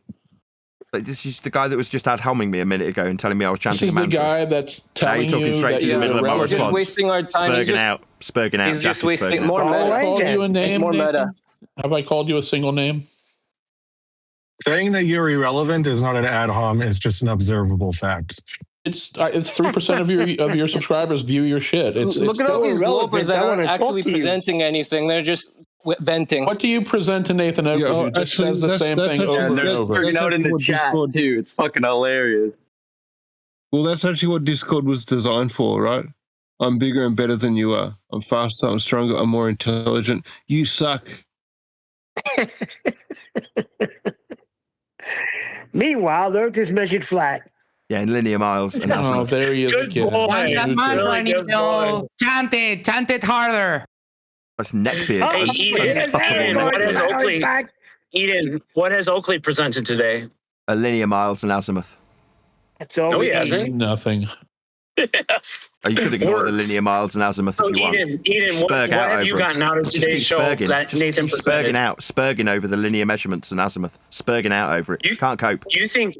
Like, this is the guy that was just ad homing me a minute ago and telling me I was This chanting is a the mantra. guy that's Now telling you're talking you straight that to the you're middle of my irrelevant. response. Just wasting our time. Spurging out. Spurging out. He's Jack just is wasting spurging more out. meta. Have I called you a name, More Nathan? meta. Have I called you a single name? Saying that you're irrelevant is not an ad hom; it's just an observable fact. It's 3% of your subscribers view your shit. Look at all these Globers that aren't actually to you. presenting anything. They're just venting. What do you present to Nathan Oakley, who just says the same thing over and over? Spurging out in the chat too. It's fucking hilarious. Well, that's actually what Discord was designed for, right? I'm bigger and better than you are. I'm faster, I'm stronger, I'm more intelligent. You suck. Meanwhile, the Earth is measured flat. Yeah, in linear miles. And Oh, there he is again. Chant it harder. That's neckbeard. Hey, Eden, what has Oakley presented today? A linear miles and azimuth. That's all No, we he need. hasn't. Nothing. Yes. Oh, you could ignore the linear miles and azimuth if you want. Eden, what have you gotten out of today's show that Nathan presented? Spurging over the linear measurements and azimuth. Spurging out over it. Can't cope. You think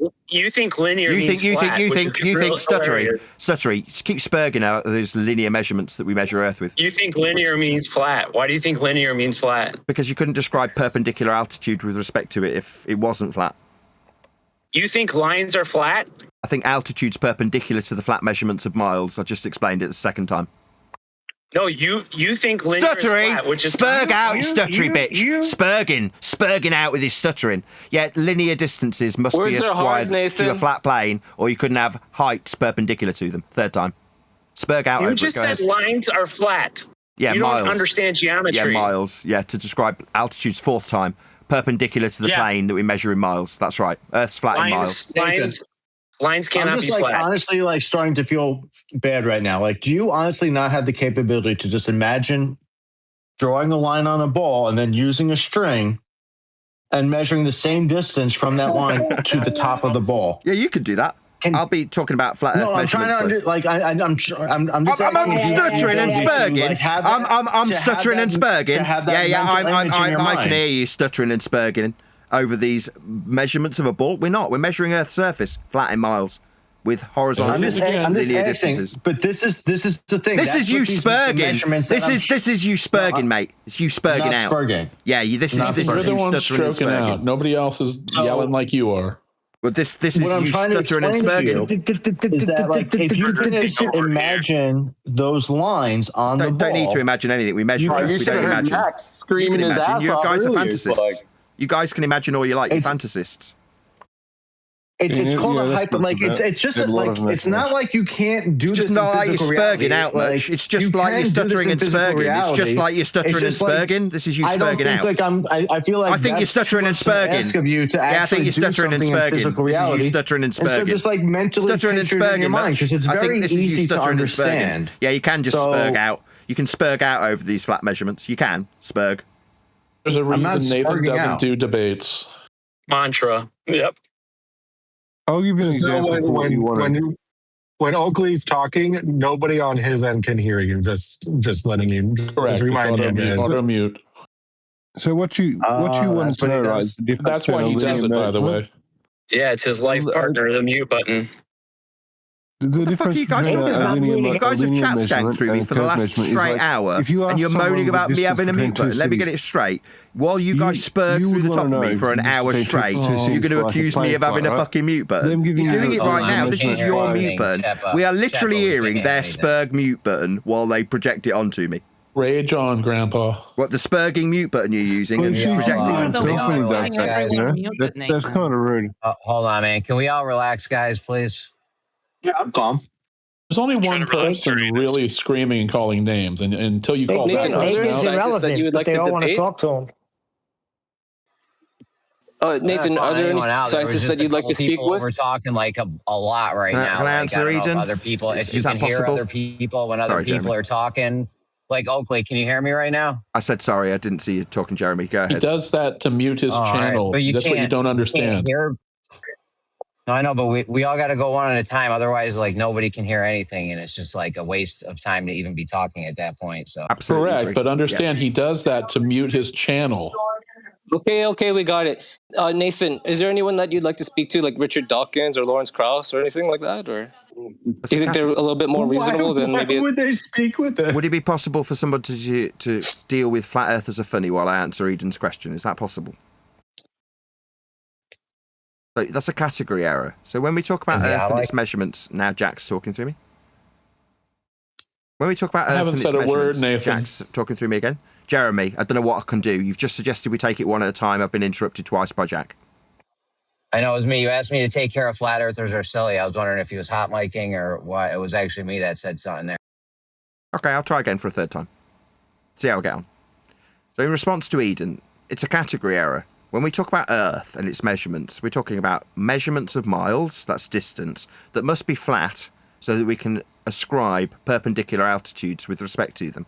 linear means flat, which is stuttery. Just keep spurging out those linear measurements that we measure Earth with. You think linear means flat. Why do you think linear means flat? Because you couldn't describe perpendicular altitude with respect to it if it wasn't flat. You think lines are flat? I think altitude's perpendicular to the flat measurements of miles. I just explained it the second time. No, you think linear is flat, which is Spurg out, you stuttery bitch. Spurging out with his stuttering. Yeah, linear distances must be ascribed to a flat plane, or you couldn't have heights perpendicular to them. Third time. Spurg out. You just said lines are flat. Yeah, you miles. don't understand geometry. Yeah, miles. Yeah, to describe altitude's fourth time. Perpendicular to the plane that we measure in miles. That's right. Earth's flat in miles. Lines cannot I'm be just flat. honestly starting to feel bad right now. Do you honestly not have the capability to just imagine drawing a line on a ball and then using a string and measuring the same distance from that line to the top of the ball? Yeah, you could do that. I'll be talking about flat Earth. No, I'm trying to I'm stuttering and spurging. I'm stuttering and spurging. I can hear you stuttering and spurging over these measurements of a ball. We're not. We're measuring Earth's surface flat in miles with horizontal linear distances. But this is the thing. This is you spurging. This is you spurging, mate. It's you spurging out. Spurging. Yeah, this is You're the one stroking out. Nobody else is yelling like you are. But this is what I'm you trying to stuttering and spurging. Is that if you can imagine those lines on the ball? Don't need to imagine anything. We measure. We don't imagine. You can imagine. You guys are fantasists. You guys can imagine all you like. You're fantasists. It's called a hyper. It's just it's not like you can't do this. It's not like you're spurging out much. It's just like you're stuttering and spurging. It's just like you're stuttering and spurging. This is you spurging out. I feel like I think you're stuttering and spurging. Yeah, I think you're stuttering and spurging. This is you stuttering and spurging. So just mentally stuttering and spurging in your mind, because it's very easy to understand. Yeah, you can just spurg out. You can spurg out over these flat measurements. You can spurg. There's a reason Nathan doesn't do debates. Mantra. Yep. I'll give you an example. When Oakley's talking, nobody on his end can hear you. Just letting you. Correct. Just remind you guys. Auto mute. So what you want to know, right? Is the difference. That's why he does it, by the way. Yeah, it's his life partner, the mute button. The difference you guys have chat skanked through me for the last straight hour, and you're moaning about me having a mute button. Let me get it straight. While you guys spurred through the top of me for an hour straight, you're going to accuse me of having a fucking mute button. You're doing it right now. This is your mute button. We are literally hearing their spurg mute button while they project it onto me. Rage on, Grandpa. What, the spurging mute button you're using and projecting onto me? That's kind of rude. Hold on, man. Can we all relax, guys, please? Yeah, I'm calm. There's only one person really screaming and calling names, and until you call Nathan, that are there any out, scientists that you would like to debate? Nathan, are there any scientists that you'd like to speak with? We're talking like a lot right now. Can I answer, Eden? Other people, if you Is that can hear possible? other people when other people are talking. Like Oakley, can you hear me right now? I said sorry. I didn't see you talking, Jeremy. Go ahead. he does that to mute his channel. But That's what you don't understand. No, I know, but we all got to go one at a time. Otherwise, nobody can hear anything, and it's just like a waste of time to even be talking at that point. So absolutely correct, but understand he does that to mute his channel. Okay, we got it. Nathan, is there anyone that you'd like to speak to, like Richard Dawkins or Lawrence Krauss or anything like that? Or do you think they're a little bit more reasonable than maybe? Why would they speak with them? Would it be possible for somebody to deal with flat Earth as a funny while I answer Eden's question? Is that possible? So that's a category error. So when we talk about Earth and its measurements, now Jack's talking through me. When we talk about Earth and its measurements, Jack's talking through me again. Jeremy, I don't know what I can do. You've just suggested we take it one at a time. I've been interrupted twice by Jack. I know it was me. You asked me to take care of flat earthers are silly. I was wondering if he was hot micing or why. It was actually me that said something there. Okay, I'll try again for a third time. See how I get on. So in response to Eden, it's a category error. When we talk about Earth and its measurements, we're talking about measurements of miles, that's distance, that must be flat so that we can ascribe perpendicular altitudes with respect to them.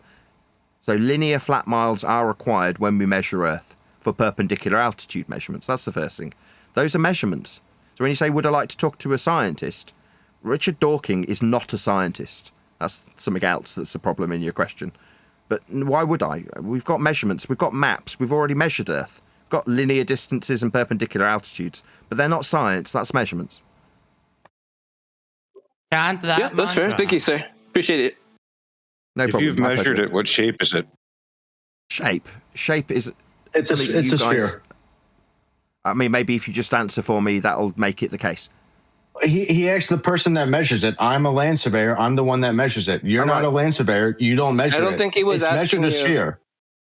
So linear flat miles are required when we measure Earth for perpendicular altitude measurements. That's the first thing. Those are measurements. So when you say, would I like to talk to a scientist? Richard Dawkins is not a scientist. That's something else that's a problem in your question. But why would I? We've got measurements. We've got maps. We've already measured Earth. We've got linear distances and perpendicular altitudes. But they're not science. That's measurements. Chant that Yeah, that's fair. Thank you, sir. Appreciate it. No if problem. you've measured it, what shape is it? Shape. Shape is... It's a sphere. I mean, maybe if you just answer for me, that'll make it the case. He asked the person that measures it. I'm a land surveyor. I'm the one that measures it. You're not a land surveyor. You don't measure it. I don't think he was it's asking measured a you. sphere.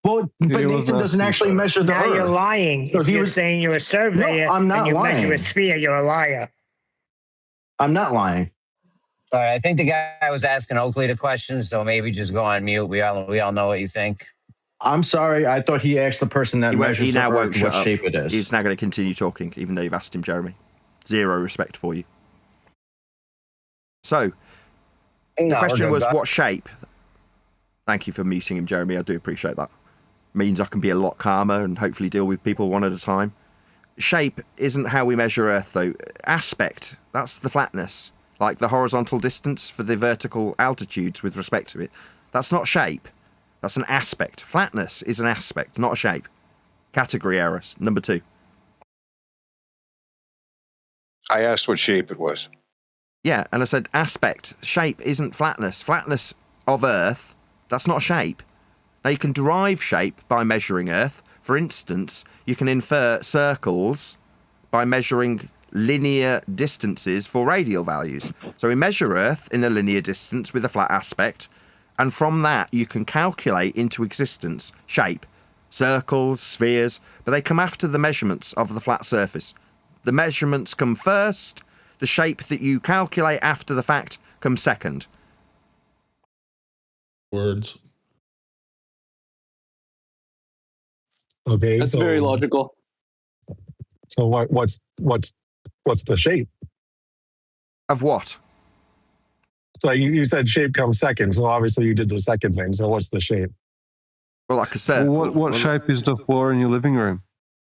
Well, but Nathan doesn't actually measure the Now Earth. you're lying. So If he you're was saying you're a surveyor No, I'm not and you lying. measure a sphere, you're a liar. I'm not lying. All right, I think the guy was asking Oakley the question, so maybe just go on mute. We all know what you think. I'm sorry. I thought he asked the person that measures the Earth what shape it is. He's now going to continue talking, even though you've asked him, Jeremy. Zero respect for you. So, the question was, what shape? Thank you for muting him, Jeremy. I do appreciate that. Means I can be a lot calmer and hopefully deal with people one at a time. Shape isn't how we measure Earth, though. Aspect, that's the flatness. Like the horizontal distance for the vertical altitudes with respect to it. That's not shape. That's an aspect. Flatness is an aspect, not a shape. Category errors. Number 2. I asked what shape it was. Yeah, and I said aspect. Shape isn't flatness. Flatness of Earth, that's not shape. Now, you can derive shape by measuring Earth. For instance, you can infer circles by measuring linear distances for radial values. So we measure Earth in a linear distance with a flat aspect, and from that you can calculate into existence shape, circles, spheres, but they come after the measurements of the flat surface. The measurements come first, the shape that you calculate after the fact comes second. Words. Okay, That's very logical. So what's the shape of what? So you said shape comes second. So obviously you did the second thing. So what's the shape? Well, like a circle. What shape is the floor in your living room?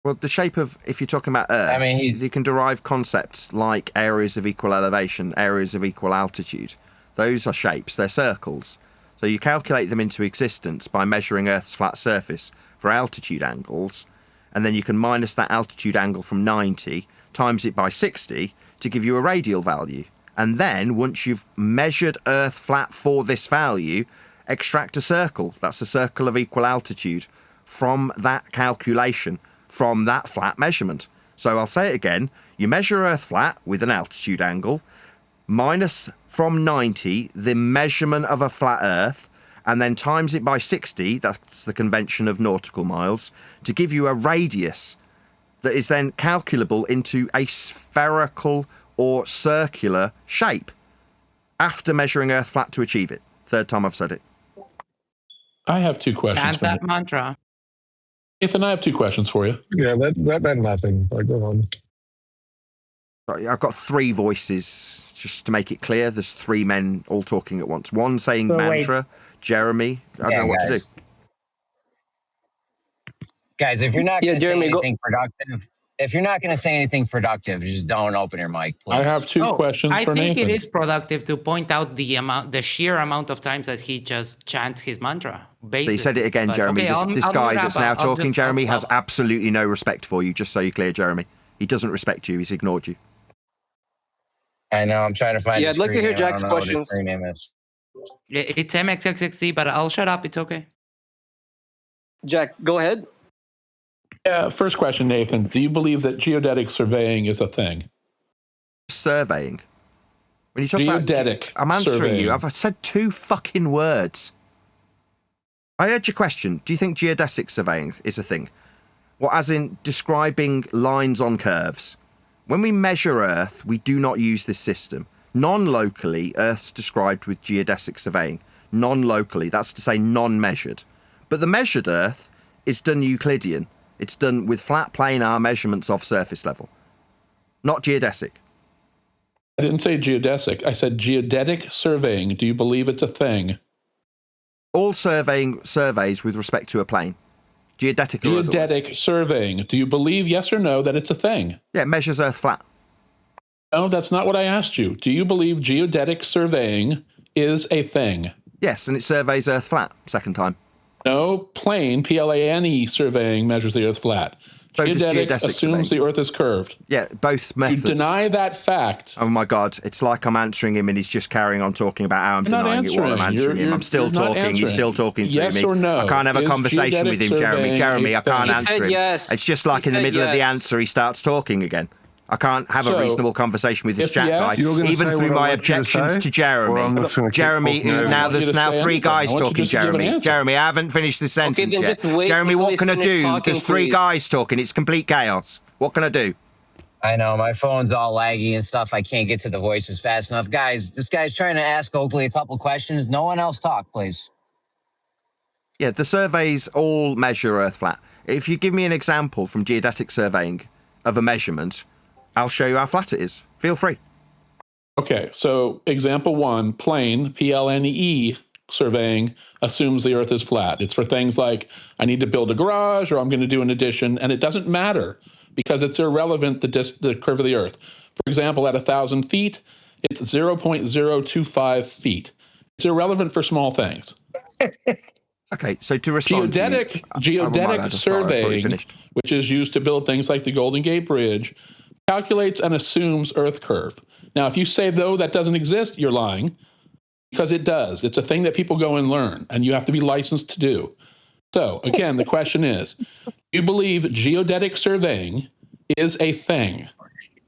Well, the shape of, if you're talking about Earth, you can derive concepts like areas of equal elevation, areas of equal altitude. Those are shapes, they're circles. So you calculate them into existence by measuring Earth's flat surface for altitude angles, and then you can minus that altitude angle from 90, times it by 60 to give you a radial value. And then, once you've measured Earth flat for this value, extract a circle. That's a circle of equal altitude from that calculation, from that flat measurement. So I'll say it again. You measure Earth flat with an altitude angle, minus from 90 the measurement of a flat Earth, and then times it by 60, that's the convention of nautical miles, to give you a radius that is then calculable into a spherical or circular shape after measuring Earth flat to achieve it. Third time I've said it. I have 2 questions. Chant that mantra. Nathan, I have 2 questions for you. Yeah, that meant nothing. Go on. Sorry, I've got 3 voices, just to make it clear. There's 3 men all talking at once. One saying mantra, Jeremy. I don't know what to do. Guys, if you're not going to say Jeremy, anything productive, if you're not going to say anything productive, just don't open your mic, please. I have 2 questions for Nathan. I think it is productive to point out the sheer amount of times that he just chants his mantra. He said it again, Jeremy. Okay, this guy that's now talking, Jeremy, has absolutely no respect for you, just so you're clear, Jeremy. He doesn't respect you. He's ignored you. I know. I'm trying to find I'd like to hear Jack's questions. What his name is. It's MXXXD, but I'll shut up. It's okay. Jack, go ahead. Yeah, first question, Nathan. Do you believe that geodetic surveying is a thing? Surveying. When you talk geodetic about, I'm answering surveying. you. I've said 2 fucking words. I heard your question. Do you think geodesic surveying is a thing? Well, as in describing lines on curves. When we measure Earth, we do not use this system. Non-locally, Earth's described with geodesic surveying. Non-locally, that's to say non-measured. But the measured Earth is done Euclidean. It's done with flat planar measurements of surface level, not geodesic. I didn't say geodesic. I said geodetic surveying. Do you believe it's a thing? All surveys with respect to a plane. Geodetic or otherwise. Geodetic surveying. Do you believe, yes or no, that it's a thing? Yeah, it measures Earth flat. No, that's not what I asked you. Do you believe geodetic surveying is a thing? Yes, and it surveys Earth flat, second time. No, plane, P-L-A-N-E surveying measures the Earth flat. So does Geodetic geodesic assumes surveying. the Earth is curved. Yeah, both methods. You deny that fact. Oh my God, it's like I'm answering him and he's just carrying on talking about how I'm You're not denying it while I'm answering. answering him. I'm still You're not talking, he's answering. still talking through Yes me. or no? I can't have a Is conversation with him, geodetic Jeremy. surveying Jeremy, I a thing? can't He answer said him. yes. It's just like He in the said middle of the yes. answer, he starts talking again. I can't have a So, reasonable conversation with this if chat yes- guy, You're gonna even say through what I my want you to objections say? to Jeremy. Or I'm just gonna keep Jeremy, talking over you. now I want you there's to now say three anything. guys I want you talking, just to give an Jeremy. answer. Jeremy, I haven't finished the sentence then yet. just wait Jeremy, until what he's can I finished do? talking, There's three please. guys talking. It's complete chaos. What can I do? I know my phone's all laggy and stuff. I can't get to the voices fast enough. Guys, this guy's trying to ask Oakley a couple questions. No one else talk, please. Yeah, the surveys all measure Earth flat. If you give me an example from geodetic surveying of a measurement, I'll show you how flat it is. Feel free. Okay, so example one, plane, P-L-N-E, surveying assumes the Earth is flat. It's for things like, I need to build a garage or I'm going to do an addition, and it doesn't matter because it's irrelevant, the curve of the Earth. For example, at 1,000 feet, it's 0.025 feet. It's irrelevant for small things. Okay, so to respond Geodetic surveying, which is used to build things like the Golden Gate Bridge, calculates and assumes Earth curve. Now, if you say, though, that doesn't exist, you're lying, because it does. It's a thing that people go and learn, and you have to be licensed to do. So, again, the question is, do you believe geodetic surveying is a thing?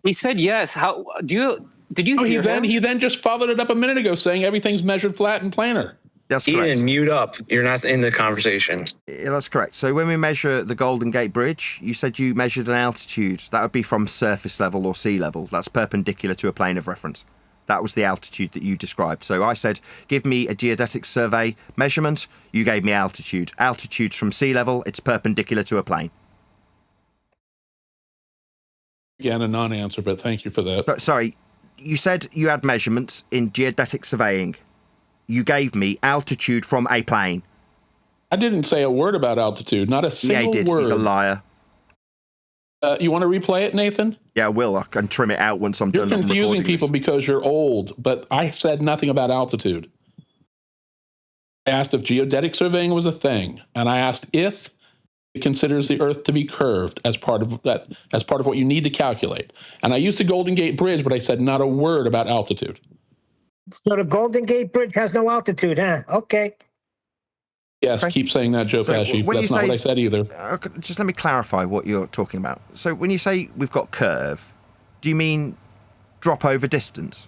He said yes. How do you? Did you hear him? He then just followed it up a minute ago saying everything's measured flat and planar. That's correct. Ian, mute up. You're not in the conversation. Yeah, that's correct. So when we measure the Golden Gate Bridge, you said you measured an altitude. That would be from surface level or sea level. That's perpendicular to a plane of reference. That was the altitude that you described. So I said, give me a geodetic survey measurement. You gave me altitude. Altitude's from sea level. It's perpendicular to a plane. Again, a non-answer, but thank you for that. But, sorry, you said you had measurements in geodetic surveying. You gave me altitude from a plane. I didn't say a word about altitude, not a single he did. word. He's a liar. You want to replay it, Nathan? Yeah, I will. I can trim it out once I'm You're done. confusing recording people this. because you're old, but I said nothing about altitude. I asked if geodetic surveying was a thing, and I asked if it considers the Earth to be curved as part of that, as part of what you need to calculate. And I used the Golden Gate Bridge, but I said not a word about altitude. So the Golden Gate Bridge has no altitude, huh? Okay. Yes, keep saying that, Joe Pesci. when That's you not say- what I said either. Just let me clarify what you're talking about. So when you say we've got curve, do you mean drop over distance?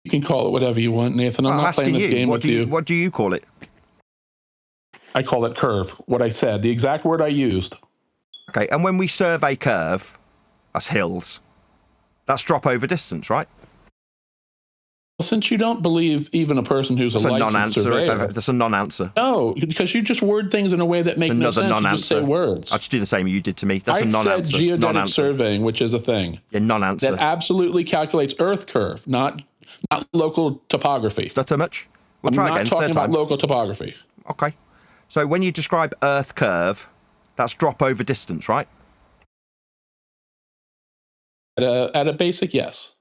You can call it whatever you want, Nathan. I'm not playing this game with you. What do you call it? I call it curve, what I said, the exact word I used. Okay, and when we survey curve, that's hills. That's drop over distance, right? Well, since you don't believe even a person who's That's a a licensed non-answer. surveyor. That's a non-answer. No, because you just word things in a way that make no Another sense. non-answer. You just say words. I'll just do the same you did to me. That's I a non-answer. said geodetic Non-answer. surveying, which is a thing. Yeah, non-answer. That absolutely calculates Earth curve, not local topography. Stutter much? We'll I'm try not again. talking Third about time. local topography. Okay. So when you describe Earth curve, that's drop over distance, right? At a basic, yes.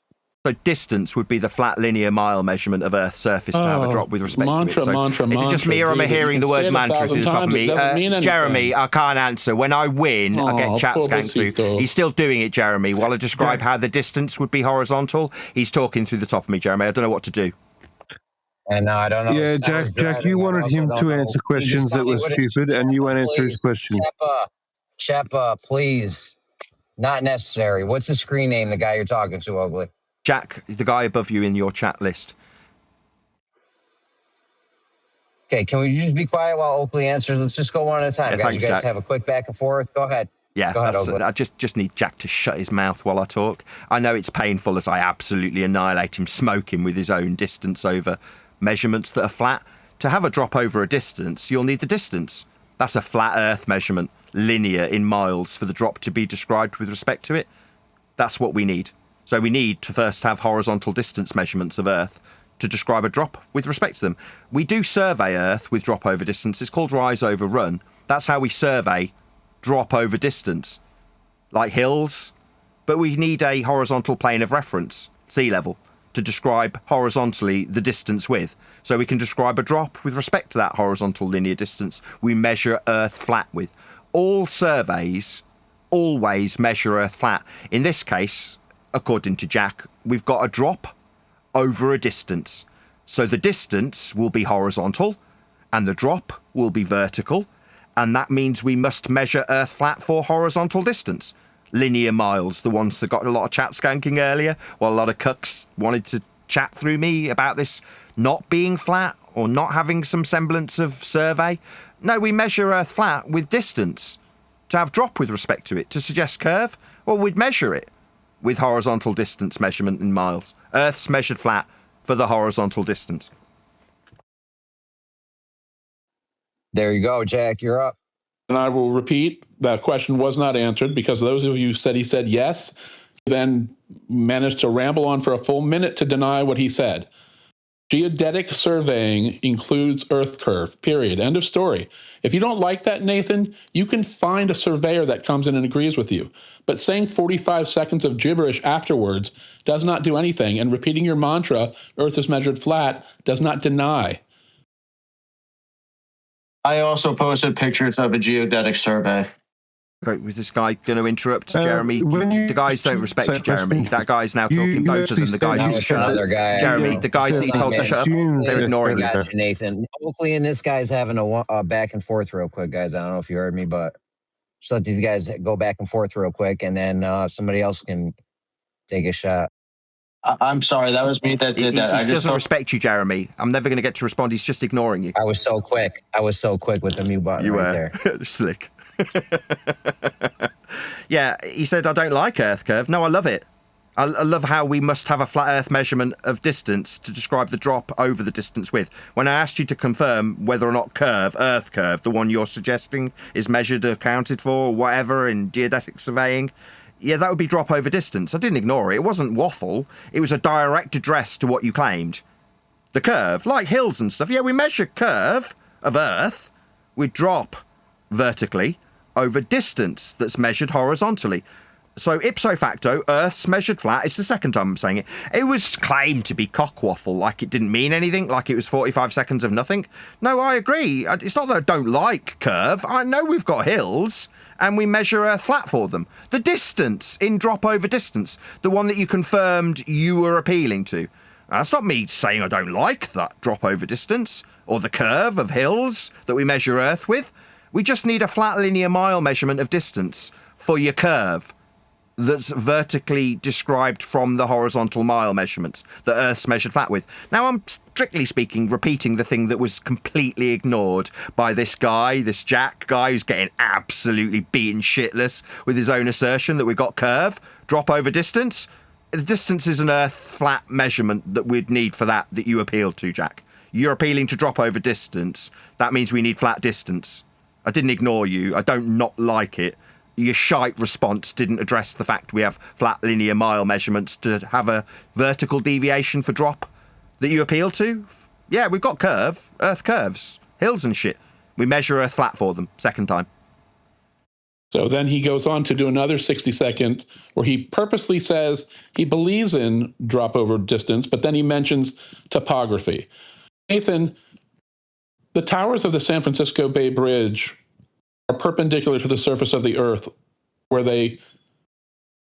So distance would be the flat linear mile measurement of Earth's surface to have a drop with respect mantra, to it. So mantra, is it just me or am I David, hearing you the can say word it a mantra through the top of 1,000 me? times, it doesn't mean anything. Jeremy, I can't answer. When I win, I get chat skank through. pobrecito. He's still doing it, Jeremy. While I describe how the distance would be horizontal, he's talking through the top of me, Jeremy. I don't know what to do. And no, I don't know. Yeah, I was Jack, driving. you I wanted also him don't to know. answer Can you just questions tell that me were what it's- stupid, and you won't answer his please? question. Sheppa, please. Not necessary. What's the screen name, the guy you're talking to, Oakley? Jack, the guy above you in your chat list. Okay, can we just be quiet while Oakley answers? Let's just go one at a time, Yeah, guys. thanks, you guys Jack. have a quick back and forth. Go ahead. Yeah, Go ahead, Oakley. I just need Jack to shut his mouth while I talk. I know it's painful as I absolutely annihilate him, smoking with his own distance over measurements that are flat. To have a drop over a distance, you'll need the distance. That's a flat Earth measurement. linear in miles for the drop to be described with respect to it. That's what we need. So we need to first have horizontal distance measurements of Earth to describe a drop with respect to them. We do survey Earth with drop over distance. It's called rise over run. That's how we survey drop over distance, like hills. But we need a horizontal plane of reference, sea level, to describe horizontally the distance with. So we can describe a drop with respect to that horizontal linear distance we measure Earth flat with. All surveys always measure Earth flat. In this case, according to Jack, we've got a drop over a distance. So the distance will be horizontal and the drop will be vertical. And that means we must measure Earth flat for horizontal distance. Linear miles, the ones that got a lot of chat skanking earlier, while a lot of cucks wanted to chat through me about this not being flat or not having some semblance of survey. No, we measure Earth flat with distance to have drop with respect to it. To suggest curve, well, we'd measure it with horizontal distance measurement in miles. Earth's measured flat for the horizontal distance. There you go, Jack. You're up. And I will repeat, that question was not answered because those of you who said he said yes, then managed to ramble on for a full minute to deny what he said. Geodetic surveying includes Earth curve, period. End of story. If you don't like that, Nathan, you can find a surveyor that comes in and agrees with you. But saying 45 seconds of gibberish afterwards does not do anything, and repeating your mantra, Earth is measured flat, does not deny. I also posted pictures of a geodetic survey. Right, was this guy going to interrupt Jeremy? The guys don't respect you, Jeremy. That guy's now talking. Both of them, the guys who shut up. Jeremy, the guys that you told to shut up, they're ignoring you. Gotcha, Nathan. Oakley and this guy's having a back and forth real quick, guys. I don't know if you heard me, but just let these guys go back and forth real quick, and then somebody else can take a shot. I'm sorry, that was me that did that. He doesn't respect you, Jeremy. I'm never going to get to respond. He's just ignoring you. I was so quick. with the mute button right there. Slick. Yeah, he said, I don't like Earth curve. No, I love it. I love how we must have a flat Earth measurement of distance to describe the drop over the distance with. When I asked you to confirm whether or not Earth curve, the one you're suggesting, is measured or accounted for or whatever in geodetic surveying, yeah, that would be drop over distance. I didn't ignore it. It wasn't waffle. It was a direct address to what you claimed. The curve, like hills and stuff, yeah, we measure curve of Earth. We drop vertically over distance that's measured horizontally. So ipso facto, Earth's measured flat. It's the second time I'm saying it. It was claimed to be cockwaffle, like it didn't mean anything, like it was 45 seconds of nothing. No, I agree. It's not that I don't like curve. I know we've got hills, and we measure Earth flat for them. The distance in drop over distance, the one that you confirmed you were appealing to. That's not me saying I don't like that drop over distance, or the curve of hills that we measure Earth with. We just need a flat linear mile measurement of distance for your curve that's vertically described from the horizontal mile measurements that Earth's measured flat with. Now, I'm strictly speaking repeating the thing that was completely ignored by this guy, this Jack guy who's getting absolutely beaten shitless with his own assertion that we've got curve, drop over distance. The distance is an Earth flat measurement that we'd need for that you appealed to, Jack. You're appealing to drop over distance. That means we need flat distance. I didn't ignore you. I don't not like it. Your shite response didn't address the fact we have flat linear mile measurements to have a vertical deviation for drop that you appeal to. Yeah, we've got Earth curves, hills and shit. We measure Earth flat for them, second time. So then he goes on to do another 60 seconds where he purposely says he believes in drop over distance, but then he mentions topography. Nathan, the towers of the San Francisco Bay Bridge are perpendicular to the surface of the Earth where they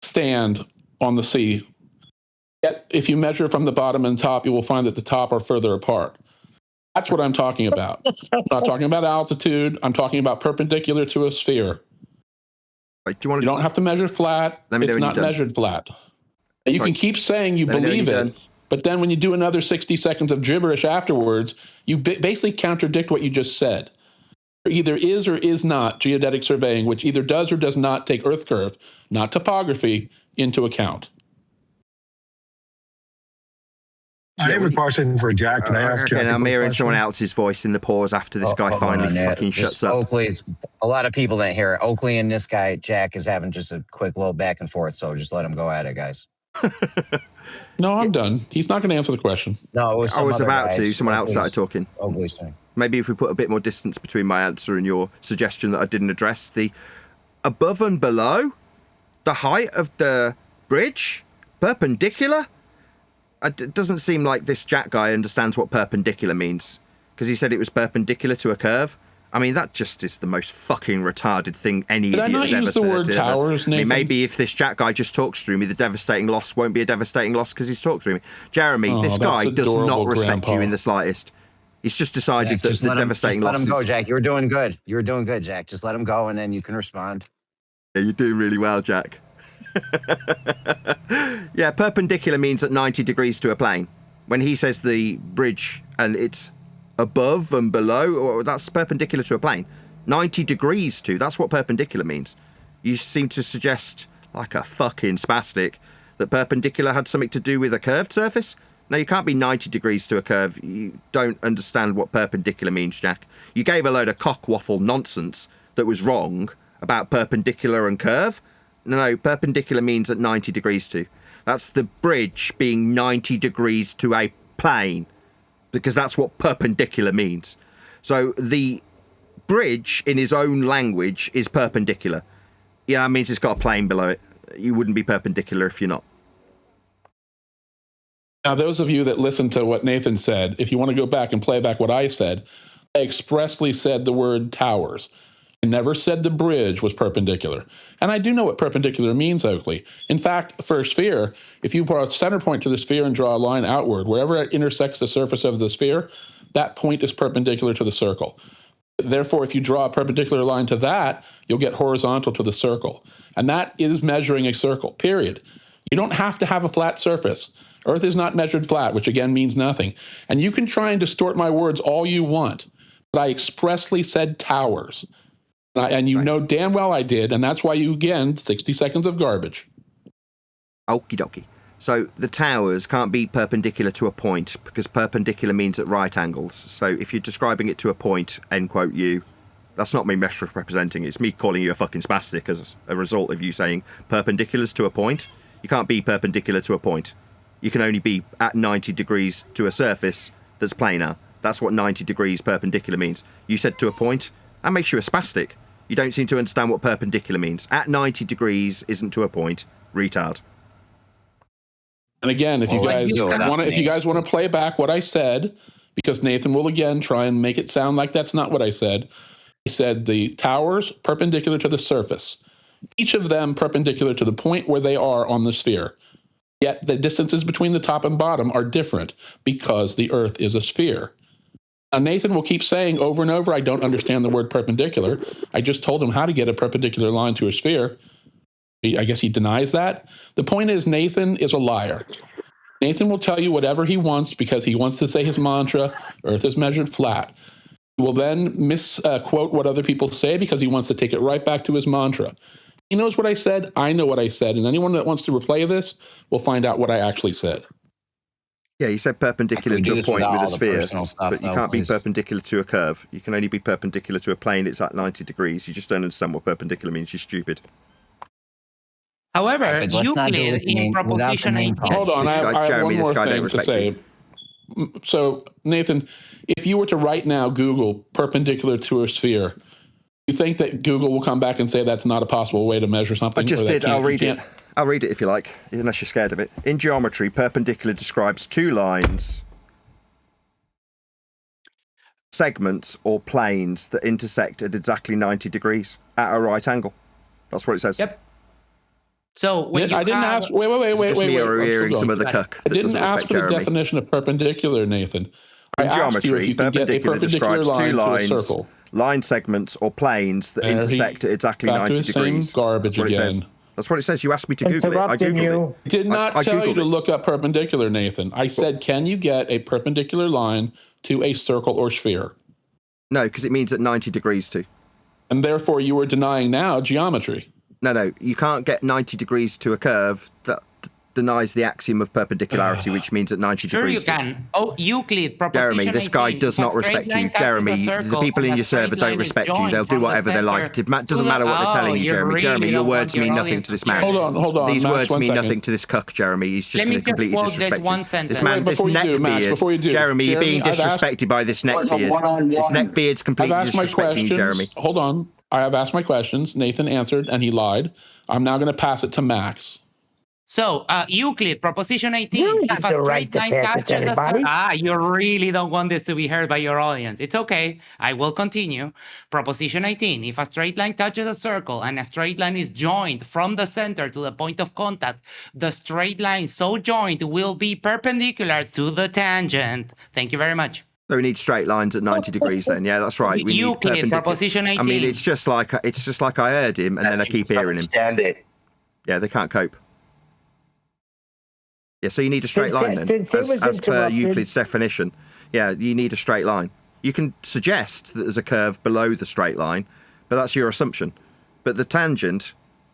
stand on the sea. Yet, if you measure from the bottom and top, you will find that the top are further apart. That's what I'm talking about. I'm not talking about altitude. I'm talking about perpendicular to a sphere. Wait, you don't have to measure flat. It's not measured flat. You can keep saying you believe it, but then when you do another 60 seconds of gibberish afterwards, you basically contradict what you just said. Either is or is not geodetic surveying, which either does or does not take Earth curve, not topography, into account. I have a question for Jack. Can I ask Jack? Okay, I'm hearing someone else's voice in the pause after this guy finally fucking shuts up. Oakley's, a lot of people didn't hear it. Oakley and this guy, Jack, is having just a quick little back and forth, so just let him go at it, guys. No, I'm done. He's not going to answer the question. No, it was I was about guys. to. Someone else started talking. Oakley's saying. Maybe if we put a bit more distance between my answer and your suggestion that I didn't address, the above and below, the height of the bridge, perpendicular. It doesn't seem like this Jack guy understands what perpendicular means, because he said it was perpendicular to a curve. I mean, that just is the most fucking retarded thing any idiot has ever said. Did I not use the word towers, Nathan? I mean, maybe if this Jack guy just talks through me, the devastating loss won't be a devastating loss because he's talked through me. Jeremy, this guy does not respect you in the slightest. He's just decided that the devastating loss is... Let him go, Jack. You were doing good. You were doing good, Jack. Just let him go, and then you can respond. Yeah, you're doing really well, Jack. Yeah, perpendicular means at 90 degrees to a plane. When he says the bridge and it's above and below, or that's perpendicular to a plane. 90 degrees to, that's what perpendicular means. You seem to suggest, like a fucking spastic, that perpendicular had something to do with a curved surface. No, you can't be 90 degrees to a curve. You don't understand what perpendicular means, Jack. You gave a load of cockwaffle nonsense that was wrong about perpendicular and curve. No, perpendicular means at 90 degrees to. That's the bridge being 90 degrees to a plane, because that's what perpendicular means. So the bridge in his own language is perpendicular. Yeah, that means it's got a plane below it. You wouldn't be perpendicular if you're not. Now, those of you that listen to what Nathan said, if you want to go back and play back what I said, I expressly said the word towers. I never said the bridge was perpendicular. And I do know what perpendicular means, Oakley. In fact, for a sphere, if you put a center point to the sphere and draw a line outward, wherever it intersects the surface of the sphere, that point is perpendicular to the circle. Therefore, if you draw a perpendicular line to that, you'll get horizontal to the circle. And that is measuring a circle, period. You don't have to have a flat surface. Earth is not measured flat, which again means nothing. And you can try and distort my words all you want, but I expressly said towers. And you know damn well I did, and that's why you, again, 60 seconds of garbage. Okie dokie. So the towers can't be perpendicular to a point, because perpendicular means at right angles. So if you're describing it to a point, end quote you, that's not me misrepresenting, it's me calling you a fucking spastic as a result of you saying perpendiculars to a point. You can't be perpendicular to a point. You can only be at 90 degrees to a surface that's planar. That's what 90 degrees perpendicular means. You said to a point, that makes you a spastic. You don't seem to understand what perpendicular means. At 90 degrees isn't to a point. Retard. And again, if you guys want to play back what I said, because Nathan will again try and make it sound like that's not what I said. I said the towers perpendicular to the surface, each of them perpendicular to the point where they are on the sphere. Yet the distances between the top and bottom are different because the Earth is a sphere. Now, Nathan will keep saying over and over, I don't understand the word perpendicular. I just told him how to get a perpendicular line to a sphere. I guess he denies that. The point is, Nathan is a liar. Nathan will tell you whatever he wants because he wants to say his mantra, Earth is measured flat. He will then misquote what other people say because he wants to take it right back to his mantra. He knows what I said. I know what I said. And anyone that wants to replay this will find out what I actually said. Yeah, you said perpendicular to a point with a sphere, but you can't be perpendicular to a curve. You can only be perpendicular to a plane. It's at 90 degrees. You just don't understand what perpendicular means. You're stupid. However, Euclid in proposition 18... Hold on, I have one more thing to say. So, Nathan, if you were to right now Google perpendicular to a sphere, you think that Google will come back and say that's not a possible way to measure something? I just did. I'll read it. I'll read it if you like, unless you're scared of it. In geometry, perpendicular describes two lines, segments, or planes that intersect at exactly 90 degrees at a right angle. That's what it says. Yep. So when I didn't ask. Wait. You're hearing some of the cuck. I didn't ask for the definition of perpendicular, Nathan. I asked you if you could get a perpendicular line to a circle. Line segments or planes that intersect at exactly 90 degrees. Garbage again. That's what it says. You asked me to Google it. I Googled it. I did not tell you to look up perpendicular, Nathan. I said, can you get a perpendicular line to a circle or sphere? No, because it means at 90 degrees to. And therefore, you are denying now geometry. No, you can't get 90 degrees to a curve. denies the axiom of perpendicularity, which means at 90 Sure degrees. you can. Oh, Euclid, proposition Jeremy, this guy 18. does If a not straight respect line you. touches a Jeremy, the circle people in and a your server straight don't line is respect you. joined They'll do from the whatever they like. center It doesn't to matter what they're the- telling Oh, you, you Jeremy. really Jeremy, your don't words want your mean nothing audience to this to hear man. this. Hold on. These Max, words one mean second. nothing to this cuck, Jeremy. He's just Let me going to just completely quote this disrespect one you. sentence. This man, Wait, this before you do, Max, neckbeard. before you do. Jeremy, you're being Jeremy, I've asked- disrespected by this neckbeard. This neckbeard's I've completely asked my disrespecting questions. you, Jeremy. Hold on. I have asked my questions. Nathan answered, and he lied. I'm now going to pass it to Max. So, Euclid, proposition 18. You If have a the right straight to line pass it to touches a anybody. you really don't want this to be heard by your audience. It's okay. I will continue. Proposition 18. If a straight line touches a circle and a straight line is joined from the center to the point of contact, the straight line so joined will be perpendicular to the tangent. Thank you very much. So we need straight lines at 90 degrees then. Yeah, that's right. We need Euclid, perpendicular. proposition 18. I mean, it's just like I heard him and then I keep hearing him. Stand it. Yeah, they can't cope. Yeah, so you need a straight line then, as per Euclid's definition. Yeah, you need a straight line. You can suggest that there's a curve below the straight line, but that's your assumption. But the tangent,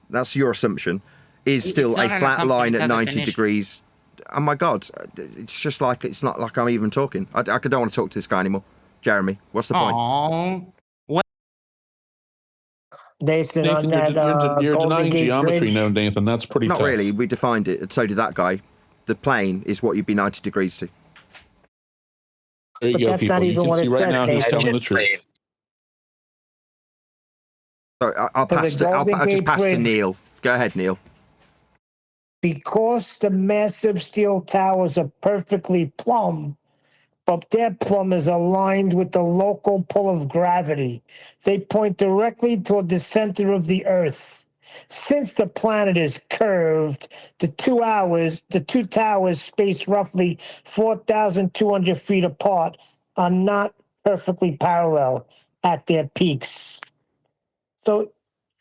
that's your assumption, is still a flat line at 90 degrees. Oh my God, it's not like I'm even talking. I don't want to talk to this guy anymore. Jeremy, what's the point? Aww. Nathan, on that you're Golden denying Gate geometry, Bridge. no, Nathan. That's pretty Not tough. really. We defined it, and so did that guy. The plane is what you'd be 90 degrees to. There you But go, that's people. not You even can what see it right says, now who's Nathan. telling the truth. So I'll For the pass. I'll Golden just Gate pass to Bridge. Neil. Go ahead, Neil. Because the massive steel towers are perfectly plumb, but their plumb is aligned with the local pull of gravity. They point directly toward the center of the Earth. Since the planet is curved, the two towers spaced roughly 4,200 feet apart are not perfectly parallel at their peaks. So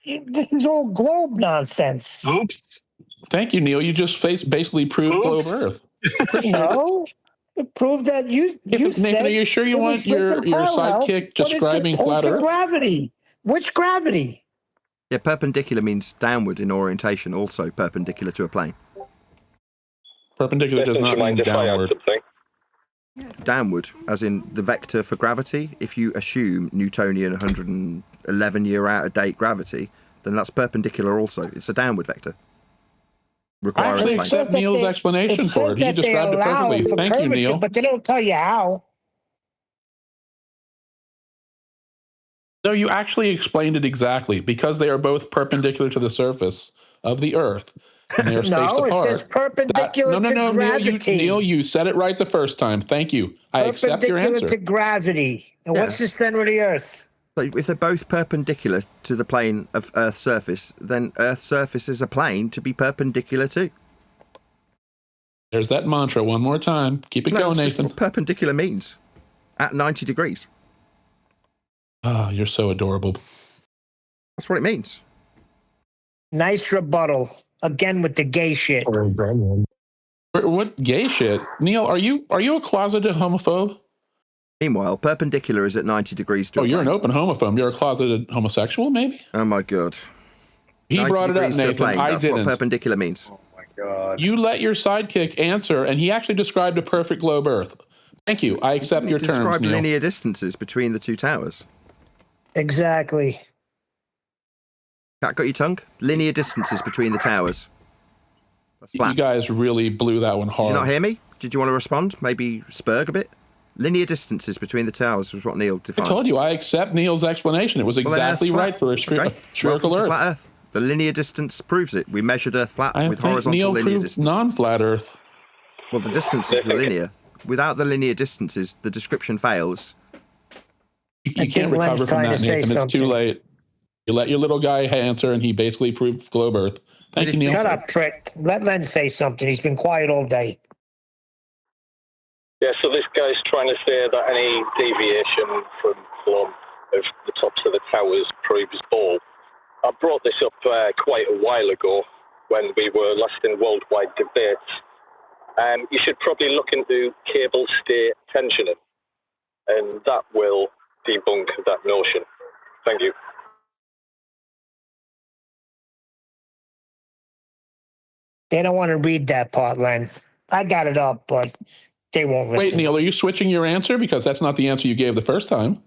this is all globe nonsense. Oops. Thank you, Neil. You just basically proved globe Earth. No, it proved that you Nathan, said are you sure you it want was your freaking parallel, sidekick but it's describing a pull flat to Earth? gravity. Which gravity? Yeah, perpendicular means downward in orientation, also perpendicular to a plane. Perpendicular does not mean downward. Downward, as in the vector for gravity. If you assume Newtonian 111-year out-of-date gravity, then that's perpendicular also. It's a downward vector. I actually accept Neil's explanation for it. He described it perfectly. Thank you, Neil. But they don't tell you how. No, you actually explained it exactly. Because they are both perpendicular to the surface of the Earth, and they are spaced No, it apart. says perpendicular to gravity. Neil, you said it right the first time. Thank you. I accept your answer. Perpendicular to gravity. And what's the center of the Earth? So if they're both perpendicular to the plane of Earth's surface, then Earth's surface is a plane to be perpendicular to. There's that mantra one more time. Keep it going, That's just Nathan. what perpendicular means. At 90 degrees. Ah, you're so adorable. That's what it means. Nice rebuttal. Again with the gay shit. What gay shit? Neil, are you a closeted homophobe? Meanwhile, perpendicular is at 90 degrees to Oh, you're an open homophobe. You're a closeted homosexual, maybe? Oh my God. He brought it up, Nathan. I That's didn't. what perpendicular means. Oh my God. You let your sidekick answer, and he actually described a perfect globe Earth. Thank you. I accept your terms, Describe Neil. linear distances between the two towers. Exactly. Cat, got your tongue? Linear distances between the towers. That's flat. You guys really blew that one hard. Did you not hear me? Did you want to respond? Maybe spurg a bit? Linear distances between the towers was what Neil I defined. told you, I accept Neil's explanation. It was Well, then exactly Earth's flat. right for a spherical Welcome to Earth. flat Earth. The linear distance proves it. We measured Earth flat I with think horizontal Neil linear proved distance. non-flat Earth. Well, the distances were linear. Without the linear distances, the description fails. You can't recover from that, Nathan. It's too late. You let your little guy answer, and he basically proved globe Earth. Thank you, Neil. Shut up, prick. Let Len say something. He's been quiet all day. Yeah, so this guy's trying to say that any deviation from plumb of the tops of the towers proves ball. I brought this up quite a while ago when we were last in worldwide debates. You should probably look into cable stay tensioning, and that will debunk that notion. Thank you. They don't want to read that part, Len. I got it up, but they won't listen. Wait, Neil, are you switching your answer? Because that's not the answer you gave the first time.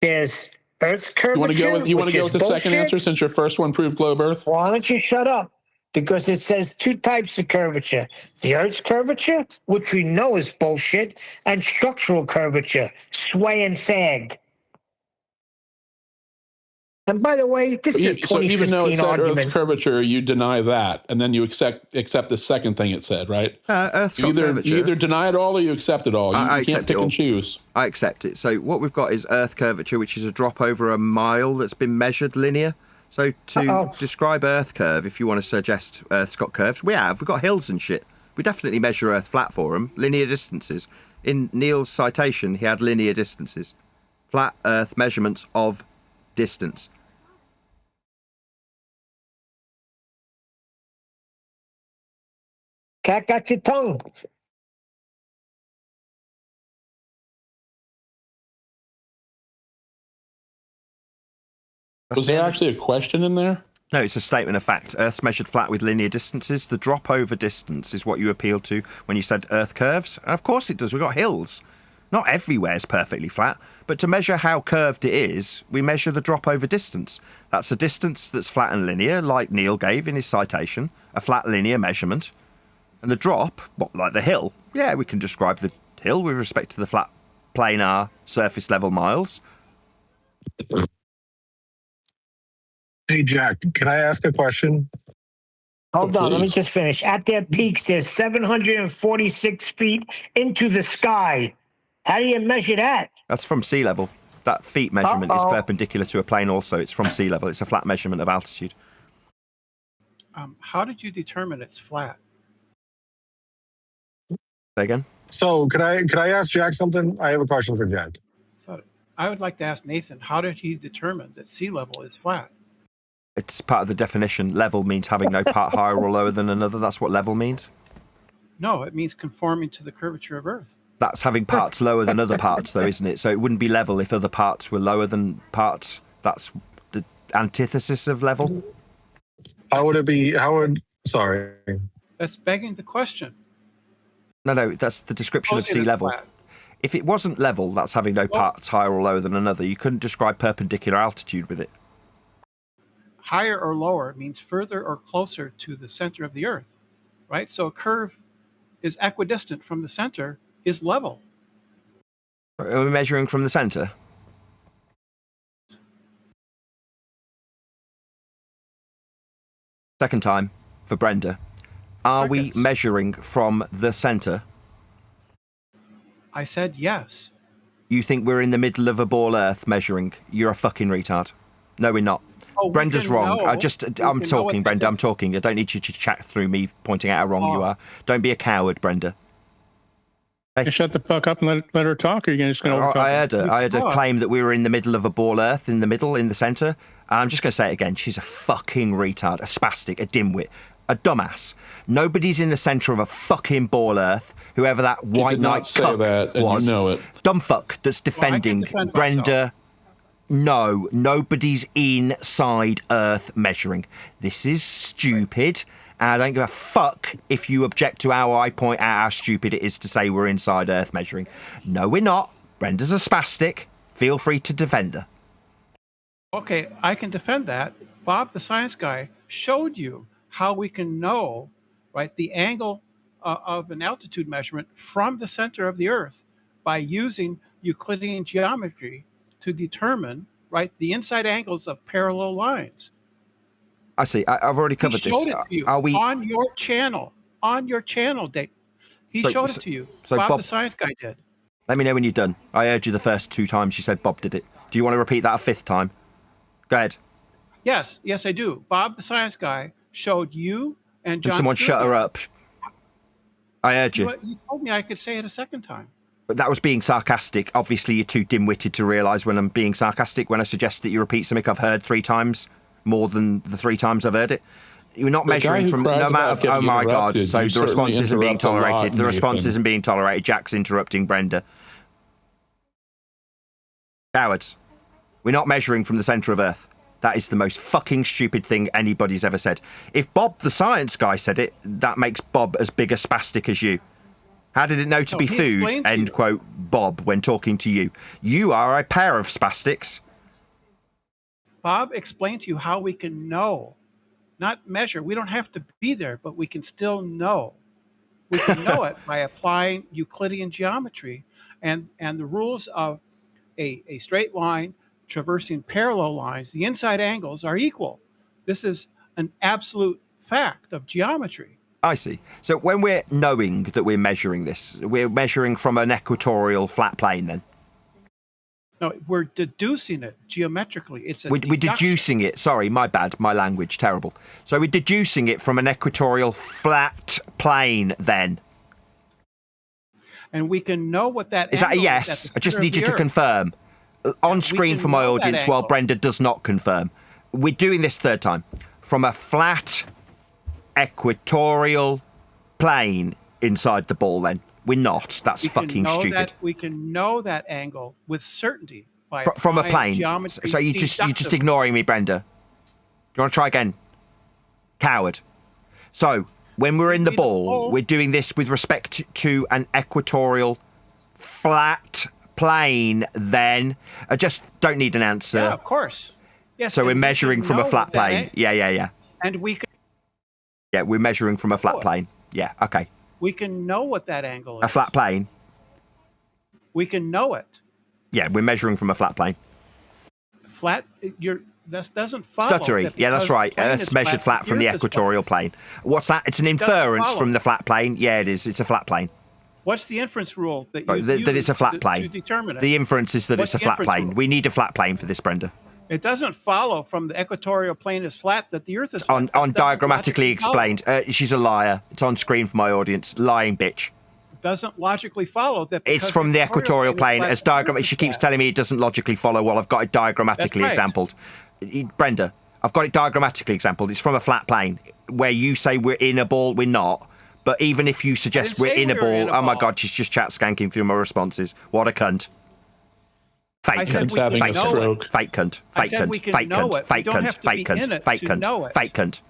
There's Earth's curvature. You want to go with the second answer since your first one proved globe Earth? Why don't you shut up? Because it says two types of curvature. The Earth's curvature, which we know is bullshit, and structural curvature, sway and sag. And by the way, this is a 2015 so even though it said argument. Earth's curvature, you deny that, and then you accept the second thing it said, right? Earth's got curvature. You either deny it all or you accept it all. You can't pick and choose. I accept it. So what we've got is Earth curvature, which is a drop over a mile that's been measured linear. So to describe Earth curve, if you want to suggest Earth's got curves, we've got hills and shit. We definitely measure Earth flat for them, linear distances. In Neil's citation, he had linear distances. Flat Earth measurements of distance. Cat got your tongue. Was there actually a question in there? No, it's a statement of fact. Earth's measured flat with linear distances. The drop over distance is what you appealed to when you said Earth curves. And of course it does. We've got hills. Not everywhere is perfectly flat, but to measure how curved it is, we measure the drop over distance. That's a distance that's flat and linear, like Neil gave in his citation, a flat linear measurement. And the drop, like the hill, yeah, we can describe the hill with respect to the flat planar surface level miles. Hey, Jack, can I ask a question? Hold on, let me just finish. At their peaks, there's 746 feet into the sky. How do you measure that? That's from sea level. That feet measurement is perpendicular to a plane also. It's from sea level. It's a flat measurement of altitude. How did you determine it's flat? Say again? So could I ask Jack something? I have a question for Jack. So I would like to ask Nathan, how did he determine that sea level is flat? It's part of the definition. Level means having no part higher or lower than another. That's what level means. No, it means conforming to the curvature of Earth. That's having parts lower than other parts, though, isn't it? So it wouldn't be level if other parts were lower than parts. That's the antithesis of level. How would it be? Sorry. That's begging the question. No, that's the description of sea level. Flat. If it wasn't level, that's having no parts higher or lower than another. You couldn't describe perpendicular altitude with it. Higher or lower means further or closer to the center of the Earth, right? So a curve is equidistant from the center, is level. Are we measuring from the center? Second time for Brenda. Are we measuring from the center? I said yes. You think we're in the middle of a ball Earth measuring? You're a fucking retard. No, we're not. Brenda's wrong. I'm talking, Brenda. I'm talking. I don't need you to chat through me pointing out how wrong you are. Don't be a coward, Brenda. Hey. Shut the fuck up and let her talk, or are you just going to overtalk I heard a claim that we were in the middle of a ball Earth, in the centre. I'm just going to say it again. She's a fucking retard, a spastic, a dimwit, a dumbass. Nobody's in the centre of a fucking ball Earth, whoever that white knight cuck was. You know it. Dumb fuck that's defending Brenda. No, nobody's inside Earth measuring. This is stupid. And I don't give a fuck if you object to how I point out how stupid it is to say we're inside Earth measuring. No, we're not. Brenda's a spastic. Feel free to defend her. Okay, I can defend that. Bob, the science guy, showed you how we can know, right, the angle of an altitude measurement from the center of the Earth by using Euclidean geometry to determine, right, the inside angles of parallel lines. I see. I've already covered this. Are we on your channel? On your channel, Dave. He showed it to you. So Bob, the science guy, did. Let me know when you're done. I heard you the first 2 times you said Bob did it. Do you want to repeat that a 5th time? Go ahead. Yes, I do. Bob, the science guy, showed you and John. Can someone shut her up? I heard you. You told me I could say it a 2nd time. But that was being sarcastic. Obviously, you're too dim-witted to realise when I'm being sarcastic. When I suggest that you repeat something I've heard 3 times, more than the 3 times I've heard it. You're not measuring from no matter. Oh my God! So the response isn't being tolerated. The response isn't being tolerated. Jack's interrupting Brenda. Cowards. We're not measuring from the centre of Earth. That is the most fucking stupid thing anybody's ever said. If Bob, the science guy, said it, that makes Bob as big a spastic as you. How did it know to be food, end quote, Bob, when talking to you? You are a pair of spastics. Bob explained to you how we can know, not measure. We don't have to be there, but we can still know. We can know it by applying Euclidean geometry and the rules of a straight line traversing parallel lines. The inside angles are equal. This is an absolute fact of geometry. I see. So when we're knowing that we're measuring this, we're measuring from an equatorial flat plane then? No, we're deducing it geometrically. We're deducing it. Sorry, my bad. My language, terrible. So we're deducing it from an equatorial flat plane then? And we can know what that is. That a yes? I just need you to confirm. On screen for my audience while Brenda does not confirm. We're doing this third time. From a flat equatorial plane inside the ball then. We're not. That's fucking stupid. We can know that angle with certainty by from a plane. So you're just ignoring me, Brenda. Do you want to try again? Coward. So when we're in the ball, we're doing this with respect to an equatorial flat plane then. I just don't need an answer. Yeah, of course. Yes. So we're measuring from a flat plane. Yeah. And we can. Yeah, we're measuring from a flat plane. Yeah, okay. We can know what that angle is. A flat plane? We can know it. Yeah, we're measuring from a flat plane. That doesn't follow. Stuttery. Yeah, that's right. Earth's measured flat from the equatorial plane. What's that? It's an inference from the flat plane. Yeah, it is. It's a flat plane. What's the inference rule that you that it's a flat plane? To determine it? The inference is that it's a flat plane. Rule? We need a flat plane for this, Brenda. It doesn't follow from the equatorial plane is flat that the Earth is flat. On diagrammatically explained. She's a liar. It's on screen for my audience. Lying bitch. It doesn't logically follow that. It's from the equatorial plane as diagram. She keeps telling me it doesn't logically follow. Well, I've got it diagrammatically exampled. Brenda, I've got it diagrammatically exampled. It's from a flat plane. Where you say we're in a ball, we're not. But even if you suggest we're in a ball, oh my God, she's just chat skanking through my responses. What a cunt. Fake cunt. Having a stroke. Fake cunt. Fake cunt. Fake cunt. Fake cunt. Fake cunt. Fake cunt. Fake cunt.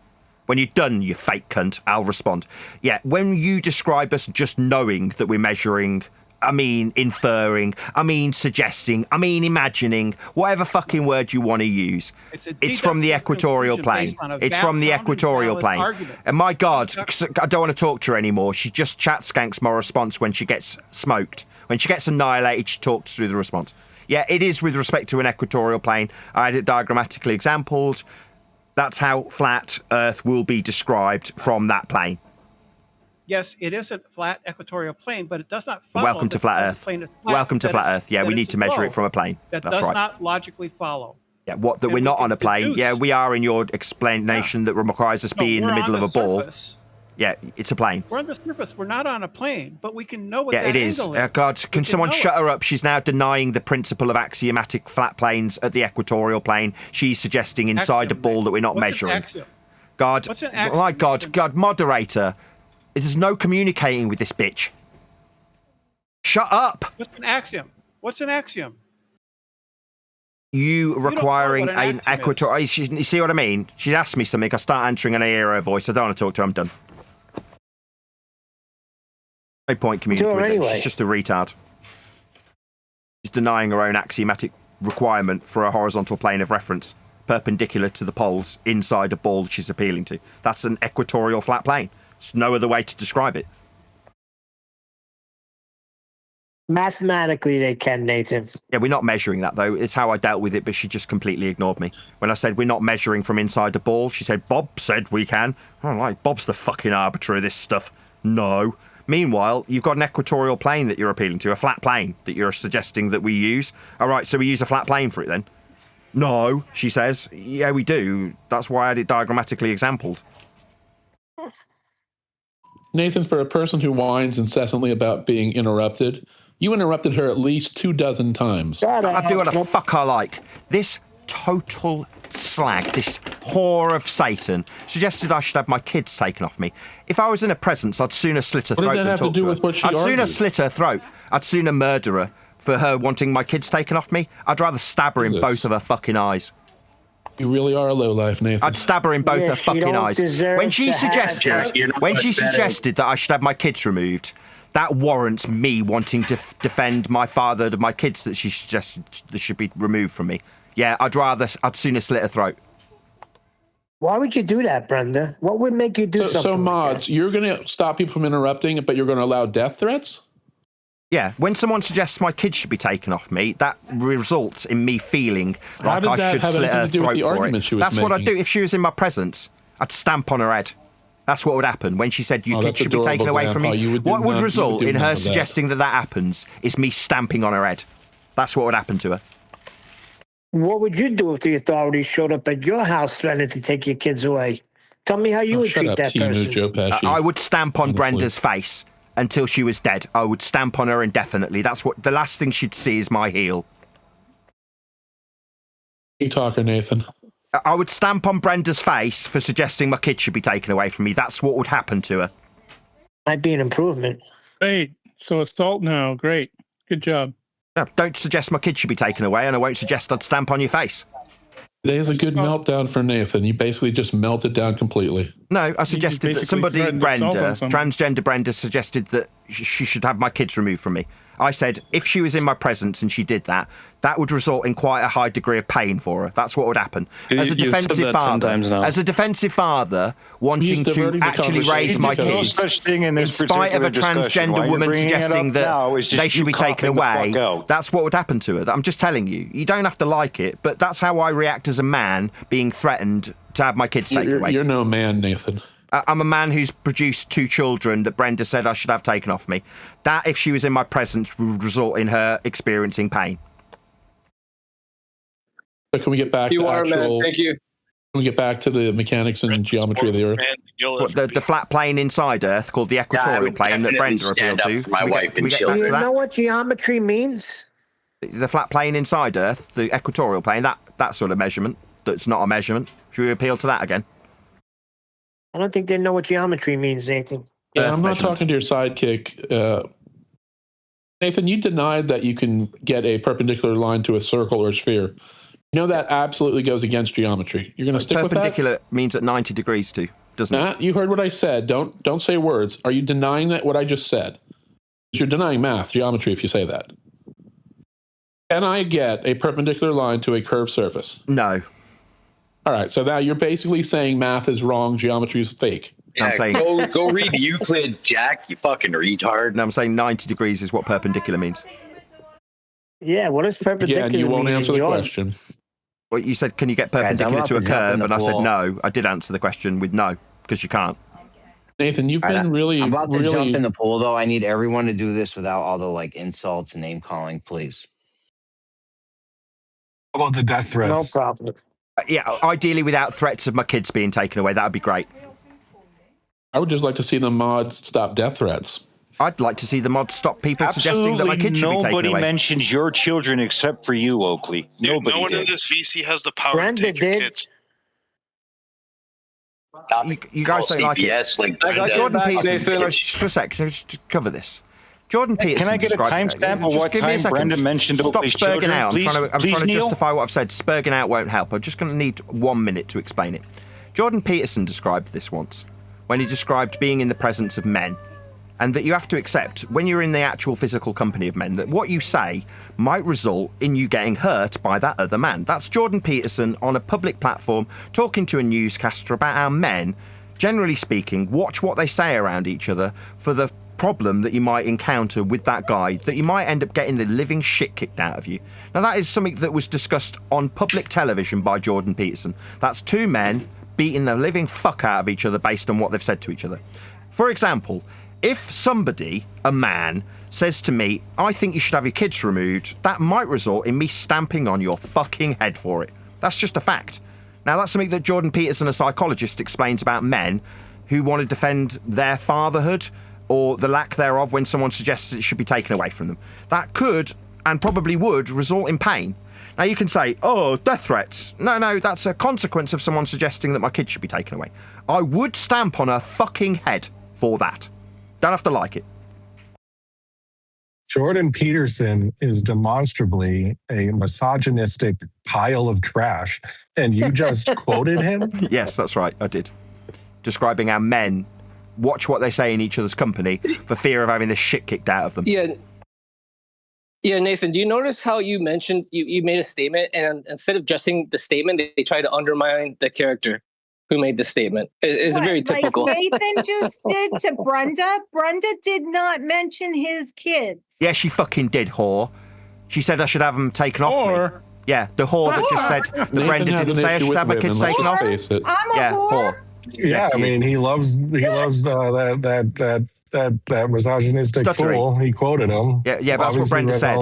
When you're done, you fake cunt, I'll respond. Yeah, when you describe us just knowing that we're measuring, I mean inferring, I mean suggesting, I mean imagining, whatever fucking word you want to use. It's from the equatorial plane. It's from the equatorial plane. And my God, I don't want to talk to her anymore. She just chat skanks my response when she gets smoked. When she gets annihilated, she talks through the response. Yeah, it is with respect to an equatorial plane. I had it diagrammatically exampled. That's how flat Earth will be described from that plane. Yes, it is a flat equatorial plane, but it does not follow. Welcome to flat Earth. Welcome to flat Earth. Yeah, we need to measure it from a plane. That That's does right. not logically follow. Yeah, that we're not on a plane. Yeah, we are in your explanation that requires us be in the middle of a ball. Yeah, it's a plane. We're on the surface. We're not on a plane, but we can know what that angle is. Yeah, it is. God, can someone shut her up? She's now denying the principle of axiomatic flat planes at the equatorial plane. She's suggesting inside a ball that we're not measuring. God, oh my God, moderator. There's no communicating with this bitch. Shut up. What's an axiom? What's an axiom? You requiring an equatorial... You see what I mean? She asked me something. I start answering and I hear her voice. I don't want to talk to her. I'm done. No point communicating with her. Anyway. She's just a retard. She's denying her own axiomatic requirement for a horizontal plane of reference perpendicular to the poles inside a ball she's appealing to. That's an equatorial flat plane. There's no other way to describe it. Mathematically, they can, Nathan. Yeah, we're not measuring that, though. It's how I dealt with it, but she just completely ignored me. When I said we're not measuring from inside the ball, she said, Bob said we can. I'm like, Bob's the fucking arbiter of this stuff. No. Meanwhile, you've got an equatorial plane that you're appealing to, a flat plane that you're suggesting that we use. All right, so we use a flat plane for it then? No, she says. Yeah, we do. That's why I had it diagrammatically exampled. Nathan, for a person who whines incessantly about being interrupted, you interrupted her at least 24 times. I do what the fuck I like. This total slag, this whore of Satan, suggested I should have my kids taken off me. If I was in her presence, I'd sooner slit her throat than talk to her. What does that have to do with what she argued? I'd sooner slit her throat. I'd sooner murder her for her wanting my kids taken off me. I'd rather stab her in both of her fucking eyes. You really are a lowlife, Nathan. I'd stab her in both her fucking eyes. When she suggested that I should have my kids removed, that warrants me wanting to defend my father to my kids that she suggested that should be removed from me. Yeah, I'd sooner slit her throat. Why would you do that, Brenda? What would make you do something? So, Mods, you're going to stop people from interrupting, but you're going to allow death threats? Yeah, when someone suggests my kids should be taken off me, that results in me feeling like I should slit her throat for it. That's what I'd do if she was in my presence. I'd stamp on her head. That's what would happen when she said kids should be taken away from me. What would result in her suggesting that happens is me stamping on her head. That's what would happen to her. What would you do if the authorities showed up at your house threatening to take your kids away? Tell me how you would treat that person. Joe Pesci. I would stamp on Brenda's face until she was dead. I would stamp on her indefinitely. That's what the last thing she'd see is my heel. You talking, Nathan? I would stamp on Brenda's face for suggesting my kids should be taken away from me. That's what would happen to her. Might be an improvement. Great. So assault now. Great. Good job. No, don't suggest my kids should be taken away, and I won't suggest I'd stamp on your face. Today's a good meltdown for Nathan. You basically just melted down completely. No, I suggested that somebody, Brenda, transgender Brenda, suggested that she should have my kids removed from me. I said if she was in my presence and she did that, that would result in quite a high degree of pain for her. That's what would happen. As a defensive father, wanting to actually raise my kids, in spite of a transgender woman suggesting that they should be taken away, that's what would happen to her. I'm just telling you. You don't have to like it, but that's how I react as a man being threatened to have my kids taken away. You're no man, Nathan. I'm a man who's produced 2 children that Brenda said I should have taken off me. That, if she was in my presence, would result in her experiencing pain. So can we get back to actual... Thank you. Can we get back to the mechanics and geometry of the Earth? The flat plane inside Earth, called the equatorial plane that Brenda appealed to. My wife and Do you know what geometry means? The flat plane inside Earth, the equatorial plane, that sort of measurement, that's not a measurement. Should we appeal to that again? I don't think they know what geometry means, Nathan. Yeah, I'm not talking to your sidekick. Nathan, you denied that you can get a perpendicular line to a circle or a sphere. You know that absolutely goes against geometry. You're going to stick with that? Perpendicular means at 90 degrees too, doesn't it? You heard what I said. Don't say words. Are you denying that what I just said? You're denying math, geometry, if you say that. Can I get a perpendicular line to a curved surface? No. All right, so now you're basically saying math is wrong, geometry is fake. Yeah, I'm saying, go read Euclid, Jack, you fucking retard. No, I'm saying 90 degrees is what perpendicular means. Yeah, what does perpendicular mean? Yeah, and you won't answer the question. Well, you said, can you get perpendicular to a curve? And I said no. I did answer the question with no, because you can't. Nathan, you've been really... I'm about to jump in the pool, though. I need everyone to do this without all the insults and name-calling, please. How about the death threats? No problem. Yeah, ideally without threats of my kids being taken away. That would be great. I would just like to see the mods stop death threats. I'd like to see the mods stop people suggesting that my kids should be taken away. Nobody mentions your children except for you, Oakley. Dude, no one in this VC has the power to take your kids. You guys don't like it. Jordan Peterson, just for a sec, just cover this. Jordan Peterson. Can I get a timestamp of what time Brenda mentioned Oakley's children? Stop spurging out. Please, I'm trying to Neil? justify what I've said. Spurging out won't help. I'm just going to need 1 minute to explain it. Jordan Peterson described this once when he described being in the presence of men, and that you have to accept when you're in the actual physical company of men that what you say might result in you getting hurt by that other man. That's Jordan Peterson on a public platform talking to a newscaster about how men, generally speaking, watch what they say around each other for the problem that you might encounter with that guy, that you might end up getting the living shit kicked out of you. Now, that is something that was discussed on public television by Jordan Peterson. That's 2 men beating the living fuck out of each other based on what they've said to each other. For example, if somebody, a man, says to me, I think you should have your kids removed, that might result in me stamping on your fucking head for it. That's just a fact. Now, that's something that Jordan Peterson, a psychologist, explains about men who want to defend their fatherhood or the lack thereof when someone suggests it should be taken away from them. That could, and probably would, result in pain. Now, you can say, oh, death threats. No, that's a consequence of someone suggesting that my kids should be taken away. I would stamp on her fucking head for that. Don't have to like it. Jordan Peterson is demonstrably a misogynistic pile of trash, and you just quoted him? Yes, that's right. I did. Describing how men watch what they say in each other's company for fear of having the shit kicked out of them. Yeah, Nathan, do you notice how you mentioned you made a statement, and instead of addressing the statement, they try to undermine the character who made the statement? It's very typical. Like Nathan just did to Brenda. Brenda did not mention his kids. Yeah, she fucking did, whore. She said I should have them taken off me. Yeah, the whore that just said that Brenda didn't say I should have my kids taken off. I'm a whore. Yeah, I mean, he loves that misogynistic fool. He quoted him. Yeah, but that's what Brenda said.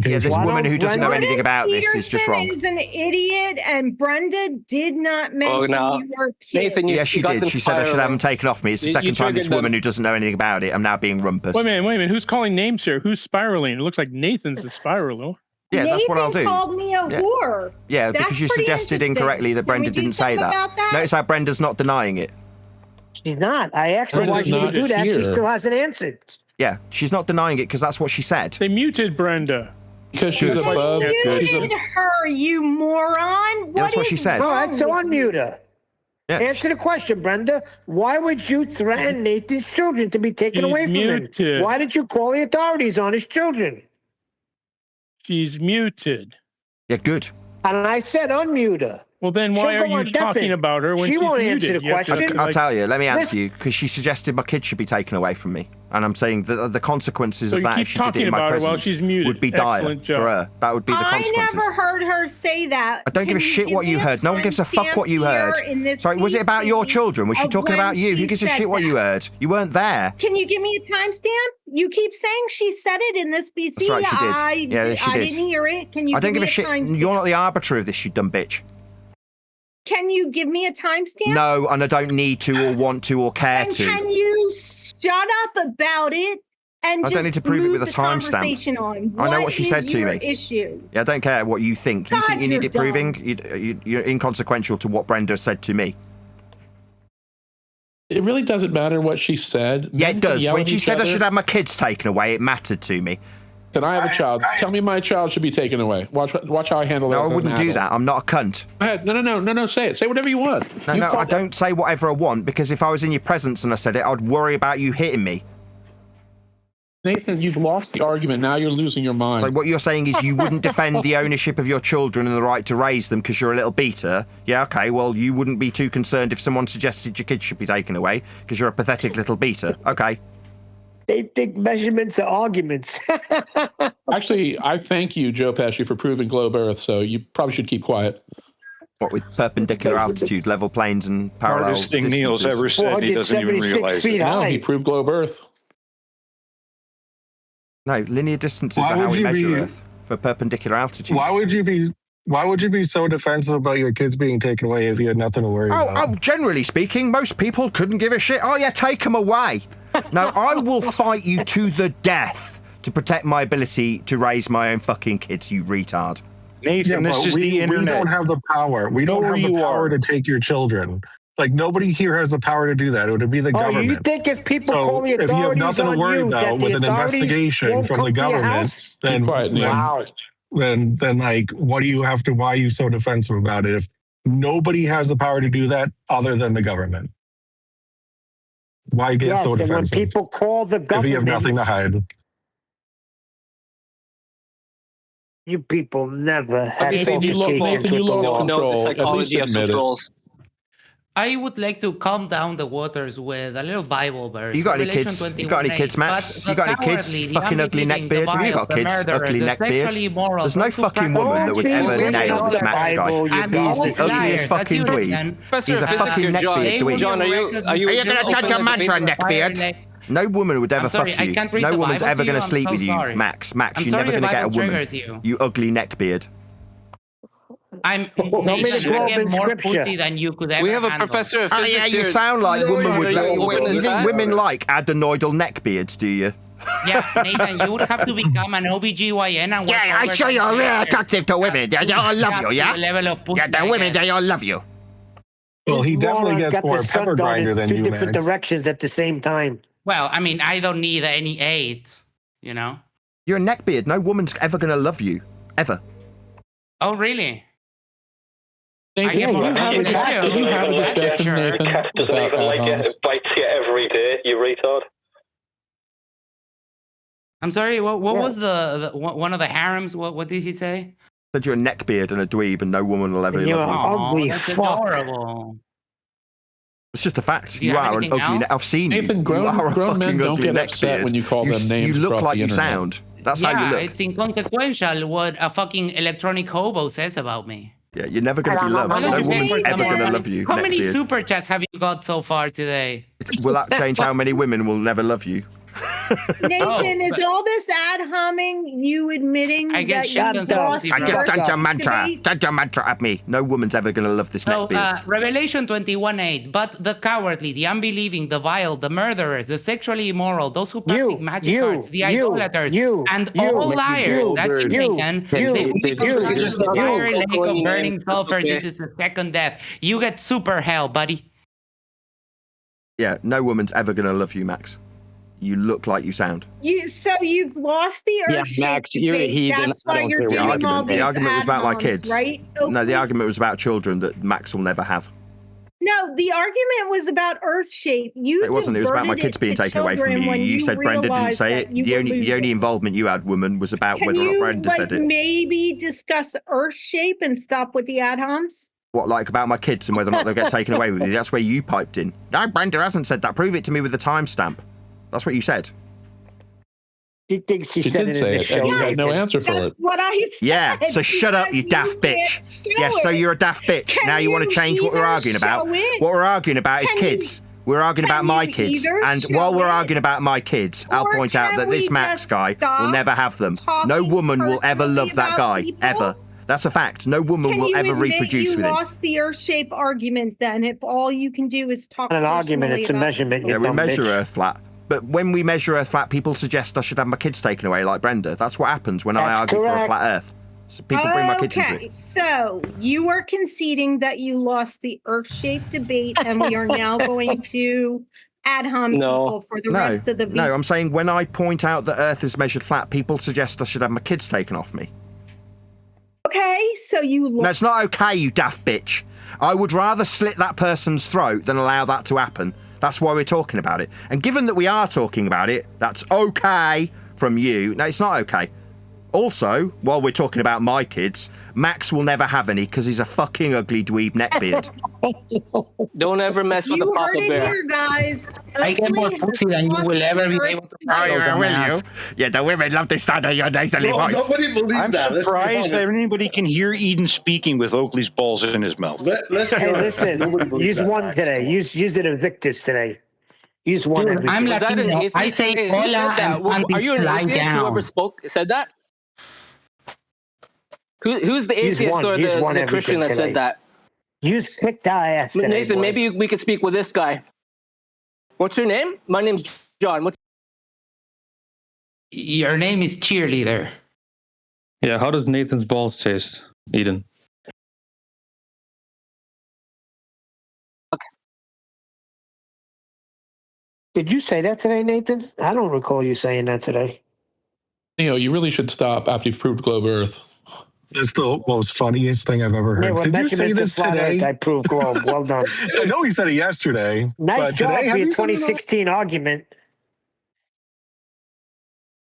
Yeah, this woman who doesn't know anything about this is just wrong. Is an idiot, and Brenda did not mention your kids. Nathan, yes, she did. She said I should have them taken off me. It's the second time this woman who doesn't know anything about it. I'm now being rumpus. Wait a minute. Who's calling names here? Who's spiraling? It looks like Nathan's the spiraler. Yeah, that's what I'll do. Nathan called me a whore. Yeah, That's because you pretty suggested incorrectly that Brenda didn't say that. Notice how Brenda's not denying it. She's not. I asked her why she would do that. She still hasn't answered. Yeah, she's not denying it because that's what she said. They muted Brenda. Because she's above. You muted her, you moron. That's what she said. All right, so unmute her. Yeah. Answer the question, Brenda. Why would you threaten Nathan's children to be taken away from him? Why did you call the authorities on his children? She's muted. Yeah, good. And I said unmute her. Well, then why are you talking about her when she she's won't muted? answer the question? I'll tell you. Let me answer you because she suggested my kids should be taken away from me, and I'm saying that the consequences of that if she did it in my presence would be dire for her. That would be the consequences. I never heard her say that. I don't give a shit what you heard. No one gives a fuck what you heard. Sorry, was it about your children? Was she talking about you? Who gives a shit what you heard? You weren't there. Can you give me a timestamp? You keep saying she said it in this BC. That's right, she did. I didn't hear it. Can you? I don't give a shit. Timestamp? You're not the arbiter of this, you dumb bitch. Can you give me a timestamp? No, and I don't need to or want to or care and to. Can you shut up about it and I just don't need to prove it with a timestamp? I know what she said to me. Issue? Yeah, I don't care what you think. You think you need it proving? You're inconsequential to what Brenda said to me. It really doesn't matter what she said. Yeah, it does. When she said I should have my kids taken away, it mattered to me. Can I have a child? Tell me my child should be taken away. Watch how I handle that. No, I wouldn't do that. I'm not a cunt. Go ahead. No. Say it. Say whatever you want. No, I don't say whatever I want because if I was in your presence and I said it, I'd worry about you hitting me. Nathan, you've lost the argument. Now you're losing your mind. Like what you're saying is you wouldn't defend the ownership of your children and the right to raise them because you're a little beater. Yeah, okay. Well, you wouldn't be too concerned if someone suggested your kids should be taken away because you're a pathetic little beater. Okay. They think measurements are arguments. Actually, I thank you, Joe Pesci, for proving globe Earth, so you probably should keep quiet. What with perpendicular altitude, level planes, and parallel Hardest thing Neil's ever said, he doesn't even realize it. No, he proved globe Earth. No, linear distances are how we measure Earth for perpendicular altitudes. Why would you be so defensive about your kids being taken away if you had nothing to worry about? Oh, generally speaking, most people couldn't give a shit. Oh yeah, take them away. No, I will fight you to the death to protect my ability to raise my own fucking kids, you retard. Nathan, this is the internet. We don't have the power. We don't have the power to take your children. Like, nobody here has the power to do that. It would be the government. You think if people call the authorities if you have nothing to worry about with an investigation from the government, then like, what do you have to? Why are you so defensive about it? If nobody has the power to do that other than the government, why get so defensive? When people call the government, if you have nothing to hide. You people never had Nathan, you lost control. The psychology of controls. I would like to calm down the waters with a little Bible verse. You got any kids? You got any kids, Max? You got any kids? Fucking ugly neckbeard. Have you got kids? Ugly neckbeard. There's no fucking woman that would ever nail this Max guy. He's the ugliest fucking dweeb. He's a fucking neckbeard dweeb. John, are you going to judge a man for a neckbeard? No woman would ever fuck you. No woman's ever going to sleep with you, Max. Max, you're never going to get a woman. You ugly neckbeard. I'm Nathan, I get more pussy than you could ever. We have a handle. professor of physics. Oh yeah, you sound like women would. You think women like adenoidal neckbeards, do you? Yeah, Nathan, you would have to become an OBGYN and work I show you're real attractive to women. They all love you, yeah? Yeah, the women, they all love you. Well, he definitely gets more pepper grinder than you, Two different directions at the same time. Well, I mean, I don't need any aids, you know? You're a neckbeard. No woman's ever going to love you. Ever. Oh, really? Nathan, did you have a discussion, Nathan, without ad-homs? Bites you every day, you retard. I'm sorry, what was the one of the harems? What did he say? Said you're a neckbeard and a dweeb and no woman will ever love you. You're ugly that's fuck. adorable. It's just a fact. Do you have are an anything ugly. else? I've seen Nathan, you. grown men don't get upset neckbeard. when you call them names. You look across like the you internet. sound. That's Yeah, how you look. it's inconsequential what a fucking electronic hobo says about me. Yeah, you're never going to be loved. No woman's ever going to love you. How many neckbeard. super chats have you got so far today? Will that change how many women will never love you? Nathan, is all this ad homing you admitting I get that shit on you some lost I just done your mantra. debate? Done your mantra at me. No woman's ever going to love this So, neckbeard. Revelation 21:8. But the cowardly, the unbelieving, the vile, the murderers, the sexually immoral, those who practice magic arts, the idolaters, and all liars. That's you, Nathan. They will be consumed in the fire lake of burning sulfur. Okay. This is the second death. You get super hell, buddy. Yeah, no woman's ever going to love you, Max. You look like you sound. So you've lost the Yeah, earth Max, you're a heathen. That's I why don't you're care what doing all these The argument was about my ad-homs, kids. right? No, the argument was about children that Max will never have. No, the argument was about Earth shape. You It wasn't. It was about my diverted kids it being to taken away from children you. when You said Brenda didn't realized say that it. you The were only losing. involvement you had, woman, was about Can whether or not you Brenda said it. maybe discuss Earth shape and stop with the ad-homs? What, like about my kids and whether or not they'll get taken away with you? That's where you piped in. No, Brenda hasn't said that. Prove it to me with a timestamp. That's what you said. She thinks she said did it say in the it, show. and you had no answer for That's it. what I said. Yeah, so shut up, you because daft bitch. can't Yeah, show so it. you're a daft bitch. Can Now you want to you change what we're either arguing about. show it? What we're arguing about is Can kids. We're arguing can about my you kids. either And show while we're it, arguing about my kids, I'll or point out can that this we Max just guy will stop never have them. No talking woman will ever personally love that about guy. people? Ever. That's a fact. No woman Can will you ever admit reproduce you with him. lost the Earth shape argument then? If all you can do is talk Not an personally argument, it's a about measurement. Yeah, You we dumb measure bitch. Earth flat. But when we measure Earth flat, people suggest I should have my kids taken away, like Brenda. That's what happens when I That's argue for a correct. flat Earth. So people bring my kids into Okay, it. so you are conceding that you lost the Earth shape debate, and we are now going to ad hom No. people for the rest of the VC. No, I'm saying when I point out that Earth is measured flat, people suggest I should have my kids taken off me. Okay, so you No, it's not okay, you daft bitch. I would rather slit that person's throat than allow that to happen. That's why we're talking about it. And given that we are talking about it, that's okay from you. No, it's not okay. Also, while we're talking about my kids, Max will never have any because he's a fucking ugly dweeb neckbeard. Don't ever mess with You a heard Papa it Bear. here, guys. I get more Oakley has pussy than you lost will ever be the able to Earth find. will you? Yeah, the women love this sound of your nasally voice. I'm surprised that anybody can hear Eden speaking with Oakley's balls in his mouth. Hey, listen, use one today. Use it Invictus today. Use one. Dude, every I'm day. Is that an Latino. atheist? I say Hey, who hola said that? and Are you an lie atheist? down. Whoever said that? Who's the Use atheist one. or Use the, one the every Christian day that said today. that? Use kick the ass today. Nathan, boy. maybe we could speak with this guy. What's your name? My name's John. What's Your name is Cheerleader. Yeah, how does Nathan's balls taste, Eden? Did you say that today, Nathan? I don't recall you saying that today. You really should stop after you've proved globe Earth. It's the most funniest thing I've ever heard. Yeah, well, Did you say measurements this of flat today? Earth, I proved globe. Well done. I know you said it yesterday. Nice but job today, for have your you said it? 2016 argument.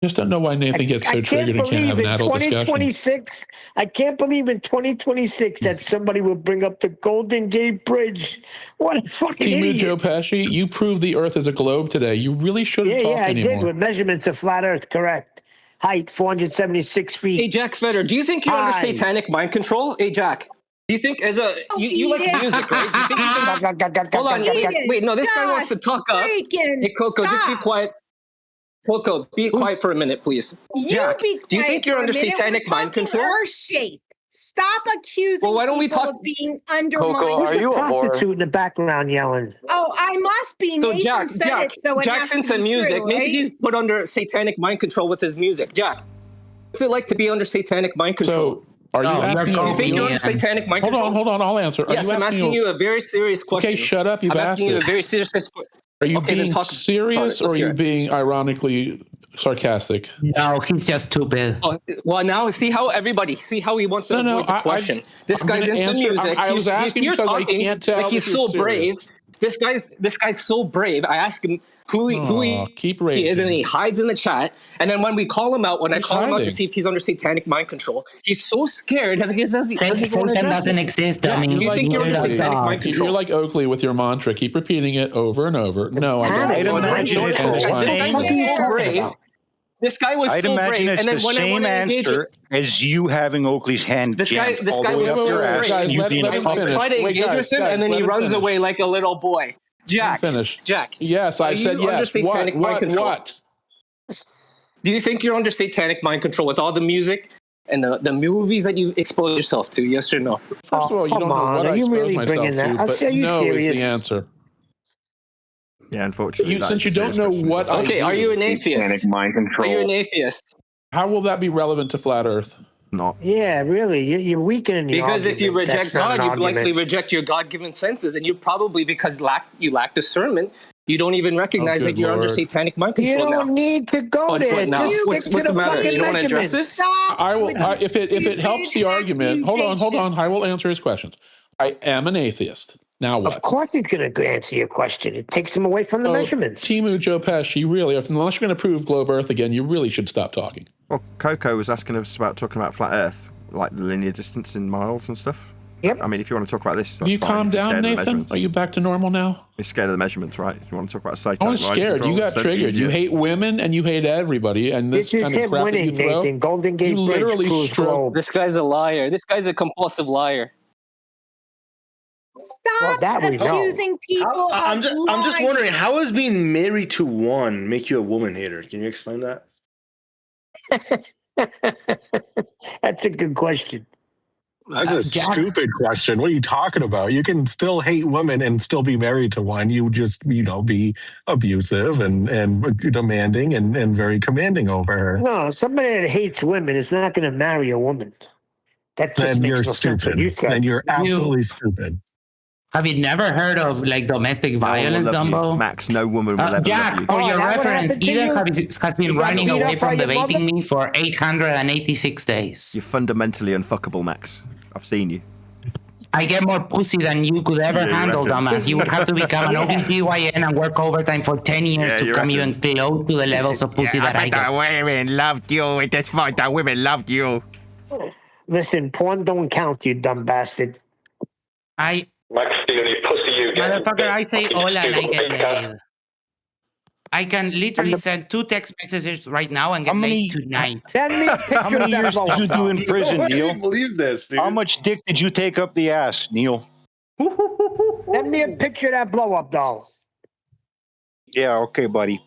Just don't know why Nathan gets so I triggered and can't have an adult discussion. 2026, I can't believe in 2026 that somebody will bring up the Golden Gate Bridge. What a fucking Timu idiot. Joe Pesci, you proved the Earth is a globe today. You really shouldn't talk I anymore. did with measurements of flat Earth, correct. Height, 476 feet. Hey, Jack Fetter, do you think you're under Hi. satanic mind control? Hey, Jack, do you think as a you like music, right? Do you think you can, hold on, wait, no, this guy wants to talk up. Hey, Coco, just be quiet. Coco, be quiet for a minute, please. Jack, do you think you're under satanic mind control? Earth shape. Stop accusing Well, why don't we people talk- of being undermined. Coco, are you a whore? Prostitute in the background yelling. Oh, I must be. So Nathan Jack, said Jack, it, so it Jack's has to into be music. true, Maybe right? he's put under satanic mind control with his music. Jack, what's it like to be under satanic mind control? So, are you asking? Do you think you're under satanic mind control? Hold on, I'll answer. Are Yes, you I'm asking you a very serious question. Okay, shut up, you I'm bastard. asking you a very serious question. Are you Okay, then being talk. serious All right, or let's are hear you it. being ironically sarcastic. No, he's just stupid. Oh, well, now see how he wants to avoid the question. This guy's into music. He's here talking like he's so brave. This guy's so brave. I ask him who he is, and he hides in the chat. And then when we call him out, when I call him out to see if he's under satanic mind control, he's so scared that he doesn't. Satan doesn't exist. Jack, do you think you're under satanic mind control? You're like Oakley with your mantra. Keep repeating it over and over. No, I don't. This guy was so brave. This guy was I'd so imagine brave, it's and then the when I same want to engage answer as you having Oakley's hand. this guy jammed was all the way up so your ass, brave. and you being I try to engage with him, and then he runs away like a little boy. Jack, Jack. Yes, I said yes. Under satanic mind control? What? Do you think you're under satanic mind control with all the music and the movies that you expose yourself to? Yes or no? First of all, you don't know what I expose myself to, but no is the answer. Yeah, unfortunately. Since you don't know what I do. Are you an atheist? Satanic mind control. Are you an atheist? How will that be relevant to flat Earth? Not. Yeah, really. You're weakening the Because if you argument. reject That's not God, an you likely argument. reject your God-given senses, and you probably, because you lack discernment, you don't even recognize that you're under satanic mind You control now. don't need to go there. What now? Just What's stick to the matter? fucking You don't want to address it? I will. If it helps the argument, hold on. I will answer his questions. I am an atheist. Now what? Of course he's going to answer your question. It takes him away from the measurements. Timu Joe Pesci, really, unless you're going to prove globe Earth again, you really should stop talking. Well, Coco was asking us about talking about flat Earth, like the linear distance in miles and stuff. Yep. I mean, if you want to talk about this, that's Do you fine. calm If you're down, scared of the Nathan? measurements. Are you back to normal now? You're scared of the measurements, right? If you want to talk about satanic I was mind scared. control, You got it's so triggered. easy. You hate women and you hate everybody. And this This is kind of him crap that you winning, throw. Nathan. Golden Gate You Bridge literally proves stroke. globe. This guy's a liar. This guy's a compulsive liar. Stop that we know. accusing people I'm of just lying. wondering, how does being married to one make you a woman hater? Can you explain that? That's a good question. That's a stupid question. What are you talking about? You can still hate women and still be married to one. You just, be abusive and demanding and very commanding over her. No, somebody that hates women is not going to marry a woman. That just Then makes you're no sense what stupid. you said. Then you're absolutely stupid. Have you never heard of like domestic violence, Dumbo? Max, no woman will ever Jack, love you. for your that what reference, happened to Eden you? has been You got running beat away up by from your debating mother? me for 886 days. You're fundamentally unfuckable, Max. I've seen you. I get more pussy than you could ever Yeah, you handle, reckon? dumbass. You would have to become an Yeah. OBGYN and work overtime for 10 years Yeah, to you come reckon? even close to the levels of pussy that I get. women loved you. That's fine. The women loved you. Listen, porn don't count, you dumb bastard. I, Max, the only pussy you get. motherfucker, I say hola and I get Podcast. laid. I can literally send 2 text messages right now and get laid tonight. Send me a picture How many of that years did you do in prison, I Neil? can't believe this, dude. How much dick did you take up the ass, Neil? Send me a picture of that blow-up doll. Yeah, okay, buddy.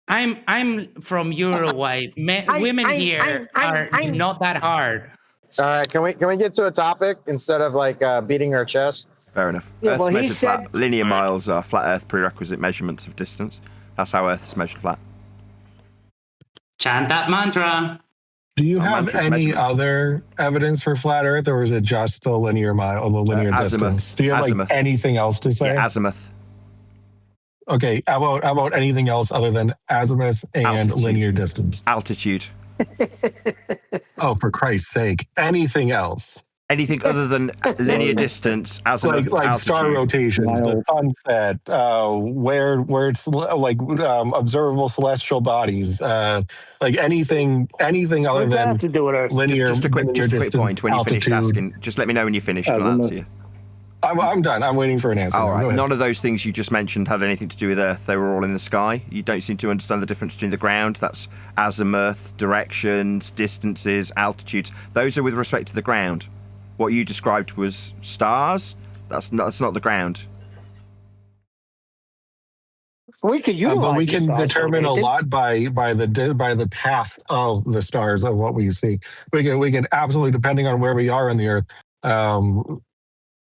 I'm from Uruguay. Women here are not that hard. All right, can we get to a topic instead of like beating our chest? Fair enough. Yeah, Earth's well, he measured said- flat. Linear miles are flat Earth prerequisite measurements of distance. That's how Earth is measured flat. Chant that mantra. Do you Oh, have mantra's any measurements. other evidence for flat Earth, or is it just the linear mile or the linear azimuth. distance? Do you have Azimuth. like anything else to say? Yeah, azimuth. Okay, how about anything else other than azimuth and Altitude. linear distance? Altitude. Oh, for Christ's sake! Anything else? Anything other than linear distance, azimuth, Like altitude. star rotations, the sunset, where it's like observable celestial bodies, like anything other What's that than have to do with Earth? linear, Just a quick distance, point when you finish altitude. asking. Just let me know when you finished and I'll answer you. I'm done. I'm waiting for an answer. All Go right. ahead. None of those things you just mentioned had anything to do with Earth. They were all in the sky. You don't seem to understand the difference between the ground. That's azimuth, directions, distances, altitudes. Those are with respect to the ground. What you described was stars. That's not the ground. We could utilize but we the can stars, determine a Nathan. lot by the path of the stars of what we see. We can absolutely, depending on where we are in the Earth,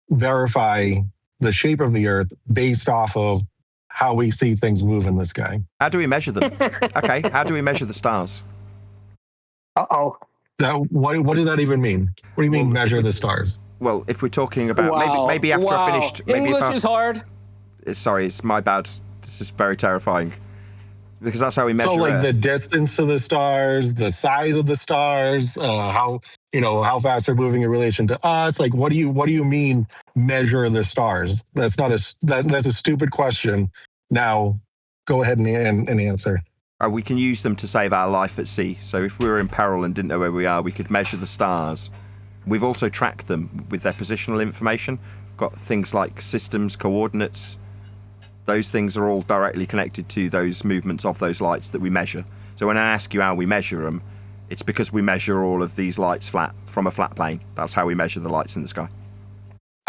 verify the shape of the Earth based off of how we see things move in the sky. How do we measure them? Okay. How do we measure the stars? Uh-oh. What does that even mean? What do you mean measure the stars? Well, if we're talking about Wow. maybe after I Wow. finished, maybe English if I, is hard. Sorry, it's my bad. This is very terrifying. Because that's how we measure So, like Earth. the distance to the stars, the size of the stars, how fast they're moving in relation to us. Like, what do you mean measure the stars? That's not that's a stupid question. Now, go ahead and answer. We can use them to save our life at sea. So if we were in peril and didn't know where we are, we could measure the stars. We've also tracked them with their positional information. Got things like systems, coordinates. Those things are all directly connected to those movements of those lights that we measure. So when I ask you how we measure them, it's because we measure all of these lights flat from a flat plane. That's how we measure the lights in the sky.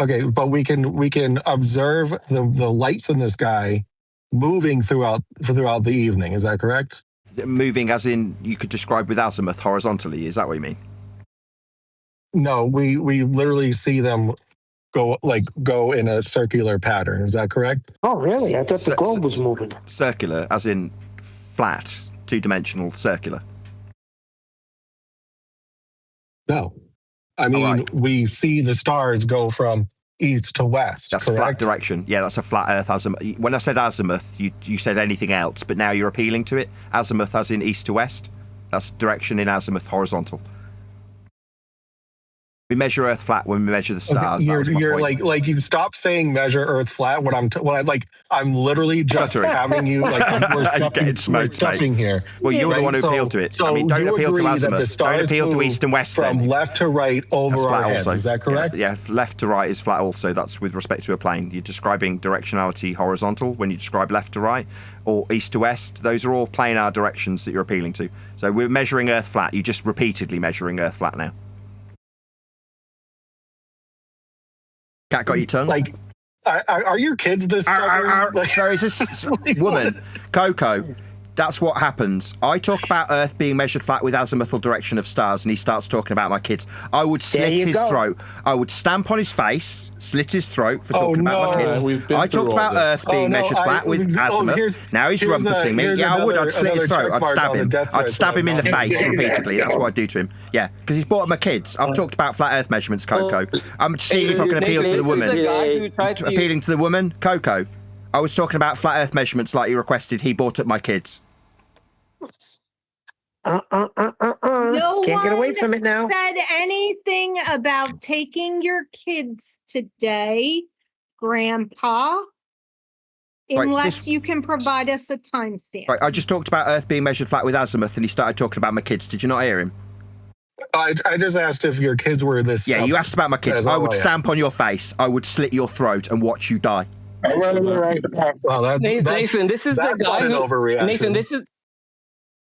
Okay, but we can observe the lights in the sky moving throughout the evening. Is that correct? Moving as in you could describe with azimuth horizontally. Is that what you mean? No, we literally see them go in a circular pattern. Is that correct? Oh, really? I thought the globe was moving. Circular, as in flat, two-dimensional, circular. No. I mean, we see the stars go from east to west. That's correct? flat direction. Yeah, that's a flat Earth azimuth. When I said azimuth, you said anything else, but now you're appealing to it. Azimuth as in east to west. That's direction in azimuth horizontal. We measure Earth flat when we measure the stars. Okay, you're like you stop saying measure Earth flat when I'm literally just having you we're stuffing here. Well, you're the one who appealed to it. So I mean, don't appeal to azimuth. Don't appeal to east and west. From left to right over our heads. Also. Is that correct? Yeah, left to right is flat also. That's with respect to a plane. You're describing directionality horizontal when you describe left to right or east to west. Those are all planar directions that you're appealing to. So we're measuring Earth flat. You're just repeatedly measuring Earth flat now. Cat got your tongue? Like, are your kids this stubborn? So is this woman, Coco? That's what happens. I talk about Earth being measured flat with azimuthal direction of stars, and he starts talking about my kids. I would slit his throat. I would stamp on his face, slit his throat for talking about my kids. I talked about Earth being measured flat with azimuth. Now he's rumpusing me. Yeah, I would. I'd slit his throat. I'd stab him. I'd stab him in the face repeatedly. That's what I'd do to him. Yeah, because he's brought up my kids. I've talked about flat Earth measurements, Coco. I'm seeing if I can appeal to the woman. Appealing to the woman, Coco. I was talking about flat Earth measurements like you requested. He brought up my kids. No Can't get away from it now. Said anything about taking your kids today, Grandpa, unless you can provide us a timestamp. Right, I just talked about Earth being measured flat with azimuth, and he started talking about my kids. Did you not hear him? I just asked if your kids were this. Yeah, you asked about my kids. I would stamp on your face. I would slit your throat and watch you die. Well, Nathan, this is the guy who. Nathan, this is.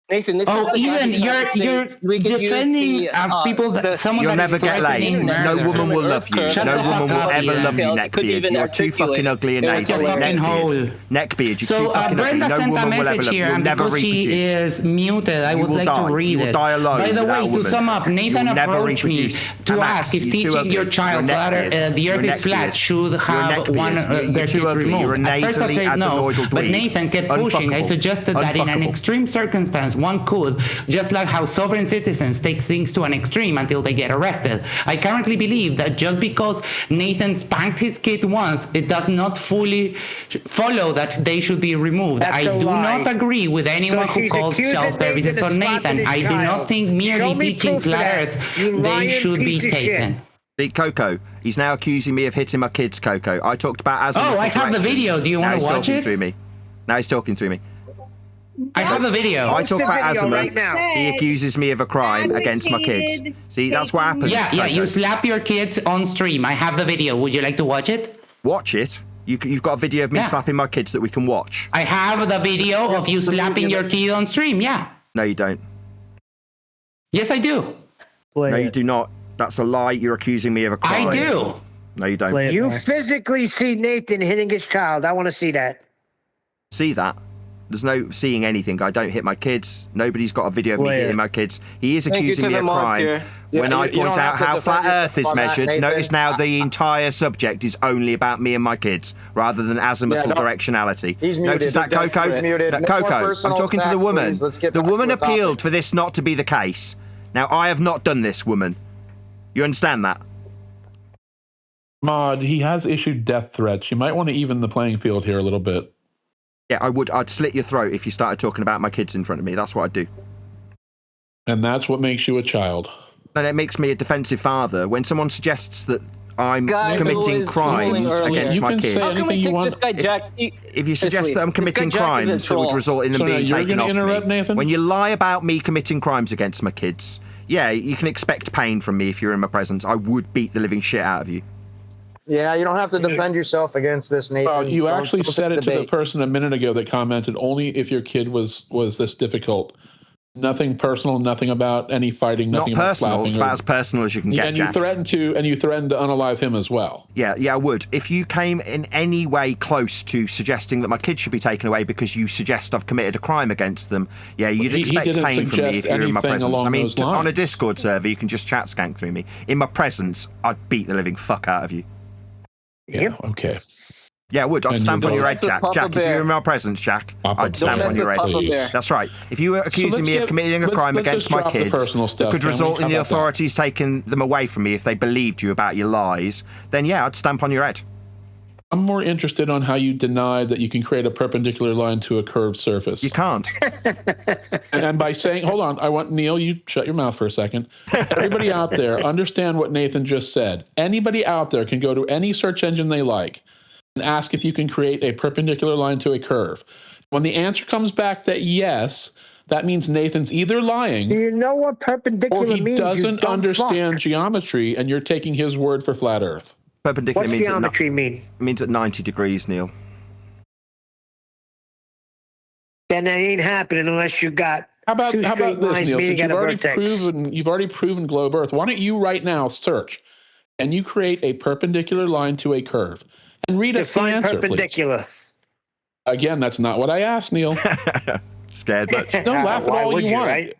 Nathan, this is the even you're defending people that someone you'll that never get laid. No woman will love you. No woman will ever love you, neckbeard. You're too fucking ugly and nasty. Neckbeard, you're too fucking ugly. Brenda No sent a woman will ever message love you. here, You'll and never because she is muted, I would like to read it. You will die alone. By the way, to sum up, Nathan approached me to ask if teaching your child that the Earth is flat should have one of their kids removed. At first I said no, but Nathan kept pushing. I suggested that in an extreme circumstance, one could, just like how sovereign citizens take things to an extreme until they get arrested. I currently believe that just because Nathan spanked his kid once, it does not fully follow that they should be removed. I do not agree with anyone who called child services on Nathan. I do not think merely teaching flat Earth, they should be taken. Coco, he's now accusing me of hitting my kids, Coco. I talked about azimuth. Oh, I have the video. Do you want to watch it? Now he's talking through me. I have the video. I talk about azimuth. He accuses me of a crime against my kids. See, that's what happens. Yeah, you slap your kids on stream. I have the video. Would you like to watch it? Watch it? You've got a video of me slapping my kids that we can watch. I have the video of you slapping your kid on stream, yeah. No, you don't. Yes, I do. No, you do not. That's a lie. You're accusing me of a crime. I do. No, you don't. You physically see Nathan hitting his child. I want to see that. See that? There's no seeing anything. I don't hit my kids. Nobody's got a video of me hitting my kids. He is accusing me of crime. When I point out how flat Earth is measured, notice now the entire subject is only about me and my kids, rather than azimuthal directionality. Notice that, Coco? Coco, I'm talking to the woman. The woman appealed for this not to be the case. Now, I have not done this, woman. You understand that? Mod, he has issued death threats. You might want to even the playing field here a little bit. Yeah, I would. I'd slit your throat if you started talking about my kids in front of me. That's what I'd do. And that's what makes you a child. And it makes me a defensive father. When someone suggests that I'm committing crimes against my kids. How can we take this guy, Jack? If you suggest that I'm committing crimes that would result in them being taken off me, Nathan? when you lie about me committing crimes against my kids, yeah, you can expect pain from me if you're in my presence. I would beat the living shit out of you. Yeah, you don't have to defend yourself against this, Nathan. Well, you actually said it to the person a minute ago that commented only if your kid was this difficult. Nothing personal, nothing about any fighting, nothing Not about personal, slapping. it's about as personal as you can get, and Jack. you threatened to unalive him as well. Yeah, I would. If you came in any way close to suggesting that my kids should be taken away because you suggest I've committed a crime against them, yeah, you'd expect pain from me if you're in my presence. I mean, on a Discord server, you can just chat skank through me. In my presence, I'd beat the living fuck out of you. Yeah, okay. Yeah, I would. I'd stamp on your head, Jack. Jack, if you're in my presence, Jack, I'd stamp on your head. That's right. If you were accusing me of committing a crime against my kids that could result in the authorities taking them away from me if they believed you about your lies, then yeah, I'd stamp on your head. I'm more interested on how you denied that you can create a perpendicular line to a curved surface. You can't. and by saying, hold on, I want Neil, you shut your mouth for a second. Everybody out there, understand what Nathan just said. Anybody out there can go to any search engine they like and ask if you can create a perpendicular line to a curve. When the answer comes back that yes, that means Nathan's either lying. Do you know what perpendicular means? Or he doesn't understand geometry, and you're taking his word for flat Earth. Perpendicular What's geometry mean? It means at 90 degrees, Neil. Then that ain't happening unless you got how about this, Neil? Since you've you've already proven globe Earth. Why don't you right now search and you create a perpendicular line to a curve and read us the answer, perpendicular. Please. Again, that's not what I asked, Neil. Scared much. Don't laugh at all you want. Right?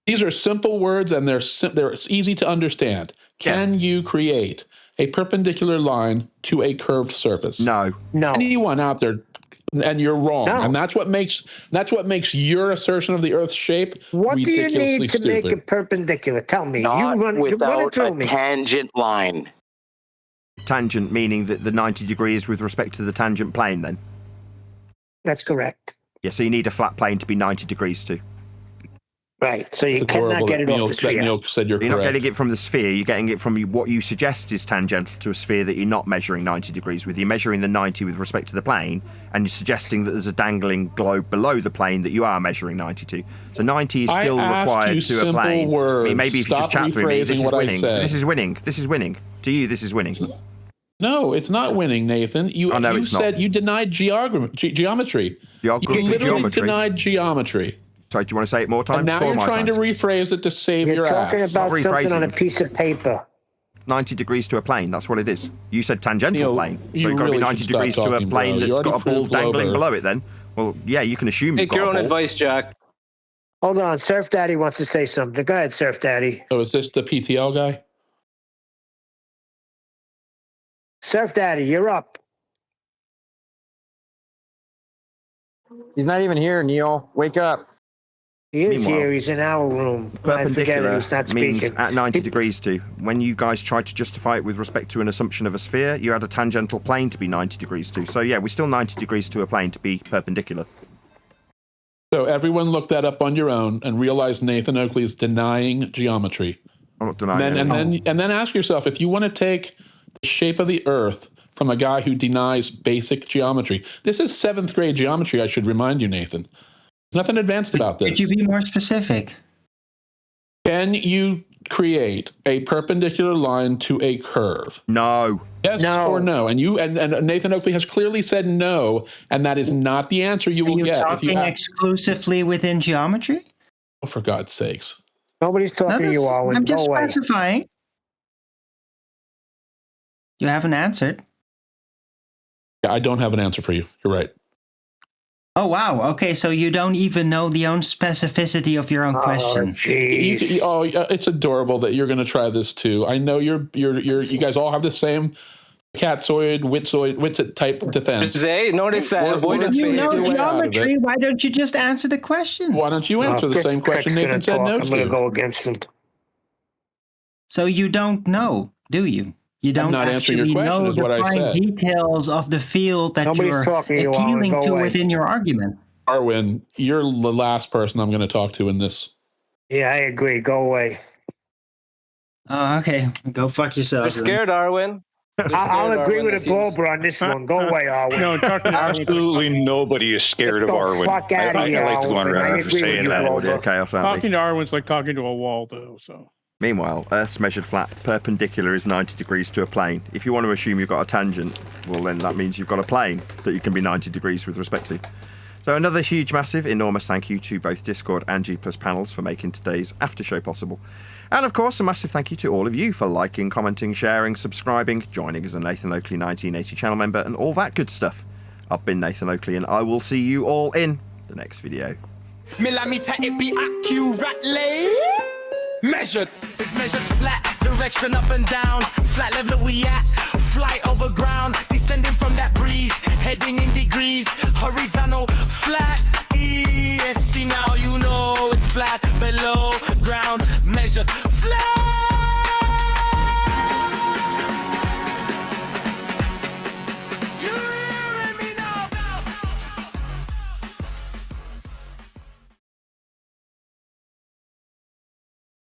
These are simple words and they're easy to understand. Can you create a perpendicular line to a curved surface? No. Anyone out there, and you're wrong. No. And that's what makes your assertion of the Earth's shape what ridiculously do you need to stupid. make it perpendicular? Tell me. Not run without it through a me. tangent line. Tangent meaning that the 90 degrees with respect to the tangent plane, then? That's correct. Yeah, so you need a flat plane to be 90 degrees to. Right, so you cannot get it off the sphere. Neil said you're not getting it from the sphere, you're getting it from what you suggest is tangential to a sphere that you're not measuring 90 degrees with. You're measuring the 90 with respect to the plane, and you're suggesting that there's a dangling globe below the plane that you are measuring 90 to. So 90 is still required to a plane. Words. I mean, maybe if you just chat through me, this is winning. This is winning. This is winning. To you, this is winning. No, it's not winning, Nathan. You said you denied geometry. You literally denied geometry. Sorry, do you want to say it more times? And now you're trying to rephrase it to save your ass. You're talking about something on a piece of paper. 90 degrees to a plane, that's what it is. You said tangential plane. So you've got to be 90 degrees to a plane that's got a ball dangling below it then. Well, yeah, you can assume you've got your own a ball. advice, Jack. Hold on, Surf Daddy wants to say something. Go ahead, Surf Daddy. So is this the PTL guy? Surf Daddy, you're up. He's not even here, Neil. Wake up. He is here. He's in our room. Perpendicular he's not means speaking. at 90 degrees to. When you guys tried to justify it with respect to an assumption of a sphere, you had a tangential plane to be 90 degrees to. So yeah, we're still 90 degrees to a plane to be perpendicular. So everyone look that up on your own and realize Nathan Oakley is denying geometry. I'm not denying it. And then ask yourself, if you want to take the shape of the Earth from a guy who denies basic geometry. This is 7th grade geometry, I should remind you, Nathan. Nothing advanced about this. Could you be more specific? Can you create a perpendicular line to a curve? No. Yes or no? And Nathan Oakley has clearly said no, and that is not the answer you will get. Are you talking exclusively within geometry? Oh, for God's sakes. Nobody's talking to you, Owen. I'm just specifying. You haven't answered. Yeah, I don't have an answer for you. You're right. Oh, wow. Okay, so you don't even know the own specificity of your own question. It's adorable that you're going to try this too. I know you guys all have the same catsoid, witsit type defense. Notice that. You know geometry. Why don't you just answer the question? Why don't you answer the same question Nathan said no to? I'm going to go against him. So you don't know, do you? You don't not answering your actually question, know is the what I fine said. details of the field that Nobody's you're talking to you, Arwen. appealing Go to away. within your argument. Arwen, you're the last person I'm going to talk to in this. Yeah, I agree. Go away. Oh, okay. Go fuck yourself. They're scared, Arwen. I'll agree with the Glober on this one. Go away, Arwen. No, talking to Arwen. Absolutely nobody is scared of Get the Arwen. fuck outta I here, like to go on Arwen. I record for agree with saying you, that. Glober. Chaos, aren't we? Talking to Arwen's like talking to a wall, though. So. Meanwhile, Earth's measured flat perpendicular is 90 degrees to a plane. If you want to assume you've got a tangent, well, then that means you've got a plane that you can be 90 degrees with respect to. So another huge, massive, enormous thank you to both Discord and G+ panels for making today's after show possible. And of course, a massive thank you to all of you for liking, commenting, sharing, subscribing, joining as a Nathan Oakley 1980 channel member, and all that good stuff. I've been Nathan Oakley, and I will see you all in the next video. Millimeter, it be accurately measured. It's measured flat, direction up and down. Flat level we at, flight over ground. Descending from that breeze, heading in degrees. Horizontal, flat, ESC, now you know it's flat below.